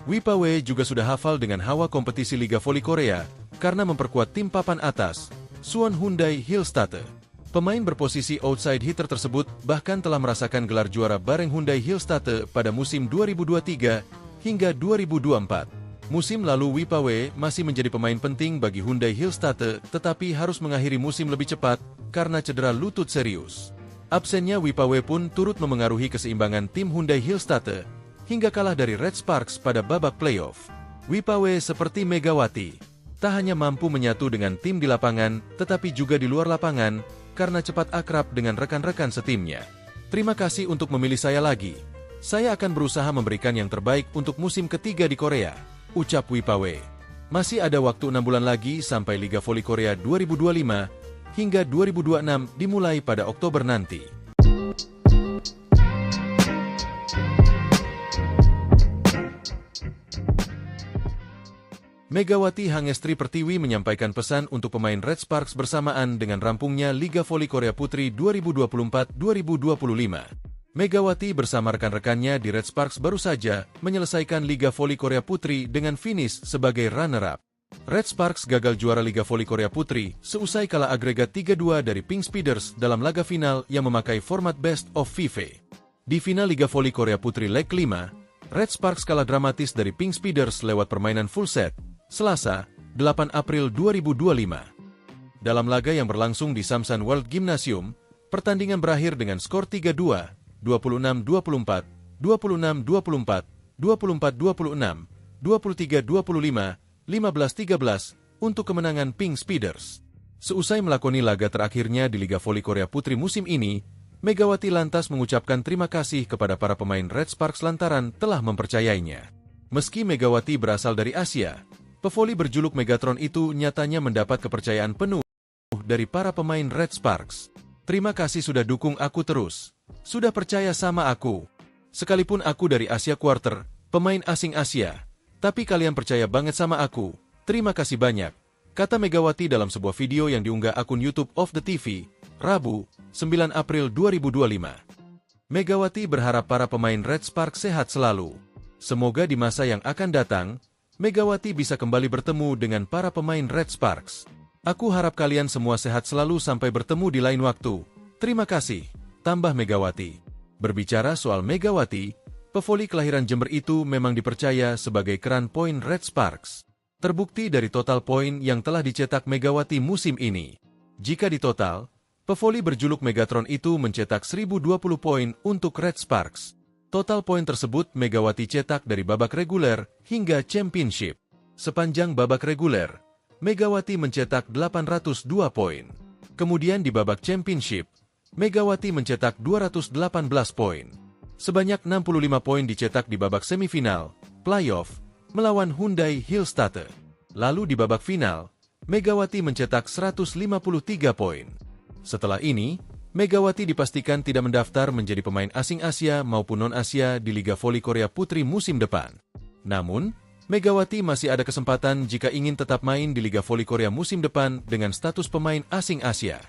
Wipawe juga sudah hafal dengan hawa kompetisi Liga Voli Korea karena memperkuat tim papan atas, Suwon Hyundai Hillstatte. Pemain berposisi outside hitter tersebut bahkan telah merasakan gelar juara bareng Hyundai Hillstatte pada musim 2023 hingga 2024. Musim lalu Wipawe masih menjadi pemain penting bagi Hyundai Hillstatte tetapi harus mengakhiri musim lebih cepat karena cedera lutut serius. Absennya Wipawe pun turut memengaruhi keseimbangan tim Hyundai Hillstatte hingga kalah dari Red Sparks pada babak playoff. Wipawe seperti Megawati, tak hanya mampu menyatu dengan tim di lapangan tetapi juga di luar lapangan karena cepat akrab dengan rekan-rekan setimnya. Terima kasih untuk memilih saya lagi. Saya akan berusaha memberikan yang terbaik untuk musim ketiga di Korea, ucap Wipawe. Masih ada waktu 6 bulan lagi sampai Liga Voli Korea 2025 hingga 2026 dimulai pada Oktober nanti. Megawati Hangestri Pertiwi menyampaikan pesan untuk pemain Red Sparks bersamaan dengan rampungnya Liga Voli Korea Putri 2024-2025. Megawati bersama rekan-rekannya di Red Sparks baru saja menyelesaikan Liga Voli Korea Putri dengan finish sebagai runner-up. Red Sparks gagal juara Liga Voli Korea Putri seusai kalah agregat 3-2 dari Pink Speeders dalam laga final yang memakai format Best of 5. Di final Liga Voli Korea Putri leg 5, Red Sparks kalah dramatis dari Pink Speeders lewat permainan full set, Selasa, 8 April 2025. Dalam laga yang berlangsung di Samsan World Gymnasium, pertandingan berakhir dengan skor 3-2, 26-24, 26-24, 24-26, 23-25, 15-13 untuk kemenangan Pink Speeders. Seusai melakoni laga terakhirnya di Liga Voli Korea Putri musim ini, Megawati lantas mengucapkan terima kasih kepada para pemain Red Sparks lantaran telah mempercayainya. Meski Megawati berasal dari Asia, pevoli berjuluk Megatron itu nyatanya mendapat kepercayaan penuh dari para pemain Red Sparks. Terima kasih sudah dukung aku terus. Sudah percaya sama aku. Sekalipun aku dari Asia Quarter, pemain asing Asia, tapi kalian percaya banget sama aku. Terima kasih banyak, kata Megawati dalam sebuah video yang diunggah akun YouTube of the TV, Rabu, 9 April 2025. Megawati berharap para pemain Red Sparks sehat selalu. Semoga di masa yang akan datang, Megawati bisa kembali bertemu dengan para pemain Red Sparks. Aku harap kalian semua sehat selalu sampai bertemu di lain waktu. Terima kasih, tambah Megawati. Berbicara soal Megawati, pevoli kelahiran Jember itu memang dipercaya sebagai keran poin Red Sparks. Terbukti dari total poin yang telah dicetak Megawati musim ini. Jika ditotal, pevoli berjuluk Megatron itu mencetak 1020 poin untuk Red Sparks. Total poin tersebut Megawati cetak dari babak reguler hingga championship. Sepanjang babak reguler, Megawati mencetak 802 poin. Kemudian di babak championship, Megawati mencetak 218 poin. Sebanyak 65 poin dicetak di babak semifinal, playoff, melawan Hyundai Hillstatter. Lalu di babak final, Megawati mencetak 153 poin. Setelah ini, Megawati dipastikan tidak mendaftar menjadi pemain asing Asia maupun non-Asia di Liga Voli Korea Putri musim depan. Namun, Megawati masih ada kesempatan jika ingin tetap main di Liga Voli Korea musim depan dengan status pemain asing Asia.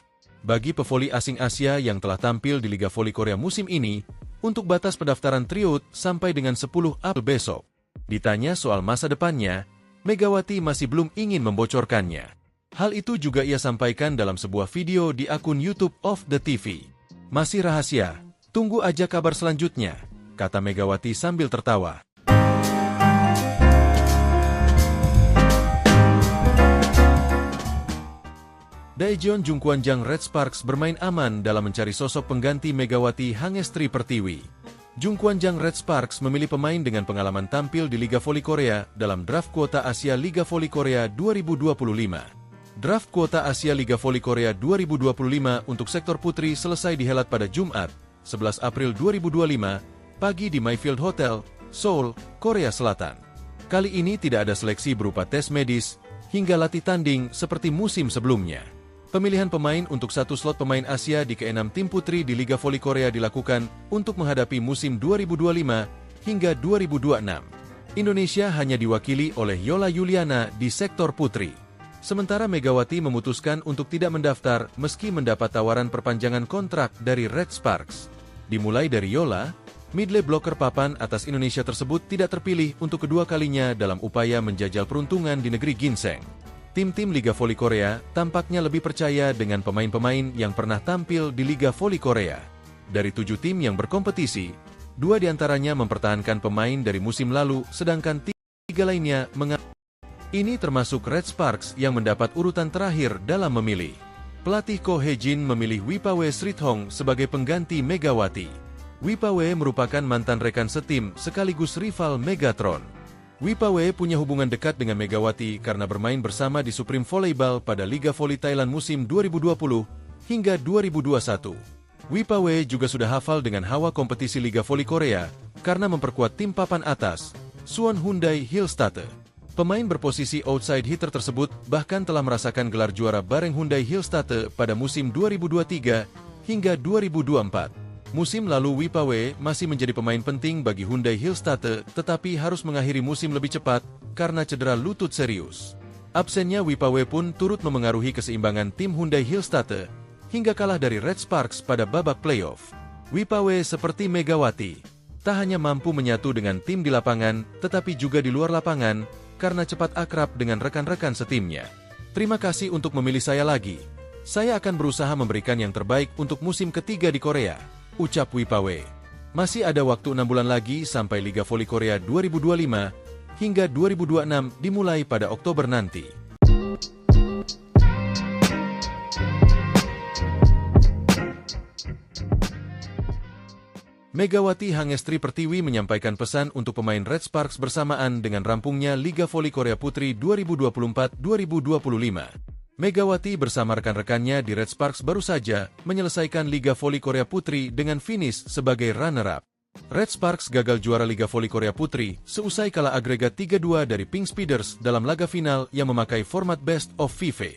Bagi pevoli asing Asia yang telah tampil di Liga Voli Korea musim ini, untuk batas pendaftaran tryout sampai dengan 10 April besok. Ditanya soal masa depannya, Megawati masih belum ingin membocorkannya. Hal itu juga ia sampaikan dalam sebuah video di akun YouTube of the TV. Masih rahasia, tunggu aja kabar selanjutnya, kata Megawati sambil tertawa. Daejeon Jungkwanjang Red Sparks bermain aman dalam mencari sosok pengganti Megawati Hangestri Pertiwi. Jungkwanjang Red Sparks memilih pemain dengan pengalaman tampil di Liga Voli Korea dalam draft kuota Asia Liga Voli Korea 2025. Draft kuota Asia Liga Voli Korea 2025 untuk sektor putri selesai dihelat pada Jumat, 11 April 2025, pagi di Mayfield Hotel, Seoul, Korea Selatan. Kali ini tidak ada seleksi berupa tes medis hingga latih tanding seperti musim sebelumnya. Pemilihan pemain untuk satu slot pemain Asia di ke-6 tim putri di Liga Voli Korea dilakukan untuk menghadapi musim 2025 hingga 2026. Indonesia hanya diwakili oleh Yola Yuliana di sektor putri. Sementara Megawati memutuskan untuk tidak mendaftar meski mendapat tawaran perpanjangan kontrak dari Red Sparks. Dimulai dari Yola, midley blocker papan atas Indonesia tersebut tidak terpilih untuk kedua kalinya dalam upaya menjajal peruntungan di negeri ginseng. Tim-tim Liga Voli Korea tampaknya lebih percaya dengan pemain-pemain yang pernah tampil di Liga Voli Korea. Dari 7 tim yang berkompetisi, 2 diantaranya mempertahankan pemain dari musim lalu, sedangkan 3 lainnya Ini termasuk Red Sparks yang mendapat urutan terakhir dalam memilih. Pelatih Ko Hye-jin memilih Wipawe Srithong sebagai pengganti Megawati. Wipawe merupakan mantan rekan setim sekaligus rival Megatron. Wipawe punya hubungan dekat dengan Megawati karena bermain bersama di Supreme Volleyball pada Liga Voli Thailand musim 2020 hingga 2021. Wipawe juga sudah hafal dengan hawa kompetisi Liga Voli Korea karena memperkuat tim papan atas, Suwon Hyundai Hillstatter. Pemain berposisi outside hitter tersebut bahkan telah merasakan gelar juara bareng Hyundai Hillstatter pada musim 2023 hingga 2024. Musim lalu Wipawe masih menjadi pemain penting bagi Hyundai Hillstatter tetapi harus mengakhiri musim lebih cepat karena cedera lutut serius. Absennya Wipawe pun turut memengaruhi keseimbangan tim Hyundai Hillstatter hingga kalah dari Red Sparks pada babak playoff. Wipawe seperti Megawati, tak hanya mampu menyatu dengan tim di lapangan tetapi juga di luar lapangan karena cepat akrab dengan rekan-rekan setimnya. Terima kasih untuk memilih saya lagi. Saya akan berusaha memberikan yang terbaik untuk musim ketiga di Korea, ucap Wipawe. Masih ada waktu 6 bulan lagi sampai Liga Voli Korea 2025 hingga 2026 dimulai pada Oktober nanti. Megawati Hangestri Pertiwi menyampaikan pesan untuk pemain Red Sparks bersamaan dengan rampungnya Liga Voli Korea Putri 2024-2025. Megawati bersama rekan-rekannya di Red Sparks baru saja menyelesaikan Liga Voli Korea Putri dengan finish sebagai runner-up. Red Sparks gagal juara Liga Voli Korea Putri seusai kalah agregat 3-2 dari Pink Speeders dalam laga final yang memakai format Best of 5.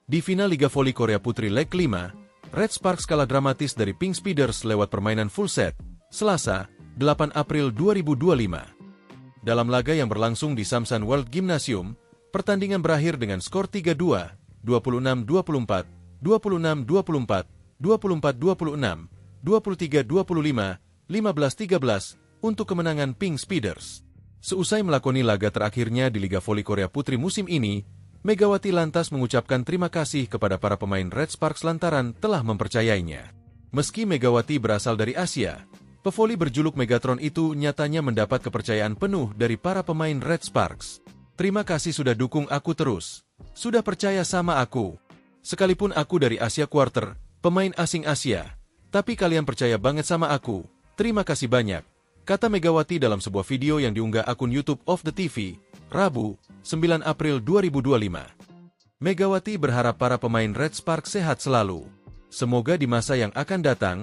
Di final Liga Voli Korea Putri leg 5, Red Sparks kalah dramatis dari Pink Speeders lewat permainan full set, Selasa, 8 April 2025. Dalam laga yang berlangsung di Samsan World Gymnasium, pertandingan berakhir dengan skor 3-2, 26-24, 26-24, 24-26, 23-25, 15-13 untuk kemenangan Pink Speeders. Seusai melakoni laga terakhirnya di Liga Voli Korea Putri musim ini, Megawati lantas mengucapkan terima kasih kepada para pemain Red Sparks lantaran telah mempercayainya. Meski Megawati berasal dari Asia, pevoli berjuluk Megatron itu nyatanya mendapat kepercayaan penuh dari para pemain Red Sparks. Terima kasih sudah dukung aku terus. Sudah percaya sama aku. Sekalipun aku dari Asia Quarter, pemain asing Asia, tapi kalian percaya banget sama aku. Terima kasih banyak, kata Megawati dalam sebuah video yang diunggah akun YouTube of the TV, Rabu, 9 April 2025. Megawati berharap para pemain Red Sparks sehat selalu. Semoga di masa yang akan datang,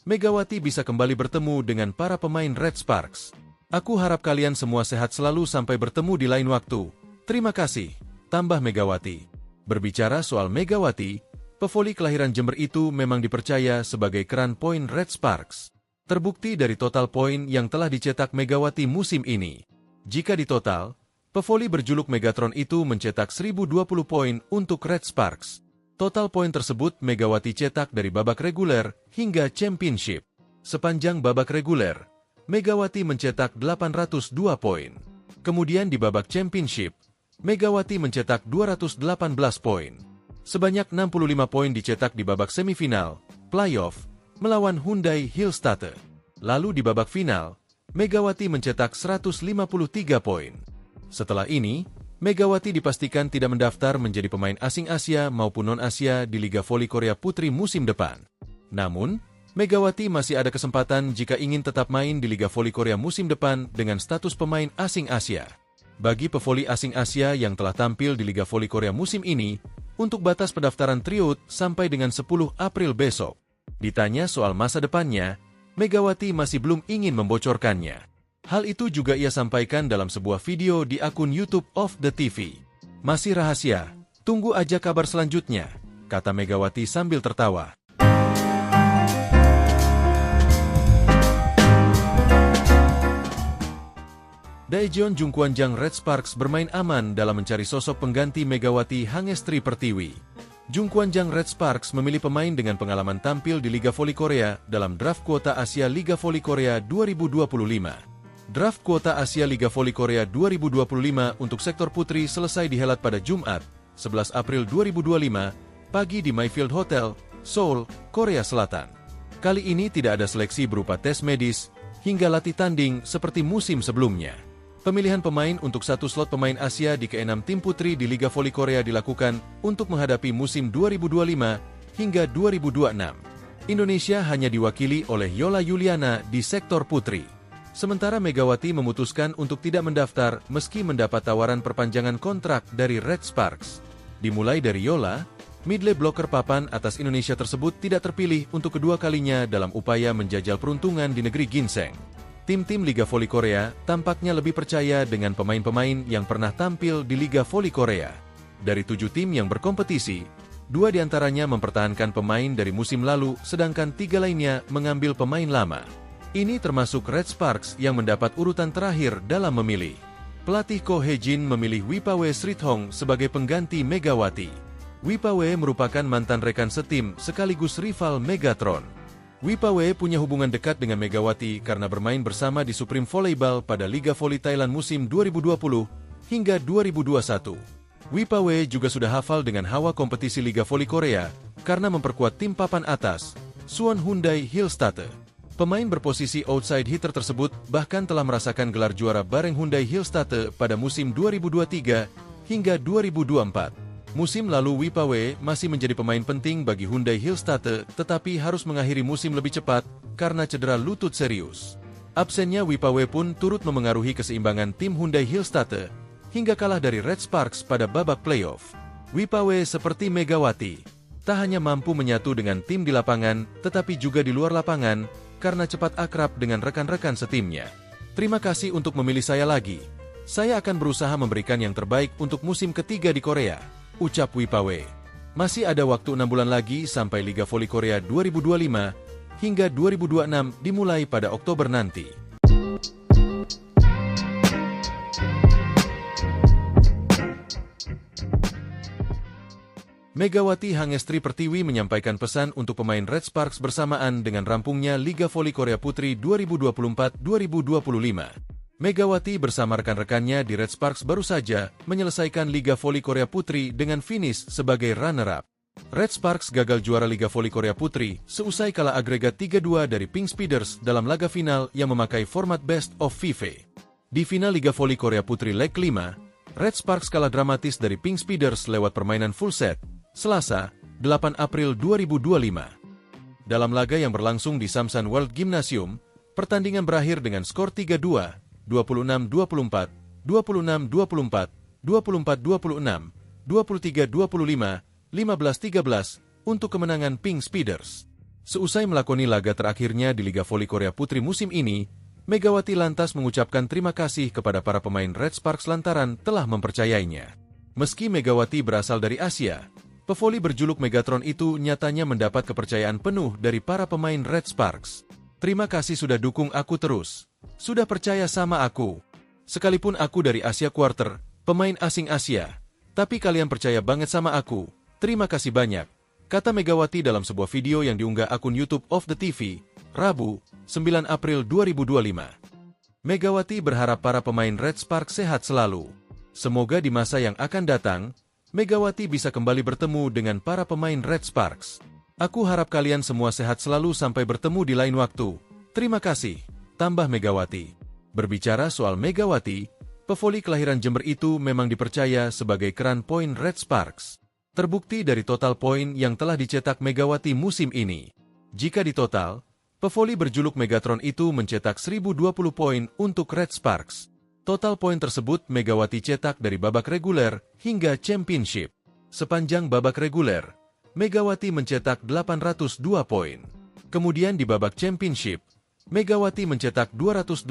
Megawati bisa kembali bertemu dengan para pemain Red Sparks. Aku harap kalian semua sehat selalu sampai bertemu di lain waktu. Terima kasih, tambah Megawati. Berbicara soal Megawati, pevoli kelahiran Jember itu memang dipercaya sebagai keran poin Red Sparks. Terbukti dari total poin yang telah dicetak Megawati musim ini. Jika ditotal, pevoli berjuluk Megatron itu mencetak 1020 poin untuk Red Sparks. Total poin tersebut Megawati cetak dari babak reguler hingga championship. Sepanjang babak reguler, Megawati mencetak 802 poin. Kemudian di babak championship, Megawati mencetak 218 poin. Sebanyak 65 poin dicetak di babak semifinal, playoff, melawan Hyundai Hillstatte. Lalu di babak final, Megawati mencetak 153 poin. Setelah ini, Megawati dipastikan tidak mendaftar menjadi pemain asing Asia maupun non-Asia di Liga Voli Korea Putri musim depan. Namun, Megawati masih ada kesempatan jika ingin tetap main di Liga Voli Korea musim depan dengan status pemain asing Asia. Bagi pevoli asing Asia yang telah tampil di Liga Voli Korea musim ini, untuk batas pendaftaran tryout sampai dengan 10 April besok. Ditanya soal masa depannya, Megawati masih belum ingin membocorkannya. Hal itu juga ia sampaikan dalam sebuah video di akun YouTube of the TV. Masih rahasia, tunggu aja kabar selanjutnya, kata Megawati sambil tertawa. Daejeon Jungkwanjang Red Sparks bermain aman dalam mencari sosok pengganti Megawati Hangestri Pertiwi. Jungkwanjang Red Sparks memilih pemain dengan pengalaman tampil di Liga Voli Korea dalam draft kuota Asia Liga Voli Korea 2025. Draft kuota Asia Liga Voli Korea 2025 untuk sektor putri selesai dihelat pada Jumat, 11 April 2025, pagi di Mayfield Hotel, Seoul, Korea Selatan. Kali ini tidak ada seleksi berupa tes medis hingga latih tanding seperti musim sebelumnya. Pemilihan pemain untuk satu slot pemain Asia di ke-6 tim putri di Liga Voli Korea dilakukan untuk menghadapi musim 2025 hingga 2026. Indonesia hanya diwakili oleh Yola Yuliana di sektor putri. Sementara Megawati memutuskan untuk tidak mendaftar meski mendapat tawaran perpanjangan kontrak dari Red Sparks. Dimulai dari Yola, midley blocker papan atas Indonesia tersebut tidak terpilih untuk kedua kalinya dalam upaya menjajal peruntungan di negeri ginseng. Tim-tim Liga Voli Korea tampaknya lebih percaya dengan pemain-pemain yang pernah tampil di Liga Voli Korea. Dari 7 tim yang berkompetisi, 2 diantaranya mempertahankan pemain dari musim lalu, sedangkan 3 lainnya mengambil pemain lama. Ini termasuk Red Sparks yang mendapat urutan terakhir dalam memilih. Pelatih Ko Hye-jin memilih Wipawe Srithong sebagai pengganti Megawati. Wipawe merupakan mantan rekan setim sekaligus rival Megatron. Wipawe punya hubungan dekat dengan Megawati karena bermain bersama di Supreme Volleyball pada Liga Voli Thailand musim 2020 hingga 2021. Wipawe juga sudah hafal dengan hawa kompetisi Liga Voli Korea karena memperkuat tim papan atas, Suwon Hyundai Hillstatte. Pemain berposisi outside hitter tersebut bahkan telah merasakan gelar juara bareng Hyundai Hillstatte pada musim 2023 hingga 2024. Musim lalu Wipawe masih menjadi pemain penting bagi Hyundai Hillstatte tetapi harus mengakhiri musim lebih cepat karena cedera lutut serius. Absennya Wipawe pun turut memengaruhi keseimbangan tim Hyundai Hillstatte hingga kalah dari Red Sparks pada babak playoff. Wipawe seperti Megawati, tak hanya mampu menyatu dengan tim di lapangan, tetapi juga di luar lapangan, karena cepat akrab dengan rekan-rekan setimnya. Terima kasih untuk memilih saya lagi. Saya akan berusaha memberikan yang terbaik untuk musim ketiga di Korea, ucap Wipawe. Masih ada waktu 6 bulan lagi sampai Liga Voli Korea 2025 hingga 2026 dimulai pada Oktober nanti. Megawati Hangestri Pertiwi menyampaikan pesan untuk pemain Red Sparks bersamaan dengan rampungnya Liga Voli Korea Putri 2024-2025. Megawati bersama rekan-rekannya di Red Sparks baru saja menyelesaikan Liga Voli Korea Putri dengan finish sebagai runner-up. Red Sparks gagal juara Liga Voli Korea Putri seusai kalah agregat 3-2 dari Pink Speeders dalam laga final yang memakai format Best of 5. Di final Liga Voli Korea Putri leg 5, Red Sparks kalah dramatis dari Pink Speeders lewat permainan full set, Selasa, 8 April 2025. Dalam laga yang berlangsung di Samsan World Gymnasium, pertandingan berakhir dengan skor 3-2, 26-24, 26-24, 24-26, 23-25, 15-13 untuk kemenangan Pink Speeders. Seusai melakoni laga terakhirnya di Liga Voli Korea Putri musim ini, Megawati lantas mengucapkan terima kasih kepada para pemain Red Sparks lantaran telah mempercayainya. Meski Megawati berasal dari Asia, pevoli berjuluk Megatron itu nyatanya mendapat kepercayaan penuh dari para pemain Red Sparks. Terima kasih sudah dukung aku terus. Sudah percaya sama aku. Sekalipun aku dari Asia Quarter, pemain asing Asia, tapi kalian percaya banget sama aku. Terima kasih banyak, kata Megawati dalam sebuah video yang diunggah akun YouTube of the TV, Rabu, 9 April 2025. Megawati berharap para pemain Red Sparks sehat selalu. Semoga di masa yang akan datang, Megawati bisa kembali bertemu dengan para pemain Red Sparks. Aku harap kalian semua sehat selalu sampai bertemu di lain waktu. Terima kasih, tambah Megawati. Berbicara soal Megawati, pevoli kelahiran Jember itu memang dipercaya sebagai keran poin Red Sparks. Terbukti dari total poin yang telah dicetak Megawati musim ini. Jika ditotal, pevoli berjuluk Megatron itu mencetak 1020 poin untuk Red Sparks. Total poin tersebut Megawati cetak dari babak reguler hingga championship. Sepanjang babak reguler, Megawati mencetak 802 poin. Kemudian di babak championship, Megawati mencetak 218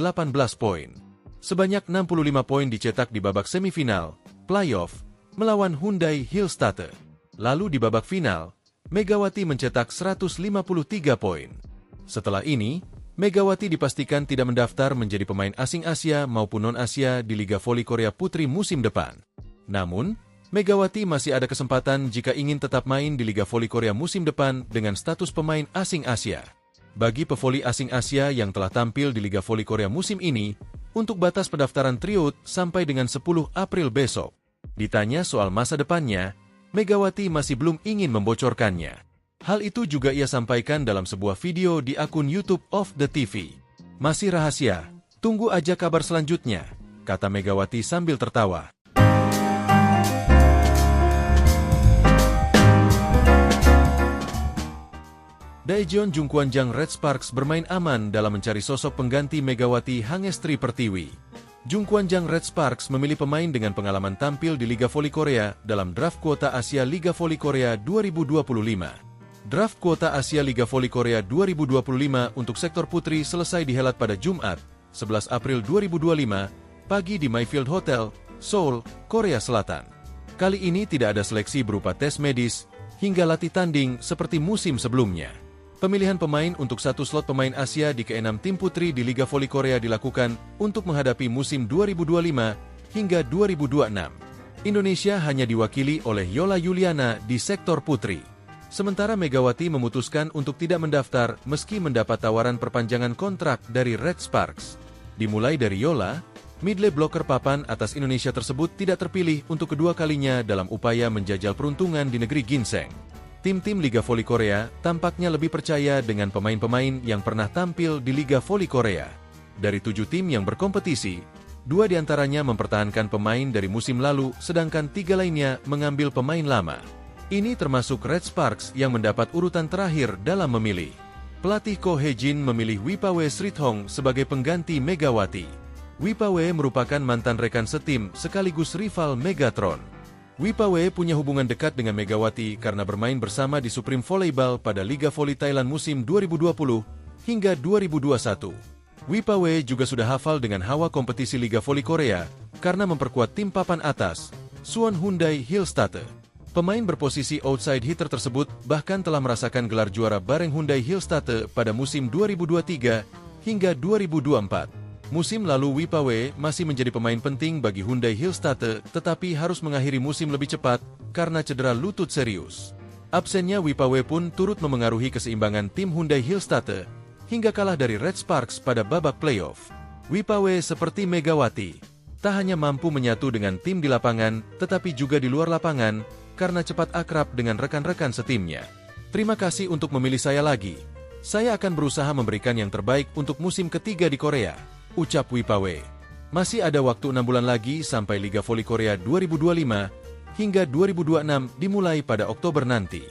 poin. Sebanyak 65 poin dicetak di babak semifinal, playoff, melawan Hyundai Hillstatte. Lalu di babak final, Megawati mencetak 153 poin. Setelah ini, Megawati dipastikan tidak mendaftar menjadi pemain asing Asia maupun non-Asia di Liga Voli Korea Putri musim depan. Namun, Megawati masih ada kesempatan jika ingin tetap main di Liga Voli Korea musim depan dengan status pemain asing Asia. Bagi pevoli asing Asia yang telah tampil di Liga Voli Korea musim ini, untuk batas pendaftaran tryout sampai dengan 10 April besok. Ditanya soal masa depannya, Megawati masih belum ingin membocorkannya. Hal itu juga ia sampaikan dalam sebuah video di akun YouTube of the TV. Masih rahasia, tunggu aja kabar selanjutnya, kata Megawati sambil tertawa. Daejeon Jungkwanjang Red Sparks bermain aman dalam mencari sosok pengganti Megawati Hangestri Pertiwi. Jungkwanjang Red Sparks memilih pemain dengan pengalaman tampil di Liga Voli Korea dalam draft kuota Asia Liga Voli Korea 2025. Draft kuota Asia Liga Voli Korea 2025 untuk sektor putri selesai dihelat pada Jumat, 11 April 2025, pagi di Mayfield Hotel, Seoul, Korea Selatan. Kali ini tidak ada seleksi berupa tes medis, hingga latih tanding seperti musim sebelumnya. Pemilihan pemain untuk satu slot pemain Asia di ke-6 tim putri di Liga Voli Korea dilakukan untuk menghadapi musim 2025 hingga 2026. Indonesia hanya diwakili oleh Yola Yuliana di sektor putri. Sementara Megawati memutuskan untuk tidak mendaftar meski mendapat tawaran perpanjangan kontrak dari Red Sparks. Dimulai dari Yola, midley blocker papan atas Indonesia tersebut tidak terpilih untuk kedua kalinya dalam upaya menjajal peruntungan di negeri ginseng. Tim-tim Liga Voli Korea tampaknya lebih percaya dengan pemain-pemain yang pernah tampil di Liga Voli Korea. Dari 7 tim yang berkompetisi, 2 diantaranya mempertahankan pemain dari musim lalu, sedangkan 3 lainnya mengambil pemain lama. Ini termasuk Red Sparks yang mendapat urutan terakhir dalam memilih. Pelatih Ko Hee-jin memilih Wipawe Srithong sebagai pengganti Megawati. Wipawe merupakan mantan rekan setim sekaligus rival Megatron. Wipawe punya hubungan dekat dengan Megawati karena bermain bersama di Supreme Volleyball pada Liga Voli Thailand musim 2020 hingga 2021. Wipawe juga sudah hafal dengan hawa kompetisi Liga Voli Korea karena memperkuat tim papan atas, Suwon Hyundai Hillstatte. Pemain berposisi outside hitter tersebut bahkan telah merasakan gelar juara bareng Hyundai Hillstatte pada musim 2023 hingga 2024. Musim lalu Wipawe masih menjadi pemain penting bagi Hyundai Hillstatte tetapi harus mengakhiri musim lebih cepat karena cedera lutut serius. Absennya Wipawe pun turut memengaruhi keseimbangan tim Hyundai Hillstatte hingga kalah dari Red Sparks pada babak playoff. Wipawe seperti Megawati, tak hanya mampu menyatu dengan tim di lapangan tetapi juga di luar lapangan karena cepat akrab dengan rekan-rekan setimnya. Terima kasih untuk memilih saya lagi. Saya akan berusaha memberikan yang terbaik untuk musim ketiga di Korea, ucap Wipawe. Masih ada waktu 6 bulan lagi sampai Liga Voli Korea 2025 hingga 2026 dimulai pada Oktober nanti.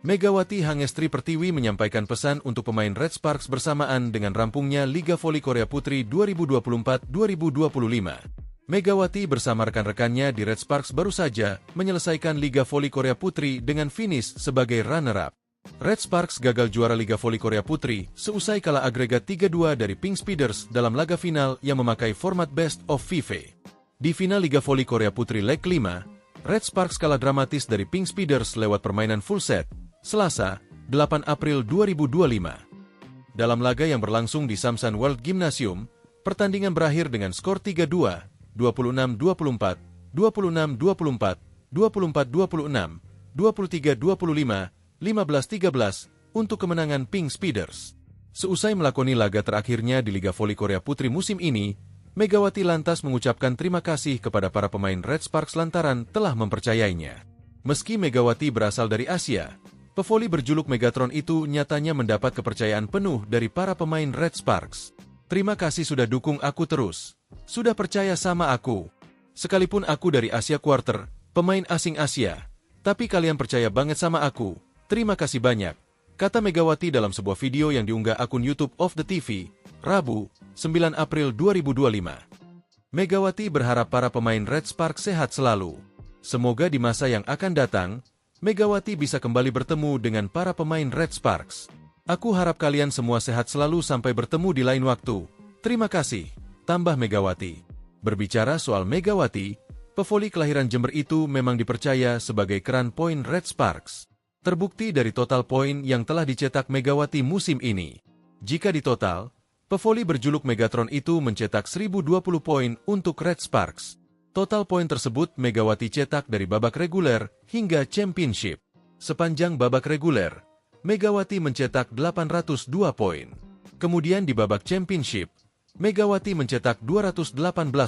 Megawati Hangestri Pertiwi menyampaikan pesan untuk pemain Red Sparks bersamaan dengan rampungnya Liga Voli Korea Putri 2024-2025. Megawati bersama rekan-rekannya di Red Sparks baru saja menyelesaikan Liga Voli Korea Putri dengan finish sebagai runner-up. Red Sparks gagal juara Liga Voli Korea Putri seusai kalah agregat 3-2 dari Pink Speeders dalam laga final yang memakai format Best of 5. Di final Liga Voli Korea Putri leg 5, Red Sparks kalah dramatis dari Pink Speeders lewat permainan full set, Selasa, 8 April 2025. Dalam laga yang berlangsung di Samsan World Gymnasium, pertandingan berakhir dengan skor 3-2, 26-24, 26-24, 24-26, 23-25, 15-13 untuk kemenangan Pink Speeders. Seusai melakoni laga terakhirnya di Liga Voli Korea Putri musim ini, Megawati lantas mengucapkan terima kasih kepada para pemain Red Sparks lantaran telah mempercayainya. Meski Megawati berasal dari Asia, pevoli berjuluk Megatron itu nyatanya mendapat kepercayaan penuh dari para pemain Red Sparks. Terima kasih sudah dukung aku terus. Sudah percaya sama aku. Sekalipun aku dari Asia Quarter, pemain asing Asia, tapi kalian percaya banget sama aku. Terima kasih banyak, kata Megawati dalam sebuah video yang diunggah akun YouTube of the TV, Rabu, 9 April 2025. Megawati berharap para pemain Red Sparks sehat selalu. Semoga di masa yang akan datang, Megawati bisa kembali bertemu dengan para pemain Red Sparks. Aku harap kalian semua sehat selalu sampai bertemu di lain waktu. Terima kasih, tambah Megawati. Berbicara soal Megawati, pevoli kelahiran Jember itu memang dipercaya sebagai keran poin Red Sparks. Terbukti dari total poin yang telah dicetak Megawati musim ini. Jika ditotal, pevoli berjuluk Megatron itu mencetak 1020 poin untuk Red Sparks. Total poin tersebut Megawati cetak dari babak reguler hingga championship. Sepanjang babak reguler, Megawati mencetak 802 poin. Kemudian di babak championship, Megawati mencetak 218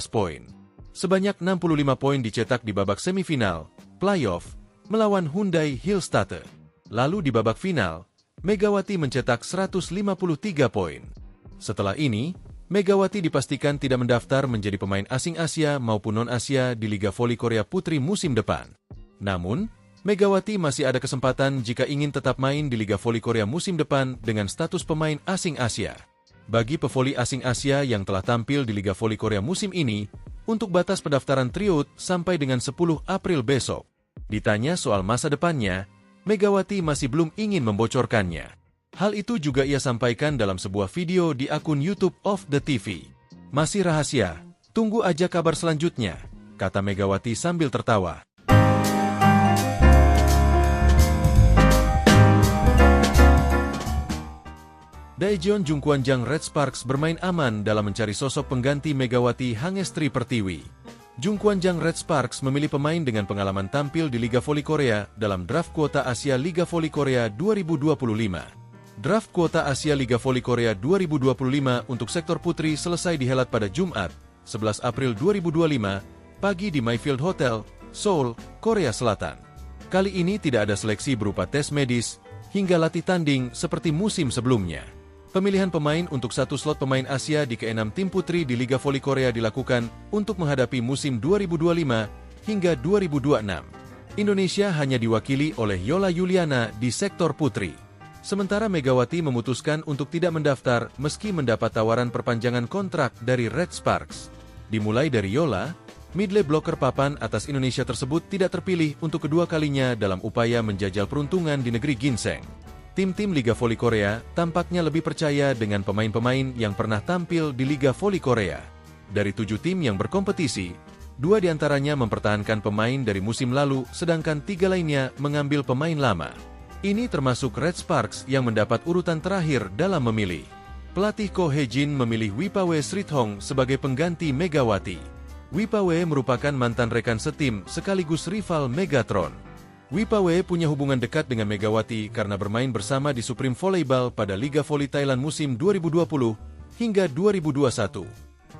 poin. Sebanyak 65 poin dicetak di babak semifinal, playoff, melawan Hyundai Hillstatte. Lalu di babak final, Megawati mencetak 153 poin. Setelah ini, Megawati dipastikan tidak mendaftar menjadi pemain asing Asia maupun non-Asia di Liga Voli Korea Putri musim depan. Namun, Megawati masih ada kesempatan jika ingin tetap main di Liga Voli Korea musim depan dengan status pemain asing Asia. Bagi pevoli asing Asia yang telah tampil di Liga Voli Korea musim ini, untuk batas pendaftaran tryout sampai dengan 10 April besok. Ditanya soal masa depannya, Megawati masih belum ingin membocorkannya. Hal itu juga ia sampaikan dalam sebuah video di akun YouTube of the TV. Masih rahasia, tunggu aja kabar selanjutnya, kata Megawati sambil tertawa. Daejeon Jungkwanjang Red Sparks bermain aman dalam mencari sosok pengganti Megawati Hangestri Pertiwi. Jungkwanjang Red Sparks memilih pemain dengan pengalaman tampil di Liga Voli Korea dalam draft kuota Asia Liga Voli Korea 2025. Draft kuota Asia Liga Voli Korea 2025 untuk sektor putri selesai dihelat pada Jumat, 11 April 2025, pagi di Mayfield Hotel, Seoul, Korea Selatan. Kali ini tidak ada seleksi berupa tes medis hingga latih tanding seperti musim sebelumnya. Pemilihan pemain untuk satu slot pemain Asia di ke-6 tim putri di Liga Voli Korea dilakukan untuk menghadapi musim 2025 hingga 2026. Indonesia hanya diwakili oleh Yola Yuliana di sektor putri. Sementara Megawati memutuskan untuk tidak mendaftar meski mendapat tawaran perpanjangan kontrak dari Red Sparks. Dimulai dari Yola, midlane blocker papan atas Indonesia tersebut tidak terpilih untuk kedua kalinya dalam upaya menjajal peruntungan di negeri ginseng. Tim-tim Liga Voli Korea tampaknya lebih percaya dengan pemain-pemain yang pernah tampil di Liga Voli Korea. Dari 7 tim yang berkompetisi, 2 diantaranya mempertahankan pemain dari musim lalu, sedangkan 3 lainnya mengambil pemain lama. Ini termasuk Red Sparks yang mendapat urutan terakhir dalam memilih. Pelatih Ko Hye-jin memilih Wipawe Srithong sebagai pengganti Megawati. Wipawe merupakan mantan rekan setim sekaligus rival Megatron. Wipawe punya hubungan dekat dengan Megawati karena bermain bersama di Supreme Volleyball pada Liga Voli Thailand musim 2020 hingga 2021.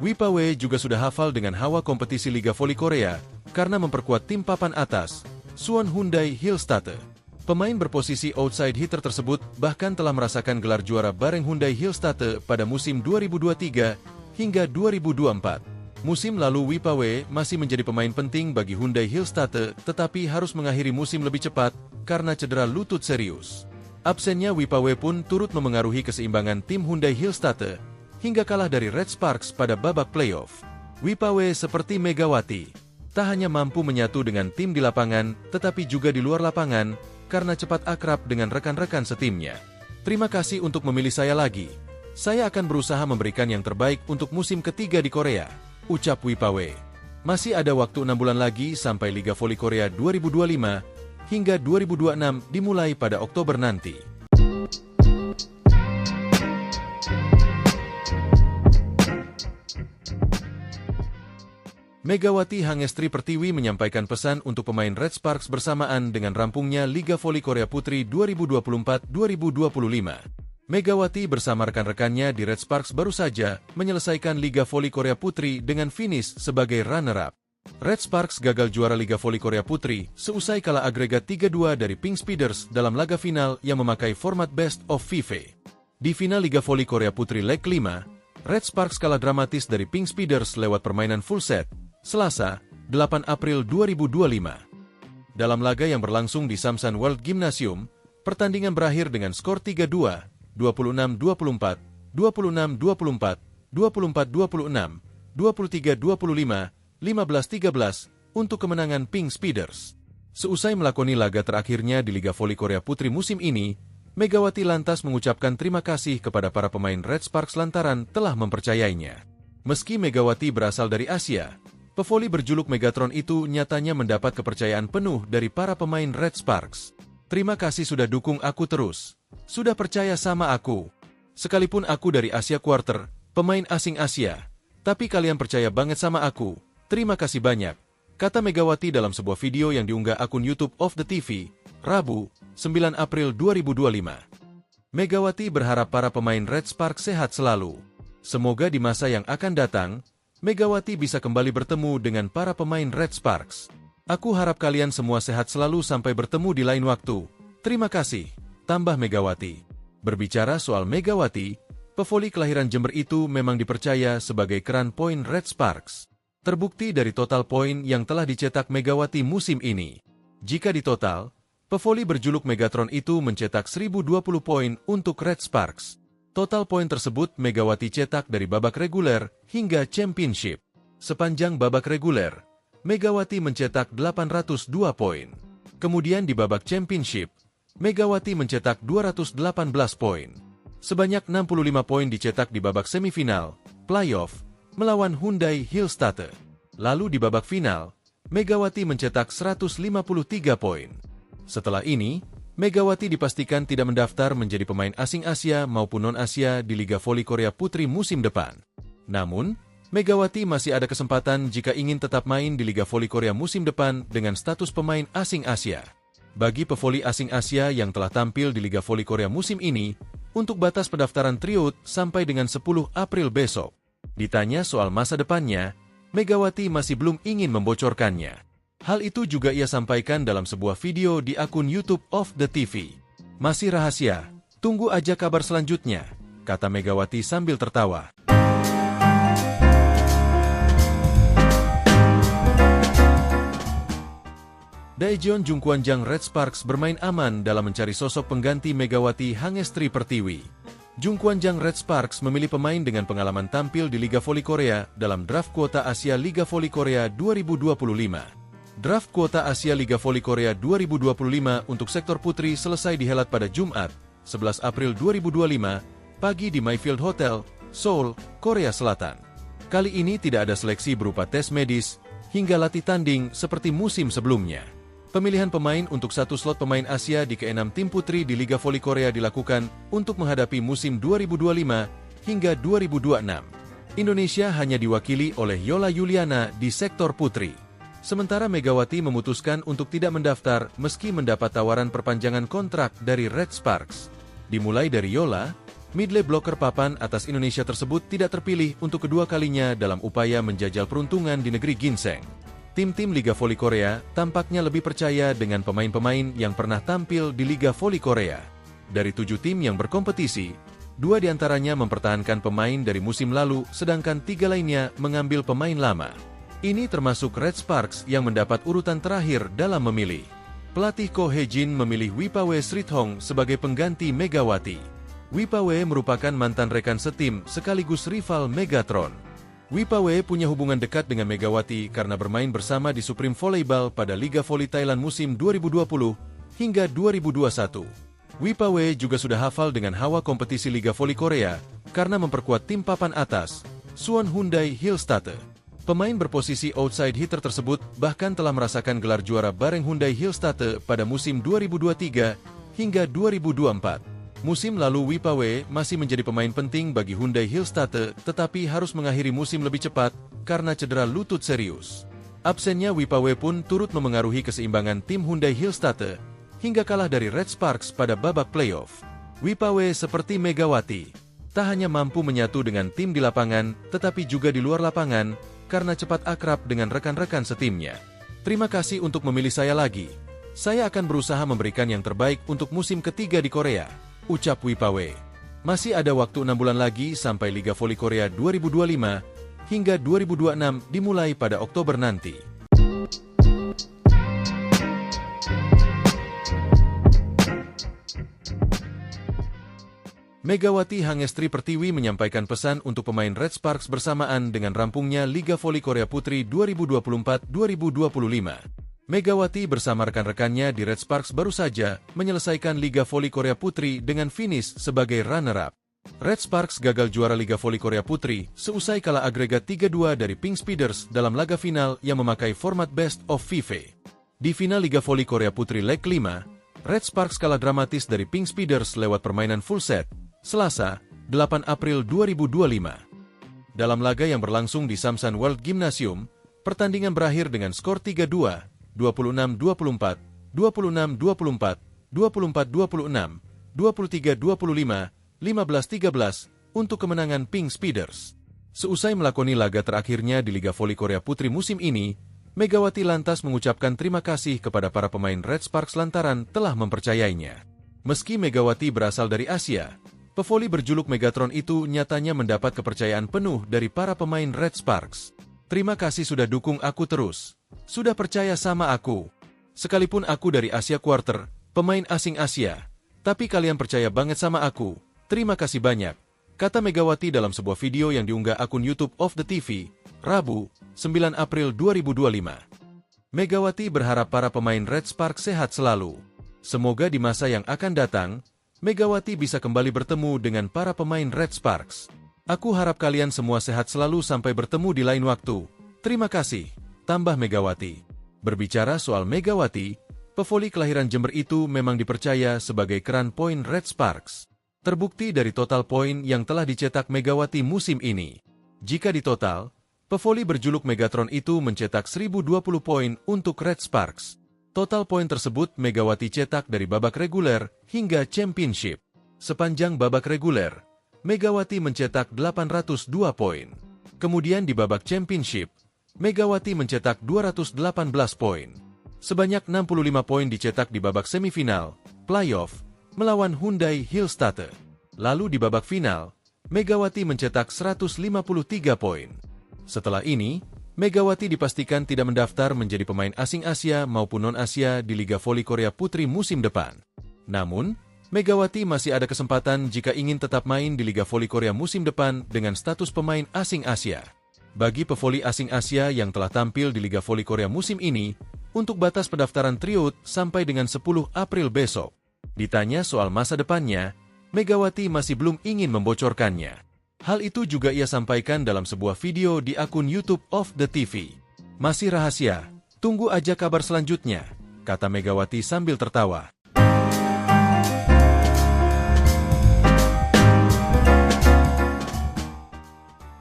Wipawe juga sudah hafal dengan hawa kompetisi Liga Voli Korea karena memperkuat tim papan atas, Suwon Hyundai Hillstatte. Pemain berposisi outside hitter tersebut bahkan telah merasakan gelar juara bareng Hyundai Hillstatte pada musim 2023 hingga 2024. Musim lalu Wipawe masih menjadi pemain penting bagi Hyundai Hillstatte tetapi harus mengakhiri musim lebih cepat karena cedera lutut serius. Absennya Wipawe pun turut memengaruhi keseimbangan tim Hyundai Hillstatte hingga kalah dari Red Sparks pada babak playoff. Wipawe seperti Megawati, tak hanya mampu menyatu dengan tim di lapangan tetapi juga di luar lapangan karena cepat akrab dengan rekan-rekan setimnya. Terima kasih untuk memilih saya lagi. Saya akan berusaha memberikan yang terbaik untuk musim ketiga di Korea, ucap Wipawe. Masih ada waktu 6 bulan lagi sampai Liga Voli Korea 2025 hingga 2026 dimulai pada Oktober nanti. Megawati Hangestri Pertiwi menyampaikan pesan untuk pemain Red Sparks bersamaan dengan rampungnya Liga Voli Korea Putri 2024-2025. Megawati bersama rekan-rekannya di Red Sparks baru saja menyelesaikan Liga Voli Korea Putri dengan finish sebagai runner-up. Red Sparks gagal juara Liga Voli Korea Putri seusai kalah agregat 3-2 dari Pink Speeders dalam laga final yang memakai format Best of 5. Di final Liga Voli Korea Putri leg 5, Red Sparks kalah dramatis dari Pink Speeders lewat permainan full set, Selasa, 8 April 2025. Dalam laga yang berlangsung di Samsan World Gymnasium, pertandingan berakhir dengan skor 3-2, 26-24, 26-24, 24-26, 23-25, 15-13 untuk kemenangan Pink Speeders. Seusai melakoni laga terakhirnya di Liga Voli Korea Putri musim ini, Megawati lantas mengucapkan terima kasih kepada para pemain Red Sparks lantaran telah mempercayainya. Meski Megawati berasal dari Asia, pevoli berjuluk Megatron itu nyatanya mendapat kepercayaan penuh dari para pemain Red Sparks. Terima kasih sudah dukung aku terus. Sudah percaya sama aku. Sekalipun aku dari Asia Quarter, pemain asing Asia, tapi kalian percaya banget sama aku. Terima kasih banyak, kata Megawati dalam sebuah video yang diunggah akun YouTube of the TV, Rabu, 9 April 2025. Megawati berharap para pemain Red Sparks sehat selalu. Semoga di masa yang akan datang, Megawati bisa kembali bertemu dengan para pemain Red Sparks. Aku harap kalian semua sehat selalu sampai bertemu di lain waktu. Terima kasih, tambah Megawati. Berbicara soal Megawati, pevoli kelahiran Jember itu memang dipercaya sebagai keran poin Red Sparks. Terbukti dari total poin yang telah dicetak Megawati musim ini. Jika ditotal, pevoli berjuluk Megatron itu mencetak 1020 poin untuk Red Sparks. Total poin tersebut Megawati cetak dari babak reguler hingga championship. Sepanjang babak reguler, Megawati mencetak 802 poin. Kemudian di babak championship, Megawati mencetak 218 poin. Sebanyak 65 poin dicetak di babak semifinal, playoff, melawan Hyundai Hillstatte. Lalu di babak final, Megawati mencetak 153 poin. Setelah ini, Megawati dipastikan tidak mendaftar menjadi pemain asing Asia maupun non-Asia di Liga Voli Korea Putri musim depan. Namun, Megawati masih ada kesempatan jika ingin tetap main di Liga Voli Korea musim depan dengan status pemain asing Asia. Bagi pevoli asing Asia yang telah tampil di Liga Voli Korea musim ini, untuk batas pendaftaran tryout sampai dengan 10 April besok. Ditanya soal masa depannya, Megawati masih belum ingin membocorkannya. Hal itu juga ia sampaikan dalam sebuah video di akun YouTube of the TV. Masih rahasia, tunggu aja kabar selanjutnya, kata Megawati sambil tertawa. Daejeon Jungkwanjang Red Sparks bermain aman dalam mencari sosok pengganti Megawati Hangestri Pertiwi. Jungkwanjang Red Sparks memilih pemain dengan pengalaman tampil di Liga Voli Korea dalam draft kuota Asia Liga Voli Korea 2025. Draft kuota Asia Liga Voli Korea 2025 untuk sektor putri selesai dihelat pada Jumat, 11 April 2025, pagi di Mayfield Hotel, Seoul, Korea Selatan. Kali ini tidak ada seleksi berupa tes medis hingga latih tanding seperti musim sebelumnya. Pemilihan pemain untuk satu slot pemain Asia di ke-6 tim putri di Liga Voli Korea dilakukan untuk menghadapi musim 2025 hingga 2026. Indonesia hanya diwakili oleh Yola Yuliana di sektor putri. Sementara Megawati memutuskan untuk tidak mendaftar meski mendapat tawaran perpanjangan kontrak dari Red Sparks. Dimulai dari Yola, midley blocker papan atas Indonesia tersebut tidak terpilih untuk kedua kalinya dalam upaya menjajal peruntungan di negeri ginseng. Tim-tim Liga Voli Korea tampaknya lebih percaya dengan pemain-pemain yang pernah tampil di Liga Voli Korea. Dari 7 tim yang berkompetisi, 2 diantaranya mempertahankan pemain dari musim lalu, sedangkan 3 lainnya mengambil pemain lama. Ini termasuk Red Sparks yang mendapat urutan terakhir dalam memilih. Pelatih Ko Hye-jin memilih Wipawe Srithong sebagai pengganti Megawati. Wipawe merupakan mantan rekan setim sekaligus rival Megatron. Wipawe punya hubungan dekat dengan Megawati karena bermain bersama di Supreme Volleyball pada Liga Voli Thailand musim 2020 hingga 2021. Wipawe juga sudah hafal dengan hawa kompetisi Liga Voli Korea karena memperkuat tim papan atas, Suwon Hyundai Hillstatte. Pemain berposisi outside hitter tersebut bahkan telah merasakan gelar juara bareng Hyundai Hillstatte pada musim 2023 hingga 2024. Musim lalu Wipawe masih menjadi pemain penting bagi Hyundai Hillstatte tetapi harus mengakhiri musim lebih cepat karena cedera lutut serius. Absennya Wipawe pun turut memengaruhi keseimbangan tim Hyundai Hillstatte hingga kalah dari Red Sparks pada babak playoff. Wipawe seperti Megawati, tak hanya mampu menyatu dengan tim di lapangan tetapi juga di luar lapangan karena cepat akrab dengan rekan-rekan setimnya. Terima kasih untuk memilih saya lagi. Saya akan berusaha memberikan yang terbaik untuk musim ketiga di Korea, ucap Wipawe. Masih ada waktu 6 bulan lagi sampai Liga Voli Korea 2025 hingga 2026 dimulai pada Oktober nanti. Megawati Hangestri Pertiwi menyampaikan pesan untuk pemain Red Sparks bersamaan dengan rampungnya Liga Voli Korea Putri 2024-2025. Megawati bersama rekan-rekannya di Red Sparks baru saja menyelesaikan Liga Voli Korea Putri dengan finish sebagai runner-up. Red Sparks gagal juara Liga Voli Korea Putri seusai kalah agregat 3-2 dari Pink Speeders dalam laga final yang memakai format Best of 5. Di final Liga Voli Korea Putri leg 5, Red Sparks kalah dramatis dari Pink Speeders lewat permainan full set, Selasa, 8 April 2025. Dalam laga yang berlangsung di Samsan World Gymnasium, pertandingan berakhir dengan skor 3-2, 26-24, 26-24, 24-26, 23-25, 15-13 untuk kemenangan Pink Speeders. Seusai melakoni laga terakhirnya di Liga Voli Korea Putri musim ini, Megawati lantas mengucapkan terima kasih kepada para pemain Red Sparks lantaran telah mempercayainya. Meski Megawati berasal dari Asia, pevoli berjuluk Megatron itu nyatanya mendapat kepercayaan penuh dari para pemain Red Sparks. Terima kasih sudah dukung aku terus. Sudah percaya sama aku. Sekalipun aku dari Asia Quarter, pemain asing Asia, tapi kalian percaya banget sama aku. Terima kasih banyak, kata Megawati dalam sebuah video yang diunggah akun YouTube of the TV, Rabu, 9 April 2025. Megawati berharap para pemain Red Sparks sehat selalu. Semoga di masa yang akan datang, Megawati bisa kembali bertemu dengan para pemain Red Sparks. Aku harap kalian semua sehat selalu sampai bertemu di lain waktu. Terima kasih, tambah Megawati. Berbicara soal Megawati, pevoli kelahiran Jember itu memang dipercaya sebagai keran poin Red Sparks. Terbukti dari total poin yang telah dicetak Megawati musim ini. Jika ditotal, pevoli berjuluk Megatron itu mencetak 1020 poin untuk Red Sparks. Total poin tersebut Megawati cetak dari babak reguler hingga championship. Sepanjang babak reguler, Megawati mencetak 802 poin. Kemudian di babak championship, Megawati mencetak 218 poin. Sebanyak 65 poin dicetak di babak semifinal, playoff, melawan Hyundai Hillstatte. Lalu di babak final, Megawati mencetak 153 poin. Setelah ini, Megawati dipastikan tidak mendaftar menjadi pemain asing Asia maupun non-Asia di Liga Voli Korea Putri musim depan. Namun, Megawati masih ada kesempatan jika ingin tetap main di Liga Voli Korea musim depan dengan status pemain asing Asia. Bagi pevoli asing Asia yang telah tampil di Liga Voli Korea musim ini, untuk batas pendaftaran tryout sampai dengan 10 April besok. Ditanya soal masa depannya, Megawati masih belum ingin membocorkannya. Hal itu juga ia sampaikan dalam sebuah video di akun YouTube Off The TV. Masih rahasia, tunggu aja kabar selanjutnya, kata Megawati sambil tertawa.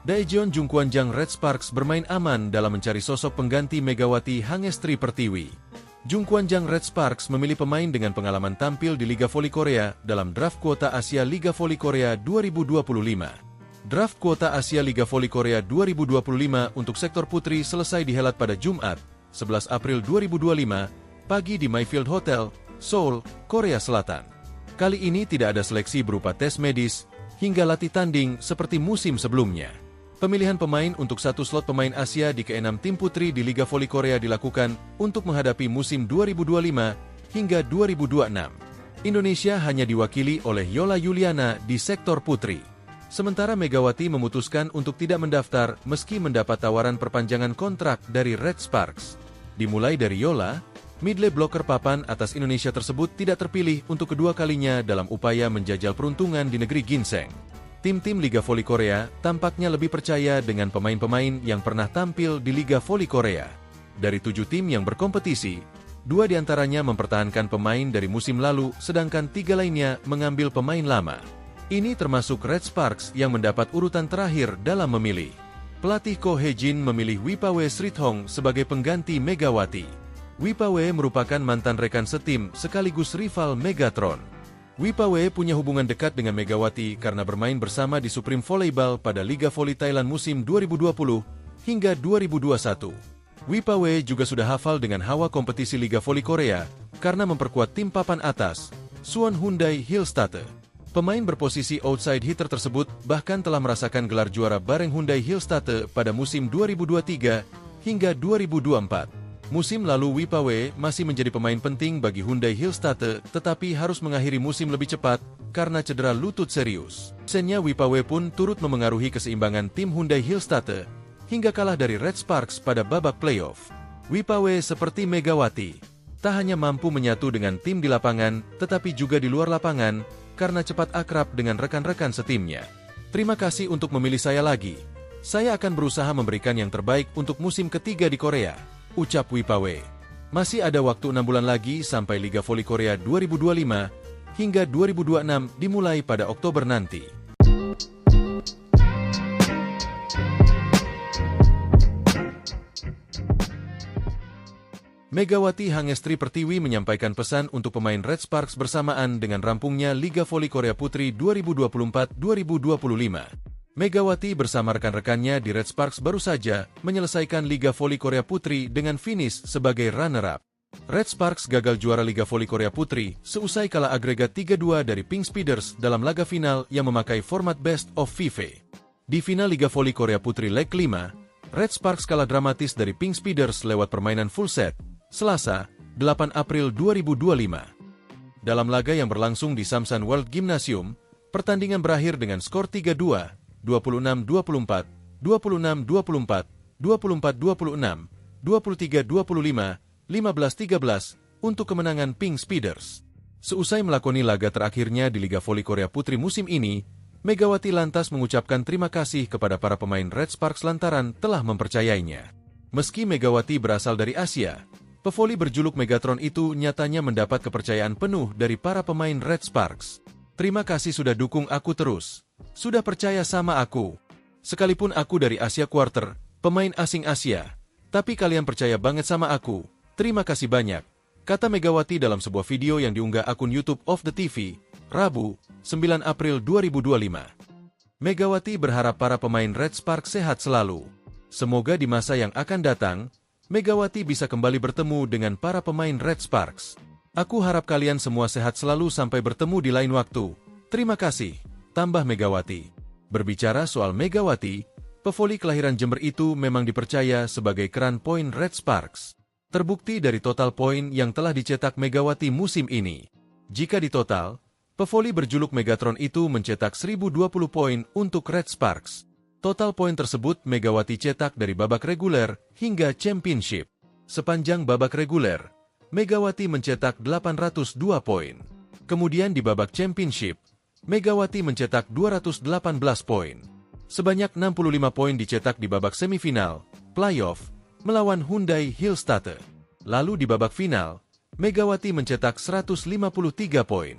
Daejeon Jungkwanjang Red Sparks bermain aman dalam mencari sosok pengganti Megawati Hangestri Pertiwi. Jungkwanjang Red Sparks memilih pemain dengan pengalaman tampil di Liga Voli Korea dalam draft kuota Asia Liga Voli Korea 2025. Draft kuota Asia Liga Voli Korea 2025 untuk sektor putri selesai dihelat pada Jumat, 11 April 2025, pagi di Mayfield Hotel, Seoul, Korea Selatan. Kali ini tidak ada seleksi berupa tes medis, hingga latih tanding seperti musim sebelumnya. Pemilihan pemain untuk satu slot pemain Asia di ke-6 tim putri di Liga Voli Korea dilakukan untuk menghadapi musim 2025 hingga 2026. Indonesia hanya diwakili oleh Yola Yuliana di sektor putri. Sementara Megawati memutuskan untuk tidak mendaftar meski mendapat tawaran perpanjangan kontrak dari Red Sparks. Dimulai dari Yola, midley blocker papan atas Indonesia tersebut tidak terpilih untuk kedua kalinya dalam upaya menjajal peruntungan di negeri ginseng. Tim-tim Liga Voli Korea tampaknya lebih percaya dengan pemain-pemain yang pernah tampil di Liga Voli Korea. Dari 7 tim yang berkompetisi, 2 diantaranya mempertahankan pemain dari musim lalu, sedangkan 3 lainnya mengambil pemain lama. Ini termasuk Red Sparks yang mendapat urutan terakhir dalam memilih. Pelatih Ko Hye-jin memilih Wipawe Srithong sebagai pengganti Megawati. Wipawe merupakan mantan rekan setim sekaligus rival Megatron. Wipawe punya hubungan dekat dengan Megawati karena bermain bersama di Supreme Volleyball pada Liga Voli Thailand musim 2020 hingga 2021. Wipawe juga sudah hafal dengan hawa kompetisi Liga Voli Korea karena memperkuat tim papan atas, Suwon Hyundai Hillstatte. Pemain berposisi outside hitter tersebut bahkan telah merasakan gelar juara bareng Hyundai Hillstatte pada musim 2023 hingga 2024. Musim lalu Wipawe masih menjadi pemain penting bagi Hyundai Hillstatte tetapi harus mengakhiri musim lebih cepat karena cedera lutut serius. Absennya Wipawe pun turut memengaruhi keseimbangan tim Hyundai Hillstatte hingga kalah dari Red Sparks pada babak playoff. Wipawe seperti Megawati, tak hanya mampu menyatu dengan tim di lapangan tetapi juga di luar lapangan karena cepat akrab dengan rekan-rekan setimnya. Terima kasih untuk memilih saya lagi. Saya akan berusaha memberikan yang terbaik untuk musim ketiga di Korea, ucap Wipawe. Masih ada waktu 6 bulan lagi sampai Liga Voli Korea 2025 hingga 2026 dimulai pada Oktober nanti. Megawati Hangestri Pertiwi menyampaikan pesan untuk pemain Red Sparks bersamaan dengan rampungnya Liga Voli Korea Putri 2024-2025. Megawati bersama rekan-rekannya di Red Sparks baru saja menyelesaikan Liga Voli Korea Putri dengan finish sebagai runner-up. Red Sparks gagal juara Liga Voli Korea Putri seusai kalah agregat 3-2 dari Pink Speeders dalam laga final yang memakai format Best of 5. Di final Liga Voli Korea Putri leg 5, Red Sparks kalah dramatis dari Pink Speeders lewat permainan full set, Selasa, 8 April 2025. Dalam laga yang berlangsung di Samsan World Gymnasium, pertandingan berakhir dengan skor 3-2, 26-24, 26-24, 24-26, 23-25, 15-13 untuk kemenangan Pink Speeders. Seusai melakoni laga terakhirnya di Liga Voli Korea Putri musim ini, Megawati lantas mengucapkan terima kasih kepada para pemain Red Sparks lantaran telah mempercayainya. Meski Megawati berasal dari Asia, pevoli berjuluk Megatron itu nyatanya mendapat kepercayaan penuh dari para pemain Red Sparks. Terima kasih sudah dukung aku terus. Sudah percaya sama aku. Sekalipun aku dari Asia Quarter, pemain asing Asia, tapi kalian percaya banget sama aku. Terima kasih banyak, kata Megawati dalam sebuah video yang diunggah akun YouTube Off The TV, Rabu, 9 April 2025. Megawati berharap para pemain Red Sparks sehat selalu. Semoga di masa yang akan datang, Megawati bisa kembali bertemu dengan para pemain Red Sparks. Aku harap kalian semua sehat selalu sampai bertemu di lain waktu. Terima kasih, tambah Megawati. Berbicara soal Megawati, Pevoli kelahiran Jember itu memang dipercaya sebagai keran poin Red Sparks. Terbukti dari total poin yang telah dicetak Megawati musim ini. Jika ditotal, pevoli berjuluk Megatron itu mencetak 1020 poin untuk Red Sparks. Total poin tersebut Megawati cetak dari babak reguler hingga championship. Sepanjang babak reguler, Megawati mencetak 802 poin. Kemudian di babak championship, Megawati mencetak 218 poin. Sebanyak 65 poin dicetak di babak semifinal, playoff, melawan Hyundai Hillstatter. Lalu di babak final, Megawati mencetak 153 poin.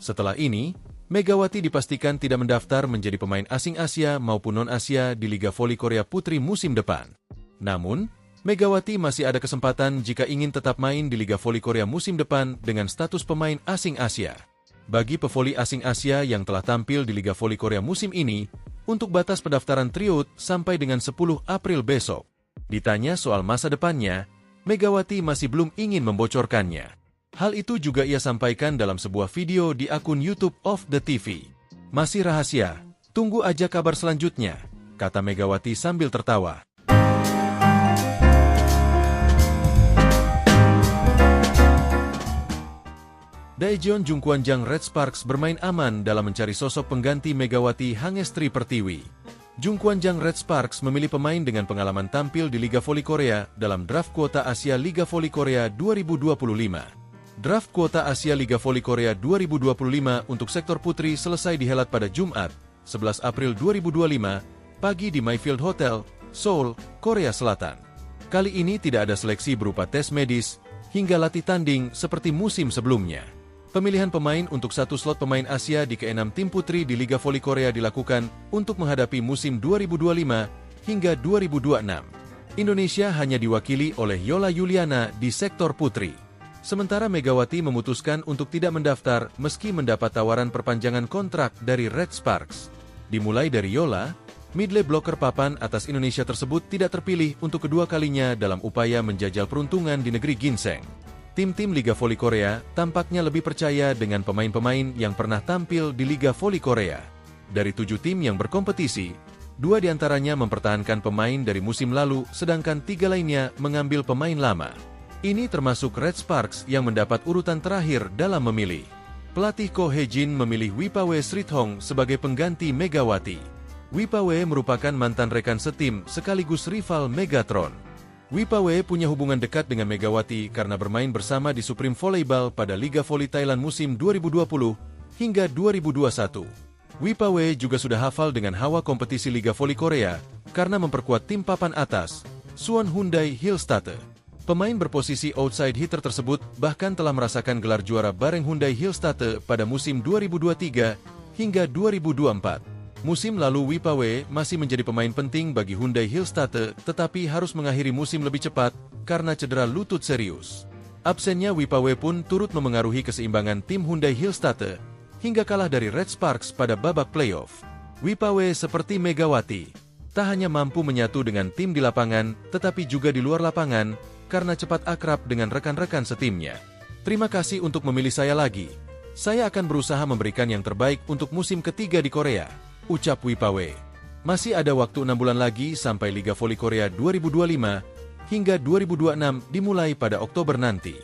Setelah ini, Megawati dipastikan tidak mendaftar menjadi pemain asing Asia maupun non-Asia di Liga Voli Korea Putri musim depan. Namun, Megawati masih ada kesempatan jika ingin tetap main di Liga Voli Korea musim depan dengan status pemain asing Asia. Bagi pevoli asing Asia yang telah tampil di Liga Voli Korea musim ini, untuk batas pendaftaran tryout sampai dengan 10 April besok. Ditanya soal masa depannya, Megawati masih belum ingin membocorkannya. Hal itu juga ia sampaikan dalam sebuah video di akun YouTube of the TV. Masih rahasia, tunggu aja kabar selanjutnya, kata Megawati sambil tertawa. Daejeon Jungkwanjang Red Sparks bermain aman dalam mencari sosok pengganti Megawati Hangestri Pertiwi. Jungkwanjang Red Sparks memilih pemain dengan pengalaman tampil di Liga Voli Korea dalam draft kuota Asia Liga Voli Korea 2025. Draft kuota Asia Liga Voli Korea 2025 untuk sektor putri selesai dihelat pada Jumat, 11 April 2025, pagi di Mayfield Hotel, Seoul, Korea Selatan. Kali ini tidak ada seleksi berupa tes medis hingga latih tanding seperti musim sebelumnya. Pemilihan pemain untuk satu slot pemain Asia di ke-6 tim putri di Liga Voli Korea dilakukan untuk menghadapi musim 2025 hingga 2026. Indonesia hanya diwakili oleh Yola Yuliana di sektor putri. Sementara Megawati memutuskan untuk tidak mendaftar meski mendapat tawaran perpanjangan kontrak dari Red Sparks. Dimulai dari Yola, midley blocker papan atas Indonesia tersebut tidak terpilih untuk kedua kalinya dalam upaya menjajal peruntungan di negeri ginseng. Tim-tim Liga Voli Korea tampaknya lebih percaya dengan pemain-pemain yang pernah tampil di Liga Voli Korea. Dari 7 tim yang berkompetisi, 2 diantaranya mempertahankan pemain dari musim lalu, sedangkan 3 lainnya mengambil pemain lama. Ini termasuk Red Sparks yang mendapat urutan terakhir dalam memilih. Pelatih Ko Hye-jin memilih Wipawe Srithong sebagai pengganti Megawati. Wipawe merupakan mantan rekan setim sekaligus rival Megatron. Wipawe punya hubungan dekat dengan Megawati karena bermain bersama di Supreme Volleyball pada Liga Voli Thailand musim 2020 hingga 2021. Wipawe juga sudah hafal dengan hawa kompetisi Liga Voli Korea karena memperkuat tim papan atas, Suwon Hyundai Hillstatter. Pemain berposisi outside hitter tersebut bahkan telah merasakan gelar juara bareng Hyundai Hillstatter pada musim 2023 hingga 2024. Musim lalu Wipawe masih menjadi pemain penting bagi Hyundai Hillstatter tetapi harus mengakhiri musim lebih cepat karena cedera lutut serius. Absennya Wipawe pun turut memengaruhi keseimbangan tim Hyundai Hillstatter hingga kalah dari Red Sparks pada babak playoff. Wipawe seperti Megawati, tak hanya mampu menyatu dengan tim di lapangan tetapi juga di luar lapangan karena cepat akrab dengan rekan-rekan setimnya. Terima kasih untuk memilih saya lagi. Saya akan berusaha memberikan yang terbaik untuk musim ketiga di Korea, ucap Wipawe. Masih ada waktu 6 bulan lagi sampai Liga Voli Korea 2025 hingga 2026 dimulai pada Oktober nanti.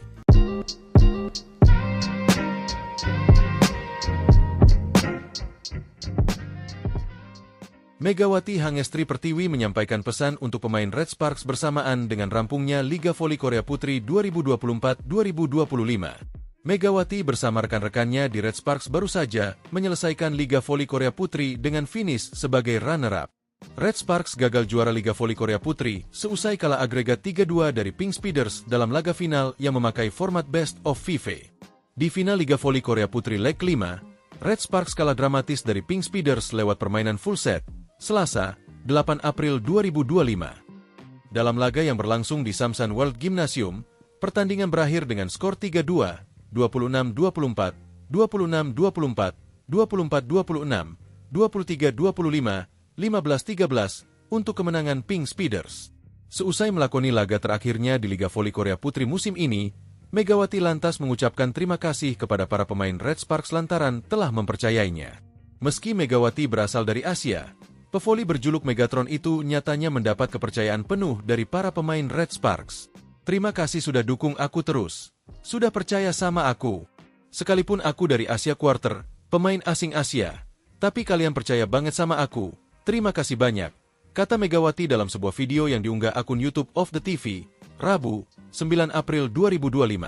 Megawati Hangestri Pertiwi menyampaikan pesan untuk pemain Red Sparks bersamaan dengan rampungnya Liga Voli Korea Putri 2024-2025. Megawati bersama rekan-rekannya di Red Sparks baru saja menyelesaikan Liga Voli Korea Putri dengan finish sebagai runner-up. Red Sparks gagal juara Liga Voli Korea Putri seusai kalah agregat 3-2 dari Pink Speeders dalam laga final yang memakai format Best of FIFA. Di final Liga Voli Korea Putri leg 5, Red Sparks kalah dramatis dari Pink Speeders lewat permainan full set, Selasa, 8 April 2025. Dalam laga yang berlangsung di Samsan World Gymnasium, pertandingan berakhir dengan skor 3-2, 26-24, 26-24, 24-26, 23-25, 15-13 untuk kemenangan Pink Speeders. Seusai melakoni laga terakhirnya di Liga Voli Korea Putri musim ini, Megawati lantas mengucapkan terima kasih kepada para pemain Red Sparks lantaran telah mempercayainya. Meski Megawati berasal dari Asia, Pevoli berjuluk Megatron itu nyatanya mendapat kepercayaan penuh dari para pemain Red Sparks. Terima kasih sudah dukung aku terus. Sudah percaya sama aku. Sekalipun aku dari Asia Quarter, pemain asing Asia. Tapi kalian percaya banget sama aku. Terima kasih banyak. Kata Megawati dalam sebuah video yang diunggah akun YouTube of the TV, Rabu, 9 April 2025.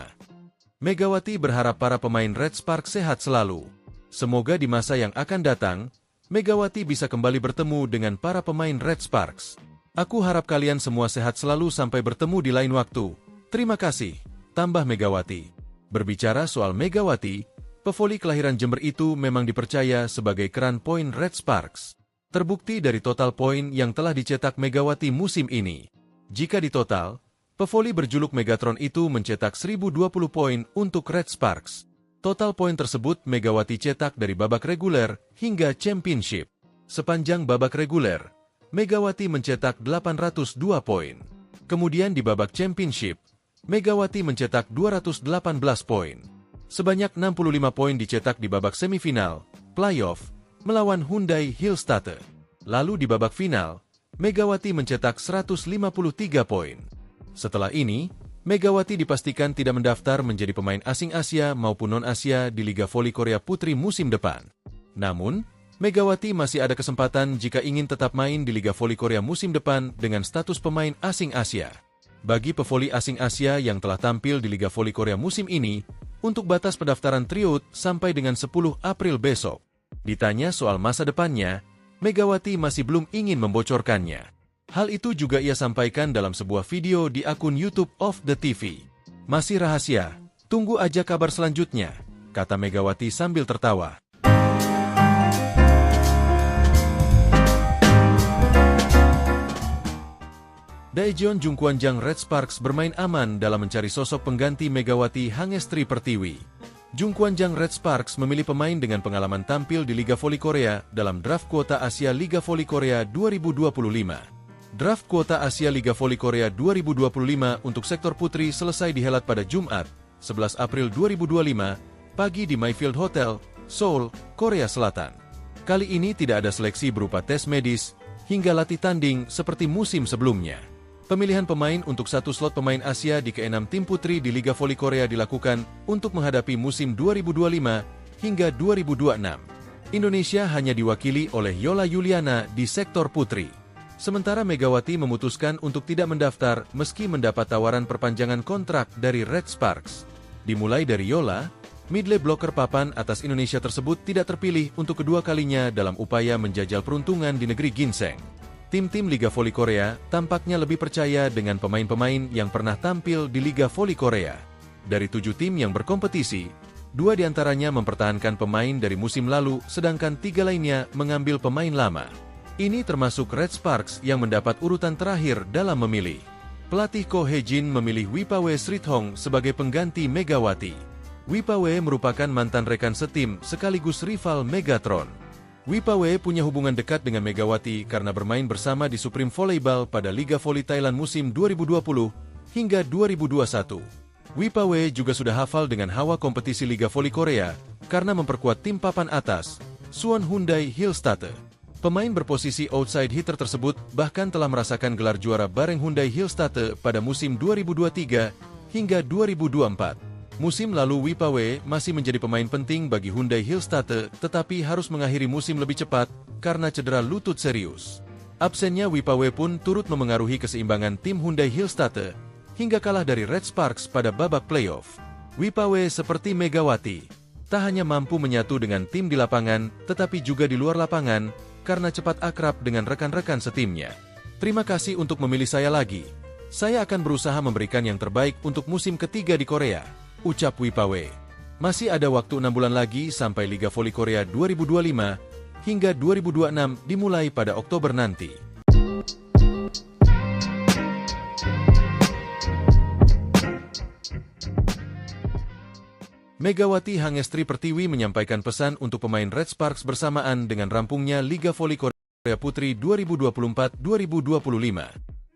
Megawati berharap para pemain Red Sparks sehat selalu. Semoga di masa yang akan datang, Megawati bisa kembali bertemu dengan para pemain Red Sparks. Aku harap kalian semua sehat selalu sampai bertemu di lain waktu. Terima kasih, tambah Megawati. Berbicara soal Megawati, pevoli kelahiran Jember itu memang dipercaya sebagai keran poin Red Sparks. Terbukti dari total poin yang telah dicetak Megawati musim ini. Jika ditotal, pevoli berjuluk Megatron itu mencetak 1020 poin untuk Red Sparks. Total poin tersebut Megawati cetak dari babak reguler hingga championship. Sepanjang babak reguler, Megawati mencetak 802 poin. Kemudian di babak championship, Megawati mencetak 218 poin. Sebanyak 65 poin dicetak di babak semifinal, playoff, melawan Hyundai Hillstatter. Lalu di babak final, Megawati mencetak 153 poin. Setelah ini, Megawati dipastikan tidak mendaftar menjadi pemain asing Asia maupun non-Asia di Liga Voli Korea Putri musim depan. Namun, Megawati masih ada kesempatan jika ingin tetap main di Liga Voli Korea musim depan dengan status pemain asing Asia. Bagi pevoli asing Asia yang telah tampil di Liga Voli Korea musim ini, untuk batas pendaftaran tryout sampai dengan 10 April besok. Ditanya soal masa depannya, Megawati masih belum ingin membocorkannya. Hal itu juga ia sampaikan dalam sebuah video di akun YouTube of the TV. Masih rahasia, tunggu aja kabar selanjutnya, kata Megawati sambil tertawa. Daejeon Jungkwanjang Red Sparks bermain aman dalam mencari sosok pengganti Megawati Hangestri Pertiwi. Jungkwanjang Red Sparks memilih pemain dengan pengalaman tampil di Liga Voli Korea dalam draft kuota Asia Liga Voli Korea 2025. Draft kuota Asia Liga Voli Korea 2025 untuk sektor putri selesai dihelat pada Jumat, 11 April 2025, pagi di Mayfield Hotel, Seoul, Korea Selatan. Kali ini tidak ada seleksi berupa tes medis hingga latih tanding seperti musim sebelumnya. Pemilihan pemain untuk satu slot pemain Asia di ke-6 tim putri di Liga Voli Korea dilakukan untuk menghadapi musim 2025 hingga 2026. Indonesia hanya diwakili oleh Yola Yuliana di sektor putri. Sementara Megawati memutuskan untuk tidak mendaftar meski mendapat tawaran perpanjangan kontrak dari Red Sparks. Dimulai dari Yola, midley blocker papan atas Indonesia tersebut tidak terpilih untuk kedua kalinya dalam upaya menjajal peruntungan di negeri ginseng. Tim-tim Liga Voli Korea tampaknya lebih percaya dengan pemain-pemain yang pernah tampil di Liga Voli Korea. Dari 7 tim yang berkompetisi, 2 diantaranya mempertahankan pemain dari musim lalu, sedangkan 3 lainnya mengambil pemain lama. Ini termasuk Red Sparks yang mendapat urutan terakhir dalam memilih. Pelatih Ko Hee-jin memilih Wipawe Srithong sebagai pengganti Megawati. Wipawe merupakan mantan rekan setim sekaligus rival Megatron. Wipawe punya hubungan dekat dengan Megawati karena bermain bersama di Supreme Volleyball pada Liga Voli Thailand musim 2020 hingga 2021. Wipawe juga sudah hafal dengan hawa kompetisi Liga Voli Korea karena memperkuat tim papan atas, Suwon Hyundai Hillstatter. Pemain berposisi outside hitter tersebut bahkan telah merasakan gelar juara bareng Hyundai Hillstatter pada musim 2023 hingga 2024. Musim lalu Wipawe masih menjadi pemain penting bagi Hyundai Hillstatter tetapi harus mengakhiri musim lebih cepat karena cedera lutut serius. Absennya Wipawe pun turut memengaruhi keseimbangan tim Hyundai Hillstatter hingga kalah dari Red Sparks pada babak playoff. Wipawe seperti Megawati, tak hanya mampu menyatu dengan tim di lapangan tetapi juga di luar lapangan karena cepat akrab dengan rekan-rekan setimnya. Terima kasih untuk memilih saya lagi. Saya akan berusaha memberikan yang terbaik untuk musim ketiga di Korea, ucap Wipawe. Masih ada waktu 6 bulan lagi sampai Liga Voli Korea 2025 hingga 2026 dimulai pada Oktober nanti. Megawati Hangestri Pertiwi menyampaikan pesan untuk pemain Red Sparks bersamaan dengan rampungnya Liga Voli Korea Putri 2024-2025.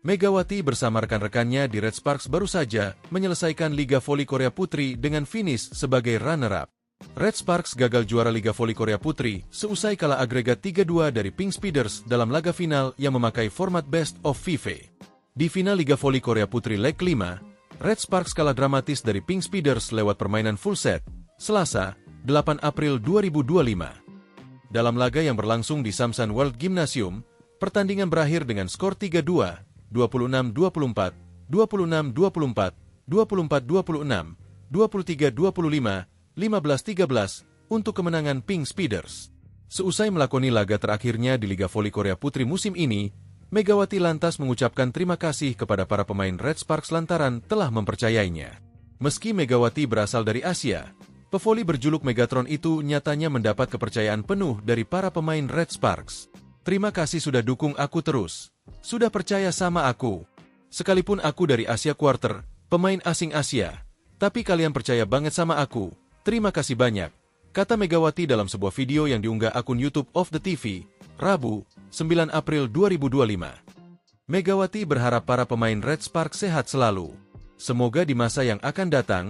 Megawati bersama rekan-rekannya di Red Sparks baru saja menyelesaikan Liga Voli Korea Putri dengan finish sebagai runner-up. Red Sparks gagal juara Liga Voli Korea Putri seusai kalah agregat 3-2 dari Pink Speeders dalam laga final yang memakai format Best of 5. Di final Liga Voli Korea Putri leg 5, Red Sparks kalah dramatis dari Pink Speeders lewat permainan full set, Selasa, 8 April 2025. Dalam laga yang berlangsung di Samsan World Gymnasium, pertandingan berakhir dengan skor 3-2, 26-24, 26-24, 24-26, 23-25, 15-13 untuk kemenangan Pink Speeders. Seusai melakoni laga terakhirnya di Liga Voli Korea Putri musim ini, Megawati lantas mengucapkan terima kasih kepada para pemain Red Sparks lantaran telah mempercayainya. Meski Megawati berasal dari Asia, pevoli berjuluk Megatron itu nyatanya mendapat kepercayaan penuh dari para pemain Red Sparks. Terima kasih sudah dukung aku terus. Sudah percaya sama aku. Sekalipun aku dari Asia Quarter, pemain asing Asia, tapi kalian percaya banget sama aku. Terima kasih banyak, kata Megawati dalam sebuah video yang diunggah akun YouTube of the TV, Rabu, 9 April 2025. Megawati berharap para pemain Red Sparks sehat selalu. Semoga di masa yang akan datang,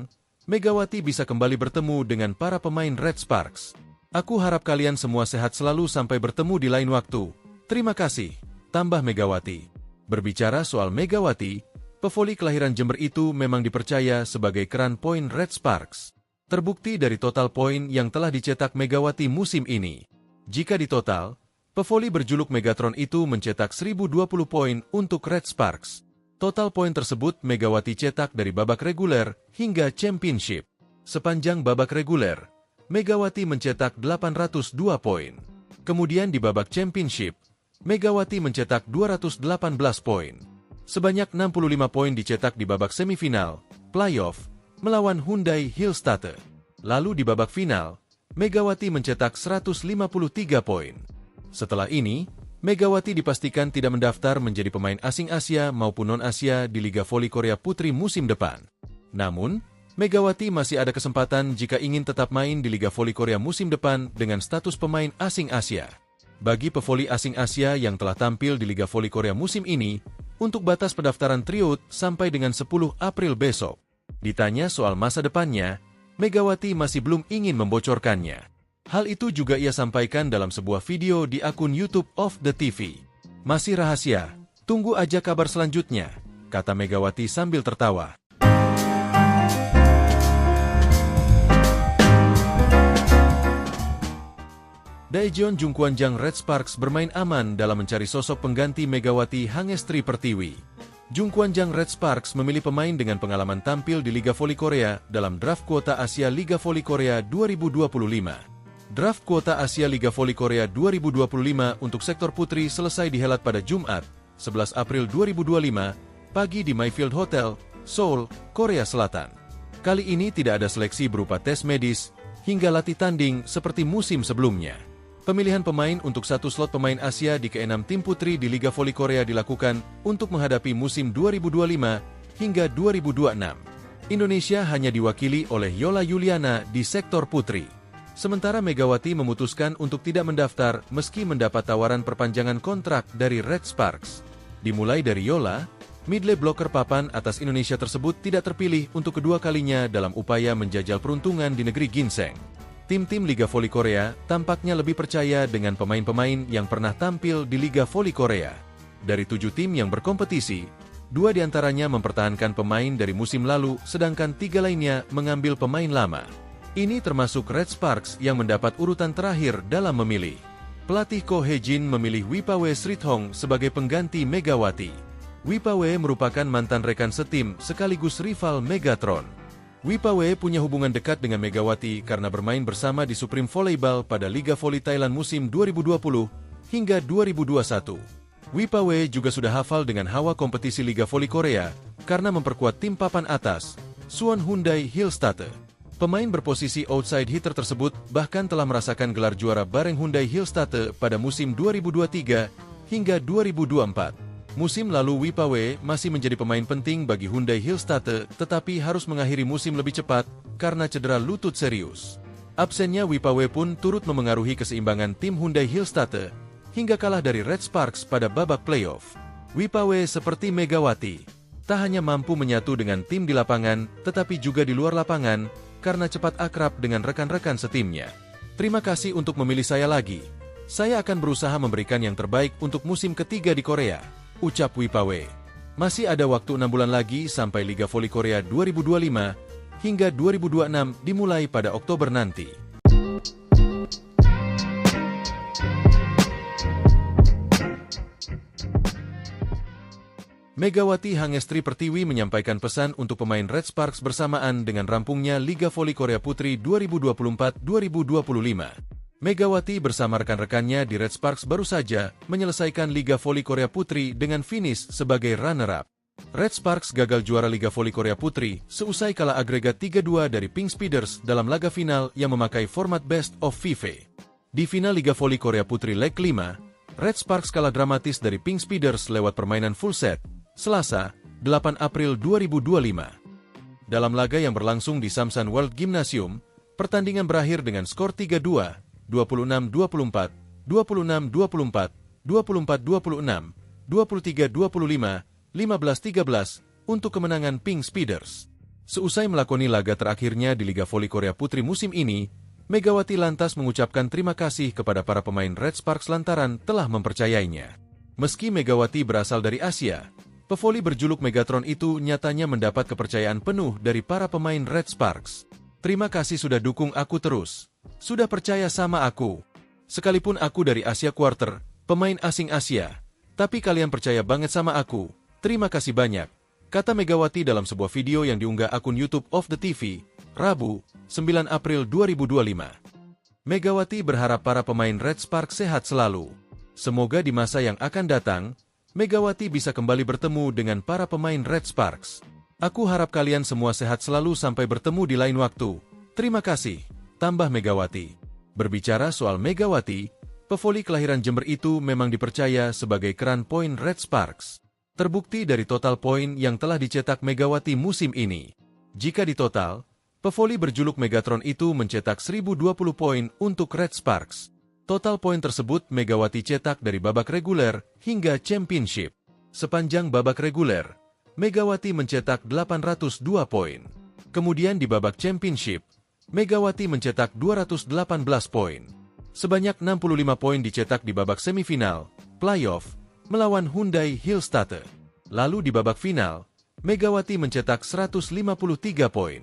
Megawati bisa kembali bertemu dengan para pemain Red Sparks. Aku harap kalian semua sehat selalu sampai bertemu di lain waktu. Terima kasih, tambah Megawati. Berbicara soal Megawati, pevoli kelahiran Jember itu memang dipercaya sebagai keran poin Red Sparks. Terbukti dari total poin yang telah dicetak Megawati musim ini. Jika ditotal, pevoli berjuluk Megatron itu mencetak 1020 poin untuk Red Sparks. Total poin tersebut Megawati cetak dari babak reguler hingga championship. Sepanjang babak reguler, Megawati mencetak 802 poin. Kemudian di babak championship, Megawati mencetak 218 poin. Sebanyak 65 poin dicetak di babak semifinal, playoff, melawan Hyundai Hillstatte. Lalu di babak final, Megawati mencetak 153 poin. Setelah ini, Megawati dipastikan tidak mendaftar menjadi pemain asing Asia maupun non-Asia di Liga Voli Korea Putri musim depan. Namun, Megawati masih ada kesempatan jika ingin tetap main di Liga Voli Korea musim depan dengan status pemain asing Asia. Bagi pevoli asing Asia yang telah tampil di Liga Voli Korea musim ini, untuk batas pendaftaran tryout sampai dengan 10 April besok. Ditanya soal masa depannya, Megawati masih belum ingin membocorkannya. Hal itu juga ia sampaikan dalam sebuah video di akun YouTube of the TV. Masih rahasia, tunggu aja kabar selanjutnya, kata Megawati sambil tertawa. Daejeon Jungkwanjang Red Sparks bermain aman dalam mencari sosok pengganti Megawati Hangestri Pertiwi. Jungkwanjang Red Sparks memilih pemain dengan pengalaman tampil di Liga Voli Korea dalam draft kuota Asia Liga Voli Korea 2025. Draft kuota Asia Liga Voli Korea 2025 untuk sektor putri selesai dihelat pada Jumat, 11 April 2025, pagi di Mayfield Hotel, Seoul, Korea Selatan. Kali ini tidak ada seleksi berupa tes medis hingga latih tanding seperti musim sebelumnya. Pemilihan pemain untuk satu slot pemain Asia di ke-6 tim putri di Liga Voli Korea dilakukan untuk menghadapi musim 2025 hingga 2026. Indonesia hanya diwakili oleh Yola Yuliana di sektor putri. Sementara Megawati memutuskan untuk tidak mendaftar meski mendapat tawaran perpanjangan kontrak dari Red Sparks. Dimulai dari Yola, midlane blocker papan atas Indonesia tersebut tidak terpilih untuk kedua kalinya dalam upaya menjajal peruntungan di negeri ginseng. Tim-tim Liga Voli Korea tampaknya lebih percaya dengan pemain-pemain yang pernah tampil di Liga Voli Korea. Dari 7 tim yang berkompetisi, 2 diantaranya mempertahankan pemain dari musim lalu, sedangkan 3 lainnya mengambil pemain lama. Ini termasuk Red Sparks yang mendapat urutan terakhir dalam memilih. Pelatih Ko Hye-jin memilih Wipawe Srithong sebagai pengganti Megawati. Wipawe merupakan mantan rekan setim sekaligus rival Megatron. Wipawe punya hubungan dekat dengan Megawati karena bermain bersama di Supreme Volleyball pada Liga Voli Thailand musim 2020 hingga 2021. Wipawe juga sudah hafal dengan hawa kompetisi Liga Voli Korea karena memperkuat tim papan atas, Suwon Hyundai Hillstatte. Pemain berposisi outside hitter tersebut bahkan telah merasakan gelar juara bareng Hyundai Hillstatte pada musim 2023 hingga 2024. Musim lalu Wipawe masih menjadi pemain penting bagi Hyundai Hillstatte tetapi harus mengakhiri musim lebih cepat karena cedera lutut serius. Absennya Wipawe pun turut memengaruhi keseimbangan tim Hyundai Hillstatte hingga kalah dari Red Sparks pada babak playoff. Wipawe seperti Megawati, tak hanya mampu menyatu dengan tim di lapangan tetapi juga di luar lapangan karena cepat akrab dengan rekan-rekan setimnya. Terima kasih untuk memilih saya lagi. Saya akan berusaha memberikan yang terbaik untuk musim ketiga di Korea, ucap Wipawe. Masih ada waktu 6 bulan lagi sampai Liga Voli Korea 2025 hingga 2026 dimulai pada Oktober nanti. Megawati Hangestri Pertiwi menyampaikan pesan untuk pemain Red Sparks bersamaan dengan rampungnya Liga Voli Korea Putri 2024-2025. Megawati bersama rekan-rekannya di Red Sparks baru saja menyelesaikan Liga Voli Korea Putri dengan finish sebagai runner-up. Red Sparks gagal juara Liga Voli Korea Putri seusai kalah agregat 3-2 dari Pink Speeders dalam laga final yang memakai format Best of 5. Di final Liga Voli Korea Putri leg 5, Red Sparks kalah dramatis dari Pink Speeders lewat permainan full set, Selasa, 8 April 2025. Dalam laga yang berlangsung di Samsan World Gymnasium, pertandingan berakhir dengan skor 3-2, 26-24, 26-24, 24-26, 23-25, 15-13 untuk kemenangan Pink Speeders. Seusai melakoni laga terakhirnya di Liga Voli Korea Putri musim ini, Megawati lantas mengucapkan terima kasih kepada para pemain Red Sparks lantaran telah mempercayainya. Meski Megawati berasal dari Asia, pevoli berjuluk Megatron itu nyatanya mendapat kepercayaan penuh dari para pemain Red Sparks. Terima kasih sudah dukung aku terus. Sudah percaya sama aku. Sekalipun aku dari Asia Quarter, pemain asing Asia, tapi kalian percaya banget sama aku. Terima kasih banyak, kata Megawati dalam sebuah video yang diunggah akun YouTube of the TV, Rabu, 9 April 2025. Megawati berharap para pemain Red Sparks sehat selalu. Semoga di masa yang akan datang, Megawati bisa kembali bertemu dengan para pemain Red Sparks. Aku harap kalian semua sehat selalu sampai bertemu di lain waktu. Terima kasih, tambah Megawati. Berbicara soal Megawati, pevoli kelahiran Jember itu memang dipercaya sebagai keran poin Red Sparks. Terbukti dari total poin yang telah dicetak Megawati musim ini. Jika ditotal, pevoli berjuluk Megatron itu mencetak 1020 poin untuk Red Sparks. Total poin tersebut Megawati cetak dari babak reguler hingga championship. Sepanjang babak reguler, Megawati mencetak 802 poin. Kemudian di babak championship, Megawati mencetak 218 poin. Sebanyak 65 poin dicetak di babak semifinal, playoff, melawan Hyundai Hillstatte. Lalu di babak final, Megawati mencetak 153 poin.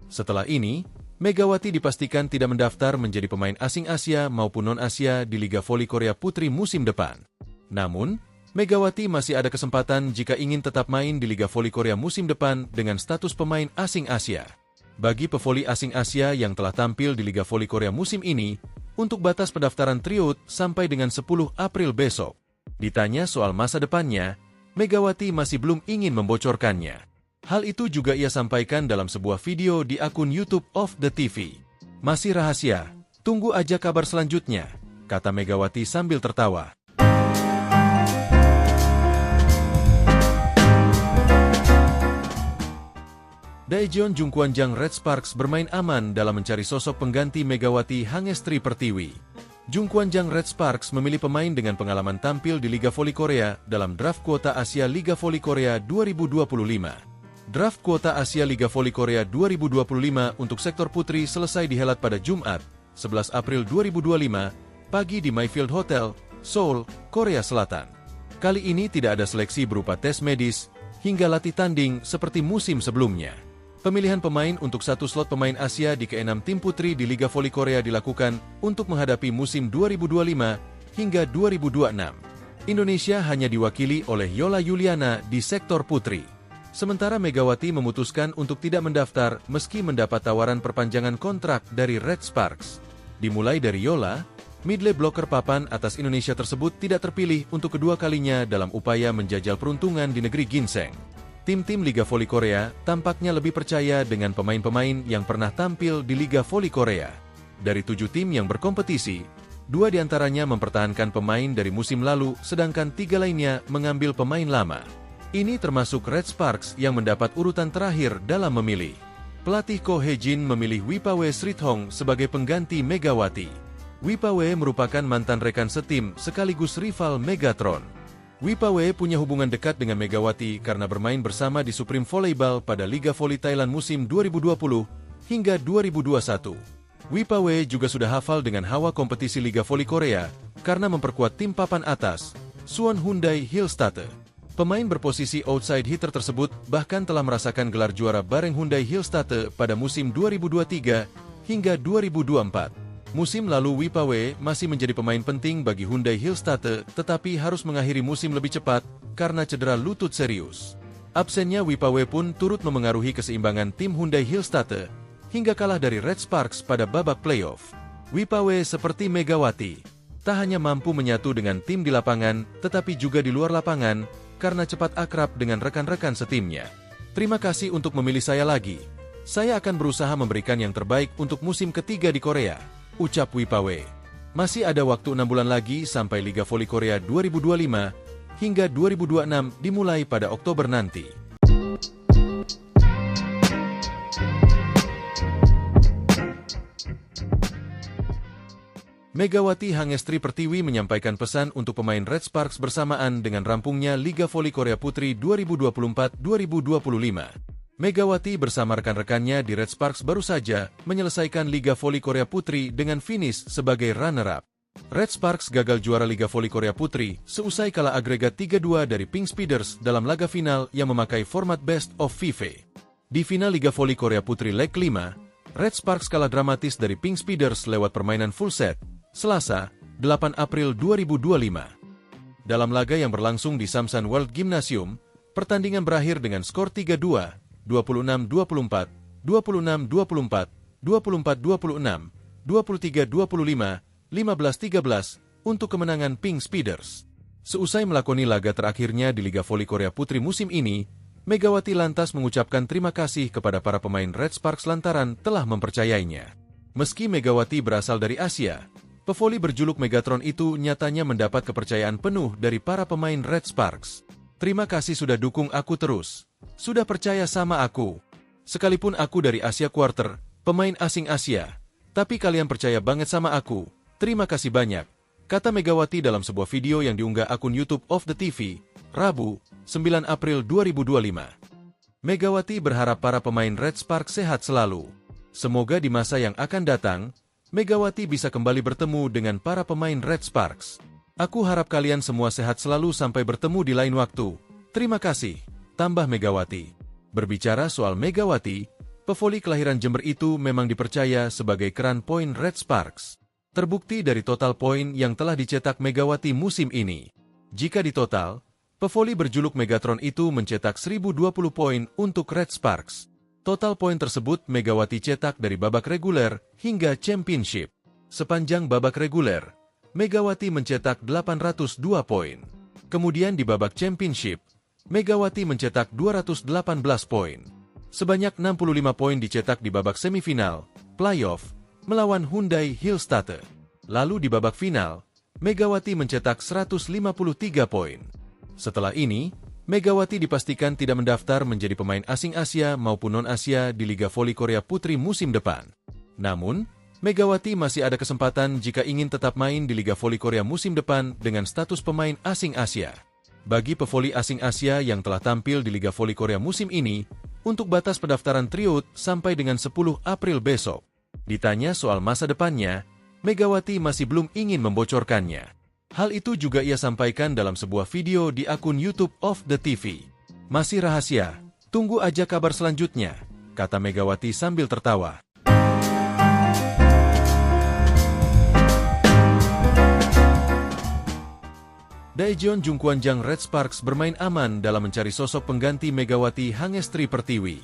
Setelah ini, Megawati dipastikan tidak mendaftar menjadi pemain asing Asia maupun non-Asia di Liga Voli Korea Putri musim depan. Namun, Megawati masih ada kesempatan jika ingin tetap main di Liga Voli Korea musim depan dengan status pemain asing Asia. Bagi pevoli asing Asia yang telah tampil di Liga Voli Korea musim ini, untuk batas pendaftaran tryout sampai dengan 10 April besok. Ditanya soal masa depannya, Megawati masih belum ingin membocorkannya. Hal itu juga ia sampaikan dalam sebuah video di akun YouTube of the TV. Masih rahasia, tunggu aja kabar selanjutnya, kata Megawati sambil tertawa. Daejeon Jungkwanjang Red Sparks bermain aman dalam mencari sosok pengganti Megawati Hangestri Pertiwi. Jungkwanjang Red Sparks memilih pemain dengan pengalaman tampil di Liga Voli Korea dalam draft kuota Asia Liga Voli Korea 2025. Draft kuota Asia Liga Voli Korea 2025 untuk sektor putri selesai dihelat pada Jumat, 11 April 2025, pagi di Mayfield Hotel, Seoul, Korea Selatan. Kali ini tidak ada seleksi berupa tes medis hingga latih tanding seperti musim sebelumnya. Pemilihan pemain untuk satu slot pemain Asia di ke-6 tim putri di Liga Voli Korea dilakukan untuk menghadapi musim 2025 hingga 2026. Indonesia hanya diwakili oleh Yola Yuliana di sektor putri. Sementara Megawati memutuskan untuk tidak mendaftar meski mendapat tawaran perpanjangan kontrak dari Red Sparks. Dimulai dari Yola, midley blocker papan atas Indonesia tersebut tidak terpilih untuk kedua kalinya dalam upaya menjajal peruntungan di negeri ginseng. Tim-tim Liga Voli Korea tampaknya lebih percaya dengan pemain-pemain yang pernah tampil di Liga Voli Korea. Dari 7 tim yang berkompetisi, 2 diantaranya mempertahankan pemain dari musim lalu, sedangkan 3 lainnya mengambil pemain lama. Ini termasuk Red Sparks yang mendapat urutan terakhir dalam memilih. Pelatih Ko Hee-jin memilih Wipawe Srithong sebagai pengganti Megawati. Wipawe merupakan mantan rekan setim sekaligus rival Megatron. Wipawe punya hubungan dekat dengan Megawati karena bermain bersama di Supreme Volleyball pada Liga Voli Thailand musim 2020 hingga 2021. Wipawe juga sudah hafal dengan hawa kompetisi Liga Voli Korea karena memperkuat tim papan atas, Suwon Hyundai Hillstatte. Pemain berposisi outside hitter tersebut bahkan telah merasakan gelar juara bareng Hyundai Hillstatte pada musim 2023 hingga 2024. Musim lalu Wipawe masih menjadi pemain penting bagi Hyundai Hillstatte tetapi harus mengakhiri musim lebih cepat karena cedera lutut serius. Absennya Wipawe pun turut memengaruhi keseimbangan tim Hyundai Hillstatte hingga kalah dari Red Sparks pada babak playoff. Wipawe seperti Megawati, tak hanya mampu menyatu dengan tim di lapangan, tetapi juga di luar lapangan, karena cepat akrab dengan rekan-rekan setimnya. Terima kasih untuk memilih saya lagi. Saya akan berusaha memberikan yang terbaik untuk musim ketiga di Korea, ucap Wipawe. Masih ada waktu 6 bulan lagi sampai Liga Voli Korea 2025 hingga 2026 dimulai pada Oktober nanti. Megawati Hangestri Pertiwi menyampaikan pesan untuk pemain Red Sparks bersamaan dengan rampungnya Liga Voli Korea Putri 2024-2025. Megawati bersama rekan-rekannya di Red Sparks baru saja menyelesaikan Liga Voli Korea Putri dengan finish sebagai runner-up. Red Sparks gagal juara Liga Voli Korea Putri seusai kalah agregat 3-2 dari Pink Speeders dalam laga final yang memakai format Best of 5. Di final Liga Voli Korea Putri leg 5, Red Sparks kalah dramatis dari Pink Speeders lewat permainan full set, Selasa, 8 April 2025. Dalam laga yang berlangsung di Samsan World Gymnasium, pertandingan berakhir dengan skor 3-2, 26-24, 26-24, 24-26, 23-25, 15-13 untuk kemenangan Pink Speeders. Seusai melakoni laga terakhirnya di Liga Voli Korea Putri musim ini, Megawati lantas mengucapkan terima kasih kepada para pemain Red Sparks lantaran telah mempercayainya. Meski Megawati berasal dari Asia, pevoli berjuluk Megatron itu nyatanya mendapat kepercayaan penuh dari para pemain Red Sparks. Terima kasih sudah dukung aku terus. Sudah percaya sama aku. Sekalipun aku dari Asia Quarter, pemain asing Asia. Tapi kalian percaya banget sama aku. Terima kasih banyak, kata Megawati dalam sebuah video yang diunggah akun YouTube of the TV, Rabu, 9 April 2025. Megawati berharap para pemain Red Sparks sehat selalu. Semoga di masa yang akan datang, Megawati bisa kembali bertemu dengan para pemain Red Sparks. Aku harap kalian semua sehat selalu sampai bertemu di lain waktu. Terima kasih, tambah Megawati. Berbicara soal Megawati, pevoli kelahiran Jember itu memang dipercaya sebagai keran poin Red Sparks. Terbukti dari total poin yang telah dicetak Megawati musim ini. Jika ditotal, pevoli berjuluk Megatron itu mencetak 1020 poin untuk Red Sparks. Total poin tersebut Megawati cetak dari babak reguler hingga championship. Sepanjang babak reguler, Megawati mencetak 802 poin. Kemudian di babak championship, Megawati mencetak 218 poin. Sebanyak 65 poin dicetak di babak semifinal, playoff, melawan Hyundai Hillstatte. Lalu di babak final, Megawati mencetak 153 poin. Setelah ini, Megawati dipastikan tidak mendaftar menjadi pemain asing Asia maupun non-Asia di Liga Voli Korea Putri musim depan. Namun, Megawati masih ada kesempatan jika ingin tetap main di Liga Voli Korea musim depan dengan status pemain asing Asia. Bagi pevoli asing Asia yang telah tampil di Liga Voli Korea musim ini, untuk batas pendaftaran tryout sampai dengan 10 April besok. Ditanya soal masa depannya, Megawati masih belum ingin membocorkannya. Hal itu juga ia sampaikan dalam sebuah video di akun YouTube of the TV. Masih rahasia, tunggu aja kabar selanjutnya, kata Megawati sambil tertawa. Daejeon Jungkwanjang Red Sparks bermain aman dalam mencari sosok pengganti Megawati Hangestri Pertiwi.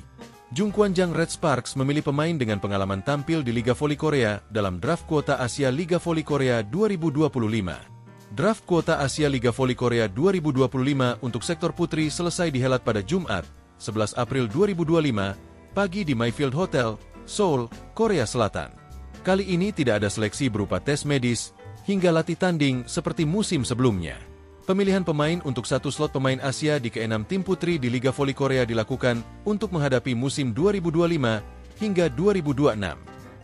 Jungkwanjang Red Sparks memilih pemain dengan pengalaman tampil di Liga Voli Korea dalam draft kuota Asia Liga Voli Korea 2025. Draft kuota Asia Liga Voli Korea 2025 untuk sektor putri selesai dihelat pada Jumat, 11 April 2025, pagi di Mayfield Hotel, Seoul, Korea Selatan. Kali ini tidak ada seleksi berupa tes medis hingga latih tanding seperti musim sebelumnya. Pemilihan pemain untuk satu slot pemain Asia di ke-6 tim putri di Liga Voli Korea dilakukan untuk menghadapi musim 2025 hingga 2026.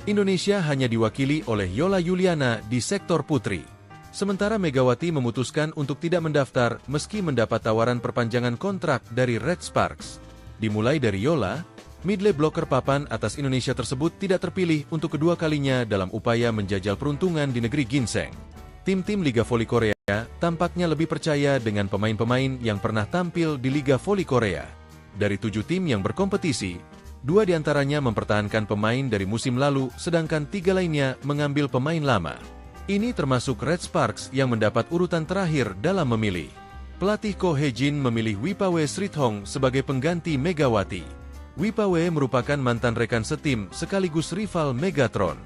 Indonesia hanya diwakili oleh Yola Yuliana di sektor putri. Sementara Megawati memutuskan untuk tidak mendaftar meski mendapat tawaran perpanjangan kontrak dari Red Sparks. Dimulai dari Yola, Midley blocker papan atas Indonesia tersebut tidak terpilih untuk kedua kalinya dalam upaya menjajal peruntungan di negeri ginseng. Tim-tim Liga Voli Korea tampaknya lebih percaya dengan pemain-pemain yang pernah tampil di Liga Voli Korea. Dari 7 tim yang berkompetisi, 2 diantaranya mempertahankan pemain dari musim lalu, sedangkan 3 lainnya mengambil pemain lama. Ini termasuk Red Sparks yang mendapat urutan terakhir dalam memilih. Pelatih Ko Hye-jin memilih Wipawe Srithong sebagai pengganti Megawati. Wipawe merupakan mantan rekan setim sekaligus rival Megatron.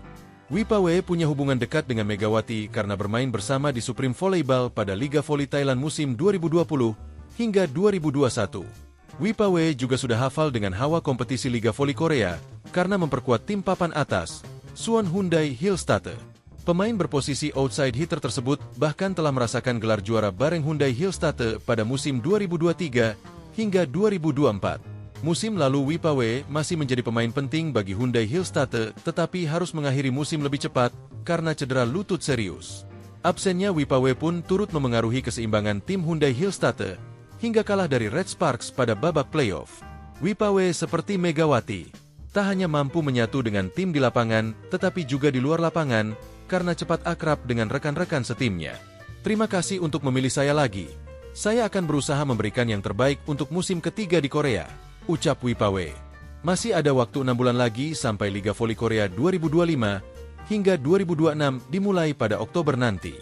Wipawe punya hubungan dekat dengan Megawati karena bermain bersama di Supreme Volleyball pada Liga Voli Thailand musim 2020 hingga 2021. Wipawe juga sudah hafal dengan hawa kompetisi Liga Voli Korea karena memperkuat tim papan atas, Suwon Hyundai Hillstatte. Pemain berposisi outside hitter tersebut bahkan telah merasakan gelar juara bareng Hyundai Hillstatte pada musim 2023 hingga 2024. Musim lalu Wipawe masih menjadi pemain penting bagi Hyundai Hillstatte, tetapi harus mengakhiri musim lebih cepat karena cedera lutut serius. Absennya Wipawe pun turut memengaruhi keseimbangan tim Hyundai Hillstatte hingga kalah dari Red Sparks pada babak playoff. Wipawe seperti Megawati, tak hanya mampu menyatu dengan tim di lapangan, tetapi juga di luar lapangan, karena cepat akrab dengan rekan-rekan setimnya. Terima kasih untuk memilih saya lagi. Saya akan berusaha memberikan yang terbaik untuk musim ketiga di Korea, ucap Wipawe. Masih ada waktu 6 bulan lagi sampai Liga Voli Korea 2025 hingga 2026 dimulai pada Oktober nanti.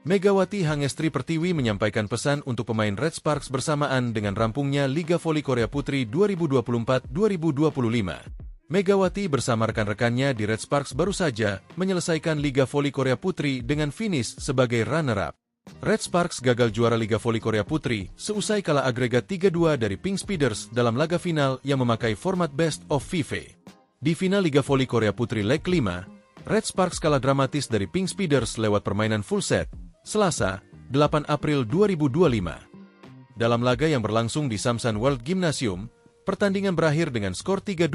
Megawati Hangestri Pertiwi menyampaikan pesan untuk pemain Red Sparks bersamaan dengan rampungnya Liga Voli Korea Putri 2024-2025. Megawati bersama rekan-rekannya di Red Sparks baru saja menyelesaikan Liga Voli Korea Putri dengan finish sebagai runner-up. Red Sparks gagal juara Liga Voli Korea Putri seusai kalah agregat 3-2 dari Pink Speeders dalam laga final yang memakai format Best of 5. Di final Liga Voli Korea Putri leg 5, Red Sparks kalah dramatis dari Pink Speeders lewat permainan full set, Selasa, 8 April 2025. Dalam laga yang berlangsung di Samsan World Gymnasium, pertandingan berakhir dengan skor 3-2,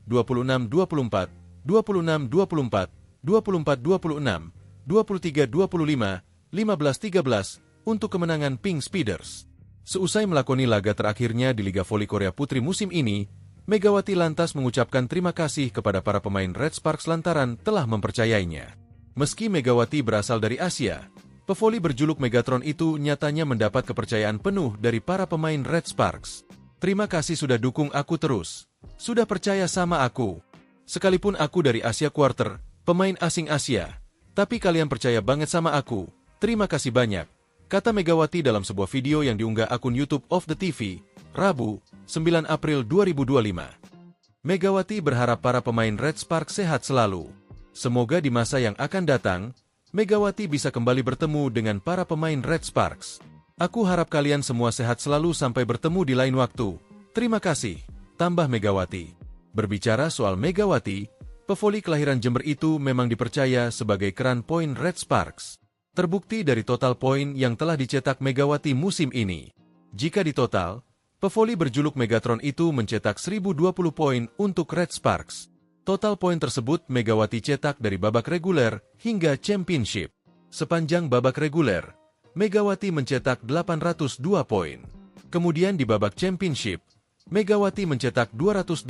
26-24, 26-24, 24-26, 23-25, 15-13 untuk kemenangan Pink Speeders. Seusai melakoni laga terakhirnya di Liga Voli Korea Putri musim ini, Megawati lantas mengucapkan terima kasih kepada para pemain Red Sparks lantaran telah mempercayainya. Meski Megawati berasal dari Asia, pevoli berjuluk Megatron itu nyatanya mendapat kepercayaan penuh dari para pemain Red Sparks. Terima kasih sudah dukung aku terus. Sudah percaya sama aku. Sekalipun aku dari Asia Quarter, pemain asing Asia, tapi kalian percaya banget sama aku. Terima kasih banyak, kata Megawati dalam sebuah video yang diunggah akun YouTube of the TV, Rabu, 9 April 2025. Megawati berharap para pemain Red Sparks sehat selalu. Semoga di masa yang akan datang, Megawati bisa kembali bertemu dengan para pemain Red Sparks. Aku harap kalian semua sehat selalu sampai bertemu di lain waktu. Terima kasih, tambah Megawati. Berbicara soal Megawati, pevoli kelahiran Jember itu memang dipercaya sebagai keran poin Red Sparks. Terbukti dari total poin yang telah dicetak Megawati musim ini. Jika ditotal, pevoli berjuluk Megatron itu mencetak 1020 poin untuk Red Sparks. Total poin tersebut Megawati cetak dari babak reguler hingga championship. Sepanjang babak reguler, Megawati mencetak 802 poin. Kemudian di babak championship, Megawati mencetak 218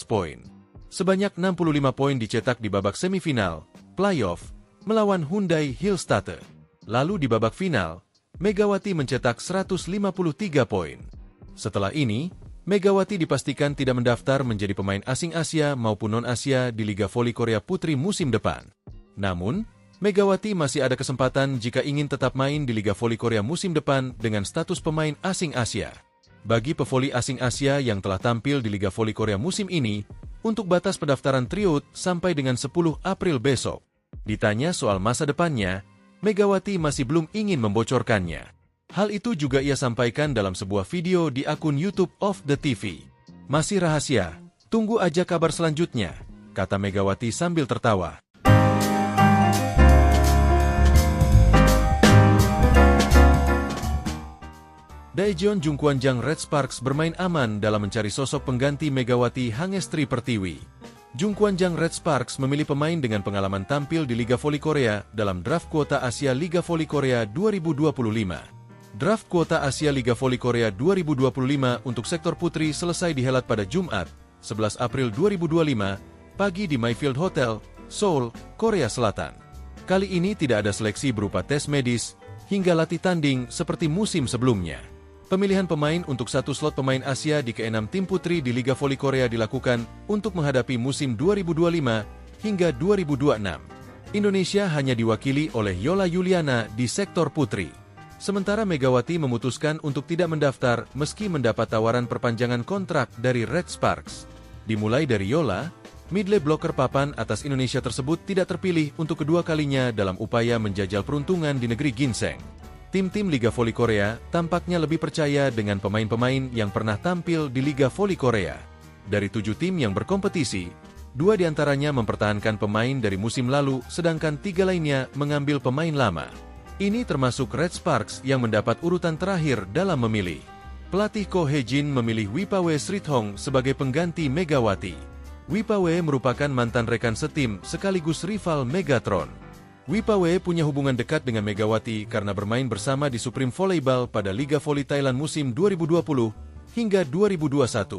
poin. Sebanyak 65 poin dicetak di babak semifinal, playoff, melawan Hyundai Hillstatte. Lalu di babak final, Megawati mencetak 153 poin. Setelah ini, Megawati dipastikan tidak mendaftar menjadi pemain asing Asia maupun non-Asia di Liga Voli Korea Putri musim depan. Namun, Megawati masih ada kesempatan jika ingin tetap main di Liga Voli Korea musim depan dengan status pemain asing Asia. Bagi pevoli asing Asia yang telah tampil di Liga Voli Korea musim ini, untuk batas pendaftaran tryout sampai dengan 10 April besok. Ditanya soal masa depannya, Megawati masih belum ingin membocorkannya. Hal itu juga ia sampaikan dalam sebuah video di akun YouTube of the TV. Masih rahasia, tunggu aja kabar selanjutnya, kata Megawati sambil tertawa. Daejeon Jungkwanjang Red Sparks bermain aman dalam mencari sosok pengganti Megawati Hangestri Pertiwi. Jungkwanjang Red Sparks memilih pemain dengan pengalaman tampil di Liga Voli Korea dalam draft kuota Asia Liga Voli Korea 2025. Draft kuota Asia Liga Voli Korea 2025 untuk sektor putri selesai dihelat pada Jumat, 11 April 2025, pagi di Mayfield Hotel, Seoul, Korea Selatan. Kali ini tidak ada seleksi berupa tes medis hingga latih tanding seperti musim sebelumnya. Pemilihan pemain untuk satu slot pemain Asia di ke-6 tim putri di Liga Voli Korea dilakukan untuk menghadapi musim 2025 hingga 2026. Indonesia hanya diwakili oleh Yola Yuliana di sektor putri. Sementara Megawati memutuskan untuk tidak mendaftar meski mendapat tawaran perpanjangan kontrak dari Red Sparks. Dimulai dari Yola, midley blocker papan atas Indonesia tersebut tidak terpilih untuk kedua kalinya dalam upaya menjajal peruntungan di negeri ginseng. Tim-tim Liga Voli Korea tampaknya lebih percaya dengan pemain-pemain yang pernah tampil di Liga Voli Korea. Dari 7 tim yang berkompetisi, 2 diantaranya mempertahankan pemain dari musim lalu, sedangkan 3 lainnya mengambil pemain lama. Ini termasuk Red Sparks yang mendapat urutan terakhir dalam memilih. Pelatih Ko Hye-jin memilih Wipawe Srithong sebagai pengganti Megawati. Wipawe merupakan mantan rekan setim sekaligus rival Megatron. Wipawe punya hubungan dekat dengan Megawati karena bermain bersama di Supreme Volleyball pada Liga Voli Thailand musim 2020 hingga 2021.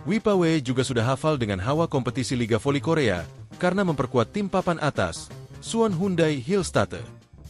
Wipawe juga sudah hafal dengan hawa kompetisi Liga Voli Korea karena memperkuat tim papan atas, Suwon Hyundai Hillstatte.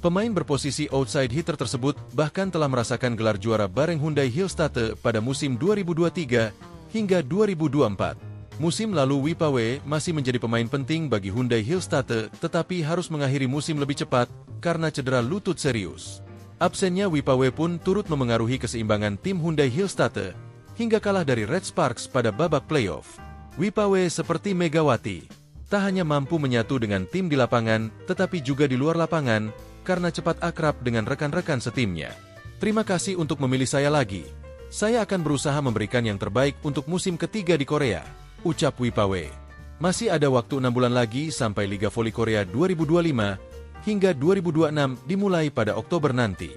Pemain berposisi outside hitter tersebut bahkan telah merasakan gelar juara bareng Hyundai Hillstatte pada musim 2023 hingga 2024. Musim lalu Wipawe masih menjadi pemain penting bagi Hyundai Hillstatte tetapi harus mengakhiri musim lebih cepat karena cedera lutut serius. Absennya Wipawe pun turut memengaruhi keseimbangan tim Hyundai Hillstatte hingga kalah dari Red Sparks pada babak playoff. Wipawe seperti Megawati, tak hanya mampu menyatu dengan tim di lapangan tetapi juga di luar lapangan karena cepat akrab dengan rekan-rekan setimnya. Terima kasih untuk memilih saya lagi. Saya akan berusaha memberikan yang terbaik untuk musim ketiga di Korea, ucap Wipawe. Masih ada waktu 6 bulan lagi sampai Liga Voli Korea 2025 hingga 2026 dimulai pada Oktober nanti.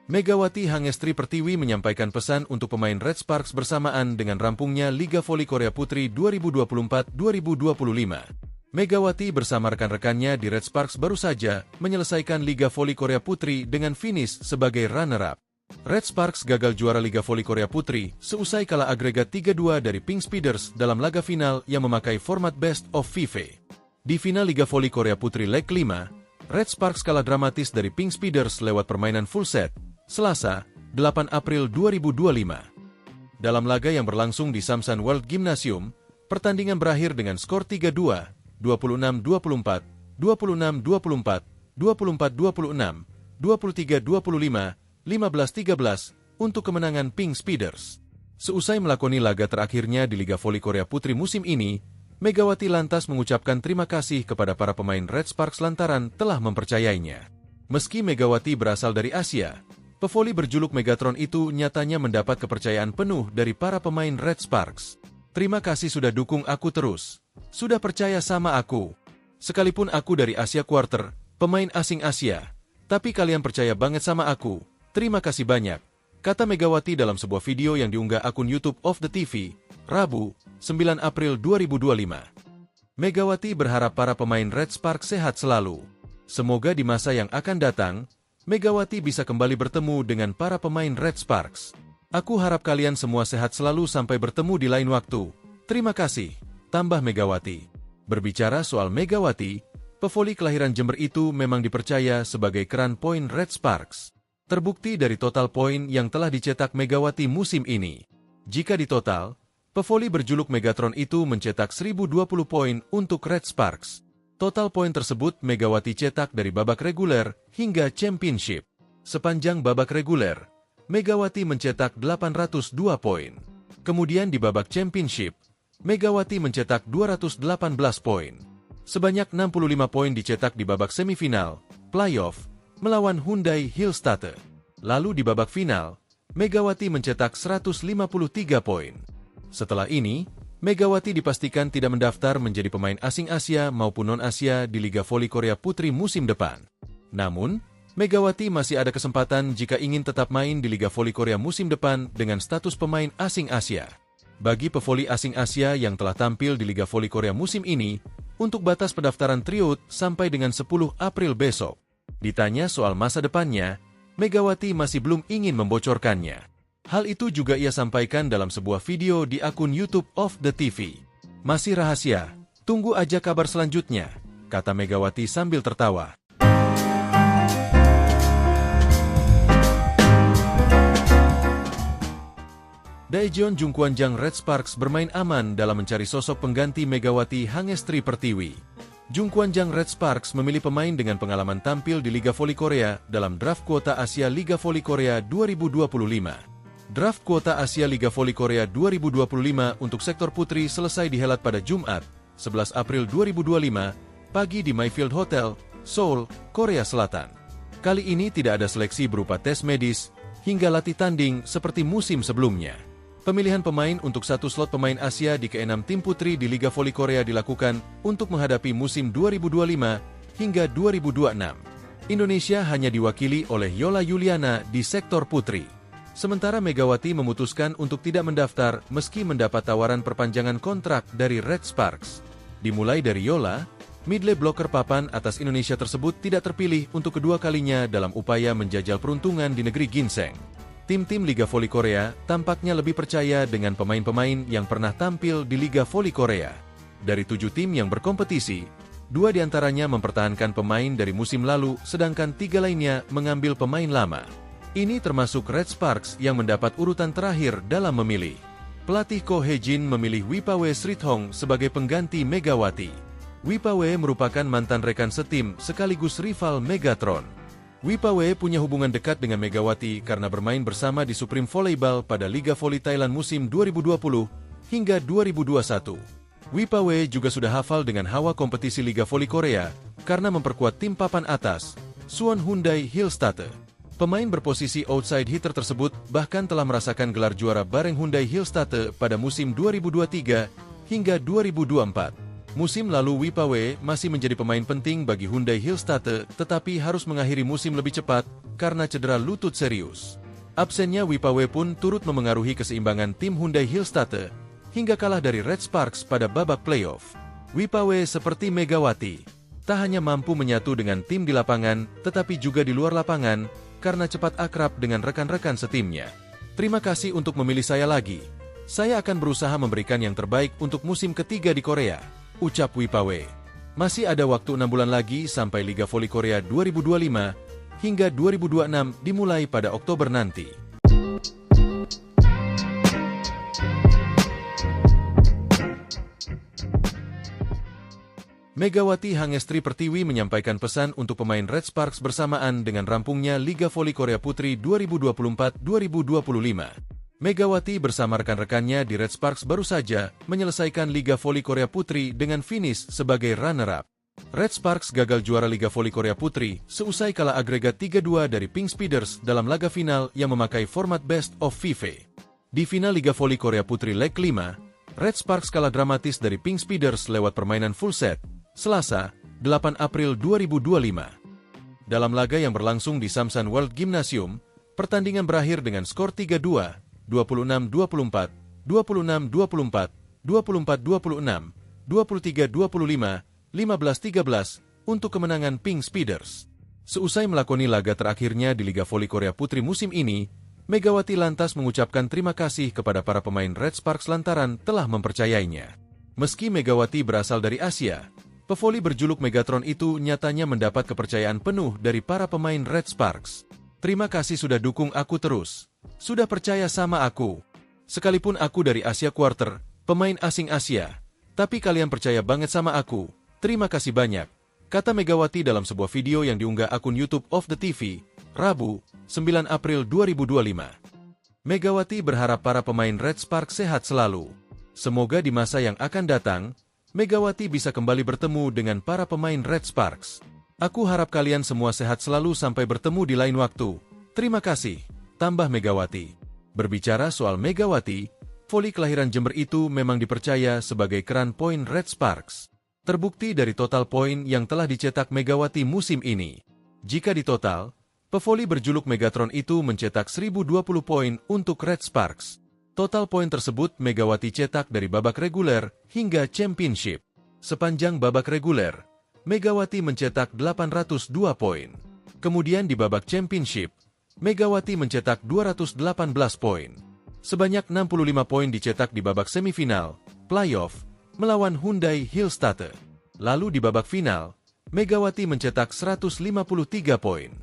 Megawati Hangestri Pertiwi menyampaikan pesan untuk pemain Red Sparks bersamaan dengan rampungnya Liga Voli Korea Putri 2024-2025. Megawati bersama rekan-rekannya di Red Sparks baru saja menyelesaikan Liga Voli Korea Putri dengan finish sebagai runner-up. Red Sparks gagal juara Liga Voli Korea Putri seusai kalah agregat 3-2 dari Pink Speeders dalam laga final yang memakai format Best of 5. Di final Liga Voli Korea Putri leg 5, Red Sparks kalah dramatis dari Pink Speeders lewat permainan full set, Selasa, 8 April 2025. Dalam laga yang berlangsung di Samsan World Gymnasium, pertandingan berakhir dengan skor 3-2, 26-24, 26-24, 24-26, 23-25, 15-13 untuk kemenangan Pink Speeders. Seusai melakoni laga terakhirnya di Liga Voli Korea Putri musim ini, Megawati lantas mengucapkan terima kasih kepada para pemain Red Sparks lantaran telah mempercayainya. Meski Megawati berasal dari Asia, pevoli berjuluk Megatron itu nyatanya mendapat kepercayaan penuh dari para pemain Red Sparks. Terima kasih sudah dukung aku terus. Sudah percaya sama aku. Sekalipun aku dari Asia Quarter, pemain asing Asia, tapi kalian percaya banget sama aku. Terima kasih banyak, kata Megawati dalam sebuah video yang diunggah akun YouTube of the TV, Rabu, 9 April 2025. Megawati berharap para pemain Red Sparks sehat selalu. Semoga di masa yang akan datang, Megawati bisa kembali bertemu dengan para pemain Red Sparks. Aku harap kalian semua sehat selalu sampai bertemu di lain waktu. Terima kasih, tambah Megawati. Berbicara soal Megawati, pevoli kelahiran Jember itu memang dipercaya sebagai keran poin Red Sparks. Terbukti dari total poin yang telah dicetak Megawati musim ini. Jika ditotal, pevoli berjuluk Megatron itu mencetak 1020 poin untuk Red Sparks. Total poin tersebut Megawati cetak dari babak reguler hingga championship. Sepanjang babak reguler, Megawati mencetak 802 poin. Kemudian di babak championship, Megawati mencetak 218 poin. Sebanyak 65 poin dicetak di babak semifinal, playoff, melawan Hyundai Hillstatte. Lalu di babak final, Megawati mencetak 153 poin. Setelah ini, Megawati dipastikan tidak mendaftar menjadi pemain asing Asia maupun non-Asia di Liga Voli Korea Putri musim depan. Namun, Megawati masih ada kesempatan jika ingin tetap main di Liga Voli Korea musim depan dengan status pemain asing Asia. Bagi pevoli asing Asia yang telah tampil di Liga Voli Korea musim ini, untuk batas pendaftaran tryout sampai dengan 10 April besok. Ditanya soal masa depannya, Megawati masih belum ingin membocorkannya. Hal itu juga ia sampaikan dalam sebuah video di akun YouTube of the TV. Masih rahasia, tunggu aja kabar selanjutnya, kata Megawati sambil tertawa. Daejeon Jungkwanjang Red Sparks bermain aman dalam mencari sosok pengganti Megawati Hangestri Pertiwi. Jungkwanjang Red Sparks memilih pemain dengan pengalaman tampil di Liga Voli Korea dalam draft kuota Asia Liga Voli Korea 2025. Draft kuota Asia Liga Voli Korea 2025 untuk sektor putri selesai dihelat pada Jumat, 11 April 2025, pagi di Mayfield Hotel, Seoul, Korea Selatan. Kali ini tidak ada seleksi berupa tes medis hingga latih tanding seperti musim sebelumnya. Pemilihan pemain untuk satu slot pemain Asia di ke-6 tim putri di Liga Voli Korea dilakukan untuk menghadapi musim 2025 hingga 2026. Indonesia hanya diwakili oleh Yola Yuliana di sektor putri. Sementara Megawati memutuskan untuk tidak mendaftar meski mendapat tawaran perpanjangan kontrak dari Red Sparks. Dimulai dari Yola, midley blocker papan atas Indonesia tersebut tidak terpilih untuk kedua kalinya dalam upaya menjajal peruntungan di negeri ginseng. Tim-tim Liga Voli Korea tampaknya lebih percaya dengan pemain-pemain yang pernah tampil di Liga Voli Korea. Dari 7 tim yang berkompetisi, 2 diantaranya mempertahankan pemain dari musim lalu, sedangkan 3 lainnya mengambil pemain lama. Ini termasuk Red Sparks yang mendapat urutan terakhir dalam memilih. Pelatih Ko Hye-jin memilih Wipawe Srithong sebagai pengganti Megawati. Wipawe merupakan mantan rekan setim sekaligus rival Megatron. Wipawe punya hubungan dekat dengan Megawati karena bermain bersama di Supreme Volleyball pada Liga Voli Thailand musim 2020 hingga 2021. Wipawe juga sudah hafal dengan hawa kompetisi Liga Voli Korea karena memperkuat tim papan atas, Suwon Hyundai Hillstatte. Pemain berposisi outside hitter tersebut bahkan telah merasakan gelar juara bareng Hyundai Hillstatte pada musim 2023 hingga 2024. Musim lalu Wipawe masih menjadi pemain penting bagi Hyundai Hillstatte, tetapi harus mengakhiri musim lebih cepat karena cedera lutut serius. Absennya Wipawe pun turut memengaruhi keseimbangan tim Hyundai Hillstatte hingga kalah dari Red Sparks pada babak playoff. Wipawe seperti Megawati, tak hanya mampu menyatu dengan tim di lapangan, tetapi juga di luar lapangan karena cepat akrab dengan rekan-rekan setimnya. Terima kasih untuk memilih saya lagi. Saya akan berusaha memberikan yang terbaik untuk musim ketiga di Korea, ucap Wipawe. Masih ada waktu 6 bulan lagi sampai Liga Voli Korea 2025 hingga 2026 dimulai pada Oktober nanti. Megawati Hangestri Pertiwi menyampaikan pesan untuk pemain Red Sparks bersamaan dengan rampungnya Liga Voli Korea Putri 2024-2025. Megawati bersama rekan-rekannya di Red Sparks baru saja menyelesaikan Liga Voli Korea Putri dengan finish sebagai runner-up. Red Sparks gagal juara Liga Voli Korea Putri seusai kalah agregat 3-2 dari Pink Speeders dalam laga final yang memakai format Best of 5. Di final Liga Voli Korea Putri leg 5, Red Sparks kalah dramatis dari Pink Speeders lewat permainan full set, Selasa, 8 April 2025. Dalam laga yang berlangsung di Samsan World Gymnasium, pertandingan berakhir dengan skor 3-2, 26-24, 26-24, 24-26, 23-25, 15-13 untuk kemenangan Pink Speeders. Seusai melakoni laga terakhirnya di Liga Voli Korea Putri musim ini, Megawati lantas mengucapkan terima kasih kepada para pemain Red Sparks lantaran telah mempercayainya. Meski Megawati berasal dari Asia, pevoli berjuluk Megatron itu nyatanya mendapat kepercayaan penuh dari para pemain Red Sparks. Terima kasih sudah dukung aku terus. Sudah percaya sama aku. Sekalipun aku dari Asia Quarter, pemain asing Asia, tapi kalian percaya banget sama aku. Terima kasih banyak, kata Megawati dalam sebuah video yang diunggah akun YouTube of the TV, Rabu, 9 April 2025. Megawati berharap para pemain Red Sparks sehat selalu. Semoga di masa yang akan datang, Megawati bisa kembali bertemu dengan para pemain Red Sparks. Aku harap kalian semua sehat selalu sampai bertemu di lain waktu. Terima kasih, tambah Megawati. Berbicara soal Megawati, voli kelahiran Jember itu memang dipercaya sebagai keran poin Red Sparks. Terbukti dari total poin yang telah dicetak Megawati musim ini. Jika ditotal, Pevoli berjuluk Megatron itu mencetak 1020 poin untuk Red Sparks. Total poin tersebut Megawati cetak dari babak reguler hingga championship. Sepanjang babak reguler, Megawati mencetak 802 poin. Kemudian di babak championship, Megawati mencetak 218 poin. Sebanyak 65 poin dicetak di babak semifinal, playoff, melawan Hyundai Hillstatte. Lalu di babak final, Megawati mencetak 153 poin.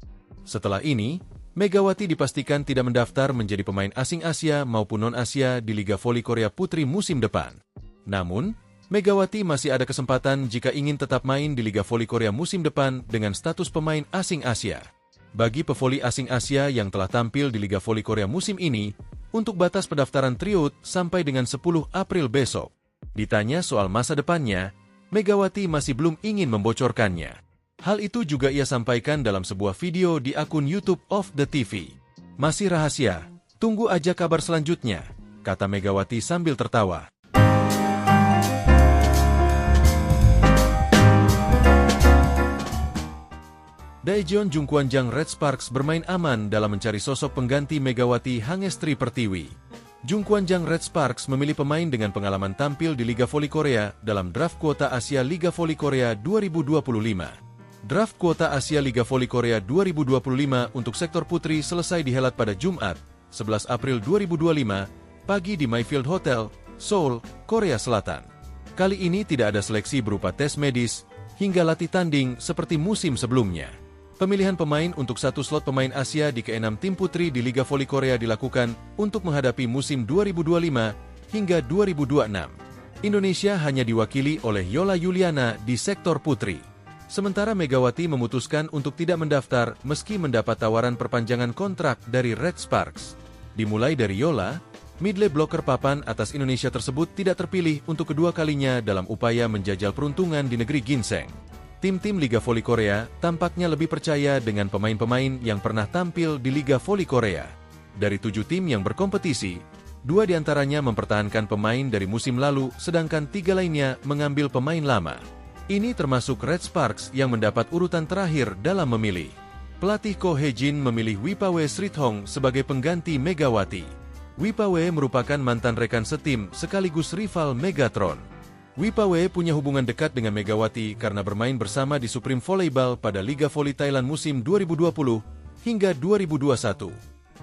Setelah ini, Megawati dipastikan tidak mendaftar menjadi pemain asing Asia maupun non-Asia di Liga Voli Korea Putri musim depan. Namun, Megawati masih ada kesempatan jika ingin tetap main di Liga Voli Korea musim depan dengan status pemain asing Asia. Bagi pevoli asing Asia yang telah tampil di Liga Voli Korea musim ini, untuk batas pendaftaran tryout sampai dengan 10 April besok. Ditanya soal masa depannya, Megawati masih belum ingin membocorkannya. Hal itu juga ia sampaikan dalam sebuah video di akun YouTube of the TV. Masih rahasia, tunggu aja kabar selanjutnya, kata Megawati sambil tertawa. Daejeon Jungkwanjang Red Sparks bermain aman dalam mencari sosok pengganti Megawati Hangestri Pertiwi. Jungkwanjang Red Sparks memilih pemain dengan pengalaman tampil di Liga Voli Korea dalam draft kuota Asia Liga Voli Korea 2025. Draft kuota Asia Liga Voli Korea 2025 untuk sektor putri selesai dihelat pada Jumat, 11 April 2025, pagi di Mayfield Hotel, Seoul, Korea Selatan. Kali ini tidak ada seleksi berupa tes medis, hingga latih tanding seperti musim sebelumnya. Pemilihan pemain untuk satu slot pemain Asia di ke-6 tim putri di Liga Voli Korea dilakukan untuk menghadapi musim 2025 hingga 2026. Indonesia hanya diwakili oleh Yola Yuliana di sektor putri. Sementara Megawati memutuskan untuk tidak mendaftar meski mendapat tawaran perpanjangan kontrak dari Red Sparks. Dimulai dari Yola, midley blocker papan atas Indonesia tersebut tidak terpilih untuk kedua kalinya dalam upaya menjajal peruntungan di negeri ginseng. Tim-tim Liga Voli Korea tampaknya lebih percaya dengan pemain-pemain yang pernah tampil di Liga Voli Korea. Dari 7 tim yang berkompetisi, 2 diantaranya mempertahankan pemain dari musim lalu, sedangkan 3 lainnya mengambil pemain lama. Ini termasuk Red Sparks yang mendapat urutan terakhir dalam memilih. Pelatih Ko Hye-jin memilih Wipawe Srithong sebagai pengganti Megawati. Wipawe merupakan mantan rekan setim sekaligus rival Megatron. Wipawe punya hubungan dekat dengan Megawati karena bermain bersama di Supreme Volleyball pada Liga Voli Thailand musim 2020 hingga 2021.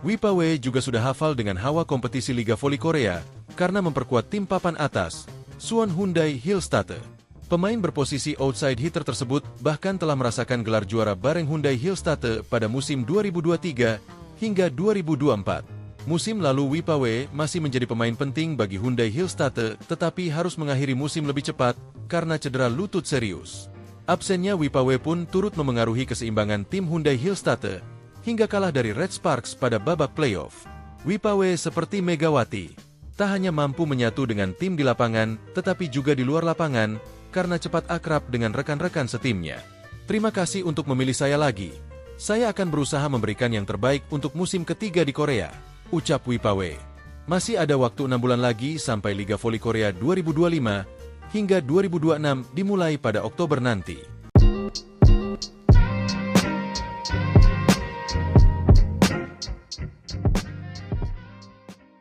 Wipawe juga sudah hafal dengan hawa kompetisi Liga Voli Korea karena memperkuat tim papan atas, Suwon Hyundai Hillstatte. Pemain berposisi outside hitter tersebut bahkan telah merasakan gelar juara bareng Hyundai Hillstatte pada musim 2023 hingga 2024. Musim lalu Wipawe masih menjadi pemain penting bagi Hyundai Hillstatte tetapi harus mengakhiri musim lebih cepat karena cedera lutut serius. Absennya Wipawe pun turut memengaruhi keseimbangan tim Hyundai Hillstatte hingga kalah dari Red Sparks pada babak playoff. Wipawe seperti Megawati, tak hanya mampu menyatu dengan tim di lapangan tetapi juga di luar lapangan karena cepat akrab dengan rekan-rekan setimnya. Terima kasih untuk memilih saya lagi. Saya akan berusaha memberikan yang terbaik untuk musim ketiga di Korea, ucap Wipawe. Masih ada waktu 6 bulan lagi sampai Liga Voli Korea 2025 hingga 2026 dimulai pada Oktober nanti.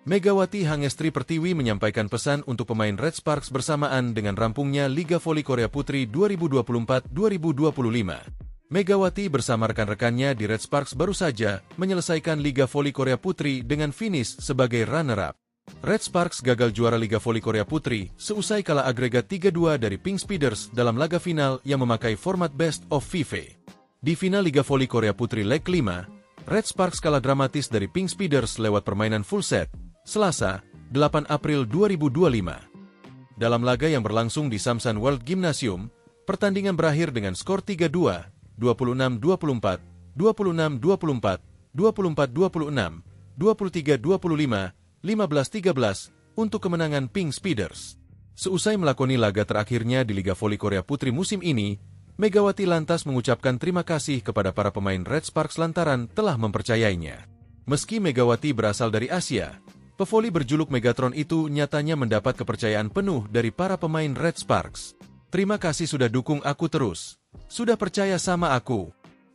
Megawati Hangestri Pertiwi menyampaikan pesan untuk pemain Red Sparks bersamaan dengan rampungnya Liga Voli Korea Putri 2024-2025. Megawati bersama rekan-rekannya di Red Sparks baru saja menyelesaikan Liga Voli Korea Putri dengan finish sebagai runner-up. Red Sparks gagal juara Liga Voli Korea Putri seusai kalah agregat 3-2 dari Pink Speeders dalam laga final yang memakai format Best of 5. Di final Liga Voli Korea Putri leg 5, Red Sparks kalah dramatis dari Pink Speeders lewat permainan full set, Selasa, 8 April 2025. Dalam laga yang berlangsung di Samsan World Gymnasium, pertandingan berakhir dengan skor 3-2, 26-24, 26-24, 24-26, 23-25, 15-13 untuk kemenangan Pink Speeders. Seusai melakoni laga terakhirnya di Liga Voli Korea Putri musim ini, Megawati lantas mengucapkan terima kasih kepada para pemain Red Sparks lantaran telah mempercayainya. Meski Megawati berasal dari Asia, pevoli berjuluk Megatron itu nyatanya mendapat kepercayaan penuh dari para pemain Red Sparks. Terima kasih sudah dukung aku terus. Sudah percaya sama aku.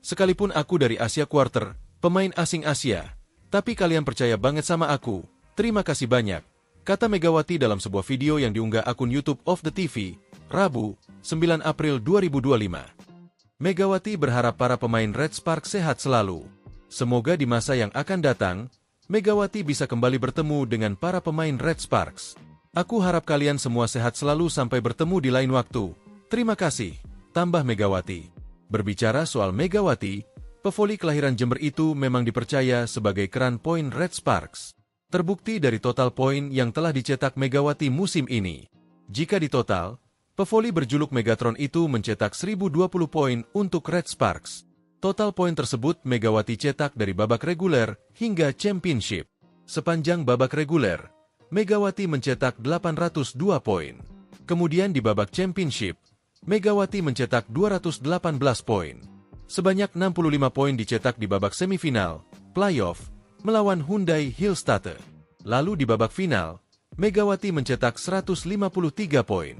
Sekalipun aku dari Asia Quarter, pemain asing Asia. Tapi kalian percaya banget sama aku. Terima kasih banyak, kata Megawati dalam sebuah video yang diunggah akun YouTube of the TV, Rabu, 9 April 2025. Megawati berharap para pemain Red Sparks sehat selalu. Semoga di masa yang akan datang, Megawati bisa kembali bertemu dengan para pemain Red Sparks. Aku harap kalian semua sehat selalu sampai bertemu di lain waktu. Terima kasih, tambah Megawati. Berbicara soal Megawati, pevoli kelahiran Jember itu memang dipercaya sebagai keran poin Red Sparks. Terbukti dari total poin yang telah dicetak Megawati musim ini. Jika ditotal, pevoli berjuluk Megatron itu mencetak 1020 poin untuk Red Sparks. Total poin tersebut Megawati cetak dari babak reguler hingga championship. Sepanjang babak reguler, Megawati mencetak 802 poin. Kemudian di babak championship, Megawati mencetak 218 poin. Sebanyak 65 poin dicetak di babak semifinal, playoff, melawan Hyundai Hillstatte. Lalu di babak final, Megawati mencetak 153 poin.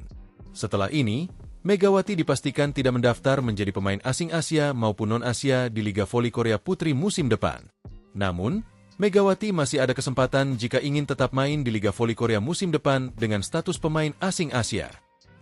Setelah ini, Megawati dipastikan tidak mendaftar menjadi pemain asing Asia maupun non-Asia di Liga Voli Korea Putri musim depan. Namun, Megawati masih ada kesempatan jika ingin tetap main di Liga Voli Korea musim depan dengan status pemain asing Asia.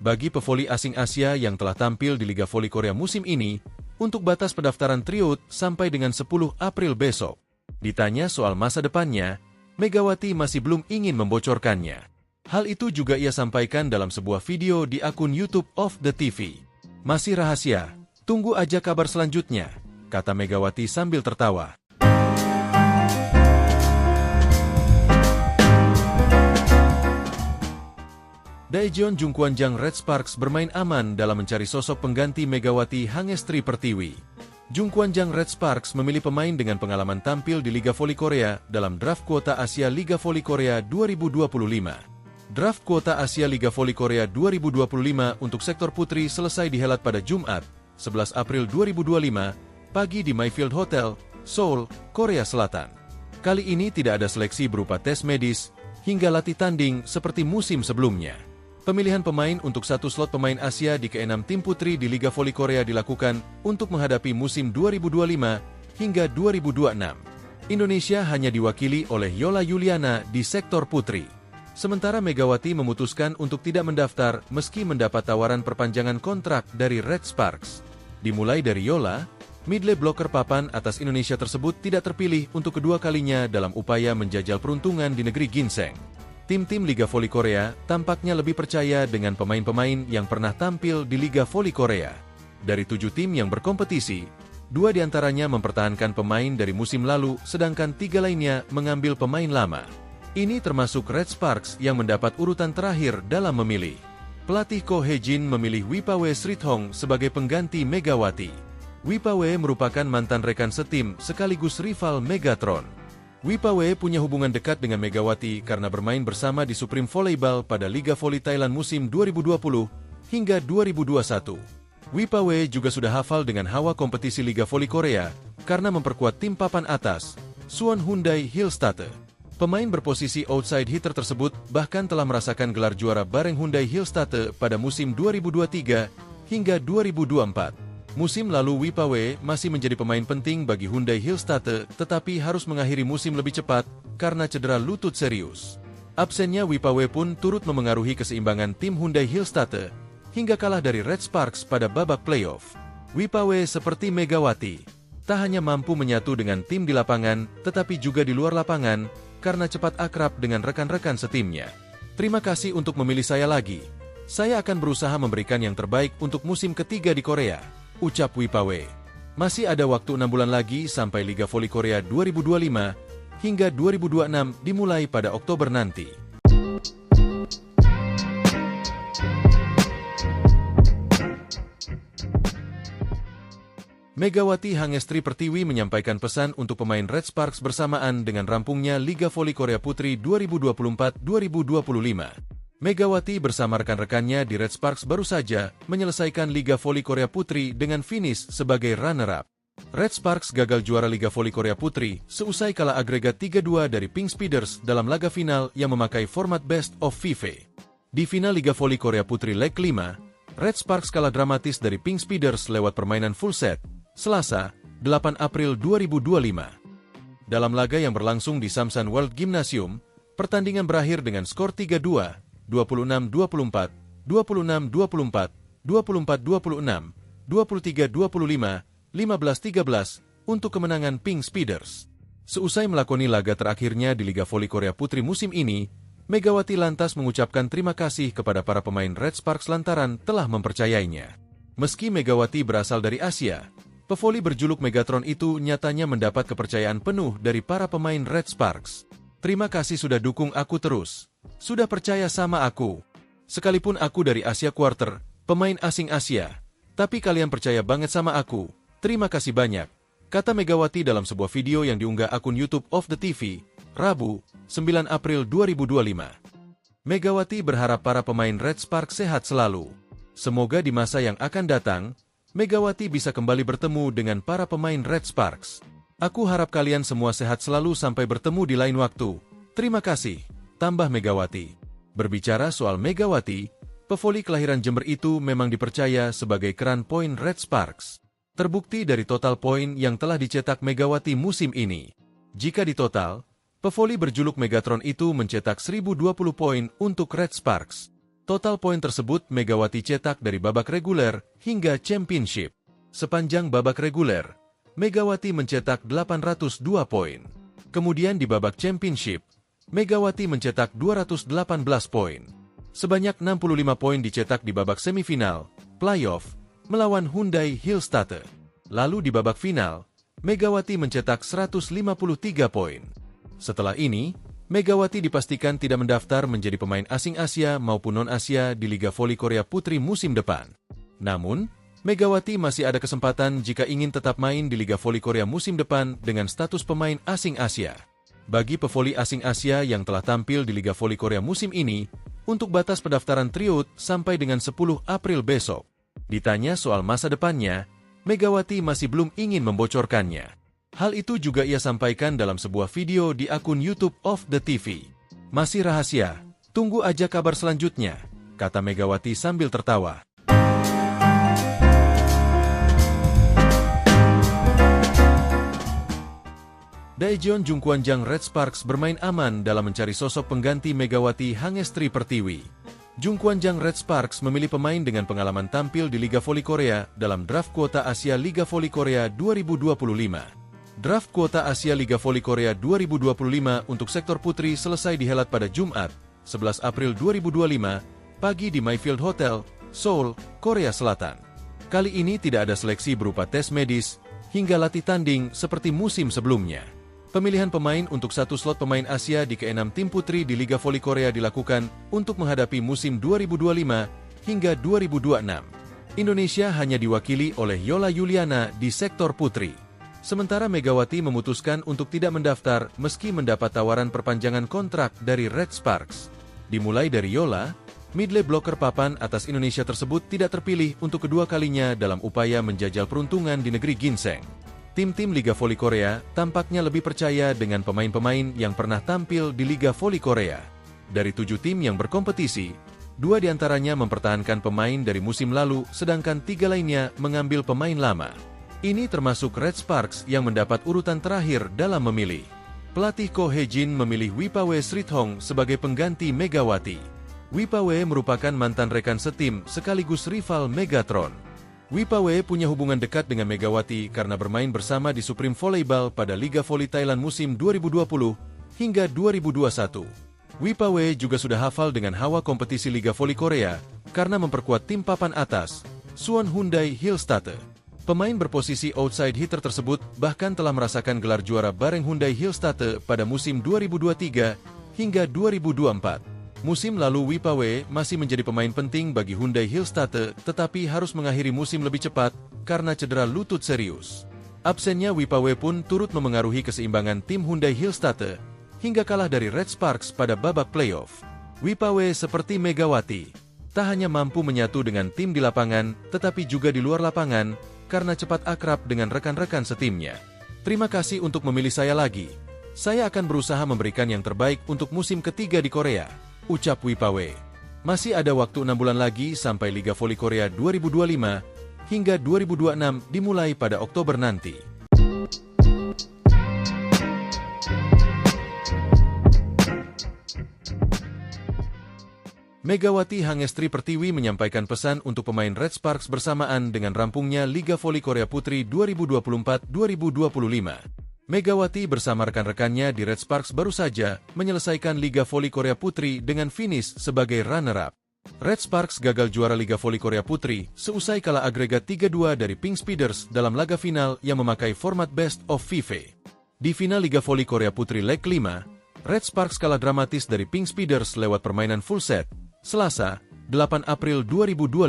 Bagi pevoli asing Asia yang telah tampil di Liga Voli Korea musim ini, untuk batas pendaftaran tryout sampai dengan 10 April besok. Ditanya soal masa depannya, Megawati masih belum ingin membocorkannya. Hal itu juga ia sampaikan dalam sebuah video di akun YouTube of the TV. Masih rahasia, tunggu aja kabar selanjutnya, kata Megawati sambil tertawa. Daejeon Jungkwanjang Red Sparks bermain aman dalam mencari sosok pengganti Megawati Hangestri Pertiwi. Jungkwanjang Red Sparks memilih pemain dengan pengalaman tampil di Liga Voli Korea dalam draft kuota Asia Liga Voli Korea 2025. Draft kuota Asia Liga Voli Korea 2025 untuk sektor putri selesai dihelat pada Jumat, 11 April 2025, pagi di Mayfield Hotel, Seoul, Korea Selatan. Kali ini tidak ada seleksi berupa tes medis hingga latih tanding seperti musim sebelumnya. Pemilihan pemain untuk satu slot pemain Asia di ke-6 tim putri di Liga Voli Korea dilakukan untuk menghadapi musim 2025 hingga 2026. Indonesia hanya diwakili oleh Yola Yuliana di sektor putri. Sementara Megawati memutuskan untuk tidak mendaftar meski mendapat tawaran perpanjangan kontrak dari Red Sparks. Dimulai dari Yola, midley blocker papan atas Indonesia tersebut tidak terpilih untuk kedua kalinya dalam upaya menjajal peruntungan di negeri ginseng. Tim-tim Liga Voli Korea tampaknya lebih percaya dengan pemain-pemain yang pernah tampil di Liga Voli Korea. Dari 7 tim yang berkompetisi, 2 diantaranya mempertahankan pemain dari musim lalu, sedangkan 3 lainnya mengambil pemain lama. Ini termasuk Red Sparks yang mendapat urutan terakhir dalam memilih. Pelatih Ko Hye-jin memilih Wipawe Srithong sebagai pengganti Megawati. Wipawe merupakan mantan rekan setim sekaligus rival Megatron. Wipawe punya hubungan dekat dengan Megawati karena bermain bersama di Supreme Volleyball pada Liga Voli Thailand musim 2020 hingga 2021. Wipawe juga sudah hafal dengan hawa kompetisi Liga Voli Korea karena memperkuat tim papan atas, Suwon Hyundai Hillstatte. Pemain berposisi outside hitter tersebut bahkan telah merasakan gelar juara bareng Hyundai Hillstatte pada musim 2023 hingga 2024. Musim lalu Wipawe masih menjadi pemain penting bagi Hyundai Hillstatte tetapi harus mengakhiri musim lebih cepat karena cedera lutut serius. Absennya Wipawe pun turut memengaruhi keseimbangan tim Hyundai Hillstatte hingga kalah dari Red Sparks pada babak playoff. Wipawe seperti Megawati, tak hanya mampu menyatu dengan tim di lapangan tetapi juga di luar lapangan karena cepat akrab dengan rekan-rekan setimnya. Terima kasih untuk memilih saya lagi. Saya akan berusaha memberikan yang terbaik untuk musim ketiga di Korea, ucap Wipawe. Masih ada waktu 6 bulan lagi sampai Liga Voli Korea 2025 hingga 2026 dimulai pada Oktober nanti. Megawati Hangestri Pertiwi menyampaikan pesan untuk pemain Red Sparks bersamaan dengan rampungnya Liga Voli Korea Putri 2024-2025. Megawati bersama rekan-rekannya di Red Sparks baru saja menyelesaikan Liga Voli Korea Putri dengan finish sebagai runner-up. Red Sparks gagal juara Liga Voli Korea Putri seusai kalah agregat 3-2 dari Pink Speeders dalam laga final yang memakai format Best of 5. Di final Liga Voli Korea Putri leg 5, Red Sparks kalah dramatis dari Pink Speeders lewat permainan full set, Selasa, 8 April 2025. Dalam laga yang berlangsung di Samsan World Gymnasium, pertandingan berakhir dengan skor 3-2, 26-24, 26-24, 24-26, 23-25, 15-13 untuk kemenangan Pink Speeders. Seusai melakoni laga terakhirnya di Liga Voli Korea Putri musim ini, Megawati lantas mengucapkan terima kasih kepada para pemain Red Sparks lantaran telah mempercayainya. Meski Megawati berasal dari Asia, pevoli berjuluk Megatron itu nyatanya mendapat kepercayaan penuh dari para pemain Red Sparks. Terima kasih sudah dukung aku terus. Sudah percaya sama aku. Sekalipun aku dari Asia Quarter, pemain asing Asia, tapi kalian percaya banget sama aku. Terima kasih banyak, kata Megawati dalam sebuah video yang diunggah akun YouTube of the TV, Rabu, 9 April 2025. Megawati berharap para pemain Red Sparks sehat selalu. Semoga di masa yang akan datang, Megawati bisa kembali bertemu dengan para pemain Red Sparks. Aku harap kalian semua sehat selalu sampai bertemu di lain waktu. Terima kasih, tambah Megawati. Berbicara soal Megawati, pevoli kelahiran Jember itu memang dipercaya sebagai keran poin Red Sparks. Terbukti dari total poin yang telah dicetak Megawati musim ini. Jika ditotal, pevoli berjuluk Megatron itu mencetak 1020 poin untuk Red Sparks. Total poin tersebut Megawati cetak dari babak reguler hingga championship. Sepanjang babak reguler, Megawati mencetak 802 poin. Kemudian di babak championship, Megawati mencetak 218 poin. Sebanyak 65 poin dicetak di babak semifinal, playoff, melawan Hyundai Hillstatte. Lalu di babak final, Megawati mencetak 153 poin. Setelah ini, Megawati dipastikan tidak mendaftar menjadi pemain asing Asia maupun non-Asia di Liga Voli Korea Putri musim depan. Namun, Megawati masih ada kesempatan jika ingin tetap main di Liga Voli Korea musim depan dengan status pemain asing Asia. Bagi pevoli asing Asia yang telah tampil di Liga Voli Korea musim ini, untuk batas pendaftaran tryout sampai dengan 10 April besok. Ditanya soal masa depannya, Megawati masih belum ingin membocorkannya. Hal itu juga ia sampaikan dalam sebuah video di akun YouTube of the TV. Masih rahasia, tunggu aja kabar selanjutnya, kata Megawati sambil tertawa. Daejeon Jungkwanjang Red Sparks bermain aman dalam mencari sosok pengganti Megawati Hangestri Pertiwi. Jungkwanjang Red Sparks memilih pemain dengan pengalaman tampil di Liga Voli Korea dalam draft kuota Asia Liga Voli Korea 2025. Draft kuota Asia Liga Voli Korea 2025 untuk sektor putri selesai dihelat pada Jumat, 11 April 2025, pagi di Mayfield Hotel, Seoul, Korea Selatan. Kali ini tidak ada seleksi berupa tes medis, hingga latih tanding seperti musim sebelumnya. Pemilihan pemain untuk satu slot pemain Asia di ke-6 tim putri di Liga Voli Korea dilakukan untuk menghadapi musim 2025 hingga 2026. Indonesia hanya diwakili oleh Yola Yuliana di sektor putri. Sementara Megawati memutuskan untuk tidak mendaftar meski mendapat tawaran perpanjangan kontrak dari Red Sparks. Dimulai dari Yola, midley blocker papan atas Indonesia tersebut tidak terpilih untuk kedua kalinya dalam upaya menjajal peruntungan di negeri ginseng. Tim-tim Liga Voli Korea tampaknya lebih percaya dengan pemain-pemain yang pernah tampil di Liga Voli Korea. Dari 7 tim yang berkompetisi, 2 diantaranya mempertahankan pemain dari musim lalu, sedangkan 3 lainnya mengambil pemain lama. Ini termasuk Red Sparks yang mendapat urutan terakhir dalam memilih. Pelatih Ko Hye-jin memilih Wipawe Srithong sebagai pengganti Megawati. Wipawe merupakan mantan rekan setim sekaligus rival Megatron. Wipawe punya hubungan dekat dengan Megawati karena bermain bersama di Supreme Volleyball pada Liga Voli Thailand musim 2020 hingga 2021. Wipawe juga sudah hafal dengan hawa kompetisi Liga Voli Korea karena memperkuat tim papan atas, Suwon Hyundai Hillstatte. Pemain berposisi outside hitter tersebut bahkan telah merasakan gelar juara bareng Hyundai Hillstatte pada musim 2023 hingga 2024. Musim lalu Wipawe masih menjadi pemain penting bagi Hyundai Hillstatte tetapi harus mengakhiri musim lebih cepat karena cedera lutut serius. Absennya Wipawe pun turut memengaruhi keseimbangan tim Hyundai Hillstatte hingga kalah dari Red Sparks pada babak playoff. Wipawe seperti Megawati, tak hanya mampu menyatu dengan tim di lapangan tetapi juga di luar lapangan, karena cepat akrab dengan rekan-rekan setimnya. Terima kasih untuk memilih saya lagi. Saya akan berusaha memberikan yang terbaik untuk musim ketiga di Korea, ucap Wipawe. Masih ada waktu 6 bulan lagi sampai Liga Voli Korea 2025 hingga 2026 dimulai pada Oktober nanti. Megawati Hangestri Pertiwi menyampaikan pesan untuk pemain Red Sparks bersamaan dengan rampungnya Liga Voli Korea Putri 2024-2025. Megawati bersama rekan-rekannya di Red Sparks baru saja menyelesaikan Liga Voli Korea Putri dengan finish sebagai runner-up. Red Sparks gagal juara Liga Voli Korea Putri seusai kalah agregat 3-2 dari Pink Speeders dalam laga final yang memakai format Best of 5. Di final Liga Voli Korea Putri leg 5, Red Sparks kalah dramatis dari Pink Speeders lewat permainan full set, Selasa, 8 April 2025.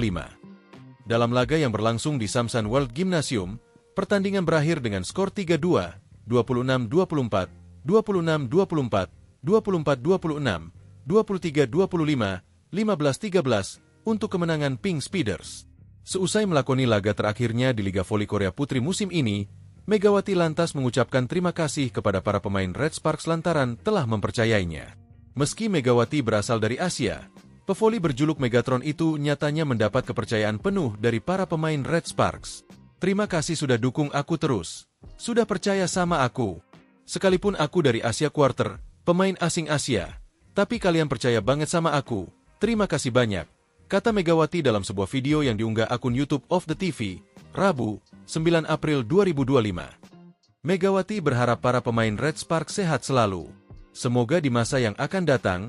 Dalam laga yang berlangsung di Samsan World Gymnasium, pertandingan berakhir dengan skor 3-2, 26-24, 26-24, 24-26, 23-25, 15-13 untuk kemenangan Pink Speeders. Seusai melakoni laga terakhirnya di Liga Voli Korea Putri musim ini, Megawati lantas mengucapkan terima kasih kepada para pemain Red Sparks lantaran telah mempercayainya. Meski Megawati berasal dari Asia, pevoli berjuluk Megatron itu nyatanya mendapat kepercayaan penuh dari para pemain Red Sparks. Terima kasih sudah dukung aku terus. Sudah percaya sama aku. Sekalipun aku dari Asia Quarter, pemain asing Asia, tapi kalian percaya banget sama aku. Terima kasih banyak, kata Megawati dalam sebuah video yang diunggah akun YouTube of the TV, Rabu, 9 April 2025. Megawati berharap para pemain Red Sparks sehat selalu. Semoga di masa yang akan datang,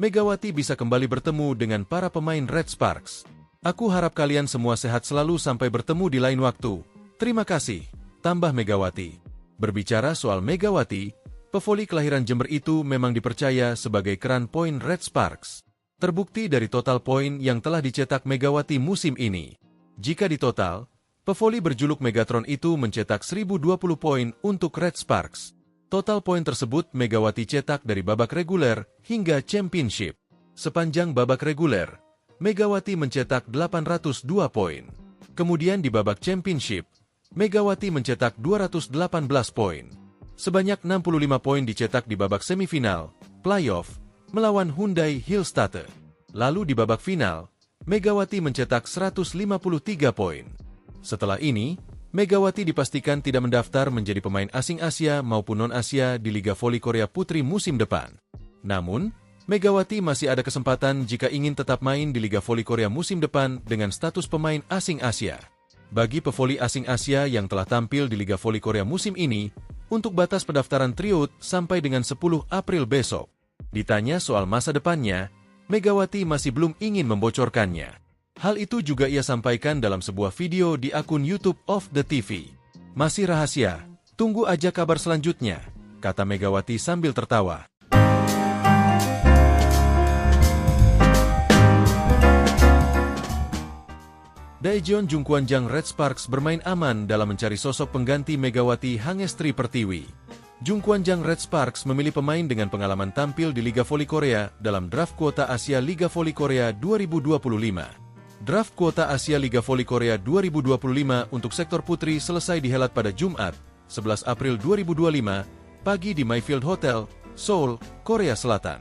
Megawati bisa kembali bertemu dengan para pemain Red Sparks. Aku harap kalian semua sehat selalu sampai bertemu di lain waktu. Terima kasih, tambah Megawati. Berbicara soal Megawati, pevoli kelahiran Jember itu memang dipercaya sebagai keran poin Red Sparks. Terbukti dari total poin yang telah dicetak Megawati musim ini. Jika ditotal, pevoli berjuluk Megatron itu mencetak 1020 poin untuk Red Sparks. Total poin tersebut Megawati cetak dari babak reguler hingga championship. Sepanjang babak reguler, Megawati mencetak 802 poin. Kemudian di babak championship, Megawati mencetak 218 poin. Sebanyak 65 poin dicetak di babak semifinal, playoff, melawan Hyundai Hillstatte. Lalu di babak final, Megawati mencetak 153 poin. Setelah ini, Megawati dipastikan tidak mendaftar menjadi pemain asing Asia maupun non-Asia di Liga Voli Korea Putri musim depan. Namun, Megawati masih ada kesempatan jika ingin tetap main di Liga Voli Korea musim depan dengan status pemain asing Asia. Bagi pevoli asing Asia yang telah tampil di Liga Voli Korea musim ini, untuk batas pendaftaran tryout sampai dengan 10 April besok. Ditanya soal masa depannya, Megawati masih belum ingin membocorkannya. Hal itu juga ia sampaikan dalam sebuah video di akun YouTube of the TV. Masih rahasia, tunggu aja kabar selanjutnya, kata Megawati sambil tertawa. Daejeon Jungkwanjang Red Sparks bermain aman dalam mencari sosok pengganti Megawati Hangestri Pertiwi. Jungkwanjang Red Sparks memilih pemain dengan pengalaman tampil di Liga Voli Korea dalam draft kuota Asia Liga Voli Korea 2025. Draft kuota Asia Liga Voli Korea 2025 untuk sektor putri selesai dihelat pada Jumat, 11 April 2025, pagi di Mayfield Hotel, Seoul, Korea Selatan.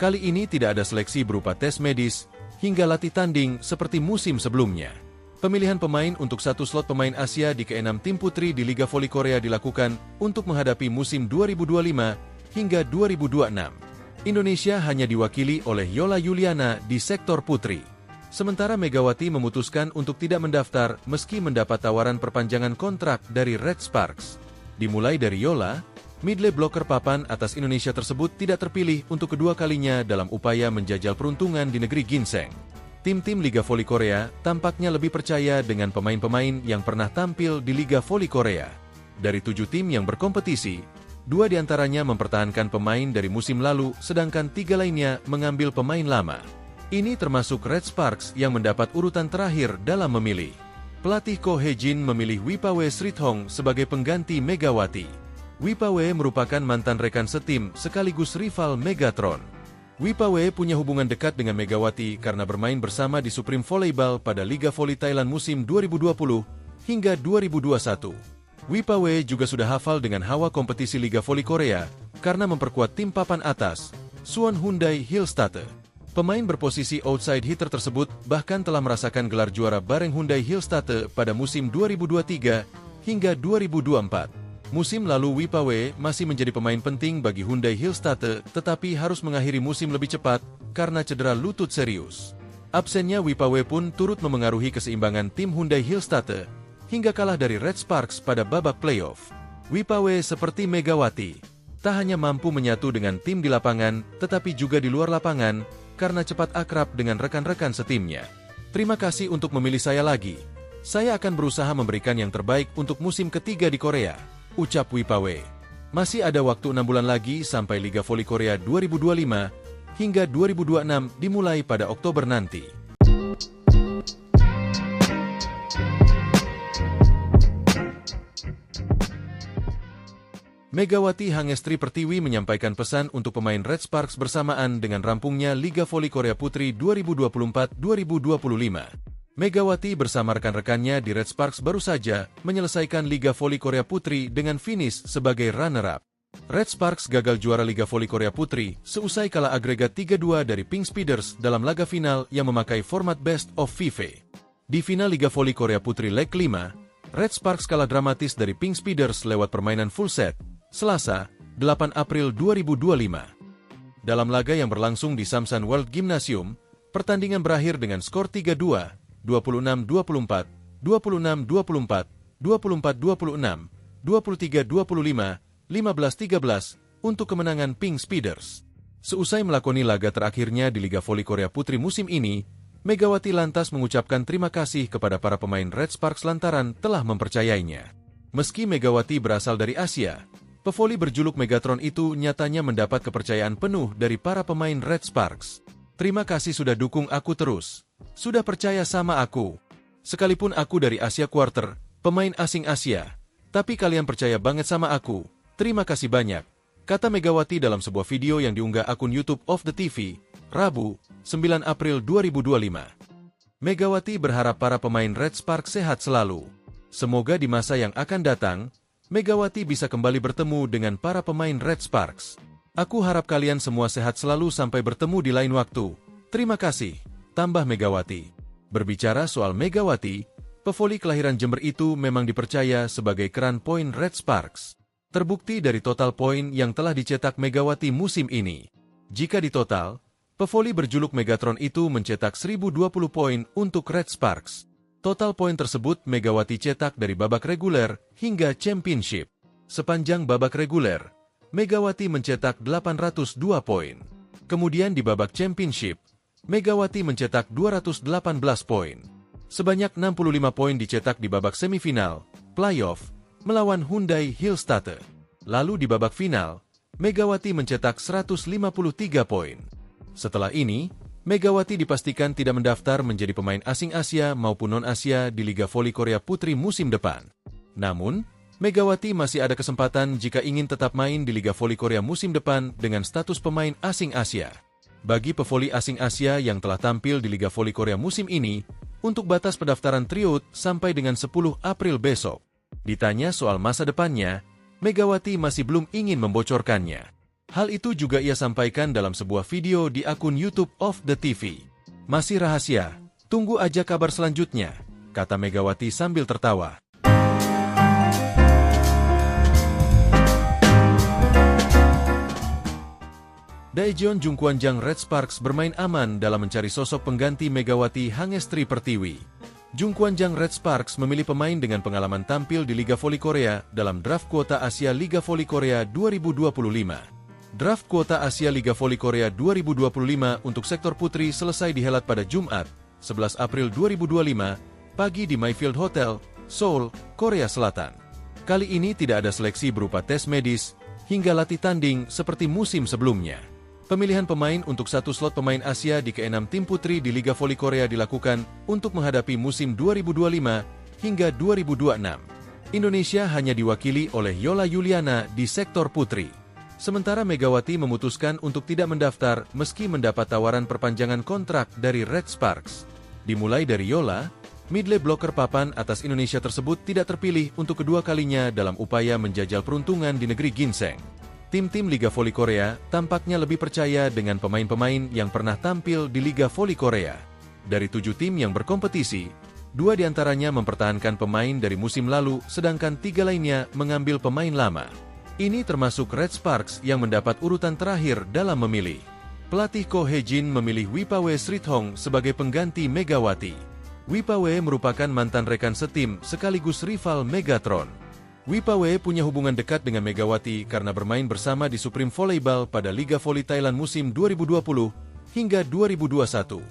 Kali ini tidak ada seleksi berupa tes medis hingga latih tanding seperti musim sebelumnya. Pemilihan pemain untuk satu slot pemain Asia di ke-6 tim putri di Liga Voli Korea dilakukan untuk menghadapi musim 2025 hingga 2026. Indonesia hanya diwakili oleh Yola Yuliana di sektor putri. Sementara Megawati memutuskan untuk tidak mendaftar meski mendapat tawaran perpanjangan kontrak dari Red Sparks. Dimulai dari Yola, midley blocker papan atas Indonesia tersebut tidak terpilih untuk kedua kalinya dalam upaya menjajal peruntungan di negeri ginseng. Tim-tim Liga Voli Korea tampaknya lebih percaya dengan pemain-pemain yang pernah tampil di Liga Voli Korea. Dari 7 tim yang berkompetisi, 2 diantaranya mempertahankan pemain dari musim lalu, sedangkan 3 lainnya mengambil pemain lama. Ini termasuk Red Sparks yang mendapat urutan terakhir dalam memilih. Pelatih Ko Hye-jin memilih Wipawe Srithong sebagai pengganti Megawati. Wipawe merupakan mantan rekan setim sekaligus rival Megatron. Wipawe punya hubungan dekat dengan Megawati karena bermain bersama di Supreme Volleyball pada Liga Voli Thailand musim 2020 hingga 2021. Wipawe juga sudah hafal dengan hawa kompetisi Liga Voli Korea karena memperkuat tim papan atas, Suwon Hyundai Hillstatte. Pemain berposisi outside hitter tersebut bahkan telah merasakan gelar juara bareng Hyundai Hillstatte pada musim 2023 hingga 2024. Musim lalu Wipawe masih menjadi pemain penting bagi Hyundai Hillstatte, tetapi harus mengakhiri musim lebih cepat karena cedera lutut serius. Absennya Wipawe pun turut memengaruhi keseimbangan tim Hyundai Hillstatte hingga kalah dari Red Sparks pada babak playoff. Wipawe seperti Megawati, tak hanya mampu menyatu dengan tim di lapangan, tetapi juga di luar lapangan karena cepat akrab dengan rekan-rekan setimnya. Terima kasih untuk memilih saya lagi. Saya akan berusaha memberikan yang terbaik untuk musim ketiga di Korea, ucap Wipawe. Masih ada waktu 6 bulan lagi sampai Liga Voli Korea 2025 hingga 2026 dimulai pada Oktober nanti. Megawati Hangestri Pertiwi menyampaikan pesan untuk pemain Red Sparks bersamaan dengan rampungnya Liga Voli Korea Putri 2024-2025. Megawati bersama rekan-rekannya di Red Sparks baru saja menyelesaikan Liga Voli Korea Putri dengan finish sebagai runner-up. Red Sparks gagal juara Liga Voli Korea Putri seusai kalah agregat 3-2 dari Pink Speeders dalam laga final yang memakai format Best of 5. Di final Liga Voli Korea Putri leg 5, Red Sparks kalah dramatis dari Pink Speeders lewat permainan full set, Selasa, 8 April 2025. Dalam laga yang berlangsung di Samsan World Gymnasium, pertandingan berakhir dengan skor 3-2, 26-24, 26-24, 24-26, 23-25, 15-13 untuk kemenangan Pink Speeders. Seusai melakoni laga terakhirnya di Liga Voli Korea Putri musim ini, Megawati lantas mengucapkan terima kasih kepada para pemain Red Sparks lantaran telah mempercayainya. Meski Megawati berasal dari Asia, pevoli berjuluk Megatron itu nyatanya mendapat kepercayaan penuh dari para pemain Red Sparks. Terima kasih sudah dukung aku terus. Sudah percaya sama aku. Sekalipun aku dari Asia Quarter, pemain asing Asia, tapi kalian percaya banget sama aku. Terima kasih banyak, kata Megawati dalam sebuah video yang diunggah akun YouTube of the TV, Rabu, 9 April 2025. Megawati berharap para pemain Red Sparks sehat selalu. Semoga di masa yang akan datang, Megawati bisa kembali bertemu dengan para pemain Red Sparks. Aku harap kalian semua sehat selalu sampai bertemu di lain waktu. Terima kasih, tambah Megawati. Berbicara soal Megawati, pevoli kelahiran Jember itu memang dipercaya sebagai keran poin Red Sparks. Terbukti dari total poin yang telah dicetak Megawati musim ini. Jika ditotal, pevoli berjuluk Megatron itu mencetak 1020 poin untuk Red Sparks. Total poin tersebut Megawati cetak dari babak reguler hingga championship. Sepanjang babak reguler, Megawati mencetak 802 poin. Kemudian di babak championship, Megawati mencetak 218 poin. Sebanyak 65 poin dicetak di babak semifinal, playoff, melawan Hyundai Hillstatte. Lalu di babak final, Megawati mencetak 153 poin. Setelah ini, Megawati dipastikan tidak mendaftar menjadi pemain asing Asia maupun non-Asia di Liga Voli Korea Putri musim depan. Namun, Megawati masih ada kesempatan jika ingin tetap main di Liga Voli Korea musim depan dengan status pemain asing Asia. Bagi pevoli asing Asia yang telah tampil di Liga Voli Korea musim ini, untuk batas pendaftaran tryout sampai dengan 10 April besok. Ditanya soal masa depannya, Megawati masih belum ingin membocorkannya. Hal itu juga ia sampaikan dalam sebuah video di akun YouTube of the TV. Masih rahasia, tunggu aja kabar selanjutnya, kata Megawati sambil tertawa. Daejeon Jungkwanjang Red Sparks bermain aman dalam mencari sosok pengganti Megawati Hangestri Pertiwi. Jungkwanjang Red Sparks memilih pemain dengan pengalaman tampil di Liga Voli Korea dalam draft kuota Asia Liga Voli Korea 2025. Draft kuota Asia Liga Voli Korea 2025 untuk sektor putri selesai dihelat pada Jumat, 11 April 2025, pagi di Mayfield Hotel, Seoul, Korea Selatan. Kali ini tidak ada seleksi berupa tes medis hingga latih tanding seperti musim sebelumnya. Pemilihan pemain untuk satu slot pemain Asia di ke-6 tim putri di Liga Voli Korea dilakukan untuk menghadapi musim 2025 hingga 2026. Indonesia hanya diwakili oleh Yola Yuliana di sektor putri. Sementara Megawati memutuskan untuk tidak mendaftar meski mendapat tawaran perpanjangan kontrak dari Red Sparks. Dimulai dari Yola, midley blocker papan atas Indonesia tersebut tidak terpilih untuk kedua kalinya dalam upaya menjajal peruntungan di negeri ginseng. Tim-tim Liga Voli Korea tampaknya lebih percaya dengan pemain-pemain yang pernah tampil di Liga Voli Korea. Dari 7 tim yang berkompetisi, 2 diantaranya mempertahankan pemain dari musim lalu, sedangkan 3 lainnya mengambil pemain lama. Ini termasuk Red Sparks yang mendapat urutan terakhir dalam memilih. Pelatih Ko Hee-jin memilih Wipawe Srithong sebagai pengganti Megawati. Wipawe merupakan mantan rekan setim sekaligus rival Megatron. Wipawe punya hubungan dekat dengan Megawati karena bermain bersama di Supreme Volleyball pada Liga Voli Thailand musim 2020 hingga 2021.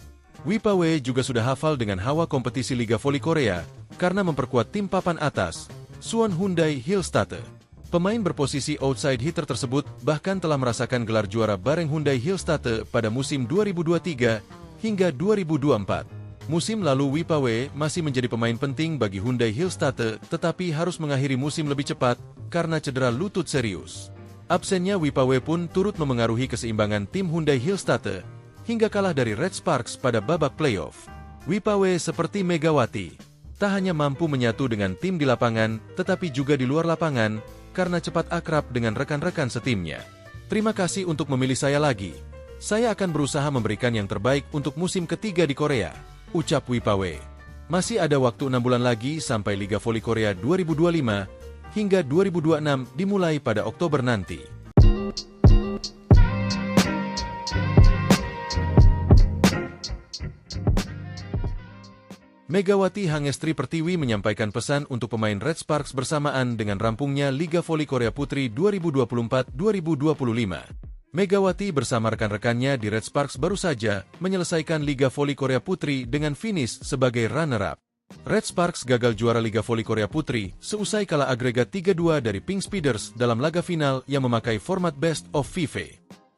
Wipawe juga sudah hafal dengan hawa kompetisi Liga Voli Korea karena memperkuat tim papan atas, Suwon Hyundai Hillstatte. Pemain berposisi outside hitter tersebut bahkan telah merasakan gelar juara bareng Hyundai Hillstatte pada musim 2023 hingga 2024. Musim lalu Wipawe masih menjadi pemain penting bagi Hyundai Hillstatte tetapi harus mengakhiri musim lebih cepat karena cedera lutut serius. Absennya Wipawe pun turut memengaruhi keseimbangan tim Hyundai Hillstatte hingga kalah dari Red Sparks pada babak playoff. Wipawe seperti Megawati, tak hanya mampu menyatu dengan tim di lapangan tetapi juga di luar lapangan karena cepat akrab dengan rekan-rekan setimnya. Terima kasih untuk memilih saya lagi. Saya akan berusaha memberikan yang terbaik untuk musim ketiga di Korea, ucap Wipawe. Masih ada waktu 6 bulan lagi sampai Liga Voli Korea 2025 hingga 2026 dimulai pada Oktober nanti. Megawati Hangestri Pertiwi menyampaikan pesan untuk pemain Red Sparks bersamaan dengan rampungnya Liga Voli Korea Putri 2024-2025. Megawati bersama rekan-rekannya di Red Sparks baru saja menyelesaikan Liga Voli Korea Putri dengan finish sebagai runner-up. Red Sparks gagal juara Liga Voli Korea Putri seusai kalah agregat 3-2 dari Pink Speeders dalam laga final yang memakai format Best of 5.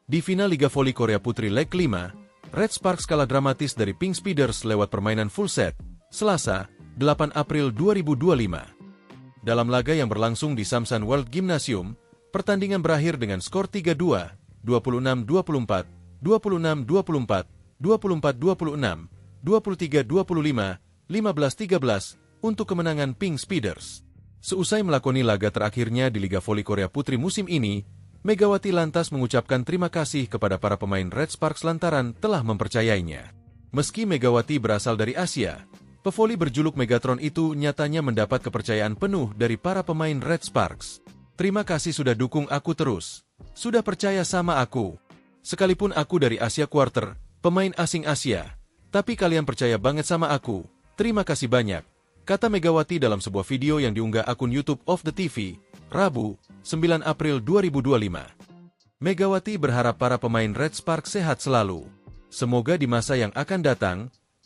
Di final Liga Voli Korea Putri leg 5, Red Sparks kalah dramatis dari Pink Speeders lewat permainan full set, Selasa, 8 April 2025. Dalam laga yang berlangsung di Samsan World Gymnasium, pertandingan berakhir dengan skor 3-2, 26-24, 26-24, 24-26, 23-25, 15-13 untuk kemenangan Pink Speeders. Seusai melakoni laga terakhirnya di Liga Voli Korea Putri musim ini, Megawati lantas mengucapkan terima kasih kepada para pemain Red Sparks lantaran telah mempercayainya. Meski Megawati berasal dari Asia, pevoli berjuluk Megatron itu nyatanya mendapat kepercayaan penuh dari para pemain Red Sparks. Terima kasih sudah dukung aku terus. Sudah percaya sama aku. Sekalipun aku dari Asia Quarter, pemain asing Asia, tapi kalian percaya banget sama aku. Terima kasih banyak, kata Megawati dalam sebuah video yang diunggah akun YouTube of the TV, Rabu, 9 April 2025. Megawati berharap para pemain Red Sparks sehat selalu. Semoga di masa yang akan datang,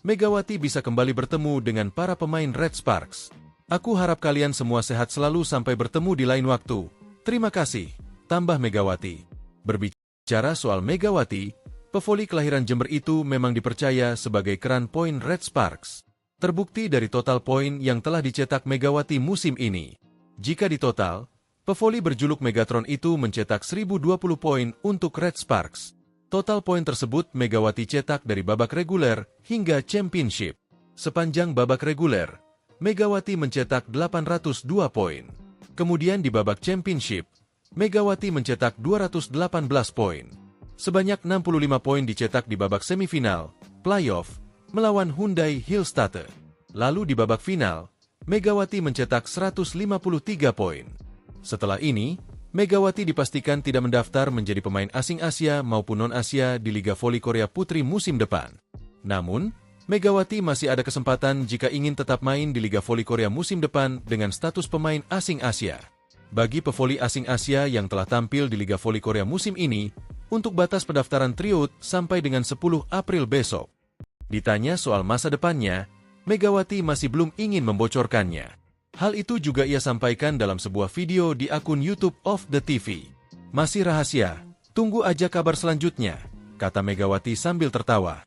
Megawati bisa kembali bertemu dengan para pemain Red Sparks. Aku harap kalian semua sehat selalu sampai bertemu di lain waktu. Terima kasih, tambah Megawati. Berbicara soal Megawati, pevoli kelahiran Jember itu memang dipercaya sebagai keran poin Red Sparks. Terbukti dari total poin yang telah dicetak Megawati musim ini. Jika ditotal, pevoli berjuluk Megatron itu mencetak 1020 poin untuk Red Sparks. Total poin tersebut Megawati cetak dari babak reguler hingga championship. Sepanjang babak reguler, Megawati mencetak 802 poin. Kemudian di babak championship, Megawati mencetak 218 poin. Sebanyak 65 poin dicetak di babak semifinal, playoff, melawan Hyundai Hillstatte. Lalu di babak final, Megawati mencetak 153 poin. Setelah ini, Megawati dipastikan tidak mendaftar menjadi pemain asing Asia maupun non-Asia di Liga Voli Korea Putri musim depan. Namun, Megawati masih ada kesempatan jika ingin tetap main di Liga Voli Korea musim depan dengan status pemain asing Asia. Bagi pevoli asing Asia yang telah tampil di Liga Voli Korea musim ini, untuk batas pendaftaran tryout sampai dengan 10 April besok. Ditanya soal masa depannya, Megawati masih belum ingin membocorkannya. Hal itu juga ia sampaikan dalam sebuah video di akun YouTube of the TV. Masih rahasia, tunggu aja kabar selanjutnya, kata Megawati sambil tertawa.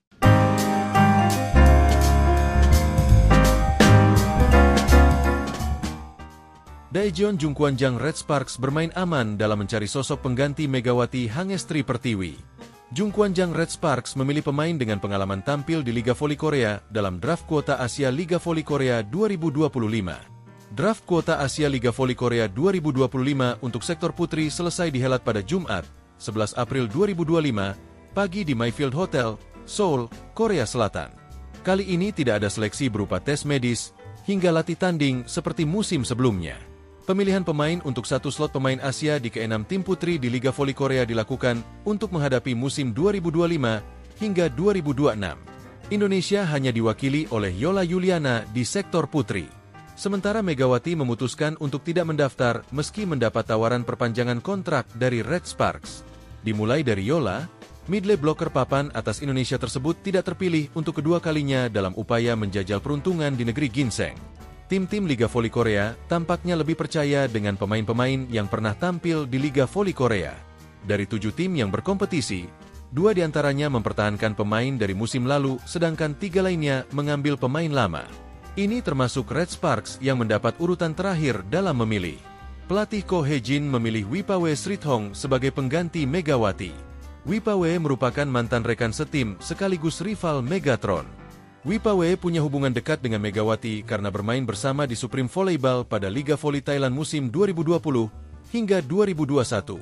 Daejeon Jungkwanjang Red Sparks bermain aman dalam mencari sosok pengganti Megawati Hangestri Pertiwi. Jungkwanjang Red Sparks memilih pemain dengan pengalaman tampil di Liga Voli Korea dalam draft kuota Asia Liga Voli Korea 2025. Draft kuota Asia Liga Voli Korea 2025 untuk sektor putri selesai dihelat pada Jumat, 11 April 2025, pagi di Mayfield Hotel, Seoul, Korea Selatan. Kali ini tidak ada seleksi berupa tes medis, hingga latih tanding seperti musim sebelumnya. Pemilihan pemain untuk satu slot pemain Asia di ke-6 tim putri di Liga Voli Korea dilakukan untuk menghadapi musim 2025 hingga 2026. Indonesia hanya diwakili oleh Yola Yuliana di sektor putri. Sementara Megawati memutuskan untuk tidak mendaftar meski mendapat tawaran perpanjangan kontrak dari Red Sparks. Dimulai dari Yola, midley blocker papan atas Indonesia tersebut tidak terpilih untuk kedua kalinya dalam upaya menjajal peruntungan di negeri ginseng. Tim-tim Liga Voli Korea tampaknya lebih percaya dengan pemain-pemain yang pernah tampil di Liga Voli Korea. Dari 7 tim yang berkompetisi, 2 diantaranya mempertahankan pemain dari musim lalu, sedangkan 3 lainnya mengambil pemain lama. Ini termasuk Red Sparks yang mendapat urutan terakhir dalam memilih. Pelatih Ko Hye-jin memilih Wipawe Srithong sebagai pengganti Megawati. Wipawe merupakan mantan rekan setim sekaligus rival Megatron. Wipawe punya hubungan dekat dengan Megawati karena bermain bersama di Supreme Volleyball pada Liga Voli Thailand musim 2020 hingga 2021.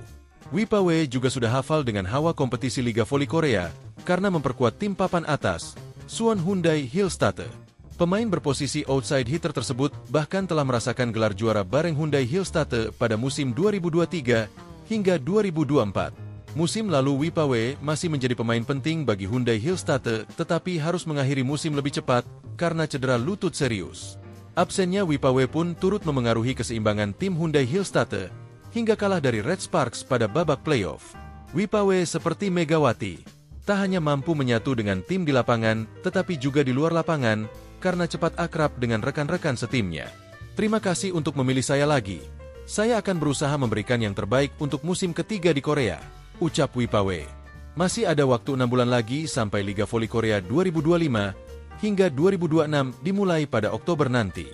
Wipawe juga sudah hafal dengan hawa kompetisi Liga Voli Korea karena memperkuat tim papan atas, Suwon Hyundai Hillstatte. Pemain berposisi outside hitter tersebut bahkan telah merasakan gelar juara bareng Hyundai Hillstatte pada musim 2023 hingga 2024. Musim lalu Wipawe masih menjadi pemain penting bagi Hyundai Hillstatte tetapi harus mengakhiri musim lebih cepat karena cedera lutut serius. Absennya Wipawe pun turut memengaruhi keseimbangan tim Hyundai Hillstatte hingga kalah dari Red Sparks pada babak playoff. Wipawe seperti Megawati, tak hanya mampu menyatu dengan tim di lapangan tetapi juga di luar lapangan karena cepat akrab dengan rekan-rekan setimnya. Terima kasih untuk memilih saya lagi. Saya akan berusaha memberikan yang terbaik untuk musim ketiga di Korea, ucap Wipawe. Masih ada waktu 6 bulan lagi sampai Liga Voli Korea 2025 hingga 2026 dimulai pada Oktober nanti.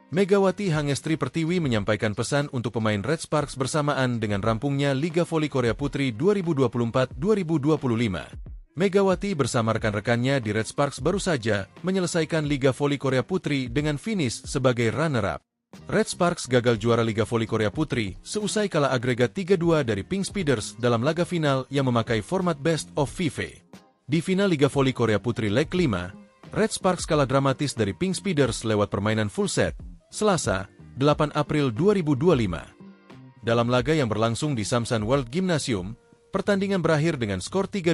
Megawati Hangestri Pertiwi menyampaikan pesan untuk pemain Red Sparks bersamaan dengan rampungnya Liga Voli Korea Putri 2024-2025. Megawati bersama rekan-rekannya di Red Sparks baru saja menyelesaikan Liga Voli Korea Putri dengan finish sebagai runner-up. Red Sparks gagal juara Liga Voli Korea Putri seusai kalah agregat 3-2 dari Pink Speeders dalam laga final yang memakai format Best of 5. Di final Liga Voli Korea Putri leg 5, Red Sparks kalah dramatis dari Pink Speeders lewat permainan full set, Selasa, 8 April 2025. Dalam laga yang berlangsung di Samsan World Gymnasium, pertandingan berakhir dengan skor 3-2,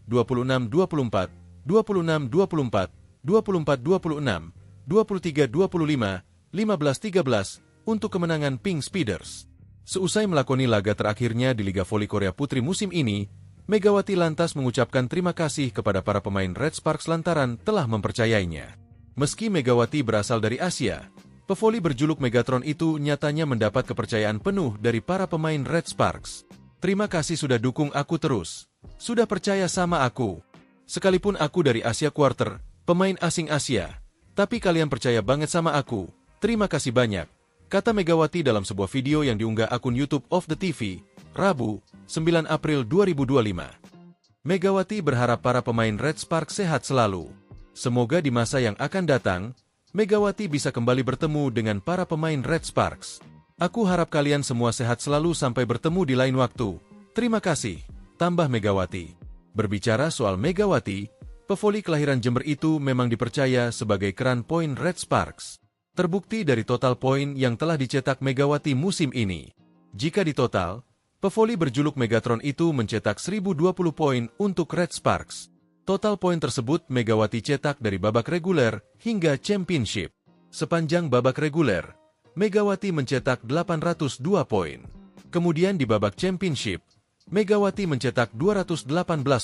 26-24, 26-24, 24-26, 23-25, 15-13 untuk kemenangan Pink Speeders. Seusai melakoni laga terakhirnya di Liga Voli Korea Putri musim ini, Megawati lantas mengucapkan terima kasih kepada para pemain Red Sparks lantaran telah mempercayainya. Meski Megawati berasal dari Asia, pevoli berjuluk Megatron itu nyatanya mendapat kepercayaan penuh dari para pemain Red Sparks. Terima kasih sudah dukung aku terus. Sudah percaya sama aku. Sekalipun aku dari Asia Quarter, pemain asing Asia, tapi kalian percaya banget sama aku. Terima kasih banyak, kata Megawati dalam sebuah video yang diunggah akun YouTube of the TV, Rabu, 9 April 2025. Megawati berharap para pemain Red Sparks sehat selalu. Semoga di masa yang akan datang, Megawati bisa kembali bertemu dengan para pemain Red Sparks. Aku harap kalian semua sehat selalu sampai bertemu di lain waktu. Terima kasih, tambah Megawati. Berbicara soal Megawati, pevoli kelahiran Jember itu memang dipercaya sebagai keran poin Red Sparks. Terbukti dari total poin yang telah dicetak Megawati musim ini. Jika ditotal, pevoli berjuluk Megatron itu mencetak 1020 poin untuk Red Sparks. Total poin tersebut Megawati cetak dari babak reguler hingga championship. Sepanjang babak reguler, Megawati mencetak 802 poin. Kemudian di babak championship, Megawati mencetak 218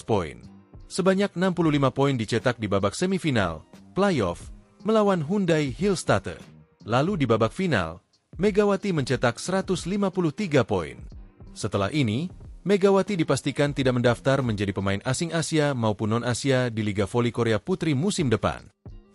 poin. Sebanyak 65 poin dicetak di babak semifinal, playoff, melawan Hyundai Hillstatte. Lalu di babak final, Megawati mencetak 153 poin. Setelah ini, Megawati dipastikan tidak mendaftar menjadi pemain asing Asia maupun non-Asia di Liga Voli Korea Putri musim depan.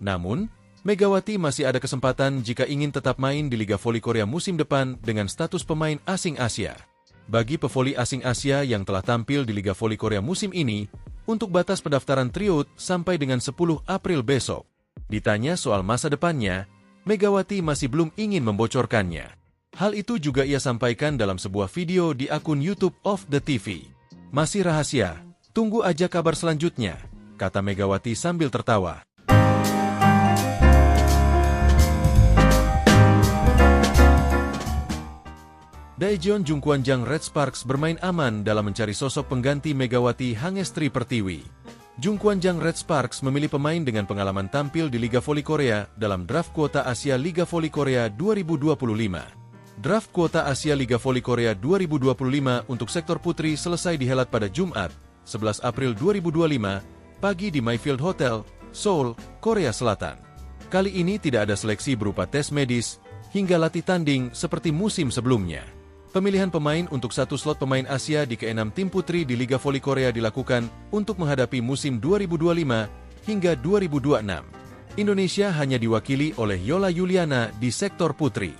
Namun, Megawati masih ada kesempatan jika ingin tetap main di Liga Voli Korea musim depan dengan status pemain asing Asia. Bagi pevoli asing Asia yang telah tampil di Liga Voli Korea musim ini, untuk batas pendaftaran tryout sampai dengan 10 April besok. Ditanya soal masa depannya, Megawati masih belum ingin membocorkannya. Hal itu juga ia sampaikan dalam sebuah video di akun YouTube of the TV. Masih rahasia, tunggu aja kabar selanjutnya, kata Megawati sambil tertawa. Daejeon Jungkwanjang Red Sparks bermain aman dalam mencari sosok pengganti Megawati Hangestri Pertiwi. Jungkwanjang Red Sparks memilih pemain dengan pengalaman tampil di Liga Voli Korea dalam draft kuota Asia Liga Voli Korea 2025. Draft kuota Asia Liga Voli Korea 2025 untuk sektor putri selesai dihelat pada Jumat, 11 April 2025, pagi di Mayfield Hotel, Seoul, Korea Selatan. Kali ini tidak ada seleksi berupa tes medis, hingga latih tanding seperti musim sebelumnya. Pemilihan pemain untuk satu slot pemain Asia di ke-6 tim putri di Liga Voli Korea dilakukan untuk menghadapi musim 2025 hingga 2026. Indonesia hanya diwakili oleh Yola Yuliana di sektor putri.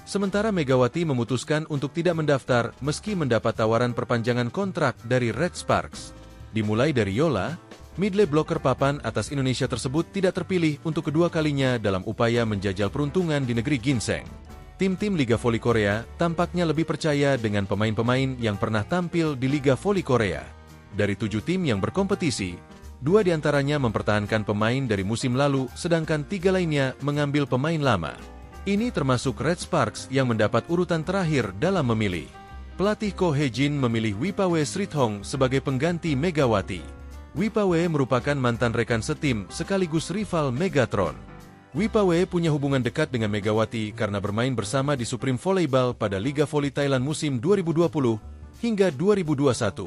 Sementara Megawati memutuskan untuk tidak mendaftar meski mendapat tawaran perpanjangan kontrak dari Red Sparks. Dimulai dari Yola, midlane blocker papan atas Indonesia tersebut tidak terpilih untuk kedua kalinya dalam upaya menjajal peruntungan di negeri ginseng. Tim-tim Liga Voli Korea tampaknya lebih percaya dengan pemain-pemain yang pernah tampil di Liga Voli Korea. Dari 7 tim yang berkompetisi, 2 diantaranya mempertahankan pemain dari musim lalu, sedangkan 3 lainnya mengambil pemain lama. Ini termasuk Red Sparks yang mendapat urutan terakhir dalam memilih. Pelatih Ko Hye-jin memilih Wipawe Srithong sebagai pengganti Megawati. Wipawe merupakan mantan rekan setim sekaligus rival Megatron. Wipawe punya hubungan dekat dengan Megawati karena bermain bersama di Supreme Volleyball pada Liga Voli Thailand musim 2020 hingga 2021.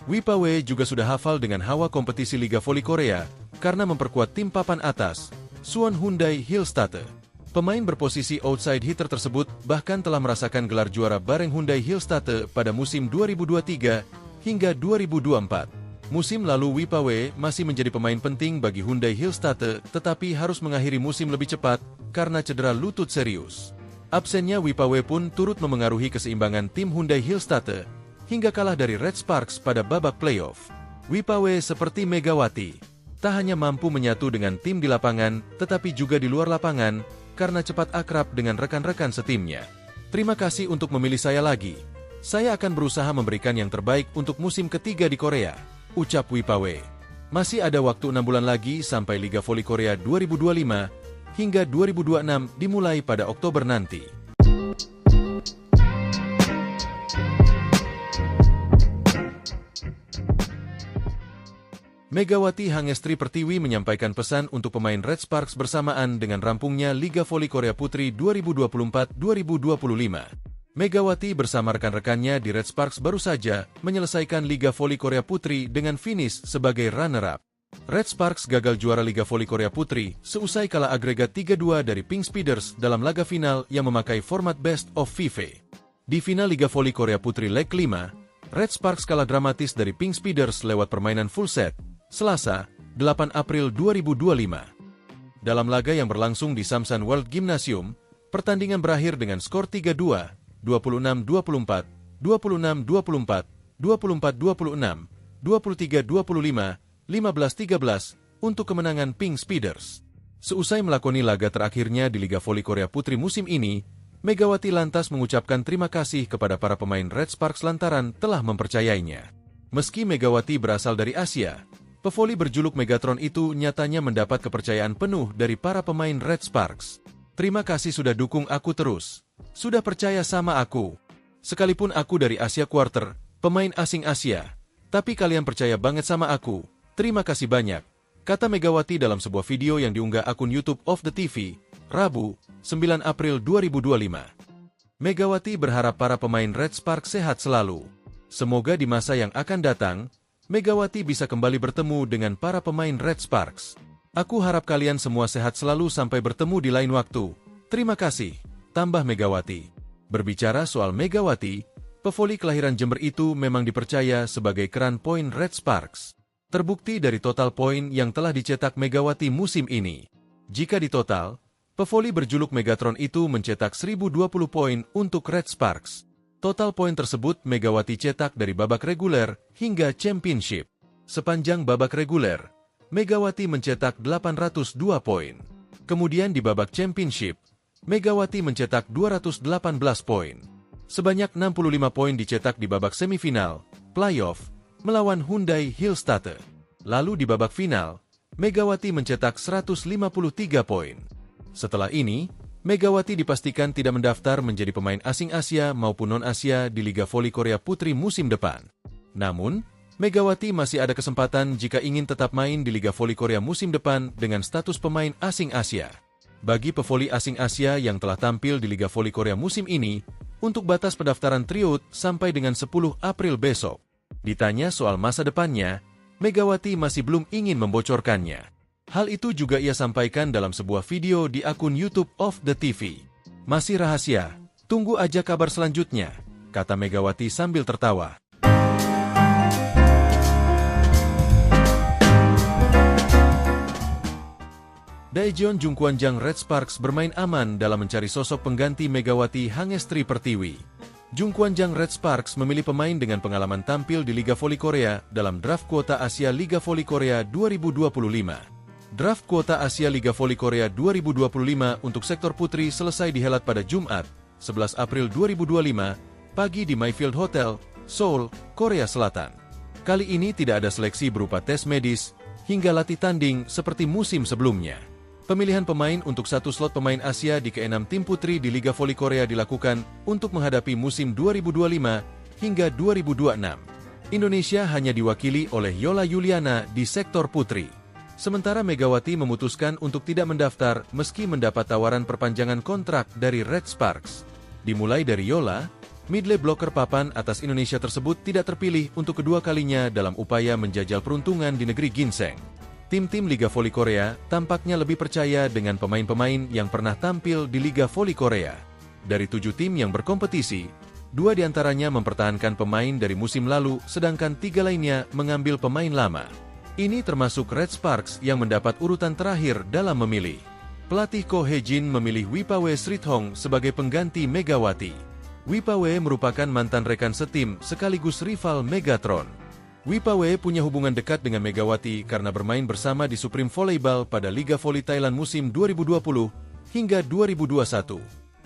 Wipawe juga sudah hafal dengan hawa kompetisi Liga Voli Korea karena memperkuat tim papan atas, Suwon Hyundai Hillstatte. Pemain berposisi outside hitter tersebut bahkan telah merasakan gelar juara bareng Hyundai Hillstatte pada musim 2023 hingga 2024. Musim lalu Wipawe masih menjadi pemain penting bagi Hyundai Hillstatte tetapi harus mengakhiri musim lebih cepat karena cedera lutut serius. Absennya Wipawe pun turut memengaruhi keseimbangan tim Hyundai Hillstatte hingga kalah dari Red Sparks pada babak playoff. Wipawe seperti Megawati, tak hanya mampu menyatu dengan tim di lapangan tetapi juga di luar lapangan karena cepat akrab dengan rekan-rekan setimnya. Terima kasih untuk memilih saya lagi. Saya akan berusaha memberikan yang terbaik untuk musim ketiga di Korea, ucap Wipawe. Masih ada waktu 6 bulan lagi sampai Liga Voli Korea 2025 hingga 2026 dimulai pada Oktober nanti. Megawati Hangestri Pertiwi menyampaikan pesan untuk pemain Red Sparks bersamaan dengan rampungnya Liga Voli Korea Putri 2024-2025. Megawati bersama rekan-rekannya di Red Sparks baru saja menyelesaikan Liga Voli Korea Putri dengan finish sebagai runner-up. Red Sparks gagal juara Liga Voli Korea Putri seusai kalah agregat 3-2 dari Pink Speeders dalam laga final yang memakai format Best of 5. Di final Liga Voli Korea Putri leg 5, Red Sparks kalah dramatis dari Pink Speeders lewat permainan full set, Selasa, 8 April 2025. Dalam laga yang berlangsung di Samsan World Gymnasium, pertandingan berakhir dengan skor 3-2, 26-24, 26-24, 24-26, 23-25, 15-13 untuk kemenangan Pink Speeders. Seusai melakoni laga terakhirnya di Liga Voli Korea Putri musim ini, Megawati lantas mengucapkan terima kasih kepada para pemain Red Sparks lantaran telah mempercayainya. Meski Megawati berasal dari Asia, pevoli berjuluk Megatron itu nyatanya mendapat kepercayaan penuh dari para pemain Red Sparks. Terima kasih sudah dukung aku terus. Sudah percaya sama aku. Sekalipun aku dari Asia Quarter, pemain asing Asia. Tapi kalian percaya banget sama aku. Terima kasih banyak, kata Megawati dalam sebuah video yang diunggah akun YouTube of the TV, Rabu, 9 April 2025. Megawati berharap para pemain Red Sparks sehat selalu. Semoga di masa yang akan datang, Megawati bisa kembali bertemu dengan para pemain Red Sparks. Aku harap kalian semua sehat selalu sampai bertemu di lain waktu. Terima kasih, tambah Megawati. Berbicara soal Megawati, pevoli kelahiran Jember itu memang dipercaya sebagai keran poin Red Sparks. Terbukti dari total poin yang telah dicetak Megawati musim ini. Jika ditotal, pevoli berjuluk Megatron itu mencetak 1020 poin untuk Red Sparks. Total poin tersebut Megawati cetak dari babak reguler hingga championship. Sepanjang babak reguler, Megawati mencetak 802 poin. Kemudian di babak championship, Megawati mencetak 218 poin. Sebanyak 65 poin dicetak di babak semifinal, playoff, melawan Hyundai Hillstatter. Lalu di babak final, Megawati mencetak 153 poin. Setelah ini, Megawati dipastikan tidak mendaftar menjadi pemain asing Asia maupun non-Asia di Liga Voli Korea Putri musim depan. Namun, Megawati masih ada kesempatan jika ingin tetap main di Liga Voli Korea musim depan dengan status pemain asing Asia. Bagi pevoli asing Asia yang telah tampil di Liga Voli Korea musim ini, untuk batas pendaftaran tryout sampai dengan 10 April besok. Ditanya soal masa depannya, Megawati masih belum ingin membocorkannya. Hal itu juga ia sampaikan dalam sebuah video di akun YouTube of the TV. Masih rahasia, tunggu aja kabar selanjutnya, kata Megawati sambil tertawa. Daejeon Jungkwanjang Red Sparks bermain aman dalam mencari sosok pengganti Megawati Hangestri Pertiwi. Jungkwanjang Red Sparks memilih pemain dengan pengalaman tampil di Liga Voli Korea dalam draft kuota Asia Liga Voli Korea 2025. Draft kuota Asia Liga Voli Korea 2025 untuk sektor putri selesai dihelat pada Jumat, 11 April 2025, pagi di Mayfield Hotel, Seoul, Korea Selatan. Kali ini tidak ada seleksi berupa tes medis, hingga latih tanding seperti musim sebelumnya. Pemilihan pemain untuk satu slot pemain Asia di ke-6 tim putri di Liga Voli Korea dilakukan untuk menghadapi musim 2025 hingga 2026. Indonesia hanya diwakili oleh Yola Yuliana di sektor putri. Sementara Megawati memutuskan untuk tidak mendaftar meski mendapat tawaran perpanjangan kontrak dari Red Sparks. Dimulai dari Yola, midley blocker papan atas Indonesia tersebut tidak terpilih untuk kedua kalinya dalam upaya menjajal peruntungan di negeri ginseng. Tim-tim Liga Voli Korea tampaknya lebih percaya dengan pemain-pemain yang pernah tampil di Liga Voli Korea. Dari 7 tim yang berkompetisi, 2 diantaranya mempertahankan pemain dari musim lalu, sedangkan 3 lainnya mengambil pemain lama. Ini termasuk Red Sparks yang mendapat urutan terakhir dalam memilih. Pelatih Ko Hye-jin memilih Wipawe Srithong sebagai pengganti Megawati. Wipawe merupakan mantan rekan setim sekaligus rival Megatron. Wipawe punya hubungan dekat dengan Megawati karena bermain bersama di Supreme Volleyball pada Liga Voli Thailand musim 2020 hingga 2021.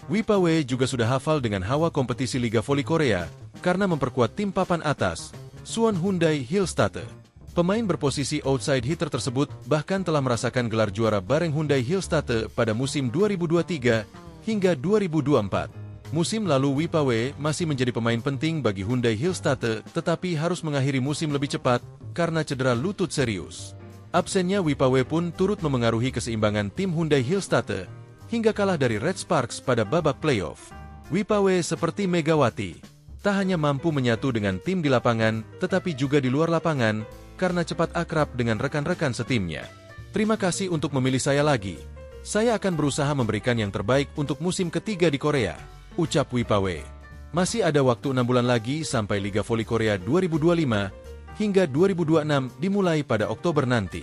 Wipawe juga sudah hafal dengan hawa kompetisi Liga Voli Korea karena memperkuat tim papan atas, Suwon Hyundai Hillstatter. Pemain berposisi outside hitter tersebut bahkan telah merasakan gelar juara bareng Hyundai Hillstatter pada musim 2023 hingga 2024. Musim lalu Wipawe masih menjadi pemain penting bagi Hyundai Hillstatter tetapi harus mengakhiri musim lebih cepat karena cedera lutut serius. Absennya Wipawe pun turut memengaruhi keseimbangan tim Hyundai Hillstatter hingga kalah dari Red Sparks pada babak playoff. Wipawe seperti Megawati, tak hanya mampu menyatu dengan tim di lapangan tetapi juga di luar lapangan karena cepat akrab dengan rekan-rekan setimnya. Terima kasih untuk memilih saya lagi. Saya akan berusaha memberikan yang terbaik untuk musim ketiga di Korea, ucap Wipawe. Masih ada waktu 6 bulan lagi sampai Liga Voli Korea 2025 hingga 2026 dimulai pada Oktober nanti.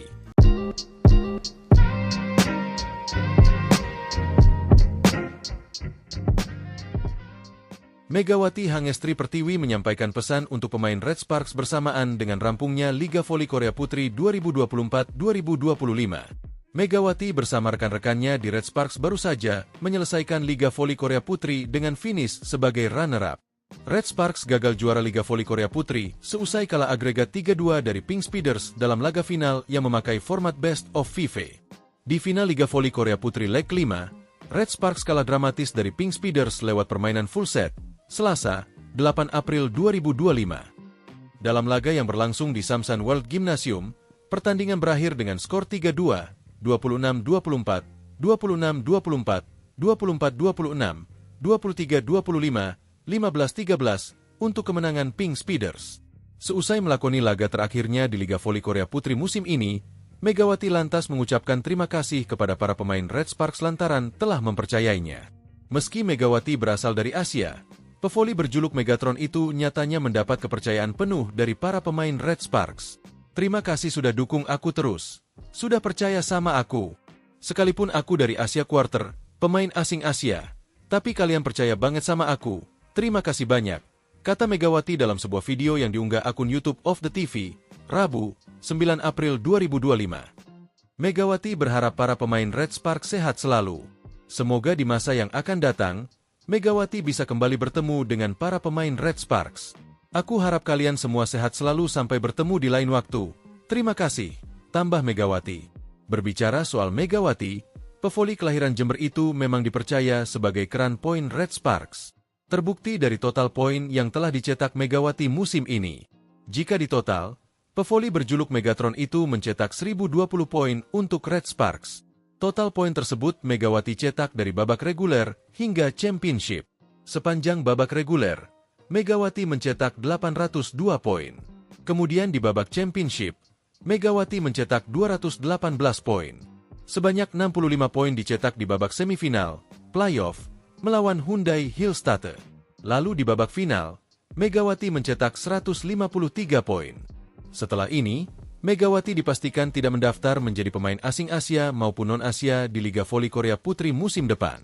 Megawati Hangestri Pertiwi menyampaikan pesan untuk pemain Red Sparks bersamaan dengan rampungnya Liga Voli Korea Putri 2024-2025. Megawati bersama rekan-rekannya di Red Sparks baru saja menyelesaikan Liga Voli Korea Putri dengan finish sebagai runner-up. Red Sparks gagal juara Liga Voli Korea Putri seusai kalah agregat 3-2 dari Pink Speeders dalam laga final yang memakai format Best of 5. Di final Liga Voli Korea Putri leg 5, Red Sparks kalah dramatis dari Pink Speeders lewat permainan full set, Selasa, 8 April 2025. Dalam laga yang berlangsung di Samsan World Gymnasium, pertandingan berakhir dengan skor 3-2, 26-24, 26-24, 24-26, 23-25, 15-13 untuk kemenangan Pink Speeders. Seusai melakoni laga terakhirnya di Liga Voli Korea Putri musim ini, Megawati lantas mengucapkan terima kasih kepada para pemain Red Sparks lantaran telah mempercayainya. Meski Megawati berasal dari Asia, pevoli berjuluk Megatron itu nyatanya mendapat kepercayaan penuh dari para pemain Red Sparks. Terima kasih sudah dukung aku terus. Sudah percaya sama aku. Sekalipun aku dari Asia Quarter, pemain asing Asia, tapi kalian percaya banget sama aku. Terima kasih banyak, kata Megawati dalam sebuah video yang diunggah akun YouTube of the TV, Rabu, 9 April 2025. Megawati berharap para pemain Red Sparks sehat selalu. Semoga di masa yang akan datang, Megawati bisa kembali bertemu dengan para pemain Red Sparks. Aku harap kalian semua sehat selalu sampai bertemu di lain waktu. Terima kasih, tambah Megawati. Berbicara soal Megawati, pevoli kelahiran Jember itu memang dipercaya sebagai keran poin Red Sparks. Terbukti dari total poin yang telah dicetak Megawati musim ini. Jika ditotal, pevoli berjuluk Megatron itu mencetak 1020 poin untuk Red Sparks. Total poin tersebut Megawati cetak dari babak reguler hingga championship. Sepanjang babak reguler, Megawati mencetak 802 poin. Kemudian di babak championship, Megawati mencetak 218 poin. Sebanyak 65 poin dicetak di babak semifinal, playoff, melawan Hyundai Hillstatter. Lalu di babak final, Megawati mencetak 153 poin. Setelah ini, Megawati dipastikan tidak mendaftar menjadi pemain asing Asia maupun non-Asia di Liga Voli Korea Putri musim depan.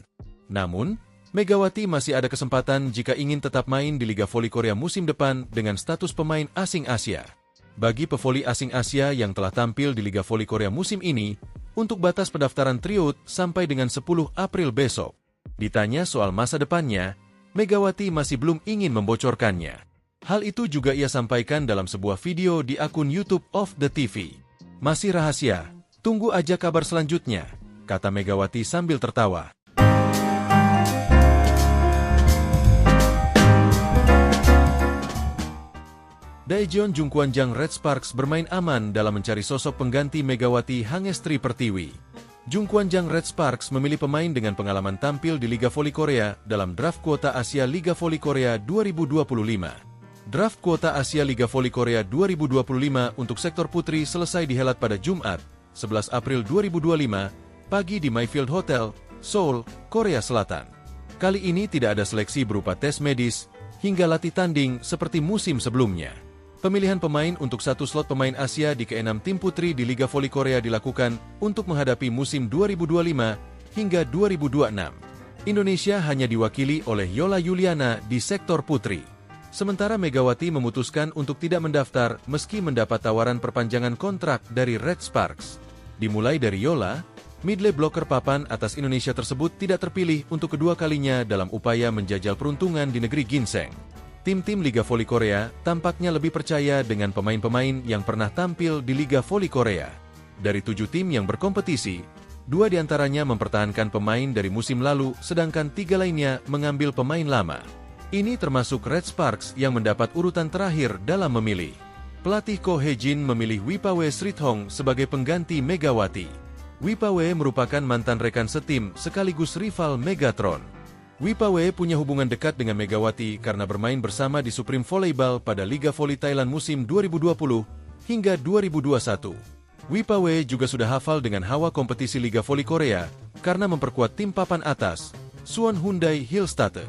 Namun, Megawati masih ada kesempatan jika ingin tetap main di Liga Voli Korea musim depan dengan status pemain asing Asia. Bagi pevoli asing Asia yang telah tampil di Liga Voli Korea musim ini, untuk batas pendaftaran tryout sampai dengan 10 April besok. Ditanya soal masa depannya, Megawati masih belum ingin membocorkannya. Hal itu juga ia sampaikan dalam sebuah video di akun YouTube of the TV. Masih rahasia, tunggu aja kabar selanjutnya, kata Megawati sambil tertawa. Daejeon Jungkwanjang Red Sparks bermain aman dalam mencari sosok pengganti Megawati Hangestri Pertiwi. Jungkwanjang Red Sparks memilih pemain dengan pengalaman tampil di Liga Voli Korea dalam draft kuota Asia Liga Voli Korea 2025. Draft kuota Asia Liga Voli Korea 2025 untuk sektor putri selesai dihelat pada Jumat, 11 April 2025, pagi di Mayfield Hotel, Seoul, Korea Selatan. Kali ini tidak ada seleksi berupa tes medis hingga latih tanding seperti musim sebelumnya. Pemilihan pemain untuk satu slot pemain Asia di ke-6 tim putri di Liga Voli Korea dilakukan untuk menghadapi musim 2025 hingga 2026. Indonesia hanya diwakili oleh Yola Yuliana di sektor putri. Sementara Megawati memutuskan untuk tidak mendaftar meski mendapat tawaran perpanjangan kontrak dari Red Sparks. Dimulai dari Yola, midley blocker papan atas Indonesia tersebut tidak terpilih untuk kedua kalinya dalam upaya menjajal peruntungan di negeri ginseng. Tim-tim Liga Voli Korea tampaknya lebih percaya dengan pemain-pemain yang pernah tampil di Liga Voli Korea. Dari 7 tim yang berkompetisi, 2 diantaranya mempertahankan pemain dari musim lalu, sedangkan 3 lainnya mengambil pemain lama. Ini termasuk Red Sparks yang mendapat urutan terakhir dalam memilih. Pelatih Ko Hye-jin memilih Wipawe Srithong sebagai pengganti Megawati. Wipawe merupakan mantan rekan setim sekaligus rival Megatron. Wipawe punya hubungan dekat dengan Megawati karena bermain bersama di Supreme Volleyball pada Liga Voli Thailand musim 2020 hingga 2021. Wipawe juga sudah hafal dengan hawa kompetisi Liga Voli Korea karena memperkuat tim papan atas, Suwon Hyundai Hillstatter.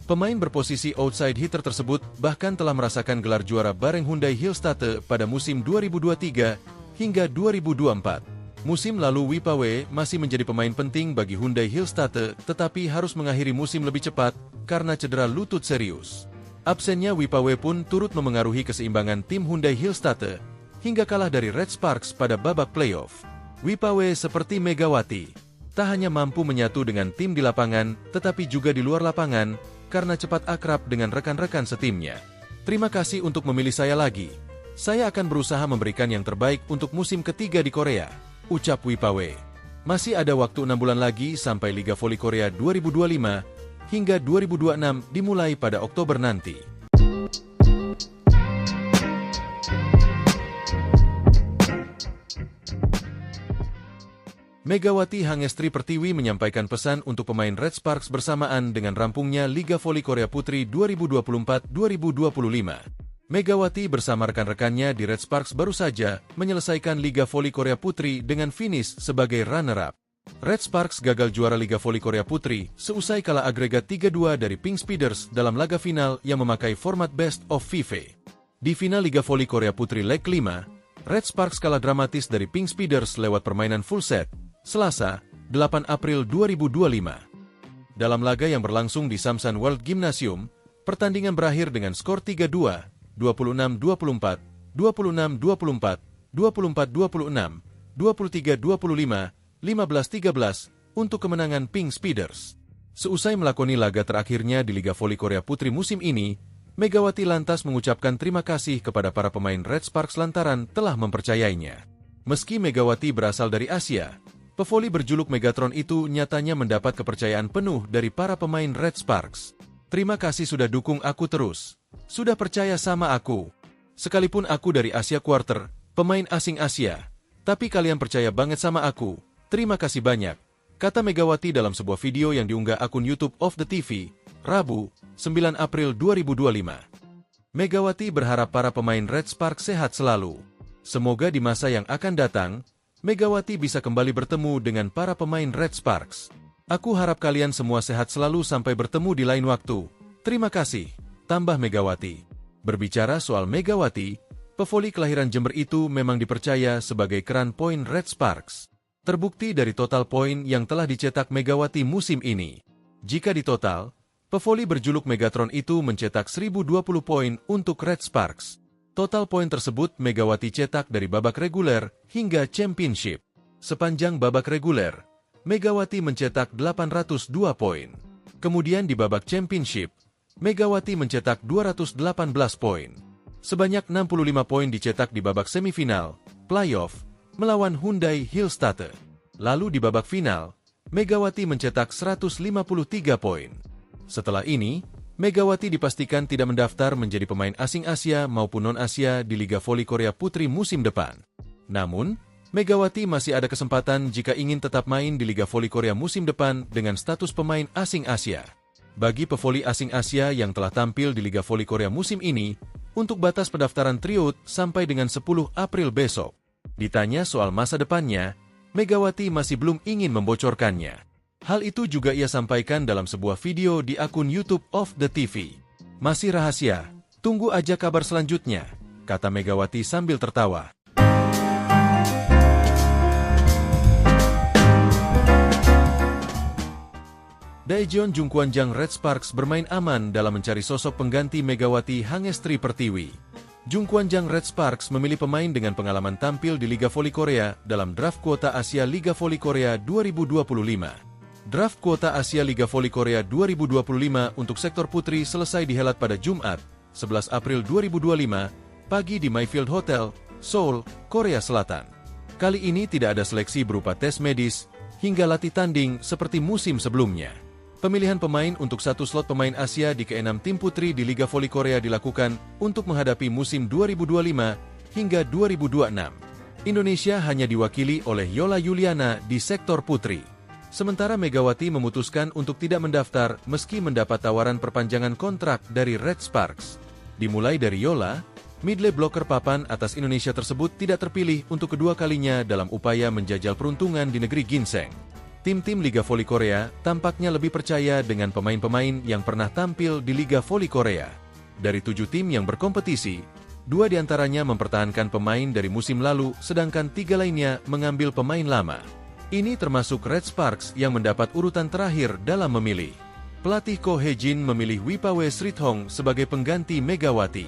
Pemain berposisi outside hitter tersebut bahkan telah merasakan gelar juara bareng Hyundai Hillstatter pada musim 2023 hingga 2024. Musim lalu Wipawe masih menjadi pemain penting bagi Hyundai Hillstatter tetapi harus mengakhiri musim lebih cepat karena cedera lutut serius. Absennya Wipawe pun turut memengaruhi keseimbangan tim Hyundai Hillstatter hingga kalah dari Red Sparks pada babak playoff. Wipawe seperti Megawati, tak hanya mampu menyatu dengan tim di lapangan tetapi juga di luar lapangan karena cepat akrab dengan rekan-rekan setimnya. Terima kasih untuk memilih saya lagi. Saya akan berusaha memberikan yang terbaik untuk musim ketiga di Korea, ucap Wipawe. Masih ada waktu 6 bulan lagi sampai Liga Voli Korea 2025 hingga 2026 dimulai pada Oktober nanti. Megawati Hangestri Pertiwi menyampaikan pesan untuk pemain Red Sparks bersamaan dengan rampungnya Liga Voli Korea Putri 2024-2025. Megawati bersama rekan-rekannya di Red Sparks baru saja menyelesaikan Liga Voli Korea Putri dengan finish sebagai runner-up. Red Sparks gagal juara Liga Voli Korea Putri seusai kalah agregat 3-2 dari Pink Speeders dalam laga final yang memakai format Best of 5. Di final Liga Voli Korea Putri leg 5, Red Sparks kalah dramatis dari Pink Speeders lewat permainan full set, Selasa, 8 April 2025. Dalam laga yang berlangsung di Samsan World Gymnasium, pertandingan berakhir dengan skor 3-2, 26-24, 26-24, 24-26, 23-25, 15-13, untuk kemenangan Pink Speeders. Seusai melakoni laga terakhirnya di Liga Voli Korea Putri musim ini, Megawati lantas mengucapkan terima kasih kepada para pemain Red Sparks lantaran telah mempercayainya. Meski Megawati berasal dari Asia, pevoli berjuluk Megatron itu nyatanya mendapat kepercayaan penuh dari para pemain Red Sparks. Terima kasih sudah dukung aku terus. Sudah percaya sama aku. Sekalipun aku dari Asia Quarter, pemain asing Asia, tapi kalian percaya banget sama aku. Terima kasih banyak, kata Megawati dalam sebuah video yang diunggah akun YouTube of the TV, Rabu, 9 April 2025. Megawati berharap para pemain Red Sparks sehat selalu. Semoga di masa yang akan datang, Megawati bisa kembali bertemu dengan para pemain Red Sparks. Aku harap kalian semua sehat selalu sampai bertemu di lain waktu. Terima kasih, tambah Megawati. Berbicara soal Megawati, pevoli kelahiran Jember itu memang dipercaya sebagai keran poin Red Sparks. Terbukti dari total poin yang telah dicetak Megawati musim ini. Jika ditotal, pevoli berjuluk Megatron itu mencetak 1020 poin untuk Red Sparks. Total poin tersebut Megawati cetak dari babak reguler hingga championship. Sepanjang babak reguler, Megawati mencetak 802 poin. Kemudian di babak championship, Megawati mencetak 218 poin. Sebanyak 65 poin dicetak di babak semifinal, playoff, melawan Hyundai Hillstatte. Lalu di babak final, Megawati mencetak 153 poin. Setelah ini, Megawati dipastikan tidak mendaftar menjadi pemain asing Asia maupun non-Asia di Liga Voli Korea Putri musim depan. Namun, Megawati masih ada kesempatan jika ingin tetap main di Liga Voli Korea musim depan dengan status pemain asing Asia. Bagi pevoli asing Asia yang telah tampil di Liga Voli Korea musim ini, untuk batas pendaftaran tryout sampai dengan 10 April besok. Ditanya soal masa depannya, Megawati masih belum ingin membocorkannya. Hal itu juga ia sampaikan dalam sebuah video di akun YouTube of the TV. Masih rahasia, tunggu aja kabar selanjutnya, kata Megawati sambil tertawa. Daejeon Jungkwanjang Red Sparks bermain aman dalam mencari sosok pengganti Megawati Hangestri Pertiwi. Jungkwanjang Red Sparks memilih pemain dengan pengalaman tampil di Liga Voli Korea dalam draft kuota Asia Liga Voli Korea 2025. Draft kuota Asia Liga Voli Korea 2025 untuk sektor putri selesai dihelat pada Jumat, 11 April 2025, pagi di Mayfield Hotel, Seoul, Korea Selatan. Kali ini tidak ada seleksi berupa tes medis hingga latih tanding seperti musim sebelumnya. Pemilihan pemain untuk satu slot pemain Asia di ke-6 tim putri di Liga Voli Korea dilakukan untuk menghadapi musim 2025 hingga 2026. Indonesia hanya diwakili oleh Yola Yuliana di sektor putri. Sementara Megawati memutuskan untuk tidak mendaftar meski mendapat tawaran perpanjangan kontrak dari Red Sparks. Dimulai dari Yola, midley blocker papan atas Indonesia tersebut tidak terpilih untuk kedua kalinya dalam upaya menjajal peruntungan di negeri ginseng. Tim-tim Liga Voli Korea tampaknya lebih percaya dengan pemain-pemain yang pernah tampil di Liga Voli Korea. Dari 7 tim yang berkompetisi, 2 diantaranya mempertahankan pemain dari musim lalu, sedangkan 3 lainnya mengambil pemain lama. Ini termasuk Red Sparks yang mendapat urutan terakhir dalam memilih. Pelatih Ko Hye-jin memilih Wipawe Srithong sebagai pengganti Megawati.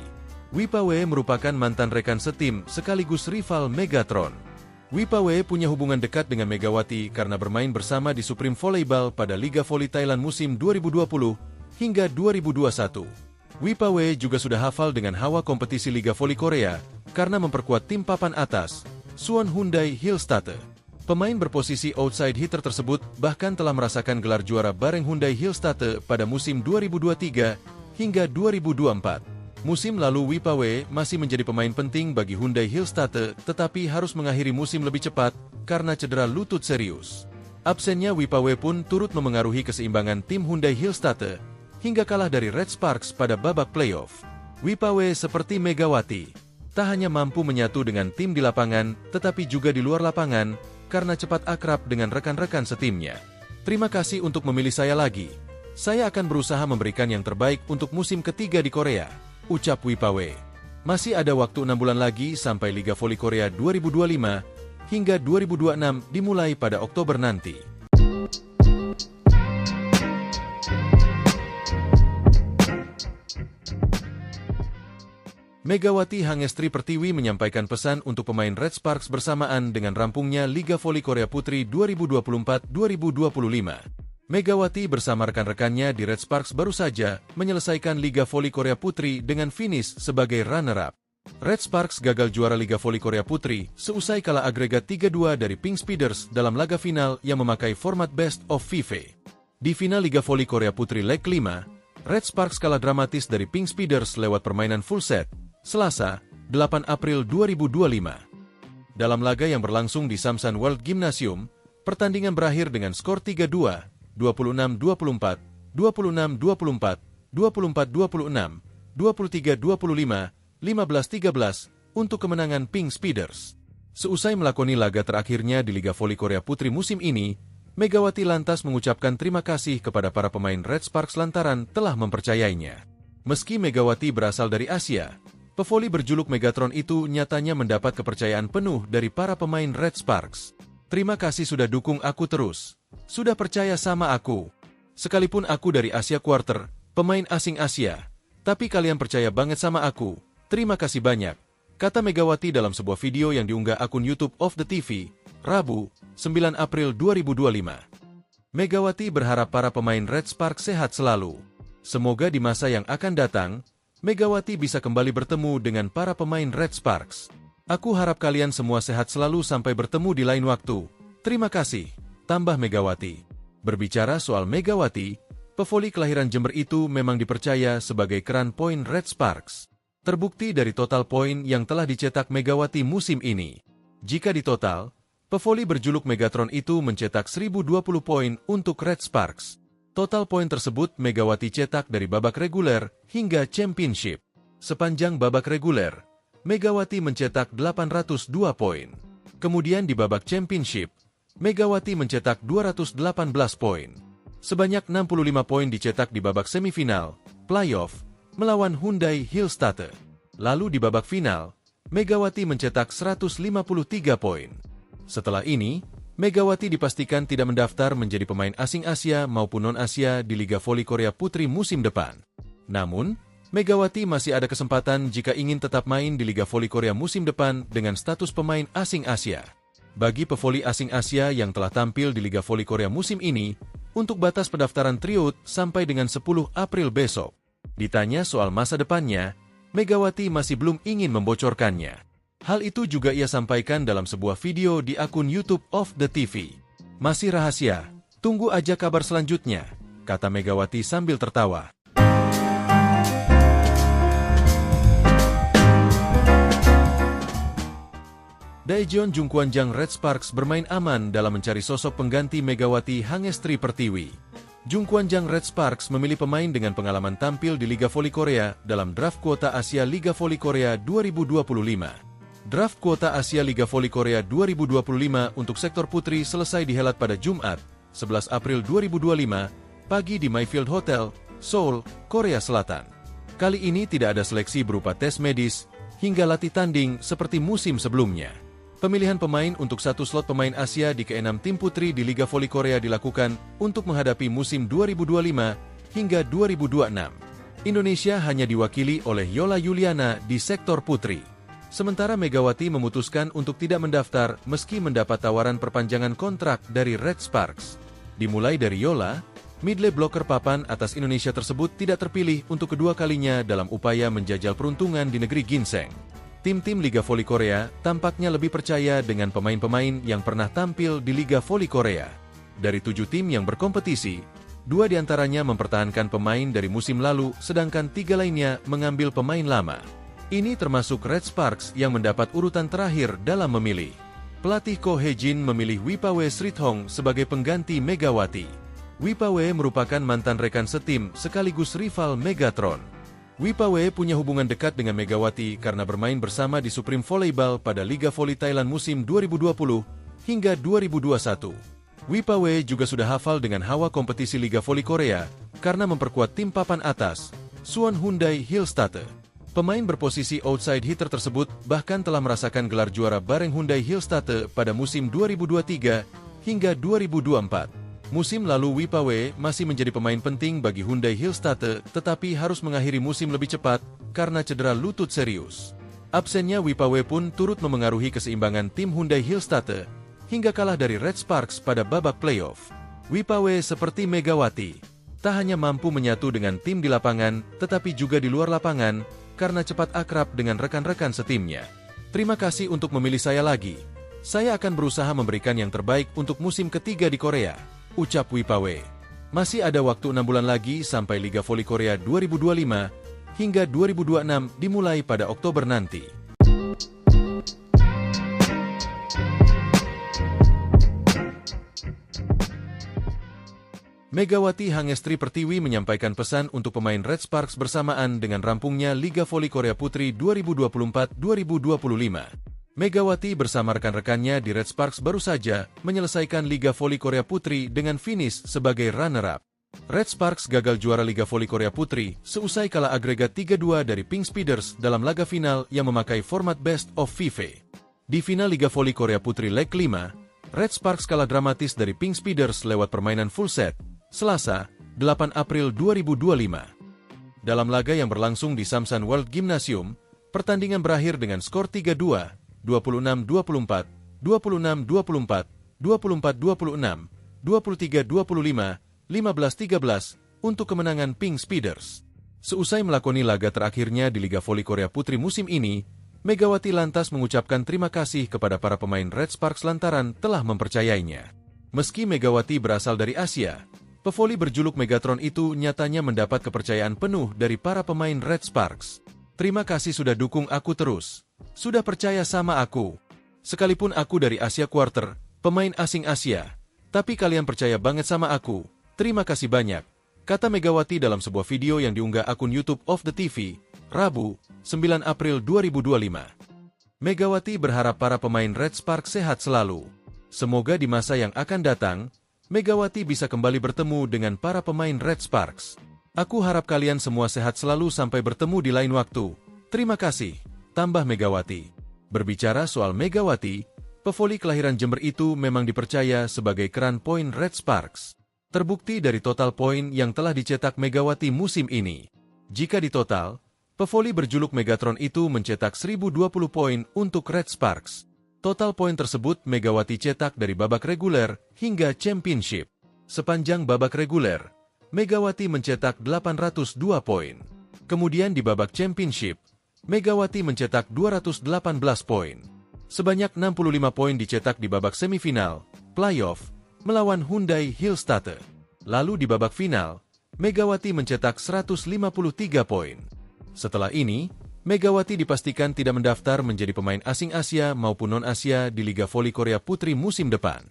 Wipawe merupakan mantan rekan setim sekaligus rival Megatron. Wipawe punya hubungan dekat dengan Megawati karena bermain bersama di Supreme Volleyball pada Liga Voli Thailand musim 2020 hingga 2021. Wipawe juga sudah hafal dengan hawa kompetisi Liga Voli Korea karena memperkuat tim papan atas, Suwon Hyundai Hillstatte. Pemain berposisi outside hitter tersebut bahkan telah merasakan gelar juara bareng Hyundai Hillstatte pada musim 2023 hingga 2024. Musim lalu Wipawe masih menjadi pemain penting bagi Hyundai Hillstatte tetapi harus mengakhiri musim lebih cepat karena cedera lutut serius. Absennya Wipawe pun turut memengaruhi keseimbangan tim Hyundai Hillstatte hingga kalah dari Red Sparks pada babak playoff. Wipawe seperti Megawati, tak hanya mampu menyatu dengan tim di lapangan tetapi juga di luar lapangan karena cepat akrab dengan rekan-rekan setimnya. Terima kasih untuk memilih saya lagi. Saya akan berusaha memberikan yang terbaik untuk musim ketiga di Korea, ucap Wipawe. Masih ada waktu 6 bulan lagi sampai Liga Voli Korea 2025 hingga 2026 dimulai pada Oktober nanti. Megawati Hangestri Pertiwi menyampaikan pesan untuk pemain Red Sparks bersamaan dengan rampungnya Liga Voli Korea Putri 2024-2025. Megawati bersama rekan-rekannya di Red Sparks baru saja menyelesaikan Liga Voli Korea Putri dengan finish sebagai runner-up. Red Sparks gagal juara Liga Voli Korea Putri seusai kalah agregat 3-2 dari Pink Speeders dalam laga final yang memakai format Best of 5. Di final Liga Voli Korea Putri leg 5, Red Sparks kalah dramatis dari Pink Speeders lewat permainan full set, Selasa, 8 April 2025. Dalam laga yang berlangsung di Samsan World Gymnasium, pertandingan berakhir dengan skor 3-2, 26-24, 26-24, 24-26, 23-25, 15-13 untuk kemenangan Pink Speeders. Seusai melakoni laga terakhirnya di Liga Voli Korea Putri musim ini, Megawati lantas mengucapkan terima kasih kepada para pemain Red Sparks lantaran telah mempercayainya. Meski Megawati berasal dari Asia, pevoli berjuluk Megatron itu nyatanya mendapat kepercayaan penuh dari para pemain Red Sparks. Terima kasih sudah dukung aku terus. Sudah percaya sama aku. Sekalipun aku dari Asia Quarter, pemain asing Asia, tapi kalian percaya banget sama aku. Terima kasih banyak, kata Megawati dalam sebuah video yang diunggah akun YouTube of the TV, Rabu, 9 April 2025. Megawati berharap para pemain Red Sparks sehat selalu. Semoga di masa yang akan datang, Megawati bisa kembali bertemu dengan para pemain Red Sparks. Aku harap kalian semua sehat selalu sampai bertemu di lain waktu. Terima kasih, tambah Megawati. Berbicara soal Megawati, pevoli kelahiran Jember itu memang dipercaya sebagai keran poin Red Sparks. Terbukti dari total poin yang telah dicetak Megawati musim ini. Jika ditotal, pevoli berjuluk Megatron itu mencetak 1020 poin untuk Red Sparks. Total poin tersebut Megawati cetak dari babak reguler hingga championship. Sepanjang babak reguler, Megawati mencetak 802 poin. Kemudian di babak championship, Megawati mencetak 218 poin. Sebanyak 65 poin dicetak di babak semifinal, playoff, melawan Hyundai Hillstatte. Lalu di babak final, Megawati mencetak 153 poin. Setelah ini, Megawati dipastikan tidak mendaftar menjadi pemain asing Asia maupun non-Asia di Liga Voli Korea Putri musim depan. Namun, Megawati masih ada kesempatan jika ingin tetap main di Liga Voli Korea musim depan dengan status pemain asing Asia. Bagi pevoli asing Asia yang telah tampil di Liga Voli Korea musim ini, untuk batas pendaftaran tryout sampai dengan 10 April besok. Ditanya soal masa depannya, Megawati masih belum ingin membocorkannya. Hal itu juga ia sampaikan dalam sebuah video di akun YouTube of the TV. Masih rahasia, tunggu aja kabar selanjutnya, kata Megawati sambil tertawa. Daejeon Jungkwanjang Red Sparks bermain aman dalam mencari sosok pengganti Megawati Hangestri Pertiwi. Jungkwanjang Red Sparks memilih pemain dengan pengalaman tampil di Liga Voli Korea dalam draft kuota Asia Liga Voli Korea 2025. Draft kuota Asia Liga Voli Korea 2025 untuk sektor putri selesai dihelat pada Jumat, 11 April 2025, pagi di Mayfield Hotel, Seoul, Korea Selatan. Kali ini tidak ada seleksi berupa tes medis hingga latih tanding seperti musim sebelumnya. Pemilihan pemain untuk satu slot pemain Asia di ke-6 tim putri di Liga Voli Korea dilakukan untuk menghadapi musim 2025 hingga 2026. Indonesia hanya diwakili oleh Yola Yuliana di sektor putri. Sementara Megawati memutuskan untuk tidak mendaftar meski mendapat tawaran perpanjangan kontrak dari Red Sparks. Dimulai dari Yola, midley blocker papan atas Indonesia tersebut tidak terpilih untuk kedua kalinya dalam upaya menjajal peruntungan di negeri ginseng. Tim-tim Liga Voli Korea tampaknya lebih percaya dengan pemain-pemain yang pernah tampil di Liga Voli Korea. Dari 7 tim yang berkompetisi, 2 diantaranya mempertahankan pemain dari musim lalu, sedangkan 3 lainnya mengambil pemain lama. Ini termasuk Red Sparks yang mendapat urutan terakhir dalam memilih. Pelatih Ko Hye-jin memilih Wipawe Srithong sebagai pengganti Megawati. Wipawe merupakan mantan rekan setim sekaligus rival Megatron. Wipawe punya hubungan dekat dengan Megawati karena bermain bersama di Supreme Volleyball pada Liga Voli Thailand musim 2020 hingga 2021. Wipawe juga sudah hafal dengan hawa kompetisi Liga Voli Korea karena memperkuat tim papan atas, Suwon Hyundai Hillstatte. Pemain berposisi outside hitter tersebut bahkan telah merasakan gelar juara bareng Hyundai Hillstatte pada musim 2023 hingga 2024. Musim lalu Wipawe masih menjadi pemain penting bagi Hyundai Hillstatte, tetapi harus mengakhiri musim lebih cepat karena cedera lutut serius. Absennya Wipawe pun turut memengaruhi keseimbangan tim Hyundai Hillstatte hingga kalah dari Red Sparks pada babak playoff. Wipawe seperti Megawati, tak hanya mampu menyatu dengan tim di lapangan, tetapi juga di luar lapangan karena cepat akrab dengan rekan-rekan setimnya. Terima kasih untuk memilih saya lagi. Saya akan berusaha memberikan yang terbaik untuk musim ketiga di Korea, ucap Wipawe. Masih ada waktu 6 bulan lagi sampai Liga Voli Korea 2025 hingga 2026 dimulai pada Oktober nanti. Megawati Hangestri Pertiwi menyampaikan pesan untuk pemain Red Sparks bersamaan dengan rampungnya Liga Voli Korea Putri 2024-2025. Megawati bersama rekan-rekannya di Red Sparks baru saja menyelesaikan Liga Voli Korea Putri dengan finish sebagai runner-up. Red Sparks gagal juara Liga Voli Korea Putri seusai kalah agregat 3-2 dari Pink Speeders dalam laga final yang memakai format Best of 5. Di final Liga Voli Korea Putri leg 5, Red Sparks kalah dramatis dari Pink Speeders lewat permainan full set, Selasa, 8 April 2025. Dalam laga yang berlangsung di Samsan World Gymnasium, pertandingan berakhir dengan skor 3-2, 26-24, 26-24, 24-26, 23-25, 15-13 untuk kemenangan Pink Speeders. Seusai melakoni laga terakhirnya di Liga Voli Korea Putri musim ini, Megawati lantas mengucapkan terima kasih kepada para pemain Red Sparks lantaran telah mempercayainya. Meski Megawati berasal dari Asia, pevoli berjuluk Megatron itu nyatanya mendapat kepercayaan penuh dari para pemain Red Sparks. Terima kasih sudah dukung aku terus. Sudah percaya sama aku. Sekalipun aku dari Asia Quarter, pemain asing Asia, tapi kalian percaya banget sama aku. Terima kasih banyak, kata Megawati dalam sebuah video yang diunggah akun YouTube of the TV, Rabu, 9 April 2025. Megawati berharap para pemain Red Sparks sehat selalu. Semoga di masa yang akan datang, Megawati bisa kembali bertemu dengan para pemain Red Sparks. Aku harap kalian semua sehat selalu sampai bertemu di lain waktu. Terima kasih, tambah Megawati. Berbicara soal Megawati, pevoli kelahiran Jember itu memang dipercaya sebagai keran poin Red Sparks. Terbukti dari total poin yang telah dicetak Megawati musim ini. Jika ditotal, pevoli berjuluk Megatron itu mencetak 1020 poin untuk Red Sparks. Total poin tersebut Megawati cetak dari babak reguler hingga championship. Sepanjang babak reguler, Megawati mencetak 802 poin. Kemudian di babak championship, Megawati mencetak 218 poin. Sebanyak 65 poin dicetak di babak semifinal, playoff, melawan Hyundai Hillstatte. Lalu di babak final, Megawati mencetak 153 poin. Setelah ini, Megawati dipastikan tidak mendaftar menjadi pemain asing Asia maupun non-Asia di Liga Voli Korea Putri musim depan.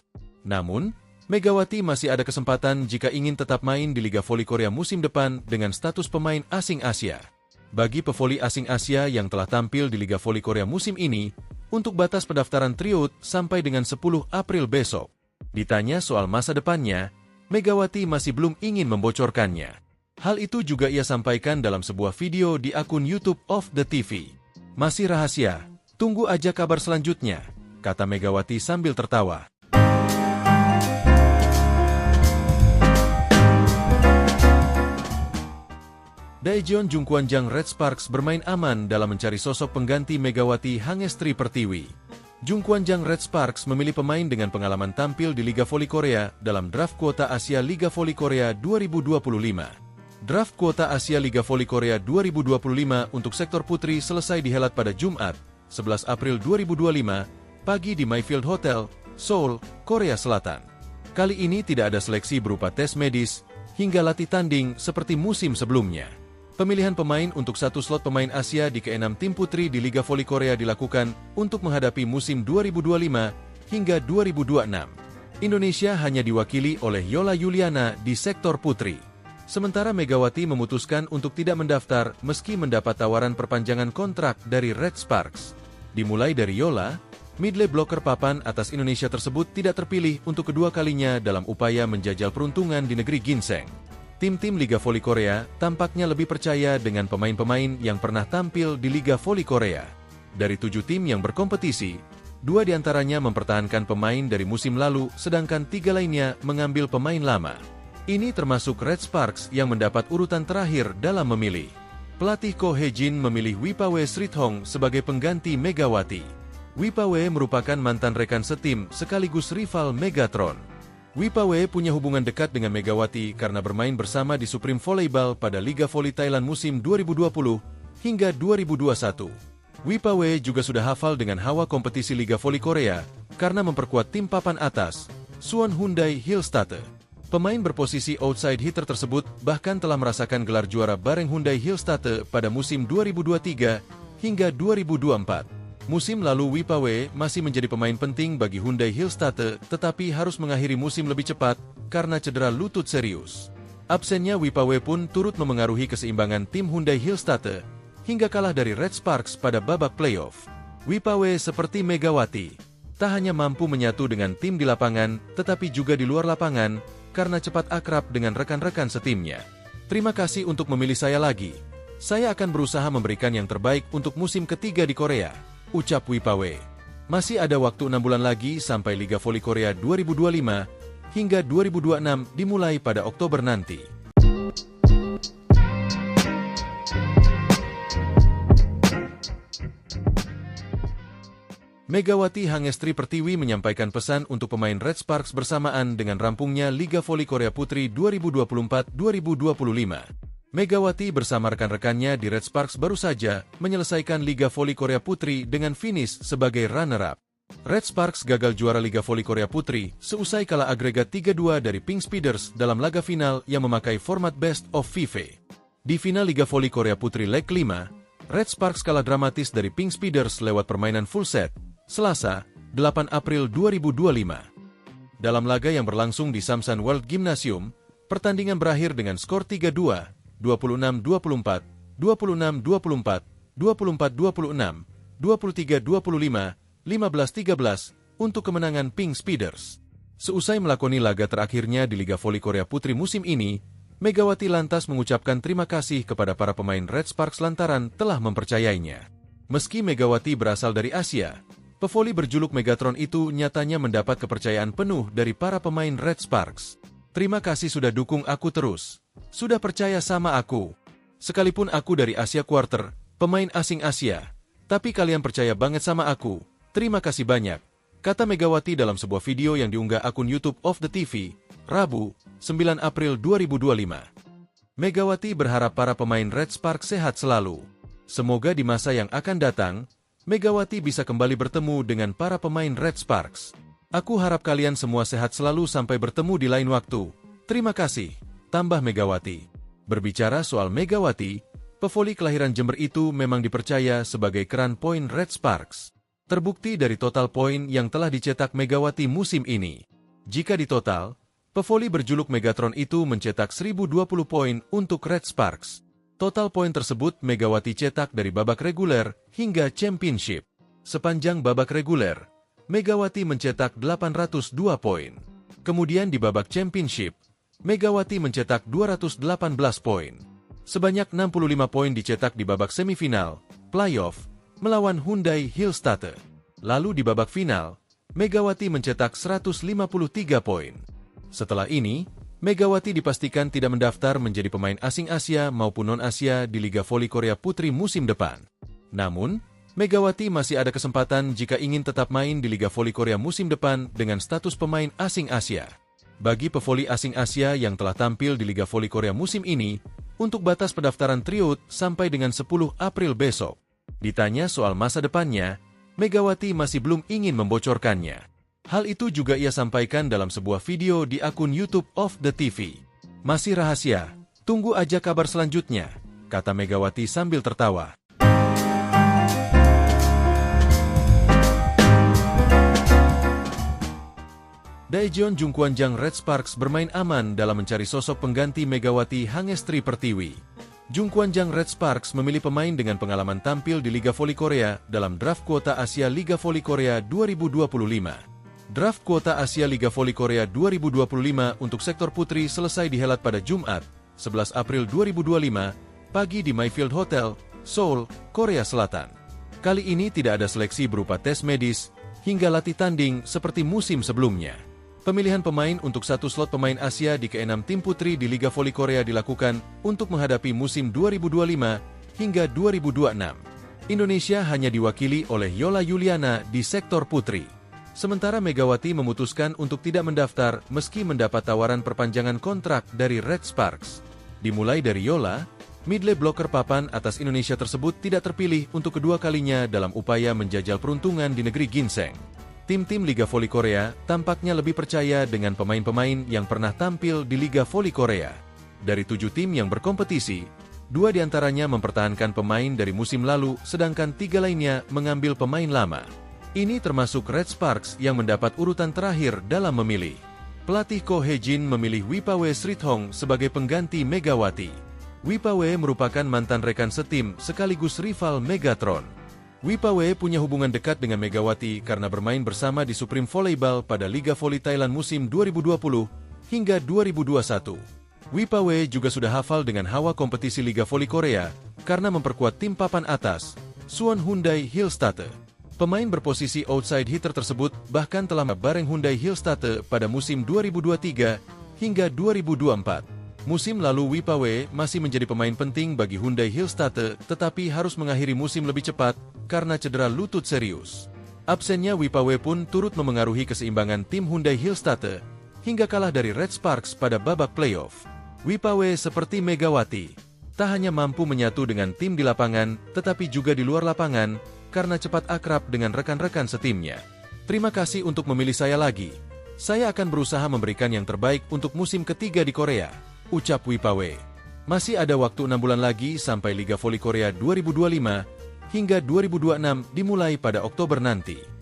Namun, Megawati masih ada kesempatan jika ingin tetap main di Liga Voli Korea musim depan dengan status pemain asing Asia. Bagi pevoli asing Asia yang telah tampil di Liga Voli Korea musim ini, untuk batas pendaftaran tryout sampai dengan 10 April besok. Ditanya soal masa depannya, Megawati masih belum ingin membocorkannya. Hal itu juga ia sampaikan dalam sebuah video di akun YouTube of the TV. Masih rahasia, tunggu aja kabar selanjutnya, kata Megawati sambil tertawa. Daejeon Jungkwanjang Red Sparks bermain aman dalam mencari sosok pengganti Megawati Hangestri Pertiwi. Jungkwanjang Red Sparks memilih pemain dengan pengalaman tampil di Liga Voli Korea dalam draft kuota Asia Liga Voli Korea 2025. Draft kuota Asia Liga Voli Korea 2025 untuk sektor putri selesai dihelat pada Jumat, 11 April 2025, pagi di Mayfield Hotel, Seoul, Korea Selatan. Kali ini tidak ada seleksi berupa tes medis hingga latih tanding seperti musim sebelumnya. Pemilihan pemain untuk satu slot pemain Asia di ke-6 tim putri di Liga Voli Korea dilakukan untuk menghadapi musim 2025 hingga 2026. Indonesia hanya diwakili oleh Yola Yuliana di sektor putri. Sementara Megawati memutuskan untuk tidak mendaftar meski mendapat tawaran perpanjangan kontrak dari Red Sparks. Dimulai dari Yola, midley blocker papan atas Indonesia tersebut tidak terpilih untuk kedua kalinya dalam upaya menjajal peruntungan di negeri ginseng. Tim-tim Liga Voli Korea tampaknya lebih percaya dengan pemain-pemain yang pernah tampil di Liga Voli Korea. Dari 7 tim yang berkompetisi, 2 diantaranya mempertahankan pemain dari musim lalu, sedangkan 3 lainnya mengambil pemain lama. Ini termasuk Red Sparks yang mendapat urutan terakhir dalam memilih. Pelatih Ko Hee-jin memilih Wipawe Srithong sebagai pengganti Megawati. Wipawe merupakan mantan rekan setim sekaligus rival Megatron. Wipawe punya hubungan dekat dengan Megawati karena bermain bersama di Supreme Volleyball pada Liga Voli Thailand musim 2020 hingga 2021. Wipawe juga sudah hafal dengan hawa kompetisi Liga Voli Korea karena memperkuat tim papan atas, Suwon Hyundai Hillstatte. Pemain berposisi outside hitter tersebut bahkan telah merasakan gelar juara bareng Hyundai Hillstatte pada musim 2023 hingga 2024. Musim lalu Wipawe masih menjadi pemain penting bagi Hyundai Hillstatte, tetapi harus mengakhiri musim lebih cepat karena cedera lutut serius. Absennya Wipawe pun turut memengaruhi keseimbangan tim Hyundai Hillstatte hingga kalah dari Red Sparks pada babak playoff. Wipawe seperti Megawati, tak hanya mampu menyatu dengan tim di lapangan, tetapi juga di luar lapangan karena cepat akrab dengan rekan-rekan setimnya. Terima kasih untuk memilih saya lagi. Saya akan berusaha memberikan yang terbaik untuk musim ketiga di Korea, ucap Wipawe. Masih ada waktu 6 bulan lagi sampai Liga Voli Korea 2025 hingga 2026 dimulai pada Oktober nanti. Megawati Hangestri Pertiwi menyampaikan pesan untuk pemain Red Sparks bersamaan dengan rampungnya Liga Voli Korea Putri 2024-2025. Megawati bersama rekan-rekannya di Red Sparks baru saja menyelesaikan Liga Voli Korea Putri dengan finish sebagai runner-up. Red Sparks gagal juara Liga Voli Korea Putri seusai kalah agregat 3-2 dari Pink Speeders dalam laga final yang memakai format Best of 5. Di final Liga Voli Korea Putri leg 5, Red Sparks kalah dramatis dari Pink Speeders lewat permainan full set, Selasa, 8 April 2025. Dalam laga yang berlangsung di Samsan World Gymnasium, pertandingan berakhir dengan skor 3-2, 26-24, 26-24, 24-26, 23-25, 15-13 untuk kemenangan Pink Speeders. Seusai melakoni laga terakhirnya di Liga Voli Korea Putri musim ini, Megawati lantas mengucapkan terima kasih kepada para pemain Red Sparks lantaran telah mempercayainya. Meski Megawati berasal dari Asia, pevoli berjuluk Megatron itu nyatanya mendapat kepercayaan penuh dari para pemain Red Sparks. Terima kasih sudah dukung aku terus. Sudah percaya sama aku. Sekalipun aku dari Asia Quarter, pemain asing Asia, tapi kalian percaya banget sama aku. Terima kasih banyak, kata Megawati dalam sebuah video yang diunggah akun YouTube of the TV, Rabu, 9 April 2025. Megawati berharap para pemain Red Sparks sehat selalu. Semoga di masa yang akan datang, Megawati bisa kembali bertemu dengan para pemain Red Sparks. Aku harap kalian semua sehat selalu sampai bertemu di lain waktu. Terima kasih, tambah Megawati. Berbicara soal Megawati, pevoli kelahiran Jember itu memang dipercaya sebagai keran poin Red Sparks. Terbukti dari total poin yang telah dicetak Megawati musim ini. Jika ditotal, pevoli berjuluk Megatron itu mencetak 1020 poin untuk Red Sparks. Total poin tersebut Megawati cetak dari babak reguler hingga championship. Sepanjang babak reguler, Megawati mencetak 802 poin. Kemudian di babak championship, Megawati mencetak 218 poin. Sebanyak 65 poin dicetak di babak semifinal, playoff, melawan Hyundai Hillstatte. Lalu di babak final, Megawati mencetak 153 poin. Setelah ini, Megawati dipastikan tidak mendaftar menjadi pemain asing Asia maupun non-Asia di Liga Voli Korea Putri musim depan. Namun, Megawati masih ada kesempatan jika ingin tetap main di Liga Voli Korea musim depan dengan status pemain asing Asia. Bagi pevoli asing Asia yang telah tampil di Liga Voli Korea musim ini, untuk batas pendaftaran tryout sampai dengan 10 April besok. Ditanya soal masa depannya, Megawati masih belum ingin membocorkannya. Hal itu juga ia sampaikan dalam sebuah video di akun YouTube of the TV. Masih rahasia, tunggu aja kabar selanjutnya, kata Megawati sambil tertawa. Daejeon Jungkwanjang Red Sparks bermain aman dalam mencari sosok pengganti Megawati Hangestri Pertiwi. Jungkwanjang Red Sparks memilih pemain dengan pengalaman tampil di Liga Voli Korea dalam draft kuota Asia Liga Voli Korea 2025. Draft kuota Asia Liga Voli Korea 2025 untuk sektor putri selesai dihelat pada Jumat, 11 April 2025, pagi di Mayfield Hotel, Seoul, Korea Selatan. Kali ini tidak ada seleksi berupa tes medis, hingga latih tanding seperti musim sebelumnya. Pemilihan pemain untuk satu slot pemain Asia di ke-6 tim putri di Liga Voli Korea dilakukan untuk menghadapi musim 2025 hingga 2026. Indonesia hanya diwakili oleh Yola Yuliana di sektor putri. Sementara Megawati memutuskan untuk tidak mendaftar meski mendapat tawaran perpanjangan kontrak dari Red Sparks. Dimulai dari Yola, midley blocker papan atas Indonesia tersebut tidak terpilih untuk kedua kalinya dalam upaya menjajal peruntungan di negeri ginseng. Tim-tim Liga Voli Korea tampaknya lebih percaya dengan pemain-pemain yang pernah tampil di Liga Voli Korea. Dari 7 tim yang berkompetisi, 2 diantaranya mempertahankan pemain dari musim lalu, sedangkan 3 lainnya mengambil pemain lama. Ini termasuk Red Sparks yang mendapat urutan terakhir dalam memilih. Pelatih Ko Hye-jin memilih Wipawe Srithong sebagai pengganti Megawati. Wipawe merupakan mantan rekan setim sekaligus rival Megatron. Wipawe punya hubungan dekat dengan Megawati karena bermain bersama di Supreme Volleyball pada Liga Voli Thailand musim 2020 hingga 2021. Wipawe juga sudah hafal dengan hawa kompetisi Liga Voli Korea karena memperkuat tim papan atas, Suwon Hyundai Hillstate. Pemain berposisi outside hitter tersebut bahkan telah bareng Hyundai Hillstate pada musim 2023 hingga 2024. Musim lalu Wipawe masih menjadi pemain penting bagi Hyundai Hillstate tetapi harus mengakhiri musim lebih cepat karena cedera lutut serius. Absennya Wipawe pun turut memengaruhi keseimbangan tim Hyundai Hillstate hingga kalah dari Red Sparks pada babak playoff. Wipawe seperti Megawati, tak hanya mampu menyatu dengan tim di lapangan tetapi juga di luar lapangan karena cepat akrab dengan rekan-rekan setimnya. Terima kasih untuk memilih saya lagi. Saya akan berusaha memberikan yang terbaik untuk musim ketiga di Korea, ucap Wipawe. Masih ada waktu 6 bulan lagi sampai Liga Voli Korea 2025 hingga 2026 dimulai pada Oktober nanti.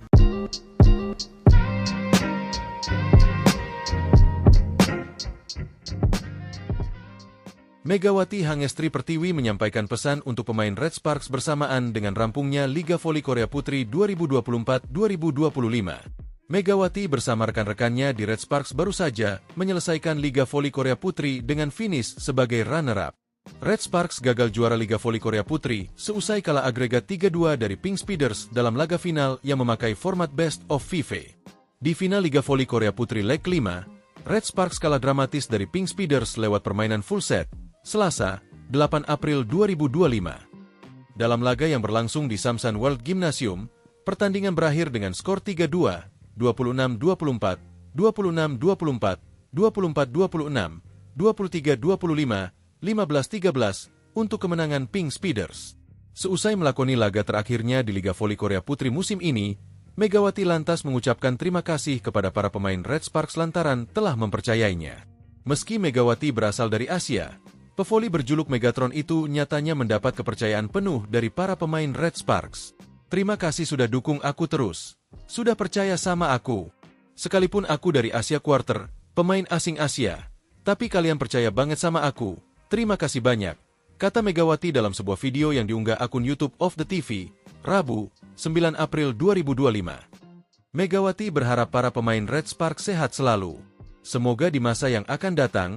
Megawati Hangestri Pertiwi menyampaikan pesan untuk pemain Red Sparks bersamaan dengan rampungnya Liga Voli Korea Putri 2024-2025. Megawati bersama rekan-rekannya di Red Sparks baru saja menyelesaikan Liga Voli Korea Putri dengan finish sebagai runner-up. Red Sparks gagal juara Liga Voli Korea Putri seusai kalah agregat 3-2 dari Pink Speeders dalam laga final yang memakai format Best of 5. Di final Liga Voli Korea Putri leg 5, Red Sparks kalah dramatis dari Pink Speeders lewat permainan full set, Selasa, 8 April 2025. Dalam laga yang berlangsung di Samsan World Gymnasium, pertandingan berakhir dengan skor 3-2, 26-24, 26-24, 24-26, 23-25, 15-13 untuk kemenangan Pink Speeders. Seusai melakoni laga terakhirnya di Liga Voli Korea Putri musim ini, Megawati lantas mengucapkan terima kasih kepada para pemain Red Sparks lantaran telah mempercayainya. Meski Megawati berasal dari Asia, pevoli berjuluk Megatron itu nyatanya mendapat kepercayaan penuh dari para pemain Red Sparks. Terima kasih sudah dukung aku terus. Sudah percaya sama aku. Sekalipun aku dari Asia Quarter, pemain asing Asia, tapi kalian percaya banget sama aku. Terima kasih banyak, kata Megawati dalam sebuah video yang diunggah akun YouTube of the TV, Rabu, 9 April 2025. Megawati berharap para pemain Red Sparks sehat selalu. Semoga di masa yang akan datang,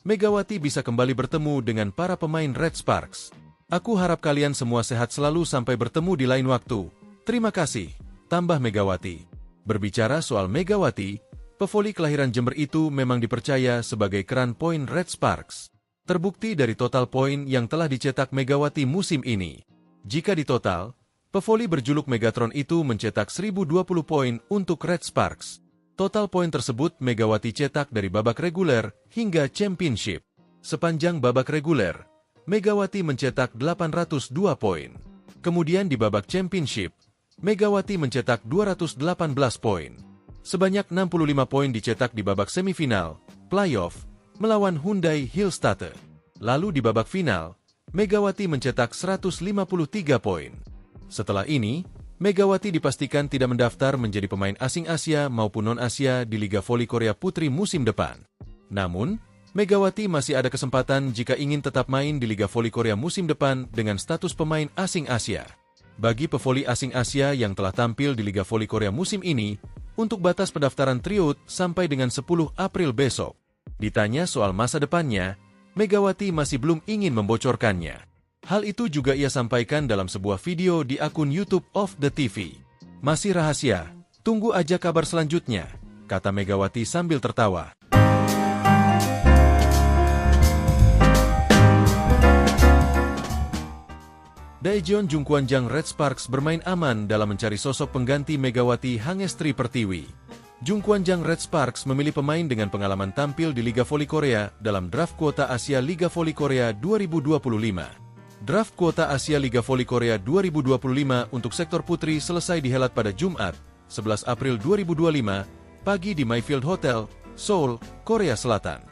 Megawati bisa kembali bertemu dengan para pemain Red Sparks. Aku harap kalian semua sehat selalu sampai bertemu di lain waktu. Terima kasih, tambah Megawati. Berbicara soal Megawati, pevoli kelahiran Jember itu memang dipercaya sebagai keran poin Red Sparks. Terbukti dari total poin yang telah dicetak Megawati musim ini. Jika ditotal, pevoli berjuluk Megatron itu mencetak 1020 poin untuk Red Sparks. Total poin tersebut Megawati cetak dari babak reguler hingga championship. Sepanjang babak reguler, Megawati mencetak 802 poin. Kemudian di babak championship, Megawati mencetak 218 poin. Sebanyak 65 poin dicetak di babak semifinal, playoff, melawan Hyundai Hillstate. Lalu di babak final, Megawati mencetak 153 poin. Setelah ini, Megawati dipastikan tidak mendaftar menjadi pemain asing Asia maupun non-Asia di Liga Voli Korea Putri musim depan. Namun, Megawati masih ada kesempatan jika ingin tetap main di Liga Voli Korea musim depan dengan status pemain asing Asia. Bagi pevoli asing Asia yang telah tampil di Liga Voli Korea musim ini, untuk batas pendaftaran tryout sampai dengan 10 April besok. Ditanya soal masa depannya, Megawati masih belum ingin membocorkannya. Hal itu juga ia sampaikan dalam sebuah video di akun YouTube of the TV. Masih rahasia, Tunggu aja kabar selanjutnya, kata Megawati sambil tertawa. Daejeon Jungkwanjang Red Sparks bermain aman dalam mencari sosok pengganti Megawati Hangestri Pertiwi. Jungkwanjang Red Sparks memilih pemain dengan pengalaman tampil di Liga Voli Korea dalam draft kuota Asia Liga Voli Korea 2025. Draft kuota Asia Liga Voli Korea 2025 untuk sektor putri selesai dihelat pada Jumat, 11 April 2025, pagi di Mayfield Hotel, Seoul, Korea Selatan.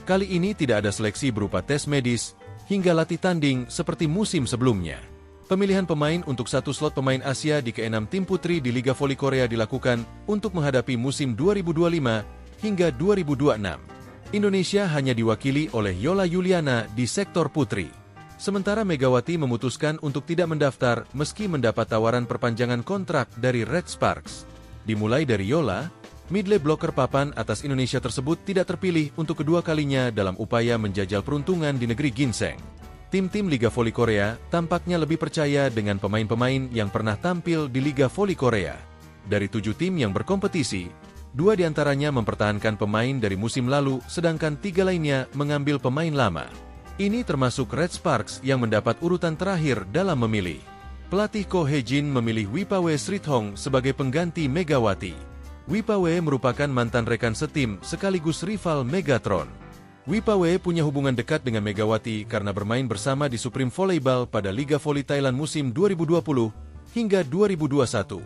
Kali ini tidak ada seleksi berupa tes medis hingga latih tanding seperti musim sebelumnya. Pemilihan pemain untuk satu slot pemain Asia di ke-6 tim putri di Liga Voli Korea dilakukan untuk menghadapi musim 2025 hingga 2026. Indonesia hanya diwakili oleh Yola Yuliana di sektor putri. Sementara Megawati memutuskan untuk tidak mendaftar meski mendapat tawaran perpanjangan kontrak dari Red Sparks. Dimulai dari Yola, midley blocker papan atas Indonesia tersebut tidak terpilih untuk kedua kalinya dalam upaya menjajal peruntungan di negeri ginseng. Tim-tim Liga Voli Korea tampaknya lebih percaya dengan pemain-pemain yang pernah tampil di Liga Voli Korea. Dari 7 tim yang berkompetisi, 2 diantaranya mempertahankan pemain dari musim lalu, sedangkan 3 lainnya mengambil pemain lama. Ini termasuk Red Sparks yang mendapat urutan terakhir dalam memilih. Pelatih Ko Hye-jin memilih Wipawe Srithong sebagai pengganti Megawati. Wipawe merupakan mantan rekan setim sekaligus rival Megatron. Wipawe punya hubungan dekat dengan Megawati karena bermain bersama di Supreme Volleyball pada Liga Voli Thailand musim 2020 hingga 2021.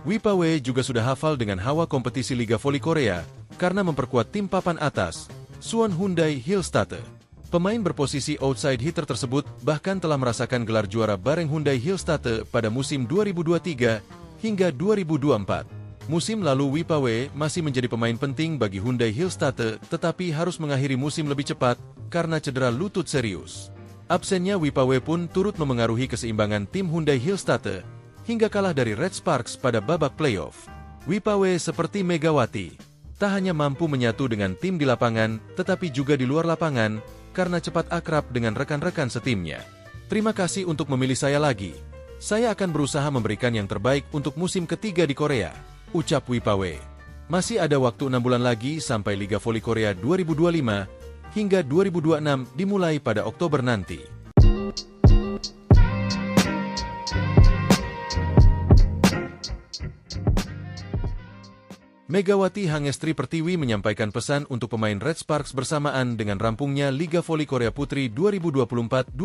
Wipawe juga sudah hafal dengan hawa kompetisi Liga Voli Korea karena memperkuat tim papan atas, Suwon Hyundai Hillstatte. Pemain berposisi outside hitter tersebut bahkan telah merasakan gelar juara bareng Hyundai Hillstatte pada musim 2023 hingga 2024. Musim lalu Wipawe masih menjadi pemain penting bagi Hyundai Hillstatte, tetapi harus mengakhiri musim lebih cepat karena cedera lutut serius. Absennya Wipawe pun turut memengaruhi keseimbangan tim Hyundai Hillstatte hingga kalah dari Red Sparks pada babak playoff. Wipawe seperti Megawati, tak hanya mampu menyatu dengan tim di lapangan, tetapi juga di luar lapangan karena cepat akrab dengan rekan-rekan setimnya. Terima kasih untuk memilih saya lagi. Saya akan berusaha memberikan yang terbaik untuk musim ketiga di Korea, ucap Wipawe. Masih ada waktu 6 bulan lagi sampai Liga Voli Korea 2025 hingga 2026 dimulai pada Oktober nanti. Megawati Hangestri Pertiwi menyampaikan pesan untuk pemain Red Sparks bersamaan dengan rampungnya Liga Voli Korea Putri 2024-2025.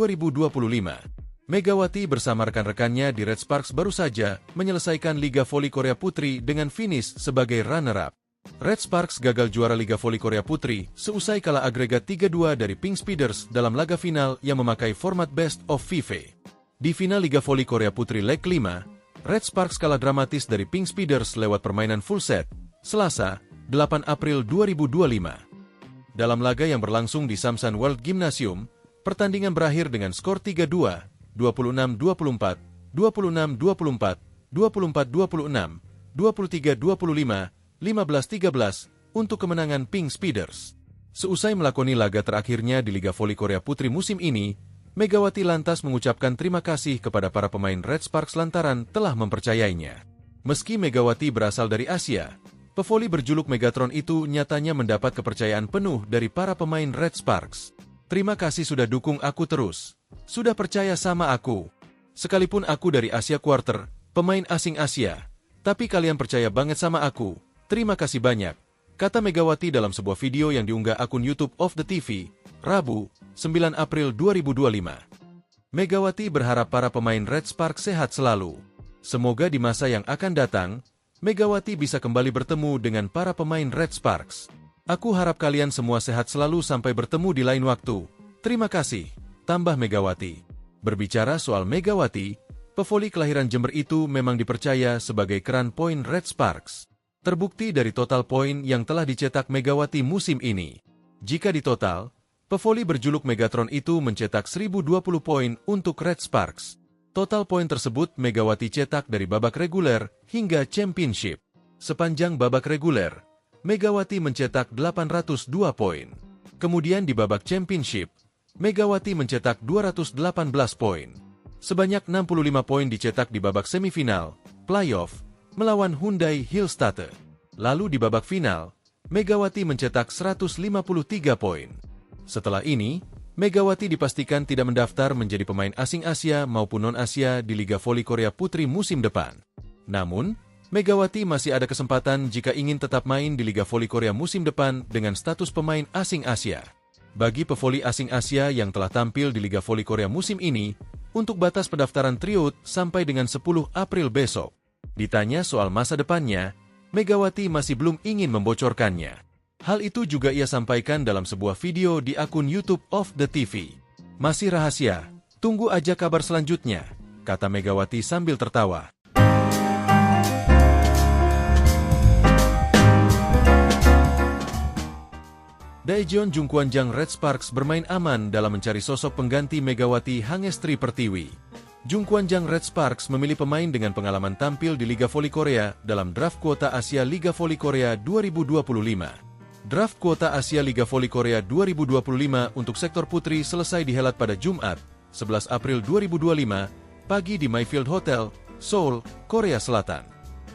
Megawati bersama rekan-rekannya di Red Sparks baru saja menyelesaikan Liga Voli Korea Putri dengan finish sebagai runner-up. Red Sparks gagal juara Liga Voli Korea Putri seusai kalah agregat 3-2 dari Pink Speeders dalam laga final yang memakai format Best of 5. Di final Liga Voli Korea Putri leg 5, Red Sparks kalah dramatis dari Pink Speeders lewat permainan full set, Selasa, 8 April 2025. Dalam laga yang berlangsung di Samsan World Gymnasium, pertandingan berakhir dengan skor 3-2, 26-24, 26-24, 24-26, 23-25, 15-13 untuk kemenangan Pink Speeders. Seusai melakoni laga terakhirnya di Liga Voli Korea Putri musim ini, Megawati lantas mengucapkan terima kasih kepada para pemain Red Sparks lantaran telah mempercayainya. Meski Megawati berasal dari Asia, pevoli berjuluk Megatron itu nyatanya mendapat kepercayaan penuh dari para pemain Red Sparks. Terima kasih sudah dukung aku terus. Sudah percaya sama aku. Sekalipun aku dari Asia Quarter, pemain asing Asia, tapi kalian percaya banget sama aku. Terima kasih banyak, kata Megawati dalam sebuah video yang diunggah akun YouTube of the TV, Rabu, 9 April 2025. Megawati berharap para pemain Red Sparks sehat selalu. Semoga di masa yang akan datang, Megawati bisa kembali bertemu dengan para pemain Red Sparks. Aku harap kalian semua sehat selalu sampai bertemu di lain waktu. Terima kasih, tambah Megawati. Berbicara soal Megawati, pevoli kelahiran Jember itu memang dipercaya sebagai keran poin Red Sparks. Terbukti dari total poin yang telah dicetak Megawati musim ini. Jika ditotal, pevoli berjuluk Megatron itu mencetak 1020 poin untuk Red Sparks. Total poin tersebut Megawati cetak dari babak reguler hingga championship. Sepanjang babak reguler, Megawati mencetak 802 poin. Kemudian di babak championship, Megawati mencetak 218 poin. Sebanyak 65 poin dicetak di babak semifinal, playoff, melawan Hyundai Hillstatte. Lalu di babak final, Megawati mencetak 153 poin. Setelah ini, Megawati dipastikan tidak mendaftar menjadi pemain asing Asia maupun non-Asia di Liga Voli Korea Putri musim depan. Namun, Megawati masih ada kesempatan jika ingin tetap main di Liga Voli Korea musim depan dengan status pemain asing Asia. Bagi pevoli asing Asia yang telah tampil di Liga Voli Korea musim ini, untuk batas pendaftaran tryout sampai dengan 10 April besok. Ditanya soal masa depannya, Megawati masih belum ingin membocorkannya. Hal itu juga ia sampaikan dalam sebuah video di akun YouTube Off The TV. Masih rahasia, tunggu aja kabar selanjutnya, kata Megawati sambil tertawa. Daejeon Jungkwanjang Red Sparks bermain aman dalam mencari sosok pengganti Megawati Hangestri Pertiwi. Jungkwanjang Red Sparks memilih pemain dengan pengalaman tampil di Liga Voli Korea dalam draft kuota Asia Liga Voli Korea 2025. Draft kuota Asia Liga Voli Korea 2025 untuk sektor putri selesai dihelat pada Jumat, 11 April 2025, pagi di Mayfield Hotel, Seoul, Korea Selatan.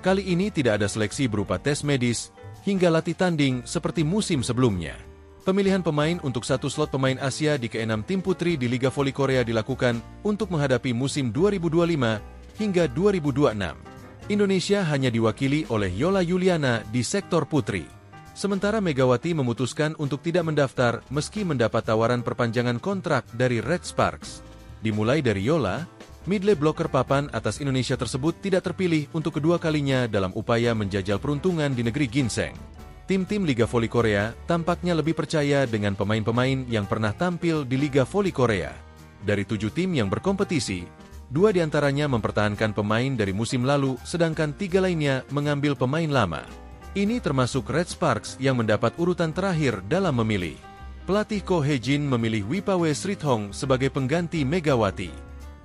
Kali ini tidak ada seleksi berupa tes medis hingga latih tanding seperti musim sebelumnya. Pemilihan pemain untuk satu slot pemain Asia di ke-6 tim putri di Liga Voli Korea dilakukan untuk menghadapi musim 2025 hingga 2026. Indonesia hanya diwakili oleh Yola Yuliana di sektor putri. Sementara Megawati memutuskan untuk tidak mendaftar meski mendapat tawaran perpanjangan kontrak dari Red Sparks. Dimulai dari Yola, midley blocker papan atas Indonesia tersebut tidak terpilih untuk kedua kalinya dalam upaya menjajal peruntungan di negeri ginseng. Tim-tim Liga Voli Korea tampaknya lebih percaya dengan pemain-pemain yang pernah tampil di Liga Voli Korea. Dari 7 tim yang berkompetisi, 2 diantaranya mempertahankan pemain dari musim lalu, sedangkan 3 lainnya mengambil pemain lama. Ini termasuk Red Sparks yang mendapat urutan terakhir dalam memilih. Pelatih Ko Hye-jin memilih Wipawe Srithong sebagai pengganti Megawati.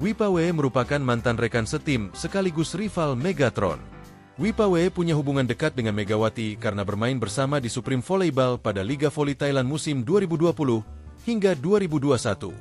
Wipawe merupakan mantan rekan setim sekaligus rival Megatron. Wipawe punya hubungan dekat dengan Megawati karena bermain bersama di Supreme Volleyball pada Liga Voli Thailand musim 2020 hingga 2021.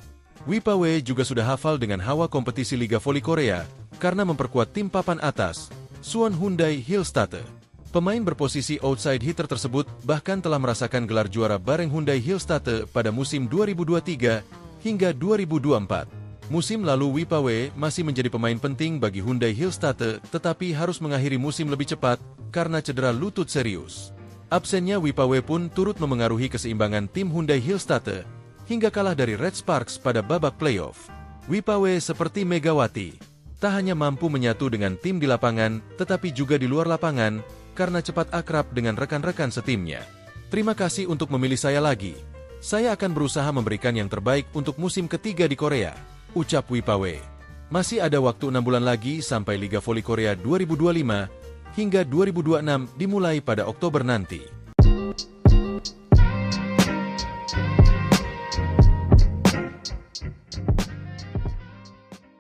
Wipawe juga sudah hafal dengan hawa kompetisi Liga Voli Korea karena memperkuat tim papan atas, Suwon Hyundai Hillstatte. Pemain berposisi outside hitter tersebut bahkan telah merasakan gelar juara bareng Hyundai Hillstatte pada musim 2023 hingga 2024. Musim lalu Wipawe masih menjadi pemain penting bagi Hyundai Hillstatte tetapi harus mengakhiri musim lebih cepat karena cedera lutut serius. Absennya Wipawe pun turut memengaruhi keseimbangan tim Hyundai Hillstatte hingga kalah dari Red Sparks pada babak playoff. Wipawe seperti Megawati, tak hanya mampu menyatu dengan tim di lapangan tetapi juga di luar lapangan karena cepat akrab dengan rekan-rekan setimnya. Terima kasih untuk memilih saya lagi. Saya akan berusaha memberikan yang terbaik untuk musim ketiga di Korea, ucap Wipawe. Masih ada waktu 6 bulan lagi sampai Liga Voli Korea 2025 hingga 2026 dimulai pada Oktober nanti.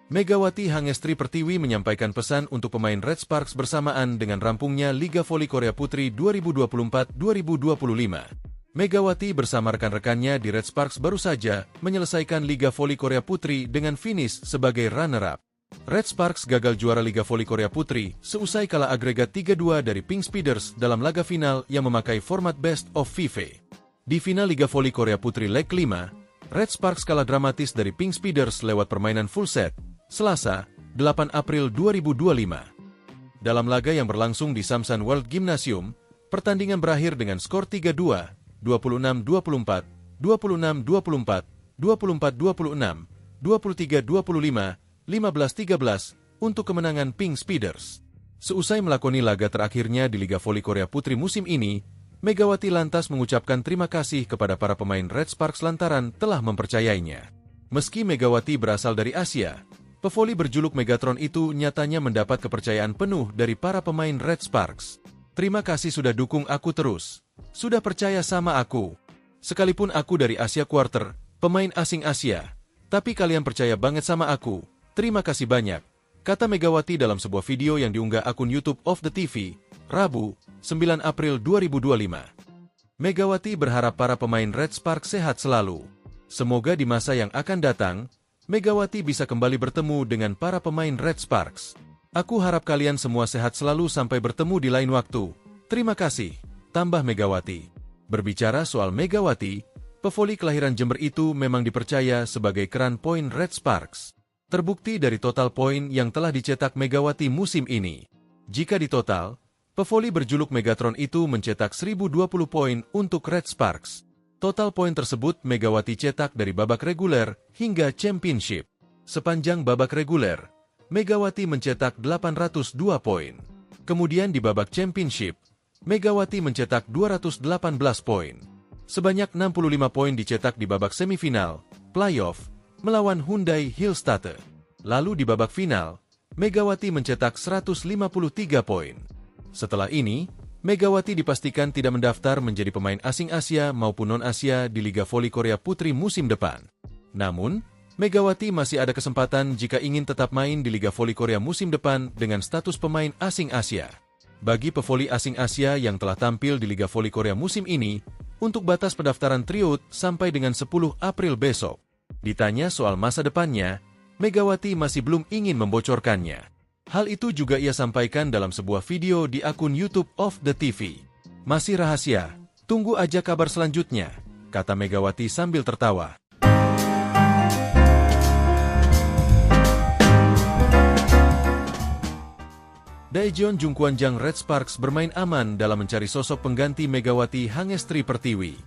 Megawati Hangestri Pertiwi menyampaikan pesan untuk pemain Red Sparks bersamaan dengan rampungnya Liga Voli Korea Putri 2024-2025. Megawati bersama rekan-rekannya di Red Sparks baru saja menyelesaikan Liga Voli Korea Putri dengan finish sebagai runner-up. Red Sparks gagal juara Liga Voli Korea Putri seusai kalah agregat 3-2 dari Pink Speeders dalam laga final yang memakai format Best of 5. Di final Liga Voli Korea Putri leg 5, Red Sparks kalah dramatis dari Pink Speeders lewat permainan full set, Selasa, 8 April 2025. Dalam laga yang berlangsung di Samsan World Gymnasium, pertandingan berakhir dengan skor 3-2, 26-24, 26-24, 24-26, 23-25, 15-13 untuk kemenangan Pink Speeders. Seusai melakoni laga terakhirnya di Liga Voli Korea Putri musim ini, Megawati lantas mengucapkan terima kasih kepada para pemain Red Sparks lantaran telah mempercayainya. Meski Megawati berasal dari Asia, pevoli berjuluk Megatron itu nyatanya mendapat kepercayaan penuh dari para pemain Red Sparks. Terima kasih sudah dukung aku terus. Sudah percaya sama aku. Sekalipun aku dari Asia Quarter, pemain asing Asia, tapi kalian percaya banget sama aku. Terima kasih banyak, kata Megawati dalam sebuah video yang diunggah akun YouTube Off The TV, Rabu, 9 April 2025. Megawati berharap para pemain Red Sparks sehat selalu. Semoga di masa yang akan datang, Megawati bisa kembali bertemu dengan para pemain Red Sparks. Aku harap kalian semua sehat selalu sampai bertemu di lain waktu. Terima kasih, tambah Megawati. Berbicara soal Megawati, pevoli kelahiran Jember itu memang dipercaya sebagai keran poin Red Sparks. Terbukti dari total poin yang telah dicetak Megawati musim ini. Jika ditotal, pevoli berjuluk Megatron itu mencetak 1020 poin untuk Red Sparks. Total poin tersebut Megawati cetak dari babak reguler hingga championship. Sepanjang babak reguler, Megawati mencetak 802 poin. Kemudian di babak championship, Megawati mencetak 218 poin. Sebanyak 65 poin dicetak di babak semifinal, playoff, melawan Hyundai Hillstatte. Lalu di babak final, Megawati mencetak 153 poin. Setelah ini, Megawati dipastikan tidak mendaftar menjadi pemain asing Asia maupun non-Asia di Liga Voli Korea Putri musim depan. Namun, Megawati masih ada kesempatan jika ingin tetap main di Liga Voli Korea musim depan dengan status pemain asing Asia. Bagi pevoli asing Asia yang telah tampil di Liga Voli Korea musim ini, untuk batas pendaftaran tryout sampai dengan 10 April besok. Ditanya soal masa depannya, Megawati masih belum ingin membocorkannya. Hal itu juga ia sampaikan dalam sebuah video di akun YouTube of the TV. Masih rahasia, tunggu aja kabar selanjutnya, kata Megawati sambil tertawa. Daejeon Jungkwanjang Red Sparks bermain aman dalam mencari sosok pengganti Megawati Hangestri Pertiwi.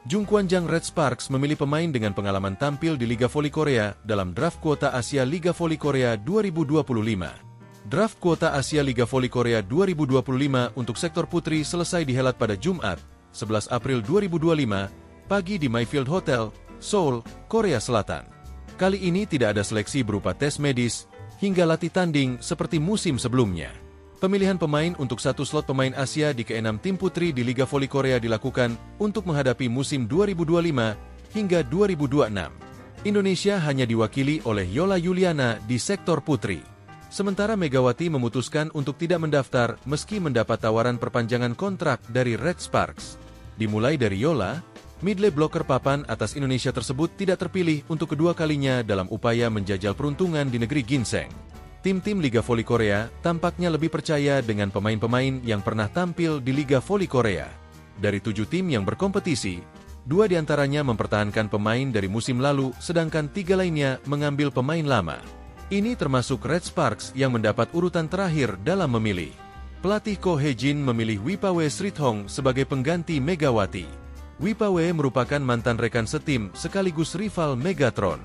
Jungkwanjang Red Sparks memilih pemain dengan pengalaman tampil di Liga Voli Korea dalam draft kuota Asia Liga Voli Korea 2025. Draft kuota Asia Liga Voli Korea 2025 untuk sektor putri selesai dihelat pada Jumat, 11 April 2025, pagi di Mayfield Hotel, Seoul, Korea Selatan. Kali ini tidak ada seleksi berupa tes medis hingga latih tanding seperti musim sebelumnya. Pemilihan pemain untuk satu slot pemain Asia di ke-6 tim putri di Liga Voli Korea dilakukan untuk menghadapi musim 2025 hingga 2026. Indonesia hanya diwakili oleh Yola Yuliana di sektor putri. Sementara Megawati memutuskan untuk tidak mendaftar meski mendapat tawaran perpanjangan kontrak dari Red Sparks. Dimulai dari Yola, midlane blocker papan atas Indonesia tersebut tidak terpilih untuk kedua kalinya dalam upaya menjajal peruntungan di negeri ginseng. Tim-tim Liga Voli Korea tampaknya lebih percaya dengan pemain-pemain yang pernah tampil di Liga Voli Korea. Dari 7 tim yang berkompetisi, 2 diantaranya mempertahankan pemain dari musim lalu, sedangkan 3 lainnya mengambil pemain lama. Ini termasuk Red Sparks yang mendapat urutan terakhir dalam memilih. Pelatih Ko Hye-jin memilih Wipawe Srithong sebagai pengganti Megawati. Wipawe merupakan mantan rekan setim sekaligus rival Megatron.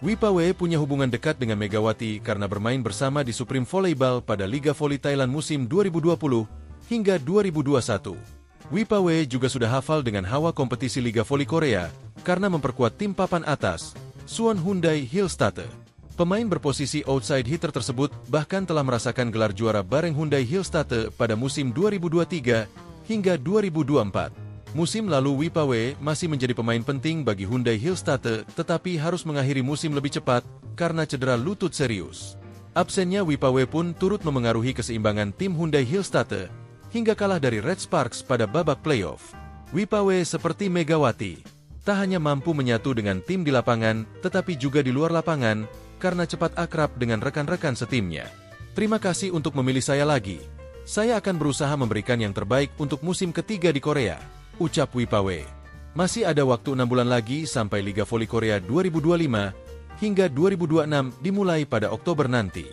Wipawe punya hubungan dekat dengan Megawati karena bermain bersama di Supreme Volleyball pada Liga Voli Thailand musim 2020 hingga 2021. Wipawe juga sudah hafal dengan hawa kompetisi Liga Voli Korea karena memperkuat tim papan atas, Suwon Hyundai Hillstatte. Pemain berposisi outside hitter tersebut bahkan telah merasakan gelar juara bareng Hyundai Hillstatte pada musim 2023 hingga 2024. Musim lalu Wipawe masih menjadi pemain penting bagi Hyundai Hillstatte tetapi harus mengakhiri musim lebih cepat karena cedera lutut serius. Absennya Wipawe pun turut memengaruhi keseimbangan tim Hyundai Hillstatte hingga kalah dari Red Sparks pada babak playoff. Wipawe seperti Megawati, tak hanya mampu menyatu dengan tim di lapangan tetapi juga di luar lapangan karena cepat akrab dengan rekan-rekan setimnya. Terima kasih untuk memilih saya lagi. Saya akan berusaha memberikan yang terbaik untuk musim ketiga di Korea, ucap Wipawe. Masih ada waktu 6 bulan lagi sampai Liga Voli Korea 2025 hingga 2026 dimulai pada Oktober nanti.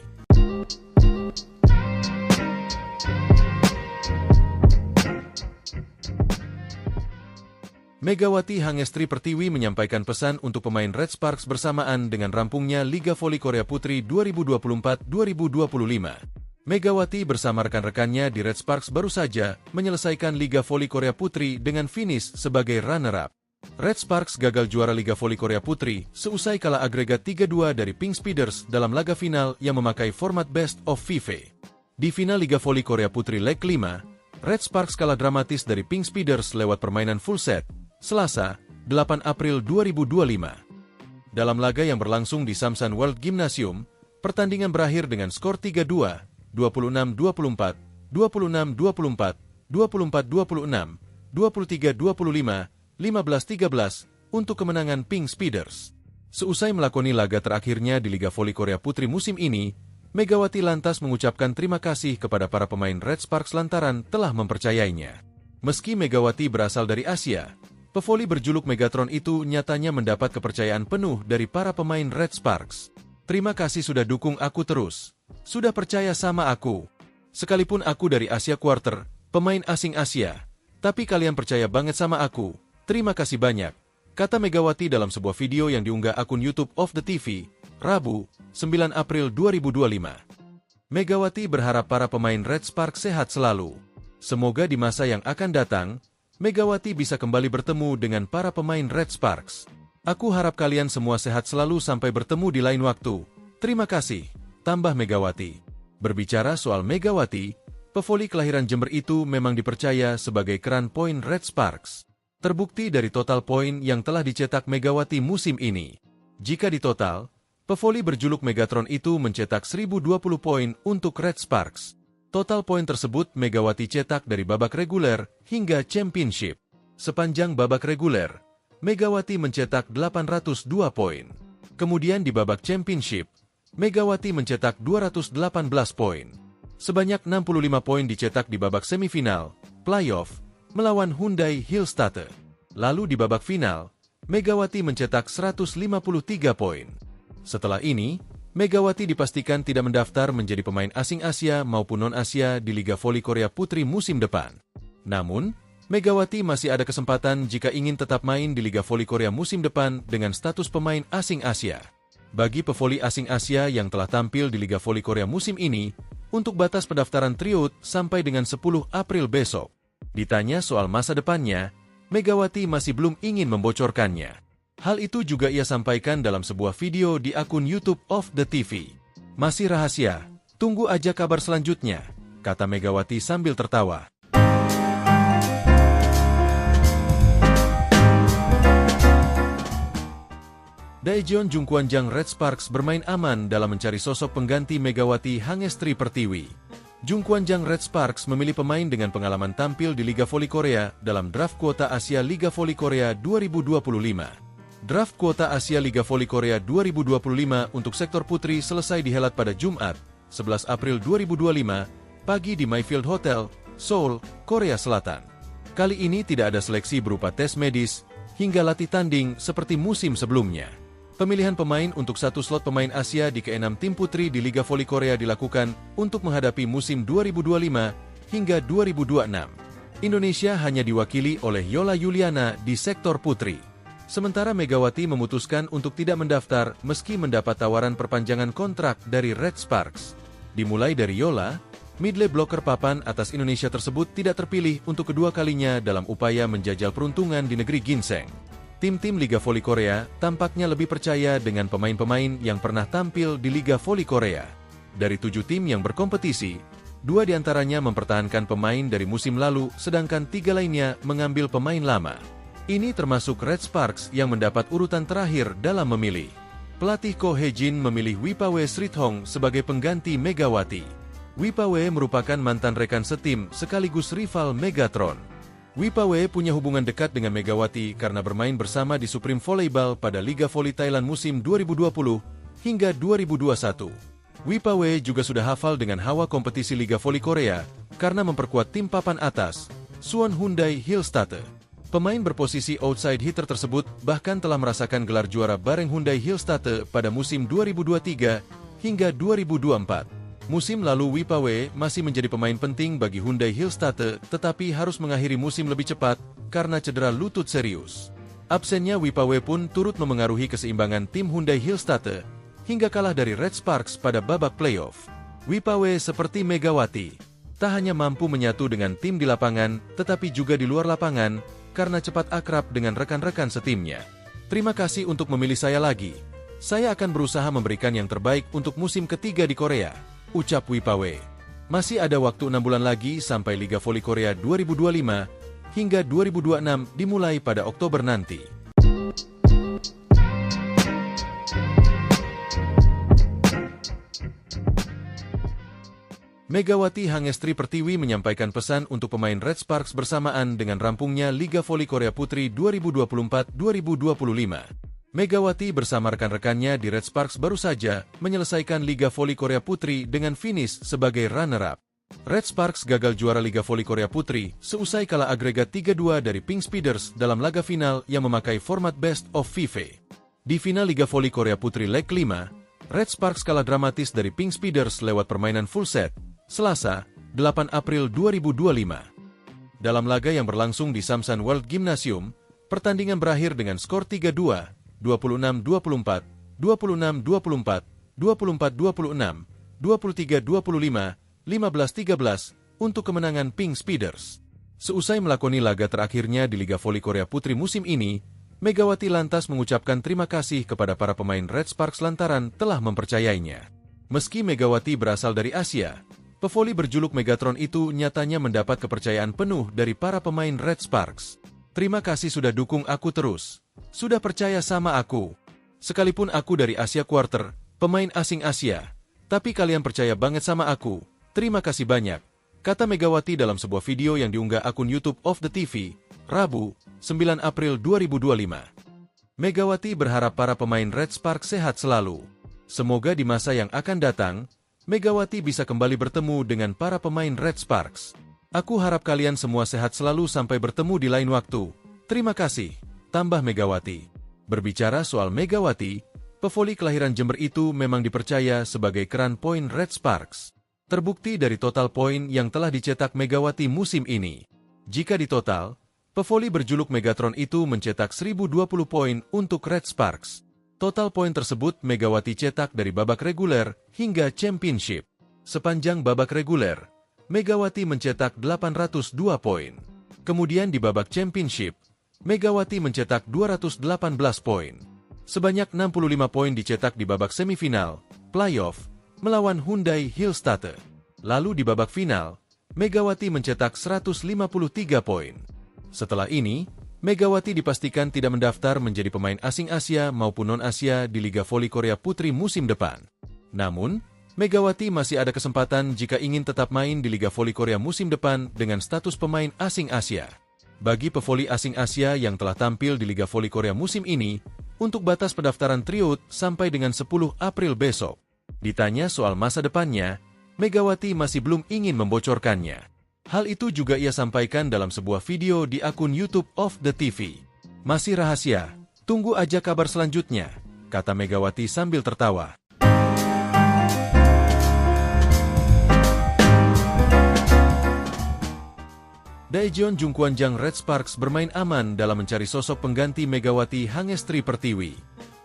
Megawati Hangestri Pertiwi menyampaikan pesan untuk pemain Red Sparks bersamaan dengan rampungnya Liga Voli Korea Putri 2024-2025. Megawati bersama rekan-rekannya di Red Sparks baru saja menyelesaikan Liga Voli Korea Putri dengan finish sebagai runner-up. Red Sparks gagal juara Liga Voli Korea Putri seusai kalah agregat 3-2 dari Pink Speeders dalam laga final yang memakai format Best of 5. Di final Liga Voli Korea Putri leg 5, Red Sparks kalah dramatis dari Pink Speeders lewat permainan full set, Selasa, 8 April 2025. Dalam laga yang berlangsung di Samsan World Gymnasium, pertandingan berakhir dengan skor 3-2, 26-24, 26-24, 24-26, 23-25, 15-13 untuk kemenangan Pink Speeders. Seusai melakoni laga terakhirnya di Liga Voli Korea Putri musim ini, Megawati lantas mengucapkan terima kasih kepada para pemain Red Sparks lantaran telah mempercayainya. Meski Megawati berasal dari Asia, pevoli berjuluk Megatron itu nyatanya mendapat kepercayaan penuh dari para pemain Red Sparks. Terima kasih sudah dukung aku terus. Sudah percaya sama aku. Sekalipun aku dari Asia Quarter, pemain asing Asia, tapi kalian percaya banget sama aku. Terima kasih banyak, kata Megawati dalam sebuah video yang diunggah akun YouTube of the TV, Rabu, 9 April 2025. Megawati berharap para pemain Red Sparks sehat selalu. Semoga di masa yang akan datang, Megawati bisa kembali bertemu dengan para pemain Red Sparks. Aku harap kalian semua sehat selalu sampai bertemu di lain waktu. Terima kasih, tambah Megawati. Berbicara soal Megawati, pevoli kelahiran Jember itu memang dipercaya sebagai keran poin Red Sparks. Terbukti dari total poin yang telah dicetak Megawati musim ini. Jika ditotal, pevoli berjuluk Megatron itu mencetak 1020 poin untuk Red Sparks. Total poin tersebut Megawati cetak dari babak reguler hingga championship. Sepanjang babak reguler, Megawati mencetak 802 poin. Kemudian di babak championship, Megawati mencetak 218 poin. Sebanyak 65 poin dicetak di babak semifinal, playoff, melawan Hyundai Hillstatte. Lalu di babak final, Megawati mencetak 153 poin. Setelah ini, Megawati dipastikan tidak mendaftar menjadi pemain asing Asia maupun non-Asia di Liga Voli Korea Putri musim depan. Namun, Megawati masih ada kesempatan jika ingin tetap main di Liga Voli Korea musim depan dengan status pemain asing Asia. Bagi pevoli asing Asia yang telah tampil di Liga Voli Korea musim ini, untuk batas pendaftaran tryout sampai dengan 10 April besok. Ditanya soal masa depannya, Megawati masih belum ingin membocorkannya. Hal itu juga ia sampaikan dalam sebuah video di akun YouTube of the TV. Masih rahasia, tunggu aja kabar selanjutnya, kata Megawati sambil tertawa. Daejeon Jungkwanjang Red Sparks bermain aman dalam mencari sosok pengganti Megawati Hangestri Pertiwi. Jungkwanjang Red Sparks memilih pemain dengan pengalaman tampil di Liga Voli Korea dalam draft kuota Asia Liga Voli Korea 2025. Draft kuota Asia Liga Voli Korea 2025 untuk sektor putri selesai dihelat pada Jumat, 11 April 2025, pagi di Mayfield Hotel, Seoul, Korea Selatan. Kali ini tidak ada seleksi berupa tes medis, hingga latih tanding seperti musim sebelumnya. Pemilihan pemain untuk satu slot pemain Asia di ke-6 tim putri di Liga Voli Korea dilakukan untuk menghadapi musim 2025 hingga 2026. Indonesia hanya diwakili oleh Yola Yuliana di sektor putri. Sementara Megawati memutuskan untuk tidak mendaftar meski mendapat tawaran perpanjangan kontrak dari Red Sparks. Dimulai dari Yola, midley blocker papan atas Indonesia tersebut tidak terpilih untuk kedua kalinya dalam upaya menjajal peruntungan di negeri ginseng. Tim-tim Liga Voli Korea tampaknya lebih percaya dengan pemain-pemain yang pernah tampil di Liga Voli Korea. Dari 7 tim yang berkompetisi, 2 diantaranya mempertahankan pemain dari musim lalu, sedangkan 3 lainnya mengambil pemain lama. Ini termasuk Red Sparks yang mendapat urutan terakhir dalam memilih. Pelatih Ko Hee-jin memilih Wipawe Srithong sebagai pengganti Megawati. Wipawe merupakan mantan rekan setim sekaligus rival Megatron. Wipawe punya hubungan dekat dengan Megawati karena bermain bersama di Supreme Volleyball pada Liga Voli Thailand musim 2020 hingga 2021. Wipawe juga sudah hafal dengan hawa kompetisi Liga Voli Korea karena memperkuat tim papan atas, Suwon Hyundai Hillstatte. Pemain berposisi outside hitter tersebut bahkan telah merasakan gelar juara bareng Hyundai Hillstatte pada musim 2023 hingga 2024. Musim lalu Wipawe masih menjadi pemain penting bagi Hyundai Hillstatte tetapi harus mengakhiri musim lebih cepat karena cedera lutut serius. Absennya Wipawe pun turut memengaruhi keseimbangan tim Hyundai Hillstatte hingga kalah dari Red Sparks pada babak playoff. Wipawe seperti Megawati, tak hanya mampu menyatu dengan tim di lapangan tetapi juga di luar lapangan, karena cepat akrab dengan rekan-rekan setimnya. Terima kasih untuk memilih saya lagi. Saya akan berusaha memberikan yang terbaik untuk musim ketiga di Korea, ucap Wipawe. Masih ada waktu 6 bulan lagi sampai Liga Voli Korea 2025 hingga 2026 dimulai pada Oktober nanti. Megawati Hangestri Pertiwi menyampaikan pesan untuk pemain Red Sparks bersamaan dengan rampungnya Liga Voli Korea Putri 2024-2025. Megawati bersama rekan-rekannya di Red Sparks baru saja menyelesaikan Liga Voli Korea Putri dengan finish sebagai runner-up. Red Sparks gagal juara Liga Voli Korea Putri seusai kalah agregat 3-2 dari Pink Speeders dalam laga final yang memakai format Best of 5. Di final Liga Voli Korea Putri leg 5, Red Sparks kalah dramatis dari Pink Speeders lewat permainan full set, Selasa, 8 April 2025. Dalam laga yang berlangsung di Samsan World Gymnasium, pertandingan berakhir dengan skor 3-2, 26-24, 26-24, 24-26, 23-25, 15-13 untuk kemenangan Pink Speeders. Seusai melakoni laga terakhirnya di Liga Voli Korea Putri musim ini, Megawati lantas mengucapkan terima kasih kepada para pemain Red Sparks lantaran telah mempercayainya. Meski Megawati berasal dari Asia, pevoli berjuluk Megatron itu nyatanya mendapat kepercayaan penuh dari para pemain Red Sparks. Terima kasih sudah dukung aku terus. Sudah percaya sama aku. Sekalipun aku dari Asia Quarter, pemain asing Asia, tapi kalian percaya banget sama aku. Terima kasih banyak, kata Megawati dalam sebuah video yang diunggah akun YouTube of the TV, Rabu, 9 April 2025. Megawati berharap para pemain Red Sparks sehat selalu. Semoga di masa yang akan datang, Megawati bisa kembali bertemu dengan para pemain Red Sparks. Aku harap kalian semua sehat selalu sampai bertemu di lain waktu. Terima kasih, tambah Megawati. Berbicara soal Megawati, pevoli kelahiran Jember itu memang dipercaya sebagai keran poin Red Sparks. Terbukti dari total poin yang telah dicetak Megawati musim ini. Jika ditotal, pevoli berjuluk Megatron itu mencetak 1020 poin untuk Red Sparks. Total poin tersebut Megawati cetak dari babak reguler hingga championship. Sepanjang babak reguler, Megawati mencetak 802 poin. Kemudian di babak championship, Megawati mencetak 218 poin. Sebanyak 65 poin dicetak di babak semifinal, playoff, melawan Hyundai Hillstatte. Lalu di babak final, Megawati mencetak 153 poin. Setelah ini, Megawati dipastikan tidak mendaftar menjadi pemain asing Asia maupun non-Asia di Liga Voli Korea Putri musim depan. Namun, Megawati masih ada kesempatan jika ingin tetap main di Liga Voli Korea musim depan dengan status pemain asing Asia. Bagi pevoli asing Asia yang telah tampil di Liga Voli Korea musim ini, untuk batas pendaftaran tryout sampai dengan 10 April besok. Ditanya soal masa depannya, Megawati masih belum ingin membocorkannya. Hal itu juga ia sampaikan dalam sebuah video di akun YouTube of the TV. Masih rahasia, tunggu aja kabar selanjutnya, kata Megawati sambil tertawa. Daejeon Jungkwanjang Red Sparks bermain aman dalam mencari sosok pengganti Megawati Hangestri Pertiwi.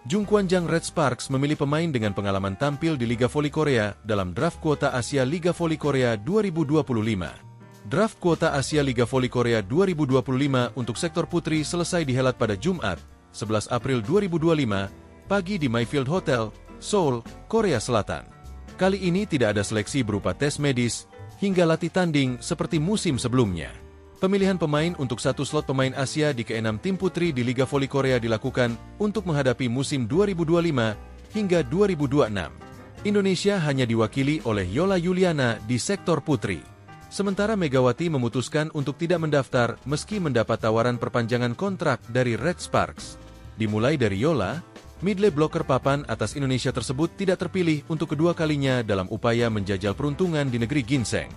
Jungkwanjang Red Sparks memilih pemain dengan pengalaman tampil di Liga Voli Korea dalam draft kuota Asia Liga Voli Korea 2025. Draft kuota Asia Liga Voli Korea 2025 untuk sektor putri selesai dihelat pada Jumat, 11 April 2025, pagi di Mayfield Hotel, Seoul, Korea Selatan. Kali ini tidak ada seleksi berupa tes medis hingga latih tanding seperti musim sebelumnya. Pemilihan pemain untuk satu slot pemain Asia di ke-6 tim putri di Liga Voli Korea dilakukan untuk menghadapi musim 2025 hingga 2026. Indonesia hanya diwakili oleh Yola Yuliana di sektor putri. Sementara Megawati memutuskan untuk tidak mendaftar meski mendapat tawaran perpanjangan kontrak dari Red Sparks. Dimulai dari Yola, midley blocker papan atas Indonesia tersebut tidak terpilih untuk kedua kalinya dalam upaya menjajal peruntungan di negeri ginseng.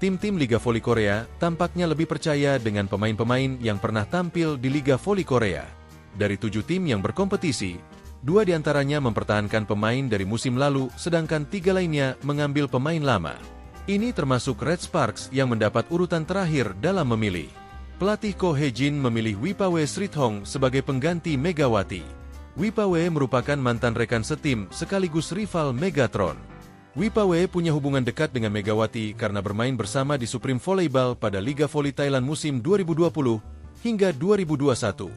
Tim-tim Liga Voli Korea tampaknya lebih percaya dengan pemain-pemain yang pernah tampil di Liga Voli Korea. Dari 7 tim yang berkompetisi, 2 diantaranya mempertahankan pemain dari musim lalu, sedangkan 3 lainnya mengambil pemain lama. Ini termasuk Red Sparks yang mendapat urutan terakhir dalam memilih. Pelatih Ko Hye-jin memilih Wipawe Srithong sebagai pengganti Megawati. Wipawe merupakan mantan rekan setim sekaligus rival Megatron. Wipawe punya hubungan dekat dengan Megawati karena bermain bersama di Supreme Volleyball pada Liga Voli Thailand musim 2020 hingga 2021.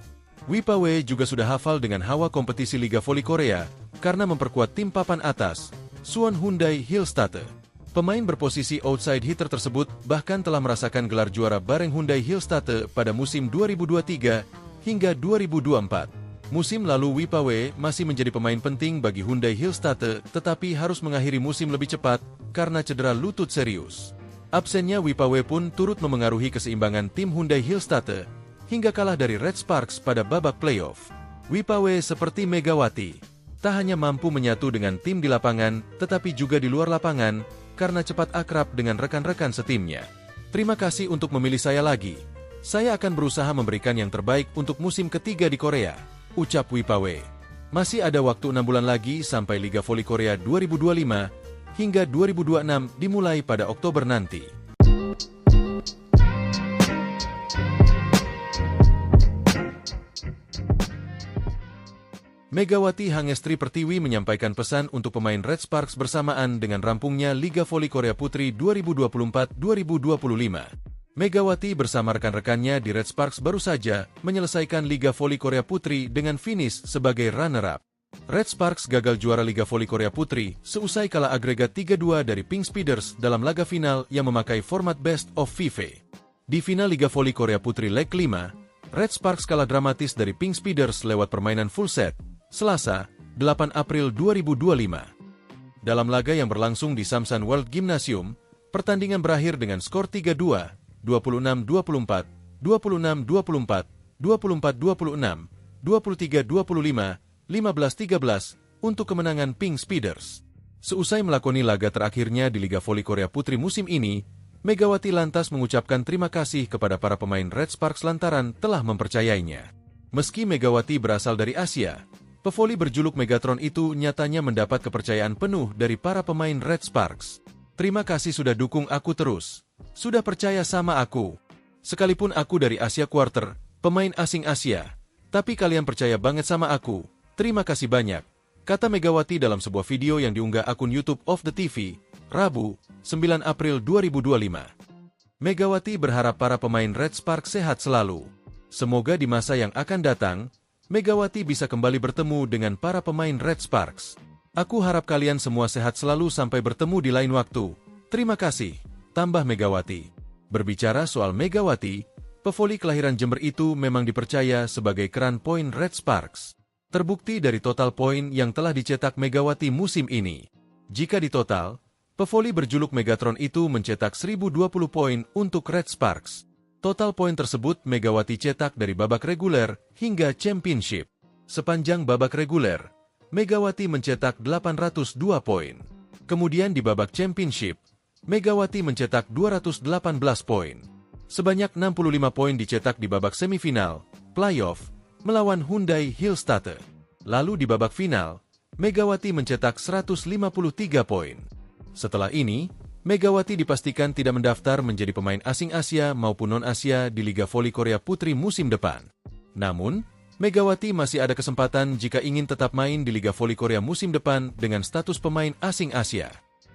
Wipawe juga sudah hafal dengan hawa kompetisi Liga Voli Korea karena memperkuat tim papan atas, Suwon Hyundai Hillstatte. Pemain berposisi outside hitter tersebut bahkan telah merasakan gelar juara bareng Hyundai Hillstatte pada musim 2023 hingga 2024. Musim lalu Wipawe masih menjadi pemain penting bagi Hyundai Hillstatte tetapi harus mengakhiri musim lebih cepat karena cedera lutut serius. Absennya Wipawe pun turut memengaruhi keseimbangan tim Hyundai Hillstatte hingga kalah dari Red Sparks pada babak playoff. Wipawe seperti Megawati, tak hanya mampu menyatu dengan tim di lapangan, tetapi juga di luar lapangan, karena cepat akrab dengan rekan-rekan setimnya. Terima kasih untuk memilih saya lagi. Saya akan berusaha memberikan yang terbaik untuk musim ketiga di Korea, ucap Wipawe. Masih ada waktu 6 bulan lagi sampai Liga Voli Korea 2025 hingga 2026 dimulai pada Oktober nanti. Megawati Hangestri Pertiwi menyampaikan pesan untuk pemain Red Sparks bersamaan dengan rampungnya Liga Voli Korea Putri 2024-2025. Megawati bersama rekan-rekannya di Red Sparks baru saja menyelesaikan Liga Voli Korea Putri dengan finish sebagai runner-up. Red Sparks gagal juara Liga Voli Korea Putri seusai kalah agregat 3-2 dari Pink Speeders dalam laga final yang memakai format Best of 5. Di final Liga Voli Korea Putri leg 5, Red Sparks kalah dramatis dari Pink Speeders lewat permainan full set, Selasa, 8 April 2025. Dalam laga yang berlangsung di Samsan World Gymnasium, pertandingan berakhir dengan skor 3-2, 26-24, 26-24, 24-26, 23-25, 15-13 untuk kemenangan Pink Speeders. Seusai melakoni laga terakhirnya di Liga Voli Korea Putri musim ini, Megawati lantas mengucapkan terima kasih kepada para pemain Red Sparks lantaran telah mempercayainya. Meski Megawati berasal dari Asia, pevoli berjuluk Megatron itu nyatanya mendapat kepercayaan penuh dari para pemain Red Sparks. Terima kasih sudah dukung aku terus. Sudah percaya sama aku. Sekalipun aku dari Asia Quarter, pemain asing Asia, tapi kalian percaya banget sama aku. Terima kasih banyak, kata Megawati dalam sebuah video yang diunggah akun YouTube of the TV, Rabu, 9 April 2025. Megawati berharap para pemain Red Sparks sehat selalu. Semoga di masa yang akan datang, Megawati bisa kembali bertemu dengan para pemain Red Sparks. Aku harap kalian semua sehat selalu sampai bertemu di lain waktu. Terima kasih, tambah Megawati. Berbicara soal Megawati, pevoli kelahiran Jember itu memang dipercaya sebagai keran poin Red Sparks. Terbukti dari total poin yang telah dicetak Megawati musim ini. Jika ditotal, pevoli berjuluk Megatron itu mencetak 1020 poin untuk Red Sparks. Total poin tersebut Megawati cetak dari babak reguler hingga championship. Sepanjang babak reguler, Megawati mencetak 802 poin. Kemudian di babak championship, Megawati mencetak 218 poin. Sebanyak 65 poin dicetak di babak semifinal, playoff, melawan Hyundai Hillstate. Lalu di babak final, Megawati mencetak 153 poin. Setelah ini, Megawati dipastikan tidak mendaftar menjadi pemain asing Asia maupun non-Asia di Liga Voli Korea Putri musim depan. Namun, Megawati masih ada kesempatan jika ingin tetap main di Liga Voli Korea musim depan dengan status pemain asing Asia.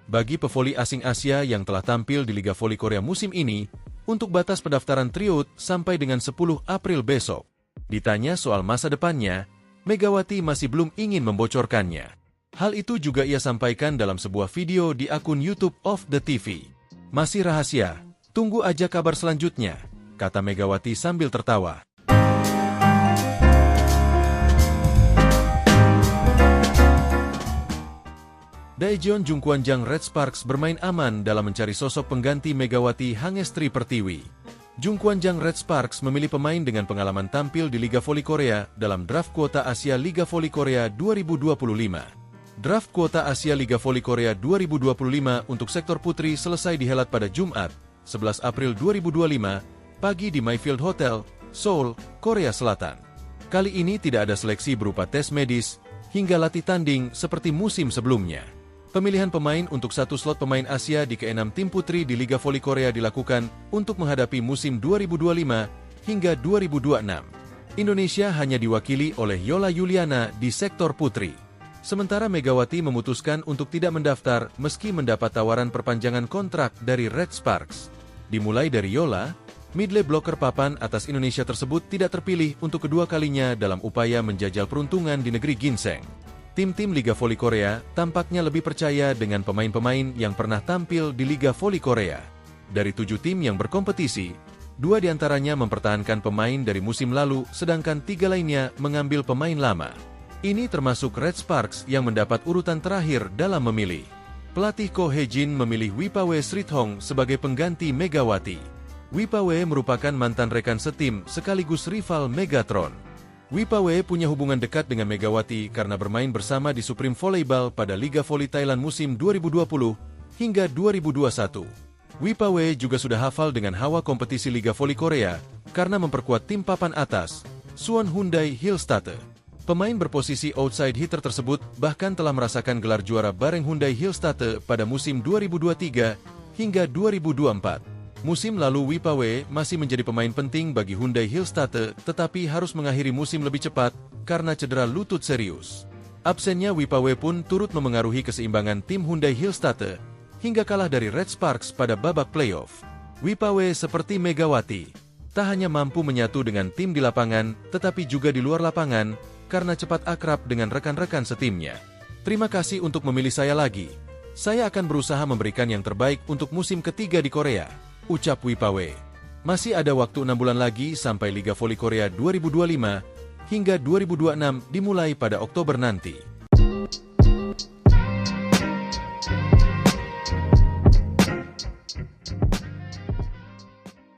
Bagi pevoli asing Asia yang telah tampil di Liga Voli Korea musim ini, untuk batas pendaftaran tryout sampai dengan 10 April besok. Ditanya soal masa depannya, Megawati masih belum ingin membocorkannya. Hal itu juga ia sampaikan dalam sebuah video di akun YouTube of the TV. Masih rahasia, tunggu aja kabar selanjutnya, kata Megawati sambil tertawa. Daejeon Jungkwanjang Red Sparks bermain aman dalam mencari sosok pengganti Megawati Hangestri Pertiwi. Jungkwanjang Red Sparks memilih pemain dengan pengalaman tampil di Liga Voli Korea dalam draft kuota Asia Liga Voli Korea 2025. Draft kuota Asia Liga Voli Korea 2025 untuk sektor putri selesai dihelat pada Jumat, 11 April 2025, pagi di Mayfield Hotel, Seoul, Korea Selatan. Kali ini tidak ada seleksi berupa tes medis hingga latih tanding seperti musim sebelumnya. Pemilihan pemain untuk satu slot pemain Asia di ke-6 tim putri di Liga Voli Korea dilakukan untuk menghadapi musim 2025 hingga 2026. Indonesia hanya diwakili oleh Yola Yuliana di sektor putri. Sementara Megawati memutuskan untuk tidak mendaftar meski mendapat tawaran perpanjangan kontrak dari Red Sparks. Dimulai dari Yola, midley blocker papan atas Indonesia tersebut tidak terpilih untuk kedua kalinya dalam upaya menjajal peruntungan di negeri ginseng. Tim-tim Liga Voli Korea tampaknya lebih percaya dengan pemain-pemain yang pernah tampil di Liga Voli Korea. Dari 7 tim yang berkompetisi, 2 diantaranya mempertahankan pemain dari musim lalu, sedangkan 3 lainnya mengambil pemain lama. Ini termasuk Red Sparks yang mendapat urutan terakhir dalam memilih. Pelatih Ko Hye-jin memilih Wipawe Srithong sebagai pengganti Megawati. Wipawe merupakan mantan rekan setim sekaligus rival Megatron. Wipawe punya hubungan dekat dengan Megawati karena bermain bersama di Supreme Volleyball pada Liga Voli Thailand musim 2020 hingga 2021. Wipawe juga sudah hafal dengan hawa kompetisi Liga Voli Korea karena memperkuat tim papan atas, Suwon Hyundai Hillstatte. Pemain berposisi outside hitter tersebut bahkan telah merasakan gelar juara bareng Hyundai Hillstatte pada musim 2023 hingga 2024. Musim lalu Wipawe masih menjadi pemain penting bagi Hyundai Hillstatte tetapi harus mengakhiri musim lebih cepat karena cedera lutut serius. Absennya Wipawe pun turut memengaruhi keseimbangan tim Hyundai Hillstatte hingga kalah dari Red Sparks pada babak playoff. Wipawe seperti Megawati, tak hanya mampu menyatu dengan tim di lapangan tetapi juga di luar lapangan karena cepat akrab dengan rekan-rekan setimnya. Terima kasih untuk memilih saya lagi. Saya akan berusaha memberikan yang terbaik untuk musim ketiga di Korea, ucap Wipawe. Masih ada waktu 6 bulan lagi sampai Liga Voli Korea 2025 hingga 2026 dimulai pada Oktober nanti.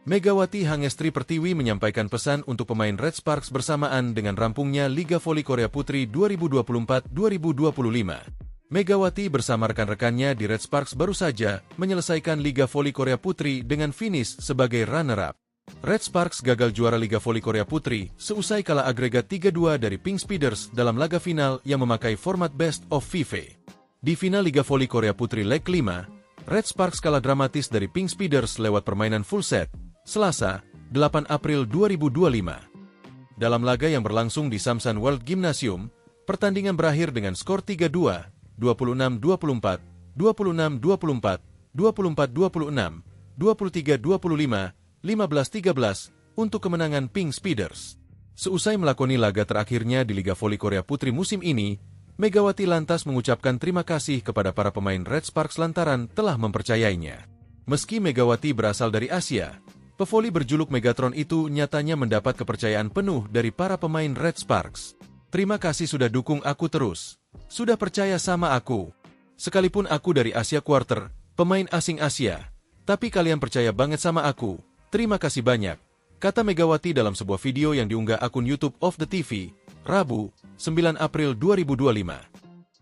Megawati Hangestri Pertiwi menyampaikan pesan untuk pemain Red Sparks bersamaan dengan rampungnya Liga Voli Korea Putri 2024-2025. Megawati bersama rekan-rekannya di Red Sparks baru saja menyelesaikan Liga Voli Korea Putri dengan finish sebagai runner-up. Red Sparks gagal juara Liga Voli Korea Putri seusai kalah agregat 3-2 dari Pink Speeders dalam laga final yang memakai format Best of 5. Di final Liga Voli Korea Putri leg 5, Red Sparks kalah dramatis dari Pink Speeders lewat permainan full set, Selasa, 8 April 2025. Dalam laga yang berlangsung di Samsan World Gymnasium, pertandingan berakhir dengan skor 3-2, 26-24, 26-24, 24-26, 23-25, 15-13 untuk kemenangan Pink Speeders. Seusai melakoni laga terakhirnya di Liga Voli Korea Putri musim ini, Megawati lantas mengucapkan terima kasih kepada para pemain Red Sparks lantaran telah mempercayainya. Meski Megawati berasal dari Asia, pevoli berjuluk Megatron itu nyatanya mendapat kepercayaan penuh dari para pemain Red Sparks. Terima kasih sudah dukung aku terus. Sudah percaya sama aku. Sekalipun aku dari Asia Quarter, pemain asing Asia, tapi kalian percaya banget sama aku. Terima kasih banyak, kata Megawati dalam sebuah video yang diunggah akun YouTube of the TV, Rabu, 9 April 2025.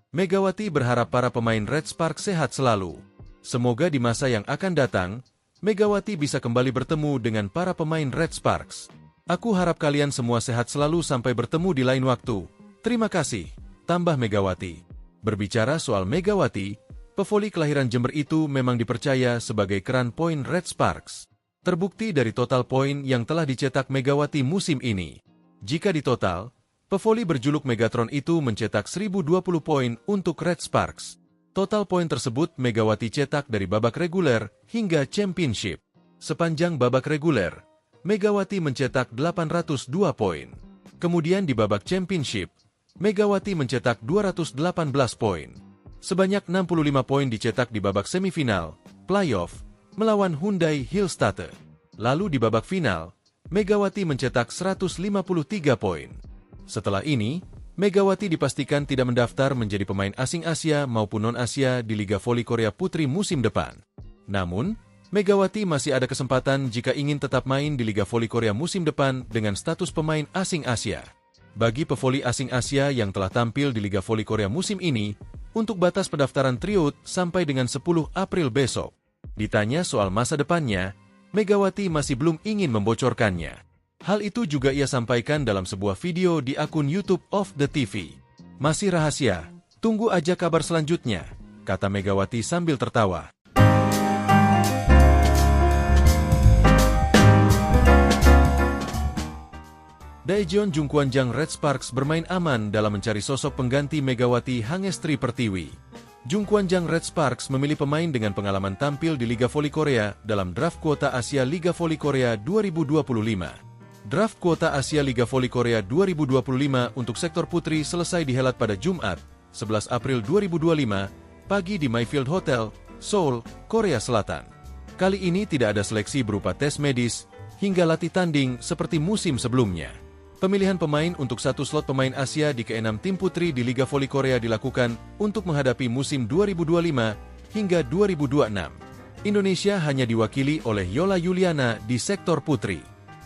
Megawati berharap para pemain Red Sparks sehat selalu. Semoga di masa yang akan datang, Megawati bisa kembali bertemu dengan para pemain Red Sparks. Aku harap kalian semua sehat selalu sampai bertemu di lain waktu. Terima kasih, tambah Megawati. Berbicara soal Megawati, pevoli kelahiran Jember itu memang dipercaya sebagai keran poin Red Sparks. Terbukti dari total poin yang telah dicetak Megawati musim ini. Jika ditotal, pevoli berjuluk Megatron itu mencetak 1020 poin untuk Red Sparks. Total poin tersebut Megawati cetak dari babak reguler hingga championship. Sepanjang babak reguler, Megawati mencetak 802 poin. Kemudian di babak championship, Megawati mencetak 218 poin. Sebanyak 65 poin dicetak di babak semifinal, playoff, melawan Hyundai Hillstatte. Lalu di babak final, Megawati mencetak 153 poin. Setelah ini, Megawati dipastikan tidak mendaftar menjadi pemain asing Asia maupun non-Asia di Liga Voli Korea Putri musim depan. Namun, Megawati masih ada kesempatan jika ingin tetap main di Liga Voli Korea musim depan dengan status pemain asing Asia. Bagi pevoli asing Asia yang telah tampil di Liga Voli Korea musim ini, untuk batas pendaftaran tryout sampai dengan 10 April besok. Ditanya soal masa depannya, Megawati masih belum ingin membocorkannya. Hal itu juga ia sampaikan dalam sebuah video di akun YouTube of the TV. Masih rahasia, tunggu aja kabar selanjutnya, kata Megawati sambil tertawa. Daejeon Jungkwanjang Red Sparks bermain aman dalam mencari sosok pengganti Megawati Hangestri Pertiwi. Jungkwanjang Red Sparks memilih pemain dengan pengalaman tampil di Liga Voli Korea dalam draft kuota Asia Liga Voli Korea 2025. Draft kuota Asia Liga Voli Korea 2025 untuk sektor putri selesai dihelat pada Jumat, 11 April 2025, pagi di Mayfield Hotel, Seoul, Korea Selatan. Kali ini tidak ada seleksi berupa tes medis hingga latih tanding seperti musim sebelumnya. Pemilihan pemain untuk satu slot pemain Asia di ke-6 tim putri di Liga Voli Korea dilakukan untuk menghadapi musim 2025 hingga 2026. Indonesia hanya diwakili oleh Yola Yuliana di sektor putri.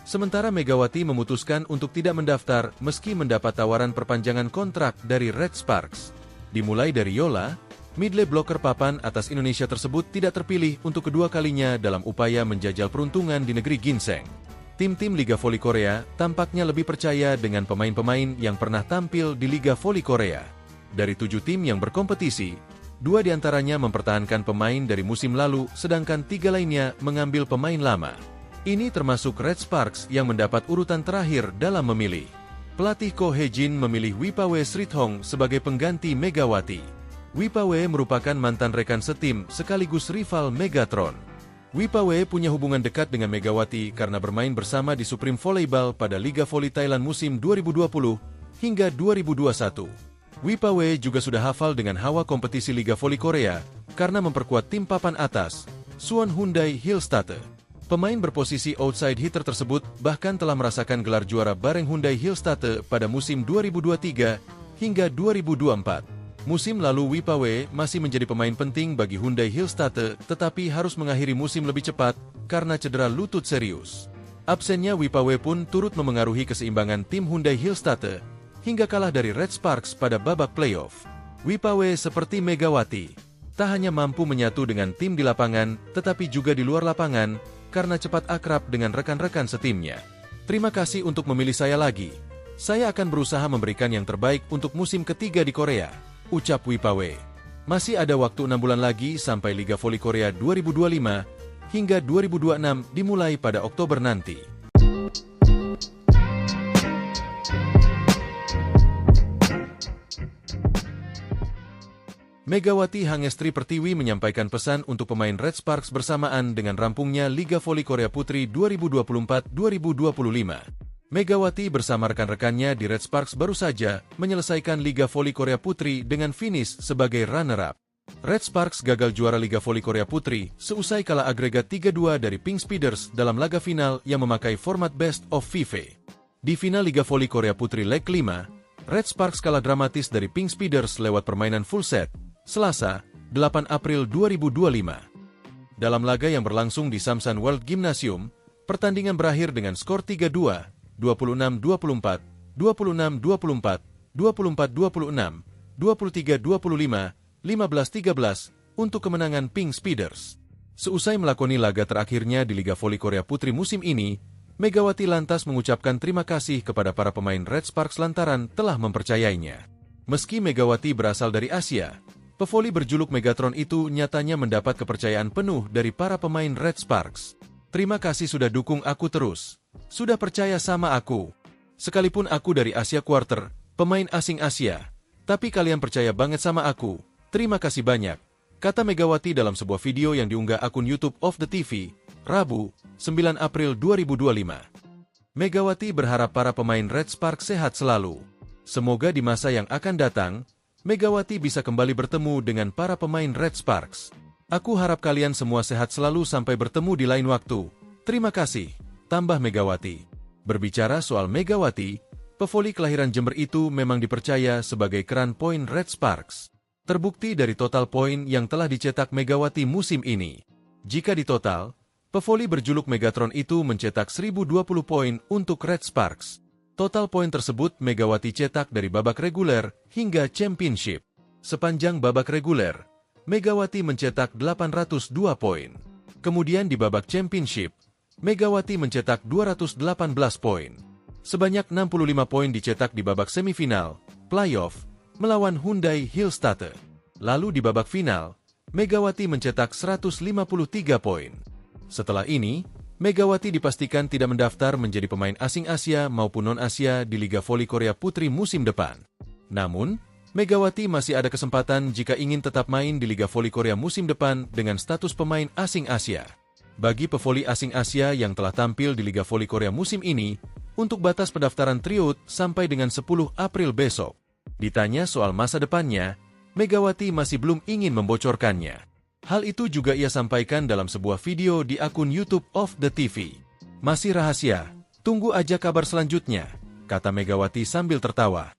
Sementara Megawati memutuskan untuk tidak mendaftar meski mendapat tawaran perpanjangan kontrak dari Red Sparks. Dimulai dari Yola, midlane blocker papan atas Indonesia tersebut tidak terpilih untuk kedua kalinya dalam upaya menjajal peruntungan di negeri ginseng. Tim-tim Liga Voli Korea tampaknya lebih percaya dengan pemain-pemain yang pernah tampil di Liga Voli Korea. Dari 7 tim yang berkompetisi, 2 diantaranya mempertahankan pemain dari musim lalu, sedangkan 3 lainnya mengambil pemain lama. Ini termasuk Red Sparks yang mendapat urutan terakhir dalam memilih. Pelatih Ko Hye-jin memilih Wipawe Srithong sebagai pengganti Megawati. Wipawe merupakan mantan rekan setim sekaligus rival Megatron. Wipawe punya hubungan dekat dengan Megawati karena bermain bersama di Supreme Volleyball pada Liga Voli Thailand musim 2020 hingga 2021. Wipawe juga sudah hafal dengan hawa kompetisi Liga Voli Korea karena memperkuat tim papan atas, Suwon Hyundai Hillstatte. Pemain berposisi outside hitter tersebut bahkan telah merasakan gelar juara bareng Hyundai Hillstatte pada musim 2023 hingga 2024. Musim lalu Wipawe masih menjadi pemain penting bagi Hyundai Hillstatte tetapi harus mengakhiri musim lebih cepat karena cedera lutut serius. Absennya Wipawe pun turut memengaruhi keseimbangan tim Hyundai Hillstatte hingga kalah dari Red Sparks pada babak playoff. Wipawe seperti Megawati, tak hanya mampu menyatu dengan tim di lapangan tetapi juga di luar lapangan karena cepat akrab dengan rekan-rekan setimnya. Terima kasih untuk memilih saya lagi. Saya akan berusaha memberikan yang terbaik untuk musim ketiga di Korea, ucap Wipawe. Masih ada waktu 6 bulan lagi sampai Liga Voli Korea 2025 hingga 2026 dimulai pada Oktober nanti. Megawati Hangestri Pertiwi menyampaikan pesan untuk pemain Red Sparks bersamaan dengan rampungnya Liga Voli Korea Putri 2024-2025. Megawati bersama rekan-rekannya di Red Sparks baru saja menyelesaikan Liga Voli Korea Putri dengan finish sebagai runner-up. Red Sparks gagal juara Liga Voli Korea Putri seusai kalah agregat 3-2 dari Pink Speeders dalam laga final yang memakai format Best of 5. Di final Liga Voli Korea Putri leg 5, Red Sparks kalah dramatis dari Pink Speeders lewat permainan full set, Selasa, 8 April 2025. Dalam laga yang berlangsung di Samsan World Gymnasium, pertandingan berakhir dengan skor 3-2, 26-24, 26-24, 24-26, 23-25, 15-13 untuk kemenangan Pink Speeders. Seusai melakoni laga terakhirnya di Liga Voli Korea Putri musim ini, Megawati lantas mengucapkan terima kasih kepada para pemain Red Sparks lantaran telah mempercayainya. Meski Megawati berasal dari Asia, pevoli berjuluk Megatron itu nyatanya mendapat kepercayaan penuh dari para pemain Red Sparks. Terima kasih sudah dukung aku terus. Sudah percaya sama aku. Sekalipun aku dari Asia Quarter, pemain asing Asia. Tapi kalian percaya banget sama aku. Terima kasih banyak, kata Megawati dalam sebuah video yang diunggah akun YouTube of the TV, Rabu, 9 April 2025. Megawati berharap para pemain Red Sparks sehat selalu. Semoga di masa yang akan datang, Megawati bisa kembali bertemu dengan para pemain Red Sparks. Aku harap kalian semua sehat selalu sampai bertemu di lain waktu. Terima kasih, tambah Megawati. Berbicara soal Megawati, pevoli kelahiran Jember itu memang dipercaya sebagai keran poin Red Sparks. Terbukti dari total poin yang telah dicetak Megawati musim ini. Jika ditotal, pevoli berjuluk Megatron itu mencetak 1020 poin untuk Red Sparks. Total poin tersebut Megawati cetak dari babak reguler hingga championship. Sepanjang babak reguler, Megawati mencetak 802 poin. Kemudian di babak championship, Megawati mencetak 218 poin. Sebanyak 65 poin dicetak di babak semifinal, playoff, melawan Hyundai Hillstatte. Lalu di babak final, Megawati mencetak 153 poin. Setelah ini, Megawati dipastikan tidak mendaftar menjadi pemain asing Asia maupun non-Asia di Liga Voli Korea Putri musim depan. Namun, Megawati masih ada kesempatan jika ingin tetap main di Liga Voli Korea musim depan dengan status pemain asing Asia. Bagi pevoli asing Asia yang telah tampil di Liga Voli Korea musim ini, untuk batas pendaftaran tryout sampai dengan 10 April besok. Ditanya soal masa depannya, Megawati masih belum ingin membocorkannya. Hal itu juga ia sampaikan dalam sebuah video di akun YouTube of the TV. Masih rahasia, tunggu aja kabar selanjutnya, kata Megawati sambil tertawa.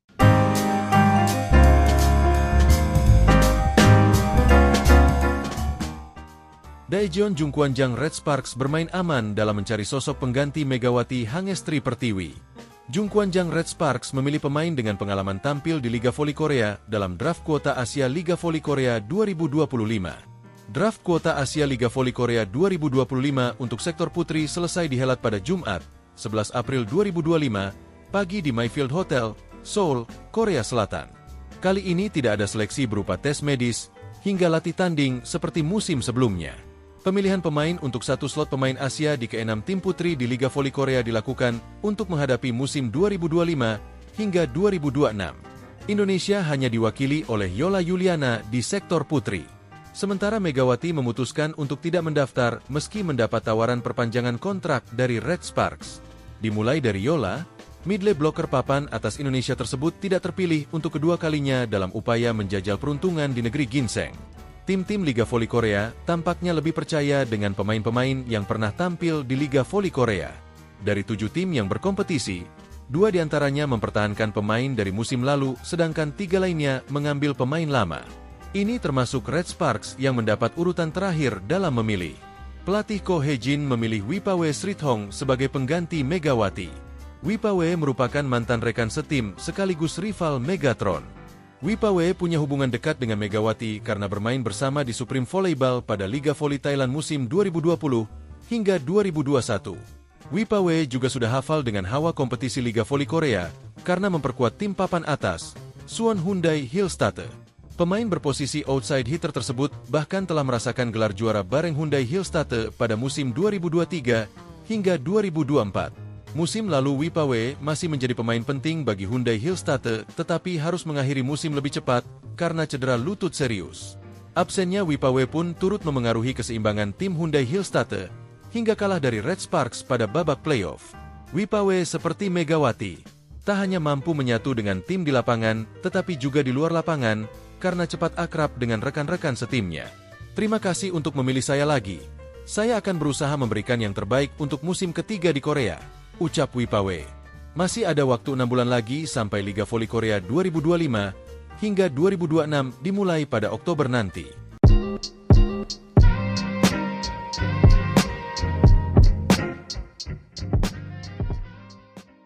Daejeon Jungkwanjang Red Sparks bermain aman dalam mencari sosok pengganti Megawati Hangestri Pertiwi. Jungkwanjang Red Sparks memilih pemain dengan pengalaman tampil di Liga Voli Korea dalam draft kuota Asia Liga Voli Korea 2025. Draft kuota Asia Liga Voli Korea 2025 untuk sektor putri selesai dihelat pada Jumat, 11 April 2025, pagi di Mayfield Hotel, Seoul, Korea Selatan. Kali ini tidak ada seleksi berupa tes medis hingga latih tanding seperti musim sebelumnya. Pemilihan pemain untuk satu slot pemain Asia di ke-6 tim putri di Liga Voli Korea dilakukan untuk menghadapi musim 2025 hingga 2026. Indonesia hanya diwakili oleh Yola Yuliana di sektor putri. Sementara Megawati memutuskan untuk tidak mendaftar meski mendapat tawaran perpanjangan kontrak dari Red Sparks. Dimulai dari Yola, midley blocker papan atas Indonesia tersebut tidak terpilih untuk kedua kalinya dalam upaya menjajal peruntungan di negeri ginseng. Tim-tim Liga Voli Korea tampaknya lebih percaya dengan pemain-pemain yang pernah tampil di Liga Voli Korea. Dari 7 tim yang berkompetisi, 2 diantaranya mempertahankan pemain dari musim lalu, sedangkan 3 lainnya mengambil pemain lama. Ini termasuk Red Sparks yang mendapat urutan terakhir dalam memilih. Pelatih Ko Hee-jin memilih Wipawe Srithong sebagai pengganti Megawati. Wipawe merupakan mantan rekan setim sekaligus rival Megatron. Wipawe punya hubungan dekat dengan Megawati karena bermain bersama di Supreme Volleyball pada Liga Voli Thailand musim 2020 hingga 2021. Wipawe juga sudah hafal dengan hawa kompetisi Liga Voli Korea karena memperkuat tim papan atas, Suwon Hyundai Hillstatte. Pemain berposisi outside hitter tersebut bahkan telah merasakan gelar juara bareng Hyundai Hillstatte pada musim 2023 hingga 2024. Musim lalu Wipawe masih menjadi pemain penting bagi Hyundai Hillstatte tetapi harus mengakhiri musim lebih cepat karena cedera lutut serius. Absennya Wipawe pun turut memengaruhi keseimbangan tim Hyundai Hillstatte hingga kalah dari Red Sparks pada babak playoff. Wipawe seperti Megawati, tak hanya mampu menyatu dengan tim di lapangan tetapi juga di luar lapangan karena cepat akrab dengan rekan-rekan setimnya. Terima kasih untuk memilih saya lagi. Saya akan berusaha memberikan yang terbaik untuk musim ketiga di Korea, ucap Wipawe. Masih ada waktu 6 bulan lagi sampai Liga Voli Korea 2025 hingga 2026 dimulai pada Oktober nanti.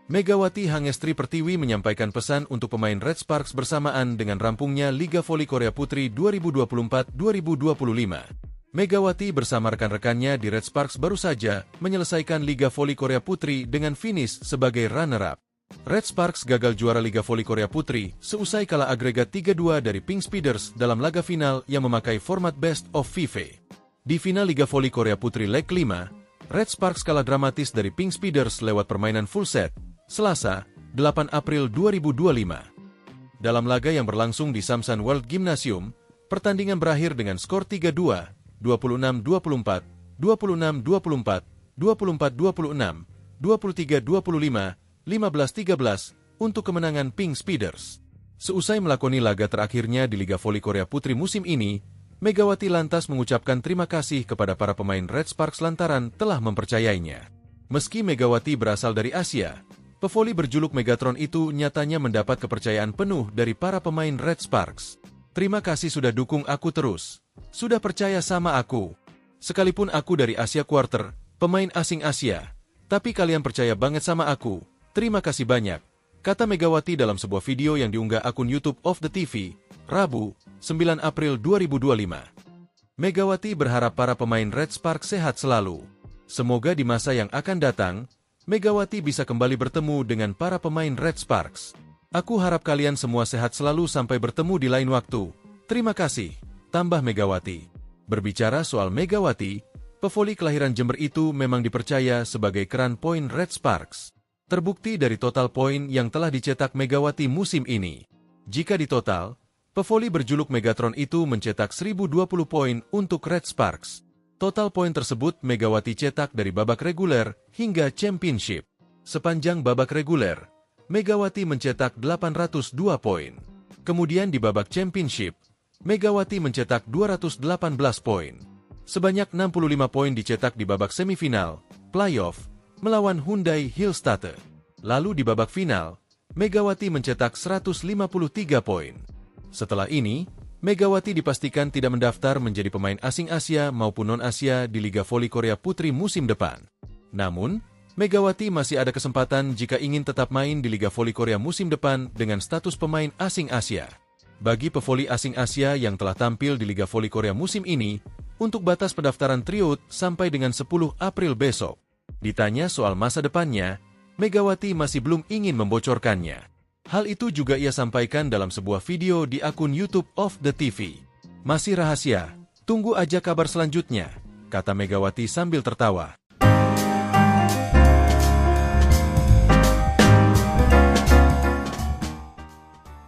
Megawati Hangestri Pertiwi menyampaikan pesan untuk pemain Red Sparks bersamaan dengan rampungnya Liga Voli Korea Putri 2024-2025. Megawati bersama rekan-rekannya di Red Sparks baru saja menyelesaikan Liga Voli Korea Putri dengan finish sebagai runner-up. Red Sparks gagal juara Liga Voli Korea Putri seusai kalah agregat 3-2 dari Pink Speeders dalam laga final yang memakai format Best of 5. Di final Liga Voli Korea Putri leg 5, Red Sparks kalah dramatis dari Pink Speeders lewat permainan full set, Selasa, 8 April 2025. Dalam laga yang berlangsung di Samsan World Gymnasium, pertandingan berakhir dengan skor 3-2, 26-24, 26-24, 24-26, 23-25, 15-13 untuk kemenangan Pink Speeders. Seusai melakoni laga terakhirnya di Liga Voli Korea Putri musim ini, Megawati lantas mengucapkan terima kasih kepada para pemain Red Sparks lantaran telah mempercayainya. Meski Megawati berasal dari Asia, pevoli berjuluk Megatron itu nyatanya mendapat kepercayaan penuh dari para pemain Red Sparks. Terima kasih sudah dukung aku terus. Sudah percaya sama aku. Sekalipun aku dari Asia Quarter, pemain asing Asia, tapi kalian percaya banget sama aku. Terima kasih banyak, kata Megawati dalam sebuah video yang diunggah akun YouTube of the TV, Rabu, 9 April 2025. Megawati berharap para pemain Red Sparks sehat selalu. Semoga di masa yang akan datang, Megawati bisa kembali bertemu dengan para pemain Red Sparks. Aku harap kalian semua sehat selalu sampai bertemu di lain waktu. Terima kasih, tambah Megawati. Berbicara soal Megawati, pevoli kelahiran Jember itu memang dipercaya sebagai keran poin Red Sparks. Terbukti dari total poin yang telah dicetak Megawati musim ini. Jika ditotal, pevoli berjuluk Megatron itu mencetak 1020 poin untuk Red Sparks. Total poin tersebut Megawati cetak dari babak reguler hingga championship. Sepanjang babak reguler, Megawati mencetak 802 poin. Kemudian di babak championship, Megawati mencetak 218 poin. Sebanyak 65 poin dicetak di babak semifinal, playoff, melawan Hyundai Hillstatte. Lalu di babak final, Megawati mencetak 153 poin. Setelah ini, Megawati dipastikan tidak mendaftar menjadi pemain asing Asia maupun non-Asia di Liga Voli Korea Putri musim depan. Namun, Megawati masih ada kesempatan jika ingin tetap main di Liga Voli Korea musim depan dengan status pemain asing Asia. Bagi pevoli asing Asia yang telah tampil di Liga Voli Korea musim ini, untuk batas pendaftaran tryout sampai dengan 10 April besok. Ditanya soal masa depannya, Megawati masih belum ingin membocorkannya. Hal itu juga ia sampaikan dalam sebuah video di akun YouTube of the TV. Masih rahasia, tunggu aja kabar selanjutnya, kata Megawati sambil tertawa.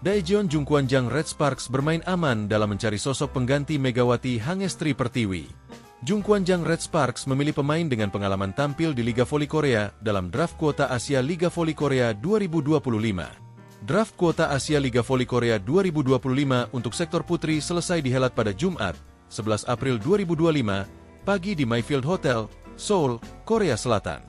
Daejeon Jungkwanjang Red Sparks bermain aman dalam mencari sosok pengganti Megawati Hangestri Pertiwi. Jungkwanjang Red Sparks memilih pemain dengan pengalaman tampil di Liga Voli Korea dalam draft kuota Asia Liga Voli Korea 2025. Draft kuota Asia Liga Voli Korea 2025 untuk sektor putri selesai dihelat pada Jumat, 11 April 2025, pagi di Mayfield Hotel, Seoul, Korea Selatan.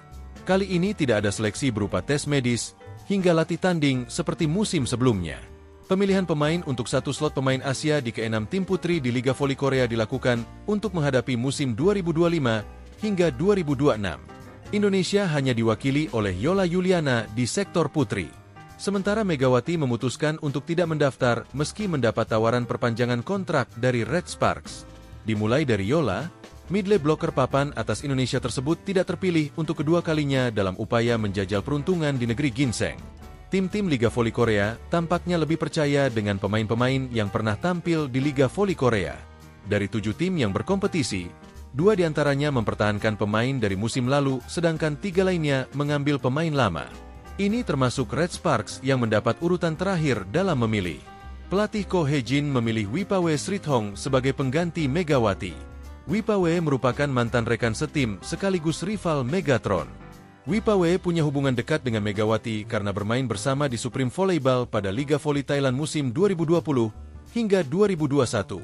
Kali ini tidak ada seleksi berupa tes medis, hingga latih tanding seperti musim sebelumnya. Pemilihan pemain untuk satu slot pemain Asia di ke-6 tim putri di Liga Voli Korea dilakukan untuk menghadapi musim 2025 hingga 2026. Indonesia hanya diwakili oleh Yola Yuliana di sektor putri. Sementara Megawati memutuskan untuk tidak mendaftar meski mendapat tawaran perpanjangan kontrak dari Red Sparks. Dimulai dari Yola, midley blocker papan atas Indonesia tersebut tidak terpilih untuk kedua kalinya dalam upaya menjajal peruntungan di negeri ginseng. Tim-tim Liga Voli Korea tampaknya lebih percaya dengan pemain-pemain yang pernah tampil di Liga Voli Korea. Dari 7 tim yang berkompetisi, 2 diantaranya mempertahankan pemain dari musim lalu, sedangkan 3 lainnya mengambil pemain lama. Ini termasuk Red Sparks yang mendapat urutan terakhir dalam memilih. Pelatih Ko Hye-jin memilih Wipawe Srithong sebagai pengganti Megawati. Wipawe merupakan mantan rekan setim sekaligus rival Megatron. Wipawe punya hubungan dekat dengan Megawati karena bermain bersama di Supreme Volleyball pada Liga Voli Thailand musim 2020 hingga 2021.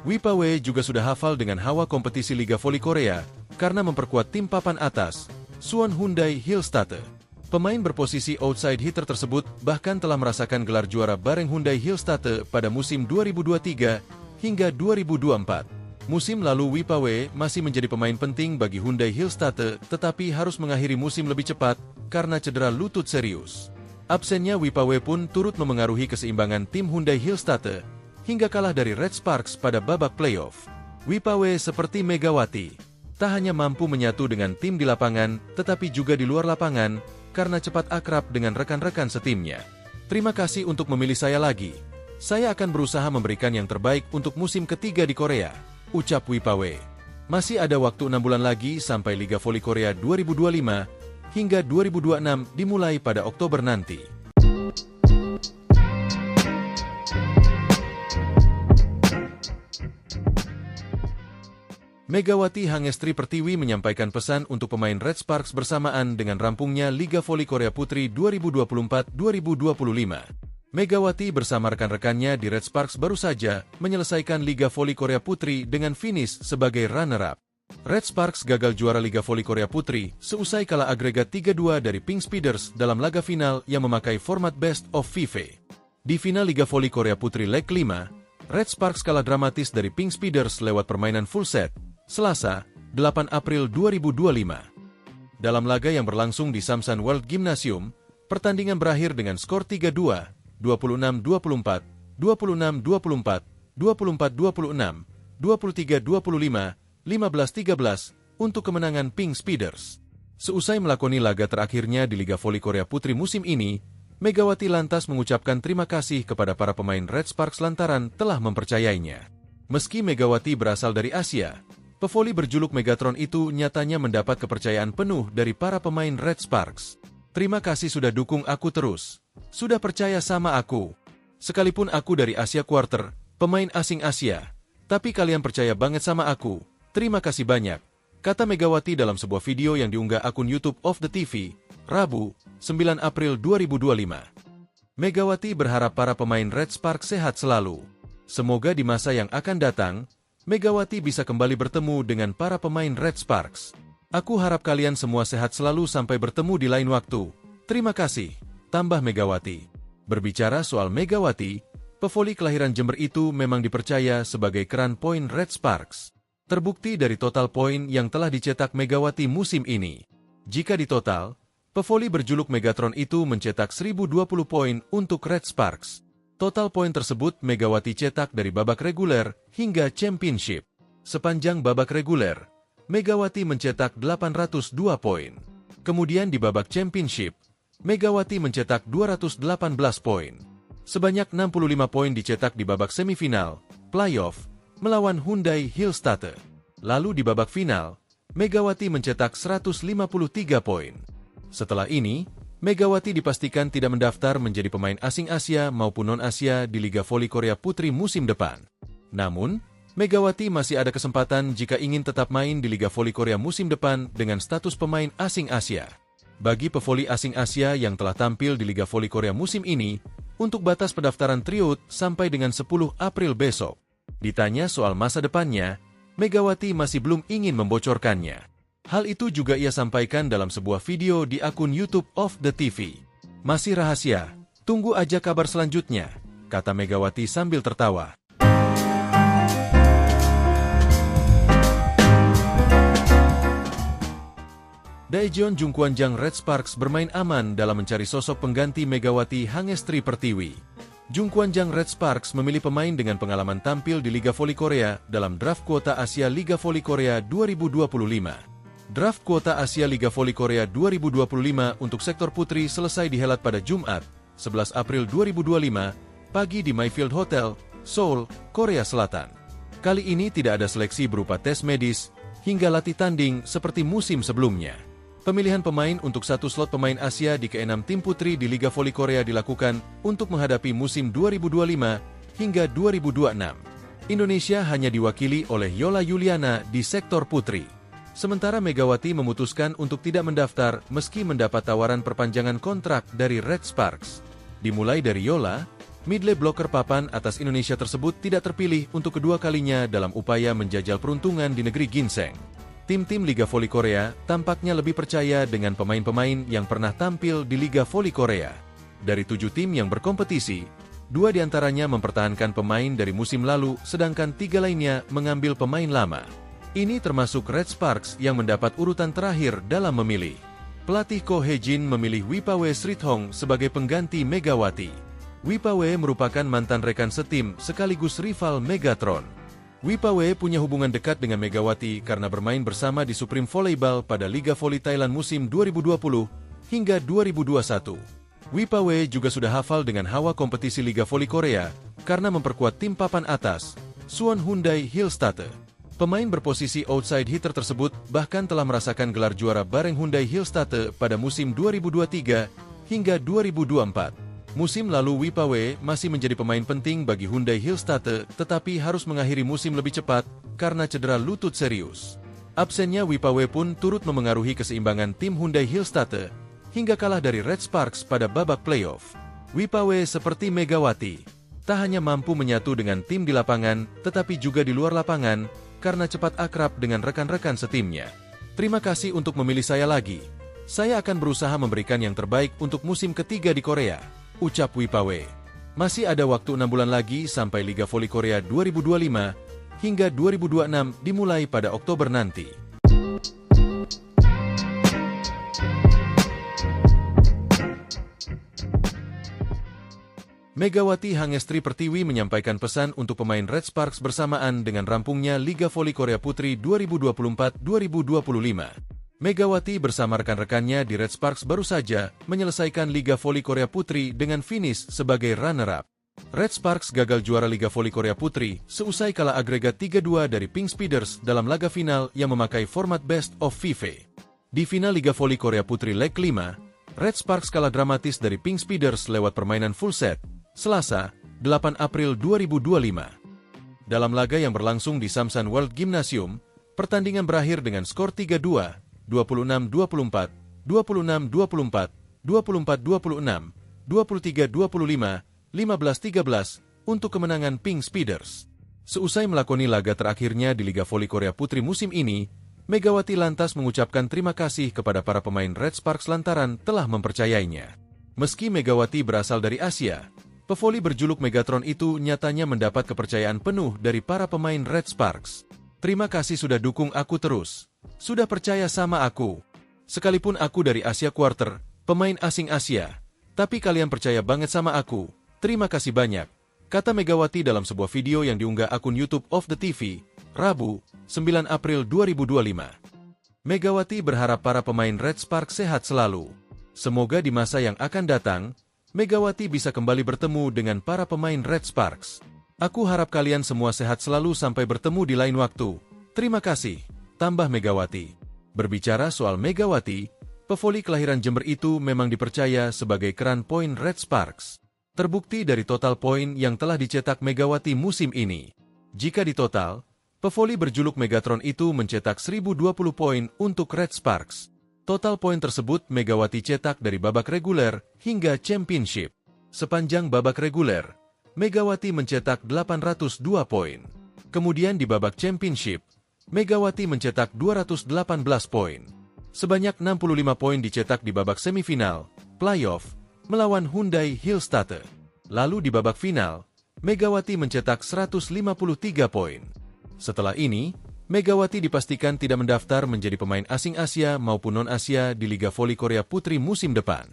Wipawe juga sudah hafal dengan hawa kompetisi Liga Voli Korea karena memperkuat tim papan atas, Suwon Hyundai Hillstatte. Pemain berposisi outside hitter tersebut bahkan telah merasakan gelar juara bareng Hyundai Hillstatte pada musim 2023 hingga 2024. Musim lalu Wipawe masih menjadi pemain penting bagi Hyundai Hillstatte tetapi harus mengakhiri musim lebih cepat karena cedera lutut serius. Absennya Wipawe pun turut memengaruhi keseimbangan tim Hyundai Hillstatte hingga kalah dari Red Sparks pada babak playoff. Wipawe seperti Megawati, tak hanya mampu menyatu dengan tim di lapangan tetapi juga di luar lapangan karena cepat akrab dengan rekan-rekan setimnya. Terima kasih untuk memilih saya lagi. Saya akan berusaha memberikan yang terbaik untuk musim ketiga di Korea, ucap Wipawe. Masih ada waktu 6 bulan lagi sampai Liga Voli Korea 2025 hingga 2026 dimulai pada Oktober nanti. Megawati Hangestri Pertiwi menyampaikan pesan untuk pemain Red Sparks bersamaan dengan rampungnya Liga Voli Korea Putri 2024-2025. Megawati bersama rekan-rekannya di Red Sparks baru saja menyelesaikan Liga Voli Korea Putri dengan finish sebagai runner-up. Red Sparks gagal juara Liga Voli Korea Putri seusai kalah agregat 3-2 dari Pink Speeders dalam laga final yang memakai format Best of 5. Di final Liga Voli Korea Putri leg 5, Red Sparks kalah dramatis dari Pink Speeders lewat permainan full set, Selasa, 8 April 2025. Dalam laga yang berlangsung di Samsan World Gymnasium, pertandingan berakhir dengan skor 3-2, 26-24, 26-24, 24-26, 23-25, 15-13 untuk kemenangan Pink Speeders. Seusai melakoni laga terakhirnya di Liga Voli Korea Putri musim ini, Megawati lantas mengucapkan terima kasih kepada para pemain Red Sparks lantaran telah mempercayainya. Meski Megawati berasal dari Asia, pevoli berjuluk Megatron itu nyatanya mendapat kepercayaan penuh dari para pemain Red Sparks. Terima kasih sudah dukung aku terus. Sudah percaya sama aku. Sekalipun aku dari Asia Quarter, pemain asing Asia, tapi kalian percaya banget sama aku. Terima kasih banyak, kata Megawati dalam sebuah video yang diunggah akun YouTube of the TV, Rabu, 9 April 2025. Megawati berharap para pemain Red Sparks sehat selalu. Semoga di masa yang akan datang, Megawati bisa kembali bertemu dengan para pemain Red Sparks. Aku harap kalian semua sehat selalu sampai bertemu di lain waktu. Terima kasih, tambah Megawati. Berbicara soal Megawati, Pevoli kelahiran Jember itu memang dipercaya sebagai keran poin Red Sparks. Terbukti dari total poin yang telah dicetak Megawati musim ini. Jika ditotal, pevoli berjuluk Megatron itu mencetak 1020 poin untuk Red Sparks. Total poin tersebut Megawati cetak dari babak reguler hingga championship. Sepanjang babak reguler, Megawati mencetak 802 poin. Kemudian di babak championship, Megawati mencetak 218 poin. Sebanyak 65 poin dicetak di babak semifinal, playoff, melawan Hyundai Hillstatte. Lalu di babak final, Megawati mencetak 153 poin. Setelah ini, Megawati dipastikan tidak mendaftar menjadi pemain asing Asia maupun non-Asia di Liga Voli Korea Putri musim depan. Namun, Megawati masih ada kesempatan jika ingin tetap main di Liga Voli Korea musim depan dengan status pemain asing Asia. Bagi pevoli asing Asia yang telah tampil di Liga Voli Korea musim ini, untuk batas pendaftaran tryout sampai dengan 10 April besok. Ditanya soal masa depannya, Megawati masih belum ingin membocorkannya. Hal itu juga ia sampaikan dalam sebuah video di akun YouTube of the TV. Masih rahasia, tunggu aja kabar selanjutnya, kata Megawati sambil tertawa. Daejeon Jungkwanjang Red Sparks bermain aman dalam mencari sosok pengganti Megawati Hangestri Pertiwi. Jungkwanjang Red Sparks memilih pemain dengan pengalaman tampil di Liga Voli Korea dalam draft kuota Asia Liga Voli Korea 2025. Draft kuota Asia Liga Voli Korea 2025 untuk sektor putri selesai dihelat pada Jumat, 11 April 2025, pagi di Mayfield Hotel, Seoul, Korea Selatan. Kali ini tidak ada seleksi berupa tes medis hingga latih tanding seperti musim sebelumnya. Pemilihan pemain untuk satu slot pemain Asia di ke-6 tim putri di Liga Voli Korea dilakukan untuk menghadapi musim 2025 hingga 2026. Indonesia hanya diwakili oleh Yola Yuliana di sektor putri. Sementara Megawati memutuskan untuk tidak mendaftar meski mendapat tawaran perpanjangan kontrak dari Red Sparks. Dimulai dari Yola, midley blocker papan atas Indonesia tersebut tidak terpilih untuk kedua kalinya dalam upaya menjajal peruntungan di negeri ginseng. Tim-tim Liga Voli Korea tampaknya lebih percaya dengan pemain-pemain yang pernah tampil di Liga Voli Korea. Dari 7 tim yang berkompetisi, 2 diantaranya mempertahankan pemain dari musim lalu, sedangkan 3 lainnya mengambil pemain lama. Ini termasuk Red Sparks yang mendapat urutan terakhir dalam memilih. Pelatih Ko Hye-jin memilih Wipawe Srithong sebagai pengganti Megawati. Wipawe merupakan mantan rekan setim sekaligus rival Megatron. Wipawe punya hubungan dekat dengan Megawati karena bermain bersama di Supreme Volleyball pada Liga Voli Thailand musim 2020 hingga 2021. Wipawe juga sudah hafal dengan hawa kompetisi Liga Voli Korea karena memperkuat tim papan atas, Suwon Hyundai Hillstatte. Pemain berposisi outside hitter tersebut bahkan telah merasakan gelar juara bareng Hyundai Hillstatte pada musim 2023 hingga 2024. Musim lalu Wipawe masih menjadi pemain penting bagi Hyundai Hillstatte tetapi harus mengakhiri musim lebih cepat karena cedera lutut serius. Absennya Wipawe pun turut memengaruhi keseimbangan tim Hyundai Hillstatte hingga kalah dari Red Sparks pada babak playoff. Wipawe seperti Megawati, tak hanya mampu menyatu dengan tim di lapangan tetapi juga di luar lapangan karena cepat akrab dengan rekan-rekan setimnya. Terima kasih untuk memilih saya lagi. Saya akan berusaha memberikan yang terbaik untuk musim ketiga di Korea, ucap Wipawe. Masih ada waktu 6 bulan lagi sampai Liga Voli Korea 2025 hingga 2026 dimulai pada Oktober nanti. Megawati Hangestri Pertiwi menyampaikan pesan untuk pemain Red Sparks bersamaan dengan rampungnya Liga Voli Korea Putri 2024-2025. Megawati bersama rekan-rekannya di Red Sparks baru saja menyelesaikan Liga Voli Korea Putri dengan finish sebagai runner-up. Red Sparks gagal juara Liga Voli Korea Putri seusai kalah agregat 3-2 dari Pink Speeders dalam laga final yang memakai format Best of 5. Di final Liga Voli Korea Putri leg 5, Red Sparks kalah dramatis dari Pink Speeders lewat permainan full set, Selasa, 8 April 2025. Dalam laga yang berlangsung di Samsan World Gymnasium, pertandingan berakhir dengan skor 3-2, 26-24, 26-24, 24-26, 23-25, 15-13 untuk kemenangan Pink Speeders. Seusai melakoni laga terakhirnya di Liga Voli Korea Putri musim ini, Megawati lantas mengucapkan terima kasih kepada para pemain Red Sparks lantaran telah mempercayainya. Meski Megawati berasal dari Asia, Pevoli berjuluk Megatron itu nyatanya mendapat kepercayaan penuh dari para pemain Red Sparks. Terima kasih sudah dukung aku terus. Sudah percaya sama aku. Sekalipun aku dari Asia Quarter, pemain asing Asia. Tapi kalian percaya banget sama aku. Terima kasih banyak. Kata Megawati dalam sebuah video yang diunggah akun YouTube of the TV, Rabu, 9 April 2025. Megawati berharap para pemain Red Sparks sehat selalu. Semoga di masa yang akan datang, Megawati bisa kembali bertemu dengan para pemain Red Sparks. Aku harap kalian semua sehat selalu sampai bertemu di lain waktu. Terima kasih, tambah Megawati. Berbicara soal Megawati, pevoli kelahiran Jember itu memang dipercaya sebagai keran poin Red Sparks. Terbukti dari total poin yang telah dicetak Megawati musim ini. Jika ditotal, pevoli berjuluk Megatron itu mencetak 1020 poin untuk Red Sparks. Total poin tersebut Megawati cetak dari babak reguler hingga championship. Sepanjang babak reguler, Megawati mencetak 802 poin. Kemudian di babak championship, Megawati mencetak 218 poin. Sebanyak 65 poin dicetak di babak semifinal, playoff, melawan Hyundai Hillstatte. Lalu di babak final, Megawati mencetak 153 poin. Setelah ini, Megawati dipastikan tidak mendaftar menjadi pemain asing Asia maupun non-Asia di Liga Voli Korea Putri musim depan.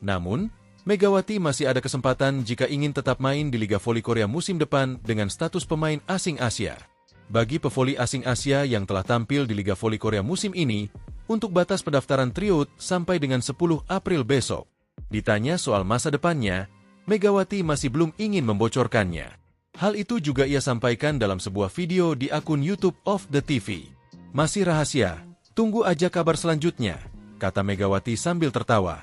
Namun, Megawati masih ada kesempatan jika ingin tetap main di Liga Voli Korea musim depan dengan status pemain asing Asia. Bagi pevoli asing Asia yang telah tampil di Liga Voli Korea musim ini, untuk batas pendaftaran tryout sampai dengan 10 April besok. Ditanya soal masa depannya, Megawati masih belum ingin membocorkannya. Hal itu juga ia sampaikan dalam sebuah video di akun YouTube of the TV. Masih rahasia, tunggu aja kabar selanjutnya, kata Megawati sambil tertawa.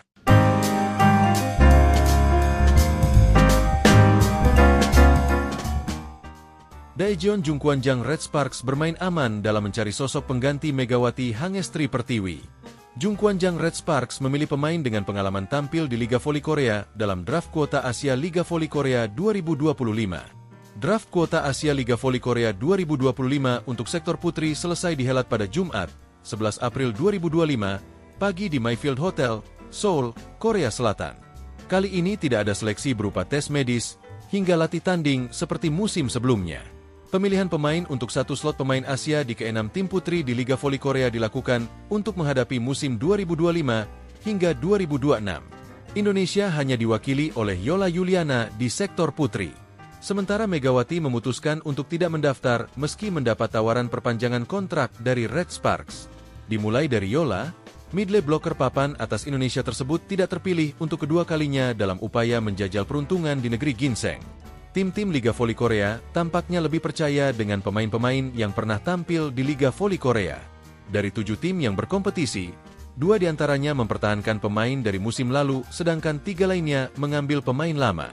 Daejeon Jungkwanjang Red Sparks bermain aman dalam mencari sosok pengganti Megawati Hangestri Pertiwi. Jungkwanjang Red Sparks memilih pemain dengan pengalaman tampil di Liga Voli Korea dalam draft kuota Asia Liga Voli Korea 2025. Draft kuota Asia Liga Voli Korea 2025 untuk sektor putri selesai dihelat pada Jumat, 11 April 2025, pagi di Mayfield Hotel, Seoul, Korea Selatan. Kali ini tidak ada seleksi berupa tes medis, hingga latih tanding seperti musim sebelumnya. Pemilihan pemain untuk satu slot pemain Asia di ke-6 tim putri di Liga Voli Korea dilakukan untuk menghadapi musim 2025 hingga 2026. Indonesia hanya diwakili oleh Yola Yuliana di sektor putri. Sementara Megawati memutuskan untuk tidak mendaftar meski mendapat tawaran perpanjangan kontrak dari Red Sparks. Dimulai dari Yola, midlane blocker papan atas Indonesia tersebut tidak terpilih untuk kedua kalinya dalam upaya menjajal peruntungan di negeri ginseng. Tim-tim Liga Voli Korea tampaknya lebih percaya dengan pemain-pemain yang pernah tampil di Liga Voli Korea. Dari 7 tim yang berkompetisi, 2 diantaranya mempertahankan pemain dari musim lalu, sedangkan 3 lainnya mengambil pemain lama.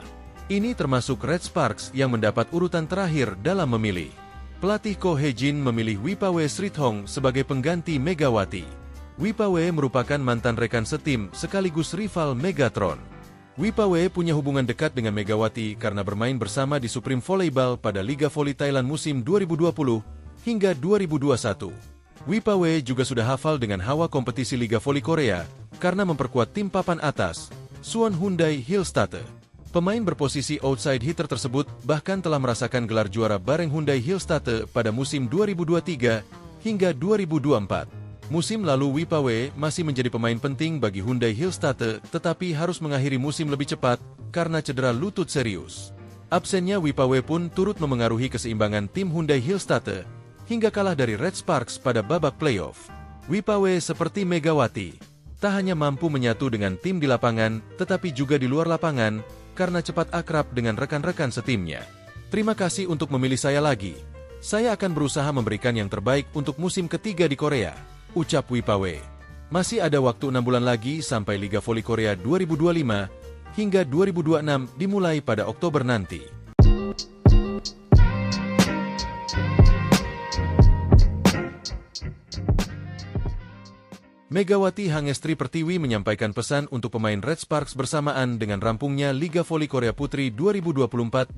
Ini termasuk Red Sparks yang mendapat urutan terakhir dalam memilih. Pelatih Ko Hye-jin memilih Wipawe Srithong sebagai pengganti Megawati. Wipawe merupakan mantan rekan setim sekaligus rival Megatron. Wipawe punya hubungan dekat dengan Megawati karena bermain bersama di Supreme Volleyball pada Liga Voli Thailand musim 2020 hingga 2021. Wipawe juga sudah hafal dengan hawa kompetisi Liga Voli Korea karena memperkuat tim papan atas, Suwon Hyundai Hillstatte. Pemain berposisi outside hitter tersebut bahkan telah merasakan gelar juara bareng Hyundai Hillstatte pada musim 2023 hingga 2024. Musim lalu Wipawe masih menjadi pemain penting bagi Hyundai Hillstatte tetapi harus mengakhiri musim lebih cepat karena cedera lutut serius. Absennya Wipawe pun turut memengaruhi keseimbangan tim Hyundai Hillstatte hingga kalah dari Red Sparks pada babak playoff. Wipawe seperti Megawati, tak hanya mampu menyatu dengan tim di lapangan tetapi juga di luar lapangan karena cepat akrab dengan rekan-rekan setimnya. Terima kasih untuk memilih saya lagi. Saya akan berusaha memberikan yang terbaik untuk musim ketiga di Korea, ucap Wipawe. Masih ada waktu 6 bulan lagi sampai Liga Voli Korea 2025 hingga 2026 dimulai pada Oktober nanti. Megawati Hangestri Pertiwi menyampaikan pesan untuk pemain Red Sparks bersamaan dengan rampungnya Liga Voli Korea Putri 2024-2025.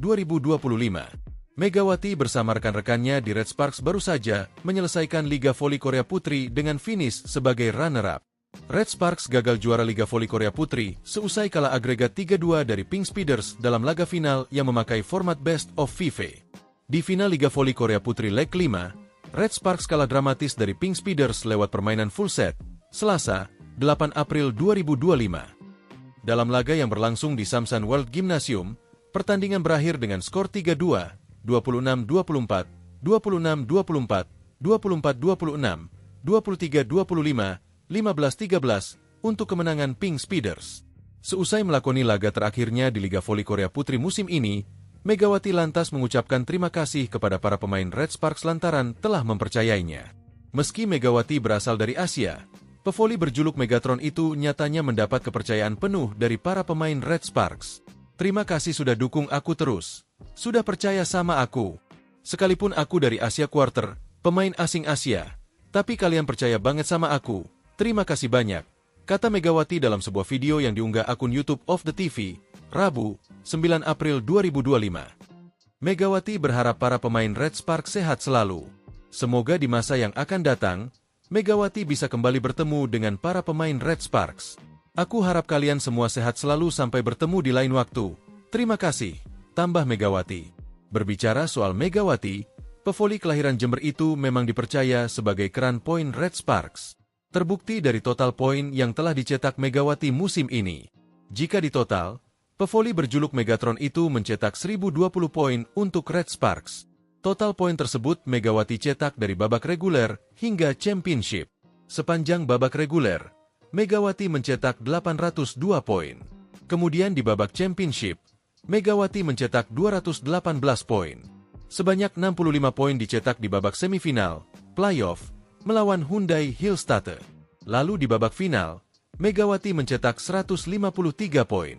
Megawati bersama rekan-rekannya di Red Sparks baru saja menyelesaikan Liga Voli Korea Putri dengan finish sebagai runner-up. Red Sparks gagal juara Liga Voli Korea Putri seusai kalah agregat 3-2 dari Pink Speeders dalam laga final yang memakai format Best of 5. Di final Liga Voli Korea Putri Leg 5, Red Sparks kalah dramatis dari Pink Speeders lewat permainan full set, Selasa, 8 April 2025. Dalam laga yang berlangsung di Samsan World Gymnasium, pertandingan berakhir dengan skor 3-2, 26-24, 26-24, 24-26, 23-25, 15-13 untuk kemenangan Pink Speeders. Seusai melakoni laga terakhirnya di Liga Voli Korea Putri musim ini, Megawati lantas mengucapkan terima kasih kepada para pemain Red Sparks lantaran telah mempercayainya. Meski Megawati berasal dari Asia, pevoli berjuluk Megatron itu nyatanya mendapat kepercayaan penuh dari para pemain Red Sparks. Terima kasih sudah dukung aku terus. Sudah percaya sama aku. Sekalipun aku dari Asia Quarter, pemain asing Asia, tapi kalian percaya banget sama aku. Terima kasih banyak, kata Megawati dalam sebuah video yang diunggah akun YouTube of the TV, Rabu, 9 April 2025. Megawati berharap para pemain Red Sparks sehat selalu. Semoga di masa yang akan datang, Megawati bisa kembali bertemu dengan para pemain Red Sparks. Aku harap kalian semua sehat selalu sampai bertemu di lain waktu. Terima kasih, tambah Megawati. Berbicara soal Megawati, pevoli kelahiran Jember itu memang dipercaya sebagai keran poin Red Sparks. Terbukti dari total poin yang telah dicetak Megawati musim ini. Jika ditotal, pevoli berjuluk Megatron itu mencetak 1020 poin untuk Red Sparks. Total poin tersebut Megawati cetak dari babak reguler hingga championship. Sepanjang babak reguler, Megawati mencetak 802 poin. Kemudian di babak championship, Megawati mencetak 218 poin. Sebanyak 65 poin dicetak di babak semifinal, playoff, melawan Hyundai Hillstatte. Lalu di babak final, Megawati mencetak 153 poin.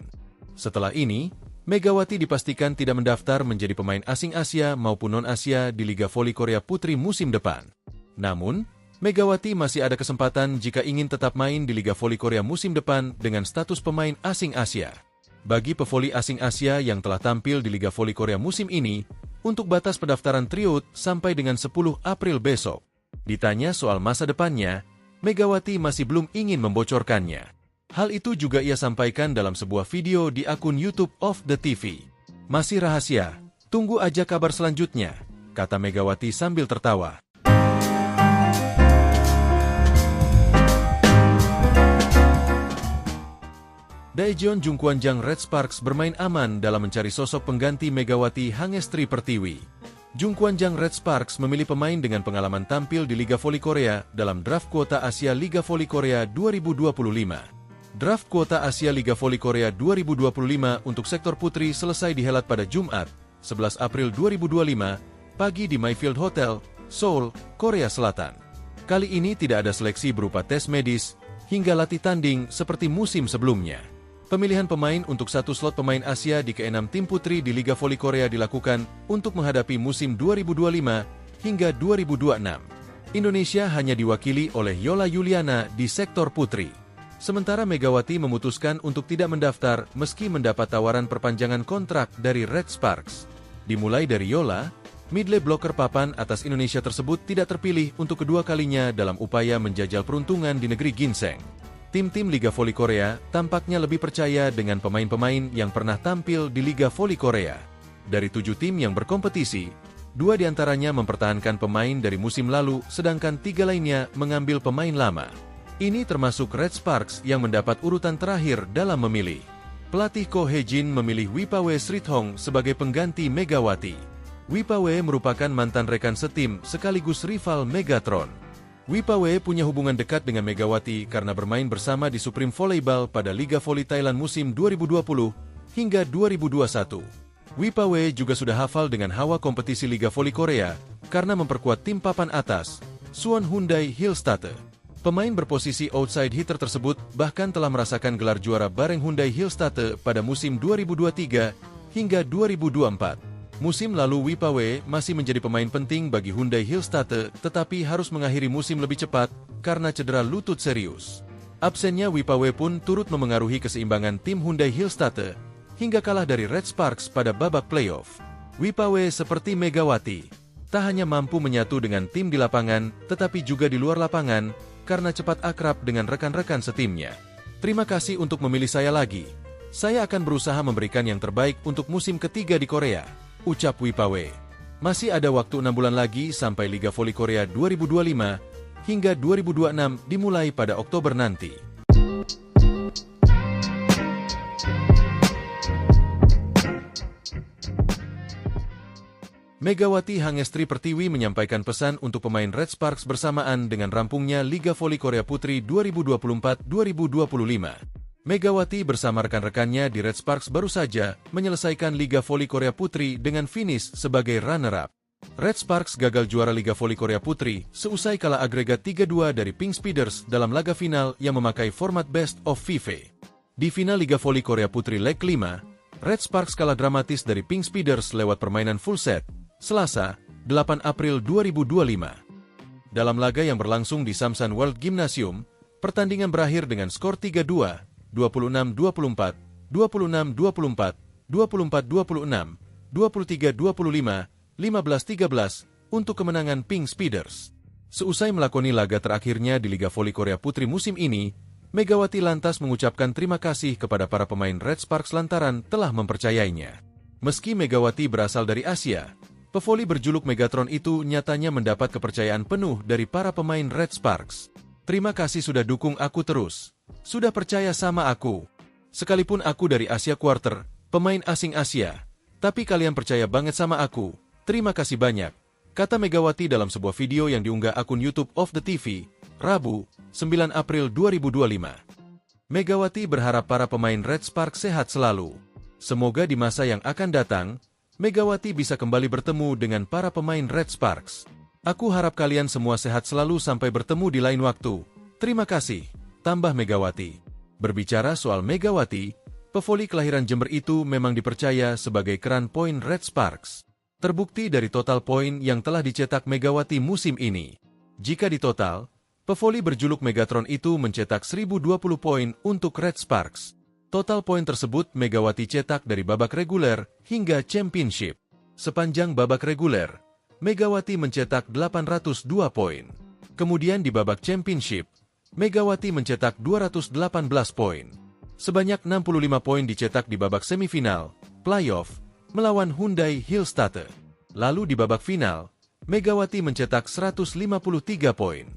Setelah ini, Megawati dipastikan tidak mendaftar menjadi pemain asing Asia maupun non-Asia di Liga Voli Korea Putri musim depan. Namun, Megawati masih ada kesempatan jika ingin tetap main di Liga Voli Korea musim depan dengan status pemain asing Asia. Bagi pevoli asing Asia yang telah tampil di Liga Voli Korea musim ini, untuk batas pendaftaran tryout sampai dengan 10 April besok. Ditanya soal masa depannya, Megawati masih belum ingin membocorkannya. Hal itu juga ia sampaikan dalam sebuah video di akun YouTube of the TV. Masih rahasia, tunggu aja kabar selanjutnya, kata Megawati sambil tertawa. Daejeon Jungkwanjang Red Sparks bermain aman dalam mencari sosok pengganti Megawati Hangestri Pertiwi. Jungkwanjang Red Sparks memilih pemain dengan pengalaman tampil di Liga Voli Korea dalam draft kuota Asia Liga Voli Korea 2025. Draft kuota Asia Liga Voli Korea 2025 untuk sektor putri selesai dihelat pada Jumat, 11 April 2025, pagi di Mayfield Hotel, Seoul, Korea Selatan. Kali ini tidak ada seleksi berupa tes medis hingga latih tanding seperti musim sebelumnya. Pemilihan pemain untuk satu slot pemain Asia di ke-6 tim putri di Liga Voli Korea dilakukan untuk menghadapi musim 2025 hingga 2026. Indonesia hanya diwakili oleh Yola Yuliana di sektor putri. Sementara Megawati memutuskan untuk tidak mendaftar meski mendapat tawaran perpanjangan kontrak dari Red Sparks. Dimulai dari Yola, midley blocker papan atas Indonesia tersebut tidak terpilih untuk kedua kalinya dalam upaya menjajal peruntungan di negeri ginseng. Tim-tim Liga Voli Korea tampaknya lebih percaya dengan pemain-pemain yang pernah tampil di Liga Voli Korea. Dari 7 tim yang berkompetisi, 2 diantaranya mempertahankan pemain dari musim lalu, sedangkan 3 lainnya mengambil pemain lama. Ini termasuk Red Sparks yang mendapat urutan terakhir dalam memilih. Pelatih Ko Hye-jin memilih Wipawe Srithong sebagai pengganti Megawati. Wipawe merupakan mantan rekan setim sekaligus rival Megatron. Wipawe punya hubungan dekat dengan Megawati karena bermain bersama di Supreme Volleyball pada Liga Voli Thailand musim 2020 hingga 2021. Wipawe juga sudah hafal dengan hawa kompetisi Liga Voli Korea karena memperkuat tim papan atas, Suwon Hyundai Hillstatte. Pemain berposisi outside hitter tersebut bahkan telah merasakan gelar juara bareng Hyundai Hillstatte pada musim 2023 hingga 2024. Musim lalu Wipawe masih menjadi pemain penting bagi Hyundai Hillstatte tetapi harus mengakhiri musim lebih cepat karena cedera lutut serius. Absennya Wipawe pun turut memengaruhi keseimbangan tim Hyundai Hillstatte hingga kalah dari Red Sparks pada babak playoff. Wipawe seperti Megawati, tak hanya mampu menyatu dengan tim di lapangan tetapi juga di luar lapangan karena cepat akrab dengan rekan-rekan setimnya. Terima kasih untuk memilih saya lagi. Saya akan berusaha memberikan yang terbaik untuk musim ketiga di Korea, ucap Wipawe. Masih ada waktu 6 bulan lagi sampai Liga Voli Korea 2025 hingga 2026 dimulai pada Oktober nanti. Megawati Hangestri Pertiwi menyampaikan pesan untuk pemain Red Sparks bersamaan dengan rampungnya Liga Voli Korea Putri 2024-2025. Megawati bersama rekan-rekannya di Red Sparks baru saja menyelesaikan Liga Voli Korea Putri dengan finish sebagai runner-up. Red Sparks gagal juara Liga Voli Korea Putri seusai kalah agregat 3-2 dari Pink Speeders dalam laga final yang memakai format Best of 5. Di final Liga Voli Korea Putri leg 5, Red Sparks kalah dramatis dari Pink Speeders lewat permainan full set, Selasa, 8 April 2025. Dalam laga yang berlangsung di Samsan World Gymnasium, pertandingan berakhir dengan skor 3-2, 26-24, 26-24, 24-26, 23-25, 15-13 untuk kemenangan Pink Speeders. Seusai melakoni laga terakhirnya di Liga Voli Korea Putri musim ini, Megawati lantas mengucapkan terima kasih kepada para pemain Red Sparks lantaran telah mempercayainya. Meski Megawati berasal dari Asia, pevoli berjuluk Megatron itu nyatanya mendapat kepercayaan penuh dari para pemain Red Sparks. Terima kasih sudah dukung aku terus. Sudah percaya sama aku. Sekalipun aku dari Asia Quarter, pemain asing Asia, tapi kalian percaya banget sama aku. Terima kasih banyak, kata Megawati dalam sebuah video yang diunggah akun YouTube of the TV, Rabu, 9 April 2025. Megawati berharap para pemain Red Sparks sehat selalu. Semoga di masa yang akan datang, Megawati bisa kembali bertemu dengan para pemain Red Sparks. Aku harap kalian semua sehat selalu sampai bertemu di lain waktu. Terima kasih, tambah Megawati. Berbicara soal Megawati, pevoli kelahiran Jember itu memang dipercaya sebagai keran poin Red Sparks. Terbukti dari total poin yang telah dicetak Megawati musim ini. Jika ditotal, pevoli berjuluk Megatron itu mencetak 1020 poin untuk Red Sparks. Total poin tersebut Megawati cetak dari babak reguler hingga championship. Sepanjang babak reguler, Megawati mencetak 802 poin. Kemudian di babak championship, Megawati mencetak 218 poin. Sebanyak 65 poin dicetak di babak semifinal, playoff, melawan Hyundai Hillstatte. Lalu di babak final, Megawati mencetak 153 poin.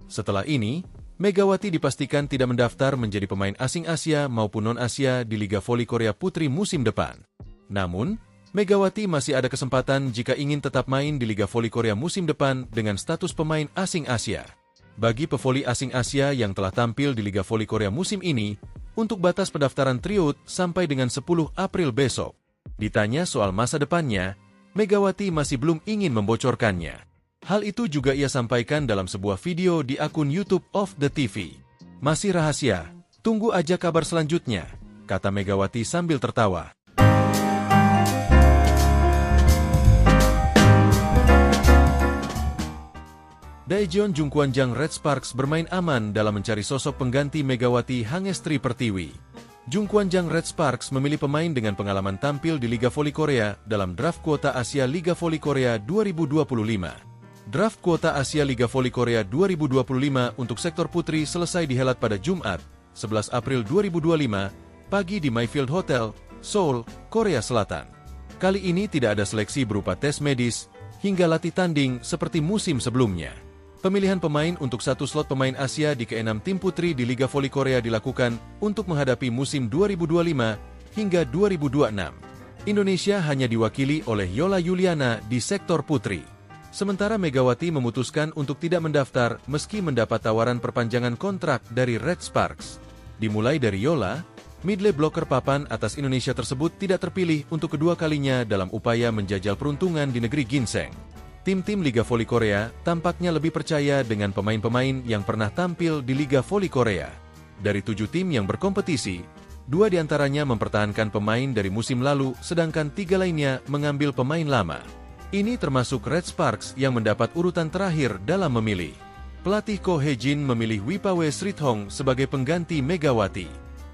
Setelah ini, Megawati dipastikan tidak mendaftar menjadi pemain asing Asia maupun non-Asia di Liga Voli Korea Putri musim depan. Namun, Megawati masih ada kesempatan jika ingin tetap main di Liga Voli Korea musim depan dengan status pemain asing Asia. Bagi pevoli asing Asia yang telah tampil di Liga Voli Korea musim ini, untuk batas pendaftaran tryout sampai dengan 10 April besok. Ditanya soal masa depannya, Megawati masih belum ingin membocorkannya. Hal itu juga ia sampaikan dalam sebuah video di akun YouTube of the TV. Masih rahasia, tunggu aja kabar selanjutnya, kata Megawati sambil tertawa. Daejeon Jungkwanjang Red Sparks bermain aman dalam mencari sosok pengganti Megawati Hangestri Pertiwi. Jungkwanjang Red Sparks memilih pemain dengan pengalaman tampil di Liga Voli Korea dalam draft kuota Asia Liga Voli Korea 2025. Draft kuota Asia Liga Voli Korea 2025 untuk sektor putri selesai dihelat pada Jumat, 11 April 2025, pagi di Mayfield Hotel, Seoul, Korea Selatan. Kali ini tidak ada seleksi berupa tes medis hingga latih tanding seperti musim sebelumnya. Pemilihan pemain untuk satu slot pemain Asia di ke-6 tim putri di Liga Voli Korea dilakukan untuk menghadapi musim 2025 hingga 2026. Indonesia hanya diwakili oleh Yola Yuliana di sektor putri. Sementara Megawati memutuskan untuk tidak mendaftar meski mendapat tawaran perpanjangan kontrak dari Red Sparks. Dimulai dari Yola, midley blocker papan atas Indonesia tersebut tidak terpilih untuk kedua kalinya dalam upaya menjajal peruntungan di negeri ginseng. Tim-tim Liga Voli Korea tampaknya lebih percaya dengan pemain-pemain yang pernah tampil di Liga Voli Korea. Dari 7 tim yang berkompetisi, 2 diantaranya mempertahankan pemain dari musim lalu, sedangkan 3 lainnya mengambil pemain lama. Ini termasuk Red Sparks yang mendapat urutan terakhir dalam memilih. Pelatih Ko Hye-jin memilih Wipawe Srithong sebagai pengganti Megawati.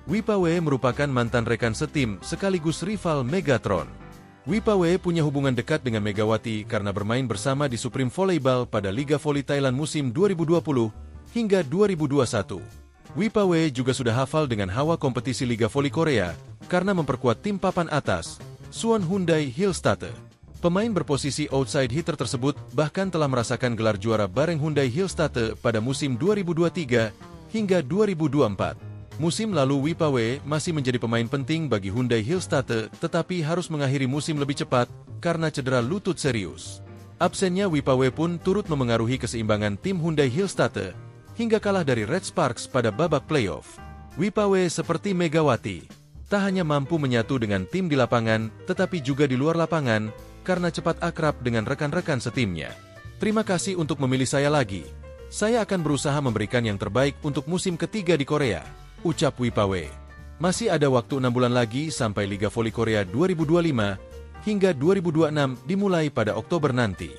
Wipawe merupakan mantan rekan setim sekaligus rival Megatron. Wipawe punya hubungan dekat dengan Megawati karena bermain bersama di Supreme Volleyball pada Liga Voli Thailand musim 2020 hingga 2021. Wipawe juga sudah hafal dengan hawa kompetisi Liga Voli Korea karena memperkuat tim papan atas, Suwon Hyundai Hillstatte. Pemain berposisi outside hitter tersebut bahkan telah merasakan gelar juara bareng Hyundai Hillstatte pada musim 2023 hingga 2024. Musim lalu Wipawe masih menjadi pemain penting bagi Hyundai Hillstatte tetapi harus mengakhiri musim lebih cepat karena cedera lutut serius. Absennya Wipawe pun turut memengaruhi keseimbangan tim Hyundai Hillstatte hingga kalah dari Red Sparks pada babak playoff. Wipawe seperti Megawati, tak hanya mampu menyatu dengan tim di lapangan tetapi juga di luar lapangan karena cepat akrab dengan rekan-rekan setimnya. Terima kasih untuk memilih saya lagi. Saya akan berusaha memberikan yang terbaik untuk musim ketiga di Korea, ucap Wipawe. Masih ada waktu 6 bulan lagi sampai Liga Voli Korea 2025 hingga 2026 dimulai pada Oktober nanti.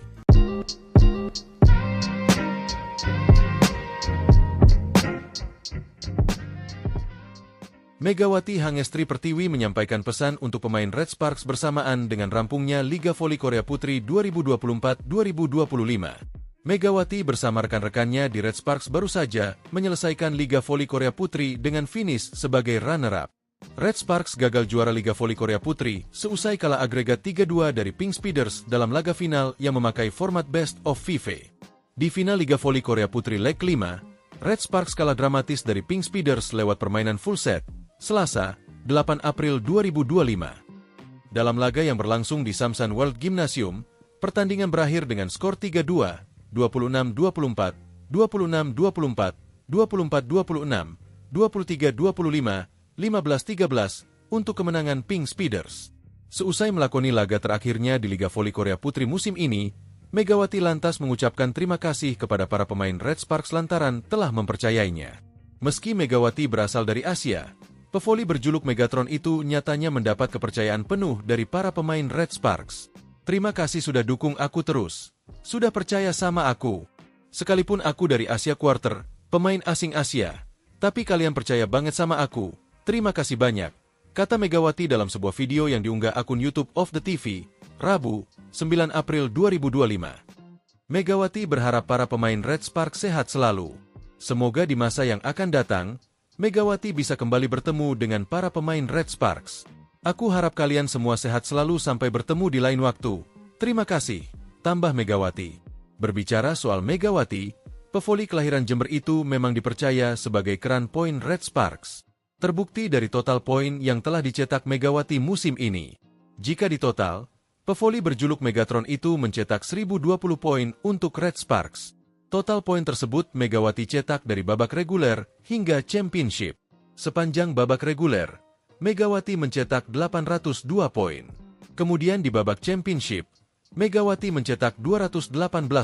Megawati Hangestri Pertiwi menyampaikan pesan untuk pemain Red Sparks bersamaan dengan rampungnya Liga Voli Korea Putri 2024-2025. Megawati bersama rekan-rekannya di Red Sparks baru saja menyelesaikan Liga Voli Korea Putri dengan finish sebagai runner-up. Red Sparks gagal juara Liga Voli Korea Putri seusai kalah agregat 3-2 dari Pink Speeders dalam laga final yang memakai format Best of 5. Di final Liga Voli Korea Putri leg 5, Red Sparks kalah dramatis dari Pink Speeders lewat permainan full set, Selasa, 8 April 2025. Dalam laga yang berlangsung di Samsan World Gymnasium, pertandingan berakhir dengan skor 3-2, 26-24, 26-24, 24-26, 23-25, 15-13 untuk kemenangan Pink Speeders. Seusai melakoni laga terakhirnya di Liga Voli Korea Putri musim ini, Megawati lantas mengucapkan terima kasih kepada para pemain Red Sparks lantaran telah mempercayainya. Meski Megawati berasal dari Asia, pevoli berjuluk Megatron itu nyatanya mendapat kepercayaan penuh dari para pemain Red Sparks. Terima kasih sudah dukung aku terus. Sudah percaya sama aku. Sekalipun aku dari Asia Quarter, pemain asing Asia, tapi kalian percaya banget sama aku. Terima kasih banyak, kata Megawati dalam sebuah video yang diunggah akun YouTube of the TV, Rabu, 9 April 2025. Megawati berharap para pemain Red Sparks sehat selalu. Semoga di masa yang akan datang, Megawati bisa kembali bertemu dengan para pemain Red Sparks. Aku harap kalian semua sehat selalu sampai bertemu di lain waktu. Terima kasih, tambah Megawati. Berbicara soal Megawati, pevoli kelahiran Jember itu memang dipercaya sebagai keran poin Red Sparks. Terbukti dari total poin yang telah dicetak Megawati musim ini. Jika ditotal, pevoli berjuluk Megatron itu mencetak 1020 poin untuk Red Sparks. Total poin tersebut Megawati cetak dari babak reguler hingga championship. Sepanjang babak reguler, Megawati mencetak 802 poin. Kemudian di babak championship, Megawati mencetak 218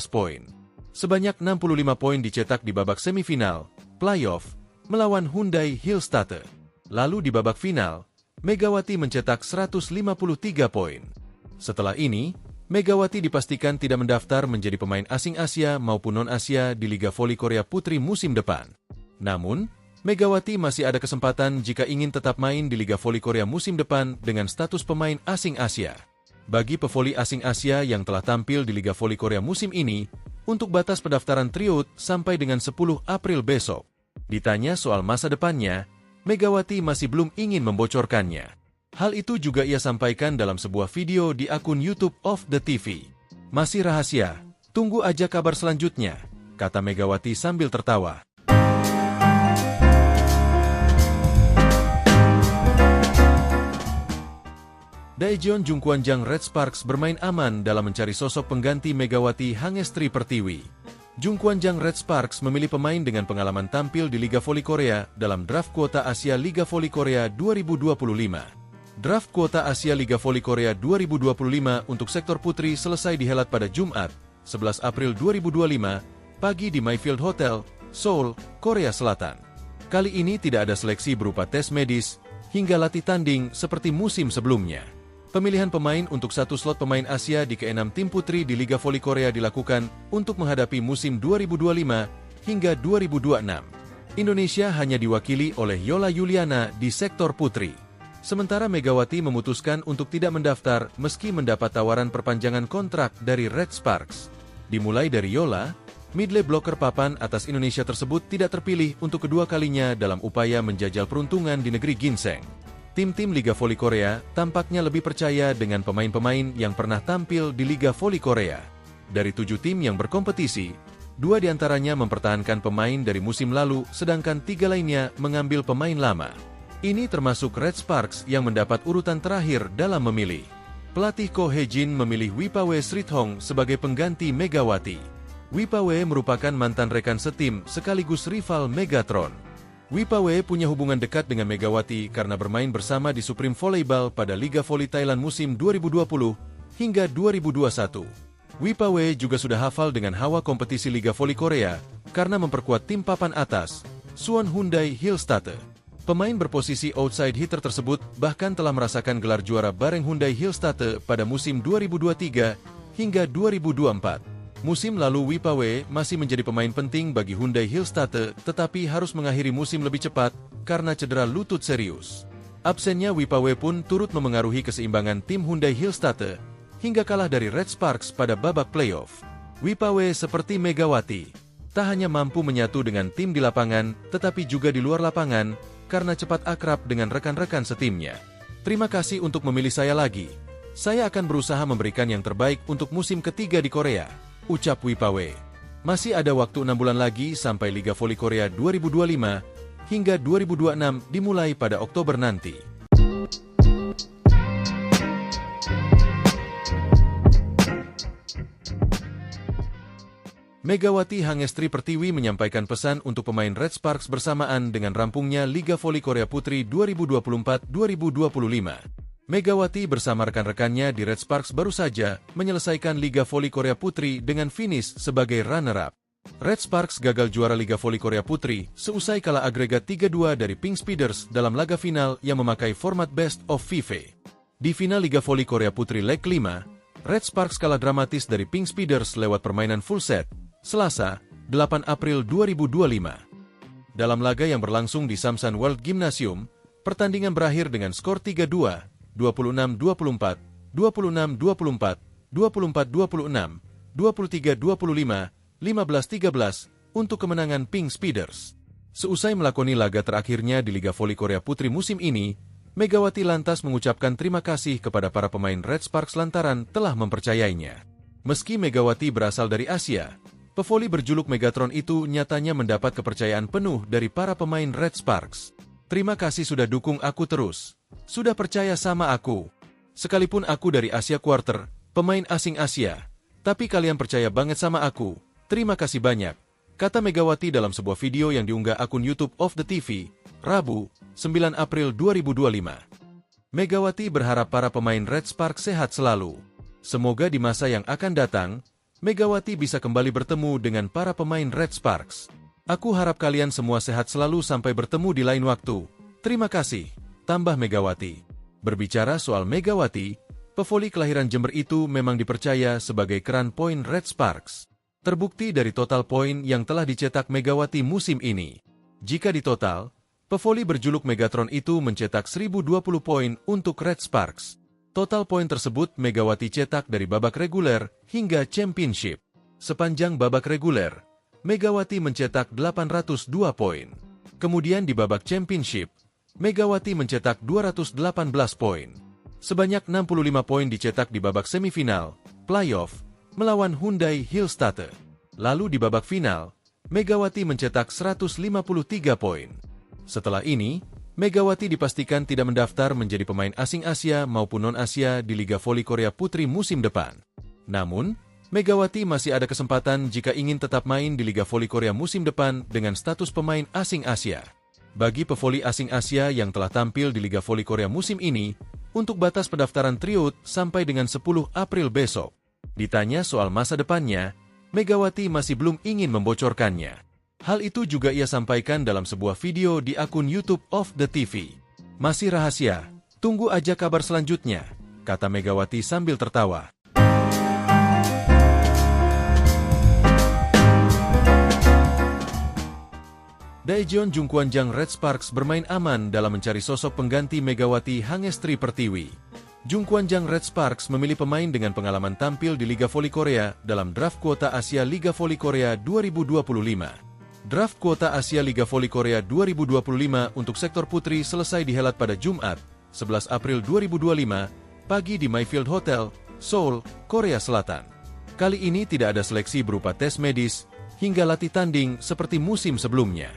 poin. Sebanyak 65 poin dicetak di babak semifinal, playoff, melawan Hyundai Hillstatte. Lalu di babak final, Megawati mencetak 153 poin. Setelah ini, Megawati dipastikan tidak mendaftar menjadi pemain asing Asia maupun non-Asia di Liga Voli Korea Putri musim depan. Namun, Megawati masih ada kesempatan jika ingin tetap main di Liga Voli Korea musim depan dengan status pemain asing Asia. Bagi pevoli asing Asia yang telah tampil di Liga Voli Korea musim ini, untuk batas pendaftaran tryout sampai dengan 10 April besok. Ditanya soal masa depannya, Megawati masih belum ingin membocorkannya. Hal itu juga ia sampaikan dalam sebuah video di akun YouTube of the TV. Masih rahasia, tunggu aja kabar selanjutnya, kata Megawati sambil tertawa. Daejeon Jungkwanjang Red Sparks bermain aman dalam mencari sosok pengganti Megawati Hangestri Pertiwi. Jungkwanjang Red Sparks memilih pemain dengan pengalaman tampil di Liga Voli Korea dalam draft kuota Asia Liga Voli Korea 2025. Draft kuota Asia Liga Voli Korea 2025 untuk sektor putri selesai dihelat pada Jumat, 11 April 2025, pagi di Mayfield Hotel, Seoul, Korea Selatan. Kali ini tidak ada seleksi berupa tes medis hingga latih tanding seperti musim sebelumnya. Pemilihan pemain untuk satu slot pemain Asia di ke-6 tim putri di Liga Voli Korea dilakukan untuk menghadapi musim 2025 hingga 2026. Indonesia hanya diwakili oleh Yola Yuliana di sektor putri. Sementara Megawati memutuskan untuk tidak mendaftar meski mendapat tawaran perpanjangan kontrak dari Red Sparks. Dimulai dari Yola, Midley blocker papan atas Indonesia tersebut tidak terpilih untuk kedua kalinya dalam upaya menjajal peruntungan di negeri ginseng. Tim-tim Liga Voli Korea tampaknya lebih percaya dengan pemain-pemain yang pernah tampil di Liga Voli Korea. Dari 7 tim yang berkompetisi, 2 diantaranya mempertahankan pemain dari musim lalu, sedangkan 3 lainnya mengambil pemain lama. Ini termasuk Red Sparks yang mendapat urutan terakhir dalam memilih. Pelatih Ko Hye-jin memilih Wipawe Srithong sebagai pengganti Megawati. Wipawe merupakan mantan rekan setim sekaligus rival Megatron. Wipawe punya hubungan dekat dengan Megawati karena bermain bersama di Supreme Volleyball pada Liga Voli Thailand musim 2020 hingga 2021. Wipawe juga sudah hafal dengan hawa kompetisi Liga Voli Korea karena memperkuat tim papan atas, Suwon Hyundai Hillstatte. Pemain berposisi outside hitter tersebut bahkan telah merasakan gelar juara bareng Hyundai Hillstatte pada musim 2023 hingga 2024. Musim lalu Wipawe masih menjadi pemain penting bagi Hyundai Hillstatte, tetapi harus mengakhiri musim lebih cepat karena cedera lutut serius. Absennya Wipawe pun turut memengaruhi keseimbangan tim Hyundai Hillstatte hingga kalah dari Red Sparks pada babak playoff. Wipawe seperti Megawati, tak hanya mampu menyatu dengan tim di lapangan, tetapi juga di luar lapangan karena cepat akrab dengan rekan-rekan setimnya. Terima kasih untuk memilih saya lagi. Saya akan berusaha memberikan yang terbaik untuk musim ketiga di Korea, ucap Wipawe. Masih ada waktu 6 bulan lagi sampai Liga Voli Korea 2025 hingga 2026 dimulai pada Oktober nanti. Megawati Hangestri Pertiwi menyampaikan pesan untuk pemain Red Sparks bersamaan dengan rampungnya Liga Voli Korea Putri 2024-2025. Megawati bersama rekan-rekannya di Red Sparks baru saja menyelesaikan Liga Voli Korea Putri dengan finish sebagai runner-up. Red Sparks gagal juara Liga Voli Korea Putri seusai kalah agregat 3-2 dari Pink Speeders dalam laga final yang memakai format Best of 5. Di final Liga Voli Korea Putri leg 5, Red Sparks kalah dramatis dari Pink Speeders lewat permainan full set, Selasa, 8 April 2025. Dalam laga yang berlangsung di Samsan World Gymnasium, pertandingan berakhir dengan skor 3-2, 26-24, 26-24, 24-26, 23-25, 15-13 untuk kemenangan Pink Speeders. Seusai melakoni laga terakhirnya di Liga Voli Korea Putri musim ini, Megawati lantas mengucapkan terima kasih kepada para pemain Red Sparks lantaran telah mempercayainya. Meski Megawati berasal dari Asia, pevoli berjuluk Megatron itu nyatanya mendapat kepercayaan penuh dari para pemain Red Sparks. Terima kasih sudah dukung aku terus. Sudah percaya sama aku. Sekalipun aku dari Asia Quarter, pemain asing Asia, tapi kalian percaya banget sama aku. Terima kasih banyak, kata Megawati dalam sebuah video yang diunggah akun YouTube of the TV, Rabu, 9 April 2025. Megawati berharap para pemain Red Sparks sehat selalu. Semoga di masa yang akan datang, Megawati bisa kembali bertemu dengan para pemain Red Sparks. Aku harap kalian semua sehat selalu sampai bertemu di lain waktu. Terima kasih, tambah Megawati. Berbicara soal Megawati, pevoli kelahiran Jember itu memang dipercaya sebagai keran poin Red Sparks. Terbukti dari total poin yang telah dicetak Megawati musim ini. Jika ditotal, pevoli berjuluk Megatron itu mencetak 1020 poin untuk Red Sparks. Total poin tersebut Megawati cetak dari babak reguler hingga championship. Sepanjang babak reguler, Megawati mencetak 802 poin. Kemudian di babak championship, Megawati mencetak 218 poin. Sebanyak 65 poin dicetak di babak semifinal, playoff, melawan Hyundai Hillstatte. Lalu di babak final, Megawati mencetak 153 poin. Setelah ini, Megawati dipastikan tidak mendaftar menjadi pemain asing Asia maupun non-Asia di Liga Voli Korea Putri musim depan. Namun, Megawati masih ada kesempatan jika ingin tetap main di Liga Voli Korea musim depan dengan status pemain asing Asia. Bagi pevoli asing Asia yang telah tampil di Liga Voli Korea musim ini, untuk batas pendaftaran tryout sampai dengan 10 April besok. Ditanya soal masa depannya, Megawati masih belum ingin membocorkannya. Hal itu juga ia sampaikan dalam sebuah video di akun YouTube of the TV. Masih rahasia, tunggu aja kabar selanjutnya, kata Megawati sambil tertawa. Daejeon Jungkwanjang Red Sparks bermain aman dalam mencari sosok pengganti Megawati Hangestri Pertiwi. Jungkwanjang Red Sparks memilih pemain dengan pengalaman tampil di Liga Voli Korea dalam draft kuota Asia Liga Voli Korea 2025. Draft kuota Asia Liga Voli Korea 2025 untuk sektor putri selesai dihelat pada Jumat, 11 April 2025, pagi di Mayfield Hotel, Seoul, Korea Selatan. Kali ini tidak ada seleksi berupa tes medis hingga latih tanding seperti musim sebelumnya.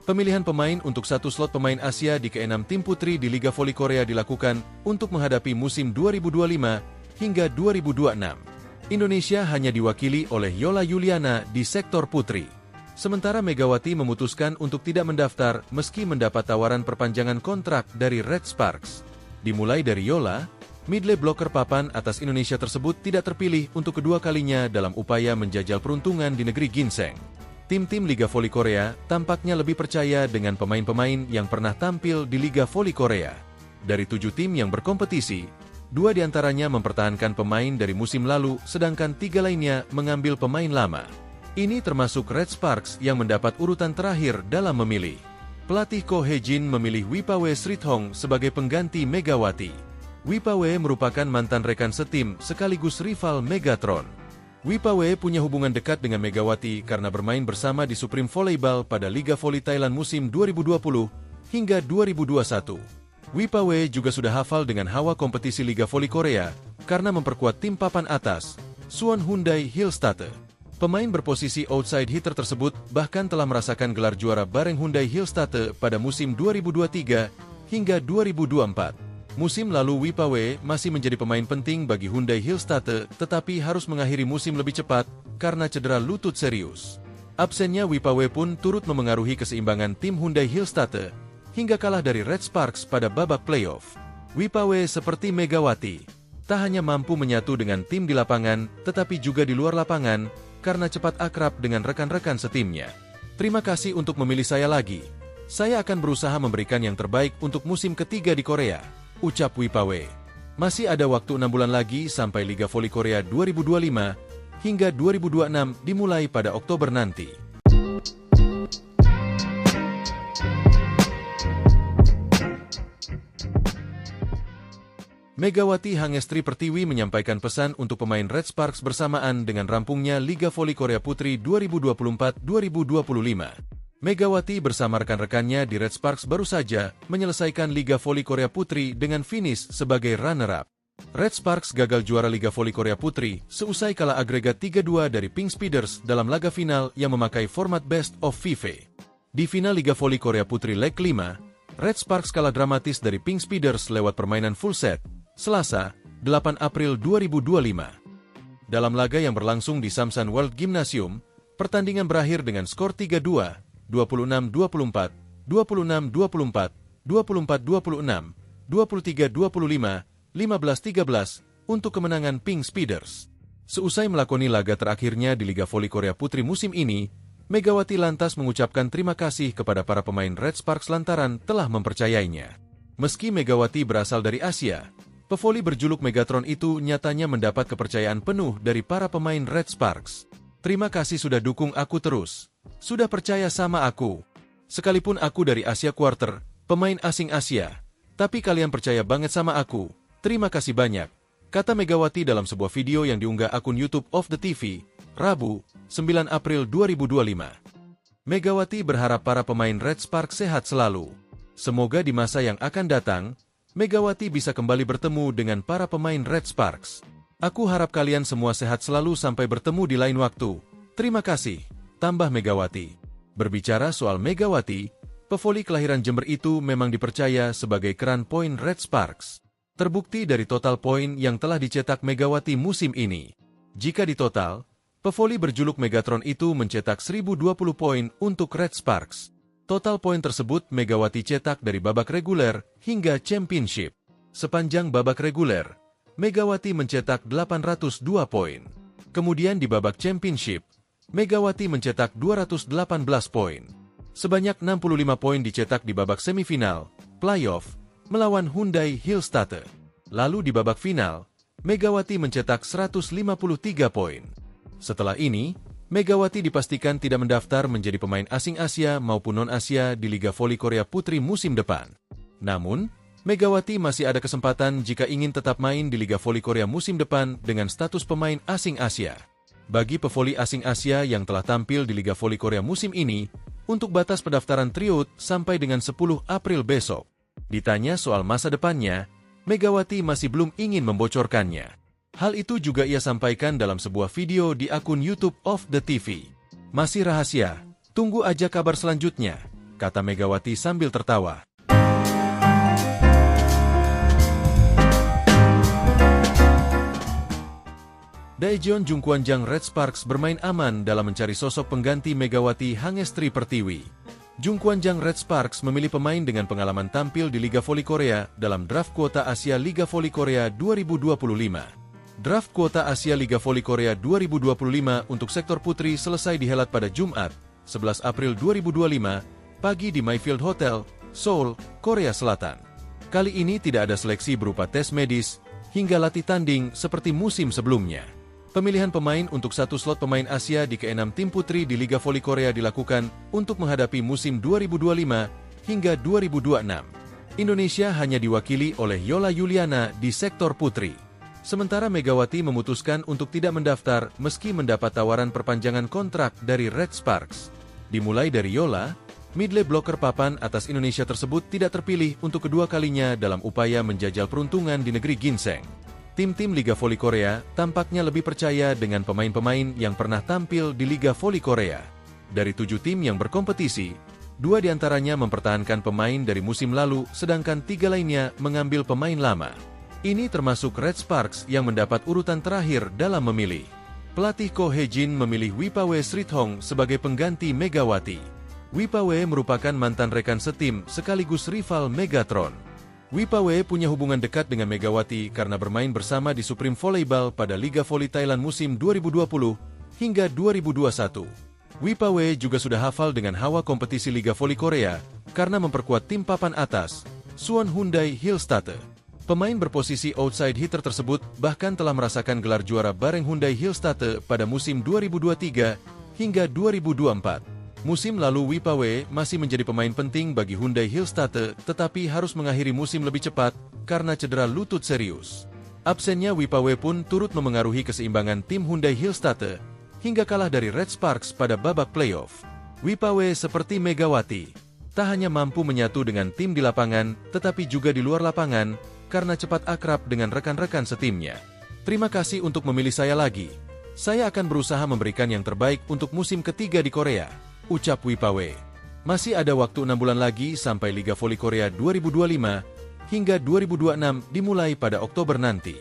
Pemilihan pemain untuk satu slot pemain Asia di ke-6 tim putri di Liga Voli Korea dilakukan untuk menghadapi musim 2025 hingga 2026. Indonesia hanya diwakili oleh Yola Yuliana di sektor putri. Sementara Megawati memutuskan untuk tidak mendaftar meski mendapat tawaran perpanjangan kontrak dari Red Sparks. Dimulai dari Yola, midlane blocker papan atas Indonesia tersebut tidak terpilih untuk kedua kalinya dalam upaya menjajal peruntungan di negeri ginseng. Tim-tim Liga Voli Korea tampaknya lebih percaya dengan pemain-pemain yang pernah tampil di Liga Voli Korea. Dari 7 tim yang berkompetisi, 2 diantaranya mempertahankan pemain dari musim lalu, sedangkan 3 lainnya mengambil pemain lama. Ini termasuk Red Sparks yang mendapat urutan terakhir dalam memilih. Pelatih Ko Hye-jin memilih Wipawe Srithong sebagai pengganti Megawati. Wipawe merupakan mantan rekan setim sekaligus rival Megatron. Wipawe punya hubungan dekat dengan Megawati karena bermain bersama di Supreme Volleyball pada Liga Voli Thailand musim 2020 hingga 2021. Wipawe juga sudah hafal dengan hawa kompetisi Liga Voli Korea karena memperkuat tim papan atas, Suwon Hyundai Hillstatte. Pemain berposisi outside hitter tersebut bahkan telah merasakan gelar juara bareng Hyundai Hillstatte pada musim 2023 hingga 2024. Musim lalu Wipawe masih menjadi pemain penting bagi Hyundai Hillstatte tetapi harus mengakhiri musim lebih cepat karena cedera lutut serius. Absennya Wipawe pun turut memengaruhi keseimbangan tim Hyundai Hillstatte hingga kalah dari Red Sparks pada babak playoff. Wipawe seperti Megawati, tak hanya mampu menyatu dengan tim di lapangan tetapi juga di luar lapangan karena cepat akrab dengan rekan-rekan setimnya. Terima kasih untuk memilih saya lagi. Saya akan berusaha memberikan yang terbaik untuk musim ketiga di Korea, ucap Wipawe. Masih ada waktu 6 bulan lagi sampai Liga Voli Korea 2025 hingga 2026 dimulai pada Oktober nanti. Megawati Hangestri Pertiwi menyampaikan pesan untuk pemain Red Sparks bersamaan dengan rampungnya Liga Voli Korea Putri 2024-2025. Megawati bersama rekan-rekannya di Red Sparks baru saja menyelesaikan Liga Voli Korea Putri dengan finish sebagai runner-up. Red Sparks gagal juara Liga Voli Korea Putri seusai kalah agregat 3-2 dari Pink Speeders dalam laga final yang memakai format Best of 5. Di final Liga Voli Korea Putri leg 5, Red Sparks kalah dramatis dari Pink Speeders lewat permainan full set, Selasa, 8 April 2025. Dalam laga yang berlangsung di Samsan World Gymnasium, pertandingan berakhir dengan skor 3-2, 26-24, 26-24, 24-26, 23-25, 15-13 untuk kemenangan Pink Speeders. Seusai melakoni laga terakhirnya di Liga Voli Korea Putri musim ini, Megawati lantas mengucapkan terima kasih kepada para pemain Red Sparks lantaran telah mempercayainya. Meski Megawati berasal dari Asia, pevoli berjuluk Megatron itu nyatanya mendapat kepercayaan penuh dari para pemain Red Sparks. Terima kasih sudah dukung aku terus. Sudah percaya sama aku. Sekalipun aku dari Asia Quarter, pemain asing Asia, tapi kalian percaya banget sama aku. Terima kasih banyak, kata Megawati dalam sebuah video yang diunggah akun YouTube of the TV, Rabu, 9 April 2025. Megawati berharap para pemain Red Sparks sehat selalu. Semoga di masa yang akan datang, Megawati bisa kembali bertemu dengan para pemain Red Sparks. Aku harap kalian semua sehat selalu sampai bertemu di lain waktu. Terima kasih, tambah Megawati. Berbicara soal Megawati, pevoli kelahiran Jember itu memang dipercaya sebagai keran poin Red Sparks. Terbukti dari total poin yang telah dicetak Megawati musim ini. Jika ditotal, pevoli berjuluk Megatron itu mencetak 1020 poin untuk Red Sparks. Total poin tersebut Megawati cetak dari babak reguler hingga championship. Sepanjang babak reguler, Megawati mencetak 802 poin. Kemudian di babak championship, Megawati mencetak 218 poin. Sebanyak 65 poin dicetak di babak semifinal, playoff, melawan Hyundai Hillstatte. Lalu di babak final, Megawati mencetak 153 poin. Setelah ini, Megawati dipastikan tidak mendaftar menjadi pemain asing Asia maupun non-Asia di Liga Voli Korea Putri musim depan. Namun, Megawati masih ada kesempatan jika ingin tetap main di Liga Voli Korea musim depan dengan status pemain asing Asia. Bagi pevoli asing Asia yang telah tampil di Liga Voli Korea musim ini, untuk batas pendaftaran tryout sampai dengan 10 April besok. Ditanya soal masa depannya, Megawati masih belum ingin membocorkannya. Hal itu juga ia sampaikan dalam sebuah video di akun YouTube of the TV. Masih rahasia, tunggu aja kabar selanjutnya, kata Megawati sambil tertawa. Daejeon Jungkwanjang Red Sparks bermain aman dalam mencari sosok pengganti Megawati Hangestri Pertiwi. Jungkwanjang Red Sparks memilih pemain dengan pengalaman tampil di Liga Voli Korea dalam draft kuota Asia Liga Voli Korea 2025. Draft kuota Asia Liga Voli Korea 2025 untuk sektor putri selesai dihelat pada Jumat, 11 April 2025, pagi di Mayfield Hotel, Seoul, Korea Selatan. Kali ini tidak ada seleksi berupa tes medis hingga latih tanding seperti musim sebelumnya. Pemilihan pemain untuk satu slot pemain Asia di ke-6 tim putri di Liga Voli Korea dilakukan untuk menghadapi musim 2025 hingga 2026. Indonesia hanya diwakili oleh Yola Yuliana di sektor putri. Sementara Megawati memutuskan untuk tidak mendaftar meski mendapat tawaran perpanjangan kontrak dari Red Sparks. Dimulai dari Yola, midley blocker papan atas Indonesia tersebut tidak terpilih untuk kedua kalinya dalam upaya menjajal peruntungan di negeri ginseng. Tim-tim Liga Voli Korea tampaknya lebih percaya dengan pemain-pemain yang pernah tampil di Liga Voli Korea. Dari 7 tim yang berkompetisi, 2 diantaranya mempertahankan pemain dari musim lalu, sedangkan 3 lainnya mengambil pemain lama. Ini termasuk Red Sparks yang mendapat urutan terakhir dalam memilih. Pelatih Ko Hye-jin memilih Wipawe Srithong sebagai pengganti Megawati. Wipawe merupakan mantan rekan setim sekaligus rival Megatron. Wipawe punya hubungan dekat dengan Megawati karena bermain bersama di Supreme Volleyball pada Liga Voli Thailand musim 2020 hingga 2021. Wipawe juga sudah hafal dengan hawa kompetisi Liga Voli Korea karena memperkuat tim papan atas, Suwon Hyundai Hillstatte. Pemain berposisi outside hitter tersebut bahkan telah merasakan gelar juara bareng Hyundai Hillstatte pada musim 2023 hingga 2024. Musim lalu Wipawe masih menjadi pemain penting bagi Hyundai Hillstatte tetapi harus mengakhiri musim lebih cepat karena cedera lutut serius. Absennya Wipawe pun turut memengaruhi keseimbangan tim Hyundai Hillstatte hingga kalah dari Red Sparks pada babak playoff. Wipawe seperti Megawati, tak hanya mampu menyatu dengan tim di lapangan tetapi juga di luar lapangan karena cepat akrab dengan rekan-rekan setimnya. Terima kasih untuk memilih saya lagi. Saya akan berusaha memberikan yang terbaik untuk musim ketiga di Korea, ucap Wipawe. Masih ada waktu 6 bulan lagi sampai Liga Voli Korea 2025 hingga 2026 dimulai pada Oktober nanti.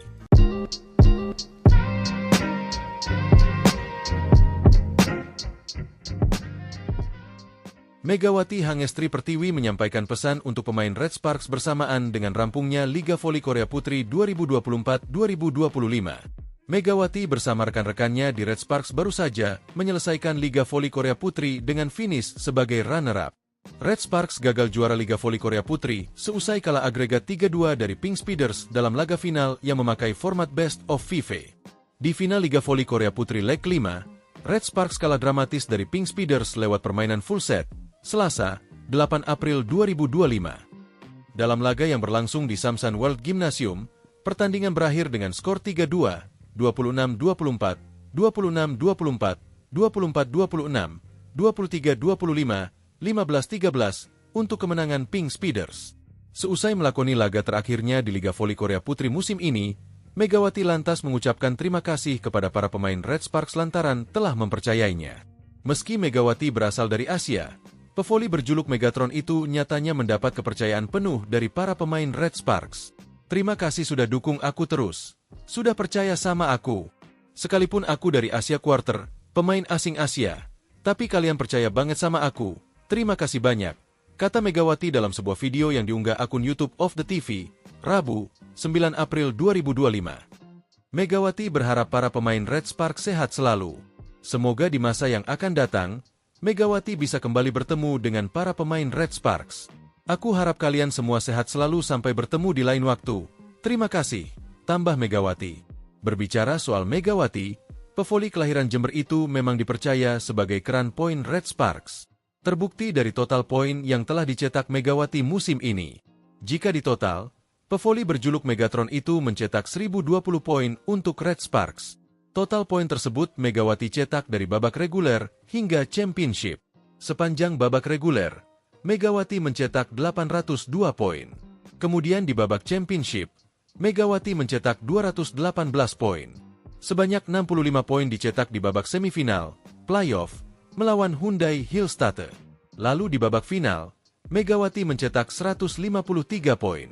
Megawati Hangestri Pertiwi menyampaikan pesan untuk pemain Red Sparks bersamaan dengan rampungnya Liga Voli Korea Putri 2024-2025. Megawati bersama rekan-rekannya di Red Sparks baru saja menyelesaikan Liga Voli Korea Putri dengan finish sebagai runner-up. Red Sparks gagal juara Liga Voli Korea Putri seusai kalah agregat 3-2 dari Pink Speeders dalam laga final yang memakai format Best of 5. Di final Liga Voli Korea Putri leg 5, Red Sparks kalah dramatis dari Pink Speeders lewat permainan full set, Selasa, 8 April 2025. Dalam laga yang berlangsung di Samsan World Gymnasium, pertandingan berakhir dengan skor 3-2, 26-24, 26-24, 24-26, 23-25, 15-13 untuk kemenangan Pink Speeders. Seusai melakoni laga terakhirnya di Liga Voli Korea Putri musim ini, Megawati lantas mengucapkan terima kasih kepada para pemain Red Sparks lantaran telah mempercayainya. Meski Megawati berasal dari Asia, pevoli berjuluk Megatron itu nyatanya mendapat kepercayaan penuh dari para pemain Red Sparks. Terima kasih sudah dukung aku terus. Sudah percaya sama aku. Sekalipun aku dari Asia Quarter, pemain asing Asia, tapi kalian percaya banget sama aku. Terima kasih banyak, kata Megawati dalam sebuah video yang diunggah akun YouTube of the TV, Rabu, 9 April 2025. Megawati berharap para pemain Red Sparks sehat selalu. Semoga di masa yang akan datang, Megawati bisa kembali bertemu dengan para pemain Red Sparks. Aku harap kalian semua sehat selalu sampai bertemu di lain waktu. Terima kasih, tambah Megawati. Berbicara soal Megawati, pevoli kelahiran Jember itu memang dipercaya sebagai keran poin Red Sparks. Terbukti dari total poin yang telah dicetak Megawati musim ini. Jika ditotal, pevoli berjuluk Megatron itu mencetak 1020 poin untuk Red Sparks. Total poin tersebut Megawati cetak dari babak reguler hingga championship. Sepanjang babak reguler, Megawati mencetak 802 poin. Kemudian di babak championship, Megawati mencetak 218 poin. Sebanyak 65 poin dicetak di babak semifinal, playoff, melawan Hyundai Hillstatter. Lalu di babak final, Megawati mencetak 153 poin.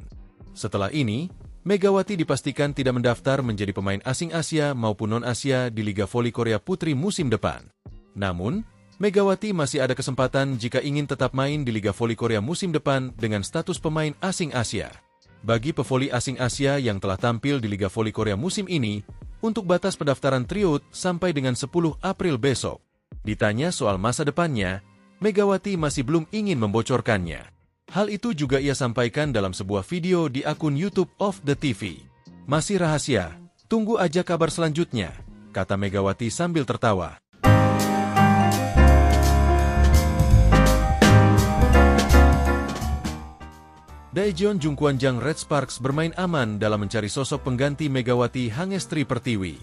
Setelah ini, Megawati dipastikan tidak mendaftar menjadi pemain asing Asia maupun non-Asia di Liga Voli Korea Putri musim depan. Namun, Megawati masih ada kesempatan jika ingin tetap main di Liga Voli Korea musim depan dengan status pemain asing Asia. Bagi pevoli asing Asia yang telah tampil di Liga Voli Korea musim ini, untuk batas pendaftaran tryout sampai dengan 10 April besok. Ditanya soal masa depannya, Megawati masih belum ingin membocorkannya. Hal itu juga ia sampaikan dalam sebuah video di akun YouTube of the TV. Masih rahasia, tunggu aja kabar selanjutnya, kata Megawati sambil tertawa. Daejeon Jungkwanjang Red Sparks bermain aman dalam mencari sosok pengganti Megawati Hangestri Pertiwi.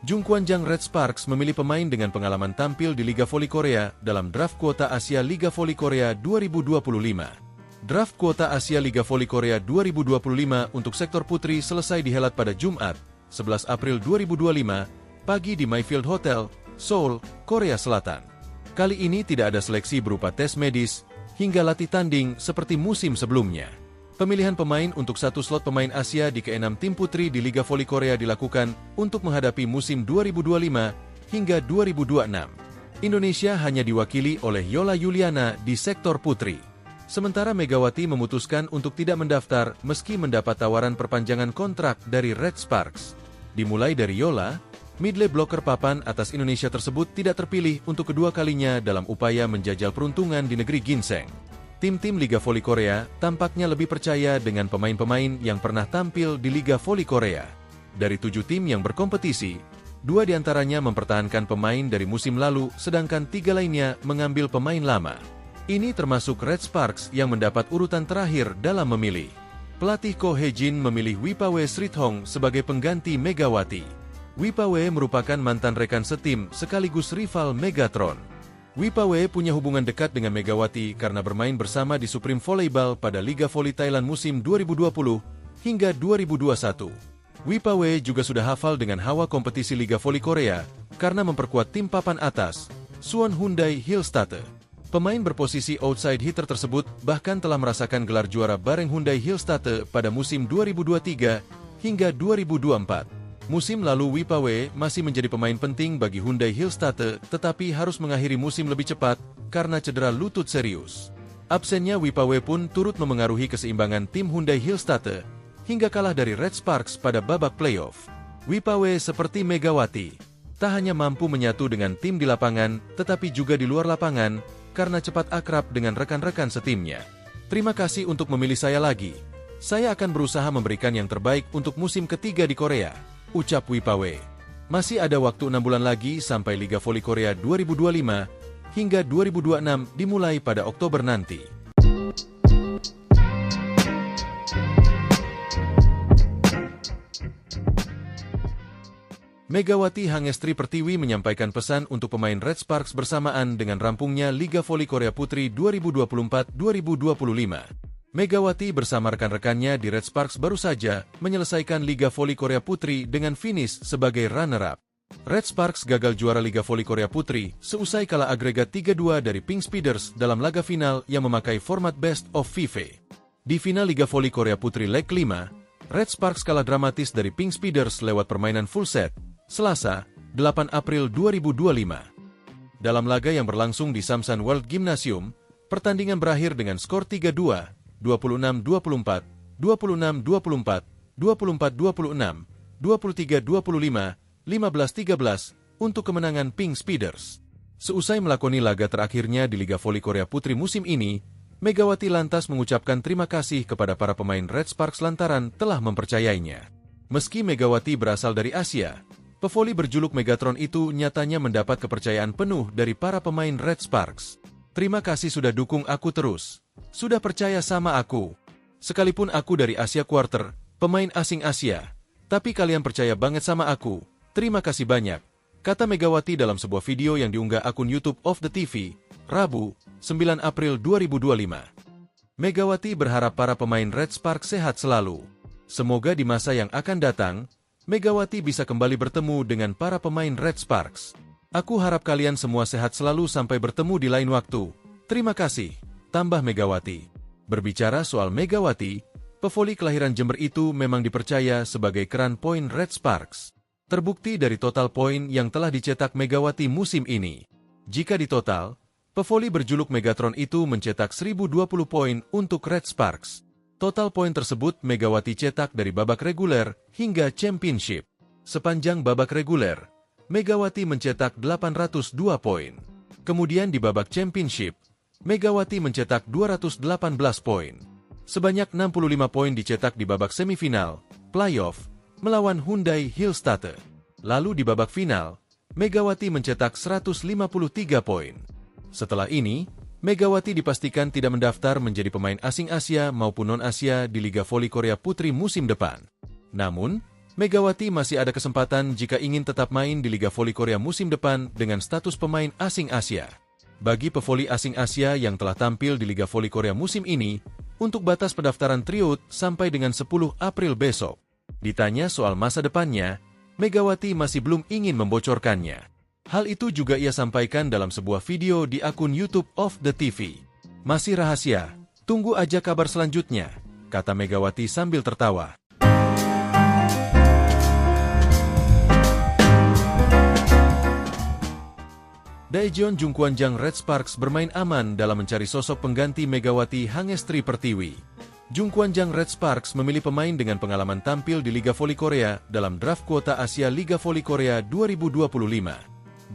Jungkwanjang Red Sparks memilih pemain dengan pengalaman tampil di Liga Voli Korea dalam draft kuota Asia Liga Voli Korea 2025. Draft kuota Asia Liga Voli Korea 2025 untuk sektor putri selesai dihelat pada Jumat, 11 April 2025, pagi di Mayfield Hotel, Seoul, Korea Selatan. Kali ini tidak ada seleksi berupa tes medis hingga latih tanding seperti musim sebelumnya. Pemilihan pemain untuk satu slot pemain Asia di ke-6 tim putri di Liga Voli Korea dilakukan untuk menghadapi musim 2025 hingga 2026. Indonesia hanya diwakili oleh Yola Yuliana di sektor putri. Sementara Megawati memutuskan untuk tidak mendaftar meski mendapat tawaran perpanjangan kontrak dari Red Sparks. Dimulai dari Yola, midley blocker papan atas Indonesia tersebut tidak terpilih untuk kedua kalinya dalam upaya menjajal peruntungan di negeri ginseng. Tim-tim Liga Voli Korea tampaknya lebih percaya dengan pemain-pemain yang pernah tampil di Liga Voli Korea. Dari 7 tim yang berkompetisi, 2 diantaranya mempertahankan pemain dari musim lalu, sedangkan 3 lainnya mengambil pemain lama. Ini termasuk Red Sparks yang mendapat urutan terakhir dalam memilih. Pelatih Ko Hye-jin memilih Wipawe Srithong sebagai pengganti Megawati. Wipawe merupakan mantan rekan setim sekaligus rival Megatron. Wipawe punya hubungan dekat dengan Megawati karena bermain bersama di Supreme Volleyball pada Liga Voli Thailand musim 2020 hingga 2021. Wipawe juga sudah hafal dengan hawa kompetisi Liga Voli Korea karena memperkuat tim papan atas, Suwon Hyundai Hillstatter. Pemain berposisi outside hitter tersebut bahkan telah merasakan gelar juara bareng Hyundai Hillstatter pada musim 2023 hingga 2024. Musim lalu Wipawe masih menjadi pemain penting bagi Hyundai Hillstatter tetapi harus mengakhiri musim lebih cepat karena cedera lutut serius. Absennya Wipawe pun turut memengaruhi keseimbangan tim Hyundai Hillstatter hingga kalah dari Red Sparks pada babak playoff. Wipawe seperti Megawati, tak hanya mampu menyatu dengan tim di lapangan tetapi juga di luar lapangan karena cepat akrab dengan rekan-rekan setimnya. Terima kasih untuk memilih saya lagi. Saya akan berusaha memberikan yang terbaik untuk musim ketiga di Korea, ucap Wipawe. Masih ada waktu 6 bulan lagi sampai Liga Voli Korea 2025 hingga 2026 dimulai pada Oktober nanti. Megawati Hangestri Pertiwi menyampaikan pesan untuk pemain Red Sparks bersamaan dengan rampungnya Liga Voli Korea Putri 2024-2025. Megawati bersama rekan-rekannya di Red Sparks baru saja menyelesaikan Liga Voli Korea Putri dengan finish sebagai runner-up. Red Sparks gagal juara Liga Voli Korea Putri seusai kalah agregat 3-2 dari Pink Speeders dalam laga final yang memakai format Best of 5. Di final Liga Voli Korea Putri leg 5, Red Sparks kalah dramatis dari Pink Speeders lewat permainan full set, Selasa, 8 April 2025. Dalam laga yang berlangsung di Samsan World Gymnasium, pertandingan berakhir dengan skor 3-2, 26-24, 26-24, 24-26, 23-25, 15-13 untuk kemenangan Pink Speeders. Seusai melakoni laga terakhirnya di Liga Voli Korea Putri musim ini, Megawati lantas mengucapkan terima kasih kepada para pemain Red Sparks lantaran telah mempercayainya. Meski Megawati berasal dari Asia, pevoli berjuluk Megatron itu nyatanya mendapat kepercayaan penuh dari para pemain Red Sparks. Terima kasih sudah dukung aku terus. Sudah percaya sama aku. Sekalipun aku dari Asia Quarter, pemain asing Asia. Tapi kalian percaya banget sama aku. Terima kasih banyak. Kata Megawati dalam sebuah video yang diunggah akun YouTube of the TV, Rabu, 9 April 2025. Megawati berharap para pemain Red Sparks sehat selalu. Semoga di masa yang akan datang, Megawati bisa kembali bertemu dengan para pemain Red Sparks. Aku harap kalian semua sehat selalu sampai bertemu di lain waktu. Terima kasih, tambah Megawati. Berbicara soal Megawati, pevoli kelahiran Jember itu memang dipercaya sebagai keran poin Red Sparks. Terbukti dari total poin yang telah dicetak Megawati musim ini. Jika ditotal, pevoli berjuluk Megatron itu mencetak 1020 poin untuk Red Sparks. Total poin tersebut Megawati cetak dari babak reguler hingga championship. Sepanjang babak reguler, Megawati mencetak 802 poin. Kemudian di babak championship, Megawati mencetak 218 poin. Sebanyak 65 poin dicetak di babak semifinal, playoff, melawan Hyundai Hillstatte. Lalu di babak final, Megawati mencetak 153 poin. Setelah ini, Megawati dipastikan tidak mendaftar menjadi pemain asing Asia maupun non-Asia di Liga Voli Korea Putri musim depan. Namun, Megawati masih ada kesempatan jika ingin tetap main di Liga Voli Korea musim depan dengan status pemain asing Asia. Bagi pevoli asing Asia yang telah tampil di Liga Voli Korea musim ini, untuk batas pendaftaran tryout sampai dengan 10 April besok. Ditanya soal masa depannya, Megawati masih belum ingin membocorkannya. Hal itu juga ia sampaikan dalam sebuah video di akun YouTube of the TV. Masih rahasia, tunggu aja kabar selanjutnya, kata Megawati sambil tertawa. Daejeon Jungkwanjang Red Sparks bermain aman dalam mencari sosok pengganti Megawati Hangestri Pertiwi. Jungkwanjang Red Sparks memilih pemain dengan pengalaman tampil di Liga Voli Korea dalam draft kuota Asia Liga Voli Korea 2025.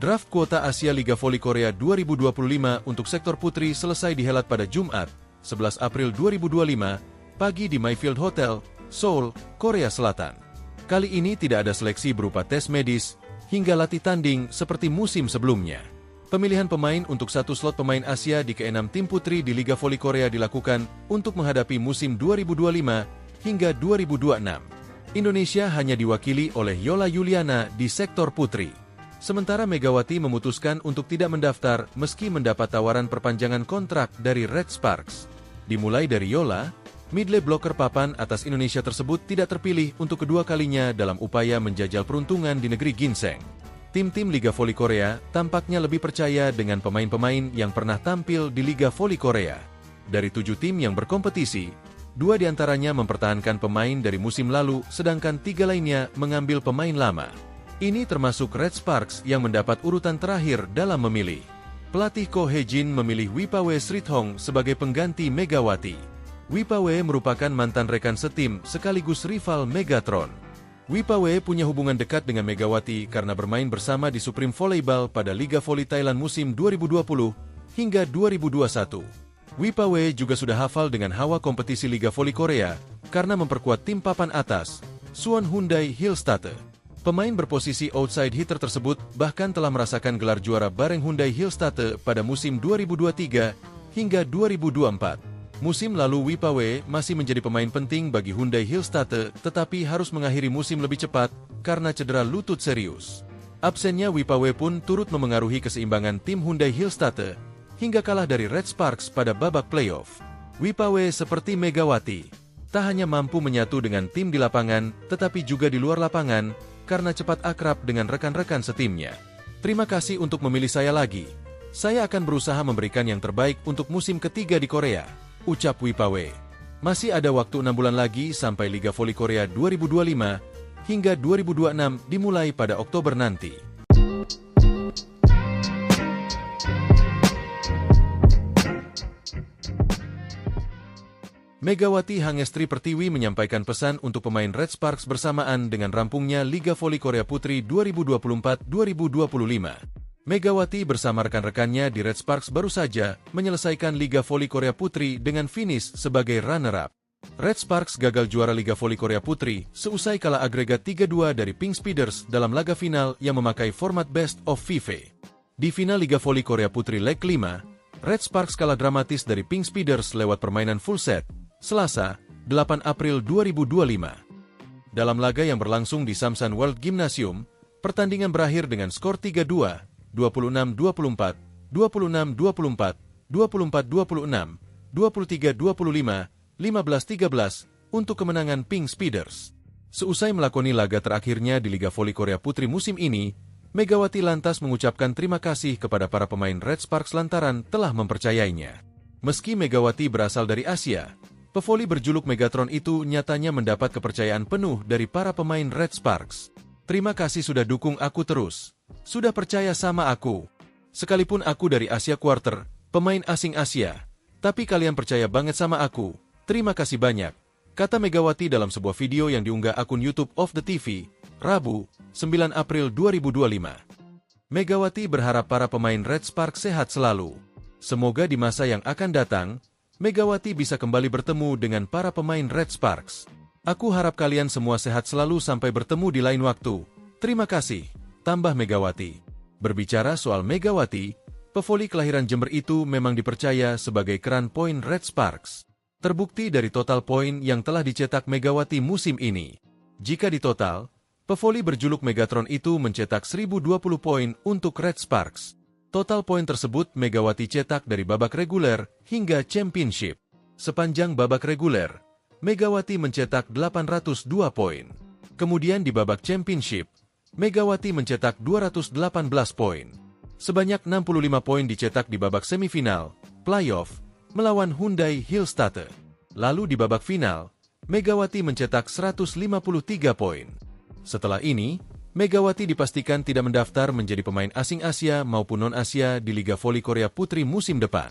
Draft kuota Asia Liga Voli Korea 2025 untuk sektor putri selesai dihelat pada Jumat, 11 April 2025, pagi di Mayfield Hotel, Seoul, Korea Selatan. Kali ini tidak ada seleksi berupa tes medis hingga latih tanding seperti musim sebelumnya. Pemilihan pemain untuk satu slot pemain Asia di ke-6 tim putri di Liga Voli Korea dilakukan untuk menghadapi musim 2025 hingga 2026. Indonesia hanya diwakili oleh Yola Yuliana di sektor putri. Sementara Megawati memutuskan untuk tidak mendaftar meski mendapat tawaran perpanjangan kontrak dari Red Sparks. Dimulai dari Yola, midley blocker papan atas Indonesia tersebut tidak terpilih untuk kedua kalinya dalam upaya menjajal peruntungan di negeri ginseng. Tim-tim Liga Voli Korea tampaknya lebih percaya dengan pemain-pemain yang pernah tampil di Liga Voli Korea. Dari 7 tim yang berkompetisi, 2 diantaranya mempertahankan pemain dari musim lalu, sedangkan 3 lainnya mengambil pemain lama. Ini termasuk Red Sparks yang mendapat urutan terakhir dalam memilih. Pelatih Ko Hye-jin memilih Wipawe Srithong sebagai pengganti Megawati. Wipawe merupakan mantan rekan setim sekaligus rival Megatron. Wipawe punya hubungan dekat dengan Megawati karena bermain bersama di Supreme Volleyball pada Liga Voli Thailand musim 2020 hingga 2021. Wipawe juga sudah hafal dengan hawa kompetisi Liga Voli Korea karena memperkuat tim papan atas, Suwon Hyundai Hillstatte. Pemain berposisi outside hitter tersebut bahkan telah merasakan gelar juara bareng Hyundai Hillstatte pada musim 2023 hingga 2024. Musim lalu Wipawe masih menjadi pemain penting bagi Hyundai Hillstatte tetapi harus mengakhiri musim lebih cepat karena cedera lutut serius. Absennya Wipawe pun turut memengaruhi keseimbangan tim Hyundai Hillstatte hingga kalah dari Red Sparks pada babak playoff. Wipawe seperti Megawati, tak hanya mampu menyatu dengan tim di lapangan tetapi juga di luar lapangan karena cepat akrab dengan rekan-rekan setimnya. Terima kasih untuk memilih saya lagi. Saya akan berusaha memberikan yang terbaik untuk musim ketiga di Korea, ucap Wipawe. Masih ada waktu 6 bulan lagi sampai Liga Voli Korea 2025 hingga 2026 dimulai pada Oktober nanti. Megawati Hangestri Pertiwi menyampaikan pesan untuk pemain Red Sparks bersamaan dengan rampungnya Liga Voli Korea Putri 2024-2025. Megawati bersama rekan-rekannya di Red Sparks baru saja menyelesaikan Liga Voli Korea Putri dengan finish sebagai runner-up. Red Sparks gagal juara Liga Voli Korea Putri seusai kalah agregat 3-2 dari Pink Speeders dalam laga final yang memakai format Best of 5. Di final Liga Voli Korea Putri leg 5, Red Sparks kalah dramatis dari Pink Speeders lewat permainan full set, Selasa, 8 April 2025. Dalam laga yang berlangsung di Samsan World Gymnasium, pertandingan berakhir dengan skor 3-2, 26-24, 26-24, 24-26, 23-25, 15-13 untuk kemenangan Pink Speeders. Seusai melakoni laga terakhirnya di Liga Voli Korea Putri musim ini, Megawati lantas mengucapkan terima kasih kepada para pemain Red Sparks lantaran telah mempercayainya. Meski Megawati berasal dari Asia, pevoli berjuluk Megatron itu nyatanya mendapat kepercayaan penuh dari para pemain Red Sparks. Terima kasih sudah dukung aku terus. Sudah percaya sama aku. Sekalipun aku dari Asia Quarter, pemain asing Asia, tapi kalian percaya banget sama aku. Terima kasih banyak, kata Megawati dalam sebuah video yang diunggah akun YouTube of the TV, Rabu, 9 April 2025. Megawati berharap para pemain Red Sparks sehat selalu. Semoga di masa yang akan datang, Megawati bisa kembali bertemu dengan para pemain Red Sparks. Aku harap kalian semua sehat selalu sampai bertemu di lain waktu. Terima kasih, tambah Megawati. Berbicara soal Megawati, pevoli kelahiran Jember itu memang dipercaya sebagai keran poin Red Sparks. Terbukti dari total poin yang telah dicetak Megawati musim ini. Jika ditotal, pevoli berjuluk Megatron itu mencetak 1020 poin untuk Red Sparks. Total poin tersebut Megawati cetak dari babak reguler hingga championship. Sepanjang babak reguler, Megawati mencetak 802 poin. Kemudian di babak championship, Megawati mencetak 218 poin. Sebanyak 65 poin dicetak di babak semifinal, playoff, melawan Hyundai Hillstatte. Lalu di babak final, Megawati mencetak 153 poin. Setelah ini, Megawati dipastikan tidak mendaftar menjadi pemain asing Asia maupun non-Asia di Liga Voli Korea Putri musim depan.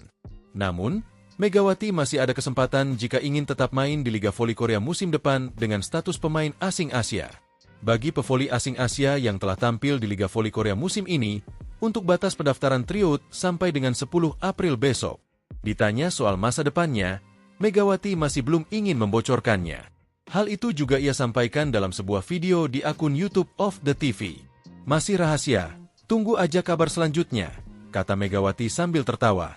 Namun, Megawati masih ada kesempatan jika ingin tetap main di Liga Voli Korea musim depan dengan status pemain asing Asia. Bagi pevoli asing Asia yang telah tampil di Liga Voli Korea musim ini, untuk batas pendaftaran tryout sampai dengan 10 April besok. Ditanya soal masa depannya, Megawati masih belum ingin membocorkannya. Hal itu juga ia sampaikan dalam sebuah video di akun YouTube of the TV. Masih rahasia, tunggu aja kabar selanjutnya, kata Megawati sambil tertawa.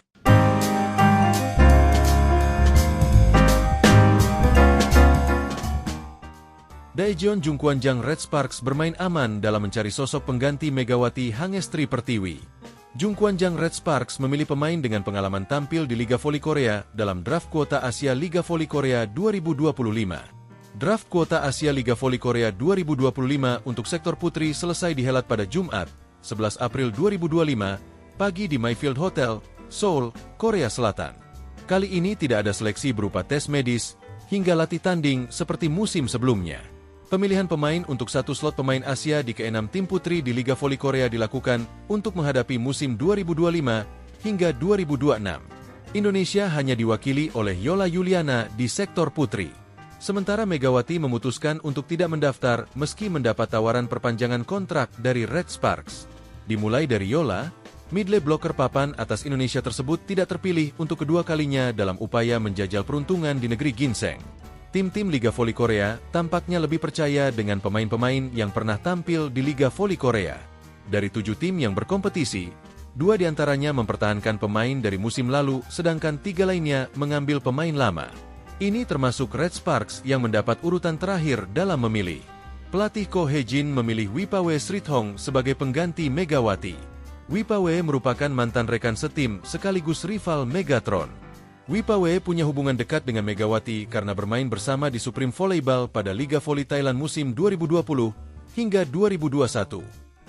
Daejeon Jungkwanjang Red Sparks bermain aman dalam mencari sosok pengganti Megawati Hangestri Pertiwi. Jungkwanjang Red Sparks memilih pemain dengan pengalaman tampil di Liga Voli Korea dalam draft kuota Asia Liga Voli Korea 2025. Draft kuota Asia Liga Voli Korea 2025 untuk sektor putri selesai dihelat pada Jumat, 11 April 2025, pagi di Mayfield Hotel, Seoul, Korea Selatan. Kali ini tidak ada seleksi berupa tes medis hingga latih tanding seperti musim sebelumnya. Pemilihan pemain untuk satu slot pemain Asia di ke-6 tim putri di Liga Voli Korea dilakukan untuk menghadapi musim 2025 hingga 2026. Indonesia hanya diwakili oleh Yola Yuliana di sektor putri. Sementara Megawati memutuskan untuk tidak mendaftar meski mendapat tawaran perpanjangan kontrak dari Red Sparks. Dimulai dari Yola, midley blocker papan atas Indonesia tersebut tidak terpilih untuk kedua kalinya dalam upaya menjajal peruntungan di negeri ginseng. Tim-tim Liga Voli Korea tampaknya lebih percaya dengan pemain-pemain yang pernah tampil di Liga Voli Korea. Dari 7 tim yang berkompetisi, 2 diantaranya mempertahankan pemain dari musim lalu, sedangkan 3 lainnya mengambil pemain lama. Ini termasuk Red Sparks yang mendapat urutan terakhir dalam memilih. Pelatih Ko Hye-jin memilih Wipawe Srithong sebagai pengganti Megawati. Wipawe merupakan mantan rekan setim sekaligus rival Megatron. Wipawe punya hubungan dekat dengan Megawati karena bermain bersama di Supreme Volleyball pada Liga Voli Thailand musim 2020 hingga 2021.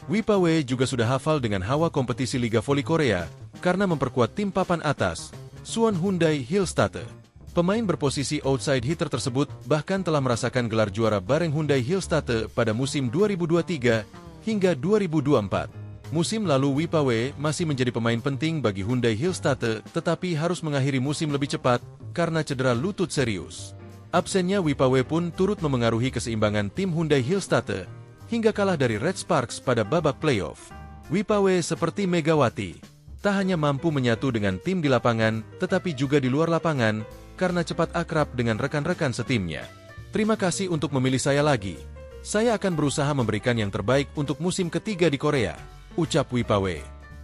Wipawe juga sudah hafal dengan hawa kompetisi Liga Voli Korea karena memperkuat tim papan atas, Suwon Hyundai Hillstatte. Pemain berposisi outside hitter tersebut bahkan telah merasakan gelar juara bareng Hyundai Hillstatte pada musim 2023 hingga 2024. Musim lalu Wipawe masih menjadi pemain penting bagi Hyundai Hillstatte tetapi harus mengakhiri musim lebih cepat karena cedera lutut serius. Absennya Wipawe pun turut memengaruhi keseimbangan tim Hyundai Hillstatte hingga kalah dari Red Sparks pada babak playoff. Wipawe seperti Megawati, tak hanya mampu menyatu dengan tim di lapangan tetapi juga di luar lapangan karena cepat akrab dengan rekan-rekan setimnya. Terima kasih untuk memilih saya lagi. Saya akan berusaha memberikan yang terbaik untuk musim ketiga di Korea, ucap Wipawe.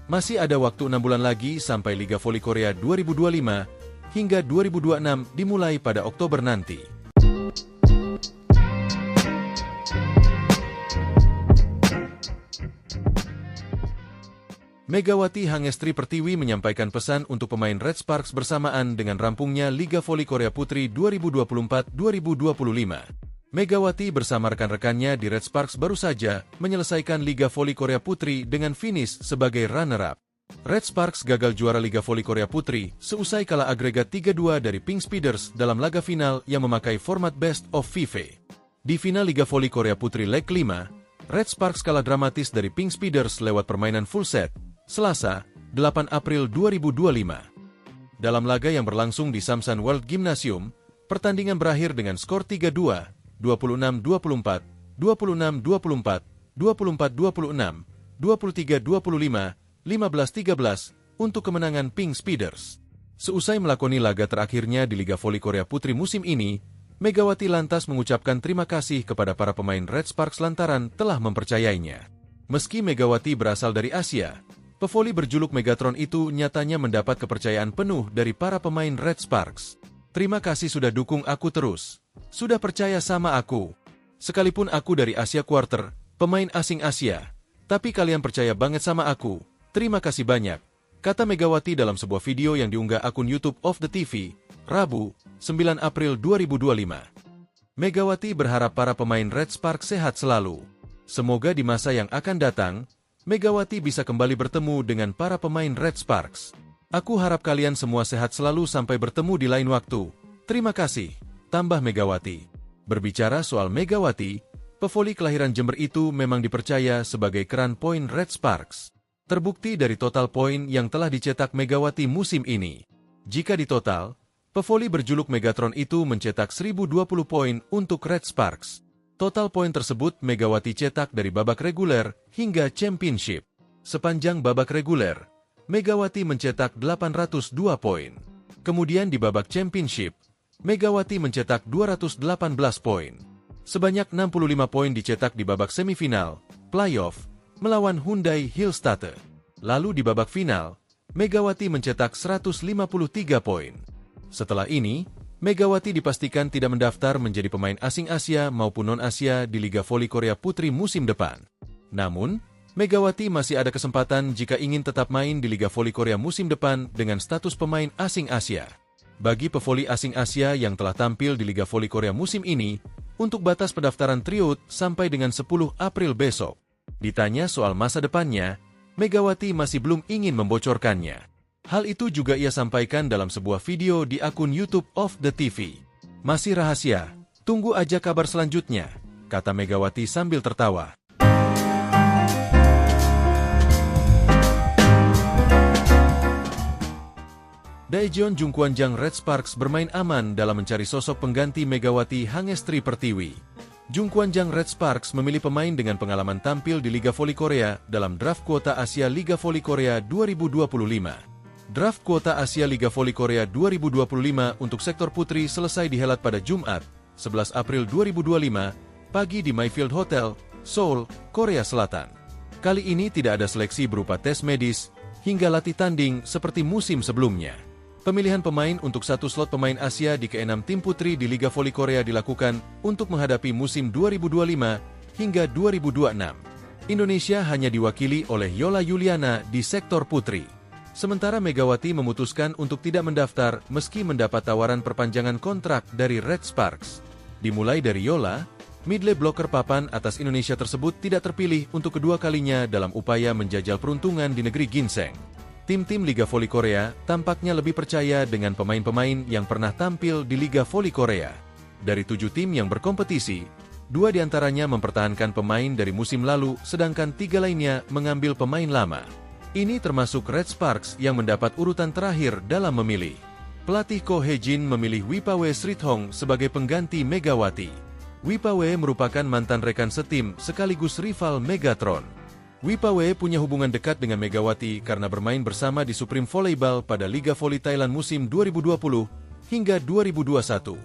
Masih ada waktu 6 bulan lagi sampai Liga Voli Korea 2025 hingga 2026 dimulai pada Oktober nanti. Megawati Hangestri Pertiwi menyampaikan pesan untuk pemain Red Sparks bersamaan dengan rampungnya Liga Voli Korea Putri 2024-2025. Megawati bersama rekan-rekannya di Red Sparks baru saja menyelesaikan Liga Voli Korea Putri dengan finish sebagai runner-up. Red Sparks gagal juara Liga Voli Korea Putri seusai kalah agregat 3-2 dari Pink Speeders dalam laga final yang memakai format Best of 5. Di final Liga Voli Korea Putri Leg 5, Red Sparks kalah dramatis dari Pink Speeders lewat permainan full set, Selasa, 8 April 2025. Dalam laga yang berlangsung di Samsan World Gymnasium, pertandingan berakhir dengan skor 3-2, 26-24, 26-24, 24-26, 23-25, 15-13 untuk kemenangan Pink Speeders. Seusai melakoni laga terakhirnya di Liga Voli Korea Putri musim ini, Megawati lantas mengucapkan terima kasih kepada para pemain Red Sparks lantaran telah mempercayainya. Meski Megawati berasal dari Asia, pevoli berjuluk Megatron itu nyatanya mendapat kepercayaan penuh dari para pemain Red Sparks. Terima kasih sudah dukung aku terus. Sudah percaya sama aku. Sekalipun aku dari Asia Quarter, pemain asing Asia. Tapi kalian percaya banget sama aku. Terima kasih banyak, kata Megawati dalam sebuah video yang diunggah akun YouTube of the TV, Rabu, 9 April 2025. Megawati berharap para pemain Red Sparks sehat selalu. Semoga di masa yang akan datang, Megawati bisa kembali bertemu dengan para pemain Red Sparks. Aku harap kalian semua sehat selalu sampai bertemu di lain waktu. Terima kasih, tambah Megawati. Berbicara soal Megawati, pevoli kelahiran Jember itu memang dipercaya sebagai keran poin Red Sparks. Terbukti dari total poin yang telah dicetak Megawati musim ini. Jika ditotal, pevoli berjuluk Megatron itu mencetak 1020 poin untuk Red Sparks. Total poin tersebut Megawati cetak dari babak reguler hingga championship. Sepanjang babak reguler, Megawati mencetak 802 poin. Kemudian di babak championship, Megawati mencetak 218 poin. Sebanyak 65 poin dicetak di babak semifinal, playoff, melawan Hyundai Hillstatte. Lalu di babak final, Megawati mencetak 153 poin. Setelah ini, Megawati dipastikan tidak mendaftar menjadi pemain asing Asia maupun non-Asia di Liga Voli Korea Putri musim depan. Namun, Megawati masih ada kesempatan jika ingin tetap main di Liga Voli Korea musim depan dengan status pemain asing Asia. Bagi pevoli asing Asia yang telah tampil di Liga Voli Korea musim ini, untuk batas pendaftaran tryout sampai dengan 10 April besok. Ditanya soal masa depannya, Megawati masih belum ingin membocorkannya. Hal itu juga ia sampaikan dalam sebuah video di akun YouTube of the TV. Masih rahasia, tunggu aja kabar selanjutnya, kata Megawati sambil tertawa. Daejeon Jungkwanjang Red Sparks bermain aman dalam mencari sosok pengganti Megawati Hangestri Pertiwi. Jungkwanjang Red Sparks memilih pemain dengan pengalaman tampil di Liga Voli Korea dalam draft kuota Asia Liga Voli Korea 2025. Draft kuota Asia Liga Voli Korea 2025 untuk sektor putri selesai dihelat pada Jumat, 11 April 2025, pagi di Mayfield Hotel, Seoul, Korea Selatan. Kali ini tidak ada seleksi berupa tes medis, hingga latih tanding seperti musim sebelumnya. Pemilihan pemain untuk satu slot pemain Asia di ke-6 tim putri di Liga Voli Korea dilakukan untuk menghadapi musim 2025 hingga 2026. Indonesia hanya diwakili oleh Yola Yuliana di sektor putri. Sementara Megawati memutuskan untuk tidak mendaftar meski mendapat tawaran perpanjangan kontrak dari Red Sparks. Dimulai dari Yola, midley blocker papan atas Indonesia tersebut tidak terpilih untuk kedua kalinya dalam upaya menjajal peruntungan di negeri ginseng. Tim-tim Liga Voli Korea tampaknya lebih percaya dengan pemain-pemain yang pernah tampil di Liga Voli Korea. Dari 7 tim yang berkompetisi, 2 diantaranya mempertahankan pemain dari musim lalu, sedangkan 3 lainnya mengambil pemain lama. Ini termasuk Red Sparks yang mendapat urutan terakhir dalam memilih. Pelatih Ko Hee-jin memilih Wipawe Srithong sebagai pengganti Megawati. Wipawe merupakan mantan rekan setim sekaligus rival Megatron. Wipawe punya hubungan dekat dengan Megawati karena bermain bersama di Supreme Volleyball pada Liga Voli Thailand musim 2020 hingga 2021.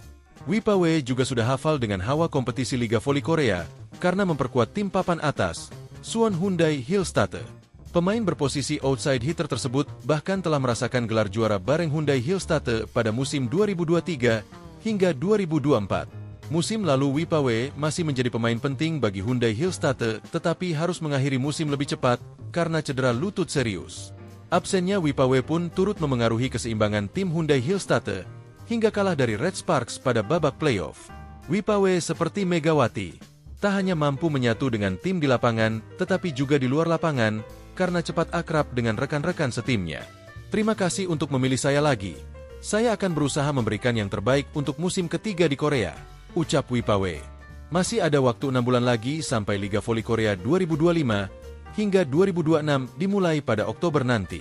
Wipawe juga sudah hafal dengan hawa kompetisi Liga Voli Korea karena memperkuat tim papan atas, Suwon Hyundai Hillstatte. Pemain berposisi outside hitter tersebut bahkan telah merasakan gelar juara bareng Hyundai Hillstatte pada musim 2023 hingga 2024. Musim lalu Wipawe masih menjadi pemain penting bagi Hyundai Hillstatte, tetapi harus mengakhiri musim lebih cepat karena cedera lutut serius. Absennya Wipawe pun turut memengaruhi keseimbangan tim Hyundai Hillstatte hingga kalah dari Red Sparks pada babak playoff. Wipawe seperti Megawati, tak hanya mampu menyatu dengan tim di lapangan, tetapi juga di luar lapangan karena cepat akrab dengan rekan-rekan setimnya. Terima kasih untuk memilih saya lagi. Saya akan berusaha memberikan yang terbaik untuk musim ketiga di Korea, ucap Wipawe. Masih ada waktu 6 bulan lagi sampai Liga Voli Korea 2025 hingga 2026 dimulai pada Oktober nanti.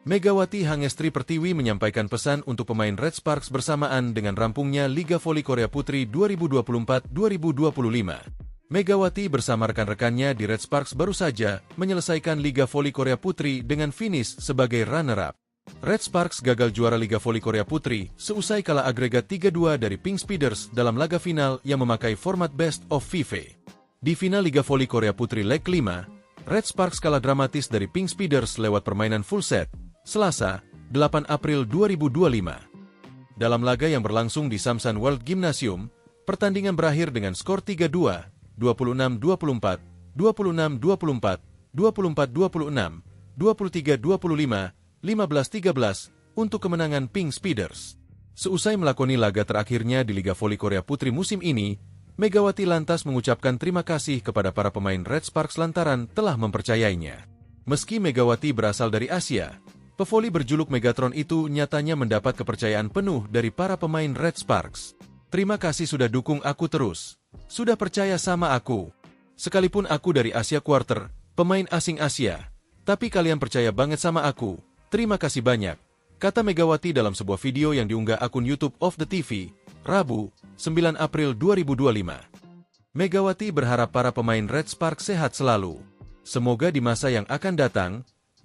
Megawati Hangestri Pertiwi menyampaikan pesan untuk pemain Red Sparks bersamaan dengan rampungnya Liga Voli Korea Putri 2024-2025. Megawati bersama rekan-rekannya di Red Sparks baru saja menyelesaikan Liga Voli Korea Putri dengan finish sebagai runner-up. Red Sparks gagal juara Liga Voli Korea Putri seusai kalah agregat 3-2 dari Pink Speeders dalam laga final yang memakai format Best of 5. Di final Liga Voli Korea Putri leg 5, Red Sparks kalah dramatis dari Pink Speeders lewat permainan full set, Selasa, 8 April 2025. Dalam laga yang berlangsung di Samsan World Gymnasium, pertandingan berakhir dengan skor 3-2, 26-24, 26-24, 24-26, 23-25, 15-13 untuk kemenangan Pink Speeders. Seusai melakoni laga terakhirnya di Liga Voli Korea Putri musim ini, Megawati lantas mengucapkan terima kasih kepada para pemain Red Sparks lantaran telah mempercayainya. Meski Megawati berasal dari Asia, pevoli berjuluk Megatron itu nyatanya mendapat kepercayaan penuh dari para pemain Red Sparks. Terima kasih sudah dukung aku terus. Sudah percaya sama aku. Sekalipun aku dari Asia Quarter, pemain asing Asia, tapi kalian percaya banget sama aku. Terima kasih banyak, kata Megawati dalam sebuah video yang diunggah akun YouTube of the TV, Rabu, 9 April 2025. Megawati berharap para pemain Red Sparks sehat selalu. Semoga di masa yang akan datang,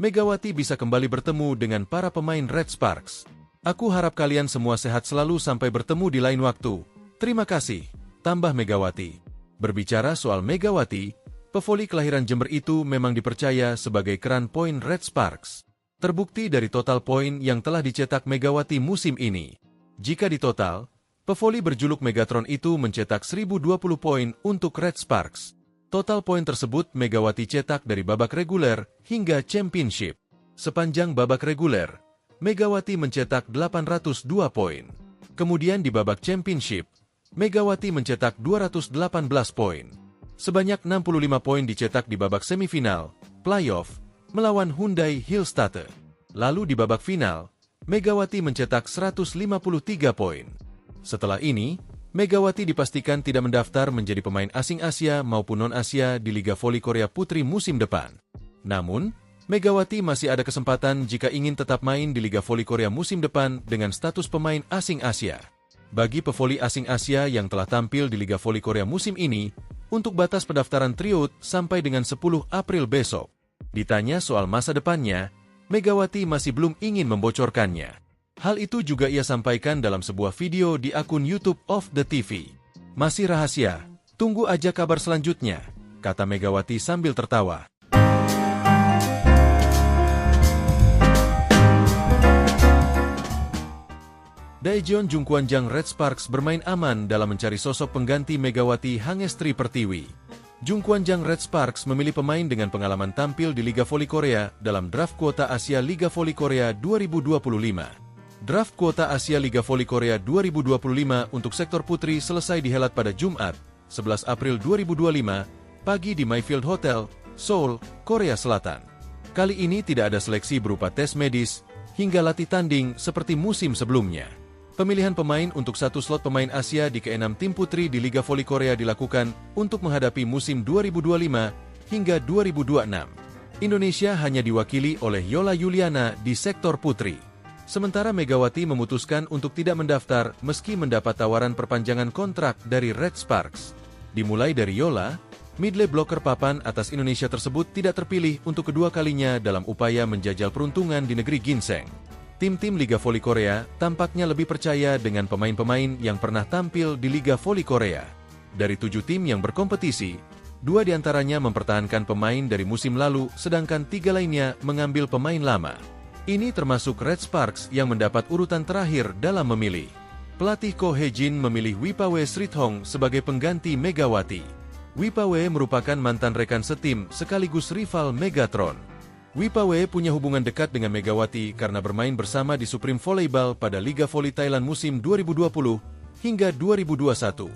Megawati bisa kembali bertemu dengan para pemain Red Sparks. Aku harap kalian semua sehat selalu sampai bertemu di lain waktu. Terima kasih, tambah Megawati. Berbicara soal Megawati, pevoli kelahiran Jember itu memang dipercaya sebagai keran poin Red Sparks. Terbukti dari total poin yang telah dicetak Megawati musim ini. Jika ditotal, pevoli berjuluk Megatron itu mencetak 1020 poin untuk Red Sparks. Total poin tersebut Megawati cetak dari babak reguler hingga championship. Sepanjang babak reguler, Megawati mencetak 802 poin. Kemudian di babak championship, Megawati mencetak 218 poin. Sebanyak 65 poin dicetak di babak semifinal, playoff, melawan Hyundai Hillstatte. Lalu di babak final, Megawati mencetak 153 poin. Setelah ini, Megawati dipastikan tidak mendaftar menjadi pemain asing Asia maupun non-Asia di Liga Voli Korea Putri musim depan. Namun, Megawati masih ada kesempatan jika ingin tetap main di Liga Voli Korea musim depan dengan status pemain asing Asia. Bagi pevoli asing Asia yang telah tampil di Liga Voli Korea musim ini, untuk batas pendaftaran tryout sampai dengan 10 April besok. Ditanya soal masa depannya, Megawati masih belum ingin membocorkannya. Hal itu juga ia sampaikan dalam sebuah video di akun YouTube of the TV. Masih rahasia, tunggu aja kabar selanjutnya, kata Megawati sambil tertawa. Daejeon Jungkwanjang Red Sparks bermain aman dalam mencari sosok pengganti Megawati Hangestri Pertiwi. Jungkwanjang Red Sparks memilih pemain dengan pengalaman tampil di Liga Voli Korea dalam draft kuota Asia Liga Voli Korea 2025. Draft kuota Asia Liga Voli Korea 2025 untuk sektor putri selesai dihelat pada Jumat, 11 April 2025, pagi di Mayfield Hotel, Seoul, Korea Selatan. Kali ini tidak ada seleksi berupa tes medis hingga latih tanding seperti musim sebelumnya. Pemilihan pemain untuk satu slot pemain Asia di ke-6 tim putri di Liga Voli Korea dilakukan untuk menghadapi musim 2025 hingga 2026. Indonesia hanya diwakili oleh Yola Yuliana di sektor putri. Sementara Megawati memutuskan untuk tidak mendaftar meski mendapat tawaran perpanjangan kontrak dari Red Sparks. Dimulai dari Yola, midley blocker papan atas Indonesia tersebut tidak terpilih untuk kedua kalinya dalam upaya menjajal peruntungan di negeri ginseng. Tim-tim Liga Voli Korea tampaknya lebih percaya dengan pemain-pemain yang pernah tampil di Liga Voli Korea. Dari 7 tim yang berkompetisi, 2 diantaranya mempertahankan pemain dari musim lalu, sedangkan 3 lainnya mengambil pemain lama. Ini termasuk Red Sparks yang mendapat urutan terakhir dalam memilih. Pelatih Ko Hee-jin memilih Wipawe Srithong sebagai pengganti Megawati. Wipawe merupakan mantan rekan setim sekaligus rival Megatron. Wipawe punya hubungan dekat dengan Megawati karena bermain bersama di Supreme Volleyball pada Liga Voli Thailand musim 2020 hingga 2021.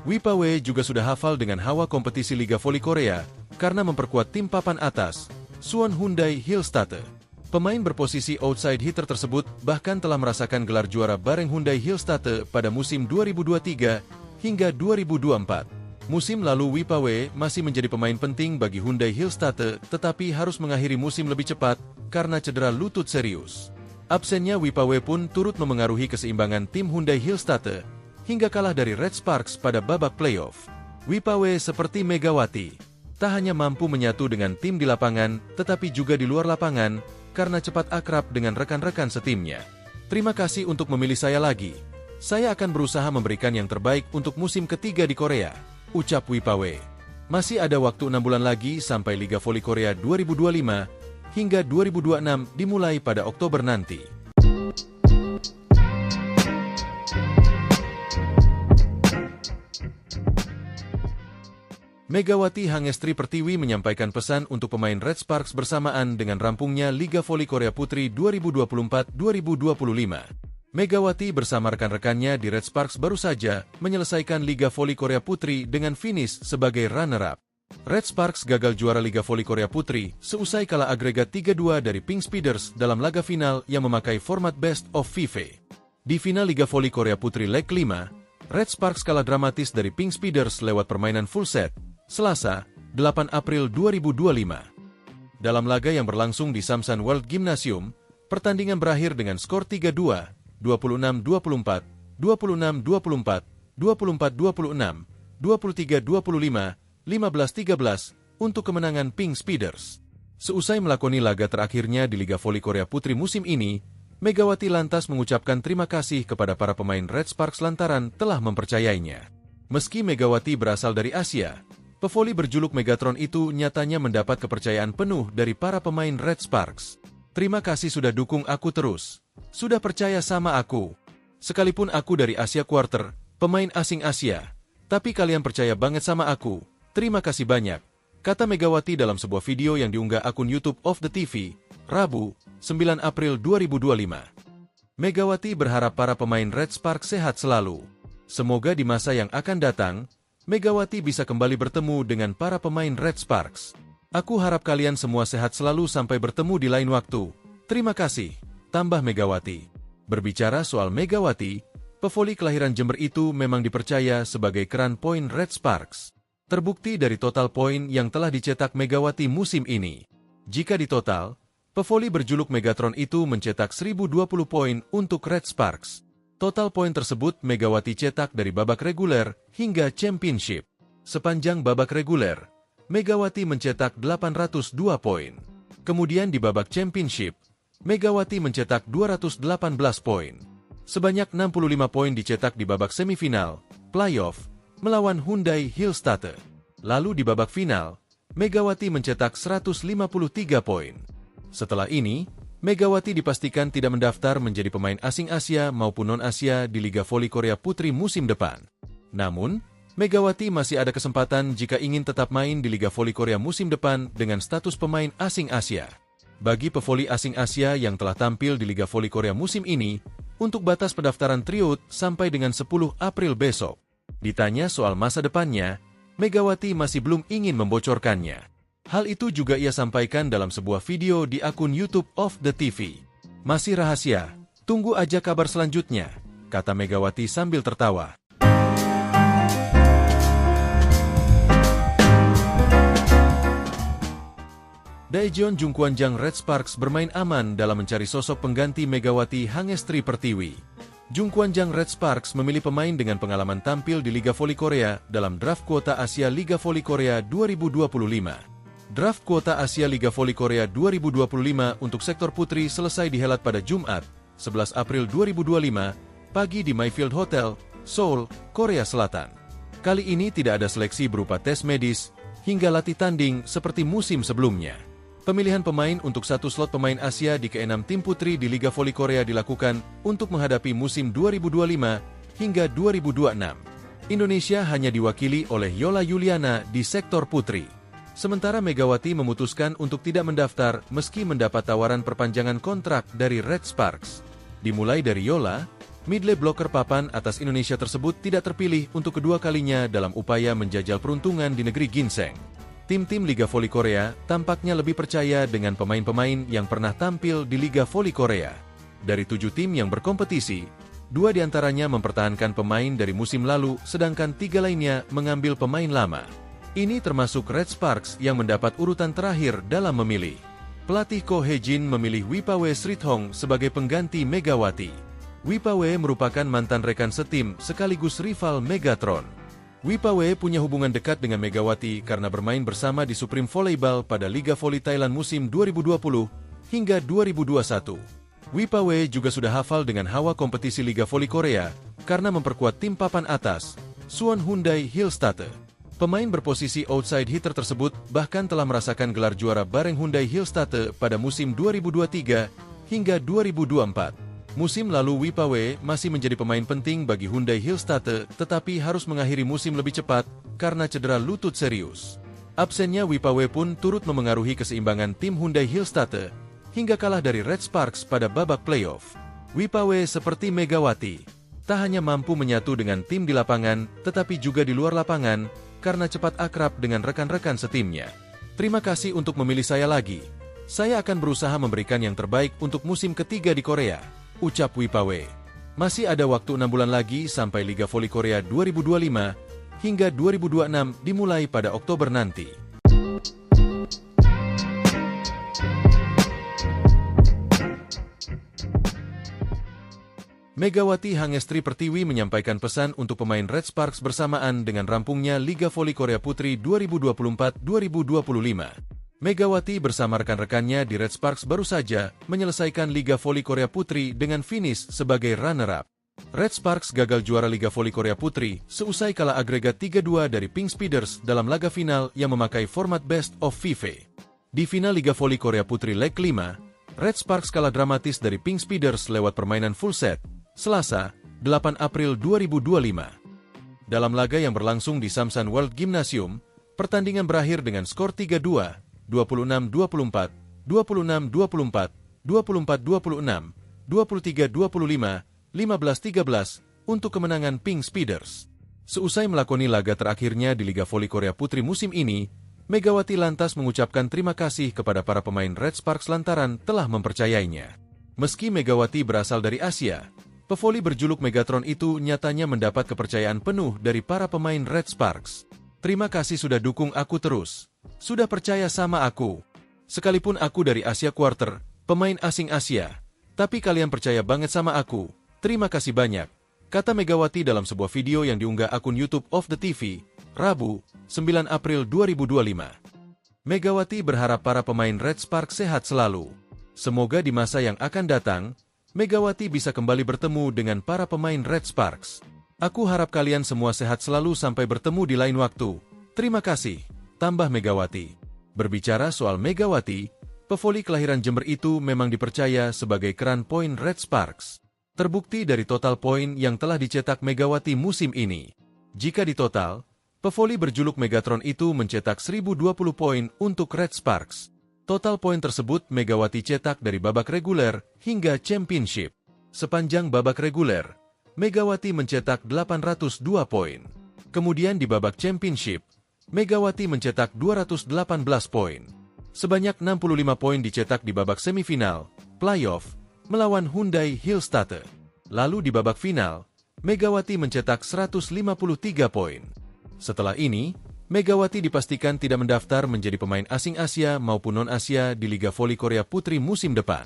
Wipawe juga sudah hafal dengan hawa kompetisi Liga Voli Korea karena memperkuat tim papan atas, Suwon Hyundai Hillstatte. Pemain berposisi outside hitter tersebut bahkan telah merasakan gelar juara bareng Hyundai Hillstatte pada musim 2023 hingga 2024. Musim lalu Wipawe masih menjadi pemain penting bagi Hyundai Hillstatte, tetapi harus mengakhiri musim lebih cepat karena cedera lutut serius. Absennya Wipawe pun turut memengaruhi keseimbangan tim Hyundai Hillstatte hingga kalah dari Red Sparks pada babak playoff. Wipawe seperti Megawati, tak hanya mampu menyatu dengan tim di lapangan, tetapi juga di luar lapangan, karena cepat akrab dengan rekan-rekan setimnya. Terima kasih untuk memilih saya lagi. Saya akan berusaha memberikan yang terbaik untuk musim ketiga di Korea, ucap Wipawe. Masih ada waktu 6 bulan lagi sampai Liga Voli Korea 2025 hingga 2026 dimulai pada Oktober nanti. Megawati Hangestri Pertiwi menyampaikan pesan untuk pemain Red Sparks bersamaan dengan rampungnya Liga Voli Korea Putri 2024-2025. Megawati bersama rekan-rekannya di Red Sparks baru saja menyelesaikan Liga Voli Korea Putri dengan finish sebagai runner-up. Red Sparks gagal juara Liga Voli Korea Putri seusai kalah agregat 3-2 dari Pink Speeders dalam laga final yang memakai format Best of 5. Di final Liga Voli Korea Putri leg 5, Red Sparks kalah dramatis dari Pink Speeders lewat permainan full set, Selasa, 8 April 2025. Dalam laga yang berlangsung di Samsan World Gymnasium, pertandingan berakhir dengan skor 3-2, 26-24, 26-24, 24-26, 23-25, 15-13 untuk kemenangan Pink Speeders. Seusai melakoni laga terakhirnya di Liga Voli Korea Putri musim ini, Megawati lantas mengucapkan terima kasih kepada para pemain Red Sparks lantaran telah mempercayainya. Meski Megawati berasal dari Asia, pevoli berjuluk Megatron itu nyatanya mendapat kepercayaan penuh dari para pemain Red Sparks. Terima kasih sudah dukung aku terus. Sudah percaya sama aku. Sekalipun aku dari Asia Quarter, pemain asing Asia, tapi kalian percaya banget sama aku. Terima kasih banyak, kata Megawati dalam sebuah video yang diunggah akun YouTube of the TV, Rabu, 9 April 2025. Megawati berharap para pemain Red Sparks sehat selalu. Semoga di masa yang akan datang, Megawati bisa kembali bertemu dengan para pemain Red Sparks. Aku harap kalian semua sehat selalu sampai bertemu di lain waktu. Terima kasih, tambah Megawati. Berbicara soal Megawati, pevoli kelahiran Jember itu memang dipercaya sebagai keran poin Red Sparks. Terbukti dari total poin yang telah dicetak Megawati musim ini. Jika ditotal, pevoli berjuluk Megatron itu mencetak 1020 poin untuk Red Sparks. Total poin tersebut Megawati cetak dari babak reguler hingga championship. Sepanjang babak reguler, Megawati mencetak 802 poin. Kemudian di babak championship, Megawati mencetak 218 poin. Sebanyak 65 poin dicetak di babak semifinal, playoff, melawan Hyundai Hillstatte. Lalu di babak final, Megawati mencetak 153 poin. Setelah ini, Megawati dipastikan tidak mendaftar menjadi pemain asing Asia maupun non-Asia di Liga Voli Korea Putri musim depan. Namun, Megawati masih ada kesempatan jika ingin tetap main di Liga Voli Korea musim depan dengan status pemain asing Asia. Bagi pevoli asing Asia yang telah tampil di Liga Voli Korea musim ini, untuk batas pendaftaran tryout sampai dengan 10 April besok. Ditanya soal masa depannya, Megawati masih belum ingin membocorkannya. Hal itu juga ia sampaikan dalam sebuah video di akun YouTube of the TV. Masih rahasia, tunggu aja kabar selanjutnya, kata Megawati sambil tertawa. Daejeon Jungkwanjang Red Sparks bermain aman dalam mencari sosok pengganti Megawati Hangestri Pertiwi. Jungkwanjang Red Sparks memilih pemain dengan pengalaman tampil di Liga Voli Korea dalam draft kuota Asia Liga Voli Korea 2025. Draft kuota Asia Liga Voli Korea 2025 untuk sektor putri selesai dihelat pada Jumat, 11 April 2025, pagi di Mayfield Hotel, Seoul, Korea Selatan. Kali ini tidak ada seleksi berupa tes medis, hingga latih tanding seperti musim sebelumnya. Pemilihan pemain untuk satu slot pemain Asia di ke-6 tim putri di Liga Voli Korea dilakukan untuk menghadapi musim 2025 hingga 2026. Indonesia hanya diwakili oleh Yola Yuliana di sektor putri. Sementara Megawati memutuskan untuk tidak mendaftar meski mendapat tawaran perpanjangan kontrak dari Red Sparks. Dimulai dari Yola, midley blocker papan atas Indonesia tersebut tidak terpilih untuk kedua kalinya dalam upaya menjajal peruntungan di negeri ginseng. Tim-tim Liga Voli Korea tampaknya lebih percaya dengan pemain-pemain yang pernah tampil di Liga Voli Korea. Dari 7 tim yang berkompetisi, 2 diantaranya mempertahankan pemain dari musim lalu, sedangkan 3 lainnya mengambil pemain lama. Ini termasuk Red Sparks yang mendapat urutan terakhir dalam memilih. Pelatih Ko Hye-jin memilih Wipawe Srithong sebagai pengganti Megawati. Wipawe merupakan mantan rekan setim sekaligus rival Megatron. Wipawe punya hubungan dekat dengan Megawati karena bermain bersama di Supreme Volleyball pada Liga Voli Thailand musim 2020 hingga 2021. Wipawe juga sudah hafal dengan hawa kompetisi Liga Voli Korea karena memperkuat tim papan atas, Suwon Hyundai Hillstatte. Pemain berposisi outside hitter tersebut bahkan telah merasakan gelar juara bareng Hyundai Hillstatte pada musim 2023 hingga 2024. Musim lalu Wipawe masih menjadi pemain penting bagi Hyundai Hillstatte tetapi harus mengakhiri musim lebih cepat karena cedera lutut serius. Absennya Wipawe pun turut memengaruhi keseimbangan tim Hyundai Hillstatte hingga kalah dari Red Sparks pada babak playoff. Wipawe seperti Megawati, tak hanya mampu menyatu dengan tim di lapangan tetapi juga di luar lapangan karena cepat akrab dengan rekan-rekan setimnya. Terima kasih untuk memilih saya lagi. Saya akan berusaha memberikan yang terbaik untuk musim ketiga di Korea, ucap Wipawe. Masih ada waktu 6 bulan lagi sampai Liga Voli Korea 2025 hingga 2026 dimulai pada Oktober nanti. Megawati Hangestri Pertiwi menyampaikan pesan untuk pemain Red Sparks bersamaan dengan rampungnya Liga Voli Korea Putri 2024-2025. Megawati bersama rekan-rekannya di Red Sparks baru saja menyelesaikan Liga Voli Korea Putri dengan finish sebagai runner-up. Red Sparks gagal juara Liga Voli Korea Putri seusai kalah agregat 3-2 dari Pink Speeders dalam laga final yang memakai format Best of 5. Di final Liga Voli Korea Putri leg 5, Red Sparks kalah dramatis dari Pink Speeders lewat permainan full set, Selasa, 8 April 2025. Dalam laga yang berlangsung di Samsan World Gymnasium, pertandingan berakhir dengan skor 3-2, 26-24, 26-24, 24-26, 23-25, 15-13 untuk kemenangan Pink Speeders. Seusai melakoni laga terakhirnya di Liga Voli Korea Putri musim ini, Megawati lantas mengucapkan terima kasih kepada para pemain Red Sparks lantaran telah mempercayainya. Meski Megawati berasal dari Asia, pevoli berjuluk Megatron itu nyatanya mendapat kepercayaan penuh dari para pemain Red Sparks. Terima kasih sudah dukung aku terus. Sudah percaya sama aku. Sekalipun aku dari Asia Quarter, pemain asing Asia, tapi kalian percaya banget sama aku. Terima kasih banyak, kata Megawati dalam sebuah video yang diunggah akun YouTube of the TV, Rabu, 9 April 2025. Megawati berharap para pemain Red Sparks sehat selalu. Semoga di masa yang akan datang, Megawati bisa kembali bertemu dengan para pemain Red Sparks. Aku harap kalian semua sehat selalu sampai bertemu di lain waktu. Terima kasih, tambah Megawati. Berbicara soal Megawati, pevoli kelahiran Jember itu memang dipercaya sebagai keran poin Red Sparks. Terbukti dari total poin yang telah dicetak Megawati musim ini. Jika ditotal, pevoli berjuluk Megatron itu mencetak 1020 poin untuk Red Sparks. Total poin tersebut Megawati cetak dari babak reguler hingga championship. Sepanjang babak reguler, Megawati mencetak 802 poin. Kemudian di babak championship, Megawati mencetak 218 poin. Sebanyak 65 poin dicetak di babak semifinal, playoff, melawan Hyundai Hillstatte. Lalu di babak final, Megawati mencetak 153 poin. Setelah ini, Megawati dipastikan tidak mendaftar menjadi pemain asing Asia maupun non-Asia di Liga Voli Korea Putri musim depan.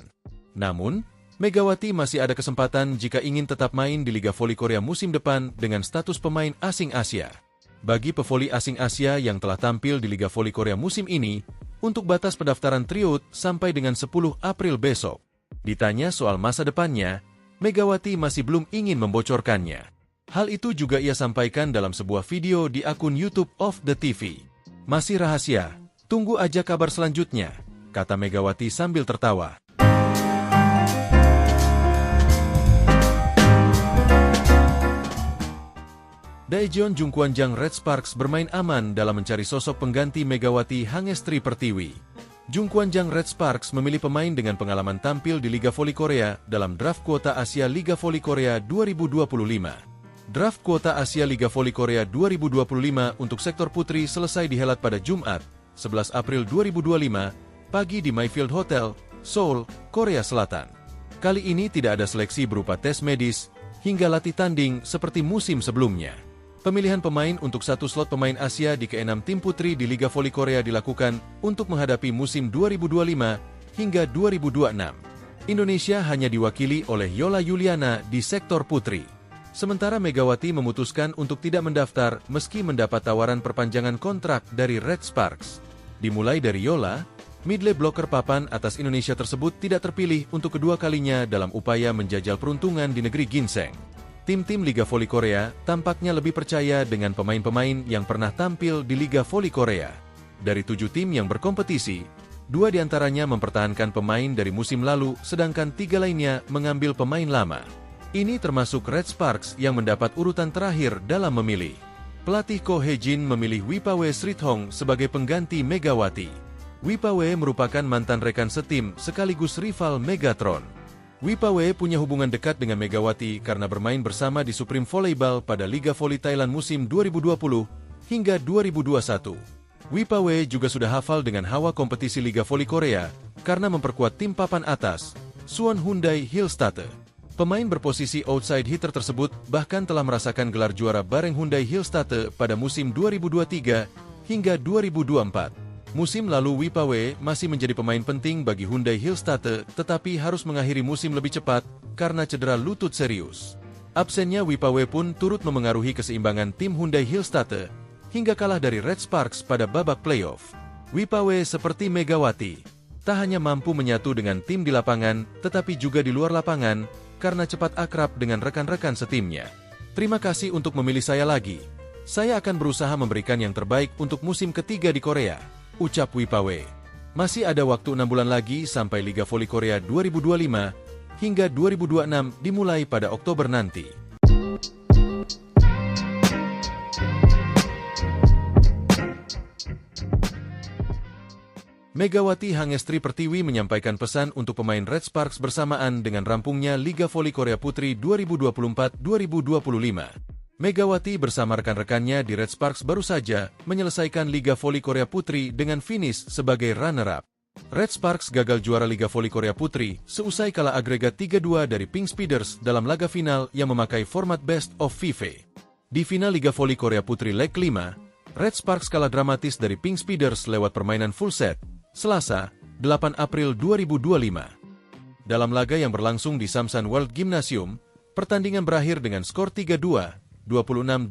Namun, Megawati masih ada kesempatan jika ingin tetap main di Liga Voli Korea musim depan dengan status pemain asing Asia. Bagi pevoli asing Asia yang telah tampil di Liga Voli Korea musim ini, untuk batas pendaftaran tryout sampai dengan 10 April besok. Ditanya soal masa depannya, Megawati masih belum ingin membocorkannya. Hal itu juga ia sampaikan dalam sebuah video di akun YouTube of the TV. Masih rahasia, tunggu aja kabar selanjutnya, kata Megawati sambil tertawa. Daejeon Jungkwanjang Red Sparks bermain aman dalam mencari sosok pengganti Megawati Hangestri Pertiwi. Jungkwanjang Red Sparks memilih pemain dengan pengalaman tampil di Liga Voli Korea dalam draft kuota Asia Liga Voli Korea 2025. Draft kuota Asia Liga Voli Korea 2025 untuk sektor putri selesai dihelat pada Jumat, 11 April 2025, pagi di Mayfield Hotel, Seoul, Korea Selatan. Kali ini tidak ada seleksi berupa tes medis hingga latih tanding seperti musim sebelumnya. Pemilihan pemain untuk satu slot pemain Asia di ke-6 tim putri di Liga Voli Korea dilakukan untuk menghadapi musim 2025 hingga 2026. Indonesia hanya diwakili oleh Yola Yuliana di sektor putri. Sementara Megawati memutuskan untuk tidak mendaftar meski mendapat tawaran perpanjangan kontrak dari Red Sparks. Dimulai dari Yola, midley blocker papan atas Indonesia tersebut tidak terpilih untuk kedua kalinya dalam upaya menjajal peruntungan di negeri ginseng. Tim-tim Liga Voli Korea tampaknya lebih percaya dengan pemain-pemain yang pernah tampil di Liga Voli Korea. Dari 7 tim yang berkompetisi, 2 diantaranya mempertahankan pemain dari musim lalu, sedangkan 3 lainnya mengambil pemain lama. Ini termasuk Red Sparks yang mendapat urutan terakhir dalam memilih. Pelatih Ko Hye-jin memilih Wipawe Srithong sebagai pengganti Megawati. Wipawe merupakan mantan rekan setim sekaligus rival Megatron. Wipawe punya hubungan dekat dengan Megawati karena bermain bersama di Supreme Volleyball pada Liga Voli Thailand musim 2020 hingga 2021. Wipawe juga sudah hafal dengan hawa kompetisi Liga Voli Korea karena memperkuat tim papan atas, Suwon Hyundai Hillstatte. Pemain berposisi outside hitter tersebut bahkan telah merasakan gelar juara bareng Hyundai Hillstatte pada musim 2023 hingga 2024. Musim lalu Wipawe masih menjadi pemain penting bagi Hyundai Hillstatte, tetapi harus mengakhiri musim lebih cepat karena cedera lutut serius. Absennya Wipawe pun turut memengaruhi keseimbangan tim Hyundai Hillstatte hingga kalah dari Red Sparks pada babak playoff. Wipawe seperti Megawati, tak hanya mampu menyatu dengan tim di lapangan, tetapi juga di luar lapangan karena cepat akrab dengan rekan-rekan setimnya. Terima kasih untuk memilih saya lagi. Saya akan berusaha memberikan yang terbaik untuk musim ketiga di Korea, ucap Wipawe. Masih ada waktu 6 bulan lagi sampai Liga Voli Korea 2025 hingga 2026 dimulai pada Oktober nanti. Megawati Hangestri Pertiwi menyampaikan pesan untuk pemain Red Sparks bersamaan dengan rampungnya Liga Voli Korea Putri 2024-2025. Megawati bersama rekan-rekannya di Red Sparks baru saja menyelesaikan Liga Voli Korea Putri dengan finish sebagai runner-up. Red Sparks gagal juara Liga Voli Korea Putri seusai kalah agregat 3-2 dari Pink Speeders dalam laga final yang memakai format Best of 5. Di final Liga Voli Korea Putri leg 5, Red Sparks kalah dramatis dari Pink Speeders lewat permainan full set, Selasa, 8 April 2025. Dalam laga yang berlangsung di Samsan World Gymnasium, pertandingan berakhir dengan skor 3-2, 26-24,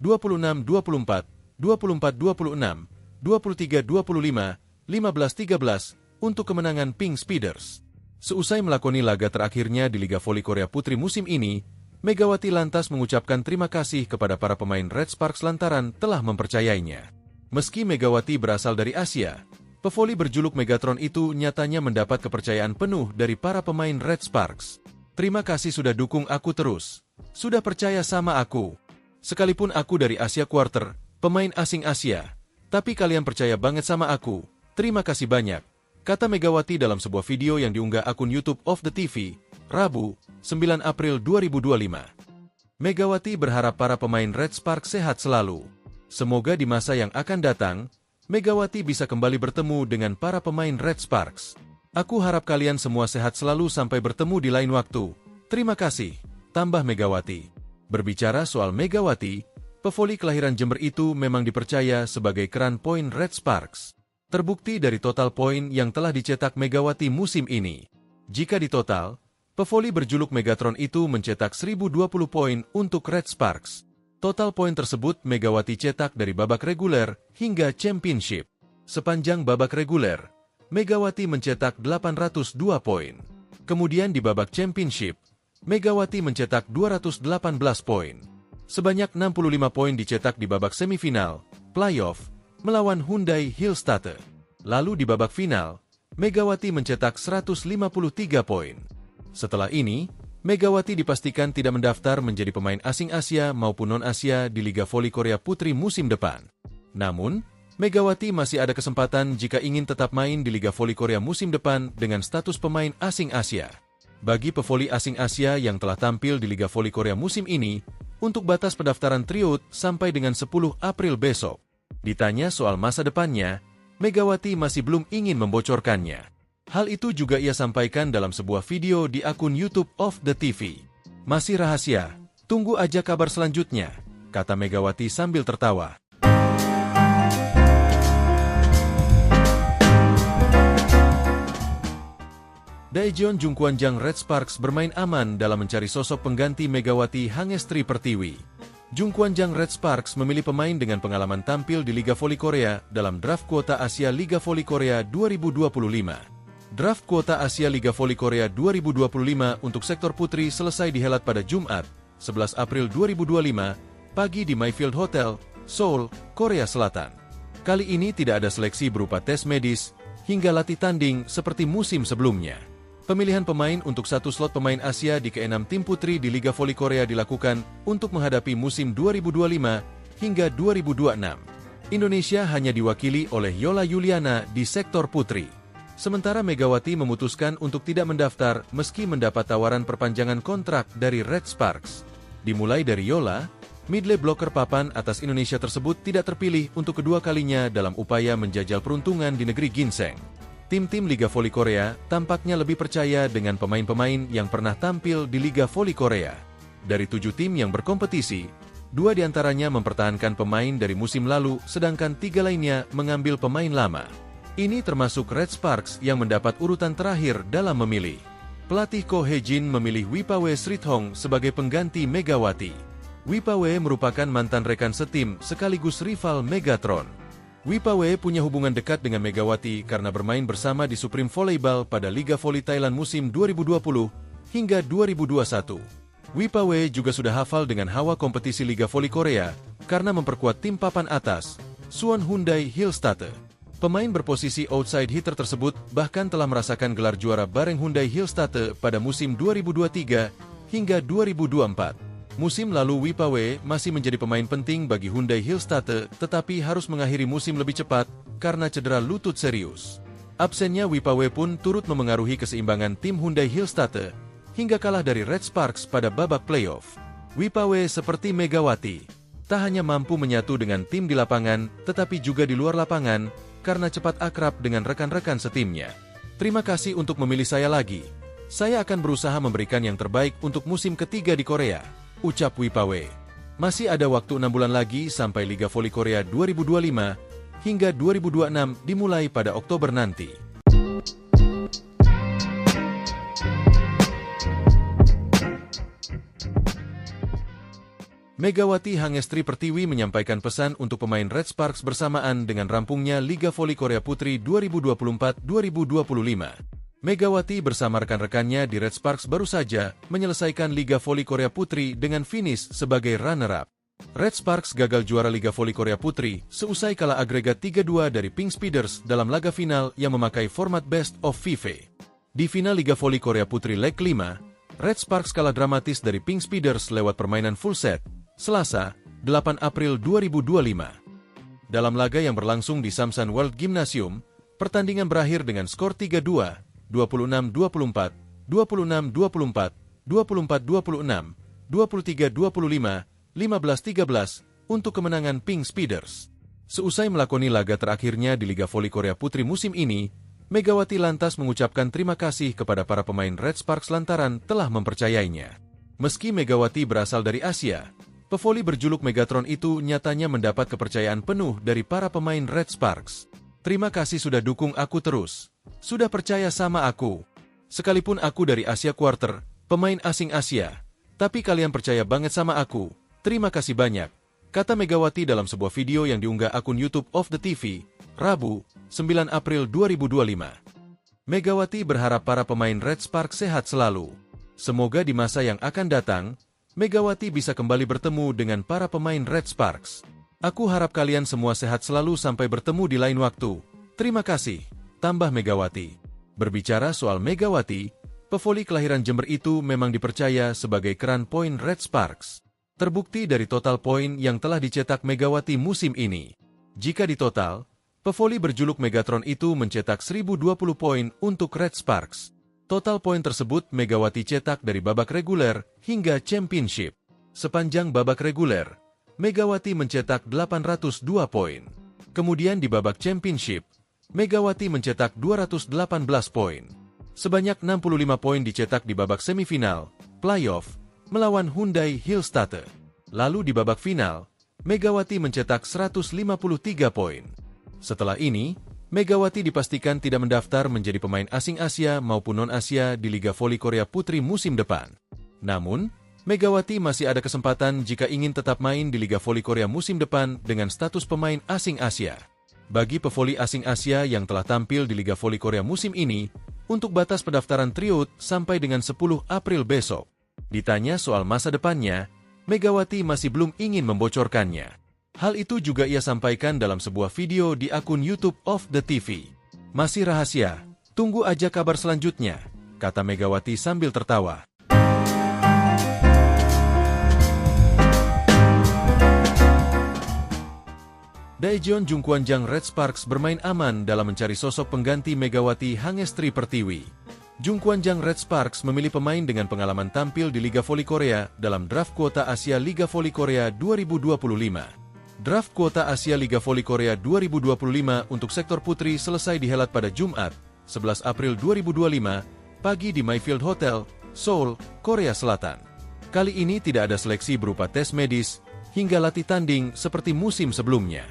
26-24, 24-26, 23-25, 15-13 untuk kemenangan Pink Speeders. Seusai melakoni laga terakhirnya di Liga Voli Korea Putri musim ini, Megawati lantas mengucapkan terima kasih kepada para pemain Red Sparks lantaran telah mempercayainya. Meski Megawati berasal dari Asia, pevoli berjuluk Megatron itu nyatanya mendapat kepercayaan penuh dari para pemain Red Sparks. Terima kasih sudah dukung aku terus. Sudah percaya sama aku. Sekalipun aku dari Asia Quarter, pemain asing Asia, tapi kalian percaya banget sama aku. Terima kasih banyak, kata Megawati dalam sebuah video yang diunggah akun YouTube of the TV, Rabu, 9 April 2025. Megawati berharap para pemain Red Sparks sehat selalu. Semoga di masa yang akan datang, Megawati bisa kembali bertemu dengan para pemain Red Sparks. Aku harap kalian semua sehat selalu sampai bertemu di lain waktu. Terima kasih, tambah Megawati. Berbicara soal Megawati, pevoli kelahiran Jember itu memang dipercaya sebagai keran poin Red Sparks. Terbukti dari total poin yang telah dicetak Megawati musim ini. Jika ditotal, pevoli berjuluk Megatron itu mencetak 1020 poin untuk Red Sparks. Total poin tersebut Megawati cetak dari babak reguler hingga championship. Sepanjang babak reguler, Megawati mencetak 802 poin. Kemudian di babak championship, Megawati mencetak 218 poin. Sebanyak 65 poin dicetak di babak semifinal, playoff, melawan Hyundai Hillstatte. Lalu di babak final, Megawati mencetak 153 poin. Setelah ini, Megawati dipastikan tidak mendaftar menjadi pemain asing Asia maupun non-Asia di Liga Voli Korea Putri musim depan. Namun, Megawati masih ada kesempatan jika ingin tetap main di Liga Voli Korea musim depan dengan status pemain asing Asia. Bagi pevoli asing Asia yang telah tampil di Liga Voli Korea musim ini, untuk batas pendaftaran tryout sampai dengan 10 April besok. Ditanya soal masa depannya, Megawati masih belum ingin membocorkannya. Hal itu juga ia sampaikan dalam sebuah video di akun YouTube Off the TV. Masih rahasia, tunggu aja kabar selanjutnya, kata Megawati sambil tertawa. Daejeon Jungkwanjang Red Sparks bermain aman dalam mencari sosok pengganti Megawati Hangestri Pertiwi. Jungkwanjang Red Sparks memilih pemain dengan pengalaman tampil di Liga Voli Korea dalam draft kuota Asia Liga Voli Korea 2025. Draft kuota Asia Liga Voli Korea 2025 untuk sektor putri selesai dihelat pada Jumat, 11 April 2025, pagi di Mayfield Hotel, Seoul, Korea Selatan. Kali ini tidak ada seleksi berupa tes medis hingga latih tanding seperti musim sebelumnya. Pemilihan pemain untuk satu slot pemain Asia di ke-6 tim putri di Liga Voli Korea dilakukan untuk menghadapi musim 2025 hingga 2026. Indonesia hanya diwakili oleh Yola Yuliana di sektor putri. Sementara Megawati memutuskan untuk tidak mendaftar meski mendapat tawaran perpanjangan kontrak dari Red Sparks. Dimulai dari Yola, midley blocker papan atas Indonesia tersebut tidak terpilih untuk kedua kalinya dalam upaya menjajal peruntungan di negeri ginseng. Tim-tim Liga Voli Korea tampaknya lebih percaya dengan pemain-pemain yang pernah tampil di Liga Voli Korea. Dari 7 tim yang berkompetisi, 2 diantaranya mempertahankan pemain dari musim lalu, sedangkan 3 lainnya mengambil pemain lama. Ini termasuk Red Sparks yang mendapat urutan terakhir dalam memilih. Pelatih Ko Hye-jin memilih Wipawe Srithong sebagai pengganti Megawati. Wipawe merupakan mantan rekan setim sekaligus rival Megatron. Wipawe punya hubungan dekat dengan Megawati karena bermain bersama di Supreme Volleyball pada Liga Voli Thailand musim 2020 hingga 2021. Wipawe juga sudah hafal dengan hawa kompetisi Liga Voli Korea karena memperkuat tim papan atas, Suwon Hyundai Hillstatte. Pemain berposisi outside hitter tersebut bahkan telah merasakan gelar juara bareng Hyundai Hillstatte pada musim 2023 hingga 2024. Musim lalu Wipawe masih menjadi pemain penting bagi Hyundai Hillstatte tetapi harus mengakhiri musim lebih cepat karena cedera lutut serius. Absennya Wipawe pun turut memengaruhi keseimbangan tim Hyundai Hillstatte hingga kalah dari Red Sparks pada babak playoff. Wipawe seperti Megawati, tak hanya mampu menyatu dengan tim di lapangan tetapi juga di luar lapangan karena cepat akrab dengan rekan-rekan setimnya. Terima kasih untuk memilih saya lagi. Saya akan berusaha memberikan yang terbaik untuk musim ketiga di Korea, ucap Wipawe. Masih ada waktu 6 bulan lagi sampai Liga Voli Korea 2025 hingga 2026 dimulai pada Oktober nanti. Megawati Hangestri Pertiwi menyampaikan pesan untuk pemain Red Sparks bersamaan dengan rampungnya Liga Voli Korea Putri 2024-2025. Megawati bersama rekan-rekannya di Red Sparks baru saja menyelesaikan Liga Voli Korea Putri dengan finish sebagai runner-up. Red Sparks gagal juara Liga Voli Korea Putri seusai kalah agregat 3-2 dari Pink Speeders dalam laga final yang memakai format Best of 5. Di final Liga Voli Korea Putri leg 5, Red Sparks kalah dramatis dari Pink Speeders lewat permainan full set, Selasa, 8 April 2025. Dalam laga yang berlangsung di Samsan World Gymnasium, pertandingan berakhir dengan skor 3-2, 26-24, 26-24, 24-26, 23-25, 15-13 untuk kemenangan Pink Speeders. Seusai melakoni laga terakhirnya di Liga Voli Korea Putri musim ini, Megawati lantas mengucapkan terima kasih kepada para pemain Red Sparks lantaran telah mempercayainya. Meski Megawati berasal dari Asia, pevoli berjuluk Megatron itu nyatanya mendapat kepercayaan penuh dari para pemain Red Sparks. Terima kasih sudah dukung aku terus. Sudah percaya sama aku. Sekalipun aku dari Asia Quarter, pemain asing Asia, tapi kalian percaya banget sama aku. Terima kasih banyak, kata Megawati dalam sebuah video yang diunggah akun YouTube Off the TV, Rabu, 9 April 2025. Megawati berharap para pemain Red Sparks sehat selalu. Semoga di masa yang akan datang, Megawati bisa kembali bertemu dengan para pemain Red Sparks. Aku harap kalian semua sehat selalu sampai bertemu di lain waktu. Terima kasih, tambah Megawati. Berbicara soal Megawati, pevoli kelahiran Jember itu memang dipercaya sebagai keran poin Red Sparks. Terbukti dari total poin yang telah dicetak Megawati musim ini. Jika ditotal, pevoli berjuluk Megatron itu mencetak 1020 poin untuk Red Sparks. Total poin tersebut Megawati cetak dari babak reguler hingga championship. Sepanjang babak reguler, Megawati mencetak 802 poin. Kemudian di babak championship, Megawati mencetak 218 poin. Sebanyak 65 poin dicetak di babak semifinal, playoff, melawan Hyundai Hillstatte. Lalu di babak final, Megawati mencetak 153 poin. Setelah ini, Megawati dipastikan tidak mendaftar menjadi pemain asing Asia maupun non-Asia di Liga Voli Korea Putri musim depan. Namun, Megawati masih ada kesempatan jika ingin tetap main di Liga Voli Korea musim depan dengan status pemain asing Asia. Bagi pevoli asing Asia yang telah tampil di Liga Voli Korea musim ini, untuk batas pendaftaran tryout sampai dengan 10 April besok. Ditanya soal masa depannya, Megawati masih belum ingin membocorkannya. Hal itu juga ia sampaikan dalam sebuah video di akun YouTube of the TV. Masih rahasia, tunggu aja kabar selanjutnya, kata Megawati sambil tertawa. Daejeon Jungkwanjang Red Sparks bermain aman dalam mencari sosok pengganti Megawati Hangestri Pertiwi. Jungkwanjang Red Sparks memilih pemain dengan pengalaman tampil di Liga Voli Korea dalam draft kuota Asia Liga Voli Korea 2025. Draft kuota Asia Liga Voli Korea 2025 untuk sektor putri selesai dihelat pada Jumat, 11 April 2025, pagi di Mayfield Hotel, Seoul, Korea Selatan. Kali ini tidak ada seleksi berupa tes medis hingga latih tanding seperti musim sebelumnya.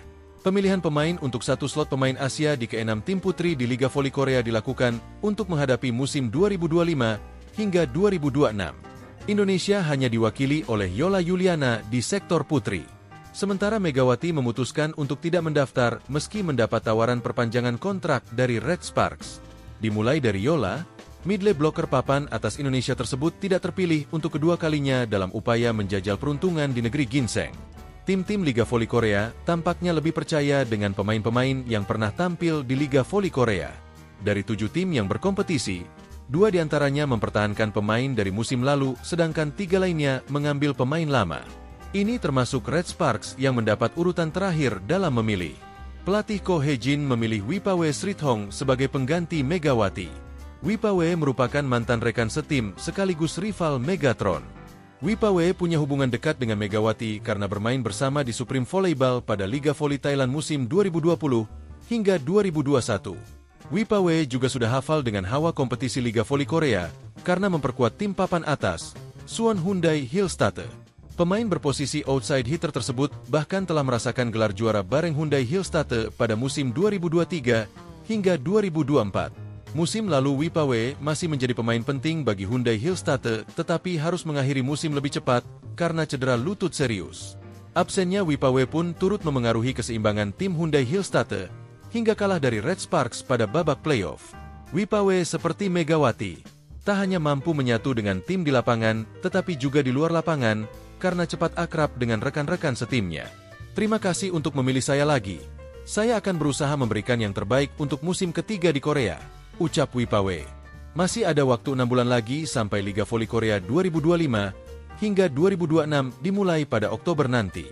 Pemilihan pemain untuk satu slot pemain Asia di ke-6 tim putri di Liga Voli Korea dilakukan untuk menghadapi musim 2025 hingga 2026. Indonesia hanya diwakili oleh Yola Yuliana di sektor putri. Sementara Megawati memutuskan untuk tidak mendaftar meski mendapat tawaran perpanjangan kontrak dari Red Sparks. Dimulai dari Yola, midlane blocker papan atas Indonesia tersebut tidak terpilih untuk kedua kalinya dalam upaya menjajal peruntungan di negeri ginseng. Tim-tim Liga Voli Korea tampaknya lebih percaya dengan pemain-pemain yang pernah tampil di Liga Voli Korea. Dari 7 tim yang berkompetisi, 2 diantaranya mempertahankan pemain dari musim lalu, sedangkan 3 lainnya mengambil pemain lama. Ini termasuk Red Sparks yang mendapat urutan terakhir dalam memilih. Pelatih Ko Hye-jin memilih Wipawe Srithong sebagai pengganti Megawati. Wipawe merupakan mantan rekan setim sekaligus rival Megatron. Wipawe punya hubungan dekat dengan Megawati karena bermain bersama di Supreme Volleyball pada Liga Voli Thailand musim 2020 hingga 2021. Wipawe juga sudah hafal dengan hawa kompetisi Liga Voli Korea karena memperkuat tim papan atas, Suwon Hyundai Hillstatte. Pemain berposisi outside hitter tersebut bahkan telah merasakan gelar juara bareng Hyundai Hillstatte pada musim 2023 hingga 2024. Musim lalu Wipawe masih menjadi pemain penting bagi Hyundai Hillstatte tetapi harus mengakhiri musim lebih cepat karena cedera lutut serius. Absennya Wipawe pun turut memengaruhi keseimbangan tim Hyundai Hillstatte hingga kalah dari Red Sparks pada babak playoff. Wipawe seperti Megawati, tak hanya mampu menyatu dengan tim di lapangan tetapi juga di luar lapangan karena cepat akrab dengan rekan-rekan setimnya. Terima kasih untuk memilih saya lagi. Saya akan berusaha memberikan yang terbaik untuk musim ketiga di Korea, ucap Wipawe. Masih ada waktu 6 bulan lagi sampai Liga Voli Korea 2025 hingga 2026 dimulai pada Oktober nanti.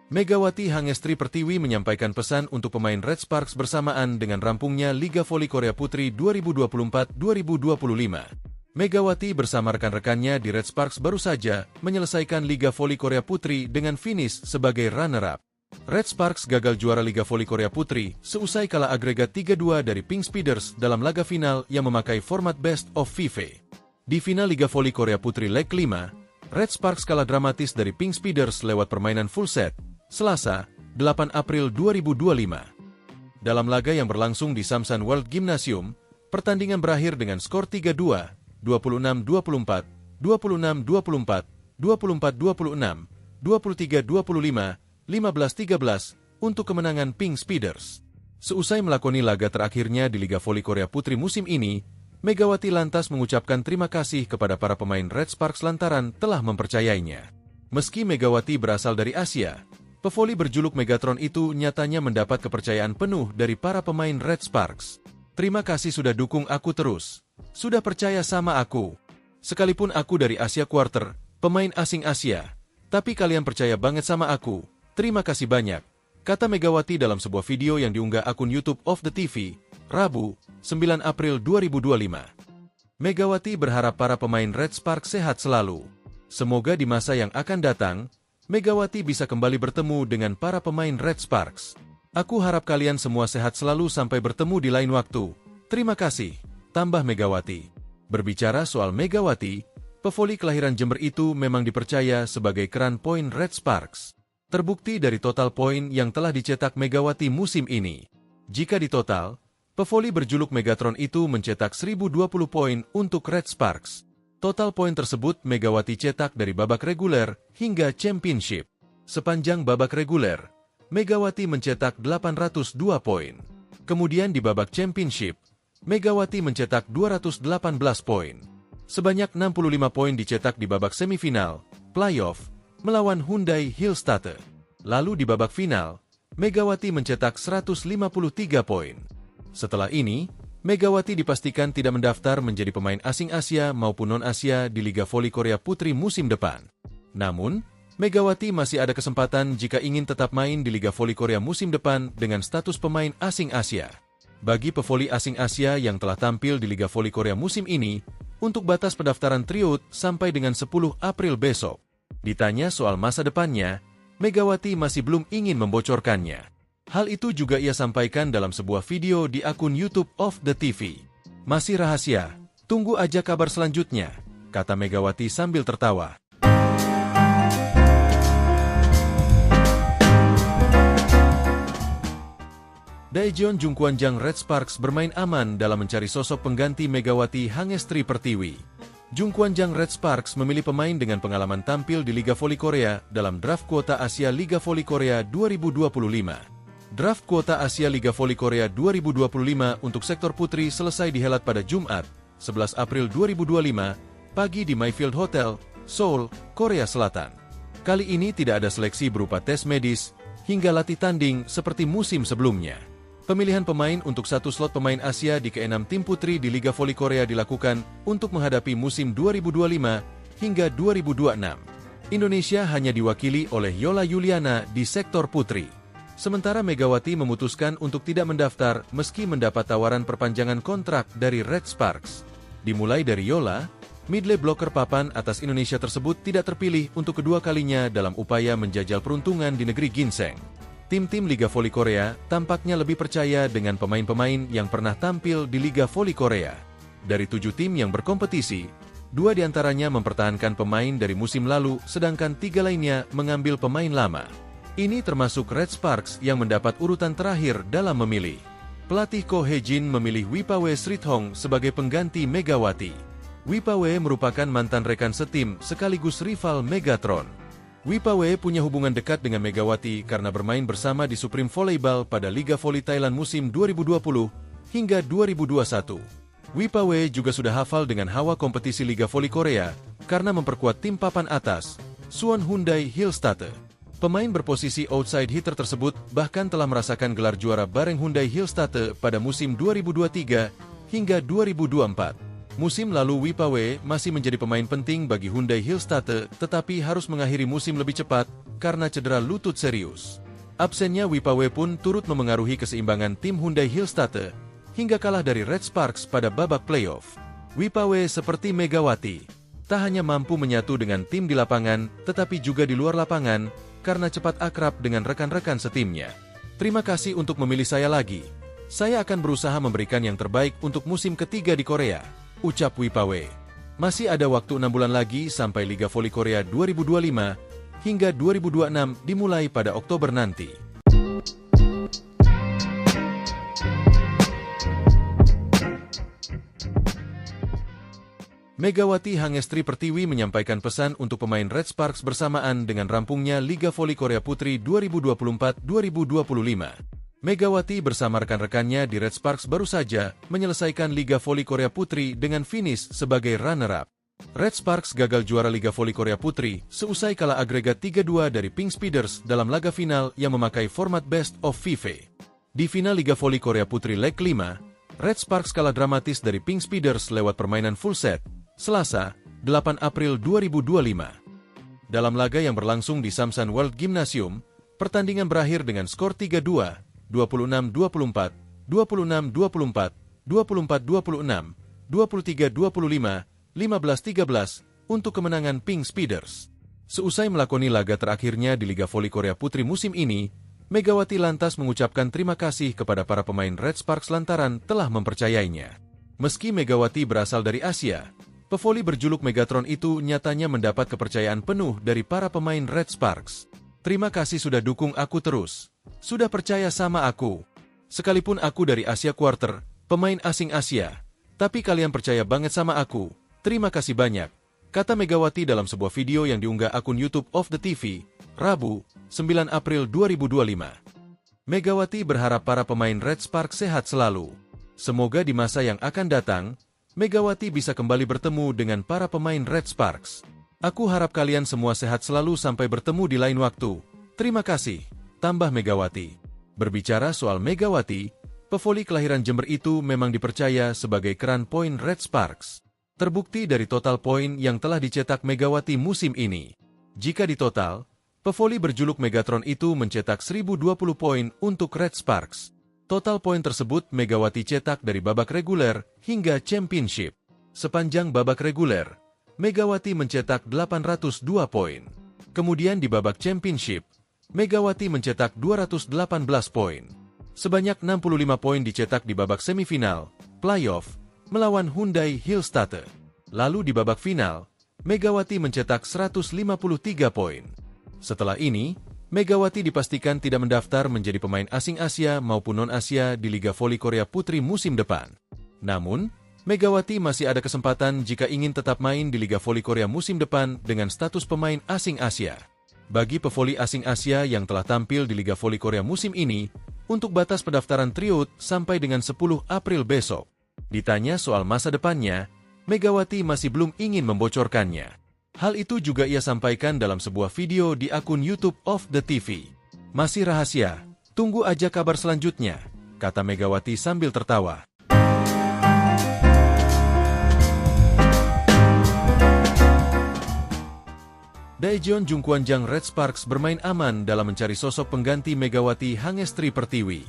Megawati Hangestri Pertiwi menyampaikan pesan untuk pemain Red Sparks bersamaan dengan rampungnya Liga Voli Korea Putri 2024-2025. Megawati bersama rekan-rekannya di Red Sparks baru saja menyelesaikan Liga Voli Korea Putri dengan finish sebagai runner-up. Red Sparks gagal juara Liga Voli Korea Putri seusai kalah agregat 3-2 dari Pink Speeders dalam laga final yang memakai format Best of 5. Di final Liga Voli Korea Putri leg 5, Red Sparks kalah dramatis dari Pink Speeders lewat permainan full set, Selasa, 8 April 2025. Dalam laga yang berlangsung di Samsan World Gymnasium, pertandingan berakhir dengan skor 3-2, 26-24, 26-24, 24-26, 23-25, 15-13 untuk kemenangan Pink Speeders. Seusai melakoni laga terakhirnya di Liga Voli Korea Putri musim ini, Megawati lantas mengucapkan terima kasih kepada para pemain Red Sparks lantaran telah mempercayainya. Meski Megawati berasal dari Asia, pevoli berjuluk Megatron itu nyatanya mendapat kepercayaan penuh dari para pemain Red Sparks. Terima kasih sudah dukung aku terus. Sudah percaya sama aku. Sekalipun aku dari Asia Quarter, pemain asing Asia, tapi kalian percaya banget sama aku. Terima kasih banyak, kata Megawati dalam sebuah video yang diunggah akun YouTube of the TV, Rabu, 9 April 2025. Megawati berharap para pemain Red Sparks sehat selalu. Semoga di masa yang akan datang, Megawati bisa kembali bertemu dengan para pemain Red Sparks. Aku harap kalian semua sehat selalu sampai bertemu di lain waktu. Terima kasih, tambah Megawati. Berbicara soal Megawati, pevoli kelahiran Jember itu memang dipercaya sebagai keran poin Red Sparks. Terbukti dari total poin yang telah dicetak Megawati musim ini. Jika ditotal, pevoli berjuluk Megatron itu mencetak 1020 poin untuk Red Sparks. Total poin tersebut Megawati cetak dari babak reguler hingga championship. Sepanjang babak reguler, Megawati mencetak 802 poin. Kemudian di babak championship, Megawati mencetak 218 poin. Sebanyak 65 poin dicetak di babak semifinal, playoff, melawan Hyundai Hillstatte. Lalu di babak final, Megawati mencetak 153 poin. Setelah ini, Megawati dipastikan tidak mendaftar menjadi pemain asing Asia maupun non-Asia di Liga Voli Korea Putri musim depan. Namun, Megawati masih ada kesempatan jika ingin tetap main di Liga Voli Korea musim depan dengan status pemain asing Asia. Bagi pevoli asing Asia yang telah tampil di Liga Voli Korea musim ini, untuk batas pendaftaran tryout sampai dengan 10 April besok. Ditanya soal masa depannya, Megawati masih belum ingin membocorkannya. Hal itu juga ia sampaikan dalam sebuah video di akun YouTube of the TV. Masih rahasia, tunggu aja kabar selanjutnya, kata Megawati sambil tertawa. Daejeon Jungkwanjang Red Sparks bermain aman dalam mencari sosok pengganti Megawati Hangestri Pertiwi. Jungkwanjang Red Sparks memilih pemain dengan pengalaman tampil di Liga Voli Korea dalam draft kuota Asia Liga Voli Korea 2025. Draft kuota Asia Liga Voli Korea 2025 untuk sektor putri selesai dihelat pada Jumat, 11 April 2025, pagi di Mayfield Hotel, Seoul, Korea Selatan. Kali ini tidak ada seleksi berupa tes medis, hingga latih tanding seperti musim sebelumnya. Pemilihan pemain untuk satu slot pemain Asia di ke-6 tim putri di Liga Voli Korea dilakukan untuk menghadapi musim 2025 hingga 2026. Indonesia hanya diwakili oleh Yola Yuliana di sektor putri. Sementara Megawati memutuskan untuk tidak mendaftar meski mendapat tawaran perpanjangan kontrak dari Red Sparks. Dimulai dari Yola, midley blocker papan atas Indonesia tersebut tidak terpilih untuk kedua kalinya dalam upaya menjajal peruntungan di negeri ginseng. Tim-tim Liga Voli Korea tampaknya lebih percaya dengan pemain-pemain yang pernah tampil di Liga Voli Korea. Dari 7 tim yang berkompetisi, 2 diantaranya mempertahankan pemain dari musim lalu, sedangkan 3 lainnya mengambil pemain lama. Ini termasuk Red Sparks yang mendapat urutan terakhir dalam memilih. Pelatih Ko Hee-jin memilih Wipawe Srithong sebagai pengganti Megawati. Wipawe merupakan mantan rekan setim sekaligus rival Megatron. Wipawe punya hubungan dekat dengan Megawati karena bermain bersama di Supreme Volleyball pada Liga Voli Thailand musim 2020 hingga 2021. Wipawe juga sudah hafal dengan hawa kompetisi Liga Voli Korea karena memperkuat tim papan atas, Suwon Hyundai Hillstatte. Pemain berposisi outside hitter tersebut bahkan telah merasakan gelar juara bareng Hyundai Hillstatte pada musim 2023 hingga 2024. Musim lalu Wipawe masih menjadi pemain penting bagi Hyundai Hillstatte tetapi harus mengakhiri musim lebih cepat karena cedera lutut serius. Absennya Wipawe pun turut memengaruhi keseimbangan tim Hyundai Hillstatte hingga kalah dari Red Sparks pada babak playoff. Wipawe seperti Megawati, tak hanya mampu menyatu dengan tim di lapangan tetapi juga di luar lapangan, karena cepat akrab dengan rekan-rekan setimnya. Terima kasih untuk memilih saya lagi. Saya akan berusaha memberikan yang terbaik untuk musim ketiga di Korea, ucap Wipawe. Masih ada waktu 6 bulan lagi sampai Liga Voli Korea 2025 hingga 2026 dimulai pada Oktober nanti. Megawati Hangestri Pertiwi menyampaikan pesan untuk pemain Red Sparks bersamaan dengan rampungnya Liga Voli Korea Putri 2024-2025. Megawati bersama rekan-rekannya di Red Sparks baru saja menyelesaikan Liga Voli Korea Putri dengan finish sebagai runner-up. Red Sparks gagal juara Liga Voli Korea Putri seusai kalah agregat 3-2 dari Pink Speeders dalam laga final yang memakai format Best of 5. Di final Liga Voli Korea Putri leg 5, Red Sparks kalah dramatis dari Pink Speeders lewat permainan full set, Selasa, 8 April 2025. Dalam laga yang berlangsung di Samsan World Gymnasium, pertandingan berakhir dengan skor 3-2, 26-24, 26-24, 24-26, 23-25, 15-13 untuk kemenangan Pink Speeders. Seusai melakoni laga terakhirnya di Liga Voli Korea Putri musim ini, Megawati lantas mengucapkan terima kasih kepada para pemain Red Sparks lantaran telah mempercayainya. Meski Megawati berasal dari Asia, pevoli berjuluk Megatron itu nyatanya mendapat kepercayaan penuh dari para pemain Red Sparks. Terima kasih sudah dukung aku terus. Sudah percaya sama aku. Sekalipun aku dari Asia Quarter, pemain asing Asia, tapi kalian percaya banget sama aku. Terima kasih banyak, kata Megawati dalam sebuah video yang diunggah akun YouTube of the TV, Rabu, 9 April 2025. Megawati berharap para pemain Red Sparks sehat selalu. Semoga di masa yang akan datang, Megawati bisa kembali bertemu dengan para pemain Red Sparks. Aku harap kalian semua sehat selalu sampai bertemu di lain waktu. Terima kasih, tambah Megawati. Berbicara soal Megawati, pevoli kelahiran Jember itu memang dipercaya sebagai keran poin Red Sparks. Terbukti dari total poin yang telah dicetak Megawati musim ini. Jika ditotal, pevoli berjuluk Megatron itu mencetak 1020 poin untuk Red Sparks. Total poin tersebut Megawati cetak dari babak reguler hingga championship. Sepanjang babak reguler, Megawati mencetak 802 poin. Kemudian di babak championship, Megawati mencetak 218 poin. Sebanyak 65 poin dicetak di babak semifinal, playoff, melawan Hyundai Hillstatte. Lalu di babak final, Megawati mencetak 153 poin. Setelah ini, Megawati dipastikan tidak mendaftar menjadi pemain asing Asia maupun non-Asia di Liga Voli Korea Putri musim depan. Namun, Megawati masih ada kesempatan jika ingin tetap main di Liga Voli Korea musim depan dengan status pemain asing Asia. Bagi pevoli asing Asia yang telah tampil di Liga Voli Korea musim ini, untuk batas pendaftaran tryout sampai dengan 10 April besok. Ditanya soal masa depannya, Megawati masih belum ingin membocorkannya. Hal itu juga ia sampaikan dalam sebuah video di akun YouTube of the TV. Masih rahasia, tunggu aja kabar selanjutnya, kata Megawati sambil tertawa. Daejeon Jungkwanjang Red Sparks bermain aman dalam mencari sosok pengganti Megawati Hangestri Pertiwi.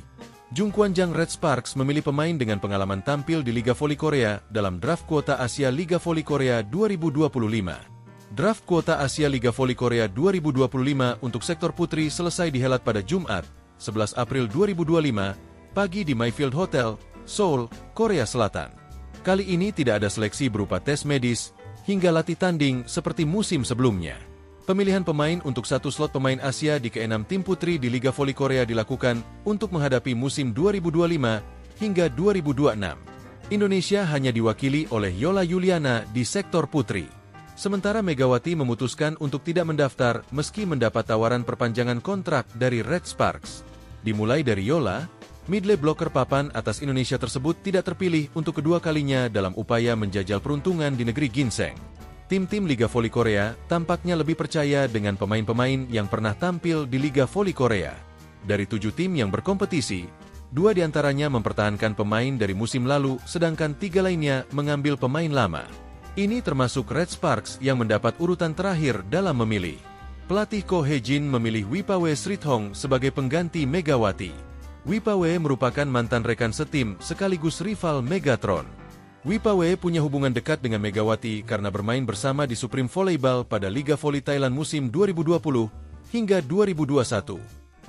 Jungkwanjang Red Sparks memilih pemain dengan pengalaman tampil di Liga Voli Korea dalam draft kuota Asia Liga Voli Korea 2025. Draft kuota Asia Liga Voli Korea 2025 untuk sektor putri selesai dihelat pada Jumat, 11 April 2025, pagi di Mayfield Hotel, Seoul, Korea Selatan. Kali ini tidak ada seleksi berupa tes medis hingga latih tanding seperti musim sebelumnya. Pemilihan pemain untuk satu slot pemain Asia di ke-6 tim putri di Liga Voli Korea dilakukan untuk menghadapi musim 2025 hingga 2026. Indonesia hanya diwakili oleh Yola Yuliana di sektor putri. Sementara Megawati memutuskan untuk tidak mendaftar meski mendapat tawaran perpanjangan kontrak dari Red Sparks. Dimulai dari Yola, midley blocker papan atas Indonesia tersebut tidak terpilih untuk kedua kalinya dalam upaya menjajal peruntungan di negeri ginseng. Tim-tim Liga Voli Korea tampaknya lebih percaya dengan pemain-pemain yang pernah tampil di Liga Voli Korea. Dari 7 tim yang berkompetisi, 2 diantaranya mempertahankan pemain dari musim lalu, sedangkan 3 lainnya mengambil pemain lama. Ini termasuk Red Sparks yang mendapat urutan terakhir dalam memilih. Pelatih Ko Hye-jin memilih Wipawe Srithong sebagai pengganti Megawati. Wipawe merupakan mantan rekan setim sekaligus rival Megatron. Wipawe punya hubungan dekat dengan Megawati karena bermain bersama di Supreme Volleyball pada Liga Voli Thailand musim 2020 hingga 2021.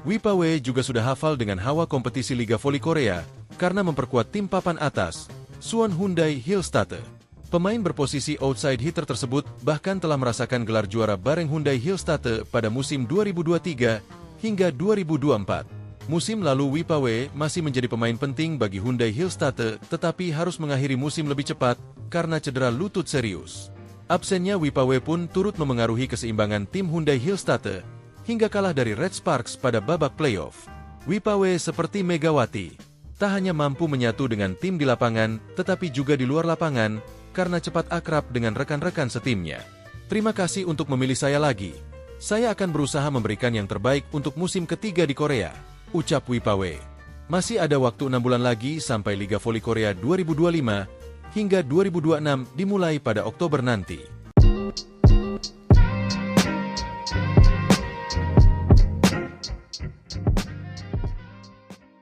Wipawe juga sudah hafal dengan hawa kompetisi Liga Voli Korea karena memperkuat tim papan atas, Suwon Hyundai Hillstatte. Pemain berposisi outside hitter tersebut bahkan telah merasakan gelar juara bareng Hyundai Hillstatte pada musim 2023 hingga 2024. Musim lalu Wipawe masih menjadi pemain penting bagi Hyundai Hillstatte tetapi harus mengakhiri musim lebih cepat karena cedera lutut serius. Absennya Wipawe pun turut memengaruhi keseimbangan tim Hyundai Hillstatte hingga kalah dari Red Sparks pada babak playoff. Wipawe seperti Megawati, tak hanya mampu menyatu dengan tim di lapangan, tetapi juga di luar lapangan, karena cepat akrab dengan rekan-rekan setimnya. Terima kasih untuk memilih saya lagi. Saya akan berusaha memberikan yang terbaik untuk musim ketiga di Korea, ucap Wipawe. Masih ada waktu 6 bulan lagi sampai Liga Voli Korea 2025 hingga 2026 dimulai pada Oktober nanti.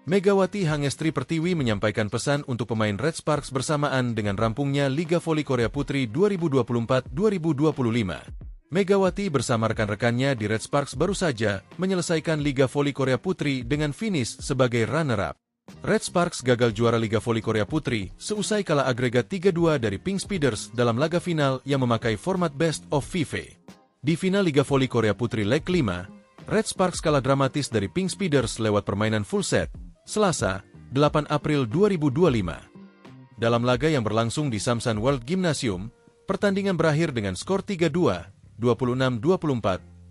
Megawati Hangestri Pertiwi menyampaikan pesan untuk pemain Red Sparks bersamaan dengan rampungnya Liga Voli Korea Putri 2024-2025. Megawati bersama rekan-rekannya di Red Sparks baru saja menyelesaikan Liga Voli Korea Putri dengan finish sebagai runner-up. Red Sparks gagal juara Liga Voli Korea Putri seusai kalah agregat 3-2 dari Pink Speeders dalam laga final yang memakai format Best of 5. Di final Liga Voli Korea Putri leg 5, Red Sparks kalah dramatis dari Pink Speeders lewat permainan full set, Selasa, 8 April 2025. Dalam laga yang berlangsung di Samsan World Gymnasium, pertandingan berakhir dengan skor 3-2, 26-24,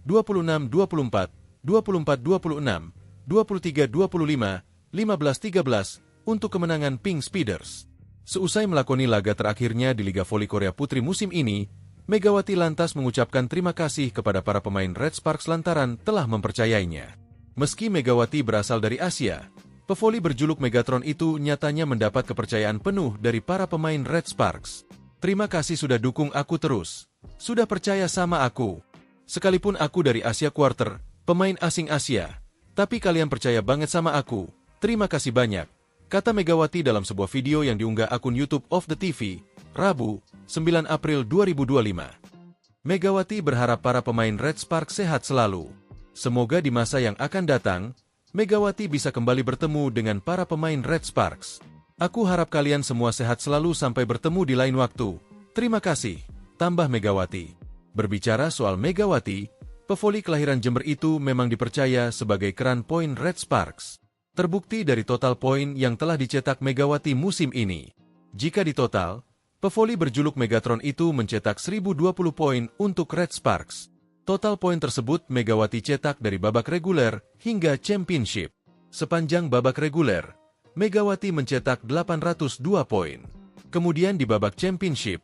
26-24, 24-26, 23-25, 15-13 untuk kemenangan Pink Speeders. Seusai melakoni laga terakhirnya di Liga Voli Korea Putri musim ini, Megawati lantas mengucapkan terima kasih kepada para pemain Red Sparks lantaran telah mempercayainya. Meski Megawati berasal dari Asia, pevoli berjuluk Megatron itu nyatanya mendapat kepercayaan penuh dari para pemain Red Sparks. Terima kasih sudah dukung aku terus. Sudah percaya sama aku. Sekalipun aku dari Asia Quarter, pemain asing Asia, tapi kalian percaya banget sama aku. Terima kasih banyak, kata Megawati dalam sebuah video yang diunggah akun YouTube of the TV, Rabu, 9 April 2025. Megawati berharap para pemain Red Sparks sehat selalu. Semoga di masa yang akan datang, Megawati bisa kembali bertemu dengan para pemain Red Sparks. Aku harap kalian semua sehat selalu sampai bertemu di lain waktu. Terima kasih, tambah Megawati. Berbicara soal Megawati, pevoli kelahiran Jember itu memang dipercaya sebagai keran poin Red Sparks. Terbukti dari total poin yang telah dicetak Megawati musim ini. Jika ditotal, pevoli berjuluk Megatron itu mencetak 1020 poin untuk Red Sparks. Total poin tersebut Megawati cetak dari babak reguler hingga championship. Sepanjang babak reguler, Megawati mencetak 802 poin. Kemudian di babak championship,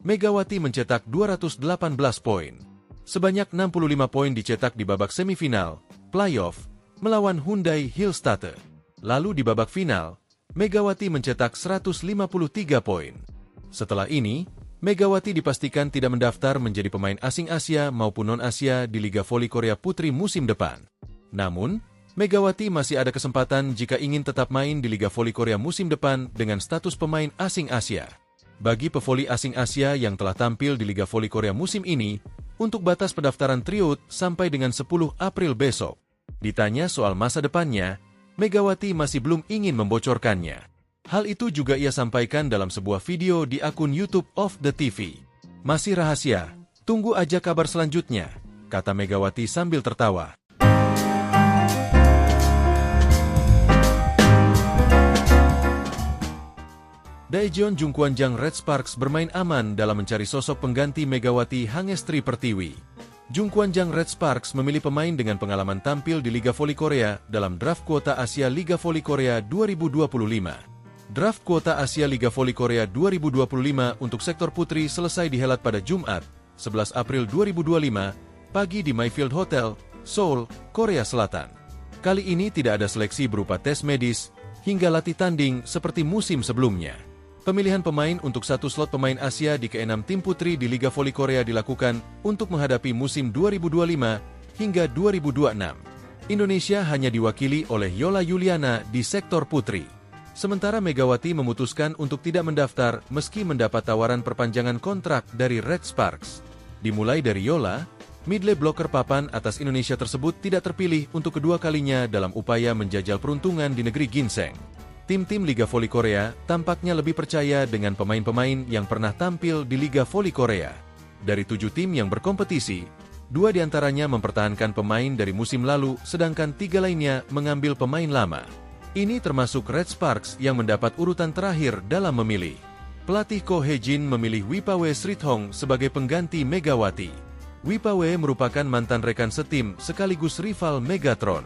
Megawati mencetak 218 poin. Sebanyak 65 poin dicetak di babak semifinal, playoff, melawan Hyundai Hillstate. Lalu di babak final, Megawati mencetak 153 poin. Setelah ini, Megawati dipastikan tidak mendaftar menjadi pemain asing Asia maupun non-Asia di Liga Voli Korea Putri musim depan. Namun, Megawati masih ada kesempatan jika ingin tetap main di Liga Voli Korea musim depan dengan status pemain asing Asia. Bagi pevoli asing Asia yang telah tampil di Liga Voli Korea musim ini, untuk batas pendaftaran tryout sampai dengan 10 April besok. Ditanya soal masa depannya, Megawati masih belum ingin membocorkannya. Hal itu juga ia sampaikan dalam sebuah video di akun YouTube of the TV. Masih rahasia, tunggu aja kabar selanjutnya, kata Megawati sambil tertawa. Daejeon Jungkwanjang Red Sparks bermain aman dalam mencari sosok pengganti Megawati Hangestri Pertiwi. Jungkwanjang Red Sparks memilih pemain dengan pengalaman tampil di Liga Voli Korea dalam draft kuota Asia Liga Voli Korea 2025. Draft kuota Asia Liga Voli Korea 2025 untuk sektor putri selesai dihelat pada Jumat, 11 April 2025, pagi di Mayfield Hotel, Seoul, Korea Selatan. Kali ini tidak ada seleksi berupa tes medis hingga latih tanding seperti musim sebelumnya. Pemilihan pemain untuk satu slot pemain Asia di ke-6 tim putri di Liga Voli Korea dilakukan untuk menghadapi musim 2025 hingga 2026. Indonesia hanya diwakili oleh Yola Yuliana di sektor putri. Sementara Megawati memutuskan untuk tidak mendaftar meski mendapat tawaran perpanjangan kontrak dari Red Sparks. Dimulai dari Yola, midley blocker papan atas Indonesia tersebut tidak terpilih untuk kedua kalinya dalam upaya menjajal peruntungan di negeri ginseng. Tim-tim Liga Voli Korea tampaknya lebih percaya dengan pemain-pemain yang pernah tampil di Liga Voli Korea. Dari 7 tim yang berkompetisi, 2 diantaranya mempertahankan pemain dari musim lalu, sedangkan 3 lainnya mengambil pemain lama. Ini termasuk Red Sparks yang mendapat urutan terakhir dalam memilih. Pelatih Ko Hye-jin memilih Wipawe Srithong sebagai pengganti Megawati. Wipawe merupakan mantan rekan setim sekaligus rival Megatron.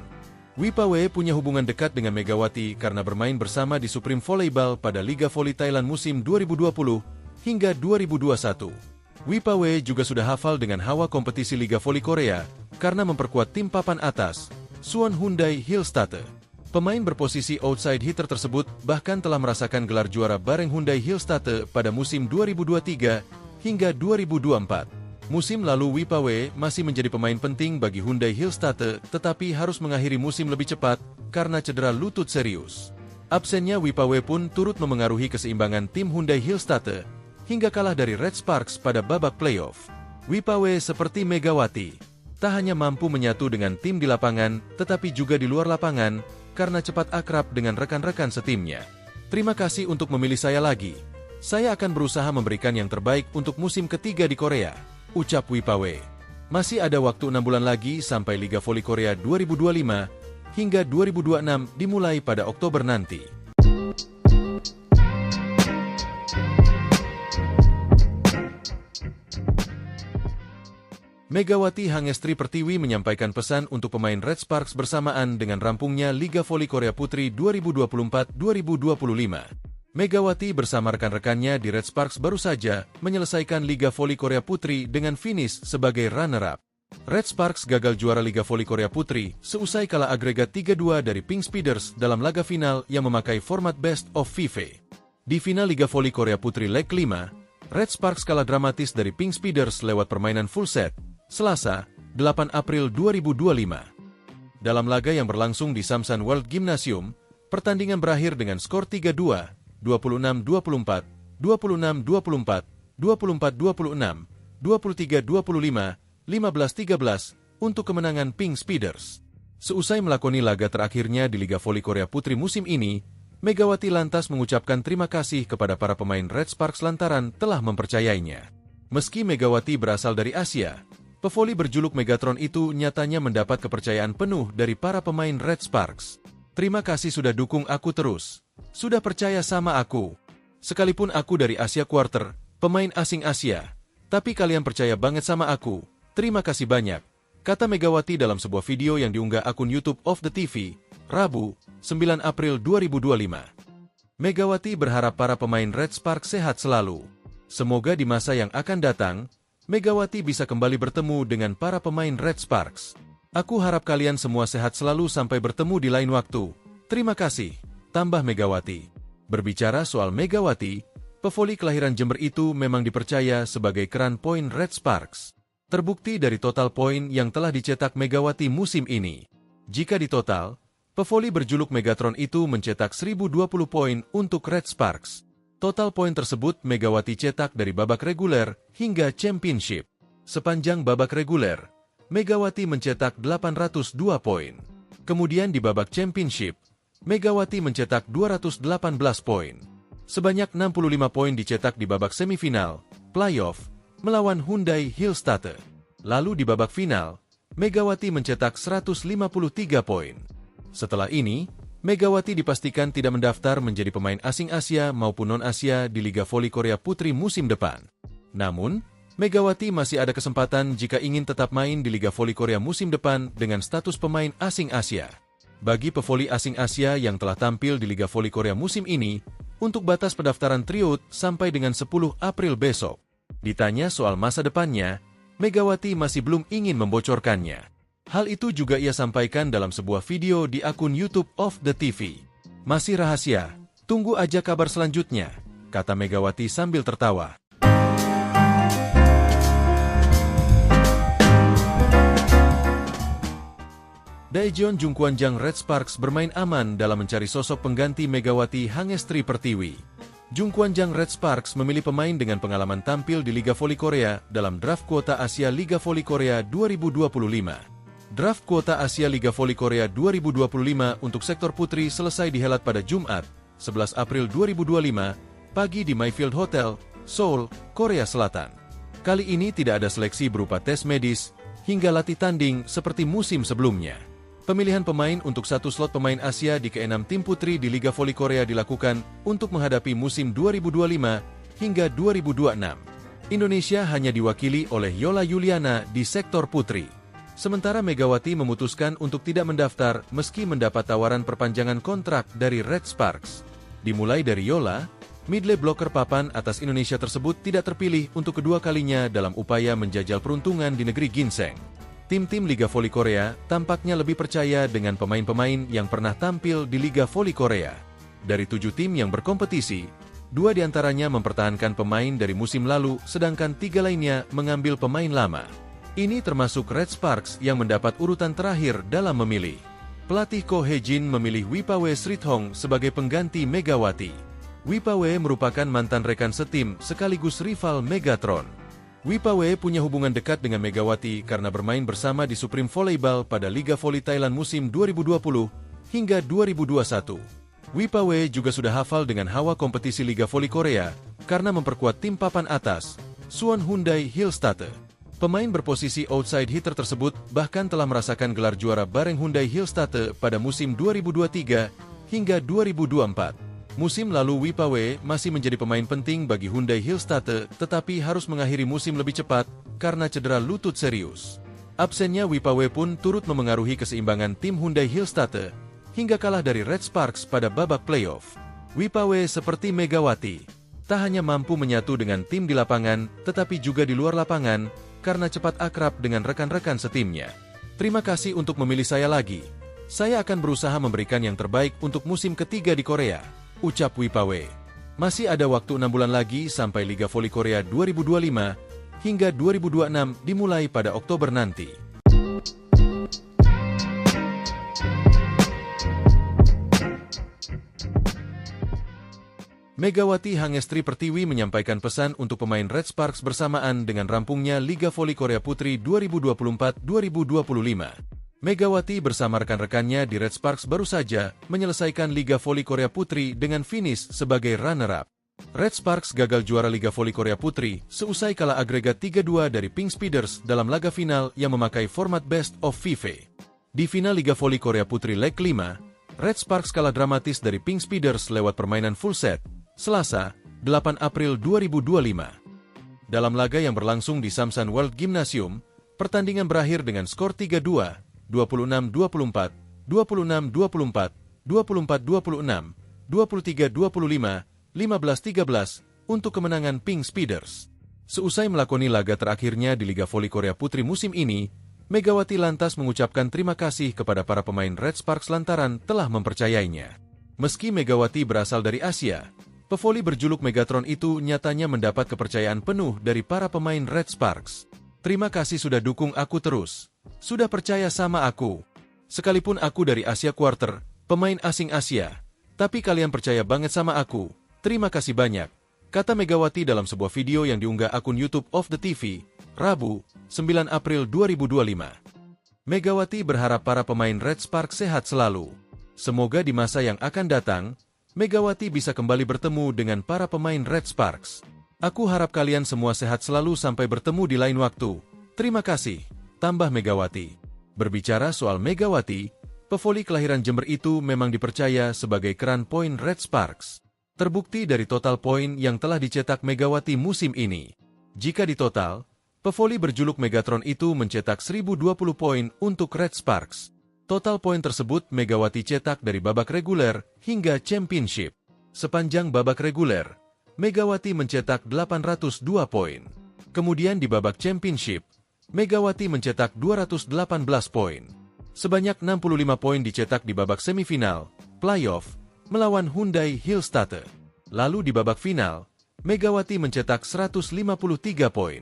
Wipawe punya hubungan dekat dengan Megawati karena bermain bersama di Supreme Volleyball pada Liga Voli Thailand musim 2020 hingga 2021. Wipawe juga sudah hafal dengan hawa kompetisi Liga Voli Korea karena memperkuat tim papan atas, Suwon Hyundai Hillstatte. Pemain berposisi outside hitter tersebut bahkan telah merasakan gelar juara bareng Hyundai Hillstatte pada musim 2023 hingga 2024. Musim lalu Wipawe masih menjadi pemain penting bagi Hyundai Hillstatte tetapi harus mengakhiri musim lebih cepat karena cedera lutut serius. Absennya Wipawe pun turut memengaruhi keseimbangan tim Hyundai Hillstatte hingga kalah dari Red Sparks pada babak playoff. Wipawe seperti Megawati, tak hanya mampu menyatu dengan tim di lapangan tetapi juga di luar lapangan karena cepat akrab dengan rekan-rekan setimnya. Terima kasih untuk memilih saya lagi. Saya akan berusaha memberikan yang terbaik untuk musim ketiga di Korea, ucap Wipawe. Masih ada waktu 6 bulan lagi sampai Liga Voli Korea 2025 hingga 2026 dimulai pada Oktober nanti. Megawati Hangestri Pertiwi menyampaikan pesan untuk pemain Red Sparks bersamaan dengan rampungnya Liga Voli Korea Putri 2024-2025. Megawati bersama rekan-rekannya di Red Sparks baru saja menyelesaikan Liga Voli Korea Putri dengan finish sebagai runner-up. Red Sparks gagal juara Liga Voli Korea Putri seusai kalah agregat 3-2 dari Pink Speeders dalam laga final yang memakai format Best of 5. Di final Liga Voli Korea Putri leg 5, Red Sparks kalah dramatis dari Pink Speeders lewat permainan full set, Selasa, 8 April 2025. Dalam laga yang berlangsung di Samsan World Gymnasium, pertandingan berakhir dengan skor 3-2, 26-24, 26-24, 24-26, 23-25, 15-13 untuk kemenangan Pink Speeders. Seusai melakoni laga terakhirnya di Liga Voli Korea Putri musim ini, Megawati lantas mengucapkan terima kasih kepada para pemain Red Sparks lantaran telah mempercayainya. Meski Megawati berasal dari Asia, pevoli berjuluk Megatron itu nyatanya mendapat kepercayaan penuh dari para pemain Red Sparks. Terima kasih sudah dukung aku terus. Sudah percaya sama aku. Sekalipun aku dari Asia Quarter, pemain asing Asia, tapi kalian percaya banget sama aku. Terima kasih banyak, kata Megawati dalam sebuah video yang diunggah akun YouTube of the TV, Rabu, 9 April 2025. Megawati berharap para pemain Red Sparks sehat selalu. Semoga di masa yang akan datang, Megawati bisa kembali bertemu dengan para pemain Red Sparks. Aku harap kalian semua sehat selalu sampai bertemu di lain waktu. Terima kasih, tambah Megawati. Berbicara soal Megawati, pevoli kelahiran Jember itu memang dipercaya sebagai keran poin Red Sparks. Terbukti dari total poin yang telah dicetak Megawati musim ini. Jika ditotal, pevoli berjuluk Megatron itu mencetak 1020 poin untuk Red Sparks. Total poin tersebut Megawati cetak dari babak reguler hingga championship. Sepanjang babak reguler, Megawati mencetak 802 poin. Kemudian di babak championship, Megawati mencetak 218 poin. Sebanyak 65 poin dicetak di babak semifinal, playoff, melawan Hyundai Hillstatte. Lalu di babak final, Megawati mencetak 153 poin. Setelah ini, Megawati dipastikan tidak mendaftar menjadi pemain asing Asia maupun non-Asia di Liga Voli Korea Putri musim depan. Namun, Megawati masih ada kesempatan jika ingin tetap main di Liga Voli Korea musim depan dengan status pemain asing Asia. Bagi pevoli asing Asia yang telah tampil di Liga Voli Korea musim ini, untuk batas pendaftaran tryout sampai dengan 10 April besok. Ditanya soal masa depannya, Megawati masih belum ingin membocorkannya. Hal itu juga ia sampaikan dalam sebuah video di akun YouTube of the TV. Masih rahasia, tunggu aja kabar selanjutnya, kata Megawati sambil tertawa. Daejeon Jungkwanjang Red Sparks bermain aman dalam mencari sosok pengganti Megawati Hangestri Pertiwi. Jungkwanjang Red Sparks memilih pemain dengan pengalaman tampil di Liga Voli Korea dalam draft kuota Asia Liga Voli Korea 2025. Draft kuota Asia Liga Voli Korea 2025 untuk sektor putri selesai dihelat pada Jumat, 11 April 2025, pagi di Mayfield Hotel, Seoul, Korea Selatan. Kali ini tidak ada seleksi berupa tes medis hingga latih tanding seperti musim sebelumnya. Pemilihan pemain untuk satu slot pemain Asia di ke-6 tim putri di Liga Voli Korea dilakukan untuk menghadapi musim 2025 hingga 2026. Indonesia hanya diwakili oleh Yola Yuliana di sektor putri. Sementara Megawati memutuskan untuk tidak mendaftar meski mendapat tawaran perpanjangan kontrak dari Red Sparks. Dimulai dari Yola, midlane blocker papan atas Indonesia tersebut tidak terpilih untuk kedua kalinya dalam upaya menjajal peruntungan di negeri ginseng. Tim-tim Liga Voli Korea tampaknya lebih percaya dengan pemain-pemain yang pernah tampil di Liga Voli Korea. Dari 7 tim yang berkompetisi, 2 diantaranya mempertahankan pemain dari musim lalu, sedangkan 3 lainnya mengambil pemain lama. Ini termasuk Red Sparks yang mendapat urutan terakhir dalam memilih. Pelatih Ko Hye-jin memilih Wipawe Srithong sebagai pengganti Megawati. Wipawe merupakan mantan rekan setim sekaligus rival Megatron. Wipawe punya hubungan dekat dengan Megawati karena bermain bersama di Supreme Volleyball pada Liga Voli Thailand musim 2020 hingga 2021. Wipawe juga sudah hafal dengan hawa kompetisi Liga Voli Korea karena memperkuat tim papan atas, Suwon Hyundai Hillstatte. Pemain berposisi outside hitter tersebut bahkan telah merasakan gelar juara bareng Hyundai Hillstatte pada musim 2023 hingga 2024. Musim lalu Wipawe masih menjadi pemain penting bagi Hyundai Hillstatte tetapi harus mengakhiri musim lebih cepat karena cedera lutut serius. Absennya Wipawe pun turut memengaruhi keseimbangan tim Hyundai Hillstatte hingga kalah dari Red Sparks pada babak playoff. Wipawe seperti Megawati, tak hanya mampu menyatu dengan tim di lapangan tetapi juga di luar lapangan karena cepat akrab dengan rekan-rekan setimnya. Terima kasih untuk memilih saya lagi. Saya akan berusaha memberikan yang terbaik untuk musim ketiga di Korea, ucap Wipawe. Masih ada waktu 6 bulan lagi sampai Liga Voli Korea 2025 hingga 2026 dimulai pada Oktober nanti. Megawati Hangestri Pertiwi menyampaikan pesan untuk pemain Red Sparks bersamaan dengan rampungnya Liga Voli Korea Putri 2024-2025. Megawati bersama rekan-rekannya di Red Sparks baru saja menyelesaikan Liga Voli Korea Putri dengan finish sebagai runner-up. Red Sparks gagal juara Liga Voli Korea Putri seusai kalah agregat 3-2 dari Pink Speeders dalam laga final yang memakai format Best of 5. Di final Liga Voli Korea Putri leg 5, Red Sparks kalah dramatis dari Pink Speeders lewat permainan full set, Selasa, 8 April 2025. Dalam laga yang berlangsung di Samsan World Gymnasium, pertandingan berakhir dengan skor 3-2, 26-24, 26-24, 24-26, 23-25, 15-13 untuk kemenangan Pink Speeders. Seusai melakoni laga terakhirnya di Liga Voli Korea Putri musim ini, Megawati lantas mengucapkan terima kasih kepada para pemain Red Sparks lantaran telah mempercayainya. Meski Megawati berasal dari Asia, pevoli berjuluk Megatron itu nyatanya mendapat kepercayaan penuh dari para pemain Red Sparks. Terima kasih sudah dukung aku terus. Sudah percaya sama aku. Sekalipun aku dari Asia Quarter, pemain asing Asia. Tapi kalian percaya banget sama aku. Terima kasih banyak, kata Megawati dalam sebuah video yang diunggah akun YouTube of the TV, Rabu, 9 April 2025. Megawati berharap para pemain Red Sparks sehat selalu. Semoga di masa yang akan datang, Megawati bisa kembali bertemu dengan para pemain Red Sparks. Aku harap kalian semua sehat selalu sampai bertemu di lain waktu. Terima kasih, tambah Megawati. Berbicara soal Megawati, pevoli kelahiran Jember itu memang dipercaya sebagai keran poin Red Sparks. Terbukti dari total poin yang telah dicetak Megawati musim ini. Jika ditotal, pevoli berjuluk Megatron itu mencetak 1020 poin untuk Red Sparks. Total poin tersebut Megawati cetak dari babak reguler hingga championship. Sepanjang babak reguler, Megawati mencetak 802 poin. Kemudian di babak championship, Megawati mencetak 218 poin. Sebanyak 65 poin dicetak di babak semifinal, playoff, melawan Hyundai Hillstatte. Lalu di babak final, Megawati mencetak 153 poin.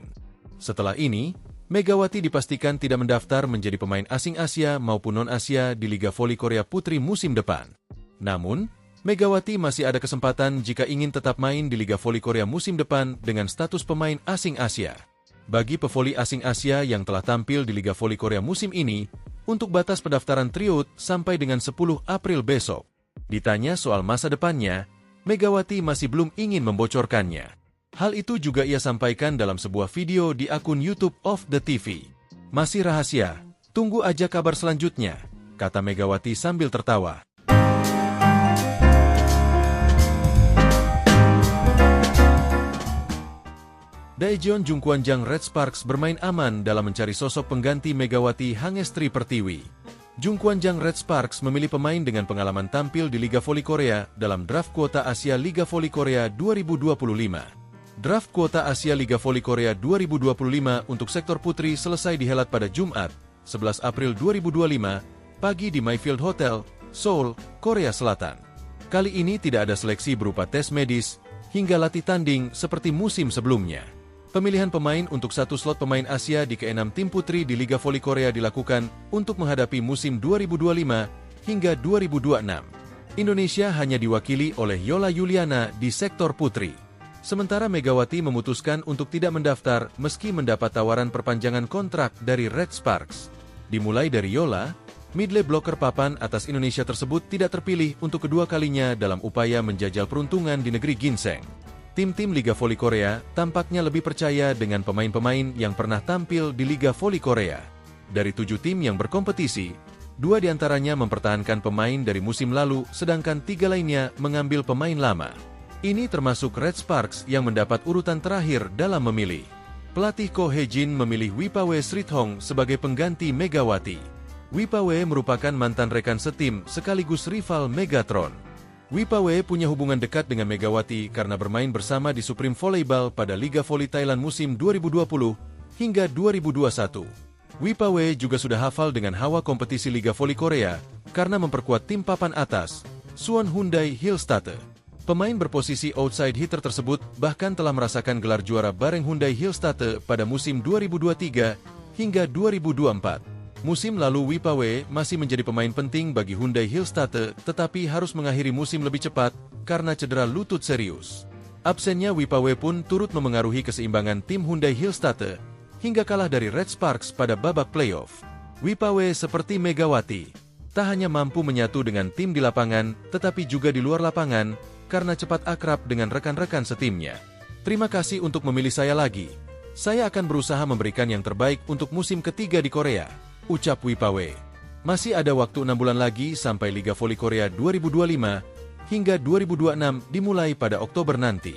Setelah ini, Megawati dipastikan tidak mendaftar menjadi pemain asing Asia maupun non-Asia di Liga Voli Korea Putri musim depan. Namun, Megawati masih ada kesempatan jika ingin tetap main di Liga Voli Korea musim depan dengan status pemain asing Asia. Bagi pevoli asing Asia yang telah tampil di Liga Voli Korea musim ini, untuk batas pendaftaran tryout sampai dengan 10 April besok. Ditanya soal masa depannya, Megawati masih belum ingin membocorkannya. Hal itu juga ia sampaikan dalam sebuah video di akun YouTube of the TV. Masih rahasia, tunggu aja kabar selanjutnya, kata Megawati sambil tertawa. Daejeon Jungkwanjang Red Sparks bermain aman dalam mencari sosok pengganti Megawati Hangestri Pertiwi. Jungkwanjang Red Sparks memilih pemain dengan pengalaman tampil di Liga Voli Korea dalam draft kuota Asia Liga Voli Korea 2025. Draft kuota Asia Liga Voli Korea 2025 untuk sektor putri selesai dihelat pada Jumat, 11 April 2025, pagi di Mayfield Hotel, Seoul, Korea Selatan. Kali ini tidak ada seleksi berupa tes medis hingga latih tanding seperti musim sebelumnya. Pemilihan pemain untuk satu slot pemain Asia di ke-6 tim putri di Liga Voli Korea dilakukan untuk menghadapi musim 2025 hingga 2026. Indonesia hanya diwakili oleh Yola Yuliana di sektor putri. Sementara Megawati memutuskan untuk tidak mendaftar meski mendapat tawaran perpanjangan kontrak dari Red Sparks. Dimulai dari Yola, midley blocker papan atas Indonesia tersebut tidak terpilih untuk kedua kalinya dalam upaya menjajal peruntungan di negeri ginseng. Tim-tim Liga Voli Korea tampaknya lebih percaya dengan pemain-pemain yang pernah tampil di Liga Voli Korea. Dari 7 tim yang berkompetisi, 2 diantaranya mempertahankan pemain dari musim lalu, sedangkan 3 lainnya mengambil pemain lama. Ini termasuk Red Sparks yang mendapat urutan terakhir dalam memilih. Pelatih Ko Hye-jin memilih Wipawe Srithong sebagai pengganti Megawati. Wipawe merupakan mantan rekan setim sekaligus rival Megatron. Wipawe punya hubungan dekat dengan Megawati karena bermain bersama di Supreme Volleyball pada Liga Voli Thailand musim 2020 hingga 2021. Wipawe juga sudah hafal dengan hawa kompetisi Liga Voli Korea karena memperkuat tim papan atas, Suwon Hyundai Hillstatte. Pemain berposisi outside hitter tersebut bahkan telah merasakan gelar juara bareng Hyundai Hillstatte pada musim 2023 hingga 2024. Musim lalu Wipawe masih menjadi pemain penting bagi Hyundai Hillstatte tetapi harus mengakhiri musim lebih cepat karena cedera lutut serius. Absennya Wipawe pun turut memengaruhi keseimbangan tim Hyundai Hillstatte hingga kalah dari Red Sparks pada babak playoff. Wipawe seperti Megawati, tak hanya mampu menyatu dengan tim di lapangan tetapi juga di luar lapangan karena cepat akrab dengan rekan-rekan setimnya. Terima kasih untuk memilih saya lagi. Saya akan berusaha memberikan yang terbaik untuk musim ketiga di Korea, ucap Wipawe. Masih ada waktu 6 bulan lagi sampai Liga Voli Korea 2025 hingga 2026 dimulai pada Oktober nanti.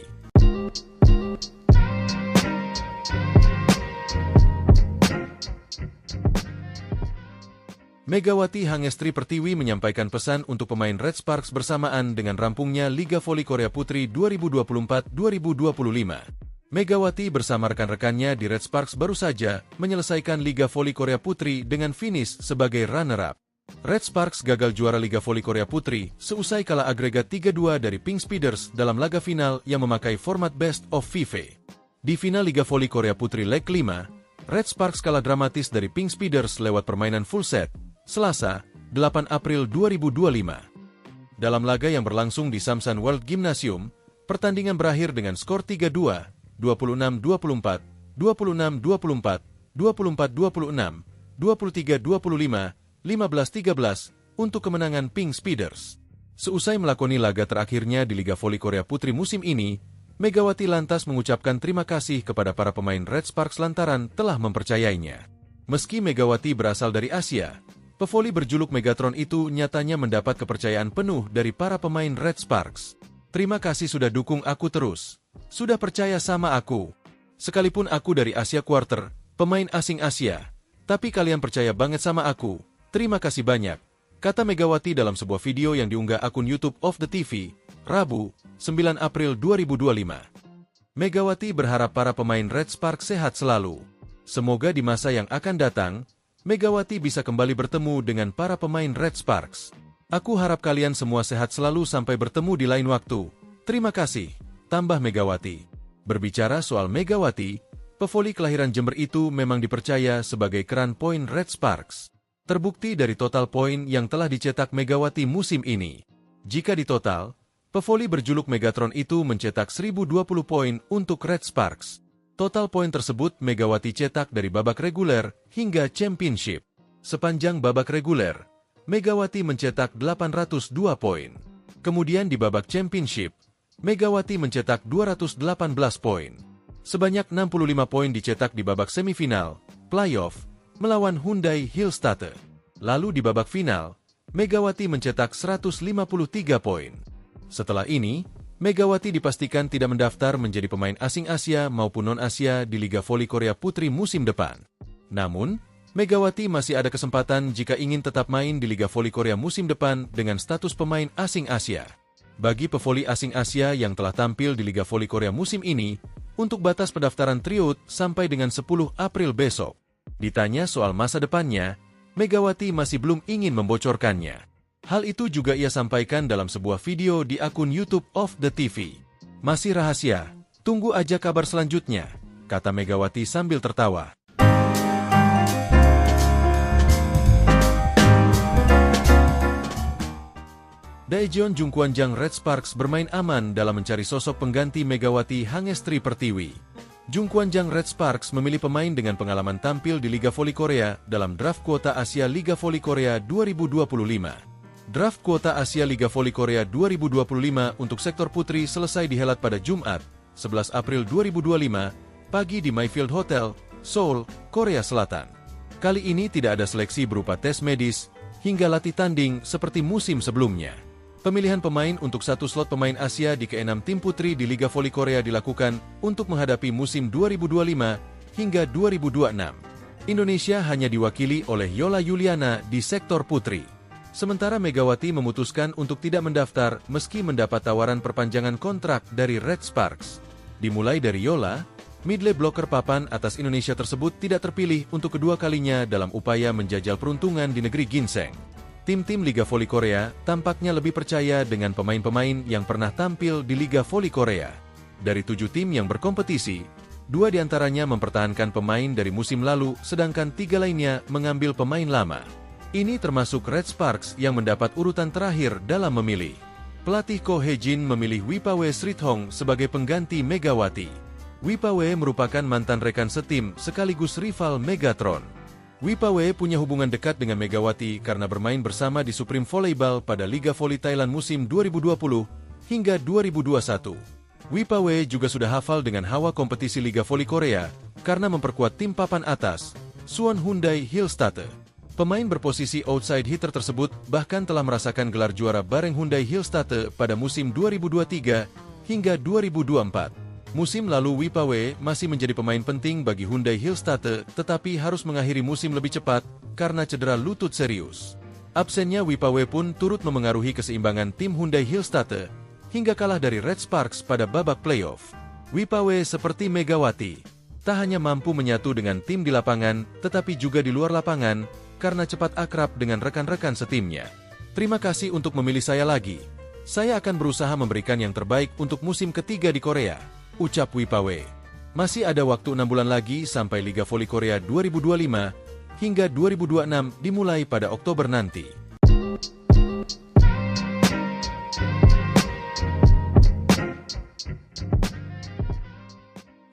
Megawati Hangestri Pertiwi menyampaikan pesan untuk pemain Red Sparks bersamaan dengan rampungnya Liga Voli Korea Putri 2024-2025. Megawati bersama rekan-rekannya di Red Sparks baru saja menyelesaikan Liga Voli Korea Putri dengan finish sebagai runner-up. Red Sparks gagal juara Liga Voli Korea Putri seusai kalah agregat 3-2 dari Pink Speeders dalam laga final yang memakai format Best of 5. Di final Liga Voli Korea Putri leg 5, Red Sparks kalah dramatis dari Pink Speeders lewat permainan full set, Selasa, 8 April 2025. Dalam laga yang berlangsung di Samsan World Gymnasium, pertandingan berakhir dengan skor 3-2, 26-24, 26-24, 24-26, 23-25, 15-13 untuk kemenangan Pink Speeders. Seusai melakoni laga terakhirnya di Liga Voli Korea Putri musim ini, Megawati lantas mengucapkan terima kasih kepada para pemain Red Sparks lantaran telah mempercayainya. Meski Megawati berasal dari Asia, pevoli berjuluk Megatron itu nyatanya mendapat kepercayaan penuh dari para pemain Red Sparks. Terima kasih sudah dukung aku terus. Sudah percaya sama aku. Sekalipun aku dari Asia Quarter, pemain asing Asia, tapi kalian percaya banget sama aku. Terima kasih banyak, kata Megawati dalam sebuah video yang diunggah akun YouTube of the TV, Rabu, 9 April 2025. Megawati berharap para pemain Red Sparks sehat selalu. Semoga di masa yang akan datang, Megawati bisa kembali bertemu dengan para pemain Red Sparks. Aku harap kalian semua sehat selalu sampai bertemu di lain waktu. Terima kasih, tambah Megawati. Berbicara soal Megawati, pevoli kelahiran Jember itu memang dipercaya sebagai keran poin Red Sparks. Terbukti dari total poin yang telah dicetak Megawati musim ini. Jika ditotal, pevoli berjuluk Megatron itu mencetak 1020 poin untuk Red Sparks. Total poin tersebut Megawati cetak dari babak reguler hingga championship. Sepanjang babak reguler, Megawati mencetak 802 poin. Kemudian di babak championship, Megawati mencetak 218 poin. Sebanyak 65 poin dicetak di babak semifinal, playoff, melawan Hyundai Hillstatte. Lalu di babak final, Megawati mencetak 153 poin. Setelah ini, Megawati dipastikan tidak mendaftar menjadi pemain asing Asia maupun non-Asia di Liga Voli Korea Putri musim depan. Namun, Megawati masih ada kesempatan jika ingin tetap main di Liga Voli Korea musim depan dengan status pemain asing Asia. Bagi pevoli asing Asia yang telah tampil di Liga Voli Korea musim ini, untuk batas pendaftaran tryout sampai dengan 10 April besok. Ditanya soal masa depannya, Megawati masih belum ingin membocorkannya. Hal itu juga ia sampaikan dalam sebuah video di akun YouTube of the TV. Masih rahasia, tunggu aja kabar selanjutnya, kata Megawati sambil tertawa. Daejeon Jungkwanjang Red Sparks bermain aman dalam mencari sosok pengganti Megawati Hangestri Pertiwi. Jungkwanjang Red Sparks memilih pemain dengan pengalaman tampil di Liga Voli Korea dalam draft kuota Asia Liga Voli Korea 2025. Draft kuota Asia Liga Voli Korea 2025 untuk sektor putri selesai dihelat pada Jumat, 11 April 2025, pagi di Mayfield Hotel, Seoul, Korea Selatan. Kali ini tidak ada seleksi berupa tes medis, hingga latih tanding seperti musim sebelumnya. Pemilihan pemain untuk satu slot pemain Asia di ke-6 tim putri di Liga Voli Korea dilakukan untuk menghadapi musim 2025 hingga 2026. Indonesia hanya diwakili oleh Yola Yuliana di sektor putri. Sementara Megawati memutuskan untuk tidak mendaftar meski mendapat tawaran perpanjangan kontrak dari Red Sparks. Dimulai dari Yola, midley blocker papan atas Indonesia tersebut tidak terpilih untuk kedua kalinya dalam upaya menjajal peruntungan di negeri ginseng. Tim-tim Liga Voli Korea tampaknya lebih percaya dengan pemain-pemain yang pernah tampil di Liga Voli Korea. Dari 7 tim yang berkompetisi, 2 diantaranya mempertahankan pemain dari musim lalu, sedangkan 3 lainnya mengambil pemain lama. Ini termasuk Red Sparks yang mendapat urutan terakhir dalam memilih. Pelatih Ko Hye-jin memilih Wipawe Srithong sebagai pengganti Megawati. Wipawe merupakan mantan rekan setim sekaligus rival Megatron. Wipawe punya hubungan dekat dengan Megawati karena bermain bersama di Supreme Volleyball pada Liga Voli Thailand musim 2020 hingga 2021. Wipawe juga sudah hafal dengan hawa kompetisi Liga Voli Korea karena memperkuat tim papan atas, Suwon Hyundai Hillstatte. Pemain berposisi outside hitter tersebut bahkan telah merasakan gelar juara bareng Hyundai Hillstatte pada musim 2023 hingga 2024. Musim lalu Wipawe masih menjadi pemain penting bagi Hyundai Hillstatte tetapi harus mengakhiri musim lebih cepat karena cedera lutut serius. Absennya Wipawe pun turut memengaruhi keseimbangan tim Hyundai Hillstatte hingga kalah dari Red Sparks pada babak playoff. Wipawe seperti Megawati, tak hanya mampu menyatu dengan tim di lapangan tetapi juga di luar lapangan karena cepat akrab dengan rekan-rekan setimnya. Terima kasih untuk memilih saya lagi. Saya akan berusaha memberikan yang terbaik untuk musim ketiga di Korea, ucap Wipawe. Masih ada waktu 6 bulan lagi sampai Liga Voli Korea 2025 hingga 2026 dimulai pada Oktober nanti.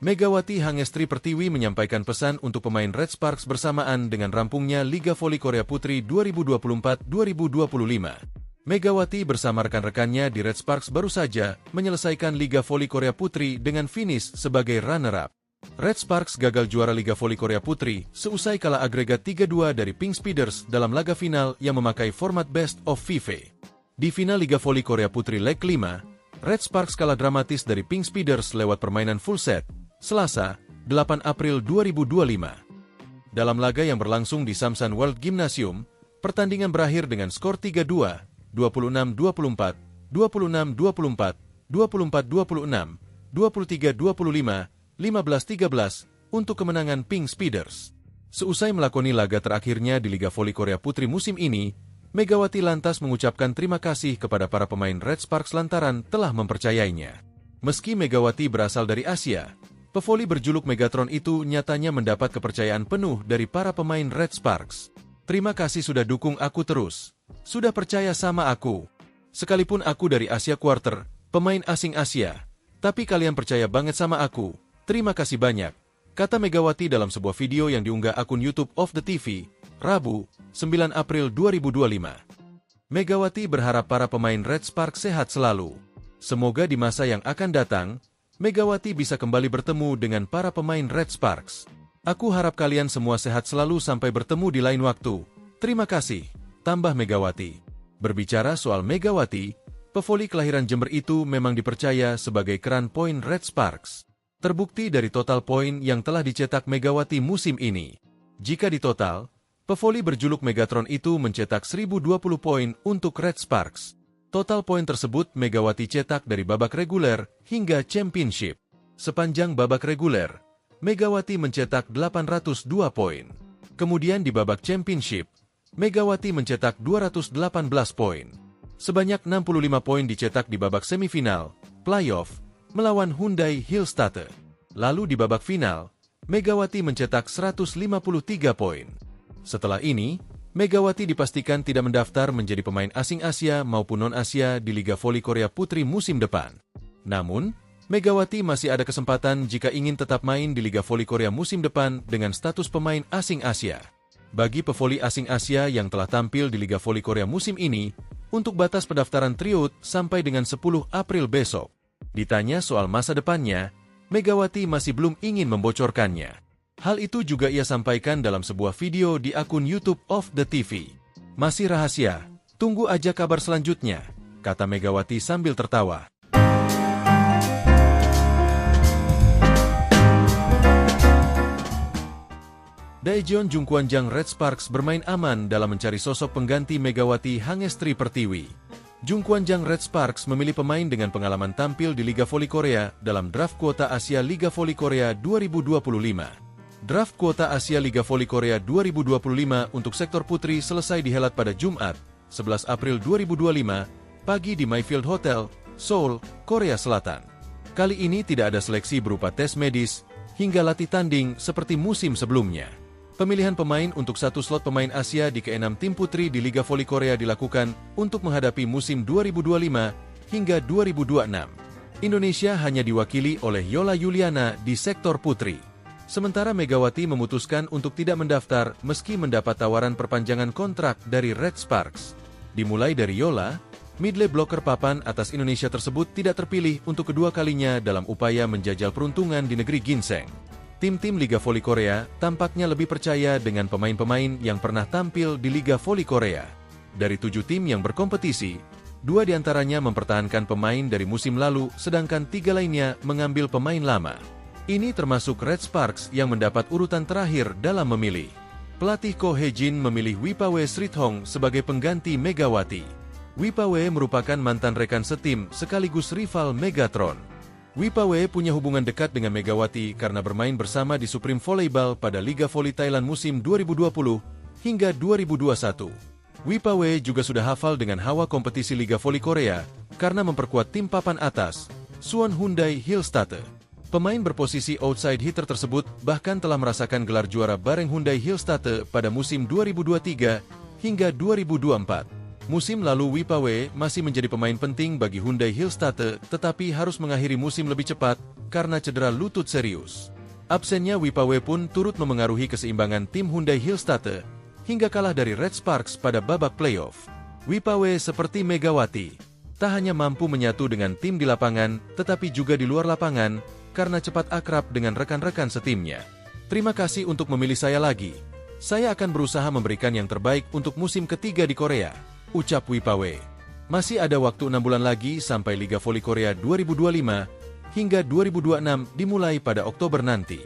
Megawati Hangestri Pertiwi menyampaikan pesan untuk pemain Red Sparks bersamaan dengan rampungnya Liga Voli Korea Putri 2024-2025. Megawati bersama rekan-rekannya di Red Sparks baru saja menyelesaikan Liga Voli Korea Putri dengan finish sebagai runner-up. Red Sparks gagal juara Liga Voli Korea Putri seusai kalah agregat 3-2 dari Pink Speeders dalam laga final yang memakai format Best of 5. Di final Liga Voli Korea Putri leg 5, Red Sparks kalah dramatis dari Pink Speeders lewat permainan full set, Selasa, 8 April 2025. Dalam laga yang berlangsung di Samsan World Gymnasium, pertandingan berakhir dengan skor 3-2, 26-24, 26-24, 24-26, 23-25, 15-13 untuk kemenangan Pink Speeders. Seusai melakoni laga terakhirnya di Liga Voli Korea Putri musim ini, Megawati lantas mengucapkan terima kasih kepada para pemain Red Sparks lantaran telah mempercayainya. Meski Megawati berasal dari Asia, pevoli berjuluk Megatron itu nyatanya mendapat kepercayaan penuh dari para pemain Red Sparks. Terima kasih sudah dukung aku terus. Sudah percaya sama aku. Sekalipun aku dari Asia Quarter, pemain asing Asia, tapi kalian percaya banget sama aku. Terima kasih banyak, kata Megawati dalam sebuah video yang diunggah akun YouTube of the TV, Rabu, 9 April 2025. Megawati berharap para pemain Red Sparks sehat selalu. Semoga di masa yang akan datang, Megawati bisa kembali bertemu dengan para pemain Red Sparks. Aku harap kalian semua sehat selalu sampai bertemu di lain waktu. Terima kasih, tambah Megawati. Berbicara soal Megawati, Pevoli kelahiran Jember itu memang dipercaya sebagai keran poin Red Sparks. Terbukti dari total poin yang telah dicetak Megawati musim ini. Jika ditotal, pevoli berjuluk Megatron itu mencetak 1020 poin untuk Red Sparks. Total poin tersebut Megawati cetak dari babak reguler hingga championship. Sepanjang babak reguler, Megawati mencetak 802 poin. Kemudian di babak championship, Megawati mencetak 218 poin. Sebanyak 65 poin dicetak di babak semifinal, playoff, melawan Hyundai Hillstatte. Lalu di babak final, Megawati mencetak 153 poin. Setelah ini, Megawati dipastikan tidak mendaftar menjadi pemain asing Asia maupun non-Asia di Liga Voli Korea Putri musim depan. Namun, Megawati masih ada kesempatan jika ingin tetap main di Liga Voli Korea musim depan dengan status pemain asing Asia. Bagi pevoli asing Asia yang telah tampil di Liga Voli Korea musim ini, untuk batas pendaftaran tryout sampai dengan 10 April besok. Ditanya soal masa depannya, Megawati masih belum ingin membocorkannya. Hal itu juga ia sampaikan dalam sebuah video di akun YouTube of the TV. Masih rahasia, tunggu aja kabar selanjutnya, kata Megawati sambil tertawa. Daejeon Jungkwanjang Red Sparks bermain aman dalam mencari sosok pengganti Megawati Hangestri Pertiwi. Jungkwanjang Red Sparks memilih pemain dengan pengalaman tampil di Liga Voli Korea dalam draft kuota Asia Liga Voli Korea 2025. Draft kuota Asia Liga Voli Korea 2025 untuk sektor putri selesai dihelat pada Jumat, 11 April 2025, pagi di Mayfield Hotel, Seoul, Korea Selatan. Kali ini tidak ada seleksi berupa tes medis hingga latih tanding seperti musim sebelumnya. Pemilihan pemain untuk satu slot pemain Asia di ke-6 tim putri di Liga Voli Korea dilakukan untuk menghadapi musim 2025 hingga 2026. Indonesia hanya diwakili oleh Yola Yuliana di sektor putri. Sementara Megawati memutuskan untuk tidak mendaftar meski mendapat tawaran perpanjangan kontrak dari Red Sparks. Dimulai dari Yola, midley blocker papan atas Indonesia tersebut tidak terpilih untuk kedua kalinya dalam upaya menjajal peruntungan di negeri ginseng. Tim-tim Liga Voli Korea tampaknya lebih percaya dengan pemain-pemain yang pernah tampil di Liga Voli Korea. Dari 7 tim yang berkompetisi, 2 diantaranya mempertahankan pemain dari musim lalu, sedangkan 3 lainnya mengambil pemain lama. Ini termasuk Red Sparks yang mendapat urutan terakhir dalam memilih. Pelatih Ko Hye-jin memilih Wipawe Srithong sebagai pengganti Megawati. Wipawe merupakan mantan rekan setim sekaligus rival Megatron. Wipawe punya hubungan dekat dengan Megawati karena bermain bersama di Supreme Volleyball pada Liga Voli Thailand musim 2020 hingga 2021. Wipawe juga sudah hafal dengan hawa kompetisi Liga Voli Korea karena memperkuat tim papan atas, Suwon Hyundai Hillstatte. Pemain berposisi outside hitter tersebut bahkan telah merasakan gelar juara bareng Hyundai Hillstatte pada musim 2023 hingga 2024. Musim lalu Wipawe masih menjadi pemain penting bagi Hyundai Hillstatte tetapi harus mengakhiri musim lebih cepat karena cedera lutut serius. Absennya Wipawe pun turut memengaruhi keseimbangan tim Hyundai Hillstatte hingga kalah dari Red Sparks pada babak playoff. Wipawe seperti Megawati, tak hanya mampu menyatu dengan tim di lapangan tetapi juga di luar lapangan karena cepat akrab dengan rekan-rekan setimnya. Terima kasih untuk memilih saya lagi. Saya akan berusaha memberikan yang terbaik untuk musim ketiga di Korea, ucap Wipawe. Masih ada waktu 6 bulan lagi sampai Liga Voli Korea 2025 hingga 2026 dimulai pada Oktober nanti.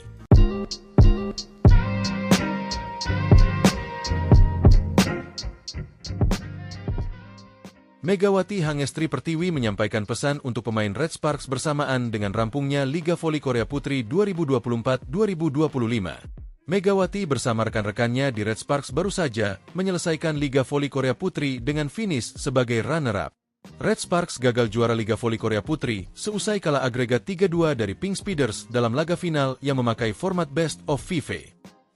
Megawati Hangestri Pertiwi menyampaikan pesan untuk pemain Red Sparks bersamaan dengan rampungnya Liga Voli Korea Putri 2024-2025. Megawati bersama rekan-rekannya di Red Sparks baru saja menyelesaikan Liga Voli Korea Putri dengan finish sebagai runner-up. Red Sparks gagal juara Liga Voli Korea Putri seusai kalah agregat 3-2 dari Pink Speeders dalam laga final yang memakai format Best of 5.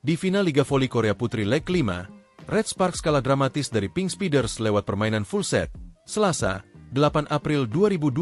Di final Liga Voli Korea Putri leg 5, Red Sparks kalah dramatis dari Pink Speeders lewat permainan full set, Selasa, 8 April 2025.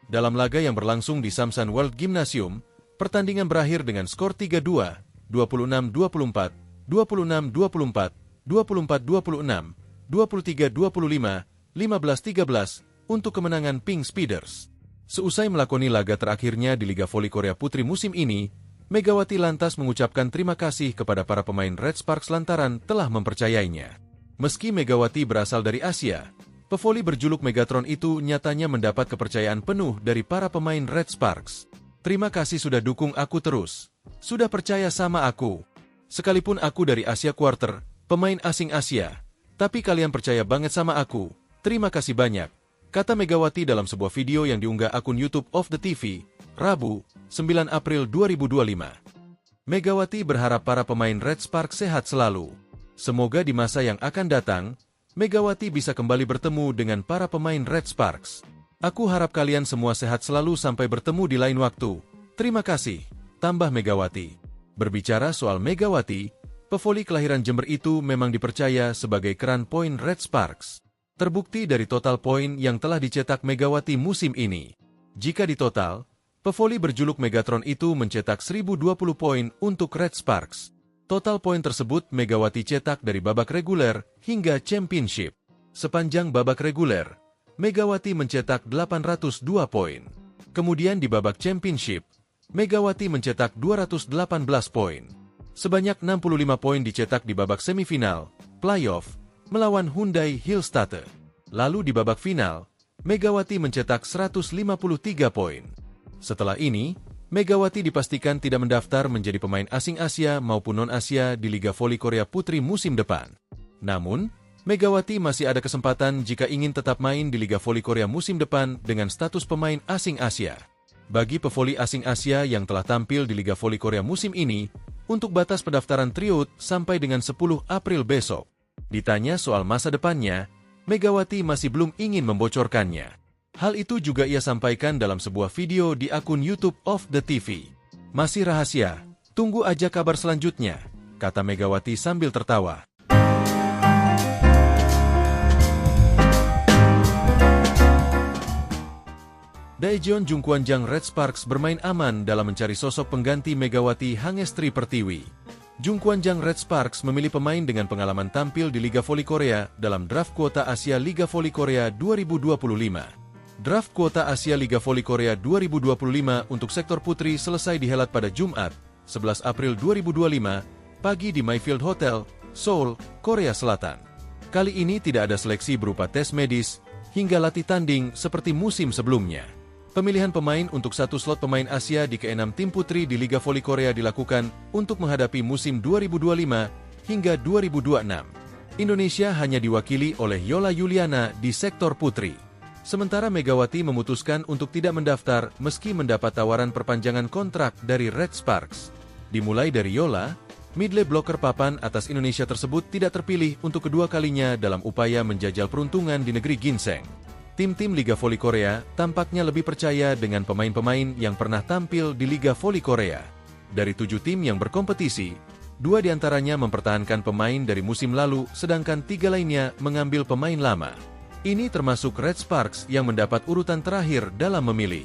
Dalam laga yang berlangsung di Samsan World Gymnasium, pertandingan berakhir dengan skor 3-2, 26-24, 26-24, 24-26, 23-25, 15-13 untuk kemenangan Pink Speeders. Seusai melakoni laga terakhirnya di Liga Voli Korea Putri musim ini, Megawati lantas mengucapkan terima kasih kepada para pemain Red Sparks lantaran telah mempercayainya. Meski Megawati berasal dari Asia, Pevoli berjuluk Megatron itu nyatanya mendapat kepercayaan penuh dari para pemain Red Sparks. Terima kasih sudah dukung aku terus. Sudah percaya sama aku. Sekalipun aku dari Asia Quarter, pemain asing Asia. Tapi kalian percaya banget sama aku. Terima kasih banyak. Kata Megawati dalam sebuah video yang diunggah akun YouTube of the TV, Rabu, 9 April 2025. Megawati berharap para pemain Red Sparks sehat selalu. Semoga di masa yang akan datang, Megawati bisa kembali bertemu dengan para pemain Red Sparks. Aku harap kalian semua sehat selalu sampai bertemu di lain waktu. Terima kasih, tambah Megawati. Berbicara soal Megawati, pevoli kelahiran Jember itu memang dipercaya sebagai keran poin Red Sparks. Terbukti dari total poin yang telah dicetak Megawati musim ini. Jika ditotal, pevoli berjuluk Megatron itu mencetak 1020 poin untuk Red Sparks. Total poin tersebut Megawati cetak dari babak reguler hingga championship. Sepanjang babak reguler, Megawati mencetak 802 poin. Kemudian di babak championship, Megawati mencetak 218 poin. Sebanyak 65 poin dicetak di babak semifinal, playoff, melawan Hyundai Hillstatte. Lalu di babak final, Megawati mencetak 153 poin. Setelah ini, Megawati dipastikan tidak mendaftar menjadi pemain asing Asia maupun non-Asia di Liga Voli Korea Putri musim depan. Namun, Megawati masih ada kesempatan jika ingin tetap main di Liga Voli Korea musim depan dengan status pemain asing Asia. Bagi pevoli asing Asia yang telah tampil di Liga Voli Korea musim ini, untuk batas pendaftaran tryout sampai dengan 10 April besok. Ditanya soal masa depannya, Megawati masih belum ingin membocorkannya. Hal itu juga ia sampaikan dalam sebuah video di akun YouTube of the TV. Masih rahasia, tunggu aja kabar selanjutnya, kata Megawati sambil tertawa. Daejeon Jungkwanjang Red Sparks bermain aman dalam mencari sosok pengganti Megawati Hangestri Pertiwi. Jungkwanjang Red Sparks memilih pemain dengan pengalaman tampil di Liga Voli Korea dalam draft kuota Asia Liga Voli Korea 2025. Draft kuota Asia Liga Voli Korea 2025 untuk sektor putri selesai dihelat pada Jumat, 11 April 2025, pagi di Mayfield Hotel, Seoul, Korea Selatan. Kali ini tidak ada seleksi berupa tes medis, hingga latih tanding seperti musim sebelumnya. Pemilihan pemain untuk satu slot pemain Asia di ke-6 tim putri di Liga Voli Korea dilakukan untuk menghadapi musim 2025 hingga 2026. Indonesia hanya diwakili oleh Yola Yuliana di sektor putri. Sementara Megawati memutuskan untuk tidak mendaftar meski mendapat tawaran perpanjangan kontrak dari Red Sparks. Dimulai dari Yola, midlane blocker papan atas Indonesia tersebut tidak terpilih untuk kedua kalinya dalam upaya menjajal peruntungan di negeri ginseng. Tim-tim Liga Voli Korea tampaknya lebih percaya dengan pemain-pemain yang pernah tampil di Liga Voli Korea. Dari 7 tim yang berkompetisi, 2 diantaranya mempertahankan pemain dari musim lalu, sedangkan 3 lainnya mengambil pemain lama. Ini termasuk Red Sparks yang mendapat urutan terakhir dalam memilih.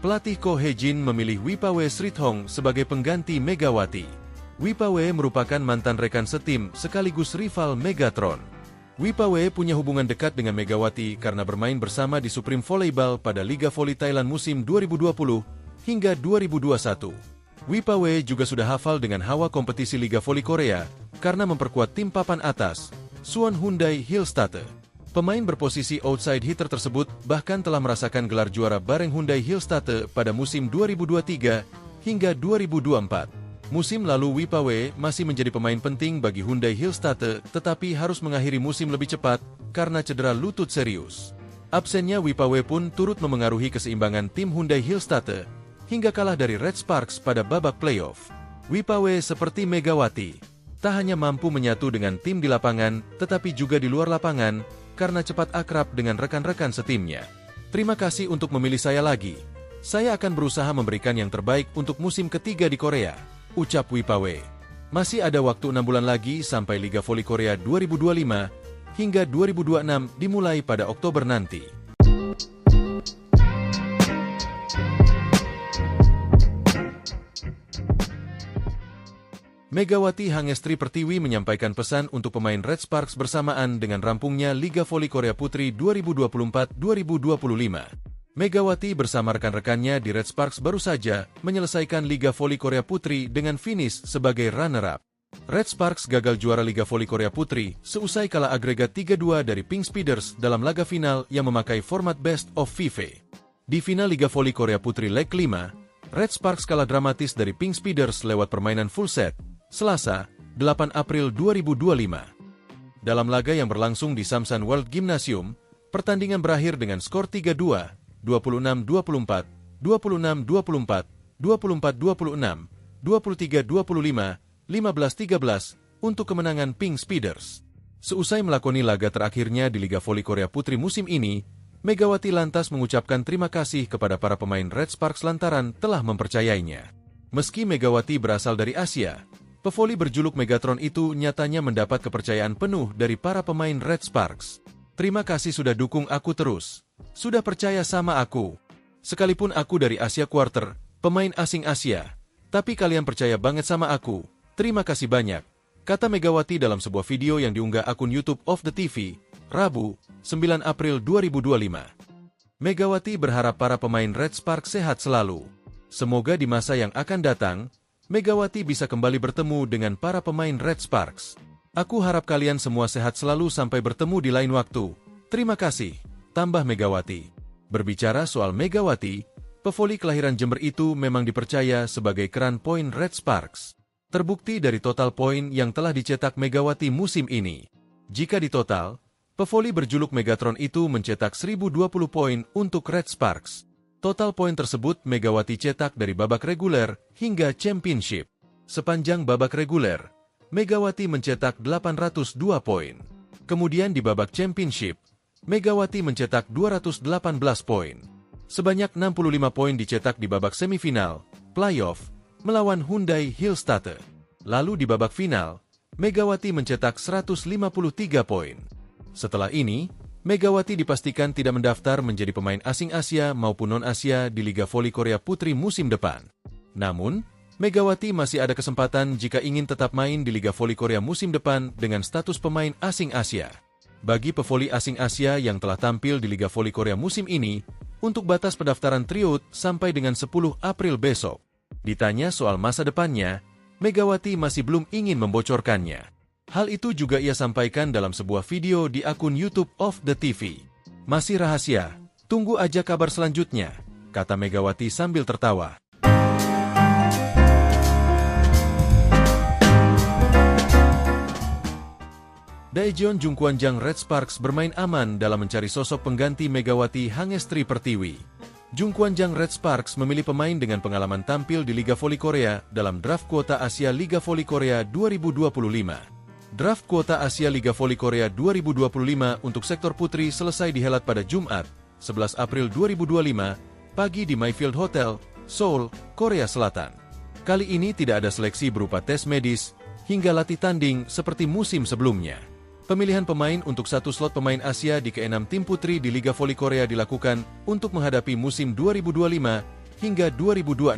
Pelatih Ko Hye-jin memilih Wipawe Srithong sebagai pengganti Megawati. Wipawe merupakan mantan rekan setim sekaligus rival Megatron. Wipawe punya hubungan dekat dengan Megawati karena bermain bersama di Supreme Volleyball pada Liga Voli Thailand musim 2020 hingga 2021. Wipawe juga sudah hafal dengan hawa kompetisi Liga Voli Korea karena memperkuat tim papan atas, Suwon Hyundai Hillstatte. Pemain berposisi outside hitter tersebut bahkan telah merasakan gelar juara bareng Hyundai Hillstatte pada musim 2023 hingga 2024. Musim lalu Wipawe masih menjadi pemain penting bagi Hyundai Hillstatte tetapi harus mengakhiri musim lebih cepat karena cedera lutut serius. Absennya Wipawe pun turut memengaruhi keseimbangan tim Hyundai Hillstatte hingga kalah dari Red Sparks pada babak playoff. Wipawe seperti Megawati, tak hanya mampu menyatu dengan tim di lapangan tetapi juga di luar lapangan karena cepat akrab dengan rekan-rekan setimnya. Terima kasih untuk memilih saya lagi. Saya akan berusaha memberikan yang terbaik untuk musim ketiga di Korea, ucap Wipawe. Masih ada waktu 6 bulan lagi sampai Liga Voli Korea 2025 hingga 2026 dimulai pada Oktober nanti. Megawati Hangestri Pertiwi menyampaikan pesan untuk pemain Red Sparks bersamaan dengan rampungnya Liga Voli Korea Putri 2024-2025. Megawati bersama rekan-rekannya di Red Sparks baru saja menyelesaikan Liga Voli Korea Putri dengan finish sebagai runner-up. Red Sparks gagal juara Liga Voli Korea Putri seusai kalah agregat 3-2 dari Pink Speeders dalam laga final yang memakai format Best of 5. Di final Liga Voli Korea Putri Leg 5, Red Sparks kalah dramatis dari Pink Speeders lewat permainan full set, Selasa, 8 April 2025. Dalam laga yang berlangsung di Samsan World Gymnasium, pertandingan berakhir dengan skor 3-2, 26-24, 26-24, 24-26, 23-25, 15-13 untuk kemenangan Pink Speeders. Seusai melakoni laga terakhirnya di Liga Voli Korea Putri musim ini, Megawati lantas mengucapkan terima kasih kepada para pemain Red Sparks lantaran telah mempercayainya. Meski Megawati berasal dari Asia, pevoli berjuluk Megatron itu nyatanya mendapat kepercayaan penuh dari para pemain Red Sparks. Terima kasih sudah dukung aku terus. Sudah percaya sama aku. Sekalipun aku dari Asia Quarter, pemain asing Asia, tapi kalian percaya banget sama aku. Terima kasih banyak, kata Megawati dalam sebuah video yang diunggah akun YouTube of the TV, Rabu, 9 April 2025. Megawati berharap para pemain Red Sparks sehat selalu. Semoga di masa yang akan datang, Megawati bisa kembali bertemu dengan para pemain Red Sparks. Aku harap kalian semua sehat selalu sampai bertemu di lain waktu. Terima kasih, tambah Megawati. Berbicara soal Megawati, pevoli kelahiran Jember itu memang dipercaya sebagai keran poin Red Sparks. Terbukti dari total poin yang telah dicetak Megawati musim ini. Jika ditotal, pevoli berjuluk Megatron itu mencetak 1020 poin untuk Red Sparks. Total poin tersebut Megawati cetak dari babak reguler hingga championship. Sepanjang babak reguler, Megawati mencetak 802 poin. Kemudian di babak championship, Megawati mencetak 218 poin. Sebanyak 65 poin dicetak di babak semifinal, playoff, melawan Hyundai Hillstatte. Lalu di babak final, Megawati mencetak 153 poin. Setelah ini, Megawati dipastikan tidak mendaftar menjadi pemain asing Asia maupun non-Asia di Liga Voli Korea Putri musim depan. Namun, Megawati masih ada kesempatan jika ingin tetap main di Liga Voli Korea musim depan dengan status pemain asing Asia. Bagi pevoli asing Asia yang telah tampil di Liga Voli Korea musim ini, untuk batas pendaftaran tryout sampai dengan 10 April besok. Ditanya soal masa depannya, Megawati masih belum ingin membocorkannya. Hal itu juga ia sampaikan dalam sebuah video di akun YouTube of the TV. Masih rahasia, tunggu aja kabar selanjutnya, kata Megawati sambil tertawa. Daejeon Jungkwanjang Red Sparks bermain aman dalam mencari sosok pengganti Megawati Hangestri Pertiwi. Jungkwanjang Red Sparks memilih pemain dengan pengalaman tampil di Liga Voli Korea dalam draft kuota Asia Liga Voli Korea 2025. Draft kuota Asia Liga Voli Korea 2025 untuk sektor putri selesai dihelat pada Jumat, 11 April 2025, pagi di Mayfield Hotel, Seoul, Korea Selatan. Kali ini tidak ada seleksi berupa tes medis hingga latih tanding seperti musim sebelumnya. Pemilihan pemain untuk satu slot pemain Asia di ke-6 tim putri di Liga Voli Korea dilakukan untuk menghadapi musim 2025 hingga 2026.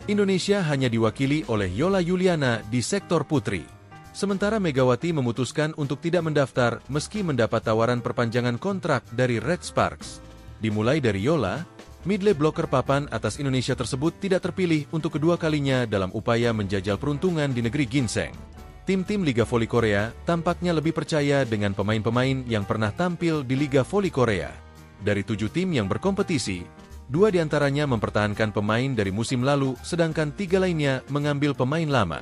Indonesia hanya diwakili oleh Yola Yuliana di sektor putri. Sementara Megawati memutuskan untuk tidak mendaftar meski mendapat tawaran perpanjangan kontrak dari Red Sparks. Dimulai dari Yola, midley blocker papan atas Indonesia tersebut tidak terpilih untuk kedua kalinya dalam upaya menjajal peruntungan di negeri ginseng. Tim-tim Liga Voli Korea tampaknya lebih percaya dengan pemain-pemain yang pernah tampil di Liga Voli Korea. Dari 7 tim yang berkompetisi, 2 diantaranya mempertahankan pemain dari musim lalu, sedangkan 3 lainnya mengambil pemain lama.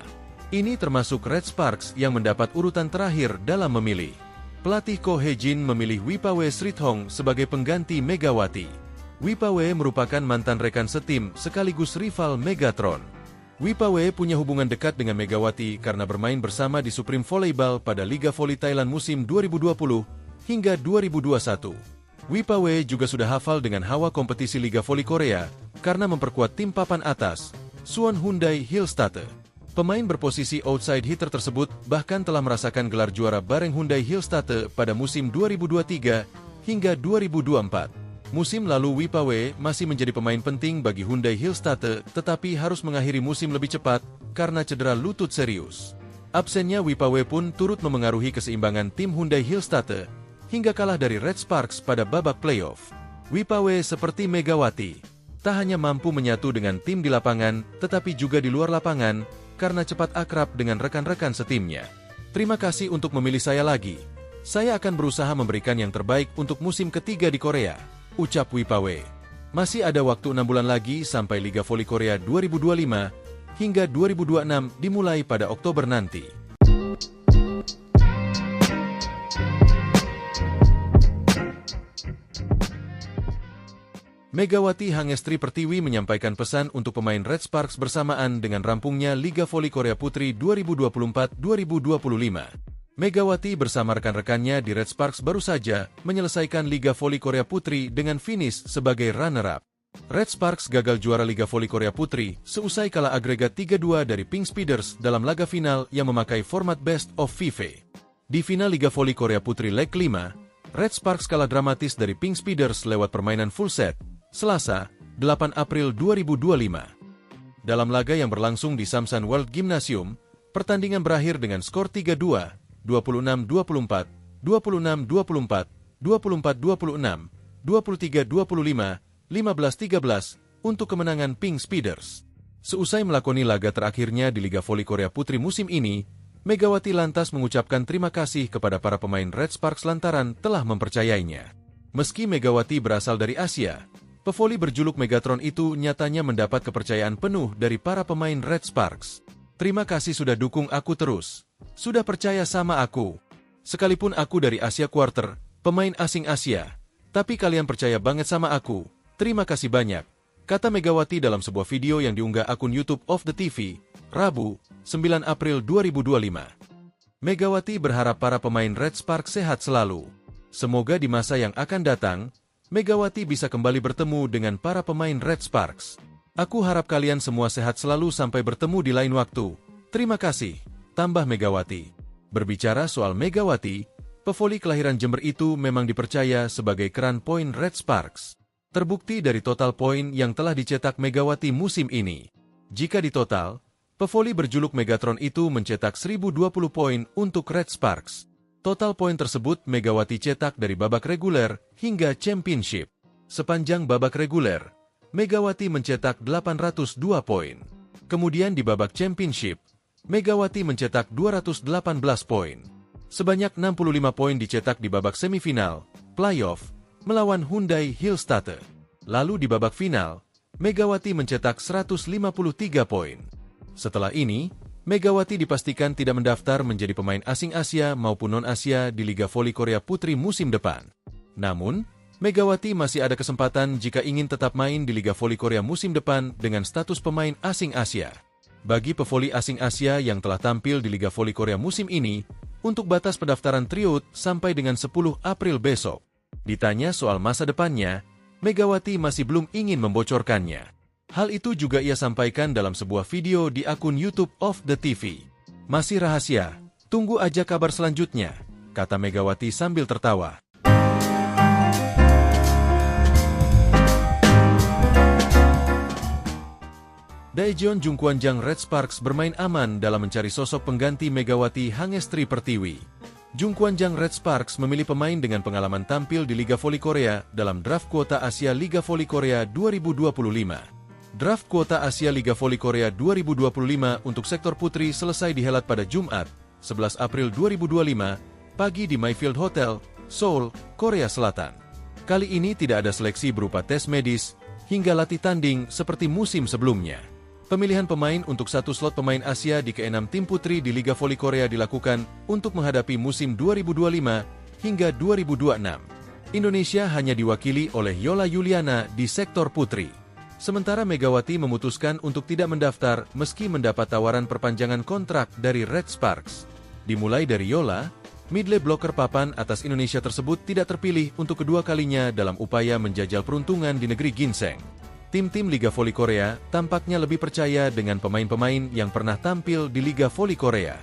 Ini termasuk Red Sparks yang mendapat urutan terakhir dalam memilih. Pelatih Ko Hee-jin memilih Wipawe Srithong sebagai pengganti Megawati. Wipawe merupakan mantan rekan setim sekaligus rival Megatron. Wipawe punya hubungan dekat dengan Megawati karena bermain bersama di Supreme Volleyball pada Liga Voli Thailand musim 2020 hingga 2021. Wipawe juga sudah hafal dengan hawa kompetisi Liga Voli Korea karena memperkuat tim papan atas, Suwon Hyundai Hillstatte. Pemain berposisi outside hitter tersebut bahkan telah merasakan gelar juara bareng Hyundai Hillstatte pada musim 2023 hingga 2024. Musim lalu Wipawe masih menjadi pemain penting bagi Hyundai Hillstatte tetapi harus mengakhiri musim lebih cepat karena cedera lutut serius. Absennya Wipawe pun turut memengaruhi keseimbangan tim Hyundai Hillstatte hingga kalah dari Red Sparks pada babak playoff. Wipawe seperti Megawati, tak hanya mampu menyatu dengan tim di lapangan tetapi juga di luar lapangan karena cepat akrab dengan rekan-rekan setimnya. Terima kasih untuk memilih saya lagi. Saya akan berusaha memberikan yang terbaik untuk musim ketiga di Korea, ucap Wipawe. Masih ada waktu 6 bulan lagi sampai Liga Voli Korea 2025 hingga 2026 dimulai pada Oktober nanti. Megawati Hangestri Pertiwi menyampaikan pesan untuk pemain Red Sparks bersamaan dengan rampungnya Liga Voli Korea Putri 2024-2025. Megawati bersama rekan-rekannya di Red Sparks baru saja menyelesaikan Liga Voli Korea Putri dengan finish sebagai runner-up. Red Sparks gagal juara Liga Voli Korea Putri seusai kalah agregat 3-2 dari Pink Speeders dalam laga final yang memakai format Best of 5. Di final Liga Voli Korea Putri leg 5, Red Sparks kalah dramatis dari Pink Speeders lewat permainan full set, Selasa, 8 April 2025. Dalam laga yang berlangsung di Samsan World Gymnasium, pertandingan berakhir dengan skor 3-2, 26-24, 26-24, 24-26, 23-25, 15-13 untuk kemenangan Pink Speeders. Seusai melakoni laga terakhirnya di Liga Voli Korea Putri musim ini, Megawati lantas mengucapkan terima kasih kepada para pemain Red Sparks lantaran telah mempercayainya. Meski Megawati berasal dari Asia, pevoli berjuluk Megatron itu nyatanya mendapat kepercayaan penuh dari para pemain Red Sparks. Terima kasih sudah dukung aku terus. Sudah percaya sama aku. Sekalipun aku dari Asia Quarter, pemain asing Asia, tapi kalian percaya banget sama aku. Terima kasih banyak, kata Megawati dalam sebuah video yang diunggah akun YouTube of the TV, Rabu, 9 April 2025. Megawati berharap para pemain Red Sparks sehat selalu. Semoga di masa yang akan datang, Megawati bisa kembali bertemu dengan para pemain Red Sparks. Aku harap kalian semua sehat selalu sampai bertemu di lain waktu. Terima kasih, tambah Megawati. Berbicara soal Megawati, pevoli kelahiran Jember itu memang dipercaya sebagai keran poin Red Sparks. Terbukti dari total poin yang telah dicetak Megawati musim ini. Jika ditotal, pevoli berjuluk Megatron itu mencetak 1020 poin untuk Red Sparks. Total poin tersebut Megawati cetak dari babak reguler hingga championship. Sepanjang babak reguler, Megawati mencetak 802 poin. Kemudian di babak championship, Megawati mencetak 218 poin. Sebanyak 65 poin dicetak di babak semifinal, playoff, melawan Hyundai Hillstatte. Lalu di babak final, Megawati mencetak 153 poin. Setelah ini, Megawati dipastikan tidak mendaftar menjadi pemain asing Asia maupun non-Asia di Liga Voli Korea Putri musim depan. Namun, Megawati masih ada kesempatan jika ingin tetap main di Liga Voli Korea musim depan dengan status pemain asing Asia. Bagi pevoli asing Asia yang telah tampil di Liga Voli Korea musim ini, untuk batas pendaftaran tryout sampai dengan 10 April besok. Ditanya soal masa depannya, Megawati masih belum ingin membocorkannya. Hal itu juga ia sampaikan dalam sebuah video di akun YouTube of the TV. Masih rahasia, tunggu aja kabar selanjutnya, kata Megawati sambil tertawa. Daejeon Jungkwanjang Red Sparks bermain aman dalam mencari sosok pengganti Megawati Hangestri Pertiwi. Jungkwanjang Red Sparks memilih pemain dengan pengalaman tampil di Liga Voli Korea dalam draft kuota Asia Liga Voli Korea 2025. Draft kuota Asia Liga Voli Korea 2025 untuk sektor putri selesai dihelat pada Jumat, 11 April 2025, pagi di Mayfield Hotel, Seoul, Korea Selatan. Kali ini tidak ada seleksi berupa tes medis hingga latih tanding seperti musim sebelumnya. Pemilihan pemain untuk satu slot pemain Asia di ke-6 tim putri di Liga Voli Korea dilakukan untuk menghadapi musim 2025 hingga 2026. Indonesia hanya diwakili oleh Yola Yuliana di sektor putri. Sementara Megawati memutuskan untuk tidak mendaftar meski mendapat tawaran perpanjangan kontrak dari Red Sparks. Dimulai dari Yola, midley blocker papan atas Indonesia tersebut tidak terpilih untuk kedua kalinya dalam upaya menjajal peruntungan di negeri ginseng. Tim-tim Liga Voli Korea tampaknya lebih percaya dengan pemain-pemain yang pernah tampil di Liga Voli Korea.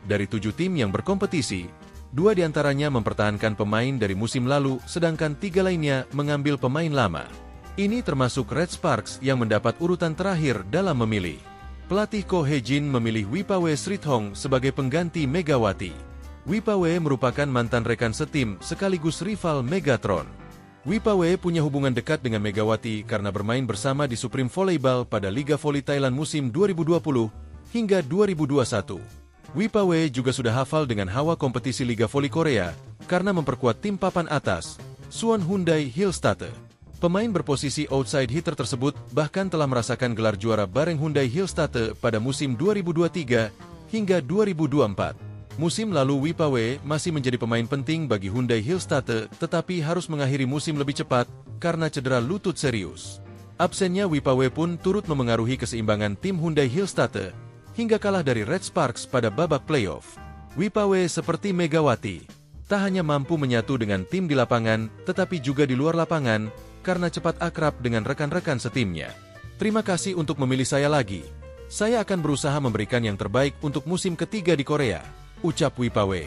Dari 7 tim yang berkompetisi, 2 diantaranya mempertahankan pemain dari musim lalu, sedangkan 3 lainnya mengambil pemain lama. Ini termasuk Red Sparks yang mendapat urutan terakhir dalam memilih. Pelatih Ko Hye-jin memilih Wipawe Srithong sebagai pengganti Megawati. Wipawe merupakan mantan rekan setim sekaligus rival Megatron. Wipawe punya hubungan dekat dengan Megawati karena bermain bersama di Supreme Volleyball pada Liga Voli Thailand musim 2020 hingga 2021. Wipawe juga sudah hafal dengan hawa kompetisi Liga Voli Korea karena memperkuat tim papan atas, Suwon Hyundai Hillstatte. Pemain berposisi outside hitter tersebut bahkan telah merasakan gelar juara bareng Hyundai Hillstatte pada musim 2023 hingga 2024. Musim lalu Wipawe masih menjadi pemain penting bagi Hyundai Hillstatte tetapi harus mengakhiri musim lebih cepat karena cedera lutut serius. Absennya Wipawe pun turut memengaruhi keseimbangan tim Hyundai Hillstatte hingga kalah dari Red Sparks pada babak playoff. Wipawe seperti Megawati, tak hanya mampu menyatu dengan tim di lapangan tetapi juga di luar lapangan karena cepat akrab dengan rekan-rekan setimnya. Terima kasih untuk memilih saya lagi. Saya akan berusaha memberikan yang terbaik untuk musim ketiga di Korea, ucap Wipawe.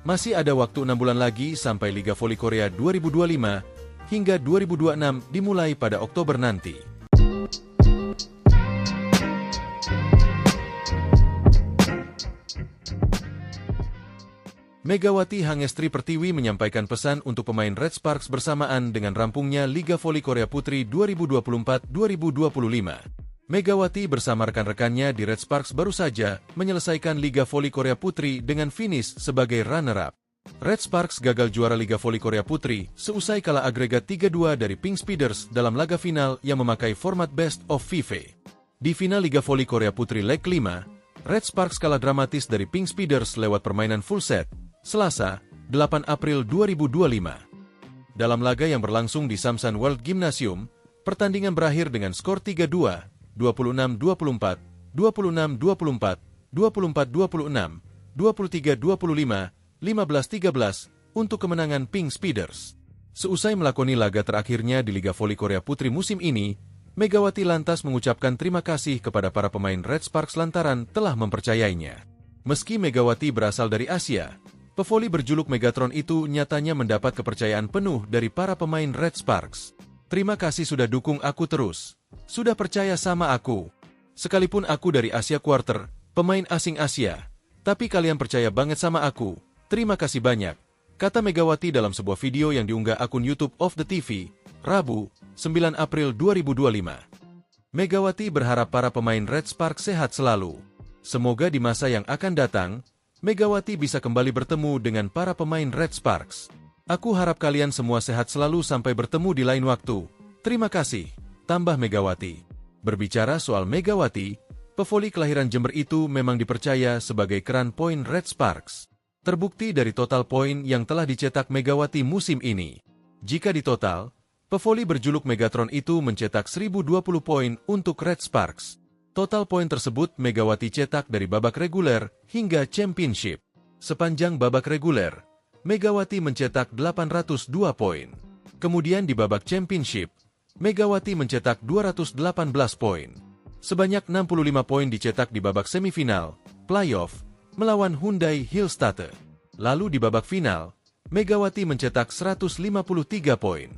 Masih ada waktu 6 bulan lagi sampai Liga Voli Korea 2025 hingga 2026 dimulai pada Oktober nanti. Megawati Hangestri Pertiwi menyampaikan pesan untuk pemain Red Sparks bersamaan dengan rampungnya Liga Voli Korea Putri 2024-2025. Megawati bersama rekan-rekannya di Red Sparks baru saja menyelesaikan Liga Voli Korea Putri dengan finish sebagai runner-up. Red Sparks gagal juara Liga Voli Korea Putri seusai kalah agregat 3-2 dari Pink Speeders dalam laga final yang memakai format Best of 5. Di final Liga Voli Korea Putri leg 5, Red Sparks kalah dramatis dari Pink Speeders lewat permainan full set, Selasa, 8 April 2025. Dalam laga yang berlangsung di Samsan World Gymnasium, pertandingan berakhir dengan skor 3-2, 26-24, 26-24, 24-26, 23-25, 15-13 untuk kemenangan Pink Speeders. Seusai melakoni laga terakhirnya di Liga Voli Korea Putri musim ini, Megawati lantas mengucapkan terima kasih kepada para pemain Red Sparks lantaran telah mempercayainya. Meski Megawati berasal dari Asia, pevoli berjuluk Megatron itu nyatanya mendapat kepercayaan penuh dari para pemain Red Sparks. Terima kasih sudah dukung aku terus. Sudah percaya sama aku. Sekalipun aku dari Asia Quarter, pemain asing Asia, tapi kalian percaya banget sama aku. Terima kasih banyak, kata Megawati dalam sebuah video yang diunggah akun YouTube of the TV, Rabu, 9 April 2025. Megawati berharap para pemain Red Sparks sehat selalu. Semoga di masa yang akan datang, Megawati bisa kembali bertemu dengan para pemain Red Sparks. Aku harap kalian semua sehat selalu sampai bertemu di lain waktu. Terima kasih, tambah Megawati. Berbicara soal Megawati, pevoli kelahiran Jember itu memang dipercaya sebagai keran poin Red Sparks. Terbukti dari total poin yang telah dicetak Megawati musim ini. Jika ditotal, pevoli berjuluk Megatron itu mencetak 1020 poin untuk Red Sparks. Total poin tersebut Megawati cetak dari babak reguler hingga championship. Sepanjang babak reguler, Megawati mencetak 802 poin. Kemudian di babak championship, Megawati mencetak 218 poin. Sebanyak 65 poin dicetak di babak semifinal, playoff, melawan Hyundai Hillstatte. Lalu di babak final, Megawati mencetak 153 poin.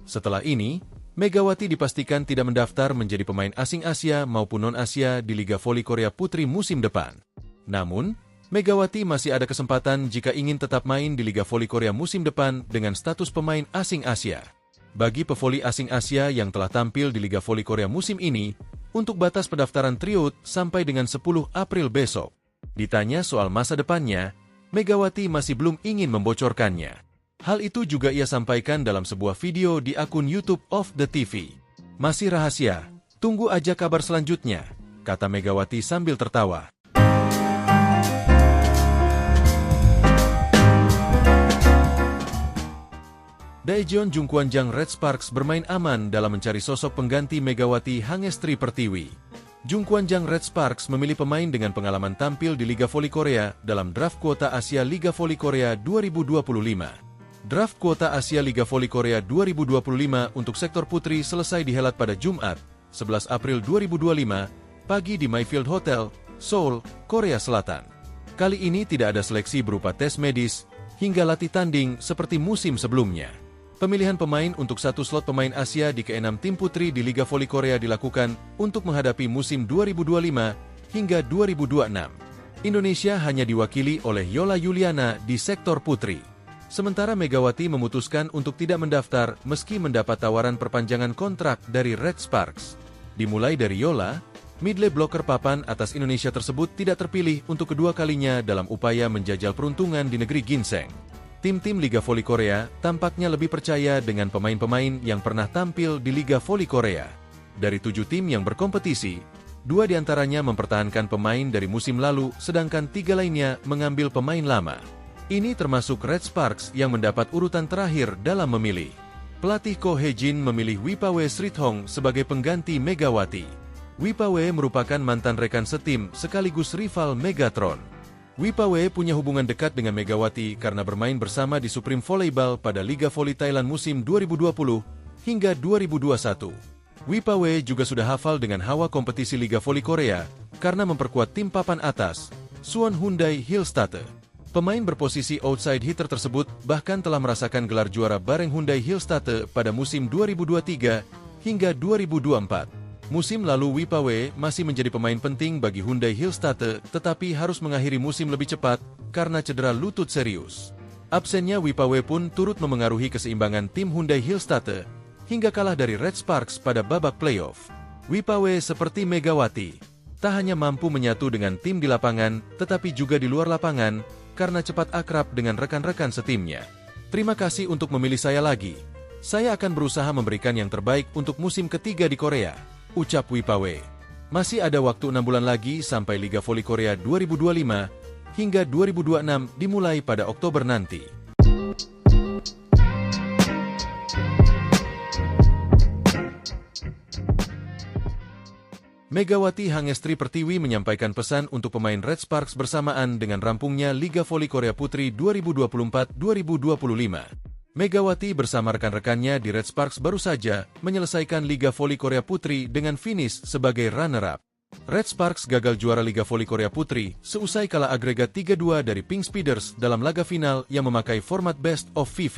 Setelah ini, Megawati dipastikan tidak mendaftar menjadi pemain asing Asia maupun non-Asia di Liga Voli Korea Putri musim depan. Namun, Megawati masih ada kesempatan jika ingin tetap main di Liga Voli Korea musim depan dengan status pemain asing Asia. Bagi pevoli asing Asia yang telah tampil di Liga Voli Korea musim ini, untuk batas pendaftaran tryout sampai dengan 10 April besok. Ditanya soal masa depannya, Megawati masih belum ingin membocorkannya. Hal itu juga ia sampaikan dalam sebuah video di akun YouTube of the TV. Masih rahasia, tunggu aja kabar selanjutnya, kata Megawati sambil tertawa. Daejeon Jungkwanjang Red Sparks bermain aman dalam mencari sosok pengganti Megawati Hangestri Pertiwi. Jungkwanjang Red Sparks memilih pemain dengan pengalaman tampil di Liga Voli Korea dalam draft kuota Asia Liga Voli Korea 2025. Draft kuota Asia Liga Voli Korea 2025 untuk sektor putri selesai dihelat pada Jumat, 11 April 2025, pagi di Mayfield Hotel, Seoul, Korea Selatan. Kali ini tidak ada seleksi berupa tes medis hingga latih tanding seperti musim sebelumnya. Pemilihan pemain untuk satu slot pemain Asia di ke-6 tim putri di Liga Voli Korea dilakukan untuk menghadapi musim 2025 hingga 2026. Indonesia hanya diwakili oleh Yola Yuliana di sektor putri. Sementara Megawati memutuskan untuk tidak mendaftar meski mendapat tawaran perpanjangan kontrak dari Red Sparks. Dimulai dari Yola, Midley blocker papan atas Indonesia tersebut tidak terpilih untuk kedua kalinya dalam upaya menjajal peruntungan di negeri ginseng. Tim-tim Liga Voli Korea tampaknya lebih percaya dengan pemain-pemain yang pernah tampil di Liga Voli Korea. Dari 7 tim yang berkompetisi, 2 diantaranya mempertahankan pemain dari musim lalu, sedangkan 3 lainnya mengambil pemain lama. Ini termasuk Red Sparks yang mendapat urutan terakhir dalam memilih. Pelatih Ko Hye-jin memilih Wipawe Srithong sebagai pengganti Megawati. Wipawe merupakan mantan rekan setim sekaligus rival Megatron. Wipawe punya hubungan dekat dengan Megawati karena bermain bersama di Supreme Volleyball pada Liga Voli Thailand musim 2020 hingga 2021. Wipawe juga sudah hafal dengan hawa kompetisi Liga Voli Korea karena memperkuat tim papan atas, Suwon Hyundai Hillstatte. Pemain berposisi outside hitter tersebut bahkan telah merasakan gelar juara bareng Hyundai Hillstatte pada musim 2023 hingga 2024. Musim lalu Wipawe masih menjadi pemain penting bagi Hyundai Hillstatte, tetapi harus mengakhiri musim lebih cepat karena cedera lutut serius. Absennya Wipawe pun turut memengaruhi keseimbangan tim Hyundai Hillstatte hingga kalah dari Red Sparks pada babak playoff. Wipawe seperti Megawati, tak hanya mampu menyatu dengan tim di lapangan, tetapi juga di luar lapangan karena cepat akrab dengan rekan-rekan setimnya. Terima kasih untuk memilih saya lagi. Saya akan berusaha memberikan yang terbaik untuk musim ketiga di Korea, ucap Wipawe. Masih ada waktu 6 bulan lagi sampai Liga Voli Korea 2025 hingga 2026 dimulai pada Oktober nanti. Megawati Hangestri Pertiwi menyampaikan pesan untuk pemain Red Sparks bersamaan dengan rampungnya Liga Voli Korea Putri 2024-2025. Megawati bersama rekan-rekannya di Red Sparks baru saja menyelesaikan Liga Voli Korea Putri dengan finish sebagai runner-up. Red Sparks gagal juara Liga Voli Korea Putri seusai kalah agregat 3-2 dari Pink Speeders dalam laga final yang memakai format Best of 5.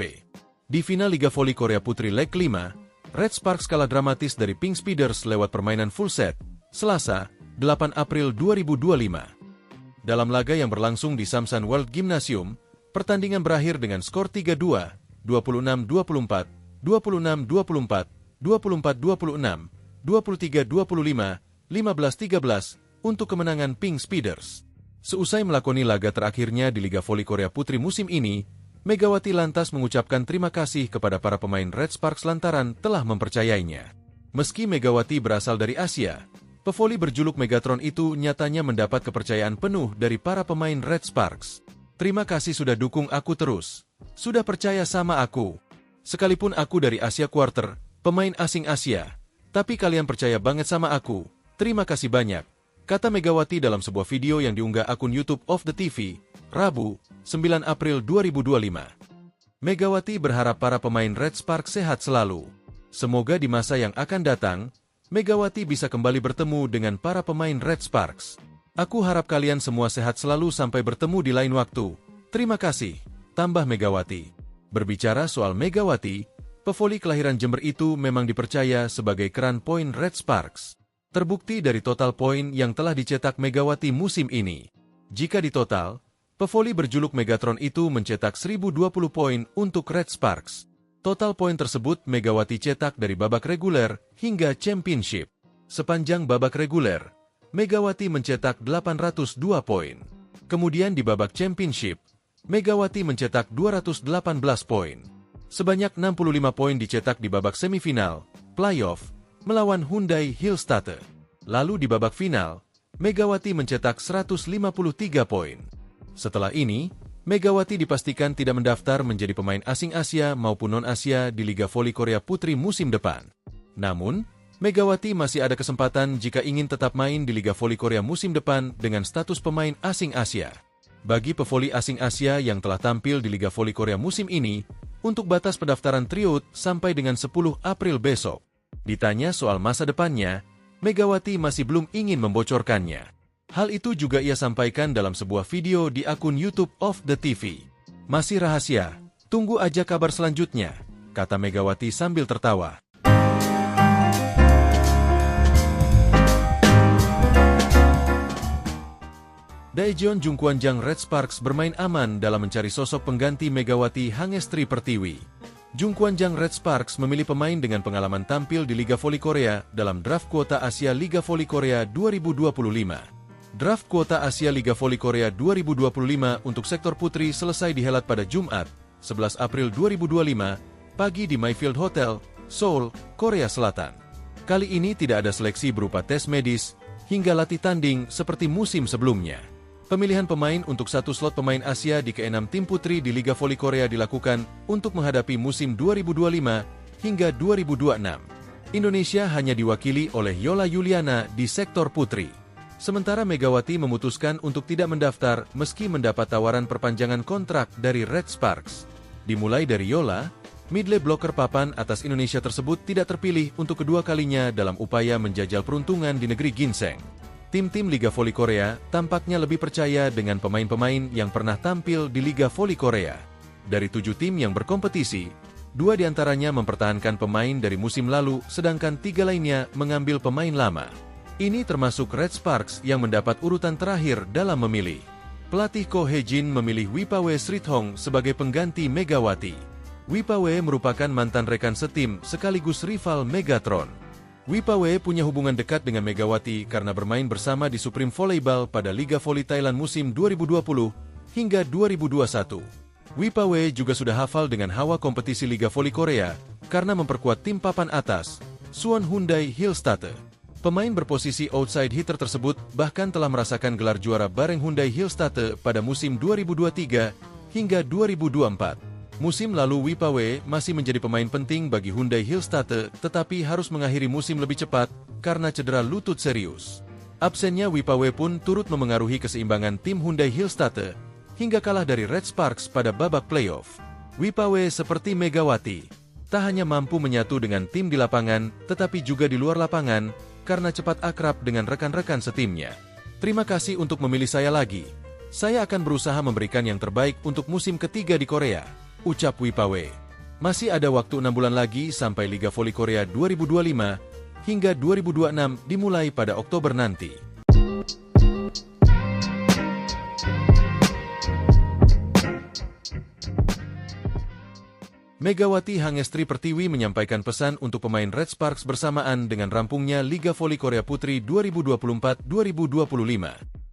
Di final Liga Voli Korea Putri leg 5, Red Sparks kalah dramatis dari Pink Speeders lewat permainan full set, Selasa, 8 April 2025. Dalam laga yang berlangsung di Samsan World Gymnasium, pertandingan berakhir dengan skor 3-2, 26-24, 26-24, 24-26, 23-25, 15-13 untuk kemenangan Pink Speeders. Seusai melakoni laga terakhirnya di Liga Voli Korea Putri musim ini, Megawati lantas mengucapkan terima kasih kepada para pemain Red Sparks lantaran telah mempercayainya. Meski Megawati berasal dari Asia, pevoli berjuluk Megatron itu nyatanya mendapat kepercayaan penuh dari para pemain Red Sparks. Terima kasih sudah dukung aku terus. Sudah percaya sama aku. Sekalipun aku dari Asia Quarter, pemain asing Asia, tapi kalian percaya banget sama aku. Terima kasih banyak, kata Megawati dalam sebuah video yang diunggah akun YouTube of the TV, Rabu, 9 April 2025. Megawati berharap para pemain Red Sparks sehat selalu. Semoga di masa yang akan datang, Megawati bisa kembali bertemu dengan para pemain Red Sparks. Aku harap kalian semua sehat selalu sampai bertemu di lain waktu. Terima kasih, tambah Megawati. Berbicara soal Megawati, pevoli kelahiran Jember itu memang dipercaya sebagai keran poin Red Sparks. Terbukti dari total poin yang telah dicetak Megawati musim ini. Jika ditotal, pevoli berjuluk Megatron itu mencetak 1020 poin untuk Red Sparks. Total poin tersebut Megawati cetak dari babak reguler hingga championship. Sepanjang babak reguler, Megawati mencetak 802 poin. Kemudian di babak championship, Megawati mencetak 218 poin. Sebanyak 65 poin dicetak di babak semifinal, playoff, melawan Hyundai Hillstatte. Lalu di babak final, Megawati mencetak 153 poin. Setelah ini, Megawati dipastikan tidak mendaftar menjadi pemain asing Asia maupun non-Asia di Liga Voli Korea Putri musim depan. Namun, Megawati masih ada kesempatan jika ingin tetap main di Liga Voli Korea musim depan dengan status pemain asing Asia. Bagi pevoli asing Asia yang telah tampil di Liga Voli Korea musim ini, untuk batas pendaftaran tryout sampai dengan 10 April besok. Ditanya soal masa depannya, Megawati masih belum ingin membocorkannya. Hal itu juga ia sampaikan dalam sebuah video di akun YouTube of the TV. Masih rahasia, tunggu aja kabar selanjutnya, kata Megawati sambil tertawa. Daejeon Jungkwanjang Red Sparks bermain aman dalam mencari sosok pengganti Megawati Hangestri Pertiwi. Jungkwanjang Red Sparks memilih pemain dengan pengalaman tampil di Liga Voli Korea dalam draft kuota Asia Liga Voli Korea 2025. Draft kuota Asia Liga Voli Korea 2025 untuk sektor putri selesai dihelat pada Jumat, 11 April 2025, pagi di Mayfield Hotel, Seoul, Korea Selatan. Kali ini tidak ada seleksi berupa tes medis hingga latih tanding seperti musim sebelumnya. Pemilihan pemain untuk satu slot pemain Asia di ke-6 tim putri di Liga Voli Korea dilakukan untuk menghadapi musim 2025 hingga 2026. Indonesia hanya diwakili oleh Yola Yuliana di sektor putri. Sementara Megawati memutuskan untuk tidak mendaftar meski mendapat tawaran perpanjangan kontrak dari Red Sparks. Dimulai dari Yola, midlane blocker papan atas Indonesia tersebut tidak terpilih untuk kedua kalinya dalam upaya menjajal peruntungan di negeri ginseng. Tim-tim Liga Voli Korea tampaknya lebih percaya dengan pemain-pemain yang pernah tampil di Liga Voli Korea. Dari 7 tim yang berkompetisi, 2 diantaranya mempertahankan pemain dari musim lalu, sedangkan 3 lainnya mengambil pemain lama. Ini termasuk Red Sparks yang mendapat urutan terakhir dalam memilih. Pelatih Ko Hye-jin memilih Wipawe Srithong sebagai pengganti Megawati. Wipawe merupakan mantan rekan setim sekaligus rival Megatron. Wipawe punya hubungan dekat dengan Megawati karena bermain bersama di Supreme Volleyball pada Liga Voli Thailand musim 2020 hingga 2021. Wipawe juga sudah hafal dengan hawa kompetisi Liga Voli Korea karena memperkuat tim papan atas, Suwon Hyundai Hillstatte. Pemain berposisi outside hitter tersebut bahkan telah merasakan gelar juara bareng Hyundai Hillstatte pada musim 2023 hingga 2024. Musim lalu Wipawe masih menjadi pemain penting bagi Hyundai Hillstatte, tetapi harus mengakhiri musim lebih cepat karena cedera lutut serius. Absennya Wipawe pun turut memengaruhi keseimbangan tim Hyundai Hillstatte hingga kalah dari Red Sparks pada babak playoff. Wipawe seperti Megawati, tak hanya mampu menyatu dengan tim di lapangan, tetapi juga di luar lapangan karena cepat akrab dengan rekan-rekan setimnya. Terima kasih untuk memilih saya lagi. Saya akan berusaha memberikan yang terbaik untuk musim ketiga di Korea, ucap Wipawe. Masih ada waktu 6 bulan lagi sampai Liga Voli Korea 2025 hingga 2026 dimulai pada Oktober nanti. Megawati Hangestri Pertiwi menyampaikan pesan untuk pemain Red Sparks bersamaan dengan rampungnya Liga Voli Korea Putri 2024-2025.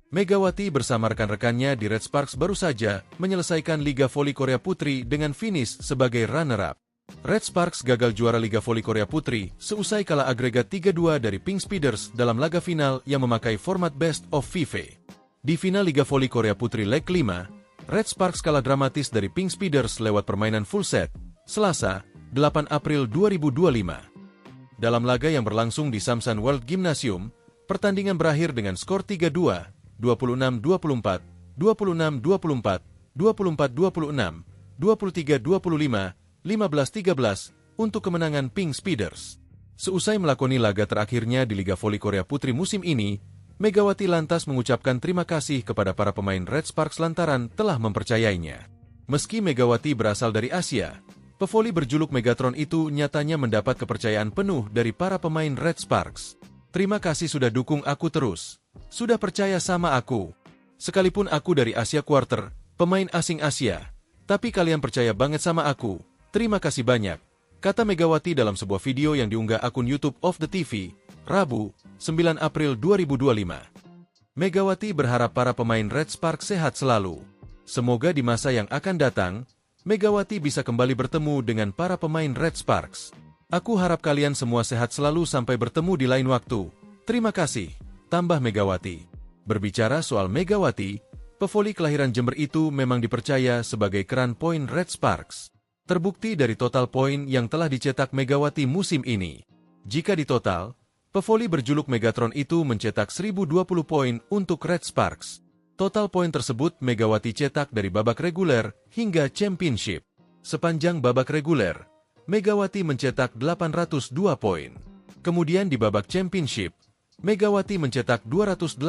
Megawati bersama rekan-rekannya di Red Sparks baru saja menyelesaikan Liga Voli Korea Putri dengan finish sebagai runner-up. Red Sparks gagal juara Liga Voli Korea Putri seusai kalah agregat 3-2 dari Pink Speeders dalam laga final yang memakai format Best of 5. Di final Liga Voli Korea Putri leg 5, Red Sparks kalah dramatis dari Pink Speeders lewat permainan full set, Selasa, 8 April 2025. Dalam laga yang berlangsung di Samsan World Gymnasium, pertandingan berakhir dengan skor 3-2, 26-24, 26-24, 24-26, 23-25, 15-13 untuk kemenangan Pink Speeders. Seusai melakoni laga terakhirnya di Liga Voli Korea Putri musim ini, Megawati lantas mengucapkan terima kasih kepada para pemain Red Sparks lantaran telah mempercayainya. Meski Megawati berasal dari Asia, pevoli berjuluk Megatron itu nyatanya mendapat kepercayaan penuh dari para pemain Red Sparks. Terima kasih sudah dukung aku terus. Sudah percaya sama aku. Sekalipun aku dari Asia Quarter, pemain asing Asia, tapi kalian percaya banget sama aku. Terima kasih banyak, kata Megawati dalam sebuah video yang diunggah akun YouTube of the TV, Rabu, 9 April 2025. Megawati berharap para pemain Red Sparks sehat selalu. Semoga di masa yang akan datang, Megawati bisa kembali bertemu dengan para pemain Red Sparks. Aku harap kalian semua sehat selalu sampai bertemu di lain waktu. Terima kasih, tambah Megawati. Berbicara soal Megawati, pevoli kelahiran Jember itu memang dipercaya sebagai keran poin Red Sparks. Terbukti dari total poin yang telah dicetak Megawati musim ini. Jika ditotal, pevoli berjuluk Megatron itu mencetak 1020 poin untuk Red Sparks. Total poin tersebut Megawati cetak dari babak reguler hingga championship. Sepanjang babak reguler, Megawati mencetak 802 poin. Kemudian di babak championship, Megawati mencetak 218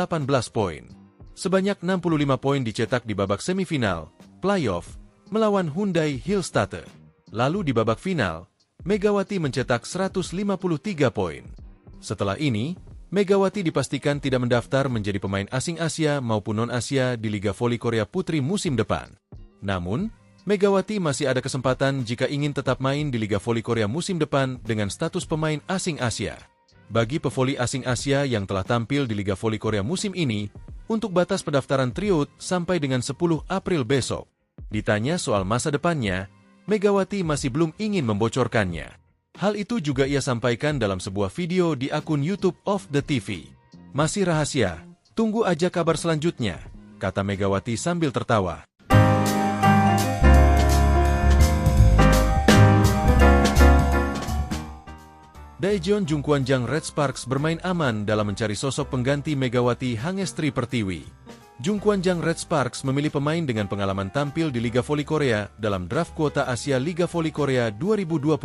poin. Sebanyak 65 poin dicetak di babak semifinal, playoff, melawan Hyundai Hillstatte. Lalu di babak final, Megawati mencetak 153 poin. Setelah ini, Megawati dipastikan tidak mendaftar menjadi pemain asing Asia maupun non-Asia di Liga Voli Korea Putri musim depan. Namun, Megawati masih ada kesempatan jika ingin tetap main di Liga Voli Korea musim depan dengan status pemain asing Asia. Bagi pevoli asing Asia yang telah tampil di Liga Voli Korea musim ini, untuk batas pendaftaran tryout sampai dengan 10 April besok. Ditanya soal masa depannya, Megawati masih belum ingin membocorkannya. Hal itu juga ia sampaikan dalam sebuah video di akun YouTube of the TV. Masih rahasia, tunggu aja kabar selanjutnya, kata Megawati sambil tertawa. Daejeon Jungkwanjang Red Sparks bermain aman dalam mencari sosok pengganti Megawati Hangestri Pertiwi. Jungkwanjang Red Sparks memilih pemain dengan pengalaman tampil di Liga Voli Korea dalam draft kuota Asia Liga Voli Korea 2025.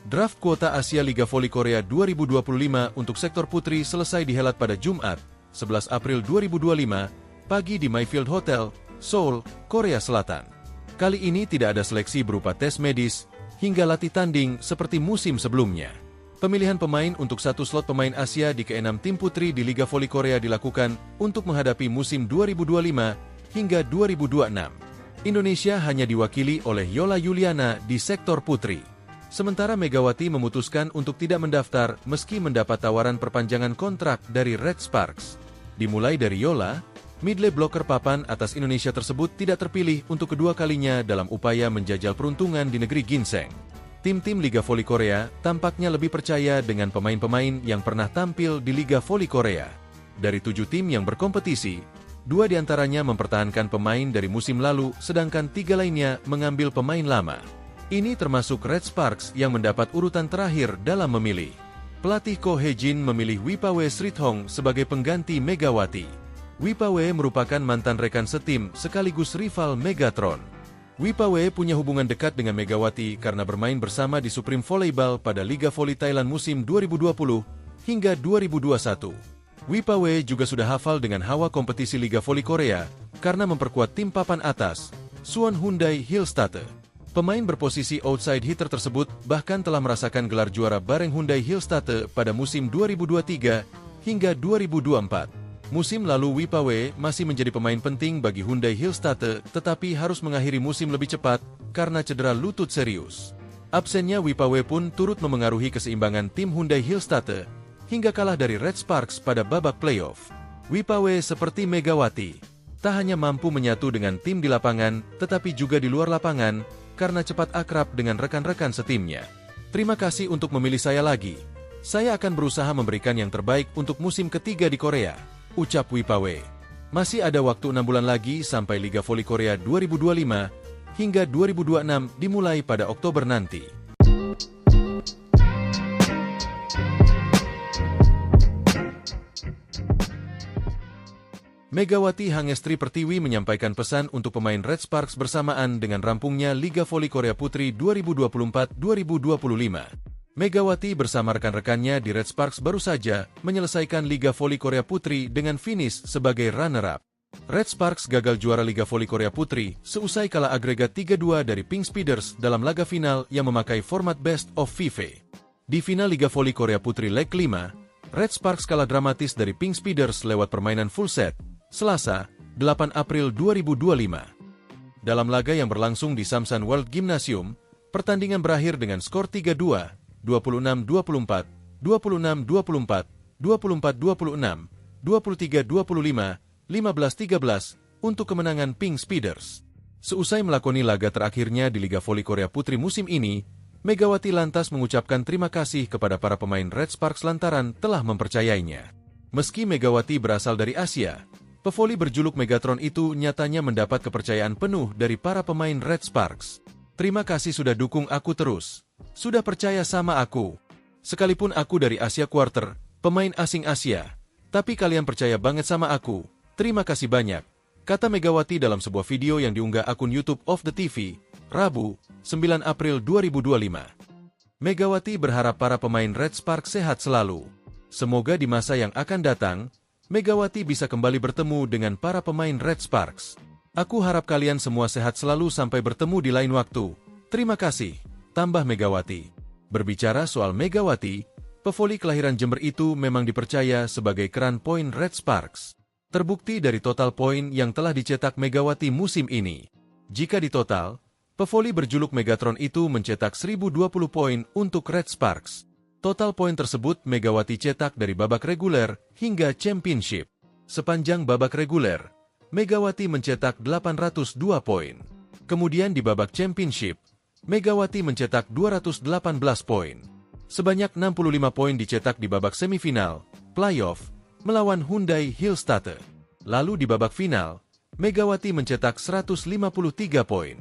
Draft kuota Asia Liga Voli Korea 2025 untuk sektor putri selesai dihelat pada Jumat, 11 April 2025, pagi di Mayfield Hotel, Seoul, Korea Selatan. Kali ini tidak ada seleksi berupa tes medis hingga latih tanding seperti musim sebelumnya. Pemilihan pemain untuk satu slot pemain Asia di ke-6 tim putri di Liga Voli Korea dilakukan untuk menghadapi musim 2025 hingga 2026. Indonesia hanya diwakili oleh Yola Yuliana di sektor putri. Sementara Megawati memutuskan untuk tidak mendaftar meski mendapat tawaran perpanjangan kontrak dari Red Sparks. Dimulai dari Yola, midley blocker papan atas Indonesia tersebut tidak terpilih untuk kedua kalinya dalam upaya menjajal peruntungan di negeri ginseng. Tim-tim Liga Voli Korea tampaknya lebih percaya dengan pemain-pemain yang pernah tampil di Liga Voli Korea. Dari 7 tim yang berkompetisi, 2 diantaranya mempertahankan pemain dari musim lalu, sedangkan 3 lainnya mengambil pemain lama. Ini termasuk Red Sparks yang mendapat urutan terakhir dalam memilih. Pelatih Ko Hye-jin memilih Wipawe Srithong sebagai pengganti Megawati. Wipawe merupakan mantan rekan setim sekaligus rival Megatron. Wipawe punya hubungan dekat dengan Megawati karena bermain bersama di Supreme Volleyball pada Liga Voli Thailand musim 2020 hingga 2021. Wipawe juga sudah hafal dengan hawa kompetisi Liga Voli Korea karena memperkuat tim papan atas, Suwon Hyundai Hillstatte. Pemain berposisi outside hitter tersebut bahkan telah merasakan gelar juara bareng Hyundai Hillstatte pada musim 2023 hingga 2024. Musim lalu Wipawe masih menjadi pemain penting bagi Hyundai Hillstatte tetapi harus mengakhiri musim lebih cepat karena cedera lutut serius. Absennya Wipawe pun turut memengaruhi keseimbangan tim Hyundai Hillstatte hingga kalah dari Red Sparks pada babak playoff. Wipawe seperti Megawati, tak hanya mampu menyatu dengan tim di lapangan tetapi juga di luar lapangan karena cepat akrab dengan rekan-rekan setimnya. Terima kasih untuk memilih saya lagi. Saya akan berusaha memberikan yang terbaik untuk musim ketiga di Korea, ucap Wipawe. Masih ada waktu 6 bulan lagi sampai Liga Voli Korea 2025 hingga 2026 dimulai pada Oktober nanti. Megawati Hangestri Pertiwi menyampaikan pesan untuk pemain Red Sparks bersamaan dengan rampungnya Liga Voli Korea Putri 2024-2025. Megawati bersama rekan-rekannya di Red Sparks baru saja menyelesaikan Liga Voli Korea Putri dengan finish sebagai runner-up. Red Sparks gagal juara Liga Voli Korea Putri seusai kalah agregat 3-2 dari Pink Speeders dalam laga final yang memakai format Best of 5. Di final Liga Voli Korea Putri leg 5, Red Sparks kalah dramatis dari Pink Speeders lewat permainan full set, Selasa, 8 April 2025. Dalam laga yang berlangsung di Samsan World Gymnasium, pertandingan berakhir dengan skor 3-2, 26-24, 26-24, 24-26, 23-25, 15-13 untuk kemenangan Pink Speeders. Seusai melakoni laga terakhirnya di Liga Voli Korea Putri musim ini, Megawati lantas mengucapkan terima kasih kepada para pemain Red Sparks lantaran telah mempercayainya. Meski Megawati berasal dari Asia, pevoli berjuluk Megatron itu nyatanya mendapat kepercayaan penuh dari para pemain Red Sparks. Terima kasih sudah dukung aku terus. Sudah percaya sama aku. Sekalipun aku dari Asia Quarter, pemain asing Asia, tapi kalian percaya banget sama aku. Terima kasih banyak, kata Megawati dalam sebuah video yang diunggah akun YouTube of the TV, Rabu, 9 April 2025. Megawati berharap para pemain Red Sparks sehat selalu. Semoga di masa yang akan datang, Megawati bisa kembali bertemu dengan para pemain Red Sparks. Aku harap kalian semua sehat selalu sampai bertemu di lain waktu. Terima kasih, tambah Megawati. Berbicara soal Megawati, pevoli kelahiran Jember itu memang dipercaya sebagai keran poin Red Sparks. Terbukti dari total poin yang telah dicetak Megawati musim ini. Jika ditotal, pevoli berjuluk Megatron itu mencetak 1020 poin untuk Red Sparks. Total poin tersebut Megawati cetak dari babak reguler hingga championship. Sepanjang babak reguler, Megawati mencetak 802 poin. Kemudian di babak championship, Megawati mencetak 218 poin. Sebanyak 65 poin dicetak di babak semifinal, playoff, melawan Hyundai Hillstatter. Lalu di babak final, Megawati mencetak 153 poin.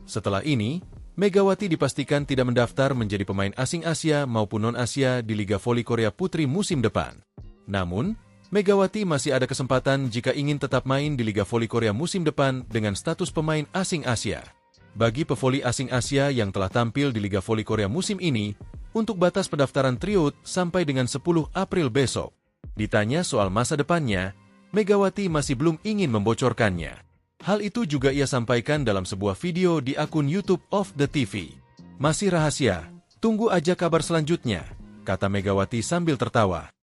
Setelah ini, Megawati dipastikan tidak mendaftar menjadi pemain asing Asia maupun non-Asia di Liga Voli Korea Putri musim depan. Namun, Megawati masih ada kesempatan jika ingin tetap main di Liga Voli Korea musim depan dengan status pemain asing Asia. Bagi pevoli asing Asia yang telah tampil di Liga Voli Korea musim ini, untuk batas pendaftaran tryout sampai dengan 10 April besok. Ditanya soal masa depannya, Megawati masih belum ingin membocorkannya. Hal itu juga ia sampaikan dalam sebuah video di akun YouTube of the TV. Masih rahasia, tunggu aja kabar selanjutnya, kata Megawati sambil tertawa.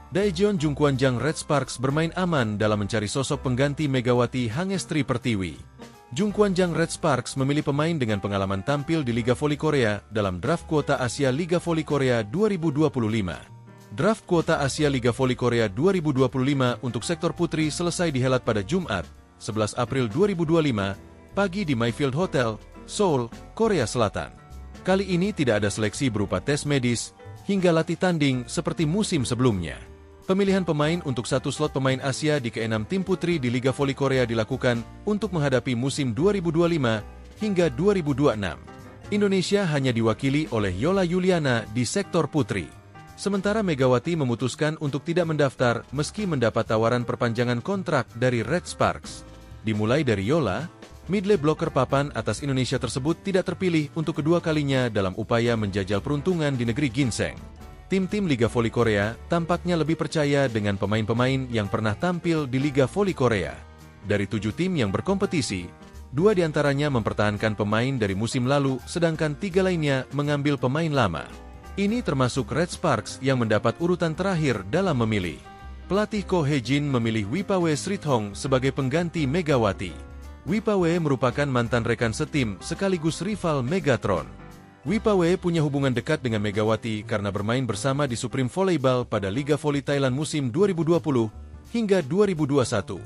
Daejeon Jungkwanjang Red Sparks bermain aman dalam mencari sosok pengganti Megawati Hangestri Pertiwi. Jungkwanjang Red Sparks memilih pemain dengan pengalaman tampil di Liga Voli Korea dalam draft kuota Asia Liga Voli Korea 2025. Draft kuota Asia Liga Voli Korea 2025 untuk sektor putri selesai dihelat pada Jumat, 11 April 2025, pagi di Mayfield Hotel, Seoul, Korea Selatan. Kali ini tidak ada seleksi berupa tes medis hingga latih tanding seperti musim sebelumnya. Pemilihan pemain untuk satu slot pemain Asia di ke-6 tim putri di Liga Voli Korea dilakukan untuk menghadapi musim 2025 hingga 2026. Indonesia hanya diwakili oleh Yola Yuliana di sektor putri. Sementara Megawati memutuskan untuk tidak mendaftar meski mendapat tawaran perpanjangan kontrak dari Red Sparks. Dimulai dari Yola, midley blocker papan atas Indonesia tersebut tidak terpilih untuk kedua kalinya dalam upaya menjajal peruntungan di negeri ginseng. Tim-tim Liga Voli Korea tampaknya lebih percaya dengan pemain-pemain yang pernah tampil di Liga Voli Korea. Dari 7 tim yang berkompetisi, 2 diantaranya mempertahankan pemain dari musim lalu, sedangkan 3 lainnya mengambil pemain lama. Ini termasuk Red Sparks yang mendapat urutan terakhir dalam memilih. Pelatih Ko Hye-jin memilih Wipawe Srithong sebagai pengganti Megawati. Wipawe merupakan mantan rekan setim sekaligus rival Megatron. Wipawe punya hubungan dekat dengan Megawati karena bermain bersama di Supreme Volleyball pada Liga Voli Thailand musim 2020 hingga 2021.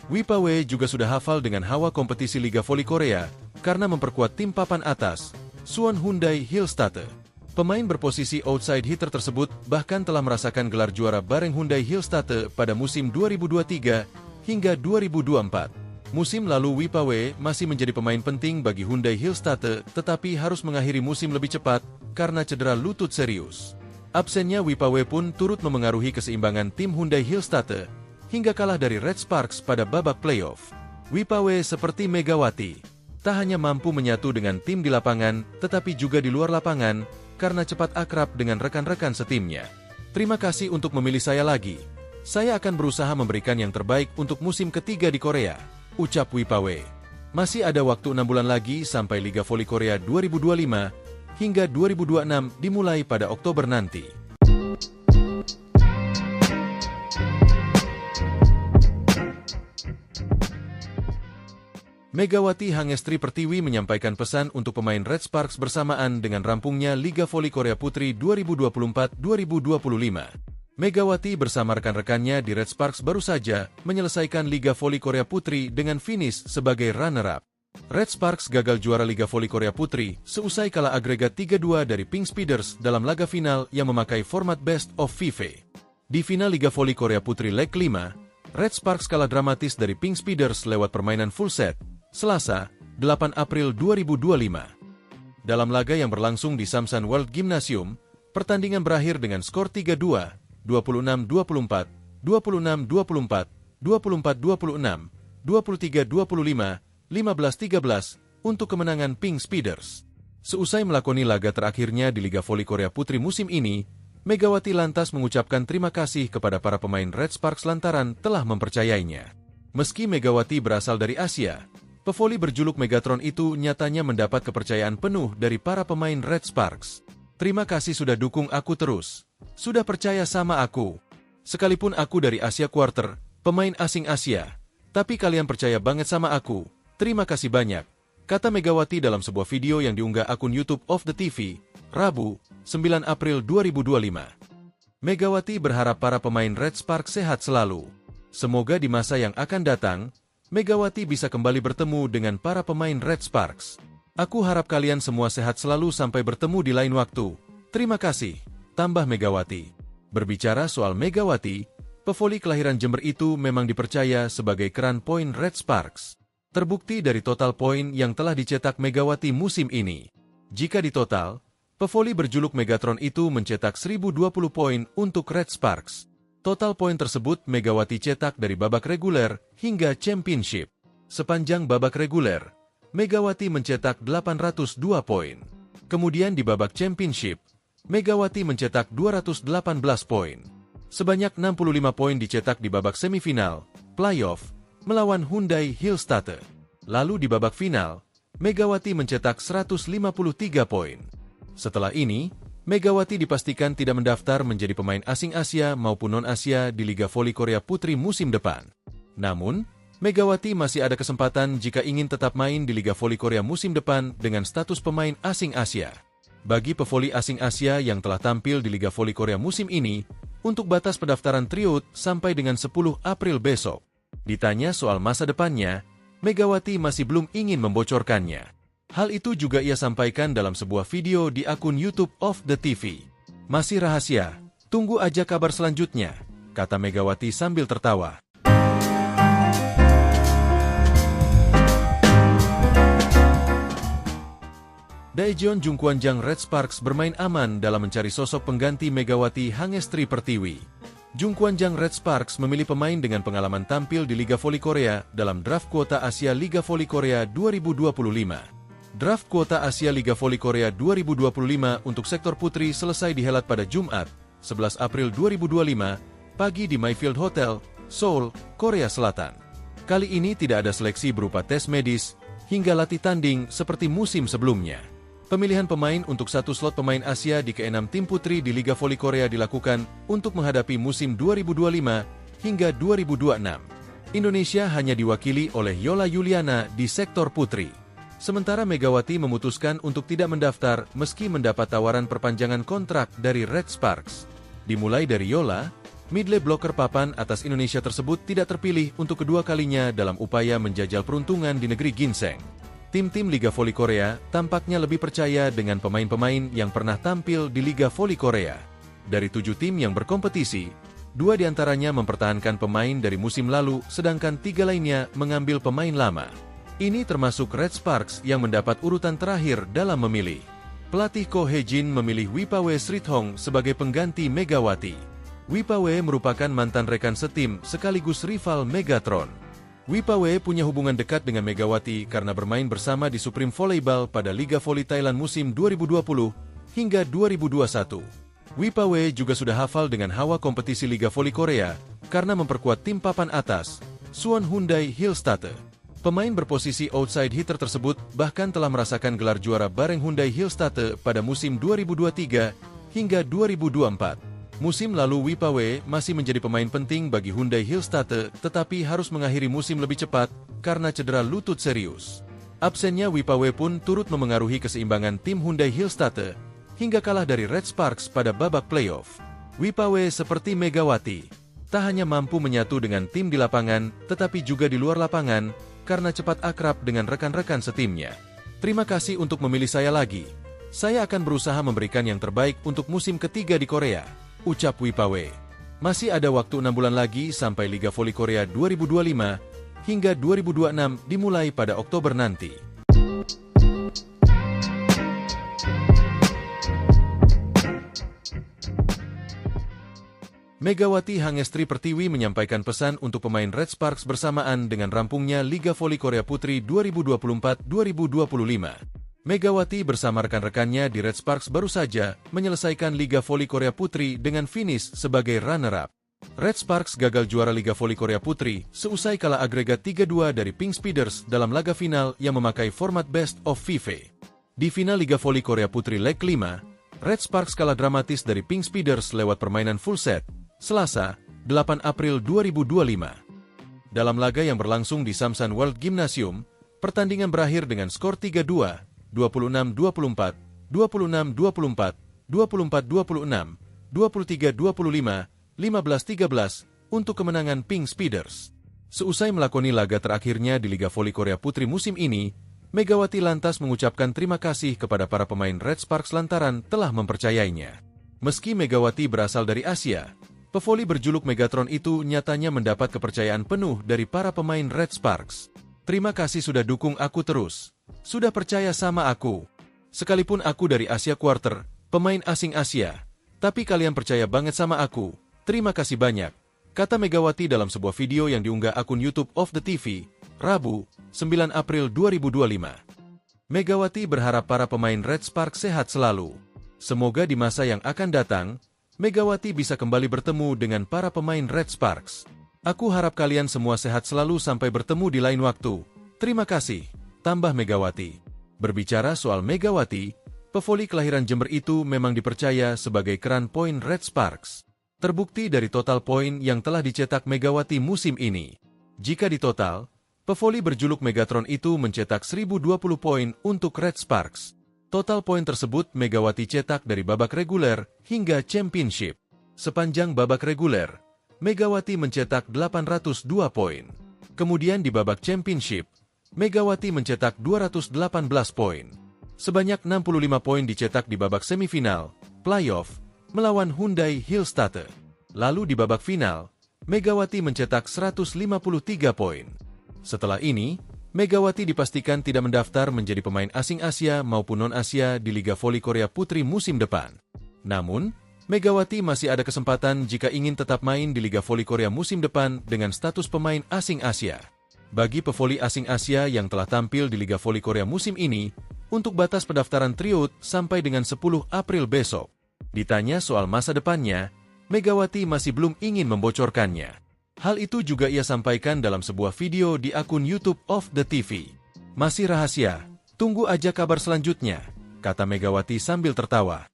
Wipawe juga sudah hafal dengan hawa kompetisi Liga Voli Korea karena memperkuat tim papan atas, Suwon Hyundai Hillstatter. Pemain berposisi outside hitter tersebut bahkan telah merasakan gelar juara bareng Hyundai Hillstatter pada musim 2023 hingga 2024. Musim lalu Wipawe masih menjadi pemain penting bagi Hyundai Hillstatter tetapi harus mengakhiri musim lebih cepat karena cedera lutut serius. Absennya Wipawe pun turut memengaruhi keseimbangan tim Hyundai Hillstatter hingga kalah dari Red Sparks pada babak playoff. Wipawe seperti Megawati, tak hanya mampu menyatu dengan tim di lapangan tetapi juga di luar lapangan karena cepat akrab dengan rekan-rekan setimnya. Terima kasih untuk memilih saya lagi. Saya akan berusaha memberikan yang terbaik untuk musim ketiga di Korea, ucap Wipawe. Masih ada waktu 6 bulan lagi sampai Liga Voli Korea 2025 hingga 2026 dimulai pada Oktober nanti. Megawati Hangestri Pertiwi menyampaikan pesan untuk pemain Red Sparks bersamaan dengan rampungnya Liga Voli Korea Putri 2024-2025. Megawati bersama rekan-rekannya di Red Sparks baru saja menyelesaikan Liga Voli Korea Putri dengan finish sebagai runner-up. Red Sparks gagal juara Liga Voli Korea Putri seusai kalah agregat 3-2 dari Pink Speeders dalam laga final yang memakai format Best of FIFA. Di final Liga Voli Korea Putri leg 5, Red Sparks kalah dramatis dari Pink Speeders lewat permainan full set, Selasa, 8 April 2025. Dalam laga yang berlangsung di Samsan World Gymnasium, pertandingan berakhir dengan skor 3-2, 26-24, 26-24, 24-26, 23-25, 15-13 untuk kemenangan Pink Speeders. Seusai melakoni laga terakhirnya di Liga Voli Korea Putri musim ini, Megawati lantas mengucapkan terima kasih kepada para pemain Red Sparks lantaran telah mempercayainya. Meski Megawati berasal dari Asia, pevoli berjuluk Megatron itu nyatanya mendapat kepercayaan penuh dari para pemain Red Sparks. Terima kasih sudah dukung aku terus. Sudah percaya sama aku. Sekalipun aku dari Asia Quarter, pemain asing Asia. Tapi kalian percaya banget sama aku. Terima kasih banyak. Kata Megawati dalam sebuah video yang diunggah akun YouTube of the TV, Rabu, 9 April 2025. Megawati berharap para pemain Red Sparks sehat selalu. Semoga di masa yang akan datang, Megawati bisa kembali bertemu dengan para pemain Red Sparks. Aku harap kalian semua sehat selalu sampai bertemu di lain waktu. Terima kasih, tambah Megawati. Berbicara soal Megawati, pevoli kelahiran Jember itu memang dipercaya sebagai keran poin Red Sparks. Terbukti dari total poin yang telah dicetak Megawati musim ini. Jika ditotal, pevoli berjuluk Megatron itu mencetak 1020 poin untuk Red Sparks. Total poin tersebut Megawati cetak dari babak reguler hingga championship. Sepanjang babak reguler, Megawati mencetak 802 poin. Kemudian di babak championship, Megawati mencetak 218 poin. Sebanyak 65 poin dicetak di babak semifinal, playoff, melawan Hyundai Hillstatte. Lalu di babak final, Megawati mencetak 153 poin. Setelah ini, Megawati dipastikan tidak mendaftar menjadi pemain asing Asia maupun non-Asia di Liga Voli Korea Putri musim depan. Namun, Megawati masih ada kesempatan jika ingin tetap main di Liga Voli Korea musim depan dengan status pemain asing Asia. Bagi pevoli asing Asia yang telah tampil di Liga Voli Korea musim ini, untuk batas pendaftaran tryout sampai dengan 10 April besok. Ditanya soal masa depannya, Megawati masih belum ingin membocorkannya. Hal itu juga ia sampaikan dalam sebuah video di akun YouTube of the TV. Masih rahasia, tunggu aja kabar selanjutnya, kata Megawati sambil tertawa. Daejeon Jungkwanjang Red Sparks bermain aman dalam mencari sosok pengganti Megawati Hangestri Pertiwi. Jungkwanjang Red Sparks memilih pemain dengan pengalaman tampil di Liga Voli Korea dalam draft kuota Asia Liga Voli Korea 2025. Draft kuota Asia Liga Voli Korea 2025 untuk sektor putri selesai dihelat pada Jumat, 11 April 2025, pagi di Mayfield Hotel, Seoul, Korea Selatan. Kali ini tidak ada seleksi berupa tes medis hingga latih tanding seperti musim sebelumnya. Pemilihan pemain untuk satu slot pemain Asia di ke-6 tim putri di Liga Voli Korea dilakukan untuk menghadapi musim 2025 hingga 2026. Indonesia hanya diwakili oleh Yola Yuliana di sektor putri. Sementara Megawati memutuskan untuk tidak mendaftar meski mendapat tawaran perpanjangan kontrak dari Red Sparks. Dimulai dari Yola, midley blocker papan atas Indonesia tersebut tidak terpilih untuk kedua kalinya dalam upaya menjajal peruntungan di negeri ginseng. Tim-tim Liga Voli Korea tampaknya lebih percaya dengan pemain-pemain yang pernah tampil di Liga Voli Korea. Dari 7 tim yang berkompetisi, 2 diantaranya mempertahankan pemain dari musim lalu, sedangkan 3 lainnya mengambil pemain lama. Ini termasuk Red Sparks yang mendapat urutan terakhir dalam memilih. Pelatih Ko Hye-jin memilih Wipawe Srithong sebagai pengganti Megawati. Wipawe merupakan mantan rekan setim sekaligus rival Megatron. Wipawe punya hubungan dekat dengan Megawati karena bermain bersama di Supreme Volleyball pada Liga Voli Thailand musim 2020 hingga 2021. Wipawe juga sudah hafal dengan hawa kompetisi Liga Voli Korea karena memperkuat tim papan atas, Suwon Hyundai Hillstatte. Pemain berposisi outside hitter tersebut bahkan telah merasakan gelar juara bareng Hyundai Hillstatte pada musim 2023 hingga 2024. Musim lalu Wipawe masih menjadi pemain penting bagi Hyundai Hillstatte tetapi harus mengakhiri musim lebih cepat karena cedera lutut serius. Absennya Wipawe pun turut memengaruhi keseimbangan tim Hyundai Hillstatte hingga kalah dari Red Sparks pada babak playoff. Wipawe seperti Megawati, tak hanya mampu menyatu dengan tim di lapangan tetapi juga di luar lapangan karena cepat akrab dengan rekan-rekan setimnya. Terima kasih untuk memilih saya lagi. Saya akan berusaha memberikan yang terbaik untuk musim ketiga di Korea, ucap Wipawe. Masih ada waktu 6 bulan lagi sampai Liga Voli Korea 2025 hingga 2026 dimulai pada Oktober nanti. Megawati Hangestri Pertiwi menyampaikan pesan untuk pemain Red Sparks bersamaan dengan rampungnya Liga Voli Korea Putri 2024-2025. Megawati bersama rekan-rekannya di Red Sparks baru saja menyelesaikan Liga Voli Korea Putri dengan finish sebagai runner-up. Red Sparks gagal juara Liga Voli Korea Putri seusai kalah agregat 3-2 dari Pink Speeders dalam laga final yang memakai format Best of 5. Di final Liga Voli Korea Putri leg 5, Red Sparks kalah dramatis dari Pink Speeders lewat permainan full set, Selasa, 8 April 2025. Dalam laga yang berlangsung di Samsan World Gymnasium, pertandingan berakhir dengan skor 3-2, 26-24, 26-24, 24-26, 23-25, 15-13 untuk kemenangan Pink Speeders. Seusai melakoni laga terakhirnya di Liga Voli Korea Putri musim ini, Megawati lantas mengucapkan terima kasih kepada para pemain Red Sparks lantaran telah mempercayainya. Meski Megawati berasal dari Asia, pevoli berjuluk Megatron itu nyatanya mendapat kepercayaan penuh dari para pemain Red Sparks. Terima kasih sudah dukung aku terus. Sudah percaya sama aku. Sekalipun aku dari Asia Quarter, pemain asing Asia, tapi kalian percaya banget sama aku. Terima kasih banyak, kata Megawati dalam sebuah video yang diunggah akun YouTube of the TV, Rabu, 9 April 2025. Megawati berharap para pemain Red Sparks sehat selalu. Semoga di masa yang akan datang, Megawati bisa kembali bertemu dengan para pemain Red Sparks. Aku harap kalian semua sehat selalu sampai bertemu di lain waktu. Terima kasih, tambah Megawati. Berbicara soal Megawati, pevoli kelahiran Jember itu memang dipercaya sebagai keran poin Red Sparks. Terbukti dari total poin yang telah dicetak Megawati musim ini. Jika ditotal, pevoli berjuluk Megatron itu mencetak 1020 poin untuk Red Sparks. Total poin tersebut Megawati cetak dari babak reguler hingga championship. Sepanjang babak reguler, Megawati mencetak 802 poin. Kemudian di babak championship, Megawati mencetak 218 poin. Sebanyak 65 poin dicetak di babak semifinal, playoff, melawan Hyundai Hillstatte. Lalu di babak final, Megawati mencetak 153 poin. Setelah ini, Megawati dipastikan tidak mendaftar menjadi pemain asing Asia maupun non-Asia di Liga Voli Korea Putri musim depan. Namun, Megawati masih ada kesempatan jika ingin tetap main di Liga Voli Korea musim depan dengan status pemain asing Asia. Bagi pevoli asing Asia yang telah tampil di Liga Voli Korea musim ini, untuk batas pendaftaran tryout sampai dengan 10 April besok. Ditanya soal masa depannya, Megawati masih belum ingin membocorkannya. Hal itu juga ia sampaikan dalam sebuah video di akun YouTube of the TV. Masih rahasia, tunggu aja kabar selanjutnya, kata Megawati sambil tertawa.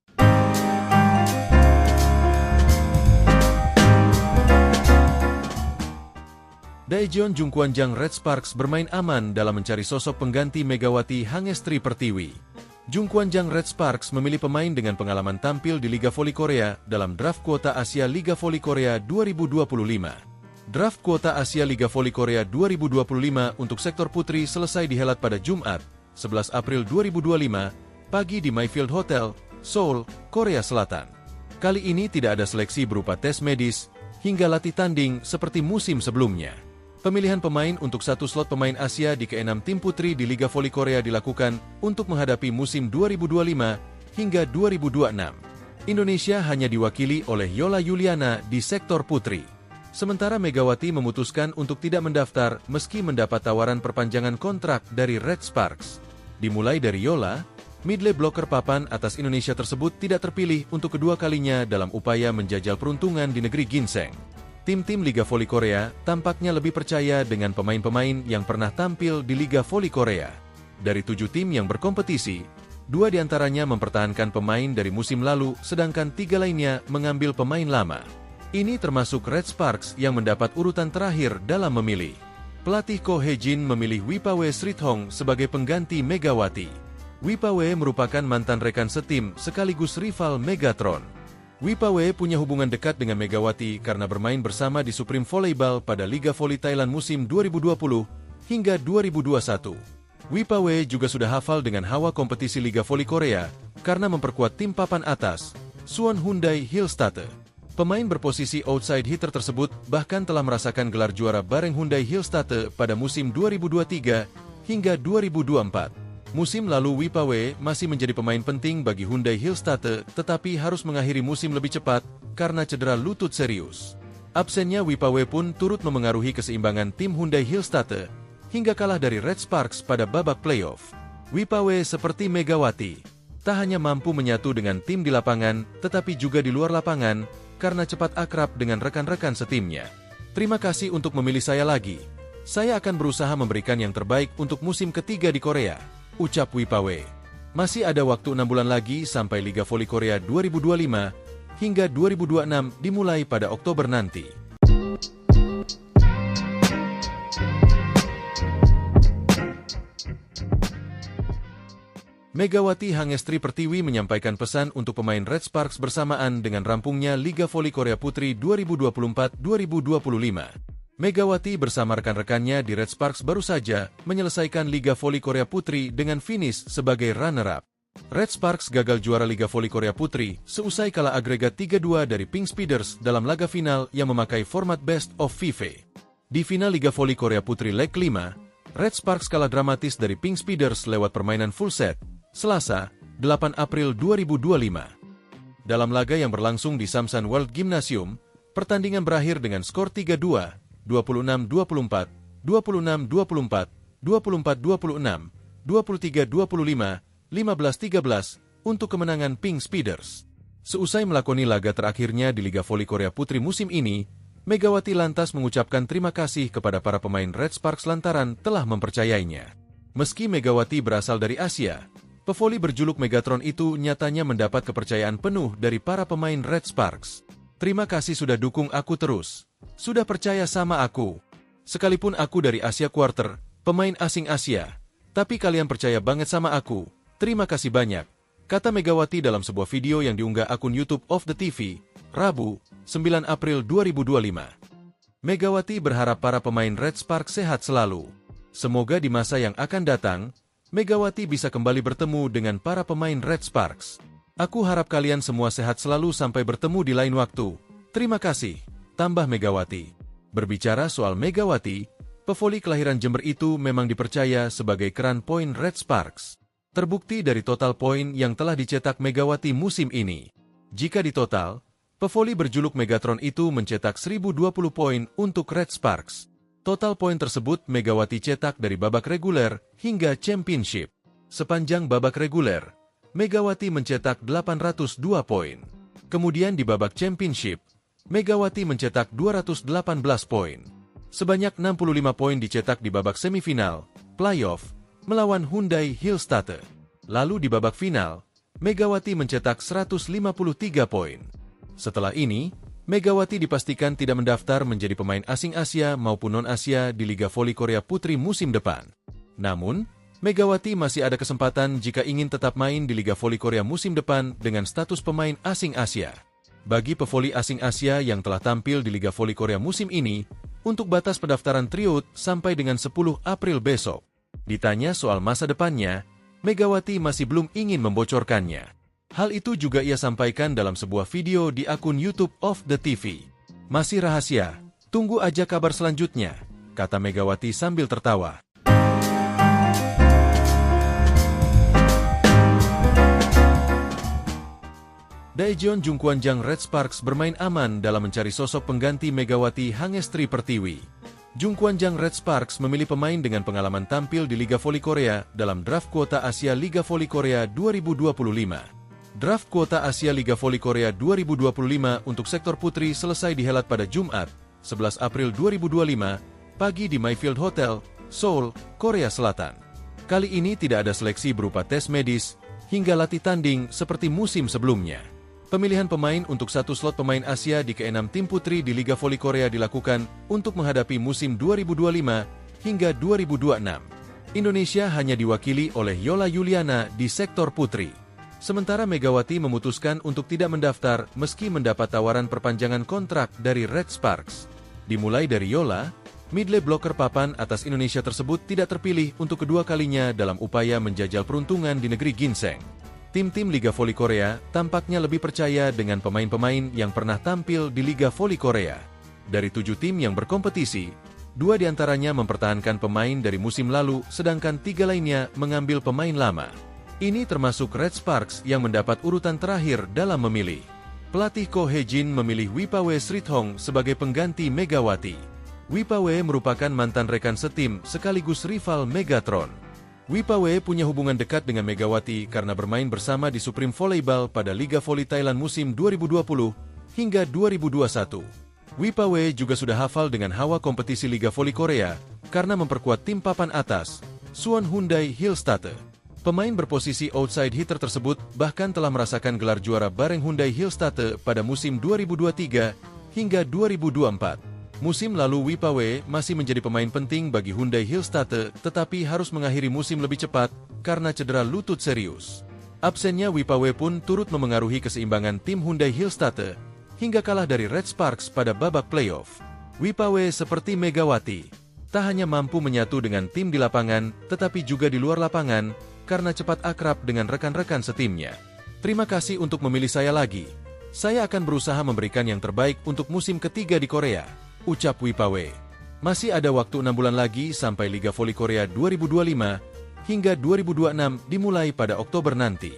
Daejeon Jungkwanjang Red Sparks bermain aman dalam mencari sosok pengganti Megawati Hangestri Pertiwi. Jungkwanjang Red Sparks memilih pemain dengan pengalaman tampil di Liga Voli Korea dalam draft kuota Asia Liga Voli Korea 2025. Draft kuota Asia Liga Voli Korea 2025 untuk sektor putri selesai dihelat pada Jumat, 11 April 2025, pagi di Mayfield Hotel, Seoul, Korea Selatan. Kali ini tidak ada seleksi berupa tes medis hingga latih tanding seperti musim sebelumnya. Pemilihan pemain untuk satu slot pemain Asia di ke-6 tim putri di Liga Voli Korea dilakukan untuk menghadapi musim 2025 hingga 2026. Indonesia hanya diwakili oleh Yola Yuliana di sektor putri. Sementara Megawati memutuskan untuk tidak mendaftar meski mendapat tawaran perpanjangan kontrak dari Red Sparks. Dimulai dari Yola, midley blocker papan atas Indonesia tersebut tidak terpilih untuk kedua kalinya dalam upaya menjajal peruntungan di negeri ginseng. Tim-tim Liga Voli Korea tampaknya lebih percaya dengan pemain-pemain yang pernah tampil di Liga Voli Korea. Dari 7 tim yang berkompetisi, 2 diantaranya mempertahankan pemain dari musim lalu, sedangkan 3 lainnya mengambil pemain lama. Ini termasuk Red Sparks yang mendapat urutan terakhir dalam memilih. Pelatih Ko Hye-jin memilih Wipawe Srithong sebagai pengganti Megawati. Wipawe merupakan mantan rekan setim sekaligus rival Megatron. Wipawe punya hubungan dekat dengan Megawati karena bermain bersama di Supreme Volleyball pada Liga Voli Thailand musim 2020 hingga 2021. Wipawe juga sudah hafal dengan hawa kompetisi Liga Voli Korea karena memperkuat tim papan atas, Suwon Hyundai Hillstatte. Pemain berposisi outside hitter tersebut bahkan telah merasakan gelar juara bareng Hyundai Hillstatte pada musim 2023 hingga 2024. Musim lalu Wipawe masih menjadi pemain penting bagi Hyundai Hillstatte tetapi harus mengakhiri musim lebih cepat karena cedera lutut serius. Absennya Wipawe pun turut memengaruhi keseimbangan tim Hyundai Hillstatte hingga kalah dari Red Sparks pada babak playoff. Wipawe seperti Megawati, tak hanya mampu menyatu dengan tim di lapangan tetapi juga di luar lapangan karena cepat akrab dengan rekan-rekan setimnya. Terima kasih untuk memilih saya lagi. Saya akan berusaha memberikan yang terbaik untuk musim ketiga di Korea, ucap Wipawe. Masih ada waktu 6 bulan lagi sampai Liga Voli Korea 2025 hingga 2026 dimulai pada Oktober nanti. Megawati Hangestri Pertiwi menyampaikan pesan untuk pemain Red Sparks bersamaan dengan rampungnya Liga Voli Korea Putri 2024-2025. Megawati bersama rekan-rekannya di Red Sparks baru saja menyelesaikan Liga Voli Korea Putri dengan finish sebagai runner-up. Red Sparks gagal juara Liga Voli Korea Putri seusai kalah agregat 3-2 dari Pink Speeders dalam laga final yang memakai format Best of 5. Di final Liga Voli Korea Putri Leg 5, Red Sparks kalah dramatis dari Pink Speeders lewat permainan full set, Selasa, 8 April 2025. Dalam laga yang berlangsung di Samsan World Gymnasium, pertandingan berakhir dengan skor 3-2, 26-24, 26-24, 24-26, 23-25, 15-13 untuk kemenangan Pink Speeders. Seusai melakoni laga terakhirnya di Liga Voli Korea Putri musim ini, Megawati lantas mengucapkan terima kasih kepada para pemain Red Sparks lantaran telah mempercayainya. Meski Megawati berasal dari Asia, pevoli berjuluk Megatron itu nyatanya mendapat kepercayaan penuh dari para pemain Red Sparks. Terima kasih sudah dukung aku terus. Sudah percaya sama aku. Sekalipun aku dari Asia Quarter, pemain asing Asia. Tapi kalian percaya banget sama aku. Terima kasih banyak, kata Megawati dalam sebuah video yang diunggah akun YouTube of the TV, Rabu, 9 April 2025. Megawati berharap para pemain Red Sparks sehat selalu. Semoga di masa yang akan datang, Megawati bisa kembali bertemu dengan para pemain Red Sparks. Aku harap kalian semua sehat selalu sampai bertemu di lain waktu. Terima kasih, tambah Megawati. Berbicara soal Megawati, pevoli kelahiran Jember itu memang dipercaya sebagai keran poin Red Sparks. Terbukti dari total poin yang telah dicetak Megawati musim ini. Jika ditotal, pevoli berjuluk Megatron itu mencetak 1020 poin untuk Red Sparks. Total poin tersebut Megawati cetak dari babak reguler hingga championship. Sepanjang babak reguler, Megawati mencetak 802 poin. Kemudian di babak championship, Megawati mencetak 218 poin. Sebanyak 65 poin dicetak di babak semifinal, playoff, melawan Hyundai Hillstatte. Lalu di babak final, Megawati mencetak 153 poin. Setelah ini, Megawati dipastikan tidak mendaftar menjadi pemain asing Asia maupun non-Asia di Liga Voli Korea Putri musim depan. Namun, Megawati masih ada kesempatan jika ingin tetap main di Liga Voli Korea musim depan dengan status pemain asing Asia. Bagi pevoli asing Asia yang telah tampil di Liga Voli Korea musim ini, untuk batas pendaftaran tryout sampai dengan 10 April besok. Ditanya soal masa depannya, Megawati masih belum ingin membocorkannya. Hal itu juga ia sampaikan dalam sebuah video di akun YouTube of the TV. Masih rahasia, tunggu aja kabar selanjutnya, kata Megawati sambil tertawa. Daejeon Jungkwanjang Red Sparks bermain aman dalam mencari sosok pengganti Megawati Hangestri Pertiwi. Jungkwanjang Red Sparks memilih pemain dengan pengalaman tampil di Liga Voli Korea dalam draft kuota Asia Liga Voli Korea 2025. Draft kuota Asia Liga Voli Korea 2025 untuk sektor putri selesai dihelat pada Jumat, 11 April 2025, pagi di Mayfield Hotel, Seoul, Korea Selatan. Kali ini tidak ada seleksi berupa tes medis, hingga latih tanding seperti musim sebelumnya. Pemilihan pemain untuk satu slot pemain Asia di ke-6 tim putri di Liga Voli Korea dilakukan untuk menghadapi musim 2025 hingga 2026. Indonesia hanya diwakili oleh Yola Yuliana di sektor putri. Sementara Megawati memutuskan untuk tidak mendaftar meski mendapat tawaran perpanjangan kontrak dari Red Sparks. Dimulai dari Yola, midley blocker papan atas Indonesia tersebut tidak terpilih untuk kedua kalinya dalam upaya menjajal peruntungan di negeri ginseng. Tim-tim Liga Voli Korea tampaknya lebih percaya dengan pemain-pemain yang pernah tampil di Liga Voli Korea. Dari 7 tim yang berkompetisi, 2 diantaranya mempertahankan pemain dari musim lalu, sedangkan 3 lainnya mengambil pemain lama. Ini termasuk Red Sparks yang mendapat urutan terakhir dalam memilih. Pelatih Ko Hee-jin memilih Wipawe Srithong sebagai pengganti Megawati. Wipawe merupakan mantan rekan setim sekaligus rival Megatron. Wipawe punya hubungan dekat dengan Megawati karena bermain bersama di Supreme Volleyball pada Liga Voli Thailand musim 2020 hingga 2021. Wipawe juga sudah hafal dengan hawa kompetisi Liga Voli Korea karena memperkuat tim papan atas, Suwon Hyundai Hillstatte. Pemain berposisi outside hitter tersebut bahkan telah merasakan gelar juara bareng Hyundai Hillstatte pada musim 2023 hingga 2024. Musim lalu Wipawe masih menjadi pemain penting bagi Hyundai Hillstatte, tetapi harus mengakhiri musim lebih cepat karena cedera lutut serius. Absennya Wipawe pun turut memengaruhi keseimbangan tim Hyundai Hillstatte hingga kalah dari Red Sparks pada babak playoff. Wipawe seperti Megawati, tak hanya mampu menyatu dengan tim di lapangan, tetapi juga di luar lapangan karena cepat akrab dengan rekan-rekan setimnya. Terima kasih untuk memilih saya lagi. Saya akan berusaha memberikan yang terbaik untuk musim ketiga di Korea, ucap Wipawe. Masih ada waktu 6 bulan lagi sampai Liga Voli Korea 2025 hingga 2026 dimulai pada Oktober nanti.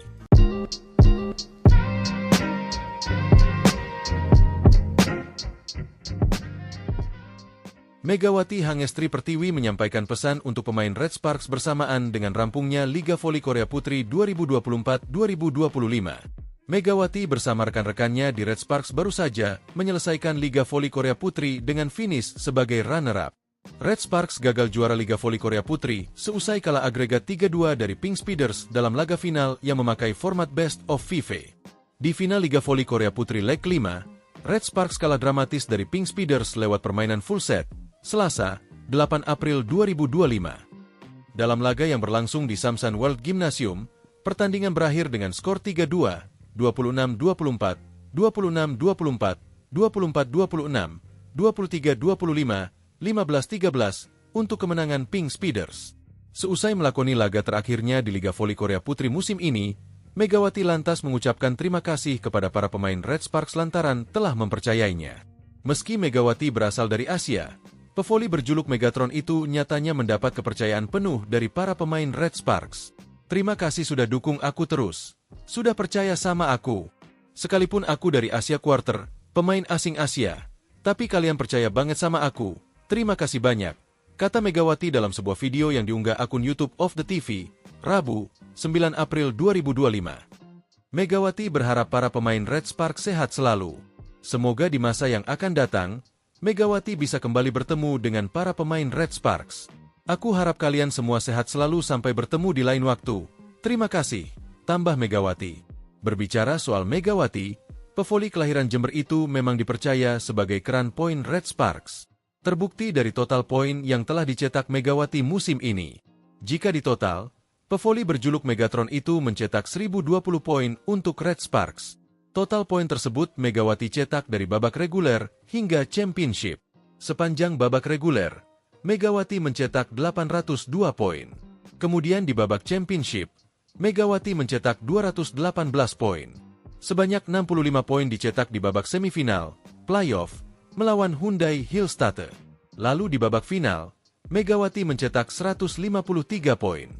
Megawati Hangestri Pertiwi menyampaikan pesan untuk pemain Red Sparks bersamaan dengan rampungnya Liga Voli Korea Putri 2024-2025. Megawati bersama rekan-rekannya di Red Sparks baru saja menyelesaikan Liga Voli Korea Putri dengan finish sebagai runner-up. Red Sparks gagal juara Liga Voli Korea Putri seusai kalah agregat 3-2 dari Pink Speeders dalam laga final yang memakai format Best of 5. Di final Liga Voli Korea Putri leg 5, Red Sparks kalah dramatis dari Pink Speeders lewat permainan full set, Selasa, 8 April 2025. Dalam laga yang berlangsung di Samsan World Gymnasium, pertandingan berakhir dengan skor 3-2, 26-24, 26-24, 24-26, 23-25, 15-13 untuk kemenangan Pink Speeders. Seusai melakoni laga terakhirnya di Liga Voli Korea Putri musim ini, Megawati lantas mengucapkan terima kasih kepada para pemain Red Sparks lantaran telah mempercayainya. Meski Megawati berasal dari Asia, pevoli berjuluk Megatron itu nyatanya mendapat kepercayaan penuh dari para pemain Red Sparks. Terima kasih sudah dukung aku terus. Sudah percaya sama aku. Sekalipun aku dari Asia Quarter, pemain asing Asia, tapi kalian percaya banget sama aku. Terima kasih banyak, kata Megawati dalam sebuah video yang diunggah akun YouTube of the TV, Rabu, 9 April 2025. Megawati berharap para pemain Red Sparks sehat selalu. Semoga di masa yang akan datang, Megawati bisa kembali bertemu dengan para pemain Red Sparks. Aku harap kalian semua sehat selalu sampai bertemu di lain waktu. Terima kasih, tambah Megawati. Berbicara soal Megawati, pevoli kelahiran Jember itu memang dipercaya sebagai keran poin Red Sparks. Terbukti dari total poin yang telah dicetak Megawati musim ini. Jika ditotal, pevoli berjuluk Megatron itu mencetak 1020 poin untuk Red Sparks. Total poin tersebut Megawati cetak dari babak reguler hingga championship. Sepanjang babak reguler, Megawati mencetak 802 poin. Kemudian di babak championship, Megawati mencetak 218 poin. Sebanyak 65 poin dicetak di babak semifinal, playoff, melawan Hyundai Hillstatte. Lalu di babak final, Megawati mencetak 153 poin.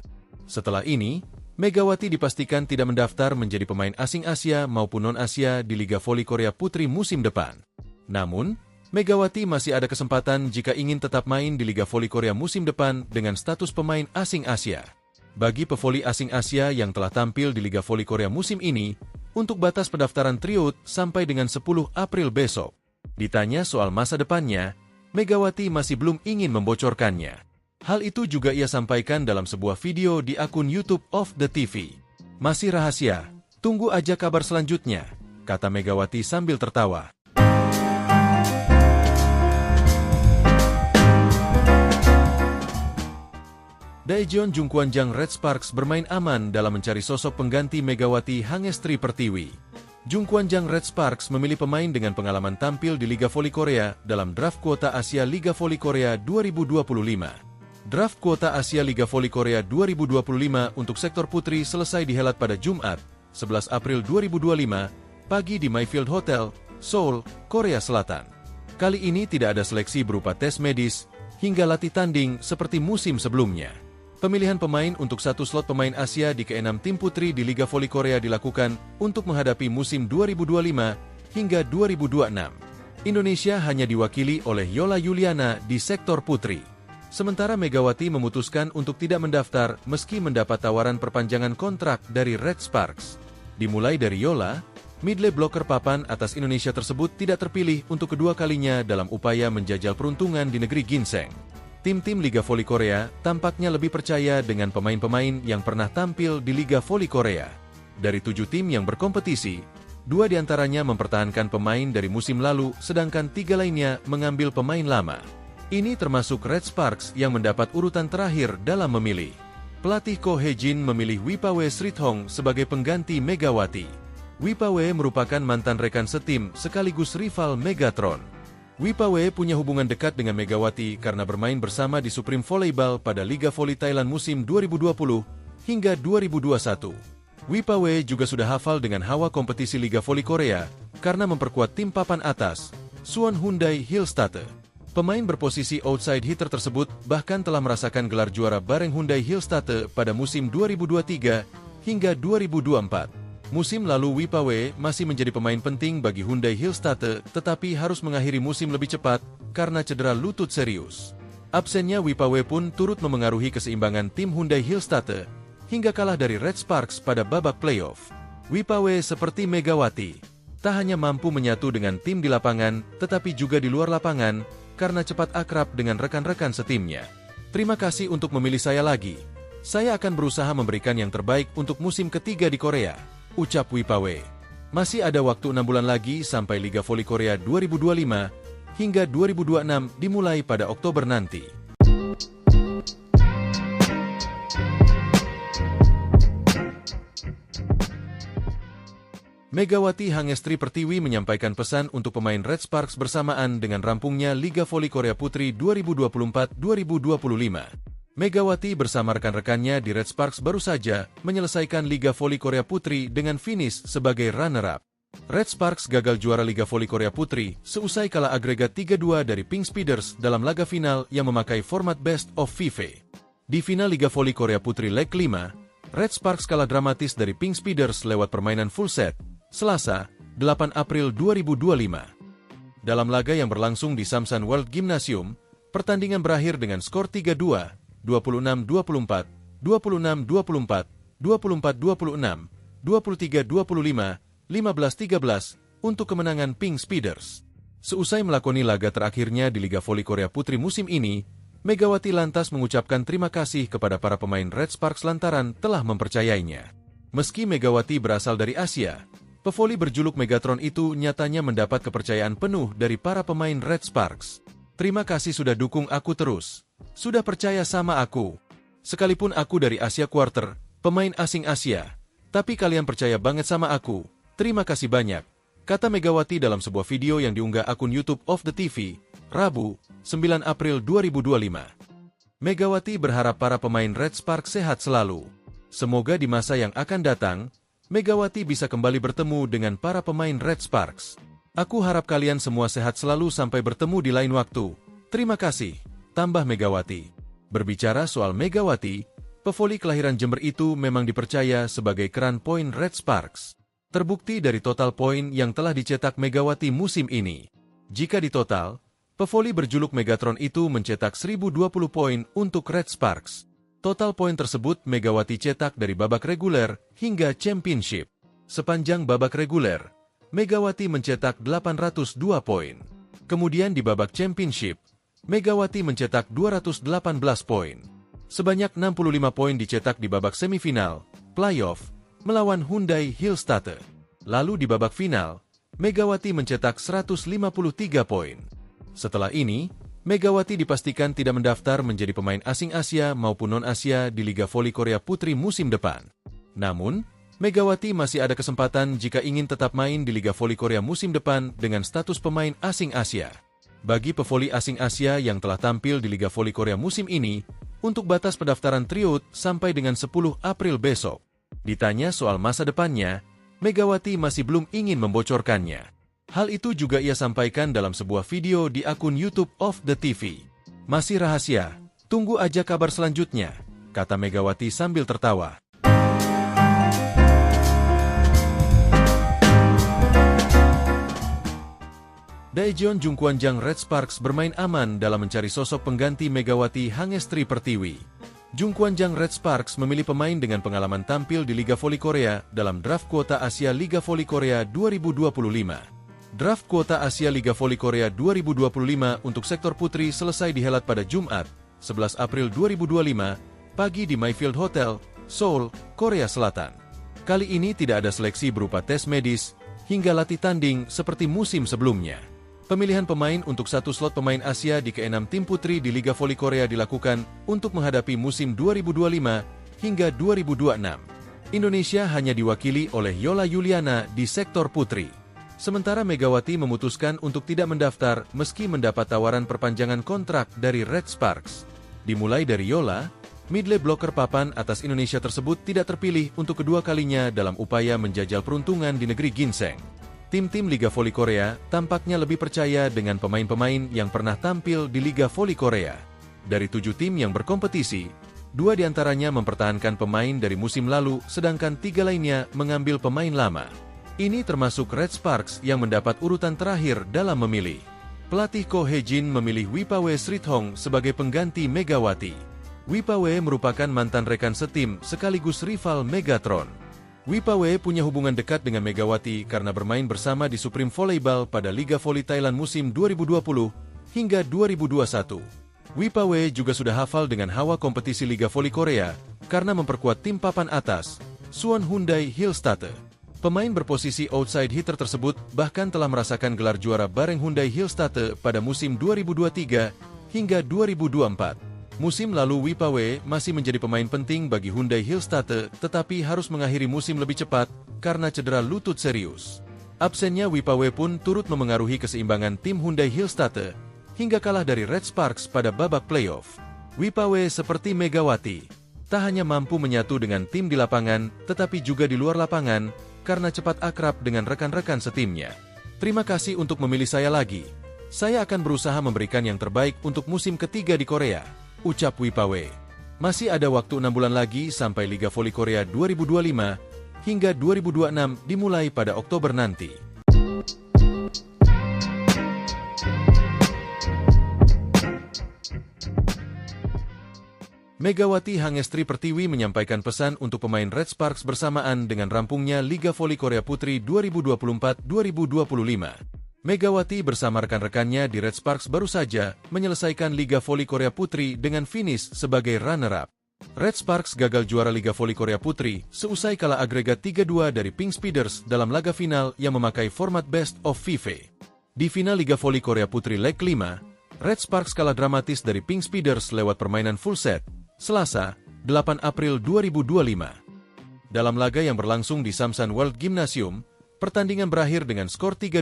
Setelah ini, Megawati dipastikan tidak mendaftar menjadi pemain asing Asia maupun non-Asia di Liga Voli Korea Putri musim depan. Namun, Megawati masih ada kesempatan jika ingin tetap main di Liga Voli Korea musim depan dengan status pemain asing Asia. Bagi pevoli asing Asia yang telah tampil di Liga Voli Korea musim ini, untuk batas pendaftaran tryout sampai dengan 10 April besok. Ditanya soal masa depannya, Megawati masih belum ingin membocorkannya. Hal itu juga ia sampaikan dalam sebuah video di akun YouTube of the TV. Masih rahasia, tunggu aja kabar selanjutnya, kata Megawati sambil tertawa. Daejeon Jungkwanjang Red Sparks bermain aman dalam mencari sosok pengganti Megawati Hangestri Pertiwi. Jungkwanjang Red Sparks memilih pemain dengan pengalaman tampil di Liga Voli Korea dalam draft kuota Asia Liga Voli Korea 2025. Draft kuota Asia Liga Voli Korea 2025 untuk sektor putri selesai dihelat pada Jumat, 11 April 2025, pagi di Mayfield Hotel, Seoul, Korea Selatan. Kali ini tidak ada seleksi berupa tes medis hingga latih tanding seperti musim sebelumnya. Pemilihan pemain untuk satu slot pemain Asia di ke-6 tim putri di Liga Voli Korea dilakukan untuk menghadapi musim 2025 hingga 2026. Indonesia hanya diwakili oleh Yola Yuliana di sektor putri. Sementara Megawati memutuskan untuk tidak mendaftar meski mendapat tawaran perpanjangan kontrak dari Red Sparks. Dimulai dari Yola, midley blocker papan atas Indonesia tersebut tidak terpilih untuk kedua kalinya dalam upaya menjajal peruntungan di negeri ginseng. Tim-tim Liga Voli Korea tampaknya lebih percaya dengan pemain-pemain yang pernah tampil di Liga Voli Korea. Dari 7 tim yang berkompetisi, 2 diantaranya mempertahankan pemain dari musim lalu, sedangkan 3 lainnya mengambil pemain lama. Ini termasuk Red Sparks yang mendapat urutan terakhir dalam memilih. Pelatih Ko Hee-jin memilih Wipawe Srithong sebagai pengganti Megawati. Wipawe merupakan mantan rekan setim sekaligus rival Megatron. Wipawe punya hubungan dekat dengan Megawati karena bermain bersama di Supreme Volleyball pada Liga Voli Thailand musim 2020 hingga 2021. Wipawe juga sudah hafal dengan hawa kompetisi Liga Voli Korea karena memperkuat tim papan atas, Suwon Hyundai Hillstatte. Pemain berposisi outside hitter tersebut bahkan telah merasakan gelar juara bareng Hyundai Hillstatte pada musim 2023 hingga 2024. Musim lalu Wipawe masih menjadi pemain penting bagi Hyundai Hillstatte, tetapi harus mengakhiri musim lebih cepat karena cedera lutut serius. Absennya Wipawe pun turut memengaruhi keseimbangan tim Hyundai Hillstatte hingga kalah dari Red Sparks pada babak playoff. Wipawe seperti Megawati, tak hanya mampu menyatu dengan tim di lapangan, tetapi juga di luar lapangan, karena cepat akrab dengan rekan-rekan setimnya. Terima kasih untuk memilih saya lagi. Saya akan berusaha memberikan yang terbaik untuk musim ketiga di Korea, ucap Wipawe. Masih ada waktu 6 bulan lagi sampai Liga Voli Korea 2025 hingga 2026 dimulai pada Oktober nanti. Megawati Hangestri Pertiwi menyampaikan pesan untuk pemain Red Sparks bersamaan dengan rampungnya Liga Voli Korea Putri 2024-2025. Megawati bersama rekan-rekannya di Red Sparks baru saja menyelesaikan Liga Voli Korea Putri dengan finish sebagai runner-up. Red Sparks gagal juara Liga Voli Korea Putri seusai kalah agregat 3-2 dari Pink Speeders dalam laga final yang memakai format Best of 5. Di final Liga Voli Korea Putri leg 5, Red Sparks kalah dramatis dari Pink Speeders lewat permainan full set, Selasa, 8 April 2025. Dalam laga yang berlangsung di Samsan World Gymnasium, pertandingan berakhir dengan skor 3-2, 26-24, 26-24, 24-26, 23-25, 15-13 untuk kemenangan Pink Speeders. Seusai melakoni laga terakhirnya di Liga Voli Korea Putri musim ini, Megawati lantas mengucapkan terima kasih kepada para pemain Red Sparks lantaran telah mempercayainya. Meski Megawati berasal dari Asia, pevoli berjuluk Megatron itu nyatanya mendapat kepercayaan penuh dari para pemain Red Sparks. Terima kasih sudah dukung aku terus. Sudah percaya sama aku. Sekalipun aku dari Asia Quarter, pemain asing Asia, tapi kalian percaya banget sama aku. Terima kasih banyak, kata Megawati dalam sebuah video yang diunggah akun YouTube of the TV, Rabu, 9 April 2025. Megawati berharap para pemain Red Sparks sehat selalu. Semoga di masa yang akan datang, Megawati bisa kembali bertemu dengan para pemain Red Sparks. Aku harap kalian semua sehat selalu sampai bertemu di lain waktu. Terima kasih, tambah Megawati. Berbicara soal Megawati, pevoli kelahiran Jember itu memang dipercaya sebagai keran poin Red Sparks. Terbukti dari total poin yang telah dicetak Megawati musim ini. Jika ditotal, pevoli berjuluk Megatron itu mencetak 1020 poin untuk Red Sparks. Total poin tersebut Megawati cetak dari babak reguler hingga championship. Sepanjang babak reguler, Megawati mencetak 802 poin. Kemudian di babak championship, Megawati mencetak 218 poin. Sebanyak 65 poin dicetak di babak semifinal, playoff, melawan Hyundai Hillstatte. Lalu di babak final, Megawati mencetak 153 poin. Setelah ini, Megawati dipastikan tidak mendaftar menjadi pemain asing Asia maupun non-Asia di Liga Voli Korea Putri musim depan. Namun, Megawati masih ada kesempatan jika ingin tetap main di Liga Voli Korea musim depan dengan status pemain asing Asia. Bagi pevoli asing Asia yang telah tampil di Liga Voli Korea musim ini, untuk batas pendaftaran tryout sampai dengan 10 April besok. Ditanya soal masa depannya, Megawati masih belum ingin membocorkannya. Hal itu juga ia sampaikan dalam sebuah video di akun YouTube of the TV. Masih rahasia, tunggu aja kabar selanjutnya, kata Megawati sambil tertawa. Daejeon Jungkwanjang Red Sparks bermain aman dalam mencari sosok pengganti Megawati Hangestri Pertiwi. Jungkwanjang Red Sparks memilih pemain dengan pengalaman tampil di Liga Voli Korea dalam draft kuota Asia Liga Voli Korea 2025. Draft kuota Asia Liga Voli Korea 2025 untuk sektor putri selesai dihelat pada Jumat, 11 April 2025, pagi di Mayfield Hotel, Seoul, Korea Selatan. Kali ini tidak ada seleksi berupa tes medis, hingga latih tanding seperti musim sebelumnya. Pemilihan pemain untuk satu slot pemain Asia di ke-6 tim putri di Liga Voli Korea dilakukan untuk menghadapi musim 2025 hingga 2026. Indonesia hanya diwakili oleh Yola Yuliana di sektor putri. Sementara Megawati memutuskan untuk tidak mendaftar meski mendapat tawaran perpanjangan kontrak dari Red Sparks. Dimulai dari Yola, midley blocker papan atas Indonesia tersebut tidak terpilih untuk kedua kalinya dalam upaya menjajal peruntungan di negeri ginseng. Tim-tim Liga Voli Korea tampaknya lebih percaya dengan pemain-pemain yang pernah tampil di Liga Voli Korea. Dari 7 tim yang berkompetisi, 2 diantaranya mempertahankan pemain dari musim lalu, sedangkan 3 lainnya mengambil pemain lama. Ini termasuk Red Sparks yang mendapat urutan terakhir dalam memilih. Pelatih Ko Hye-jin memilih Wipawe Srithong sebagai pengganti Megawati. Wipawe merupakan mantan rekan setim sekaligus rival Megatron. Wipawe punya hubungan dekat dengan Megawati karena bermain bersama di Supreme Volleyball pada Liga Voli Thailand musim 2020 hingga 2021. Wipawe juga sudah hafal dengan hawa kompetisi Liga Voli Korea karena memperkuat tim papan atas, Suwon Hyundai Hillstatte. Pemain berposisi outside hitter tersebut bahkan telah merasakan gelar juara bareng Hyundai Hillstatte pada musim 2023 hingga 2024. Musim lalu Wipawe masih menjadi pemain penting bagi Hyundai Hillstatte tetapi harus mengakhiri musim lebih cepat karena cedera lutut serius. Absennya Wipawe pun turut memengaruhi keseimbangan tim Hyundai Hillstatte hingga kalah dari Red Sparks pada babak playoff. Wipawe seperti Megawati, tak hanya mampu menyatu dengan tim di lapangan tetapi juga di luar lapangan karena cepat akrab dengan rekan-rekan setimnya. Terima kasih untuk memilih saya lagi. Saya akan berusaha memberikan yang terbaik untuk musim ketiga di Korea, ucap Wipawe. Masih ada waktu 6 bulan lagi sampai Liga Voli Korea 2025 hingga 2026 dimulai pada Oktober nanti. Megawati Hangestri Pertiwi menyampaikan pesan untuk pemain Red Sparks bersamaan dengan rampungnya Liga Voli Korea Putri 2024-2025. Megawati bersama rekan-rekannya di Red Sparks baru saja menyelesaikan Liga Voli Korea Putri dengan finish sebagai runner-up. Red Sparks gagal juara Liga Voli Korea Putri seusai kalah agregat 3-2 dari Pink Speeders dalam laga final yang memakai format Best of 5. Di final Liga Voli Korea Putri leg 5, Red Sparks kalah dramatis dari Pink Speeders lewat permainan full set, Selasa, 8 April 2025. Dalam laga yang berlangsung di Samsan World Gymnasium, pertandingan berakhir dengan skor 3-2,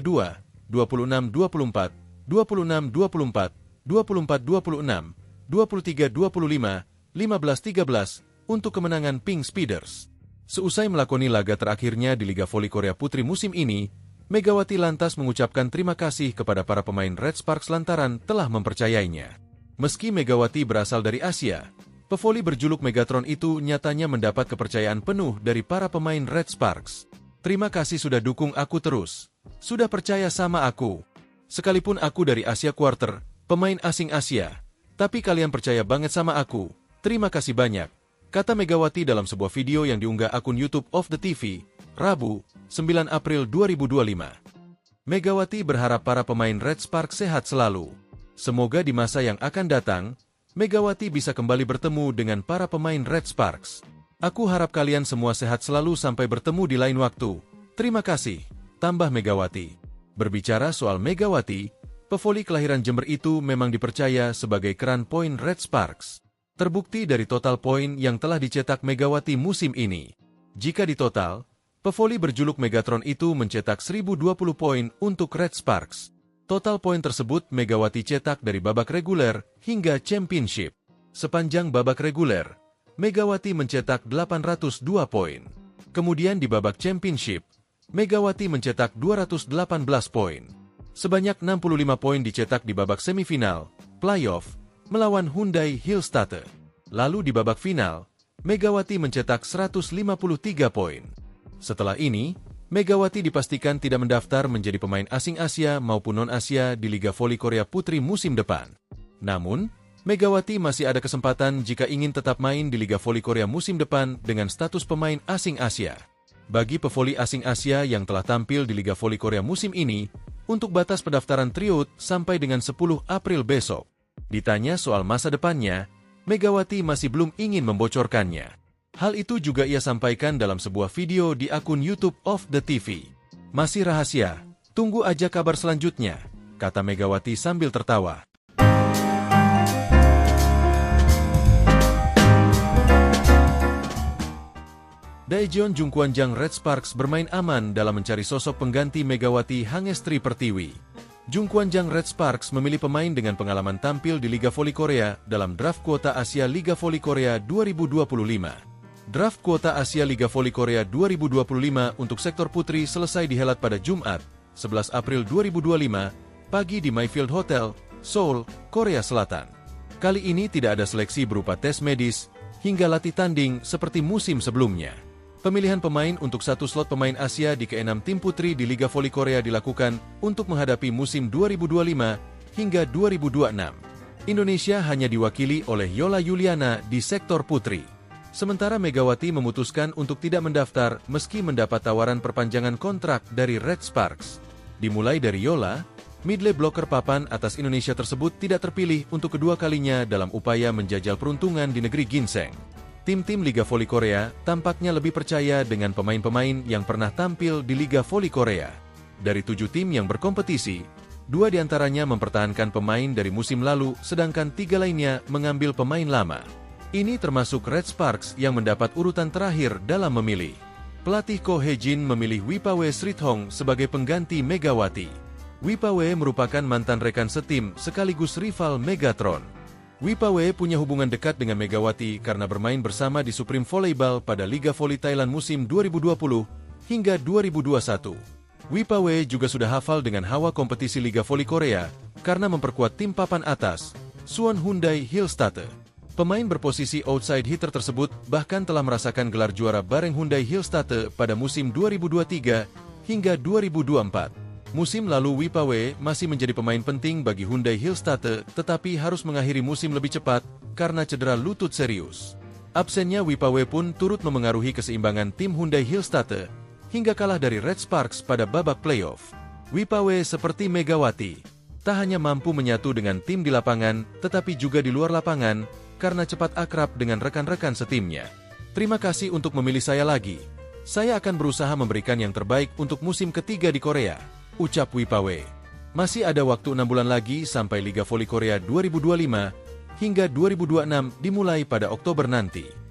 26-24, 26-24, 24-26, 23-25, 15-13 untuk kemenangan Pink Speeders. Seusai melakoni laga terakhirnya di Liga Voli Korea Putri musim ini, Megawati lantas mengucapkan terima kasih kepada para pemain Red Sparks lantaran telah mempercayainya. Meski Megawati berasal dari Asia, pevoli berjuluk Megatron itu nyatanya mendapat kepercayaan penuh dari para pemain Red Sparks. Terima kasih sudah dukung aku terus. Sudah percaya sama aku. Sekalipun aku dari Asia Quarter, pemain asing Asia, tapi kalian percaya banget sama aku. Terima kasih banyak, kata Megawati dalam sebuah video yang diunggah akun YouTube of the TV, Rabu, 9 April 2025. Megawati berharap para pemain Red Sparks sehat selalu. Semoga di masa yang akan datang, Megawati bisa kembali bertemu dengan para pemain Red Sparks. Aku harap kalian semua sehat selalu sampai bertemu di lain waktu. Terima kasih, tambah Megawati. Berbicara soal Megawati, pevoli kelahiran Jember itu memang dipercaya sebagai keran poin Red Sparks. Terbukti dari total poin yang telah dicetak Megawati musim ini. Jika ditotal, pevoli berjuluk Megatron itu mencetak 1020 poin untuk Red Sparks. Total poin tersebut Megawati cetak dari babak reguler hingga championship. Sepanjang babak reguler, Megawati mencetak 802 poin. Kemudian di babak championship, Megawati mencetak 218 poin. Sebanyak 65 poin dicetak di babak semifinal, playoff, melawan Hyundai Hillstatte. Lalu di babak final, Megawati mencetak 153 poin. Setelah ini, Megawati dipastikan tidak mendaftar menjadi pemain asing Asia maupun non-Asia di Liga Voli Korea Putri musim depan. Namun, Megawati masih ada kesempatan jika ingin tetap main di Liga Voli Korea musim depan dengan status pemain asing Asia. Bagi pevoli asing Asia yang telah tampil di Liga Voli Korea musim ini, untuk batas pendaftaran tryout sampai dengan 10 April besok. Ditanya soal masa depannya, Megawati masih belum ingin membocorkannya. Hal itu juga ia sampaikan dalam sebuah video di akun YouTube of the TV. Masih rahasia, tunggu aja kabar selanjutnya, kata Megawati sambil tertawa. Daejeon Jungkwanjang Red Sparks bermain aman dalam mencari sosok pengganti Megawati Hangestri Pertiwi. Jungkwanjang Red Sparks memilih pemain dengan pengalaman tampil di Liga Voli Korea dalam draft kuota Asia Liga Voli Korea 2025. Draft kuota Asia Liga Voli Korea 2025 untuk sektor putri selesai dihelat pada Jumat, 11 April 2025, pagi di Mayfield Hotel, Seoul, Korea Selatan. Kali ini tidak ada seleksi berupa tes medis, hingga latih tanding seperti musim sebelumnya. Pemilihan pemain untuk satu slot pemain Asia di ke-6 tim putri di Liga Voli Korea dilakukan untuk menghadapi musim 2025 hingga 2026. Indonesia hanya diwakili oleh Yola Yuliana di sektor putri. Sementara Megawati memutuskan untuk tidak mendaftar meski mendapat tawaran perpanjangan kontrak dari Red Sparks. Dimulai dari Yola, midlane blocker papan atas Indonesia tersebut tidak terpilih untuk kedua kalinya dalam upaya menjajal peruntungan di negeri ginseng. Tim-tim Liga Voli Korea tampaknya lebih percaya dengan pemain-pemain yang pernah tampil di Liga Voli Korea. Dari 7 tim yang berkompetisi, 2 diantaranya mempertahankan pemain dari musim lalu, sedangkan 3 lainnya mengambil pemain lama. Ini termasuk Red Sparks yang mendapat urutan terakhir dalam memilih. Pelatih Ko Hye-jin memilih Wipawe Srithong sebagai pengganti Megawati. Wipawe merupakan mantan rekan setim sekaligus rival Megatron. Wipawe punya hubungan dekat dengan Megawati karena bermain bersama di Supreme Volleyball pada Liga Voli Thailand musim 2020 hingga 2021. Wipawe juga sudah hafal dengan hawa kompetisi Liga Voli Korea karena memperkuat tim papan atas, Suwon Hyundai Hillstatte. Pemain berposisi outside hitter tersebut bahkan telah merasakan gelar juara bareng Hyundai Hillstatte pada musim 2023 hingga 2024. Musim lalu Wipawe masih menjadi pemain penting bagi Hyundai Hillstatte tetapi harus mengakhiri musim lebih cepat karena cedera lutut serius. Absennya Wipawe pun turut memengaruhi keseimbangan tim Hyundai Hillstatte hingga kalah dari Red Sparks pada babak playoff. Wipawe seperti Megawati, tak hanya mampu menyatu dengan tim di lapangan tetapi juga di luar lapangan karena cepat akrab dengan rekan-rekan setimnya. Terima kasih untuk memilih saya lagi. Saya akan berusaha memberikan yang terbaik untuk musim ketiga di Korea, ucap Wipawe. Masih ada waktu 6 bulan lagi sampai Liga Voli Korea 2025 hingga 2026 dimulai pada Oktober nanti.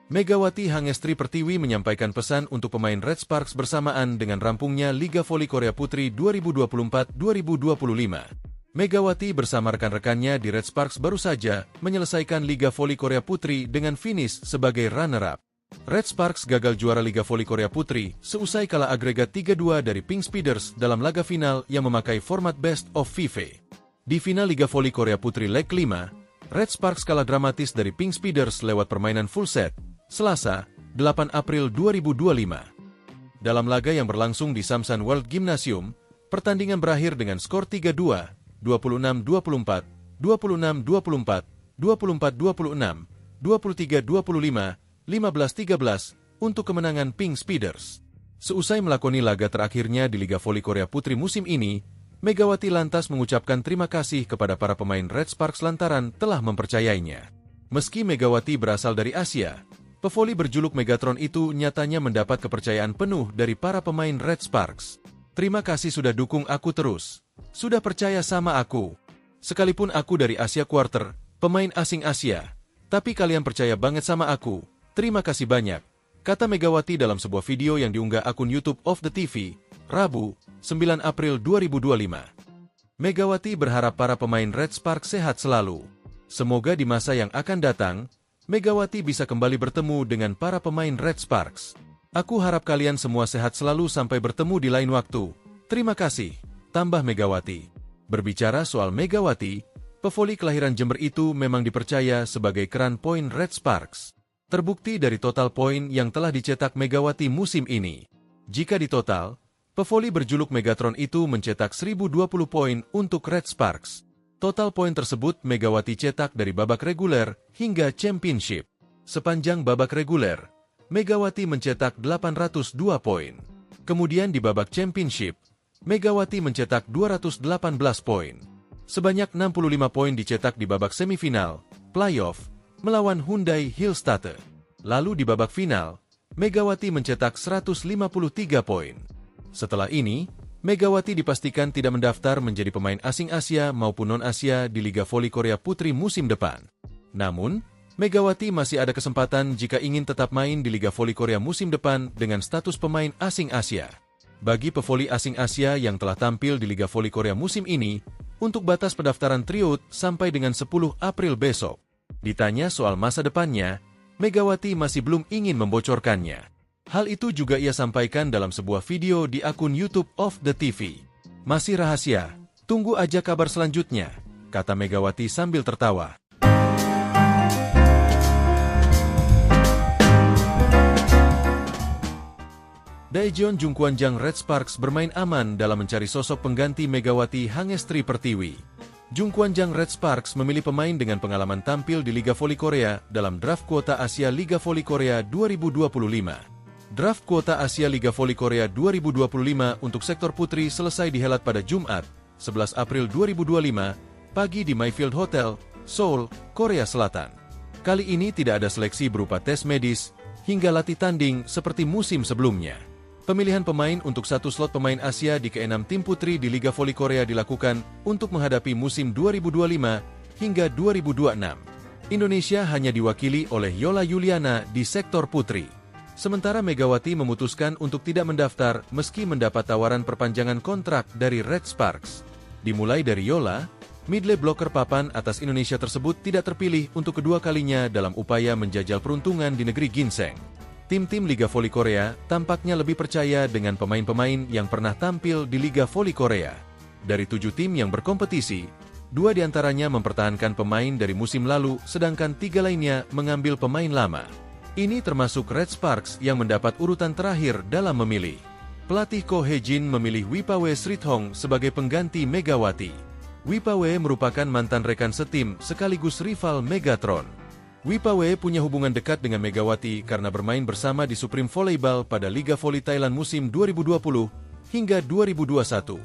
Megawati Hangestri Pertiwi menyampaikan pesan untuk pemain Red Sparks bersamaan dengan rampungnya Liga Voli Korea Putri 2024-2025. Megawati bersama rekan-rekannya di Red Sparks baru saja menyelesaikan Liga Voli Korea Putri dengan finish sebagai runner-up. Red Sparks gagal juara Liga Voli Korea Putri seusai kalah agregat 3-2 dari Pink Speeders dalam laga final yang memakai format Best of 5. Di final Liga Voli Korea Putri leg 5, Red Sparks kalah dramatis dari Pink Speeders lewat permainan full set, Selasa, 8 April 2025. Dalam laga yang berlangsung di Samsan World Gymnasium, pertandingan berakhir dengan skor 3-2, 26-24, 26-24, 24-26, 23-25, 15-13 untuk kemenangan Pink Speeders. Seusai melakoni laga terakhirnya di Liga Voli Korea Putri musim ini, Megawati lantas mengucapkan terima kasih kepada para pemain Red Sparks lantaran telah mempercayainya. Meski Megawati berasal dari Asia, pevoli berjuluk Megatron itu nyatanya mendapat kepercayaan penuh dari para pemain Red Sparks. Terima kasih sudah dukung aku terus. Sudah percaya sama aku. Sekalipun aku dari Asia Quarter, pemain asing Asia, tapi kalian percaya banget sama aku. Terima kasih banyak, kata Megawati dalam sebuah video yang diunggah akun YouTube of the TV, Rabu, 9 April 2025. Megawati berharap para pemain Red Sparks sehat selalu. Semoga di masa yang akan datang, Megawati bisa kembali bertemu dengan para pemain Red Sparks. Aku harap kalian semua sehat selalu sampai bertemu di lain waktu. Terima kasih, tambah Megawati. Berbicara soal Megawati, pevoli kelahiran Jember itu memang dipercaya sebagai keran poin Red Sparks. Terbukti dari total poin yang telah dicetak Megawati musim ini. Jika ditotal, pevoli berjuluk Megatron itu mencetak 1020 poin untuk Red Sparks. Total poin tersebut Megawati cetak dari babak reguler hingga championship. Sepanjang babak reguler, Megawati mencetak 802 poin. Kemudian di babak championship, Megawati mencetak 218 poin. Sebanyak 65 poin dicetak di babak semifinal, playoff, melawan Hyundai Hillstatte. Lalu di babak final, Megawati mencetak 153 poin. Setelah ini, Megawati dipastikan tidak mendaftar menjadi pemain asing Asia maupun non-Asia di Liga Voli Korea Putri musim depan. Namun, Megawati masih ada kesempatan jika ingin tetap main di Liga Voli Korea musim depan dengan status pemain asing Asia. Bagi pevoli asing Asia yang telah tampil di Liga Voli Korea musim ini, untuk batas pendaftaran tryout sampai dengan 10 April besok. Ditanya soal masa depannya, Megawati masih belum ingin membocorkannya. Hal itu juga ia sampaikan dalam sebuah video di akun YouTube of the TV. Masih rahasia, tunggu aja kabar selanjutnya, kata Megawati sambil tertawa. Daejeon Jungkwanjang Red Sparks bermain aman dalam mencari sosok pengganti Megawati Hangestri Pertiwi. Jungkwanjang Red Sparks memilih pemain dengan pengalaman tampil di Liga Voli Korea dalam draft kuota Asia Liga Voli Korea 2025. Draft kuota Asia Liga Voli Korea 2025 untuk sektor putri selesai dihelat pada Jumat, 11 April 2025, pagi di Mayfield Hotel, Seoul, Korea Selatan. Kali ini tidak ada seleksi berupa tes medis hingga latih tanding seperti musim sebelumnya. Pemilihan pemain untuk satu slot pemain Asia di ke-6 tim putri di Liga Voli Korea dilakukan untuk menghadapi musim 2025 hingga 2026. Indonesia hanya diwakili oleh Yola Yuliana di sektor putri. Sementara Megawati memutuskan untuk tidak mendaftar meski mendapat tawaran perpanjangan kontrak dari Red Sparks. Dimulai dari Yola, midley blocker papan atas Indonesia tersebut tidak terpilih untuk kedua kalinya dalam upaya menjajal peruntungan di negeri ginseng. Tim-tim Liga Voli Korea tampaknya lebih percaya dengan pemain-pemain yang pernah tampil di Liga Voli Korea. Dari 7 tim yang berkompetisi, 2 diantaranya mempertahankan pemain dari musim lalu, sedangkan 3 lainnya mengambil pemain lama. Ini termasuk Red Sparks yang mendapat urutan terakhir dalam memilih. Pelatih Ko Hye-jin memilih Wipawe Srithong sebagai pengganti Megawati. Wipawe merupakan mantan rekan setim sekaligus rival Megatron. Wipawe punya hubungan dekat dengan Megawati karena bermain bersama di Supreme Volleyball pada Liga Voli Thailand musim 2020 hingga 2021.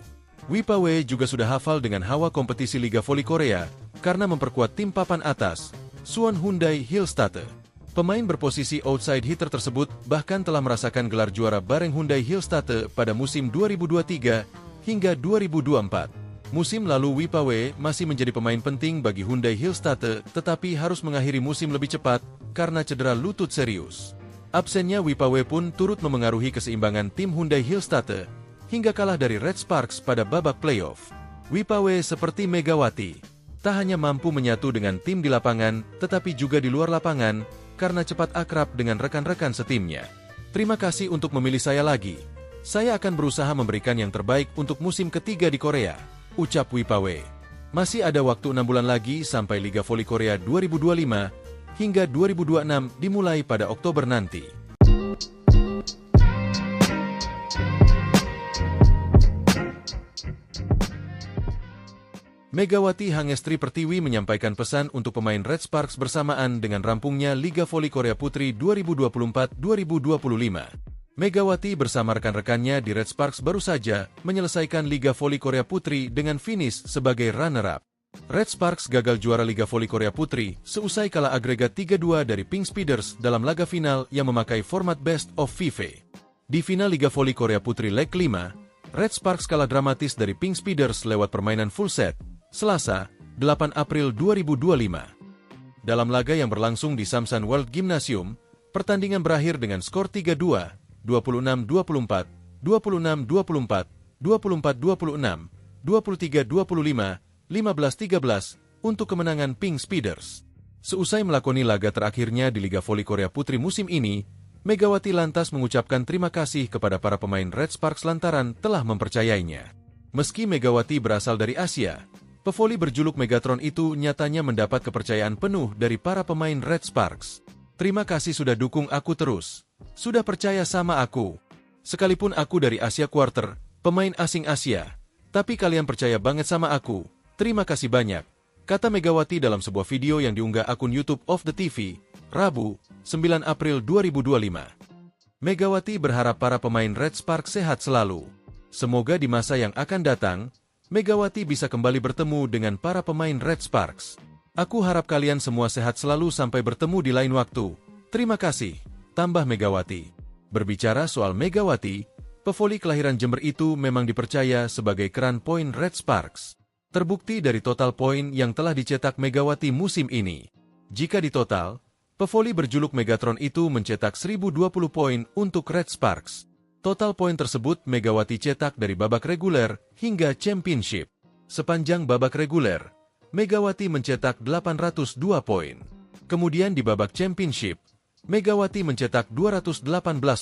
Wipawe juga sudah hafal dengan hawa kompetisi Liga Voli Korea karena memperkuat tim papan atas, Suwon Hyundai Hillstatte. Pemain berposisi outside hitter tersebut bahkan telah merasakan gelar juara bareng Hyundai Hillstatte pada musim 2023 hingga 2024. Musim lalu Wipawe masih menjadi pemain penting bagi Hyundai Hillstatte, tetapi harus mengakhiri musim lebih cepat karena cedera lutut serius. Absennya Wipawe pun turut memengaruhi keseimbangan tim Hyundai Hillstatte hingga kalah dari Red Sparks pada babak playoff. Wipawe seperti Megawati, tak hanya mampu menyatu dengan tim di lapangan, tetapi juga di luar lapangan karena cepat akrab dengan rekan-rekan setimnya. Terima kasih untuk memilih saya lagi. Saya akan berusaha memberikan yang terbaik untuk musim ketiga di Korea, ucap Wipawe. Masih ada waktu 6 bulan lagi sampai Liga Voli Korea 2025 hingga 2026 dimulai pada Oktober nanti. Megawati Hangestri Pertiwi menyampaikan pesan untuk pemain Red Sparks bersamaan dengan rampungnya Liga Voli Korea Putri 2024-2025. Megawati bersama rekan-rekannya di Red Sparks baru saja menyelesaikan Liga Voli Korea Putri dengan finish sebagai runner-up. Red Sparks gagal juara Liga Voli Korea Putri seusai kalah agregat 3-2 dari Pink Speeders dalam laga final yang memakai format Best of 5. Di final Liga Voli Korea Putri leg 5, Red Sparks kalah dramatis dari Pink Speeders lewat permainan full set, Selasa, 8 April 2025. Dalam laga yang berlangsung di Samsan World Gymnasium, pertandingan berakhir dengan skor 3-2, 26-24, 26-24, 24-26, 23-25, 15-13 untuk kemenangan Pink Speeders. Seusai melakoni laga terakhirnya di Liga Voli Korea Putri musim ini, Megawati lantas mengucapkan terima kasih kepada para pemain Red Sparks lantaran telah mempercayainya. Meski Megawati berasal dari Asia, pevoli berjuluk Megatron itu nyatanya mendapat kepercayaan penuh dari para pemain Red Sparks. Terima kasih sudah dukung aku terus. Sudah percaya sama aku. Sekalipun aku dari Asia Quarter, pemain asing Asia, tapi kalian percaya banget sama aku. Terima kasih banyak, kata Megawati dalam sebuah video yang diunggah akun YouTube of the TV, Rabu, 9 April 2025. Megawati berharap para pemain Red Sparks sehat selalu. Semoga di masa yang akan datang, Megawati bisa kembali bertemu dengan para pemain Red Sparks. Aku harap kalian semua sehat selalu sampai bertemu di lain waktu. Terima kasih, tambah Megawati. Berbicara soal Megawati, pevoli kelahiran Jember itu memang dipercaya sebagai keran poin Red Sparks. Terbukti dari total poin yang telah dicetak Megawati musim ini. Jika ditotal, pevoli berjuluk Megatron itu mencetak 1020 poin untuk Red Sparks. Total poin tersebut Megawati cetak dari babak reguler hingga championship. Sepanjang babak reguler, Megawati mencetak 802 poin. Kemudian di babak championship, Megawati mencetak 218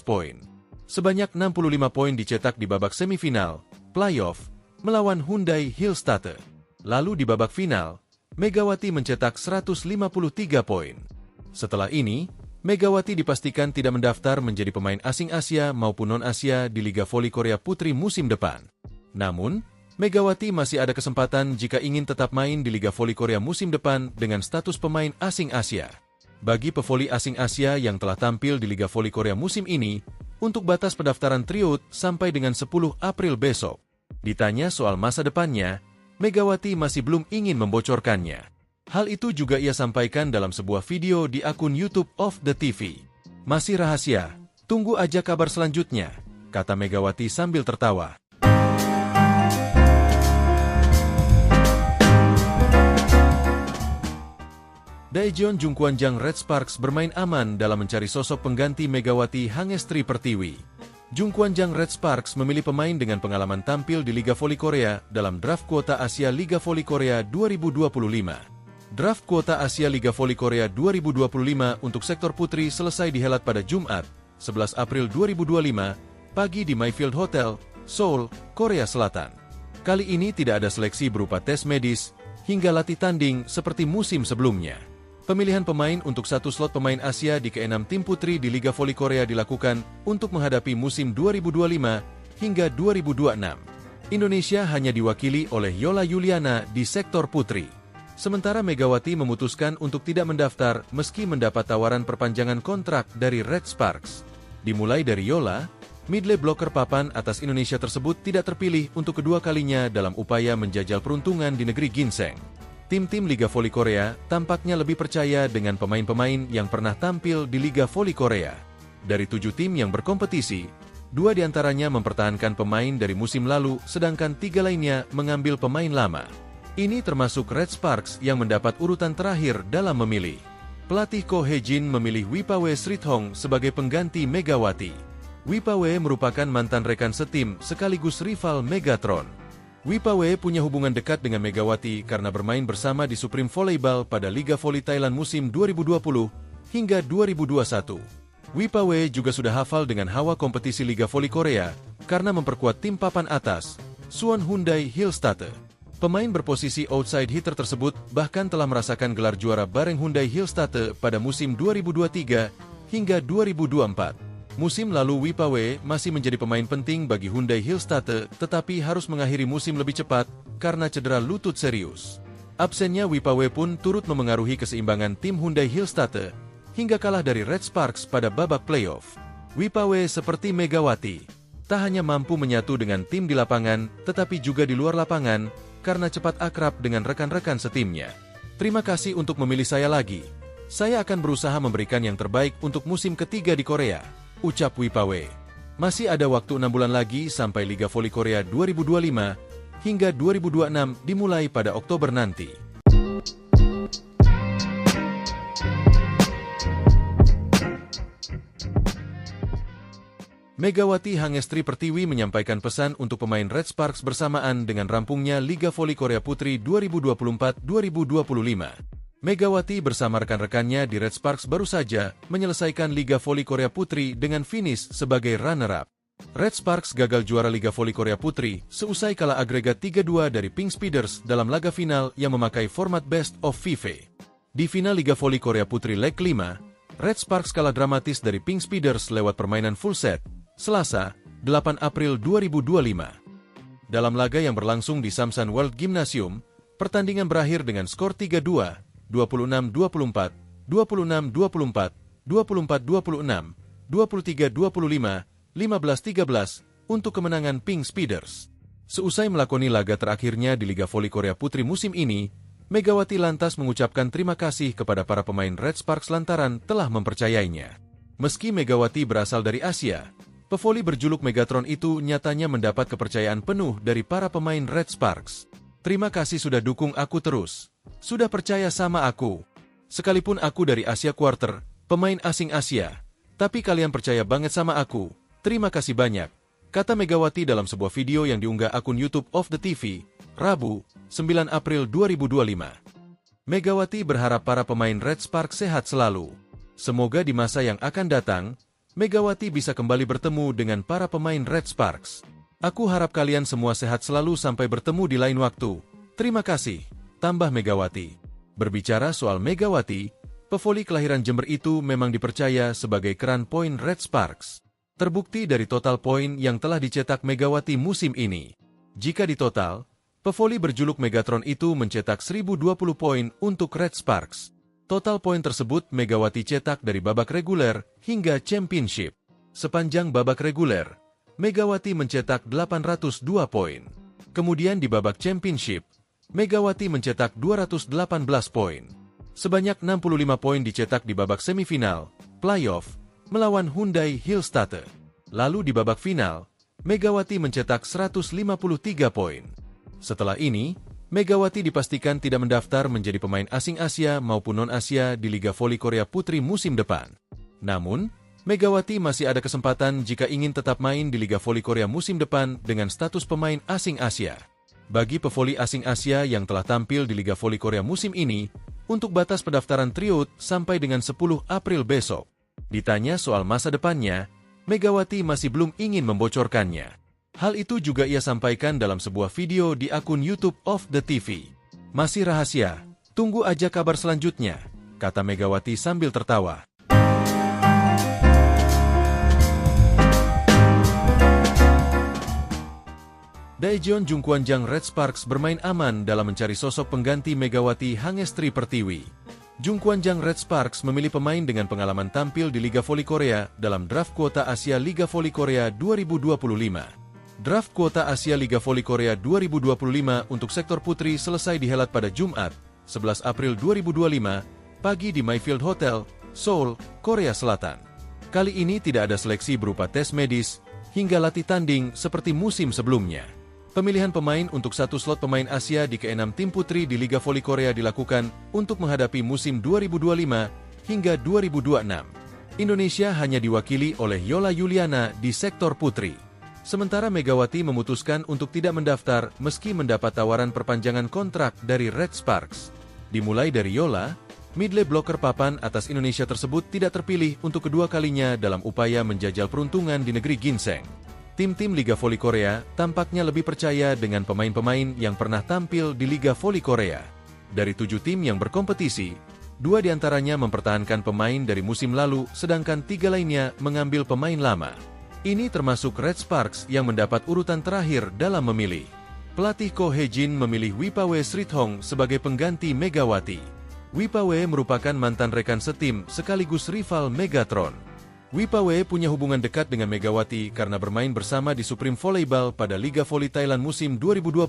poin. Sebanyak 65 poin dicetak di babak semifinal, playoff, melawan Hyundai Hillstatte. Lalu di babak final, Megawati mencetak 153 poin. Setelah ini, Megawati dipastikan tidak mendaftar menjadi pemain asing Asia maupun non-Asia di Liga Voli Korea Putri musim depan. Namun, Megawati masih ada kesempatan jika ingin tetap main di Liga Voli Korea musim depan dengan status pemain asing Asia. Bagi pevoli asing Asia yang telah tampil di Liga Voli Korea musim ini, untuk batas pendaftaran tryout sampai dengan 10 April besok. Ditanya soal masa depannya, Megawati masih belum ingin membocorkannya. Hal itu juga ia sampaikan dalam sebuah video di akun YouTube of the TV. Masih rahasia, tunggu aja kabar selanjutnya, kata Megawati sambil tertawa. Daejeon Jungkwanjang Red Sparks bermain aman dalam mencari sosok pengganti Megawati Hangestri Pertiwi. Jungkwanjang Red Sparks memilih pemain dengan pengalaman tampil di Liga Voli Korea dalam draft kuota Asia Liga Voli Korea 2025. Draft kuota Asia Liga Voli Korea 2025 untuk sektor putri selesai dihelat pada Jumat, 11 April 2025, pagi di Mayfield Hotel, Seoul, Korea Selatan. Kali ini tidak ada seleksi berupa tes medis hingga latih tanding seperti musim sebelumnya. Pemilihan pemain untuk satu slot pemain Asia di ke-6 tim putri di Liga Voli Korea dilakukan untuk menghadapi musim 2025 hingga 2026. Indonesia hanya diwakili oleh Yola Yuliana di sektor putri. Sementara Megawati memutuskan untuk tidak mendaftar meski mendapat tawaran perpanjangan kontrak dari Red Sparks. Dimulai dari Yola, midley blocker papan atas Indonesia tersebut tidak terpilih untuk kedua kalinya dalam upaya menjajal peruntungan di negeri ginseng. Tim-tim Liga Voli Korea tampaknya lebih percaya dengan pemain-pemain yang pernah tampil di Liga Voli Korea. Dari 7 tim yang berkompetisi, 2 diantaranya mempertahankan pemain dari musim lalu, sedangkan 3 lainnya mengambil pemain lama. Ini termasuk Red Sparks yang mendapat urutan terakhir dalam memilih. Pelatih Ko Hye-jin memilih Wipawe Srithong sebagai pengganti Megawati. Wipawe merupakan mantan rekan setim sekaligus rival Megatron. Wipawe punya hubungan dekat dengan Megawati karena bermain bersama di Supreme Volleyball pada Liga Voli Thailand musim 2020 hingga 2021. Wipawe juga sudah hafal dengan hawa kompetisi Liga Voli Korea karena memperkuat tim papan atas, Suwon Hyundai Hillstatte. Pemain berposisi outside hitter tersebut bahkan telah merasakan gelar juara bareng Hyundai Hillstatte pada musim 2023 hingga 2024. Musim lalu Wipawe masih menjadi pemain penting bagi Hyundai Hillstatte tetapi harus mengakhiri musim lebih cepat karena cedera lutut serius. Absennya Wipawe pun turut memengaruhi keseimbangan tim Hyundai Hillstatte hingga kalah dari Red Sparks pada babak playoff. Wipawe seperti Megawati, tak hanya mampu menyatu dengan tim di lapangan tetapi juga di luar lapangan karena cepat akrab dengan rekan-rekan setimnya. Terima kasih untuk memilih saya lagi. Saya akan berusaha memberikan yang terbaik untuk musim ketiga di Korea, ucap Wipawe. Masih ada waktu 6 bulan lagi sampai Liga Voli Korea 2025 hingga 2026 dimulai pada Oktober nanti. Megawati Hangestri Pertiwi menyampaikan pesan untuk pemain Red Sparks bersamaan dengan rampungnya Liga Voli Korea Putri 2024-2025. Megawati bersama rekan-rekannya di Red Sparks baru saja menyelesaikan Liga Voli Korea Putri dengan finish sebagai runner-up. Red Sparks gagal juara Liga Voli Korea Putri seusai kalah agregat 3-2 dari Pink Speeders dalam laga final yang memakai format Best of 5. Di final Liga Voli Korea Putri leg 5, Red Sparks kalah dramatis dari Pink Speeders lewat permainan full set, Selasa, 8 April 2025. Dalam laga yang berlangsung di Samsan World Gymnasium, pertandingan berakhir dengan skor 3-2, 26-24, 26-24, 24-26, 23-25, 15-13 untuk kemenangan Pink Speeders. Seusai melakoni laga terakhirnya di Liga Voli Korea Putri musim ini, Megawati lantas mengucapkan terima kasih kepada para pemain Red Sparks lantaran telah mempercayainya. Meski Megawati berasal dari Asia, pevoli berjuluk Megatron itu nyatanya mendapat kepercayaan penuh dari para pemain Red Sparks. Terima kasih sudah dukung aku terus. Sudah percaya sama aku. Sekalipun aku dari Asia Quarter, pemain asing Asia, tapi kalian percaya banget sama aku. Terima kasih banyak, kata Megawati dalam sebuah video yang diunggah akun YouTube of the TV, Rabu, 9 April 2025. Megawati berharap para pemain Red Sparks sehat selalu. Semoga di masa yang akan datang, Megawati bisa kembali bertemu dengan para pemain Red Sparks. Aku harap kalian semua sehat selalu sampai bertemu di lain waktu. Terima kasih, tambah Megawati. Berbicara soal Megawati, pevoli kelahiran Jember itu memang dipercaya sebagai keran poin Red Sparks. Terbukti dari total poin yang telah dicetak Megawati musim ini. Jika ditotal, pevoli berjuluk Megatron itu mencetak 1020 poin untuk Red Sparks. Total poin tersebut Megawati cetak dari babak reguler hingga championship. Sepanjang babak reguler, Megawati mencetak 802 poin. Kemudian di babak championship, Megawati mencetak 218 poin. Sebanyak 65 poin dicetak di babak semifinal, playoff, melawan Hyundai Hillstatte. Lalu di babak final, Megawati mencetak 153 poin. Setelah ini, Megawati dipastikan tidak mendaftar menjadi pemain asing Asia maupun non-Asia di Liga Voli Korea Putri musim depan. Namun, Megawati masih ada kesempatan jika ingin tetap main di Liga Voli Korea musim depan dengan status pemain asing Asia. Bagi pevoli asing Asia yang telah tampil di Liga Voli Korea musim ini, untuk batas pendaftaran tryout sampai dengan 10 April besok. Ditanya soal masa depannya, Megawati masih belum ingin membocorkannya. Hal itu juga ia sampaikan dalam sebuah video di akun YouTube of the TV. Masih rahasia, tunggu aja kabar selanjutnya, kata Megawati sambil tertawa. Daejeon Jungkwanjang Red Sparks bermain aman dalam mencari sosok pengganti Megawati Hangestri Pertiwi. Jungkwanjang Red Sparks memilih pemain dengan pengalaman tampil di Liga Voli Korea dalam draft kuota Asia Liga Voli Korea 2025. Draft kuota Asia Liga Voli Korea 2025 untuk sektor putri selesai dihelat pada Jumat, 11 April 2025, pagi di Mayfield Hotel, Seoul, Korea Selatan. Kali ini tidak ada seleksi berupa tes medis hingga latih tanding seperti musim sebelumnya. Pemilihan pemain untuk satu slot pemain Asia di ke-6 tim putri di Liga Voli Korea dilakukan untuk menghadapi musim 2025 hingga 2026. Indonesia hanya diwakili oleh Yola Yuliana di sektor putri. Sementara Megawati memutuskan untuk tidak mendaftar meski mendapat tawaran perpanjangan kontrak dari Red Sparks. Dimulai dari Yola, midley blocker papan atas Indonesia tersebut tidak terpilih untuk kedua kalinya dalam upaya menjajal peruntungan di negeri ginseng. Tim-tim Liga Voli Korea tampaknya lebih percaya dengan pemain-pemain yang pernah tampil di Liga Voli Korea. Dari 7 tim yang berkompetisi, 2 diantaranya mempertahankan pemain dari musim lalu, sedangkan 3 lainnya mengambil pemain lama. Ini termasuk Red Sparks yang mendapat urutan terakhir dalam memilih. Pelatih Ko Hee-jin memilih Wipawe Srithong sebagai pengganti Megawati. Wipawe merupakan mantan rekan setim sekaligus rival Megatron. Wipawe punya hubungan dekat dengan Megawati karena bermain bersama di Supreme Volleyball pada Liga Voli Thailand musim 2020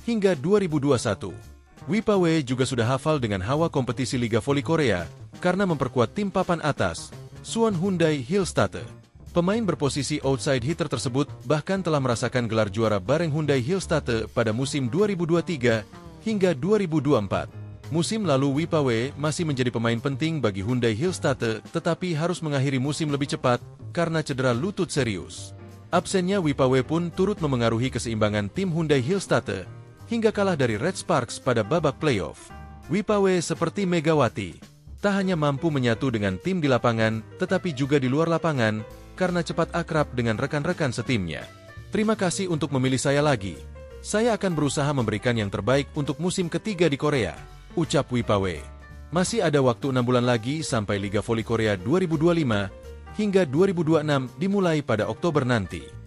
hingga 2021. Wipawe juga sudah hafal dengan hawa kompetisi Liga Voli Korea karena memperkuat tim papan atas, Suwon Hyundai Hillstatte. Pemain berposisi outside hitter tersebut bahkan telah merasakan gelar juara bareng Hyundai Hillstatte pada musim 2023 hingga 2024. Musim lalu Wipawe masih menjadi pemain penting bagi Hyundai Hillstatte tetapi harus mengakhiri musim lebih cepat karena cedera lutut serius. Absennya Wipawe pun turut memengaruhi keseimbangan tim Hyundai Hillstatte hingga kalah dari Red Sparks pada babak playoff. Wipawe seperti Megawati, tak hanya mampu menyatu dengan tim di lapangan tetapi juga di luar lapangan karena cepat akrab dengan rekan-rekan setimnya. Terima kasih untuk memilih saya lagi. Saya akan berusaha memberikan yang terbaik untuk musim ketiga di Korea, ucap Wipawe. Masih ada waktu 6 bulan lagi sampai Liga Voli Korea 2025 hingga 2026 dimulai pada Oktober nanti.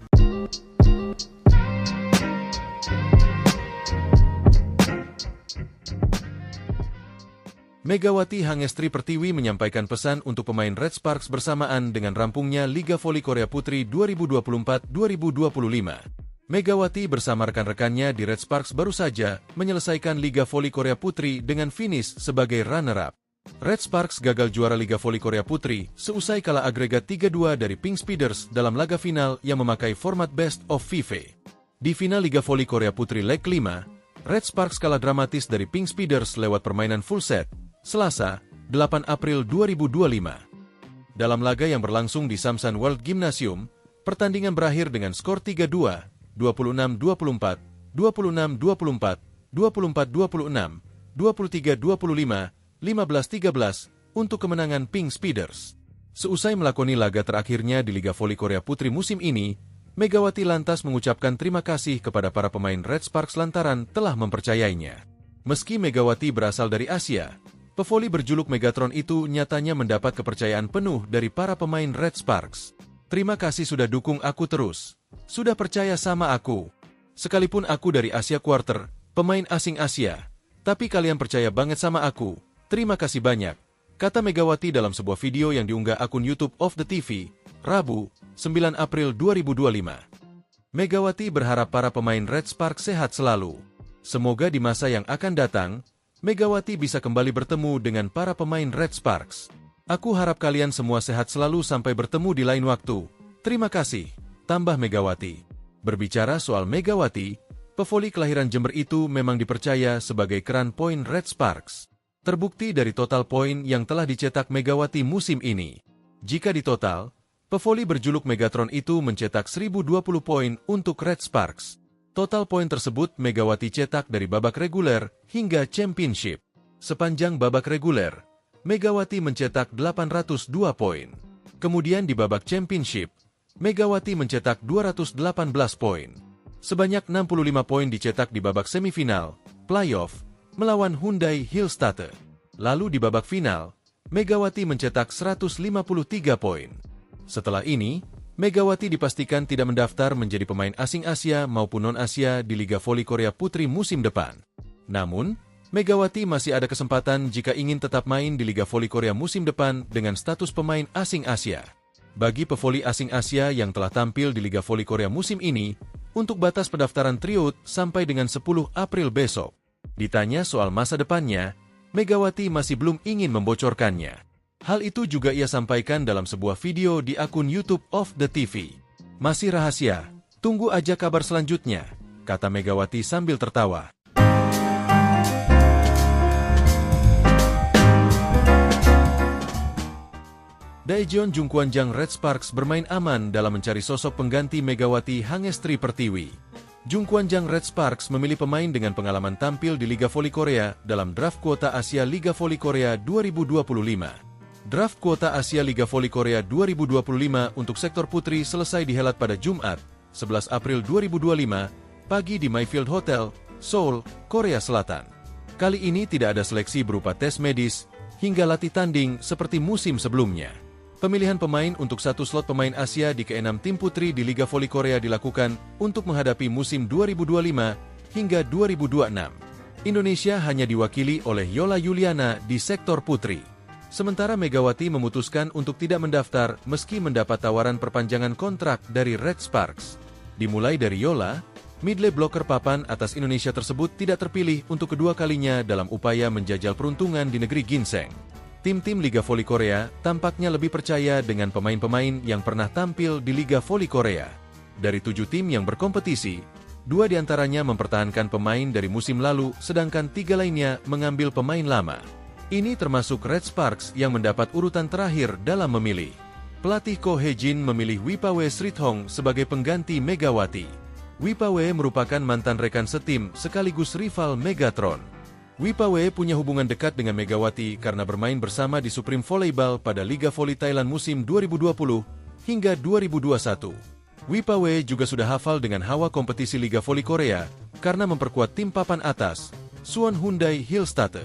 Megawati Hangestri Pertiwi menyampaikan pesan untuk pemain Red Sparks bersamaan dengan rampungnya Liga Voli Korea Putri 2024-2025. Megawati bersama rekan-rekannya di Red Sparks baru saja menyelesaikan Liga Voli Korea Putri dengan finish sebagai runner-up. Red Sparks gagal juara Liga Voli Korea Putri seusai kalah agregat 3-2 dari Pink Speeders dalam laga final yang memakai format Best of 5. Di final Liga Voli Korea Putri leg 5, Red Sparks kalah dramatis dari Pink Speeders lewat permainan full set, Selasa, 8 April 2025. Dalam laga yang berlangsung di Samsan World Gymnasium, pertandingan berakhir dengan skor 3-2, 26-24, 26-24, 24-26, 23-25, 15-13 untuk kemenangan Pink Speeders. Seusai melakoni laga terakhirnya di Liga Voli Korea Putri musim ini, Megawati lantas mengucapkan terima kasih kepada para pemain Red Sparks lantaran telah mempercayainya. Meski Megawati berasal dari Asia, pevoli berjuluk Megatron itu nyatanya mendapat kepercayaan penuh dari para pemain Red Sparks. Terima kasih sudah dukung aku terus. Sudah percaya sama aku. Sekalipun aku dari Asia Quarter, pemain asing Asia, tapi kalian percaya banget sama aku. Terima kasih banyak, kata Megawati dalam sebuah video yang diunggah akun YouTube of the TV, Rabu, 9 April 2025. Megawati berharap para pemain Red Sparks sehat selalu. Semoga di masa yang akan datang, Megawati bisa kembali bertemu dengan para pemain Red Sparks. Aku harap kalian semua sehat selalu sampai bertemu di lain waktu. Terima kasih, tambah Megawati. Berbicara soal Megawati, pevoli kelahiran Jember itu memang dipercaya sebagai keran poin Red Sparks. Terbukti dari total poin yang telah dicetak Megawati musim ini. Jika ditotal, pevoli berjuluk Megatron itu mencetak 1020 poin untuk Red Sparks. Total poin tersebut Megawati cetak dari babak reguler hingga championship. Sepanjang babak reguler, Megawati mencetak 802 poin. Kemudian di babak championship, Megawati mencetak 218 poin. Sebanyak 65 poin dicetak di babak semifinal, playoff, melawan Hyundai Hillstatte. Lalu di babak final, Megawati mencetak 153 poin. Setelah ini, Megawati dipastikan tidak mendaftar menjadi pemain asing Asia maupun non-Asia di Liga Voli Korea Putri musim depan. Namun, Megawati masih ada kesempatan jika ingin tetap main di Liga Voli Korea musim depan dengan status pemain asing Asia. Bagi pevoli asing Asia yang telah tampil di Liga Voli Korea musim ini, untuk batas pendaftaran tryout sampai dengan 10 April besok. Ditanya soal masa depannya, Megawati masih belum ingin membocorkannya. Hal itu juga ia sampaikan dalam sebuah video di akun YouTube of the TV. Masih rahasia, tunggu aja kabar selanjutnya, kata Megawati sambil tertawa. Daejeon Jungkwanjang Red Sparks bermain aman dalam mencari sosok pengganti Megawati Hangestri Pertiwi. Jungkwanjang Red Sparks memilih pemain dengan pengalaman tampil di Liga Voli Korea dalam draft kuota Asia Liga Voli Korea 2025. Draft kuota Asia Liga Voli Korea 2025 untuk sektor putri selesai dihelat pada Jumat, 11 April 2025, pagi di Mayfield Hotel, Seoul, Korea Selatan. Kali ini tidak ada seleksi berupa tes medis hingga latih tanding seperti musim sebelumnya. Pemilihan pemain untuk satu slot pemain Asia di ke-6 tim putri di Liga Voli Korea dilakukan untuk menghadapi musim 2025 hingga 2026. Indonesia hanya diwakili oleh Yola Yuliana di sektor putri. Sementara Megawati memutuskan untuk tidak mendaftar meski mendapat tawaran perpanjangan kontrak dari Red Sparks. Dimulai dari Yola, midley blocker papan atas Indonesia tersebut tidak terpilih untuk kedua kalinya dalam upaya menjajal peruntungan di negeri ginseng. Tim-tim Liga Voli Korea tampaknya lebih percaya dengan pemain-pemain yang pernah tampil di Liga Voli Korea. Dari 7 tim yang berkompetisi, 2 diantaranya mempertahankan pemain dari musim lalu, sedangkan 3 lainnya mengambil pemain lama. Ini termasuk Red Sparks yang mendapat urutan terakhir dalam memilih. Pelatih Ko Hye-jin memilih Wipawe Srithong sebagai pengganti Megawati. Wipawe merupakan mantan rekan setim sekaligus rival Megatron. Wipawe punya hubungan dekat dengan Megawati karena bermain bersama di Supreme Volleyball pada Liga Voli Thailand musim 2020 hingga 2021. Wipawe juga sudah hafal dengan hawa kompetisi Liga Voli Korea karena memperkuat tim papan atas, Suwon Hyundai Hillstatte.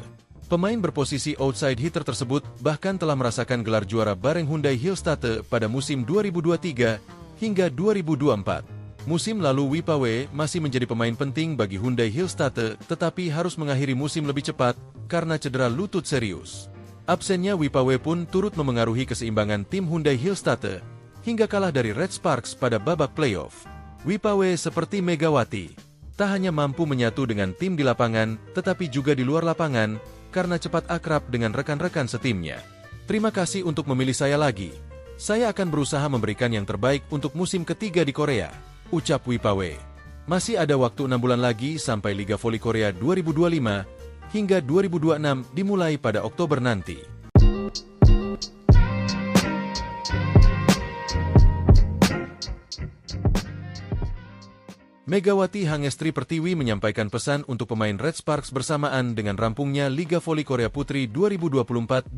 Pemain berposisi outside hitter tersebut bahkan telah merasakan gelar juara bareng Hyundai Hillstatte pada musim 2023 hingga 2024. Musim lalu Wipawe masih menjadi pemain penting bagi Hyundai Hillstatte tetapi harus mengakhiri musim lebih cepat karena cedera lutut serius. Absennya Wipawe pun turut memengaruhi keseimbangan tim Hyundai Hillstatte hingga kalah dari Red Sparks pada babak playoff. Wipawe seperti Megawati, tak hanya mampu menyatu dengan tim di lapangan, tetapi juga di luar lapangan, karena cepat akrab dengan rekan-rekan setimnya. Terima kasih untuk memilih saya lagi. Saya akan berusaha memberikan yang terbaik untuk musim ketiga di Korea, ucap Wipawe. Masih ada waktu 6 bulan lagi sampai Liga Voli Korea 2025 hingga 2026 dimulai pada Oktober nanti. Megawati Hangestri Pertiwi menyampaikan pesan untuk pemain Red Sparks bersamaan dengan rampungnya Liga Voli Korea Putri 2024-2025.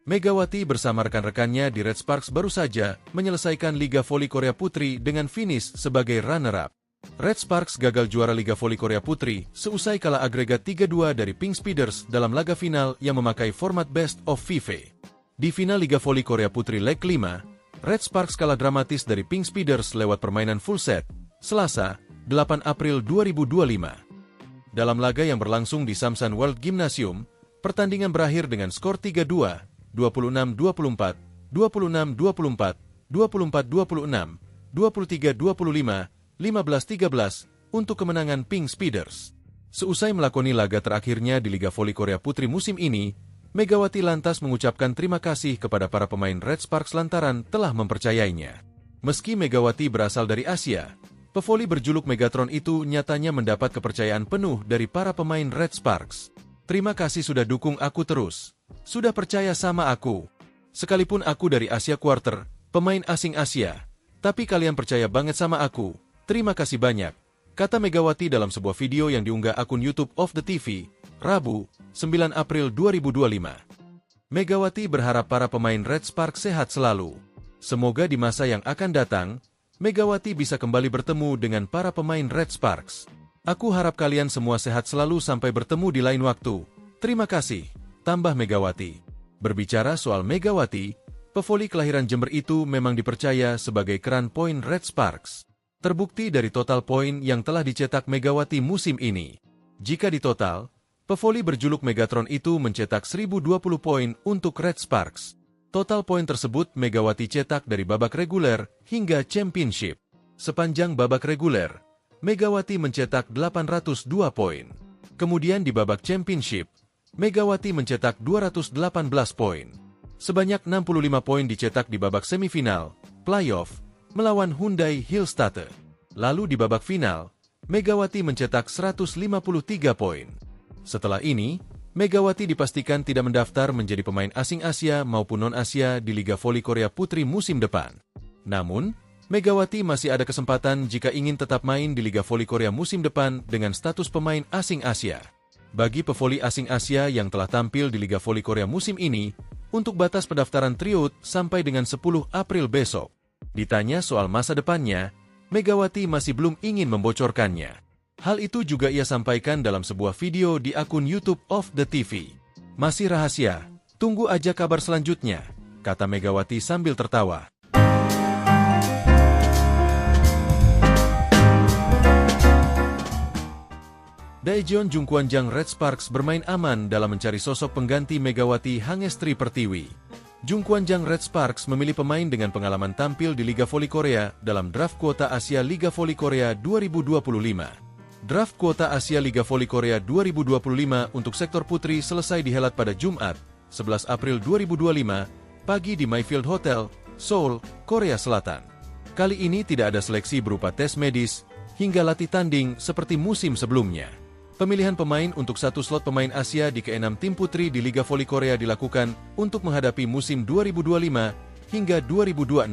Megawati bersama rekan-rekannya di Red Sparks baru saja menyelesaikan Liga Voli Korea Putri dengan finish sebagai runner-up. Red Sparks gagal juara Liga Voli Korea Putri seusai kalah agregat 3-2 dari Pink Speeders dalam laga final yang memakai format Best of 5. Di final Liga Voli Korea Putri leg 5, Red Sparks kalah dramatis dari Pink Speeders lewat permainan full set, Selasa, 8 April 2025. Dalam laga yang berlangsung di Samsan World Gymnasium, pertandingan berakhir dengan skor 3-2, 26-24, 26-24, 24-26, 23-25, 15-13 untuk kemenangan Pink Speeders. Seusai melakoni laga terakhirnya di Liga Voli Korea Putri musim ini, Megawati lantas mengucapkan terima kasih kepada para pemain Red Sparks lantaran telah mempercayainya. Meski Megawati berasal dari Asia, pevoli berjuluk Megatron itu nyatanya mendapat kepercayaan penuh dari para pemain Red Sparks. Terima kasih sudah dukung aku terus. Sudah percaya sama aku. Sekalipun aku dari Asia Quarter, pemain asing Asia, tapi kalian percaya banget sama aku. Terima kasih banyak, kata Megawati dalam sebuah video yang diunggah akun YouTube of the TV, Rabu, 9 April 2025. Megawati berharap para pemain Red Sparks sehat selalu. Semoga di masa yang akan datang, Megawati bisa kembali bertemu dengan para pemain Red Sparks. Aku harap kalian semua sehat selalu sampai bertemu di lain waktu. Terima kasih, tambah Megawati. Berbicara soal Megawati, pevoli kelahiran Jember itu memang dipercaya sebagai keran poin Red Sparks. Terbukti dari total poin yang telah dicetak Megawati musim ini. Jika ditotal, pevoli berjuluk Megatron itu mencetak 1020 poin untuk Red Sparks. Total poin tersebut Megawati cetak dari babak reguler hingga championship. Sepanjang babak reguler, Megawati mencetak 802 poin. Kemudian di babak championship, Megawati mencetak 218 poin. Sebanyak 65 poin dicetak di babak semifinal, playoff, melawan Hyundai Hillstatte. Lalu di babak final, Megawati mencetak 153 poin. Setelah ini, Megawati dipastikan tidak mendaftar menjadi pemain asing Asia maupun non-Asia di Liga Voli Korea Putri musim depan. Namun, Megawati masih ada kesempatan jika ingin tetap main di Liga Voli Korea musim depan dengan status pemain asing Asia. Bagi pevoli asing Asia yang telah tampil di Liga Voli Korea musim ini, untuk batas pendaftaran tryout sampai dengan 10 April besok. Ditanya soal masa depannya, Megawati masih belum ingin membocorkannya. Hal itu juga ia sampaikan dalam sebuah video di akun YouTube of the TV. Masih rahasia, tunggu aja kabar selanjutnya, kata Megawati sambil tertawa. Daejeon Jungkwanjang Red Sparks bermain aman dalam mencari sosok pengganti Megawati Hangestri Pertiwi. Jungkwanjang Red Sparks memilih pemain dengan pengalaman tampil di Liga Voli Korea dalam draft kuota Asia Liga Voli Korea 2025. Draft kuota Asia Liga Voli Korea 2025 untuk sektor putri selesai dihelat pada Jumat, 11 April 2025, pagi di Mayfield Hotel, Seoul, Korea Selatan. Kali ini tidak ada seleksi berupa tes medis, hingga latih tanding seperti musim sebelumnya. Pemilihan pemain untuk satu slot pemain Asia di ke-6 tim putri di Liga Voli Korea dilakukan untuk menghadapi musim 2025 hingga 2026.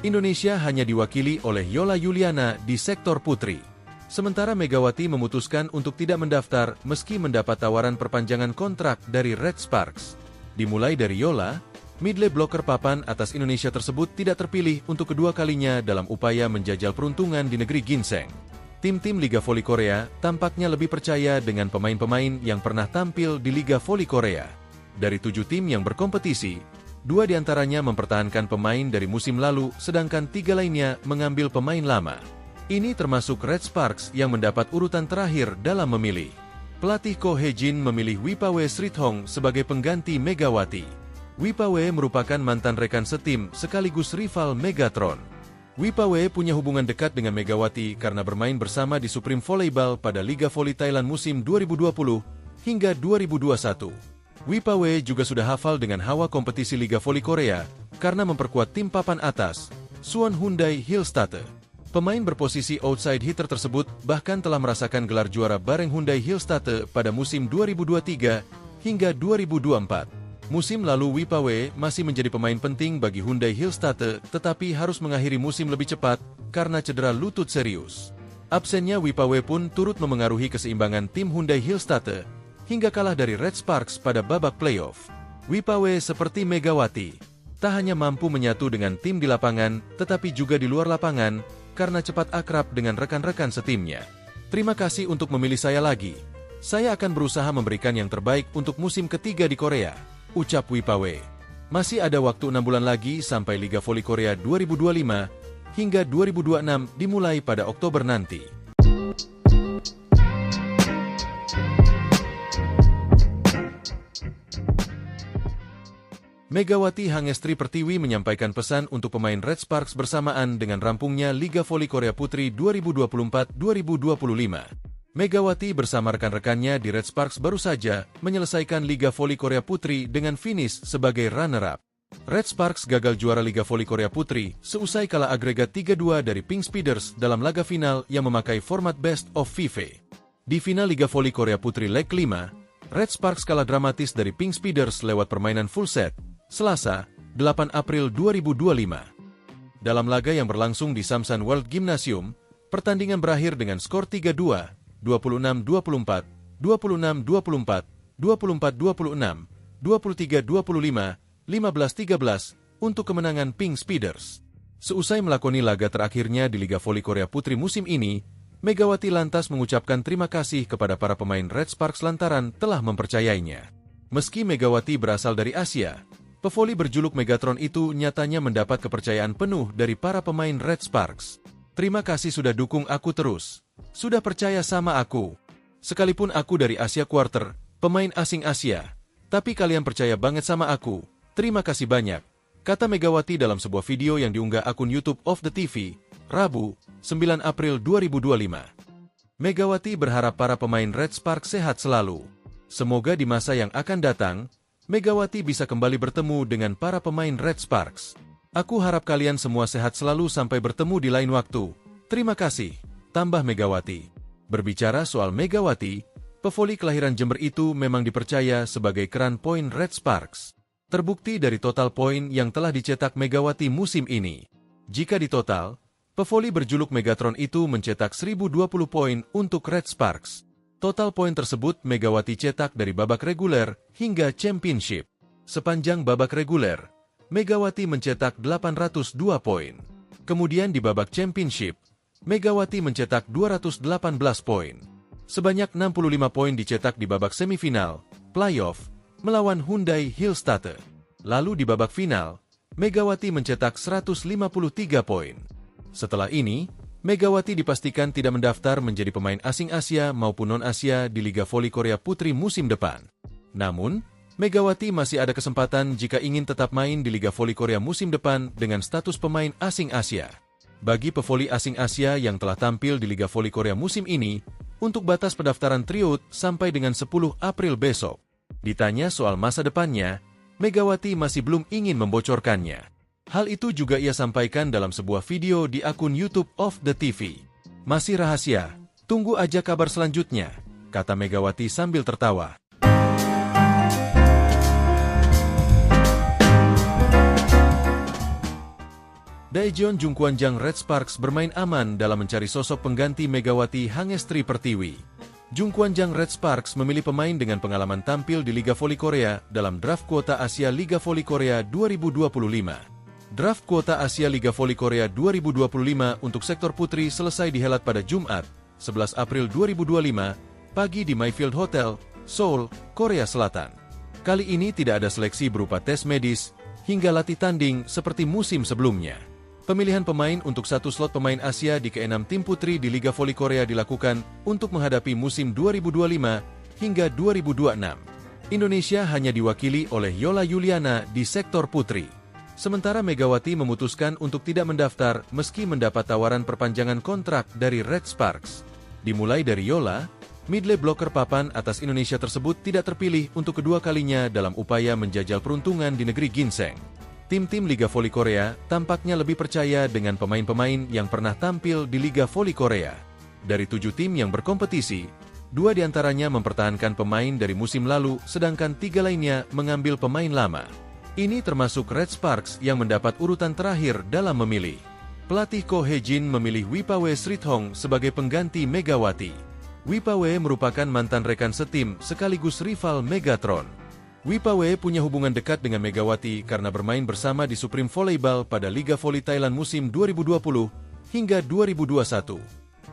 Indonesia hanya diwakili oleh Yola Yuliana di sektor putri. Sementara Megawati memutuskan untuk tidak mendaftar meski mendapat tawaran perpanjangan kontrak dari Red Sparks. Dimulai dari Yola, midley blocker papan atas Indonesia tersebut tidak terpilih untuk kedua kalinya dalam upaya menjajal peruntungan di negeri ginseng. Tim-tim Liga Voli Korea tampaknya lebih percaya dengan pemain-pemain yang pernah tampil di Liga Voli Korea. Dari 7 tim yang berkompetisi, 2 diantaranya mempertahankan pemain dari musim lalu, sedangkan 3 lainnya mengambil pemain lama. Ini termasuk Red Sparks yang mendapat urutan terakhir dalam memilih. Pelatih Ko Hye-jin memilih Wipawe Srithong sebagai pengganti Megawati. Wipawe merupakan mantan rekan setim sekaligus rival Megatron. Wipawe punya hubungan dekat dengan Megawati karena bermain bersama di Supreme Volleyball pada Liga Voli Thailand musim 2020 hingga 2021. Wipawe juga sudah hafal dengan hawa kompetisi Liga Voli Korea karena memperkuat tim papan atas, Suwon Hyundai Hillstatte. Pemain berposisi outside hitter tersebut bahkan telah merasakan gelar juara bareng Hyundai Hillstatte pada musim 2023 hingga 2024. Musim lalu Wipawe masih menjadi pemain penting bagi Hyundai Hillstatte tetapi harus mengakhiri musim lebih cepat karena cedera lutut serius. Absennya Wipawe pun turut memengaruhi keseimbangan tim Hyundai Hillstatte hingga kalah dari Red Sparks pada babak playoff. Wipawe seperti Megawati, tak hanya mampu menyatu dengan tim di lapangan tetapi juga di luar lapangan karena cepat akrab dengan rekan-rekan setimnya. Terima kasih untuk memilih saya lagi. Saya akan berusaha memberikan yang terbaik untuk musim ketiga di Korea, ucap Wipawe. Masih ada waktu 6 bulan lagi sampai Liga Voli Korea 2025 hingga 2026 dimulai pada Oktober nanti. Megawati Hangestri Pertiwi menyampaikan pesan untuk pemain Red Sparks bersamaan dengan rampungnya Liga Voli Korea Putri 2024-2025. Megawati bersama rekan-rekannya di Red Sparks baru saja menyelesaikan Liga Voli Korea Putri dengan finish sebagai runner-up. Red Sparks gagal juara Liga Voli Korea Putri seusai kalah agregat 3-2 dari Pink Speeders dalam laga final yang memakai format Best of 5. Di final Liga Voli Korea Putri leg 5, Red Sparks kalah dramatis dari Pink Speeders lewat permainan full set, Selasa, 8 April 2025. Dalam laga yang berlangsung di Samsan World Gymnasium, pertandingan berakhir dengan skor 3-2, 26-24, 26-24, 24-26, 23-25, 15-13 untuk kemenangan Pink Speeders. Seusai melakoni laga terakhirnya di Liga Voli Korea Putri musim ini, Megawati lantas mengucapkan terima kasih kepada para pemain Red Sparks lantaran telah mempercayainya. Meski Megawati berasal dari Asia, pevoli berjuluk Megatron itu nyatanya mendapat kepercayaan penuh dari para pemain Red Sparks. Terima kasih sudah dukung aku terus. Sudah percaya sama aku. Sekalipun aku dari Asia Quarter, pemain asing Asia, tapi kalian percaya banget sama aku. Terima kasih banyak, kata Megawati dalam sebuah video yang diunggah akun YouTube of the TV, Rabu, 9 April 2025. Megawati berharap para pemain Red Sparks sehat selalu. Semoga di masa yang akan datang, Megawati bisa kembali bertemu dengan para pemain Red Sparks. Aku harap kalian semua sehat selalu sampai bertemu di lain waktu. Terima kasih, tambah Megawati. Berbicara soal Megawati, pevoli kelahiran Jember itu memang dipercaya sebagai keran poin Red Sparks. Terbukti dari total poin yang telah dicetak Megawati musim ini. Jika ditotal, pevoli berjuluk Megatron itu mencetak 1020 poin untuk Red Sparks. Total poin tersebut Megawati cetak dari babak reguler hingga championship. Sepanjang babak reguler, Megawati mencetak 802 poin. Kemudian di babak championship, Megawati mencetak 218 poin. Sebanyak 65 poin dicetak di babak semifinal, playoff, melawan Hyundai Hillstatte. Lalu di babak final, Megawati mencetak 153 poin. Setelah ini, Megawati dipastikan tidak mendaftar menjadi pemain asing Asia maupun non-Asia di Liga Voli Korea Putri musim depan. Namun, Megawati masih ada kesempatan jika ingin tetap main di Liga Voli Korea musim depan dengan status pemain asing Asia. Bagi pevoli asing Asia yang telah tampil di Liga Voli Korea musim ini, untuk batas pendaftaran tryout sampai dengan 10 April besok. Ditanya soal masa depannya, Megawati masih belum ingin membocorkannya. Hal itu juga ia sampaikan dalam sebuah video di akun YouTube of the TV. Masih rahasia, tunggu aja kabar selanjutnya, kata Megawati sambil tertawa. Daejeon Jungkwanjang Red Sparks bermain aman dalam mencari sosok pengganti Megawati Hangestri Pertiwi. Jungkwanjang Red Sparks memilih pemain dengan pengalaman tampil di Liga Voli Korea dalam draft kuota Asia Liga Voli Korea 2025. Draft kuota Asia Liga Voli Korea 2025 untuk sektor putri selesai dihelat pada Jumat, 11 April 2025, pagi di Mayfield Hotel, Seoul, Korea Selatan. Kali ini tidak ada seleksi berupa tes medis hingga latih tanding seperti musim sebelumnya. Pemilihan pemain untuk satu slot pemain Asia di ke-6 tim putri di Liga Voli Korea dilakukan untuk menghadapi musim 2025 hingga 2026. Indonesia hanya diwakili oleh Yola Yuliana di sektor putri. Sementara Megawati memutuskan untuk tidak mendaftar meski mendapat tawaran perpanjangan kontrak dari Red Sparks. Dimulai dari Yola, midley blocker papan atas Indonesia tersebut tidak terpilih untuk kedua kalinya dalam upaya menjajal peruntungan di negeri ginseng. Tim-tim Liga Voli Korea tampaknya lebih percaya dengan pemain-pemain yang pernah tampil di Liga Voli Korea. Dari 7 tim yang berkompetisi, 2 diantaranya mempertahankan pemain dari musim lalu, sedangkan 3 lainnya mengambil pemain lama. Ini termasuk Red Sparks yang mendapat urutan terakhir dalam memilih. Pelatih Ko Hye-jin memilih Wipawe Srithong sebagai pengganti Megawati. Wipawe merupakan mantan rekan setim sekaligus rival Megatron. Wipawe punya hubungan dekat dengan Megawati karena bermain bersama di Supreme Volleyball pada Liga Voli Thailand musim 2020 hingga 2021.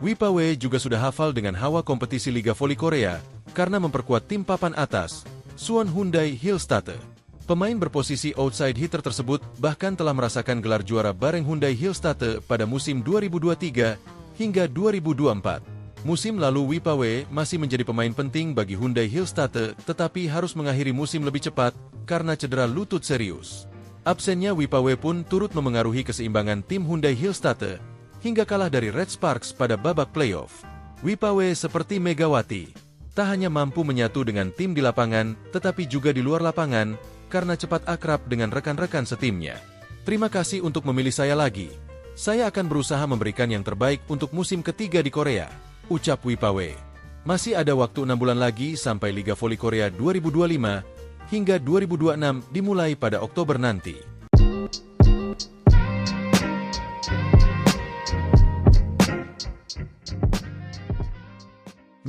Wipawe juga sudah hafal dengan hawa kompetisi Liga Voli Korea karena memperkuat tim papan atas, Suwon Hyundai Hillstatte. Pemain berposisi outside hitter tersebut bahkan telah merasakan gelar juara bareng Hyundai Hillstatte pada musim 2023 hingga 2024. Musim lalu Wipawe masih menjadi pemain penting bagi Hyundai Hillstatte tetapi harus mengakhiri musim lebih cepat karena cedera lutut serius. Absennya Wipawe pun turut memengaruhi keseimbangan tim Hyundai Hillstatte hingga kalah dari Red Sparks pada babak playoff. Wipawe seperti Megawati, tak hanya mampu menyatu dengan tim di lapangan tetapi juga di luar lapangan karena cepat akrab dengan rekan-rekan setimnya. Terima kasih untuk memilih saya lagi. Saya akan berusaha memberikan yang terbaik untuk musim ketiga di Korea, ucap Wipawe. Masih ada waktu 6 bulan lagi sampai Liga Voli Korea 2025 hingga 2026 dimulai pada Oktober nanti.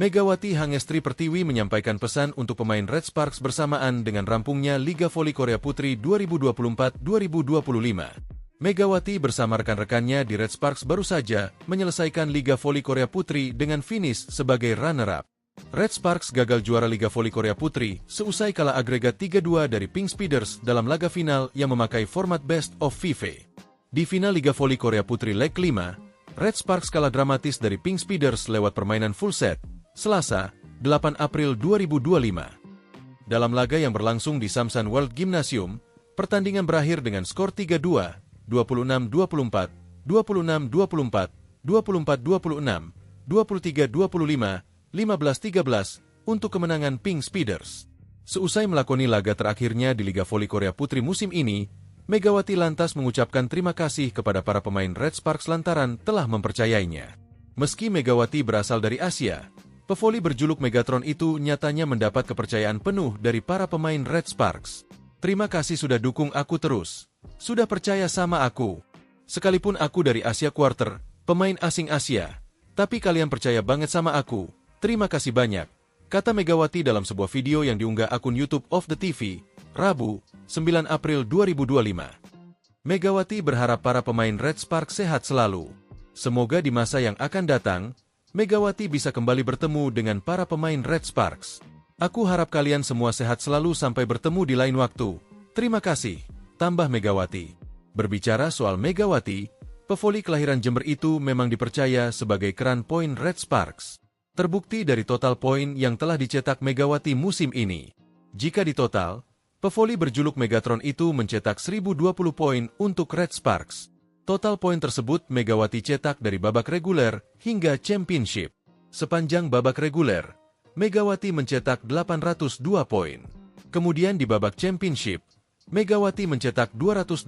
Megawati Hangestri Pertiwi menyampaikan pesan untuk pemain Red Sparks bersamaan dengan rampungnya Liga Voli Korea Putri 2024-2025. Megawati bersama rekan-rekannya di Red Sparks baru saja menyelesaikan Liga Voli Korea Putri dengan finish sebagai runner-up. Red Sparks gagal juara Liga Voli Korea Putri seusai kalah agregat 3-2 dari Pink Speeders dalam laga final yang memakai format Best of 5. Di final Liga Voli Korea Putri leg 5, Red Sparks kalah dramatis dari Pink Speeders lewat permainan full set, Selasa, 8 April 2025. Dalam laga yang berlangsung di Samsan World Gymnasium, pertandingan berakhir dengan skor 3-2, 26-24, 26-24, 24-26, 23-25, 15-13 untuk kemenangan Pink Speeders. Seusai melakoni laga terakhirnya di Liga Voli Korea Putri musim ini, Megawati lantas mengucapkan terima kasih kepada para pemain Red Sparks lantaran telah mempercayainya. Meski Megawati berasal dari Asia, pevoli berjuluk Megatron itu nyatanya mendapat kepercayaan penuh dari para pemain Red Sparks. Terima kasih sudah dukung aku terus. Sudah percaya sama aku. Sekalipun aku dari Asia Quarter, pemain asing Asia, tapi kalian percaya banget sama aku. Terima kasih banyak, kata Megawati dalam sebuah video yang diunggah akun YouTube of the TV, Rabu, 9 April 2025. Megawati berharap para pemain Red Sparks sehat selalu. Semoga di masa yang akan datang, Megawati bisa kembali bertemu dengan para pemain Red Sparks. Aku harap kalian semua sehat selalu sampai bertemu di lain waktu. Terima kasih, tambah Megawati. Berbicara soal Megawati, pevoli kelahiran Jember itu memang dipercaya sebagai keran poin Red Sparks. Terbukti dari total poin yang telah dicetak Megawati musim ini. Jika ditotal, pevoli berjuluk Megatron itu mencetak 1020 poin untuk Red Sparks. Total poin tersebut Megawati cetak dari babak reguler hingga championship. Sepanjang babak reguler, Megawati mencetak 802 poin. Kemudian di babak championship, Megawati mencetak 218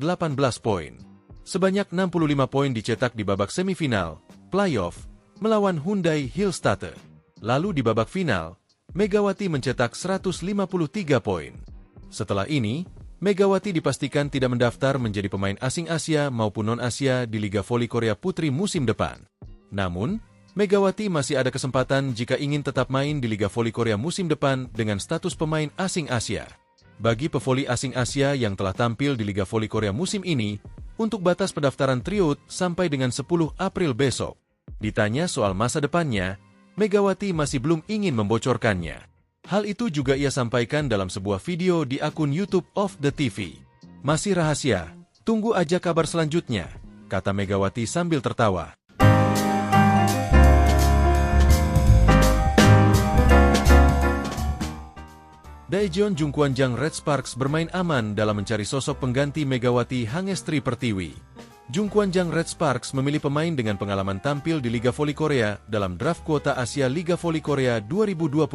poin. Sebanyak 65 poin dicetak di babak semifinal, playoff, melawan Hyundai Hillstatte. Lalu di babak final, Megawati mencetak 153 poin. Setelah ini, Megawati dipastikan tidak mendaftar menjadi pemain asing Asia maupun non-Asia di Liga Voli Korea Putri musim depan. Namun, Megawati masih ada kesempatan jika ingin tetap main di Liga Voli Korea musim depan dengan status pemain asing Asia. Bagi pevoli asing Asia yang telah tampil di Liga Voli Korea musim ini, untuk batas pendaftaran tryout sampai dengan 10 April besok. Ditanya soal masa depannya, Megawati masih belum ingin membocorkannya. Hal itu juga ia sampaikan dalam sebuah video di akun YouTube of the TV. Masih rahasia, tunggu aja kabar selanjutnya, kata Megawati sambil tertawa. Daejeon Jungkwanjang Red Sparks bermain aman dalam mencari sosok pengganti Megawati Hangestri Pertiwi. Jungkwanjang Red Sparks memilih pemain dengan pengalaman tampil di Liga Voli Korea dalam draft kuota Asia Liga Voli Korea 2025.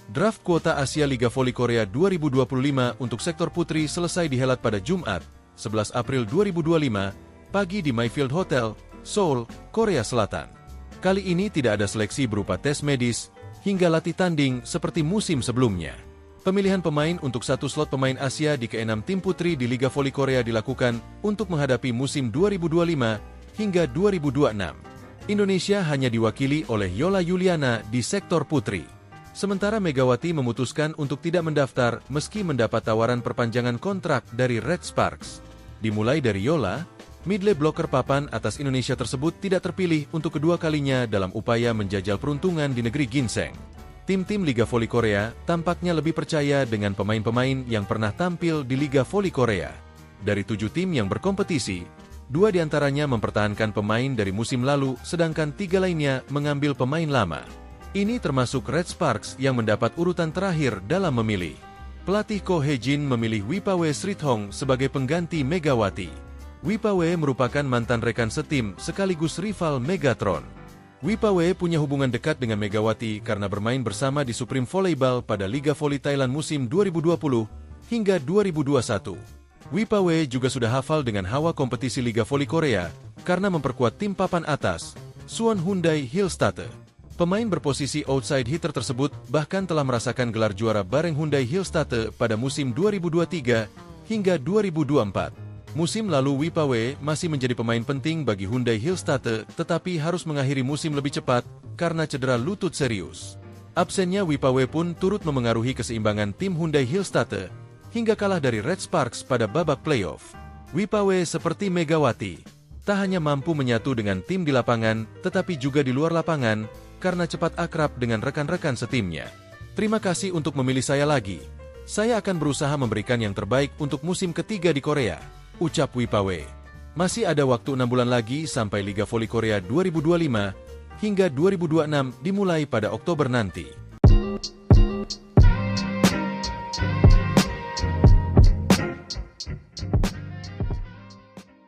Draft kuota Asia Liga Voli Korea 2025 untuk sektor putri selesai dihelat pada Jumat, 11 April 2025, pagi di Mayfield Hotel, Seoul, Korea Selatan. Kali ini tidak ada seleksi berupa tes medis hingga latih tanding seperti musim sebelumnya. Pemilihan pemain untuk satu slot pemain Asia di ke-6 tim putri di Liga Voli Korea dilakukan untuk menghadapi musim 2025 hingga 2026. Indonesia hanya diwakili oleh Yola Yuliana di sektor putri. Sementara Megawati memutuskan untuk tidak mendaftar meski mendapat tawaran perpanjangan kontrak dari Red Sparks. Dimulai dari Yola, midlane blocker papan atas Indonesia tersebut tidak terpilih untuk kedua kalinya dalam upaya menjajal peruntungan di negeri ginseng. Tim-tim Liga Voli Korea tampaknya lebih percaya dengan pemain-pemain yang pernah tampil di Liga Voli Korea. Dari 7 tim yang berkompetisi, 2 diantaranya mempertahankan pemain dari musim lalu, sedangkan 3 lainnya mengambil pemain lama. Ini termasuk Red Sparks yang mendapat urutan terakhir dalam memilih. Pelatih Ko Hye-jin memilih Wipawe Srithong sebagai pengganti Megawati. Wipawe merupakan mantan rekan setim sekaligus rival Megatron. Wipawe punya hubungan dekat dengan Megawati karena bermain bersama di Supreme Volleyball pada Liga Voli Thailand musim 2020 hingga 2021. Wipawe juga sudah hafal dengan hawa kompetisi Liga Voli Korea karena memperkuat tim papan atas, Suwon Hyundai Hillstatte. Pemain berposisi outside hitter tersebut bahkan telah merasakan gelar juara bareng Hyundai Hillstatte pada musim 2023 hingga 2024. Musim lalu Wipawe masih menjadi pemain penting bagi Hyundai Hillstatte tetapi harus mengakhiri musim lebih cepat karena cedera lutut serius. Absennya Wipawe pun turut memengaruhi keseimbangan tim Hyundai Hillstatte hingga kalah dari Red Sparks pada babak playoff. Wipawe seperti Megawati, tak hanya mampu menyatu dengan tim di lapangan tetapi juga di luar lapangan karena cepat akrab dengan rekan-rekan setimnya. Terima kasih untuk memilih saya lagi. Saya akan berusaha memberikan yang terbaik untuk musim ketiga di Korea, ucap Wipawe. Masih ada waktu 6 bulan lagi sampai Liga Voli Korea 2025 hingga 2026 dimulai pada Oktober nanti.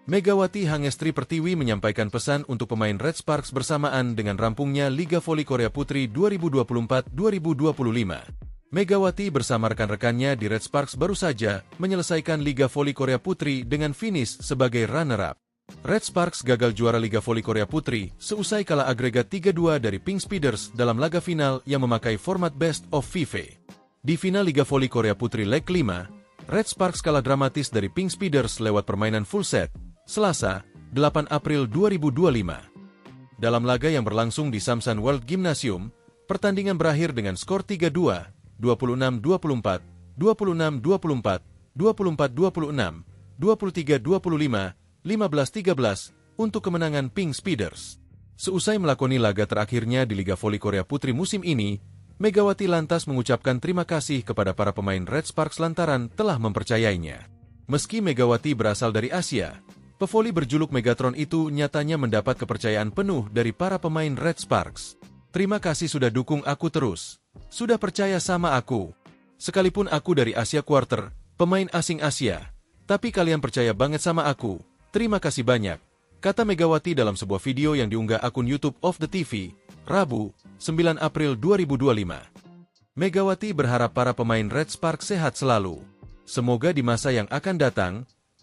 Megawati Hangestri Pertiwi menyampaikan pesan untuk pemain Red Sparks bersamaan dengan rampungnya Liga Voli Korea Putri 2024-2025. Megawati bersama rekan-rekannya di Red Sparks baru saja menyelesaikan Liga Voli Korea Putri dengan finish sebagai runner-up. Red Sparks gagal juara Liga Voli Korea Putri seusai kalah agregat 3-2 dari Pink Speeders dalam laga final yang memakai format Best of 5. Di final Liga Voli Korea Putri leg 5, Red Sparks kalah dramatis dari Pink Speeders lewat permainan full set, Selasa, 8 April 2025. Dalam laga yang berlangsung di Samsan World Gymnasium, pertandingan berakhir dengan skor 3-2, 26-24, 26-24, 24-26, 23-25, 15-13 untuk kemenangan Pink Speeders. Seusai melakoni laga terakhirnya di Liga Voli Korea Putri musim ini, Megawati lantas mengucapkan terima kasih kepada para pemain Red Sparks lantaran telah mempercayainya. Meski Megawati berasal dari Asia, pevoli berjuluk Megatron itu nyatanya mendapat kepercayaan penuh dari para pemain Red Sparks. Terima kasih sudah dukung aku terus. Sudah percaya sama aku. Sekalipun aku dari Asia Quarter, pemain asing Asia, tapi kalian percaya banget sama aku. Terima kasih banyak, kata Megawati dalam sebuah video yang diunggah akun YouTube of the TV, Rabu, 9 April 2025. Megawati berharap para pemain Red Sparks sehat selalu. Semoga di masa yang akan datang,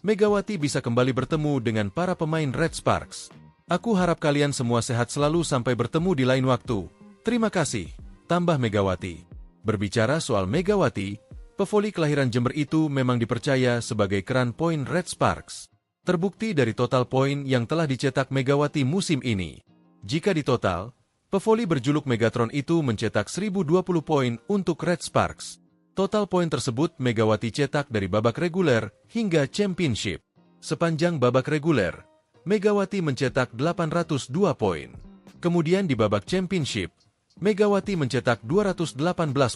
Megawati bisa kembali bertemu dengan para pemain Red Sparks. Aku harap kalian semua sehat selalu sampai bertemu di lain waktu. Terima kasih, tambah Megawati. Berbicara soal Megawati, pevoli kelahiran Jember itu memang dipercaya sebagai keran poin Red Sparks. Terbukti dari total poin yang telah dicetak Megawati musim ini. Jika ditotal, pevoli berjuluk Megatron itu mencetak 1020 poin untuk Red Sparks. Total poin tersebut Megawati cetak dari babak reguler hingga championship. Sepanjang babak reguler, Megawati mencetak 802 poin. Kemudian di babak championship, Megawati mencetak 218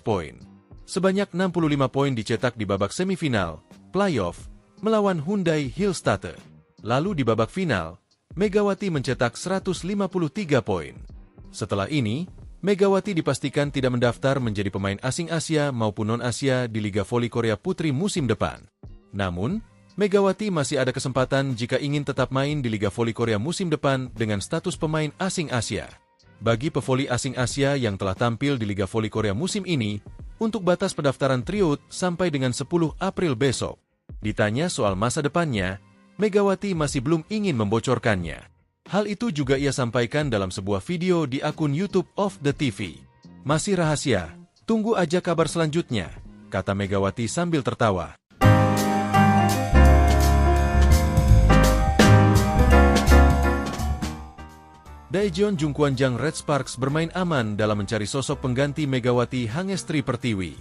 poin. Sebanyak 65 poin dicetak di babak semifinal, playoff, melawan Hyundai Hillstatte. Lalu di babak final, Megawati mencetak 153 poin. Setelah ini, Megawati dipastikan tidak mendaftar menjadi pemain asing Asia maupun non-Asia di Liga Voli Korea Putri musim depan. Namun, Megawati masih ada kesempatan jika ingin tetap main di Liga Voli Korea musim depan dengan status pemain asing Asia. Bagi pevoli asing Asia yang telah tampil di Liga Voli Korea musim ini, untuk batas pendaftaran tryout sampai dengan 10 April besok. Ditanya soal masa depannya, Megawati masih belum ingin membocorkannya. Hal itu juga ia sampaikan dalam sebuah video di akun YouTube of the TV. Masih rahasia, tunggu aja kabar selanjutnya, kata Megawati sambil tertawa. Daejeon Jungkwanjang Red Sparks bermain aman dalam mencari sosok pengganti Megawati Hangestri Pertiwi.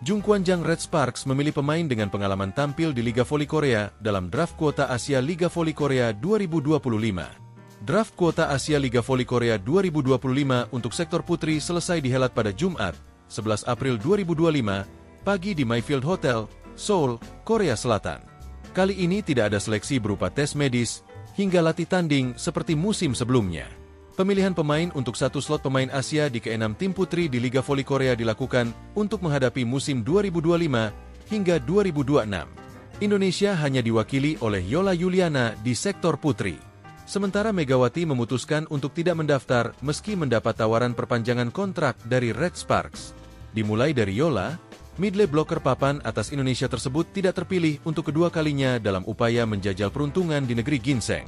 Jungkwanjang Red Sparks memilih pemain dengan pengalaman tampil di Liga Voli Korea dalam draft kuota Asia Liga Voli Korea 2025. Draft kuota Asia Liga Voli Korea 2025 untuk sektor putri selesai dihelat pada Jumat, 11 April 2025, pagi di Mayfield Hotel, Seoul, Korea Selatan. Kali ini tidak ada seleksi berupa tes medis, hingga latih tanding seperti musim sebelumnya. Pemilihan pemain untuk satu slot pemain Asia di ke-6 tim putri di Liga Voli Korea dilakukan untuk menghadapi musim 2025 hingga 2026. Indonesia hanya diwakili oleh Yola Yuliana di sektor putri. Sementara Megawati memutuskan untuk tidak mendaftar meski mendapat tawaran perpanjangan kontrak dari Red Sparks. Dimulai dari Yola, midley blocker papan atas Indonesia tersebut tidak terpilih untuk kedua kalinya dalam upaya menjajal peruntungan di negeri ginseng.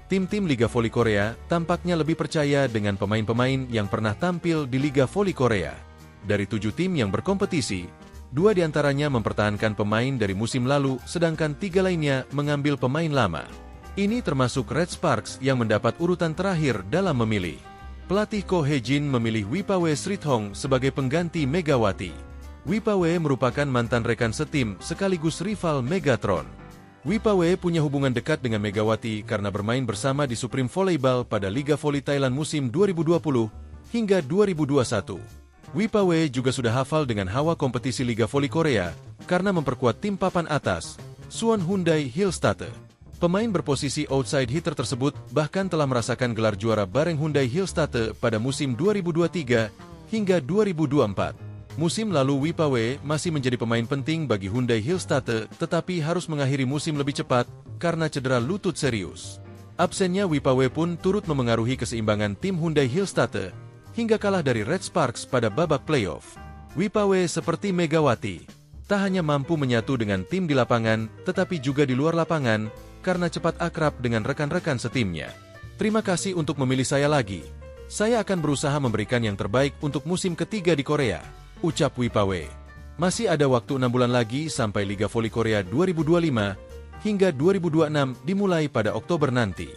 Tim-tim Liga Voli Korea tampaknya lebih percaya dengan pemain-pemain yang pernah tampil di Liga Voli Korea. Dari 7 tim yang berkompetisi, 2 diantaranya mempertahankan pemain dari musim lalu, sedangkan 3 lainnya mengambil pemain lama. Ini termasuk Red Sparks yang mendapat urutan terakhir dalam memilih. Pelatih Ko Hee-jin memilih Wipawe Srithong sebagai pengganti Megawati. Wipawe merupakan mantan rekan setim sekaligus rival Megatron. Wipawe punya hubungan dekat dengan Megawati karena bermain bersama di Supreme Volleyball pada Liga Voli Thailand musim 2020 hingga 2021. Wipawe juga sudah hafal dengan hawa kompetisi Liga Voli Korea karena memperkuat tim papan atas, Suwon Hyundai Hillstatte. Pemain berposisi outside hitter tersebut bahkan telah merasakan gelar juara bareng Hyundai Hillstatte pada musim 2023 hingga 2024. Musim lalu Wipawe masih menjadi pemain penting bagi Hyundai Hillstatte tetapi harus mengakhiri musim lebih cepat karena cedera lutut serius. Absennya Wipawe pun turut memengaruhi keseimbangan tim Hyundai Hillstatte hingga kalah dari Red Sparks pada babak playoff. Wipawe seperti Megawati, tak hanya mampu menyatu dengan tim di lapangan tetapi juga di luar lapangan karena cepat akrab dengan rekan-rekan setimnya. Terima kasih untuk memilih saya lagi. Saya akan berusaha memberikan yang terbaik untuk musim ketiga di Korea, ucap Wipawe. Masih ada waktu 6 bulan lagi sampai Liga Voli Korea 2025 hingga 2026 dimulai pada Oktober nanti.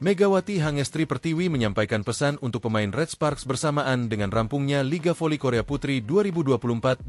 Megawati Hangestri Pertiwi menyampaikan pesan untuk pemain Red Sparks bersamaan dengan rampungnya Liga Voli Korea Putri 2024-2025.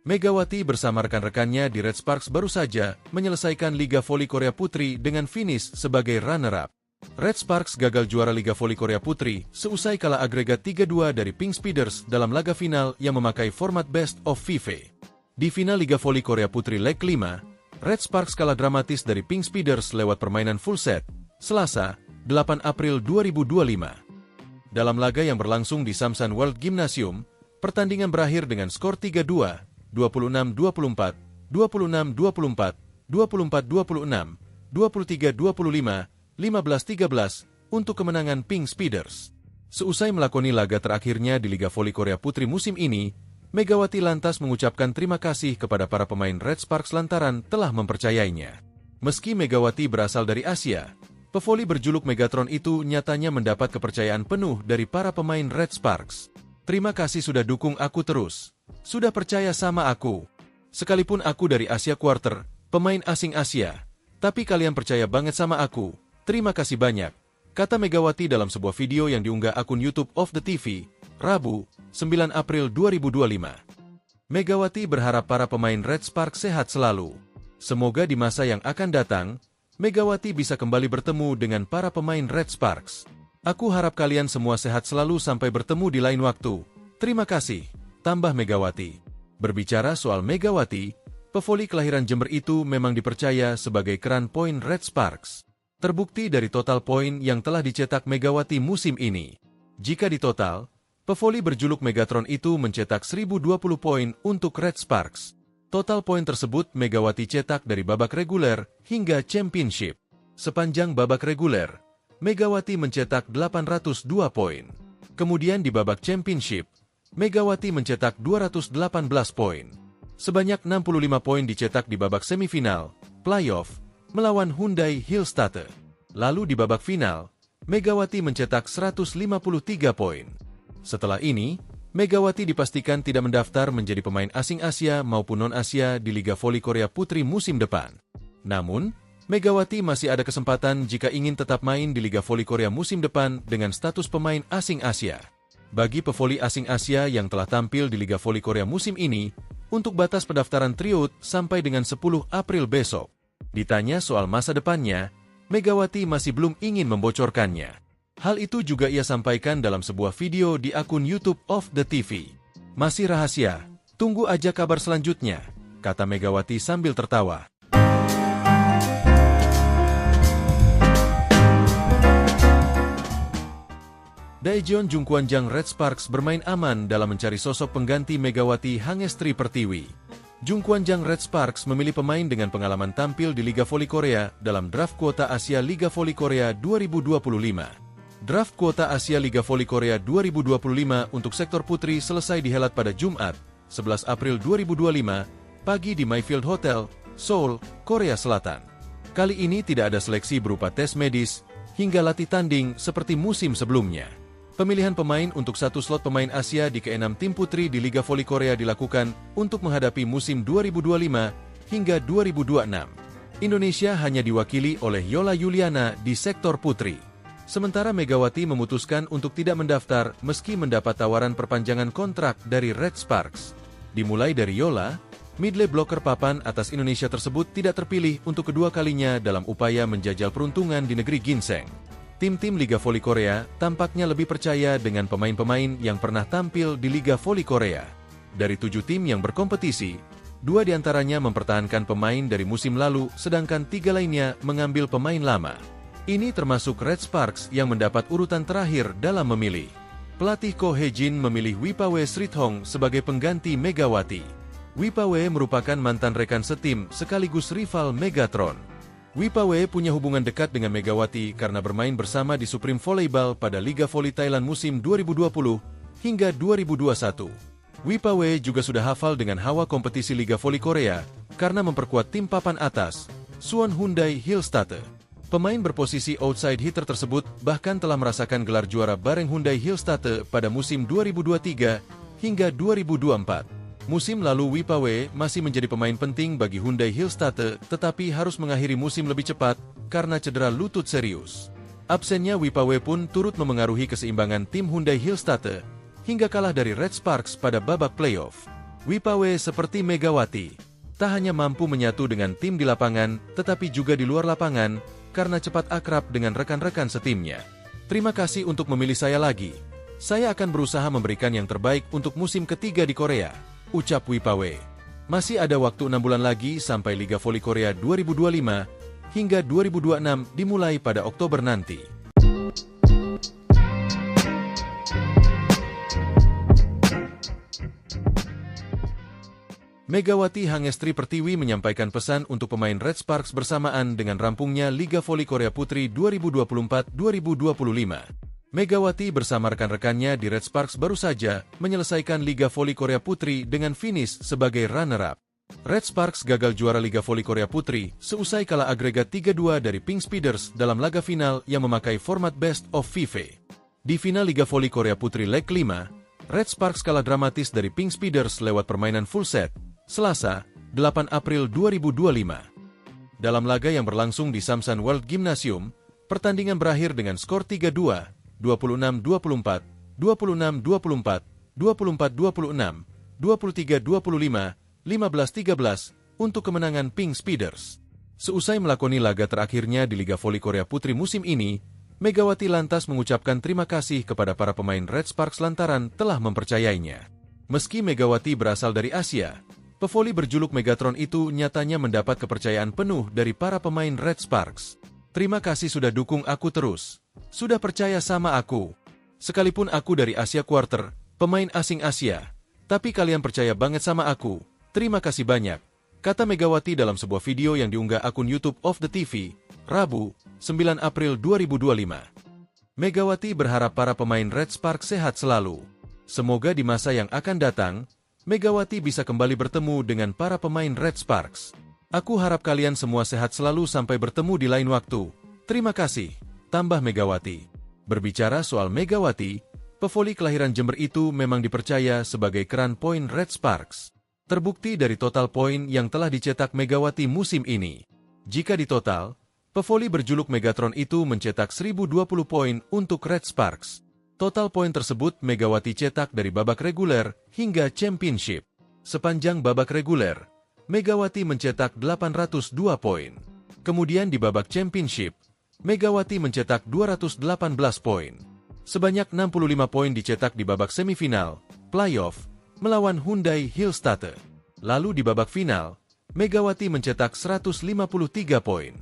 Megawati bersama rekan-rekannya di Red Sparks baru saja menyelesaikan Liga Voli Korea Putri dengan finish sebagai runner-up. Red Sparks gagal juara Liga Voli Korea Putri seusai kalah agregat 3-2 dari Pink Speeders dalam laga final yang memakai format Best of 5. Di final Liga Voli Korea Putri leg 5, Red Sparks kalah dramatis dari Pink Speeders lewat permainan full set, Selasa, 8 April 2025. Dalam laga yang berlangsung di Samsan World Gymnasium, pertandingan berakhir dengan skor 3-2, 26-24, 26-24, 24-26, 23-25, 15-13 untuk kemenangan Pink Speeders. Seusai melakoni laga terakhirnya di Liga Voli Korea Putri musim ini, Megawati lantas mengucapkan terima kasih kepada para pemain Red Sparks lantaran telah mempercayainya. Meski Megawati berasal dari Asia, pevoli berjuluk Megatron itu nyatanya mendapat kepercayaan penuh dari para pemain Red Sparks. Terima kasih sudah dukung aku terus. Sudah percaya sama aku. Sekalipun aku dari Asia Quarter, pemain asing Asia, tapi kalian percaya banget sama aku. Terima kasih banyak, kata Megawati dalam sebuah video yang diunggah akun YouTube of the TV, Rabu, 9 April 2025. Megawati berharap para pemain Red Sparks sehat selalu. Semoga di masa yang akan datang, Megawati bisa kembali bertemu dengan para pemain Red Sparks. Aku harap kalian semua sehat selalu sampai bertemu di lain waktu. Terima kasih, tambah Megawati. Berbicara soal Megawati, Pevoli kelahiran Jember itu memang dipercaya sebagai keran poin Red Sparks. Terbukti dari total poin yang telah dicetak Megawati musim ini. Jika ditotal, pevoli berjuluk Megatron itu mencetak 1020 poin untuk Red Sparks. Total poin tersebut Megawati cetak dari babak reguler hingga championship. Sepanjang babak reguler, Megawati mencetak 802 poin. Kemudian di babak championship, Megawati mencetak 218 poin. Sebanyak 65 poin dicetak di babak semifinal, playoff, melawan Hyundai Hillstatter. Lalu di babak final, Megawati mencetak 153 poin. Setelah ini, Megawati dipastikan tidak mendaftar menjadi pemain asing Asia maupun non-Asia di Liga Voli Korea Putri musim depan. Namun, Megawati masih ada kesempatan jika ingin tetap main di Liga Voli Korea musim depan dengan status pemain asing Asia. Bagi pevoli asing Asia yang telah tampil di Liga Voli Korea musim ini, untuk batas pendaftaran tryout sampai dengan 10 April besok. Ditanya soal masa depannya, Megawati masih belum ingin membocorkannya. Hal itu juga ia sampaikan dalam sebuah video di akun YouTube of the TV. Masih rahasia, tunggu aja kabar selanjutnya, kata Megawati sambil tertawa. Daejeon Jungkwanjang Red Sparks bermain aman dalam mencari sosok pengganti Megawati Hangestri Pertiwi. Jungkwanjang Red Sparks memilih pemain dengan pengalaman tampil di Liga Voli Korea dalam draft kuota Asia Liga Voli Korea 2025. Draft kuota Asia Liga Voli Korea 2025 untuk sektor putri selesai dihelat pada Jumat, 11 April 2025, pagi di Mayfield Hotel, Seoul, Korea Selatan. Kali ini tidak ada seleksi berupa tes medis hingga latih tanding seperti musim sebelumnya. Pemilihan pemain untuk satu slot pemain Asia di ke-6 tim putri di Liga Voli Korea dilakukan untuk menghadapi musim 2025 hingga 2026. Indonesia hanya diwakili oleh Yola Yuliana di sektor putri. Sementara Megawati memutuskan untuk tidak mendaftar meski mendapat tawaran perpanjangan kontrak dari Red Sparks. Dimulai dari Yola, midley blocker papan atas Indonesia tersebut tidak terpilih untuk kedua kalinya dalam upaya menjajal peruntungan di negeri ginseng. Tim-tim Liga Voli Korea tampaknya lebih percaya dengan pemain-pemain yang pernah tampil di Liga Voli Korea. Dari 7 tim yang berkompetisi, 2 diantaranya mempertahankan pemain dari musim lalu, sedangkan 3 lainnya mengambil pemain lama. Ini termasuk Red Sparks yang mendapat urutan terakhir dalam memilih. Pelatih Ko Hye-jin memilih Wipawe Srithong sebagai pengganti Megawati. Wipawe merupakan mantan rekan setim sekaligus rival Megatron. Wipawe punya hubungan dekat dengan Megawati karena bermain bersama di Supreme Volleyball pada Liga Voli Thailand musim 2020 hingga 2021. Wipawe juga sudah hafal dengan hawa kompetisi Liga Voli Korea karena memperkuat tim papan atas, Suwon Hyundai Hillstatter. Pemain berposisi outside hitter tersebut bahkan telah merasakan gelar juara bareng Hyundai Hillstatter pada musim 2023 hingga 2024. Musim lalu Wipawe masih menjadi pemain penting bagi Hyundai Hillstatter, tetapi harus mengakhiri musim lebih cepat karena cedera lutut serius. Absennya Wipawe pun turut memengaruhi keseimbangan tim Hyundai Hillstatter hingga kalah dari Red Sparks pada babak playoff. Wipawe seperti Megawati, tak hanya mampu menyatu dengan tim di lapangan, tetapi juga di luar lapangan karena cepat akrab dengan rekan-rekan setimnya. Terima kasih untuk memilih saya lagi. Saya akan berusaha memberikan yang terbaik untuk musim ketiga di Korea, ucap Wipawe. Masih ada waktu 6 bulan lagi sampai Liga Voli Korea 2025 hingga 2026 dimulai pada Oktober nanti. Megawati Hangestri Pertiwi menyampaikan pesan untuk pemain Red Sparks bersamaan dengan rampungnya Liga Voli Korea Putri 2024-2025. Megawati bersama rekan-rekannya di Red Sparks baru saja menyelesaikan Liga Voli Korea Putri dengan finish sebagai runner-up. Red Sparks gagal juara Liga Voli Korea Putri seusai kalah agregat 3-2 dari Pink Speeders dalam laga final yang memakai format Best of 5. Di final Liga Voli Korea Putri leg 5, Red Sparks kalah dramatis dari Pink Speeders lewat permainan full set, Selasa, 8 April 2025. Dalam laga yang berlangsung di Samsan World Gymnasium, pertandingan berakhir dengan skor 3-2, 26-24, 26-24, 24-26, 23-25, 15-13 untuk kemenangan Pink Speeders. Seusai melakoni laga terakhirnya di Liga Voli Korea Putri musim ini, Megawati lantas mengucapkan terima kasih kepada para pemain Red Sparks lantaran telah mempercayainya. Meski Megawati berasal dari Asia, Pevoli berjuluk Megatron itu nyatanya mendapat kepercayaan penuh dari para pemain Red Sparks. Terima kasih sudah dukung aku terus. Sudah percaya sama aku. Sekalipun aku dari Asia Quarter, pemain asing Asia. Tapi kalian percaya banget sama aku. Terima kasih banyak. Kata Megawati dalam sebuah video yang diunggah akun YouTube Of The TV, Rabu, 9 April 2025. Megawati berharap para pemain Red Sparks sehat selalu. Semoga di masa yang akan datang, Megawati bisa kembali bertemu dengan para pemain Red Sparks. Aku harap kalian semua sehat selalu sampai bertemu di lain waktu. Terima kasih, tambah Megawati. Berbicara soal Megawati, pevoli kelahiran Jember itu memang dipercaya sebagai keran poin Red Sparks. Terbukti dari total poin yang telah dicetak Megawati musim ini. Jika ditotal, pevoli berjuluk Megatron itu mencetak 1020 poin untuk Red Sparks. Total poin tersebut Megawati cetak dari babak reguler hingga championship. Sepanjang babak reguler, Megawati mencetak 802 poin. Kemudian di babak championship, Megawati mencetak 218 poin. Sebanyak 65 poin dicetak di babak semifinal, playoff, melawan Hyundai Hillstatte. Lalu di babak final, Megawati mencetak 153 poin.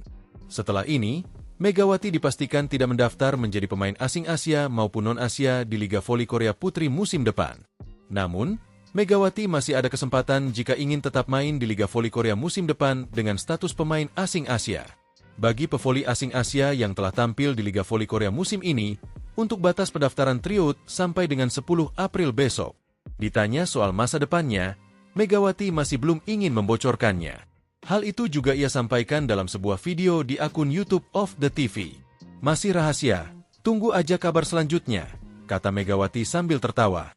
Setelah ini, Megawati dipastikan tidak mendaftar menjadi pemain asing Asia maupun non-Asia di Liga Voli Korea Putri musim depan. Namun, Megawati masih ada kesempatan jika ingin tetap main di Liga Voli Korea musim depan dengan status pemain asing Asia. Bagi pevoli asing Asia yang telah tampil di Liga Voli Korea musim ini, untuk batas pendaftaran tryout sampai dengan 10 April besok. Ditanya soal masa depannya, Megawati masih belum ingin membocorkannya. Hal itu juga ia sampaikan dalam sebuah video di akun YouTube Of The TV. Masih rahasia, tunggu aja kabar selanjutnya, kata Megawati sambil tertawa.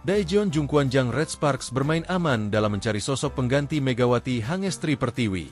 Daejeon Jungkwanjang Red Sparks bermain aman dalam mencari sosok pengganti Megawati Hangestri Pertiwi.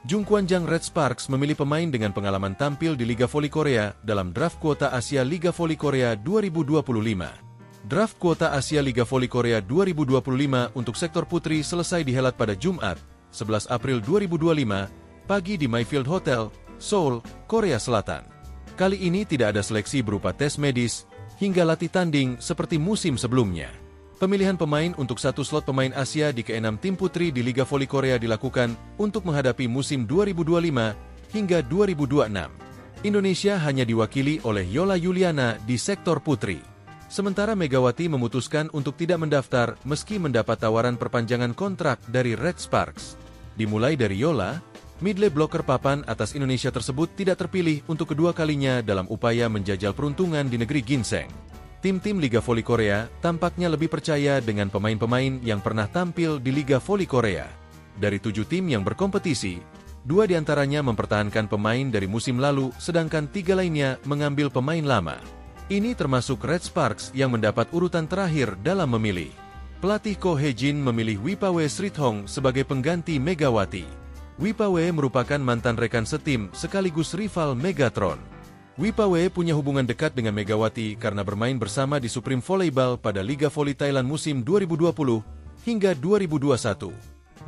Jungkwanjang Red Sparks memilih pemain dengan pengalaman tampil di Liga Voli Korea dalam draft kuota Asia Liga Voli Korea 2025. Draft kuota Asia Liga Voli Korea 2025 untuk sektor putri selesai dihelat pada Jumat, 11 April 2025, pagi di Mayfield Hotel, Seoul, Korea Selatan. Kali ini tidak ada seleksi berupa tes medis hingga latih tanding seperti musim sebelumnya. Pemilihan pemain untuk satu slot pemain Asia di ke-6 tim putri di Liga Voli Korea dilakukan untuk menghadapi musim 2025 hingga 2026. Indonesia hanya diwakili oleh Yola Yuliana di sektor putri. Sementara Megawati memutuskan untuk tidak mendaftar meski mendapat tawaran perpanjangan kontrak dari Red Sparks. Dimulai dari Yola, midley blocker papan atas Indonesia tersebut tidak terpilih untuk kedua kalinya dalam upaya menjajal peruntungan di negeri ginseng. Tim-tim Liga Voli Korea tampaknya lebih percaya dengan pemain-pemain yang pernah tampil di Liga Voli Korea. Dari 7 tim yang berkompetisi, 2 diantaranya mempertahankan pemain dari musim lalu, sedangkan 3 lainnya mengambil pemain lama. Ini termasuk Red Sparks yang mendapat urutan terakhir dalam memilih. Pelatih Ko Hye-jin memilih Wipawe Srithong sebagai pengganti Megawati. Wipawe merupakan mantan rekan setim sekaligus rival Megatron. Wipawe punya hubungan dekat dengan Megawati karena bermain bersama di Supreme Volleyball pada Liga Voli Thailand musim 2020 hingga 2021.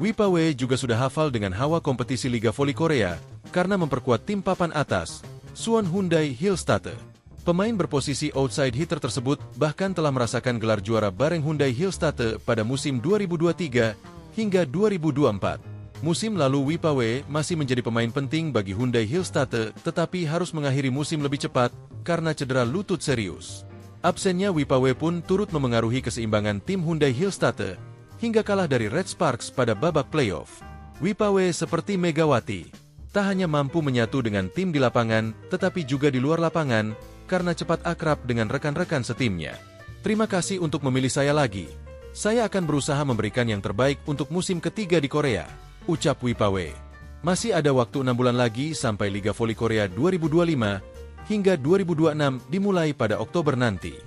Wipawe juga sudah hafal dengan hawa kompetisi Liga Voli Korea karena memperkuat tim papan atas, Suwon Hyundai Hillstatte. Pemain berposisi outside hitter tersebut bahkan telah merasakan gelar juara bareng Hyundai Hillstatte pada musim 2023 hingga 2024. Musim lalu Wipawe masih menjadi pemain penting bagi Hyundai Hillstatte tetapi harus mengakhiri musim lebih cepat karena cedera lutut serius. Absennya Wipawe pun turut memengaruhi keseimbangan tim Hyundai Hillstatte hingga kalah dari Red Sparks pada babak playoff. Wipawe seperti Megawati, tak hanya mampu menyatu dengan tim di lapangan tetapi juga di luar lapangan karena cepat akrab dengan rekan-rekan setimnya. Terima kasih untuk memilih saya lagi. Saya akan berusaha memberikan yang terbaik untuk musim ketiga di Korea, ucap Wipawe. Masih ada waktu 6 bulan lagi sampai Liga Voli Korea 2025 hingga 2026 dimulai pada Oktober nanti.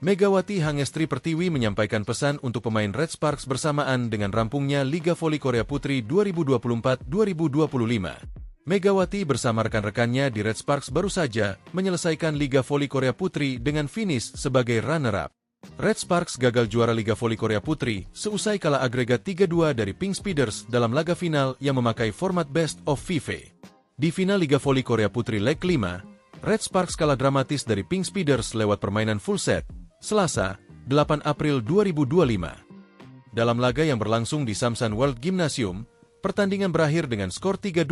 Megawati Hangestri Pertiwi menyampaikan pesan untuk pemain Red Sparks bersamaan dengan rampungnya Liga Voli Korea Putri 2024-2025. Megawati bersama rekan-rekannya di Red Sparks baru saja menyelesaikan Liga Voli Korea Putri dengan finish sebagai runner-up. Red Sparks gagal juara Liga Voli Korea Putri seusai kalah agregat 3-2 dari Pink Speeders dalam laga final yang memakai format Best of 5. Di final Liga Voli Korea Putri leg 5, Red Sparks kalah dramatis dari Pink Speeders lewat permainan full set, Selasa, 8 April 2025. Dalam laga yang berlangsung di Samsan World Gymnasium, pertandingan berakhir dengan skor 3-2,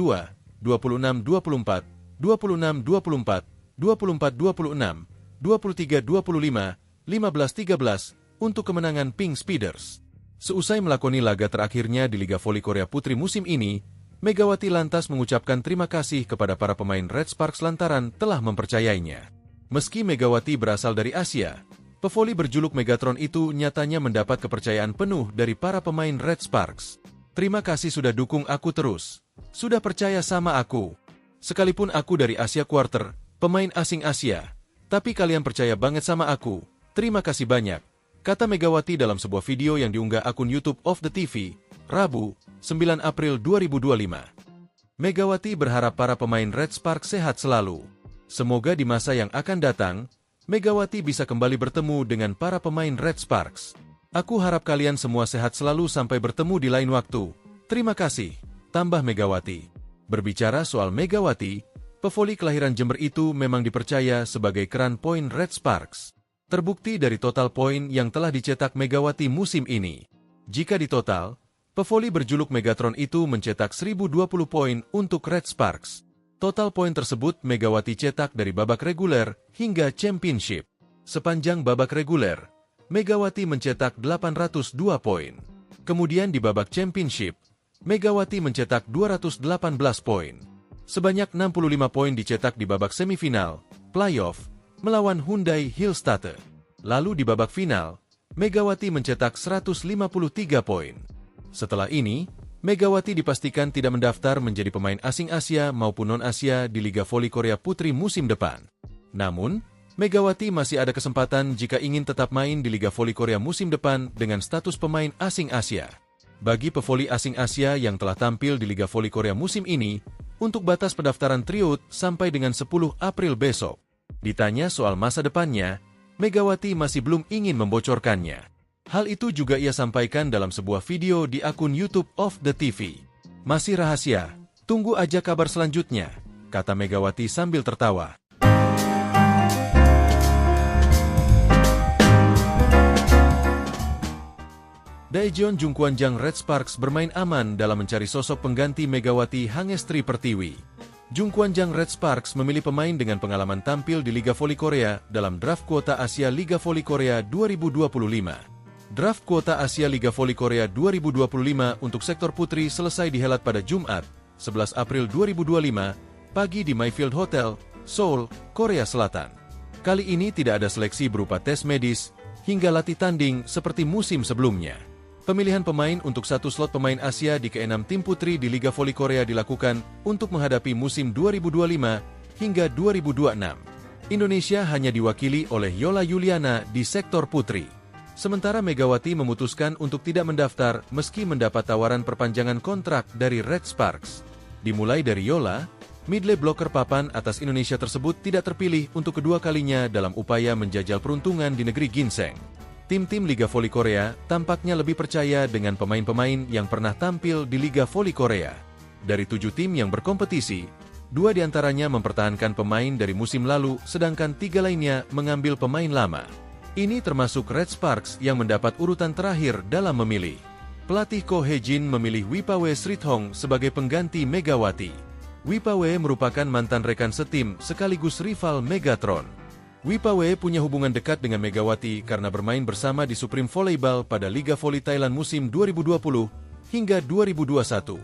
26-24, 26-24, 24-26, 23-25, 15-13 untuk kemenangan Pink Speeders. Seusai melakoni laga terakhirnya di Liga Voli Korea Putri musim ini, Megawati lantas mengucapkan terima kasih kepada para pemain Red Sparks lantaran telah mempercayainya. Meski Megawati berasal dari Asia, pevoli berjuluk Megatron itu nyatanya mendapat kepercayaan penuh dari para pemain Red Sparks. Terima kasih sudah dukung aku terus. Sudah percaya sama aku. Sekalipun aku dari Asia Quarter, pemain asing Asia, tapi kalian percaya banget sama aku. Terima kasih banyak, kata Megawati dalam sebuah video yang diunggah akun YouTube of the TV, Rabu, 9 April 2025. Megawati berharap para pemain Red Sparks sehat selalu. Semoga di masa yang akan datang, Megawati bisa kembali bertemu dengan para pemain Red Sparks. Aku harap kalian semua sehat selalu sampai bertemu di lain waktu. Terima kasih, tambah Megawati. Berbicara soal Megawati, pevoli kelahiran Jember itu memang dipercaya sebagai keran poin Red Sparks. Terbukti dari total poin yang telah dicetak Megawati musim ini. Jika ditotal, pevoli berjuluk Megatron itu mencetak 1020 poin untuk Red Sparks. Total poin tersebut Megawati cetak dari babak reguler hingga championship. Sepanjang babak reguler, Megawati mencetak 802 poin. Kemudian di babak championship, Megawati mencetak 218 poin. Sebanyak 65 poin dicetak di babak semifinal, playoff, melawan Hyundai Hillstatte. Lalu di babak final, Megawati mencetak 153 poin. Setelah ini, Megawati dipastikan tidak mendaftar menjadi pemain asing Asia maupun non-Asia di Liga Voli Korea Putri musim depan. Namun, Megawati masih ada kesempatan jika ingin tetap main di Liga Voli Korea musim depan dengan status pemain asing Asia. Bagi pevoli asing Asia yang telah tampil di Liga Voli Korea musim ini, untuk batas pendaftaran tryout sampai dengan 10 April besok. Ditanya soal masa depannya, Megawati masih belum ingin membocorkannya. Hal itu juga ia sampaikan dalam sebuah video di akun YouTube of the TV. Masih rahasia, tunggu aja kabar selanjutnya, kata Megawati sambil tertawa. Daejeon Jungkwanjang Red Sparks bermain aman dalam mencari sosok pengganti Megawati Hangestri Pertiwi. Jungkwanjang Red Sparks memilih pemain dengan pengalaman tampil di Liga Voli Korea dalam draft kuota Asia Liga Voli Korea 2025. Draft kuota Asia Liga Voli Korea 2025 untuk sektor putri selesai dihelat pada Jumat, 11 April 2025, pagi di Mayfield Hotel, Seoul, Korea Selatan. Kali ini tidak ada seleksi berupa tes medis hingga latih tanding seperti musim sebelumnya. Pemilihan pemain untuk satu slot pemain Asia di ke-6 tim putri di Liga Voli Korea dilakukan untuk menghadapi musim 2025 hingga 2026. Indonesia hanya diwakili oleh Yola Yuliana di sektor putri. Sementara Megawati memutuskan untuk tidak mendaftar meski mendapat tawaran perpanjangan kontrak dari Red Sparks. Dimulai dari Yola, midley blocker papan atas Indonesia tersebut tidak terpilih untuk kedua kalinya dalam upaya menjajal peruntungan di negeri ginseng. Tim-tim Liga Voli Korea tampaknya lebih percaya dengan pemain-pemain yang pernah tampil di Liga Voli Korea. Dari 7 tim yang berkompetisi, 2 diantaranya mempertahankan pemain dari musim lalu, sedangkan 3 lainnya mengambil pemain lama. Ini termasuk Red Sparks yang mendapat urutan terakhir dalam memilih. Pelatih Ko Hye-jin memilih Wipawe Srithong sebagai pengganti Megawati. Wipawe merupakan mantan rekan setim sekaligus rival Megatron. Wipawe punya hubungan dekat dengan Megawati karena bermain bersama di Supreme Volleyball pada Liga Voli Thailand musim 2020 hingga 2021.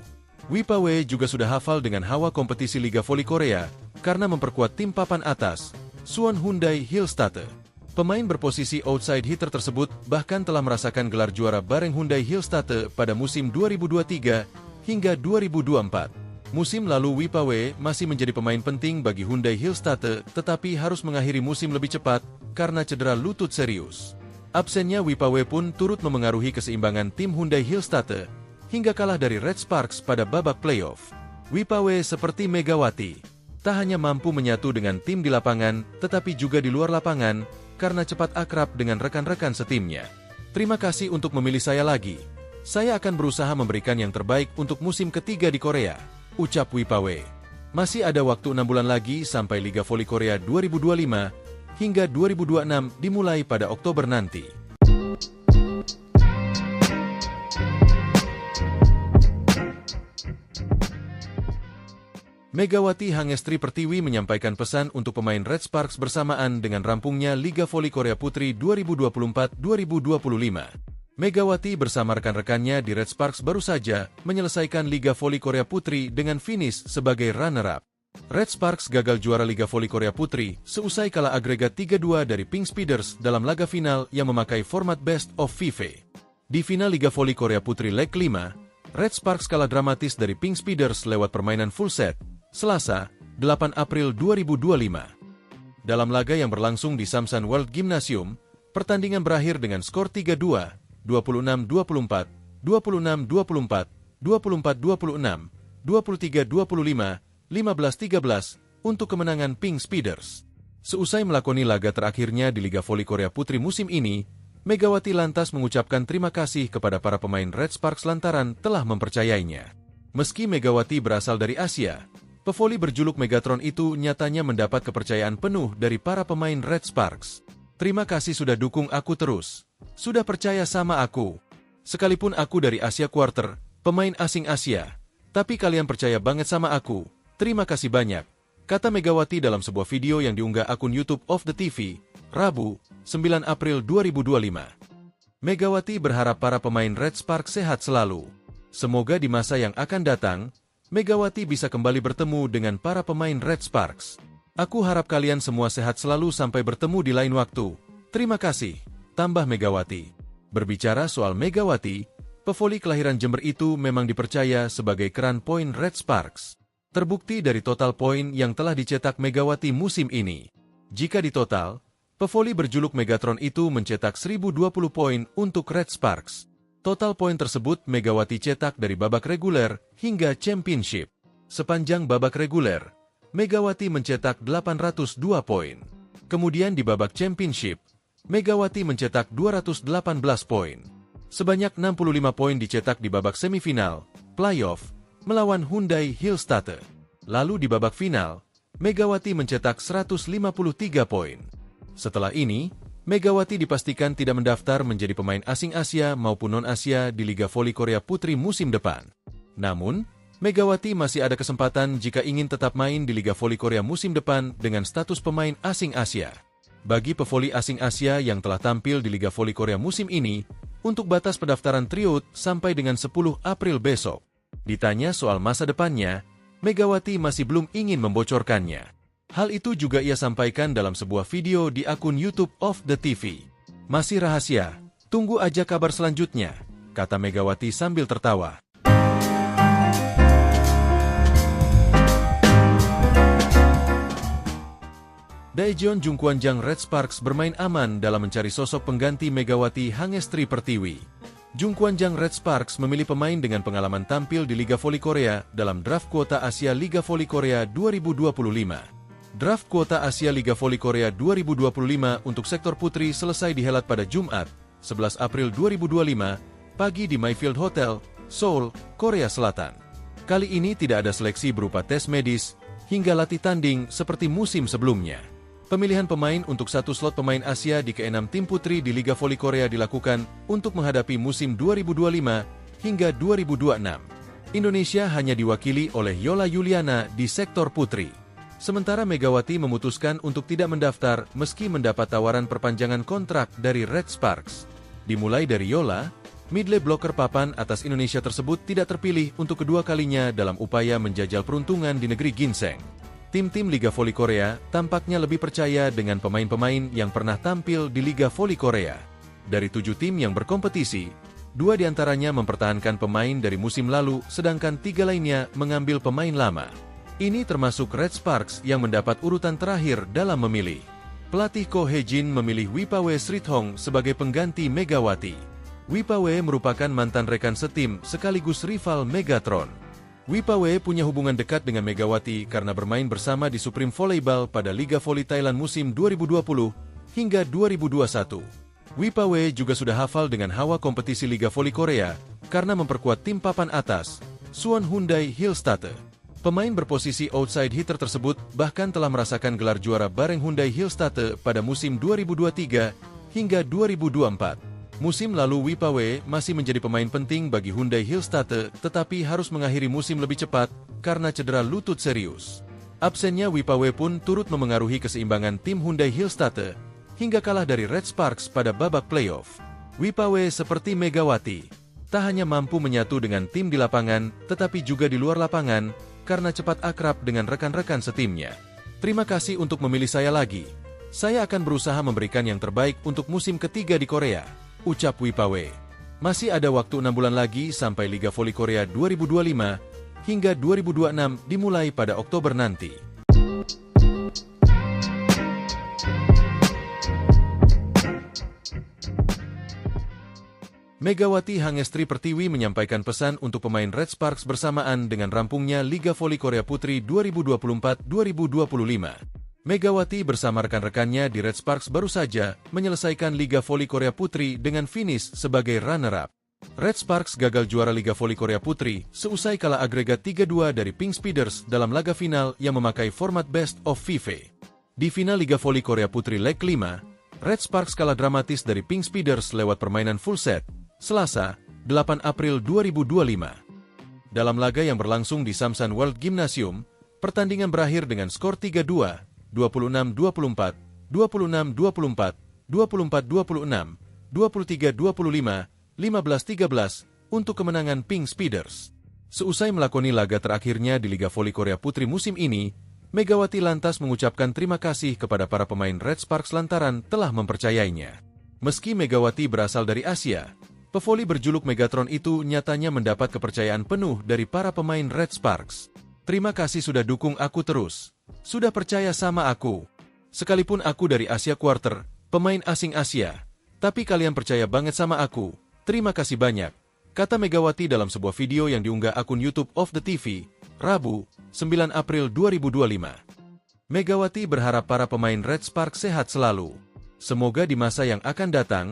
Wipawe juga sudah hafal dengan hawa kompetisi Liga Voli Korea karena memperkuat tim papan atas, Suwon Hyundai Hillstatte. Pemain berposisi outside hitter tersebut bahkan telah merasakan gelar juara bareng Hyundai Hillstatte pada musim 2023 hingga 2024. Musim lalu Wipawe masih menjadi pemain penting bagi Hyundai Hillstatte tetapi harus mengakhiri musim lebih cepat karena cedera lutut serius. Absennya Wipawe pun turut memengaruhi keseimbangan tim Hyundai Hillstatte hingga kalah dari Red Sparks pada babak playoff. Wipawe seperti Megawati, tak hanya mampu menyatu dengan tim di lapangan tetapi juga di luar lapangan, karena cepat akrab dengan rekan-rekan setimnya. Terima kasih untuk memilih saya lagi. Saya akan berusaha memberikan yang terbaik untuk musim ketiga di Korea, ucap Wipawe. Masih ada waktu 6 bulan lagi sampai Liga Voli Korea 2025 hingga 2026 dimulai pada Oktober nanti. Megawati Hangestri Pertiwi menyampaikan pesan untuk pemain Red Sparks bersamaan dengan rampungnya Liga Voli Korea Putri 2024-2025. Megawati bersama rekan-rekannya di Red Sparks baru saja menyelesaikan Liga Voli Korea Putri dengan finish sebagai runner-up. Red Sparks gagal juara Liga Voli Korea Putri seusai kalah agregat 3-2 dari Pink Speeders dalam laga final yang memakai format Best of 5. Di final Liga Voli Korea Putri leg 5, Red Sparks kalah dramatis dari Pink Speeders lewat permainan full set, Selasa, 8 April 2025. Dalam laga yang berlangsung di Samsan World Gymnasium, pertandingan berakhir dengan skor 3-2, 26-24, 26-24, 24-26, 23-25, 15-13 untuk kemenangan Pink Speeders. Seusai melakoni laga terakhirnya di Liga Voli Korea Putri musim ini, Megawati lantas mengucapkan terima kasih kepada para pemain Red Sparks lantaran telah mempercayainya. Meski Megawati berasal dari Asia, pevoli berjuluk Megatron itu nyatanya mendapat kepercayaan penuh dari para pemain Red Sparks. Terima kasih sudah dukung aku terus. Sudah percaya sama aku. Sekalipun aku dari Asia Quarter, pemain asing Asia, tapi kalian percaya banget sama aku. Terima kasih banyak, kata Megawati dalam sebuah video yang diunggah akun YouTube of the TV, Rabu, 9 April 2025. Megawati berharap para pemain Red Sparks sehat selalu. Semoga di masa yang akan datang, Megawati bisa kembali bertemu dengan para pemain Red Sparks. Aku harap kalian semua sehat selalu sampai bertemu di lain waktu. Terima kasih, tambah Megawati. Berbicara soal Megawati, pevoli kelahiran Jember itu memang dipercaya sebagai keran poin Red Sparks. Terbukti dari total poin yang telah dicetak Megawati musim ini. Jika ditotal, pevoli berjuluk Megatron itu mencetak 1020 poin untuk Red Sparks. Total poin tersebut Megawati cetak dari babak reguler hingga championship. Sepanjang babak reguler, Megawati mencetak 802 poin. Kemudian di babak championship, Megawati mencetak 218 poin. Sebanyak 65 poin dicetak di babak semifinal, playoff, melawan Hyundai Hillstatte. Lalu di babak final, Megawati mencetak 153 poin. Setelah ini, Megawati dipastikan tidak mendaftar menjadi pemain asing Asia maupun non-Asia di Liga Voli Korea Putri musim depan. Namun, Megawati masih ada kesempatan jika ingin tetap main di Liga Voli Korea musim depan dengan status pemain asing Asia. Bagi pevoli asing Asia yang telah tampil di Liga Voli Korea musim ini, untuk batas pendaftaran tryout sampai dengan 10 April besok. Ditanya soal masa depannya, Megawati masih belum ingin membocorkannya. Hal itu juga ia sampaikan dalam sebuah video di akun YouTube of the TV. Masih rahasia, tunggu aja kabar selanjutnya, kata Megawati sambil tertawa. Daejeon Jungkwanjang Red Sparks bermain aman dalam mencari sosok pengganti Megawati Hangestri Pertiwi. Jungkwanjang Red Sparks memilih pemain dengan pengalaman tampil di Liga Voli Korea dalam draft kuota Asia Liga Voli Korea 2025. Draft kuota Asia Liga Voli Korea 2025 untuk sektor putri selesai dihelat pada Jumat, 11 April 2025, pagi di Mayfield Hotel, Seoul, Korea Selatan. Kali ini tidak ada seleksi berupa tes medis, hingga latih tanding seperti musim sebelumnya. Pemilihan pemain untuk satu slot pemain Asia di ke-6 tim putri di Liga Voli Korea dilakukan untuk menghadapi musim 2025 hingga 2026. Indonesia hanya diwakili oleh Yola Yuliana di sektor putri. Sementara Megawati memutuskan untuk tidak mendaftar meski mendapat tawaran perpanjangan kontrak dari Red Sparks. Dimulai dari Yola, midley blocker papan atas Indonesia tersebut tidak terpilih untuk kedua kalinya dalam upaya menjajal peruntungan di negeri ginseng. Tim-tim Liga Voli Korea tampaknya lebih percaya dengan pemain-pemain yang pernah tampil di Liga Voli Korea. Dari 7 tim yang berkompetisi, 2 diantaranya mempertahankan pemain dari musim lalu, sedangkan 3 lainnya mengambil pemain lama. Ini termasuk Red Sparks yang mendapat urutan terakhir dalam memilih. Pelatih Ko Hee-jin memilih Wipawe Srithong sebagai pengganti Megawati. Wipawe merupakan mantan rekan setim sekaligus rival Megatron. Wipawe punya hubungan dekat dengan Megawati karena bermain bersama di Supreme Volleyball pada Liga Voli Thailand musim 2020 hingga 2021. Wipawe juga sudah hafal dengan hawa kompetisi Liga Voli Korea karena memperkuat tim papan atas, Suwon Hyundai Hillstatte. Pemain berposisi outside hitter tersebut bahkan telah merasakan gelar juara bareng Hyundai Hillstatte pada musim 2023 hingga 2024. Musim lalu Wipawe masih menjadi pemain penting bagi Hyundai Hillstatte tetapi harus mengakhiri musim lebih cepat karena cedera lutut serius. Absennya Wipawe pun turut memengaruhi keseimbangan tim Hyundai Hillstatte hingga kalah dari Red Sparks pada babak playoff. Wipawe seperti Megawati, tak hanya mampu menyatu dengan tim di lapangan, tetapi juga di luar lapangan, karena cepat akrab dengan rekan-rekan setimnya. Terima kasih untuk memilih saya lagi. Saya akan berusaha memberikan yang terbaik untuk musim ketiga di Korea, ucap Wipawe. Masih ada waktu 6 bulan lagi sampai Liga Voli Korea 2025 hingga 2026 dimulai pada Oktober nanti. Megawati Hangestri Pertiwi menyampaikan pesan untuk pemain Red Sparks bersamaan dengan rampungnya Liga Voli Korea Putri 2024-2025. Megawati bersama rekan-rekannya di Red Sparks baru saja menyelesaikan Liga Voli Korea Putri dengan finish sebagai runner-up. Red Sparks gagal juara Liga Voli Korea Putri seusai kalah agregat 3-2 dari Pink Speeders dalam laga final yang memakai format Best of 5. Di final Liga Voli Korea Putri leg 5, Red Sparks kalah dramatis dari Pink Speeders lewat permainan full set, Selasa, 8 April 2025. Dalam laga yang berlangsung di Samsan World Gymnasium, pertandingan berakhir dengan skor 3-2, 26-24, 26-24, 24-26, 23-25, 15-13 untuk kemenangan Pink Speeders. Seusai melakoni laga terakhirnya di Liga Voli Korea Putri musim ini, Megawati lantas mengucapkan terima kasih kepada para pemain Red Sparks lantaran telah mempercayainya. Meski Megawati berasal dari Asia, pevoli berjuluk Megatron itu nyatanya mendapat kepercayaan penuh dari para pemain Red Sparks. Terima kasih sudah dukung aku terus. Sudah percaya sama aku. Sekalipun aku dari Asia Quarter, pemain asing Asia. Tapi kalian percaya banget sama aku. Terima kasih banyak, kata Megawati dalam sebuah video yang diunggah akun YouTube of the TV, Rabu, 9 April 2025. Megawati berharap para pemain Red Sparks sehat selalu. Semoga di masa yang akan datang,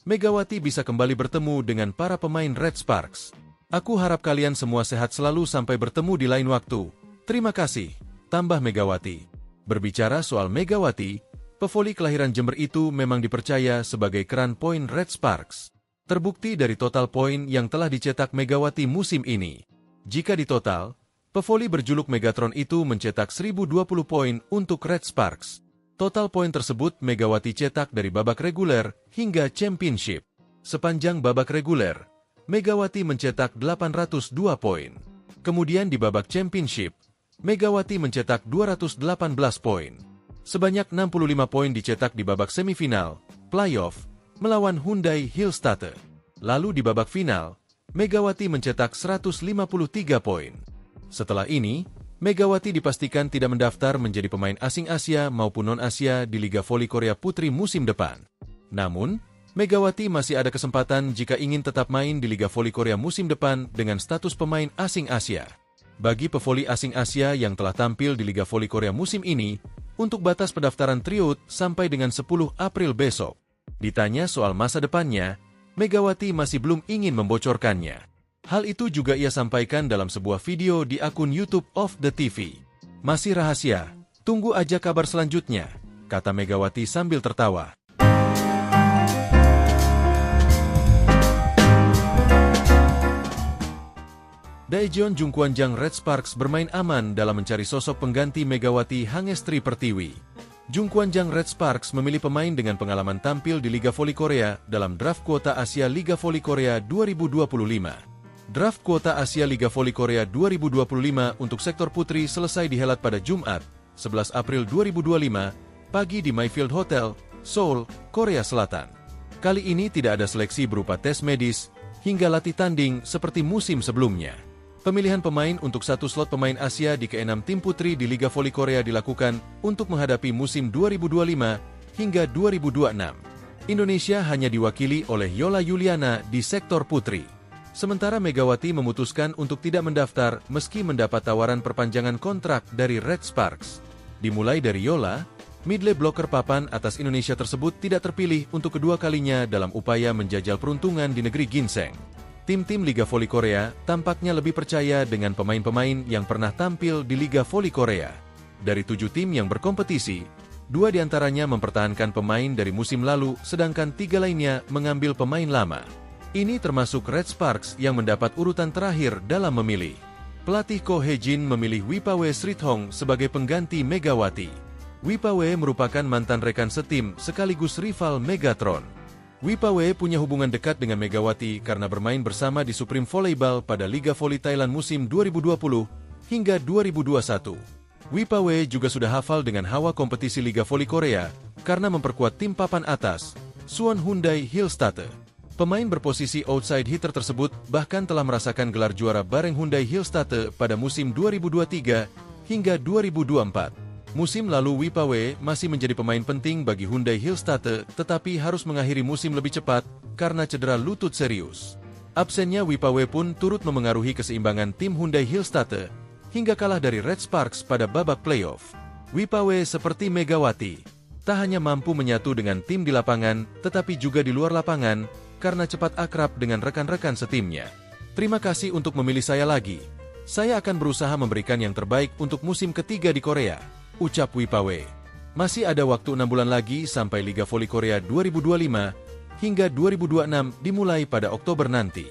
Megawati bisa kembali bertemu dengan para pemain Red Sparks. Aku harap kalian semua sehat selalu sampai bertemu di lain waktu. Terima kasih, tambah Megawati. Berbicara soal Megawati, pevoli kelahiran Jember itu memang dipercaya sebagai keran poin Red Sparks. Terbukti dari total poin yang telah dicetak Megawati musim ini. Jika ditotal, pevoli berjuluk Megatron itu mencetak 1020 poin untuk Red Sparks. Total poin tersebut Megawati cetak dari babak reguler hingga championship. Sepanjang babak reguler, Megawati mencetak 802 poin. Kemudian di babak championship, Megawati mencetak 218 poin. Sebanyak 65 poin dicetak di babak semifinal, playoff, melawan Hyundai Hillstatte. Lalu di babak final, Megawati mencetak 153 poin. Setelah ini, Megawati dipastikan tidak mendaftar menjadi pemain asing Asia maupun non-Asia di Liga Voli Korea Putri musim depan. Namun, Megawati masih ada kesempatan jika ingin tetap main di Liga Voli Korea musim depan dengan status pemain asing Asia. Bagi pevoli asing Asia yang telah tampil di Liga Voli Korea musim ini, untuk batas pendaftaran tryout sampai dengan 10 April besok. Ditanya soal masa depannya, Megawati masih belum ingin membocorkannya. Hal itu juga ia sampaikan dalam sebuah video di akun YouTube of the TV. Masih rahasia, tunggu aja kabar selanjutnya, kata Megawati sambil tertawa. Daejeon Jungkwanjang Red Sparks bermain aman dalam mencari sosok pengganti Megawati Hangestri Pertiwi. Jungkwanjang Red Sparks memilih pemain dengan pengalaman tampil di Liga Voli Korea dalam draft kuota Asia Liga Voli Korea 2025. Draft kuota Asia Liga Voli Korea 2025 untuk sektor putri selesai dihelat pada Jumat, 11 April 2025, pagi di Mayfield Hotel, Seoul, Korea Selatan. Kali ini tidak ada seleksi berupa tes medis hingga latih tanding seperti musim sebelumnya. Pemilihan pemain untuk satu slot pemain Asia di ke-6 tim putri di Liga Voli Korea dilakukan untuk menghadapi musim 2025 hingga 2026. Indonesia hanya diwakili oleh Yola Yuliana di sektor putri. Sementara Megawati memutuskan untuk tidak mendaftar meski mendapat tawaran perpanjangan kontrak dari Red Sparks. Dimulai dari Yola, Midley blocker papan atas Indonesia tersebut tidak terpilih untuk kedua kalinya dalam upaya menjajal peruntungan di negeri ginseng. Tim-tim Liga Voli Korea tampaknya lebih percaya dengan pemain-pemain yang pernah tampil di Liga Voli Korea. Dari 7 tim yang berkompetisi, 2 diantaranya mempertahankan pemain dari musim lalu, sedangkan 3 lainnya mengambil pemain lama. Ini termasuk Red Sparks yang mendapat urutan terakhir dalam memilih. Pelatih Ko Hye-jin memilih Wipawe Srithong sebagai pengganti Megawati. Wipawe merupakan mantan rekan setim sekaligus rival Megatron. Wipawe punya hubungan dekat dengan Megawati karena bermain bersama di Supreme Volleyball pada Liga Voli Thailand musim 2020 hingga 2021. Wipawe juga sudah hafal dengan hawa kompetisi Liga Voli Korea karena memperkuat tim papan atas, Suwon Hyundai Hillstatte. Pemain berposisi outside hitter tersebut bahkan telah merasakan gelar juara bareng Hyundai Hillstatte pada musim 2023 hingga 2024. Musim lalu Wipawe masih menjadi pemain penting bagi Hyundai Hillstatte, tetapi harus mengakhiri musim lebih cepat karena cedera lutut serius. Absennya Wipawe pun turut memengaruhi keseimbangan tim Hyundai Hillstatte hingga kalah dari Red Sparks pada babak playoff. Wipawe seperti Megawati, tak hanya mampu menyatu dengan tim di lapangan, tetapi juga di luar lapangan karena cepat akrab dengan rekan-rekan setimnya. Terima kasih untuk memilih saya lagi. Saya akan berusaha memberikan yang terbaik untuk musim ketiga di Korea, ucap Wipawe. Masih ada waktu 6 bulan lagi sampai Liga Voli Korea 2025 hingga 2026 dimulai pada Oktober nanti.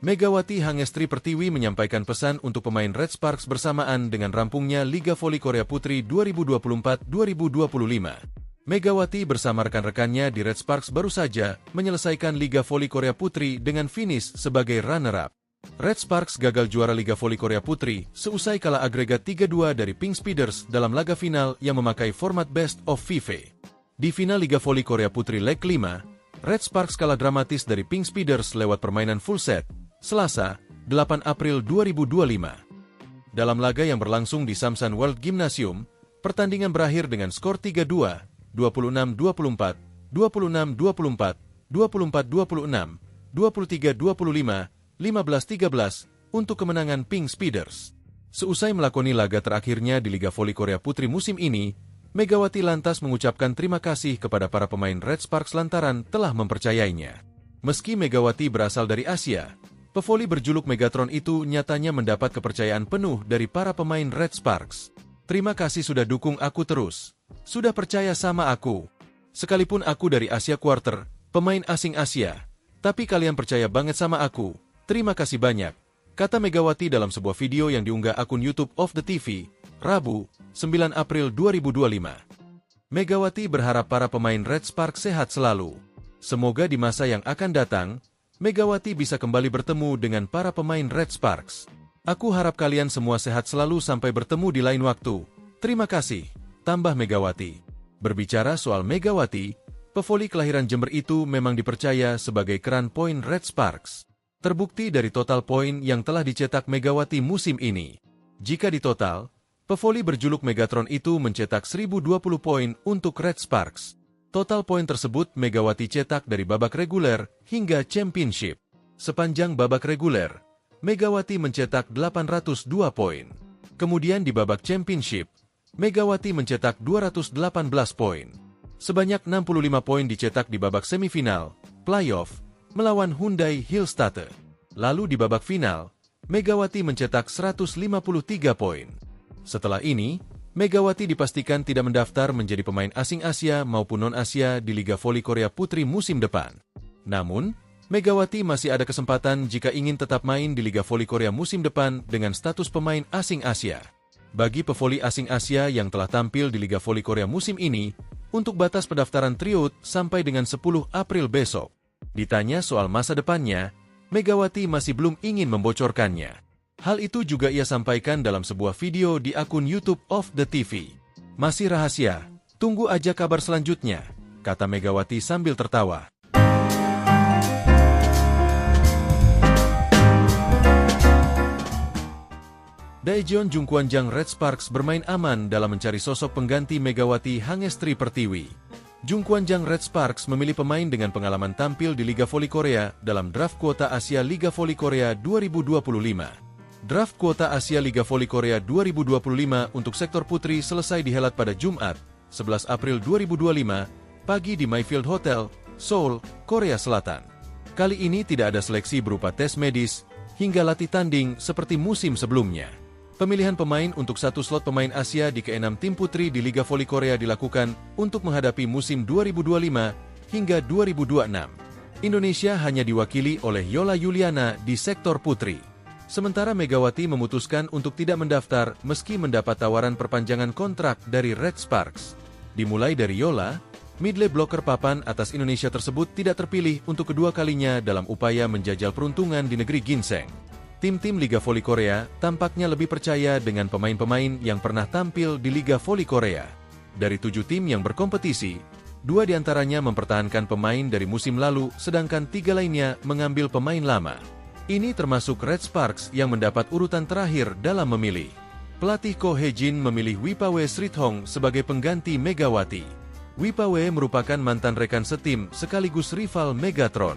Megawati Hangestri Pertiwi menyampaikan pesan untuk pemain Red Sparks bersamaan dengan rampungnya Liga Voli Korea Putri 2024-2025. Megawati bersama rekan-rekannya di Red Sparks baru saja menyelesaikan Liga Voli Korea Putri dengan finish sebagai runner-up. Red Sparks gagal juara Liga Voli Korea Putri seusai kalah agregat 3-2 dari Pink Speeders dalam laga final yang memakai format Best of 5. Di final Liga Voli Korea Putri leg 5, Red Sparks kalah dramatis dari Pink Speeders lewat permainan full set, Selasa, 8 April 2025. Dalam laga yang berlangsung di Samsan World Gymnasium, pertandingan berakhir dengan skor 3-2, 26-24, 26-24, 24-26, 23-25, 15-13 untuk kemenangan Pink Speeders. Seusai melakoni laga terakhirnya di Liga Voli Korea Putri musim ini, Megawati lantas mengucapkan terima kasih kepada para pemain Red Sparks lantaran telah mempercayainya. Meski Megawati berasal dari Asia, pevoli berjuluk Megatron itu nyatanya mendapat kepercayaan penuh dari para pemain Red Sparks. Terima kasih sudah dukung aku terus. Sudah percaya sama aku. Sekalipun aku dari Asia Quarter, pemain asing Asia, tapi kalian percaya banget sama aku. Terima kasih banyak, kata Megawati dalam sebuah video yang diunggah akun YouTube of the TV, Rabu, 9 April 2025. Megawati berharap para pemain Red Sparks sehat selalu. Semoga di masa yang akan datang, Megawati bisa kembali bertemu dengan para pemain Red Sparks. Aku harap kalian semua sehat selalu sampai bertemu di lain waktu. Terima kasih, tambah Megawati. Berbicara soal Megawati, pevoli kelahiran Jember itu memang dipercaya sebagai keran poin Red Sparks. Terbukti dari total poin yang telah dicetak Megawati musim ini. Jika ditotal, pevoli berjuluk Megatron itu mencetak 1020 poin untuk Red Sparks. Total poin tersebut Megawati cetak dari babak reguler hingga championship. Sepanjang babak reguler, Megawati mencetak 802 poin. Kemudian di babak championship, Megawati mencetak 218 poin. Sebanyak 65 poin dicetak di babak semifinal, playoff, melawan Hyundai Hillstatte. Lalu di babak final, Megawati mencetak 153 poin. Setelah ini, Megawati dipastikan tidak mendaftar menjadi pemain asing Asia maupun non-Asia di Liga Voli Korea Putri musim depan. Namun, Megawati masih ada kesempatan jika ingin tetap main di Liga Voli Korea musim depan dengan status pemain asing Asia. Bagi pevoli asing Asia yang telah tampil di Liga Voli Korea musim ini, untuk batas pendaftaran tryout sampai dengan 10 April besok. Ditanya soal masa depannya, Megawati masih belum ingin membocorkannya. Hal itu juga ia sampaikan dalam sebuah video di akun YouTube of the TV. Masih rahasia, tunggu aja kabar selanjutnya, kata Megawati sambil tertawa. Daejeon Jungkwanjang Red Sparks bermain aman dalam mencari sosok pengganti Megawati Hangestri Pertiwi. Jungkwanjang Red Sparks memilih pemain dengan pengalaman tampil di Liga Voli Korea dalam draft kuota Asia Liga Voli Korea 2025. Draft kuota Asia Liga Voli Korea 2025 untuk sektor putri selesai dihelat pada Jumat, 11 April 2025, pagi di Mayfield Hotel, Seoul, Korea Selatan. Kali ini tidak ada seleksi berupa tes medis hingga latih tanding seperti musim sebelumnya. Pemilihan pemain untuk satu slot pemain Asia di ke-6 tim putri di Liga Voli Korea dilakukan untuk menghadapi musim 2025 hingga 2026. Indonesia hanya diwakili oleh Yola Yuliana di sektor putri. Sementara Megawati memutuskan untuk tidak mendaftar meski mendapat tawaran perpanjangan kontrak dari Red Sparks. Dimulai dari Yola, midley blocker papan atas Indonesia tersebut tidak terpilih untuk kedua kalinya dalam upaya menjajal peruntungan di negeri ginseng. Tim-tim Liga Voli Korea tampaknya lebih percaya dengan pemain-pemain yang pernah tampil di Liga Voli Korea. Dari 7 tim yang berkompetisi, 2 diantaranya mempertahankan pemain dari musim lalu, sedangkan 3 lainnya mengambil pemain lama. Ini termasuk Red Sparks yang mendapat urutan terakhir dalam memilih. Pelatih Ko Hye-jin memilih Wipawe Srithong sebagai pengganti Megawati. Wipawe merupakan mantan rekan setim sekaligus rival Megatron.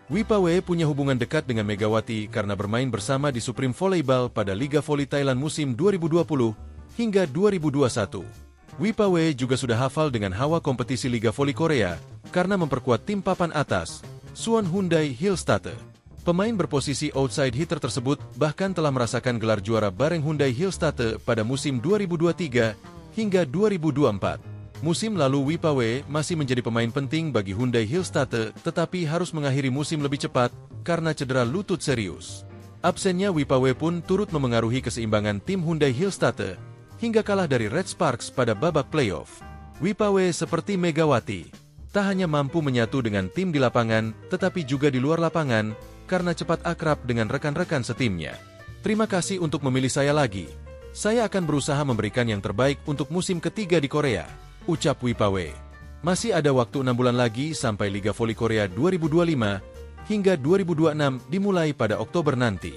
Wipawe punya hubungan dekat dengan Megawati karena bermain bersama di Supreme Volleyball pada Liga Voli Thailand musim 2020 hingga 2021. Wipawe juga sudah hafal dengan hawa kompetisi Liga Voli Korea karena memperkuat tim papan atas, Suwon Hyundai Hillstatte. Pemain berposisi outside hitter tersebut bahkan telah merasakan gelar juara bareng Hyundai Hillstatte pada musim 2023 hingga 2024. Musim lalu Wipawe masih menjadi pemain penting bagi Hyundai Hillstatte tetapi harus mengakhiri musim lebih cepat karena cedera lutut serius. Absennya Wipawe pun turut memengaruhi keseimbangan tim Hyundai Hillstatte hingga kalah dari Red Sparks pada babak playoff. Wipawe seperti Megawati, tak hanya mampu menyatu dengan tim di lapangan tetapi juga di luar lapangan karena cepat akrab dengan rekan-rekan setimnya. Terima kasih untuk memilih saya lagi. Saya akan berusaha memberikan yang terbaik untuk musim ketiga di Korea, ucap Wipawe. Masih ada waktu 6 bulan lagi sampai Liga Voli Korea 2025 hingga 2026 dimulai pada Oktober nanti.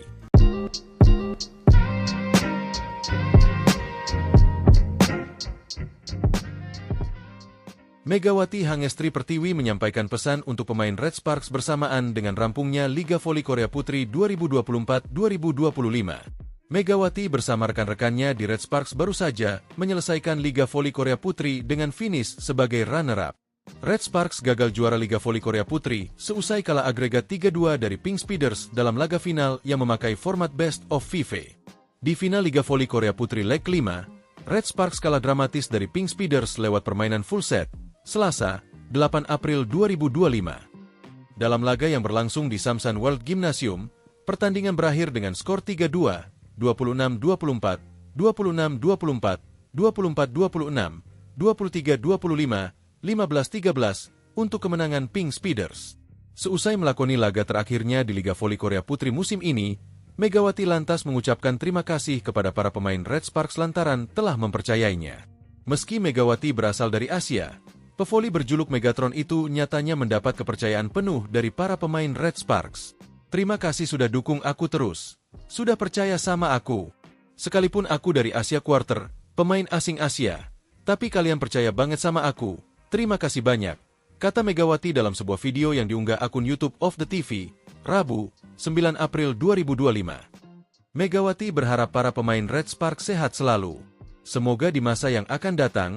Megawati Hangestri Pertiwi menyampaikan pesan untuk pemain Red Sparks bersamaan dengan rampungnya Liga Voli Korea Putri 2024-2025. Megawati bersama rekan-rekannya di Red Sparks baru saja menyelesaikan Liga Voli Korea Putri dengan finish sebagai runner-up. Red Sparks gagal juara Liga Voli Korea Putri seusai kalah agregat 3-2 dari Pink Speeders dalam laga final yang memakai format Best of 5. Di final Liga Voli Korea Putri leg 5, Red Sparks kalah dramatis dari Pink Speeders lewat permainan full set, Selasa, 8 April 2025. Dalam laga yang berlangsung di Samsan World Gymnasium, pertandingan berakhir dengan skor 3-2, 26-24, 26-24, 24-26, 23-25, 15-13 untuk kemenangan Pink Speeders. Seusai melakoni laga terakhirnya di Liga Voli Korea Putri musim ini, Megawati lantas mengucapkan terima kasih kepada para pemain Red Sparks lantaran telah mempercayainya. Meski Megawati berasal dari Asia, pevoli berjuluk Megatron itu nyatanya mendapat kepercayaan penuh dari para pemain Red Sparks. Terima kasih sudah dukung aku terus. Sudah percaya sama aku. Sekalipun aku dari Asia Quarter, pemain asing Asia. Tapi kalian percaya banget sama aku. Terima kasih banyak, kata Megawati dalam sebuah video yang diunggah akun YouTube of the TV, Rabu, 9 April 2025. Megawati berharap para pemain Red Sparks sehat selalu. Semoga di masa yang akan datang,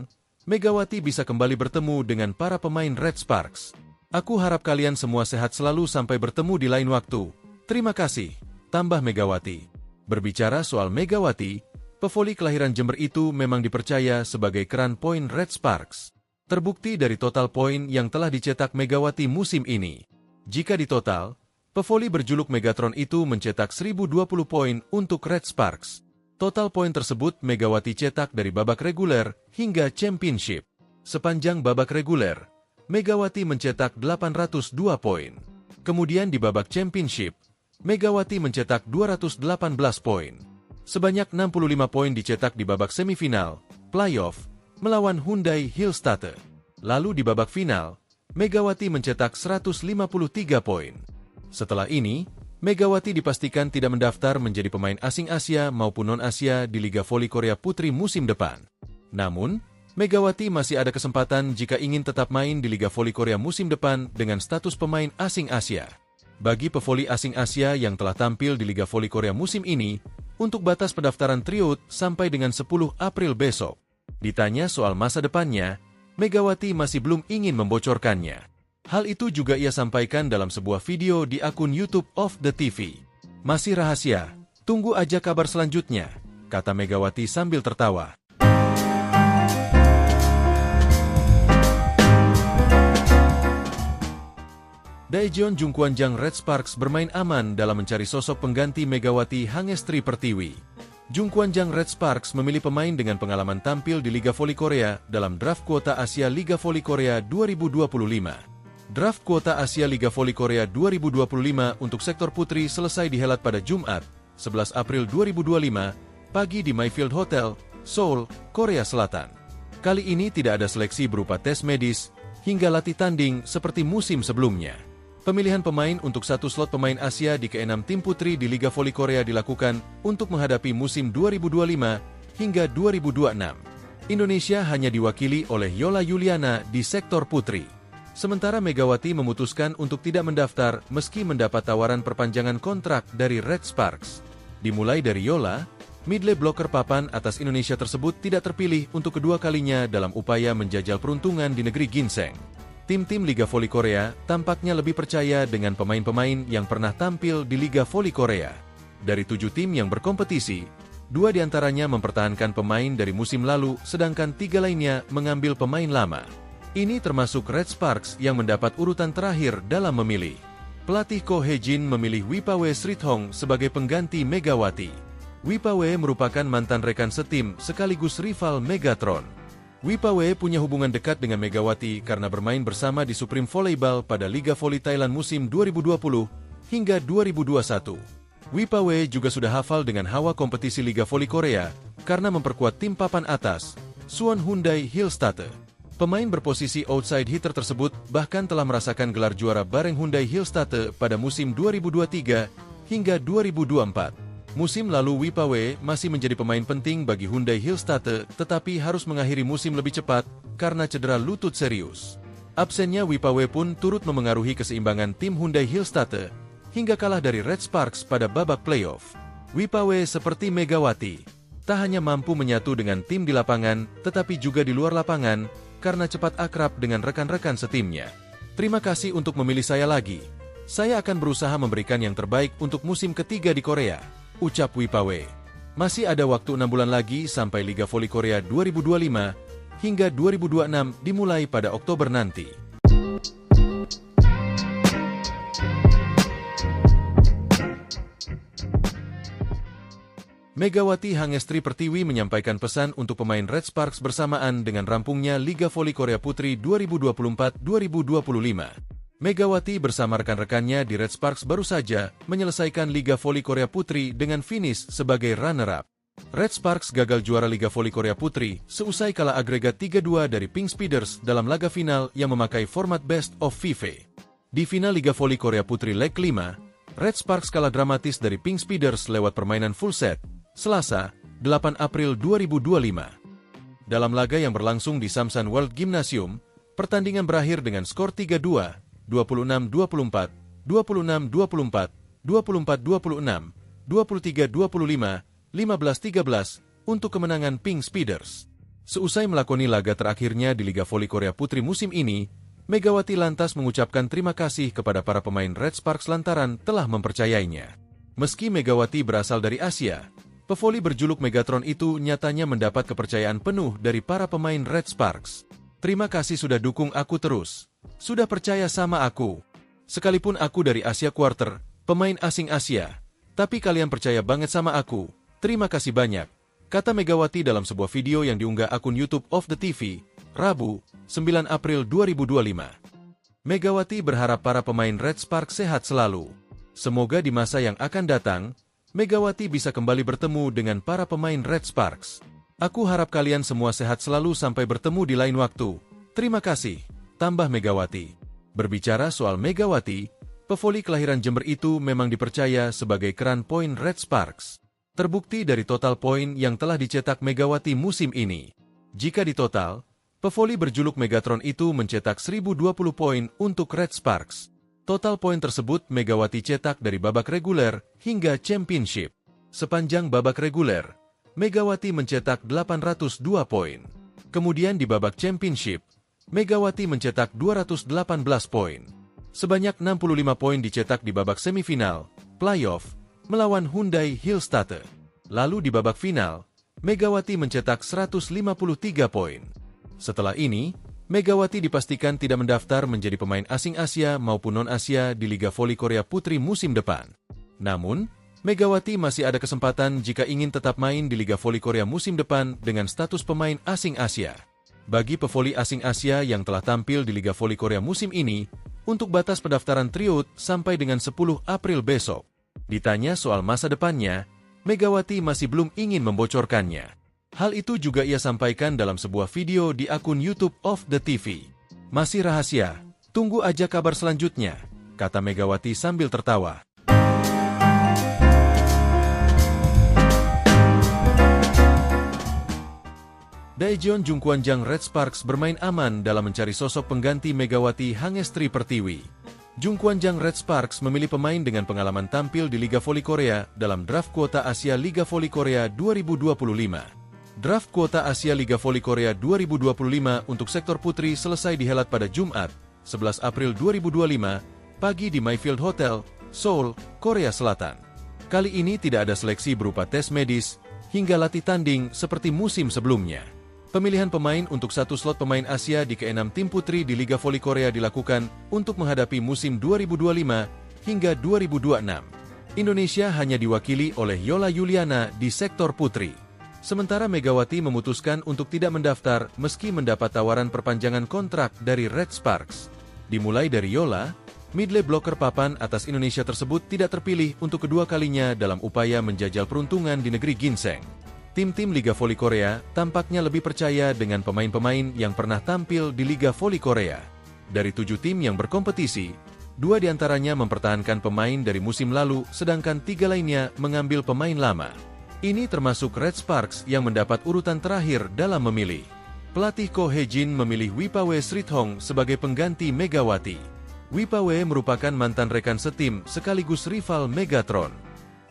Megawati bisa kembali bertemu dengan para pemain Red Sparks. Aku harap kalian semua sehat selalu sampai bertemu di lain waktu. Terima kasih, tambah Megawati. Berbicara soal Megawati, pevoli kelahiran Jember itu memang dipercaya sebagai keran poin Red Sparks. Terbukti dari total poin yang telah dicetak Megawati musim ini. Jika ditotal, pevoli berjuluk Megatron itu mencetak 1020 poin untuk Red Sparks. Total poin tersebut Megawati cetak dari babak reguler hingga championship. Sepanjang babak reguler, Megawati mencetak 802 poin. Kemudian di babak championship, Megawati mencetak 218 poin. Sebanyak 65 poin dicetak di babak semifinal, playoff, melawan Hyundai Hillstatte. Lalu di babak final, Megawati mencetak 153 poin. Setelah ini, Megawati dipastikan tidak mendaftar menjadi pemain asing Asia maupun non-Asia di Liga Voli Korea Putri musim depan. Namun, Megawati masih ada kesempatan jika ingin tetap main di Liga Voli Korea musim depan dengan status pemain asing Asia. Bagi pevoli asing Asia yang telah tampil di Liga Voli Korea musim ini, untuk batas pendaftaran tryout sampai dengan 10 April besok. Ditanya soal masa depannya, Megawati masih belum ingin membocorkannya. Hal itu juga ia sampaikan dalam sebuah video di akun YouTube of the TV. Masih rahasia, tunggu aja kabar selanjutnya, kata Megawati sambil tertawa. Daejeon Jungkwanjang Red Sparks bermain aman dalam mencari sosok pengganti Megawati Hangestri Pertiwi. Jungkwanjang Red Sparks memilih pemain dengan pengalaman tampil di Liga Voli Korea dalam draft kuota Asia Liga Voli Korea 2025. Draft kuota Asia Liga Voli Korea 2025 untuk sektor putri selesai dihelat pada Jumat, 11 April 2025, pagi di Mayfield Hotel, Seoul, Korea Selatan. Kali ini tidak ada seleksi berupa tes medis hingga latih tanding seperti musim sebelumnya. Pemilihan pemain untuk satu slot pemain Asia di ke-6 tim putri di Liga Voli Korea dilakukan untuk menghadapi musim 2025 hingga 2026. Indonesia hanya diwakili oleh Yola Yuliana di sektor putri. Sementara Megawati memutuskan untuk tidak mendaftar meski mendapat tawaran perpanjangan kontrak dari Red Sparks. Dimulai dari Yola, midlane blocker papan atas Indonesia tersebut tidak terpilih untuk kedua kalinya dalam upaya menjajal peruntungan di negeri ginseng. Tim-tim Liga Voli Korea tampaknya lebih percaya dengan pemain-pemain yang pernah tampil di Liga Voli Korea. Dari 7 tim yang berkompetisi, 2 diantaranya mempertahankan pemain dari musim lalu, sedangkan 3 lainnya mengambil pemain lama. Ini termasuk Red Sparks yang mendapat urutan terakhir dalam memilih. Pelatih Ko Hye-jin memilih Wipawe Srithong sebagai pengganti Megawati. Wipawe merupakan mantan rekan setim sekaligus rival Megatron. Wipawe punya hubungan dekat dengan Megawati karena bermain bersama di Supreme Volleyball pada Liga Voli Thailand musim 2020 hingga 2021. Wipawe juga sudah hafal dengan hawa kompetisi Liga Voli Korea karena memperkuat tim papan atas, Suwon Hyundai Hillstatte. Pemain berposisi outside hitter tersebut bahkan telah merasakan gelar juara bareng Hyundai Hillstatte pada musim 2023 hingga 2024. Musim lalu Wipawe masih menjadi pemain penting bagi Hyundai Hillstatte tetapi harus mengakhiri musim lebih cepat karena cedera lutut serius. Absennya Wipawe pun turut memengaruhi keseimbangan tim Hyundai Hillstatte hingga kalah dari Red Sparks pada babak playoff. Wipawe seperti Megawati, tak hanya mampu menyatu dengan tim di lapangan tetapi juga di luar lapangan karena cepat akrab dengan rekan-rekan setimnya. Terima kasih untuk memilih saya lagi. Saya akan berusaha memberikan yang terbaik untuk musim ketiga di Korea, ucap Wipawe. Masih ada waktu 6 bulan lagi sampai Liga Voli Korea 2025 hingga 2026 dimulai pada Oktober nanti. Megawati Hangestri Pertiwi menyampaikan pesan untuk pemain Red Sparks bersamaan dengan rampungnya Liga Voli Korea Putri 2024-2025. Megawati bersama rekan-rekannya di Red Sparks baru saja menyelesaikan Liga Voli Korea Putri dengan finish sebagai runner-up. Red Sparks gagal juara Liga Voli Korea Putri seusai kalah agregat 3-2 dari Pink Speeders dalam laga final yang memakai format Best of 5. Di final Liga Voli Korea Putri leg 5, Red Sparks kalah dramatis dari Pink Speeders lewat permainan full set, Selasa, 8 April 2025. Dalam laga yang berlangsung di Samsan World Gymnasium, pertandingan berakhir dengan skor 3-2, 26-24, 26-24, 24-26, 23-25, 15-13 untuk kemenangan Pink Speeders. Seusai melakoni laga terakhirnya di Liga Voli Korea Putri musim ini, Megawati lantas mengucapkan terima kasih kepada para pemain Red Sparks lantaran telah mempercayainya. Meski Megawati berasal dari Asia, pevoli berjuluk Megatron itu nyatanya mendapat kepercayaan penuh dari para pemain Red Sparks. Terima kasih sudah dukung aku terus. Sudah percaya sama aku. Sekalipun aku dari Asia Quarter, pemain asing Asia, tapi kalian percaya banget sama aku. Terima kasih banyak, kata Megawati dalam sebuah video yang diunggah akun YouTube of the TV, Rabu, 9 April 2025. Megawati berharap para pemain Red Sparks sehat selalu. Semoga di masa yang akan datang, Megawati bisa kembali bertemu dengan para pemain Red Sparks. Aku harap kalian semua sehat selalu sampai bertemu di lain waktu. Terima kasih, tambah Megawati. Berbicara soal Megawati, pevoli kelahiran Jember itu memang dipercaya sebagai keran poin Red Sparks. Terbukti dari total poin yang telah dicetak Megawati musim ini. Jika ditotal, pevoli berjuluk Megatron itu mencetak 1020 poin untuk Red Sparks. Total poin tersebut Megawati cetak dari babak reguler hingga championship. Sepanjang babak reguler, Megawati mencetak 802 poin. Kemudian di babak championship, Megawati mencetak 218 poin. Sebanyak 65 poin dicetak di babak semifinal, playoff, melawan Hyundai Hillstatter. Lalu di babak final, Megawati mencetak 153 poin. Setelah ini, Megawati dipastikan tidak mendaftar menjadi pemain asing Asia maupun non-Asia di Liga Voli Korea Putri musim depan. Namun, Megawati masih ada kesempatan jika ingin tetap main di Liga Voli Korea musim depan dengan status pemain asing Asia. Bagi pevoli asing Asia yang telah tampil di Liga Voli Korea musim ini, untuk batas pendaftaran tryout sampai dengan 10 April besok. Ditanya soal masa depannya, Megawati masih belum ingin membocorkannya. Hal itu juga ia sampaikan dalam sebuah video di akun YouTube of the TV. Masih rahasia, tunggu aja kabar selanjutnya, kata Megawati sambil tertawa. Daejeon Jungkwanjang Red Sparks bermain aman dalam mencari sosok pengganti Megawati Hangestri Pertiwi. Jungkwanjang Red Sparks memilih pemain dengan pengalaman tampil di Liga Voli Korea dalam draft kuota Asia Liga Voli Korea 2025. Draft kuota Asia Liga Voli Korea 2025 untuk sektor putri selesai dihelat pada Jumat, 11 April 2025, pagi di Mayfield Hotel, Seoul, Korea Selatan. Kali ini tidak ada seleksi berupa tes medis hingga latih tanding seperti musim sebelumnya. Pemilihan pemain untuk satu slot pemain Asia di ke-6 tim putri di Liga Voli Korea dilakukan untuk menghadapi musim 2025 hingga 2026. Indonesia hanya diwakili oleh Yola Yuliana di sektor putri. Sementara Megawati memutuskan untuk tidak mendaftar meski mendapat tawaran perpanjangan kontrak dari Red Sparks. Dimulai dari Yola, midley blocker papan atas Indonesia tersebut tidak terpilih untuk kedua kalinya dalam upaya menjajal peruntungan di negeri ginseng. Tim-tim Liga Voli Korea tampaknya lebih percaya dengan pemain-pemain yang pernah tampil di Liga Voli Korea. Dari 7 tim yang berkompetisi, 2 diantaranya mempertahankan pemain dari musim lalu, sedangkan 3 lainnya mengambil pemain lama. Ini termasuk Red Sparks yang mendapat urutan terakhir dalam memilih. Pelatih Ko Hye-jin memilih Wipawe Srithong sebagai pengganti Megawati. Wipawe merupakan mantan rekan setim sekaligus rival Megatron.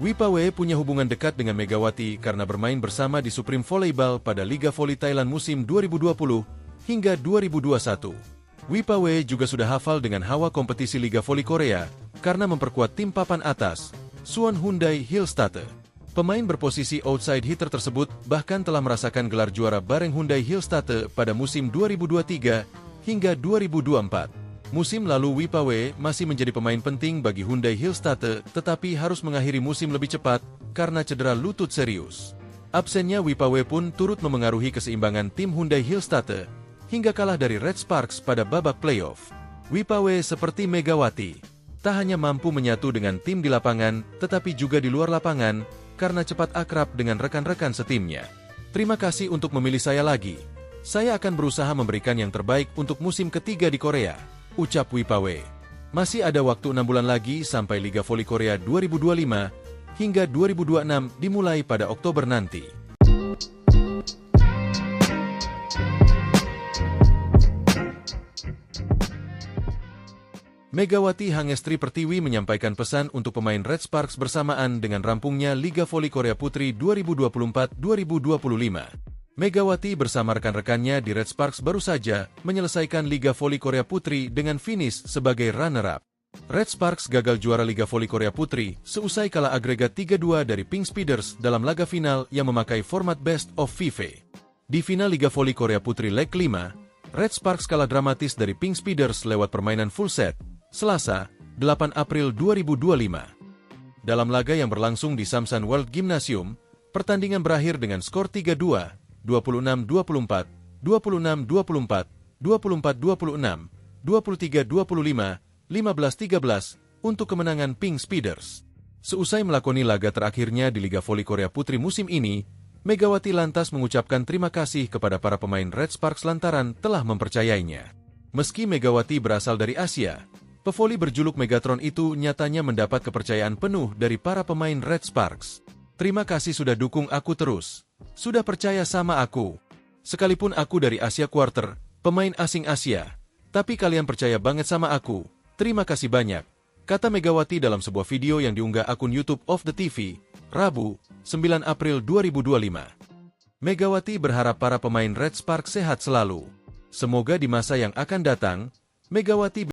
Wipawe punya hubungan dekat dengan Megawati karena bermain bersama di Supreme Volleyball pada Liga Voli Thailand musim 2020 hingga 2021. Wipawe juga sudah hafal dengan hawa kompetisi Liga Voli Korea karena memperkuat tim papan atas, Suwon Hyundai Hillstatter. Pemain berposisi outside hitter tersebut bahkan telah merasakan gelar juara bareng Hyundai Hillstatter pada musim 2023 hingga 2024. Musim lalu Wipawe masih menjadi pemain penting bagi Hyundai Hillstatter tetapi harus mengakhiri musim lebih cepat karena cedera lutut serius. Absennya Wipawe pun turut memengaruhi keseimbangan tim Hyundai Hillstatter hingga kalah dari Red Sparks pada babak playoff. Wipawe seperti Megawati, tak hanya mampu menyatu dengan tim di lapangan tetapi juga di luar lapangan karena cepat akrab dengan rekan-rekan setimnya. Terima kasih untuk memilih saya lagi. Saya akan berusaha memberikan yang terbaik untuk musim ketiga di Korea, ucap Wipawe. Masih ada waktu 6 bulan lagi sampai Liga Voli Korea 2025 hingga 2026 dimulai pada Oktober nanti. Megawati Hangestri Pertiwi menyampaikan pesan untuk pemain Red Sparks bersamaan dengan rampungnya Liga Voli Korea Putri 2024-2025. Megawati bersama rekan-rekannya di Red Sparks baru saja menyelesaikan Liga Voli Korea Putri dengan finish sebagai runner-up. Red Sparks gagal juara Liga Voli Korea Putri seusai kalah agregat 3-2 dari Pink Speeders dalam laga final yang memakai format Best of 5. Di final Liga Voli Korea Putri leg 5, Red Sparks kalah dramatis dari Pink Speeders lewat permainan full set, Selasa, 8 April 2025. Dalam laga yang berlangsung di Samsan World Gymnasium, pertandingan berakhir dengan skor 3-2, 26-24, 26-24, 24-26, 23-25, 15-13 untuk kemenangan Pink Speeders. Seusai melakoni laga terakhirnya di Liga Voli Korea Putri musim ini, Megawati lantas mengucapkan terima kasih kepada para pemain Red Sparks lantaran telah mempercayainya. Meski Megawati berasal dari Asia, pevoli berjuluk Megatron itu nyatanya mendapat kepercayaan penuh dari para pemain Red Sparks. Terima kasih sudah dukung aku terus. Sudah percaya sama aku. Sekalipun aku dari Asia Quarter, pemain asing Asia, tapi kalian percaya banget sama aku. Terima kasih banyak, kata Megawati dalam sebuah video yang diunggah akun YouTube of the TV, Rabu, 9 April 2025. Megawati berharap para pemain Red Sparks sehat selalu. Semoga di masa yang akan datang, Megawati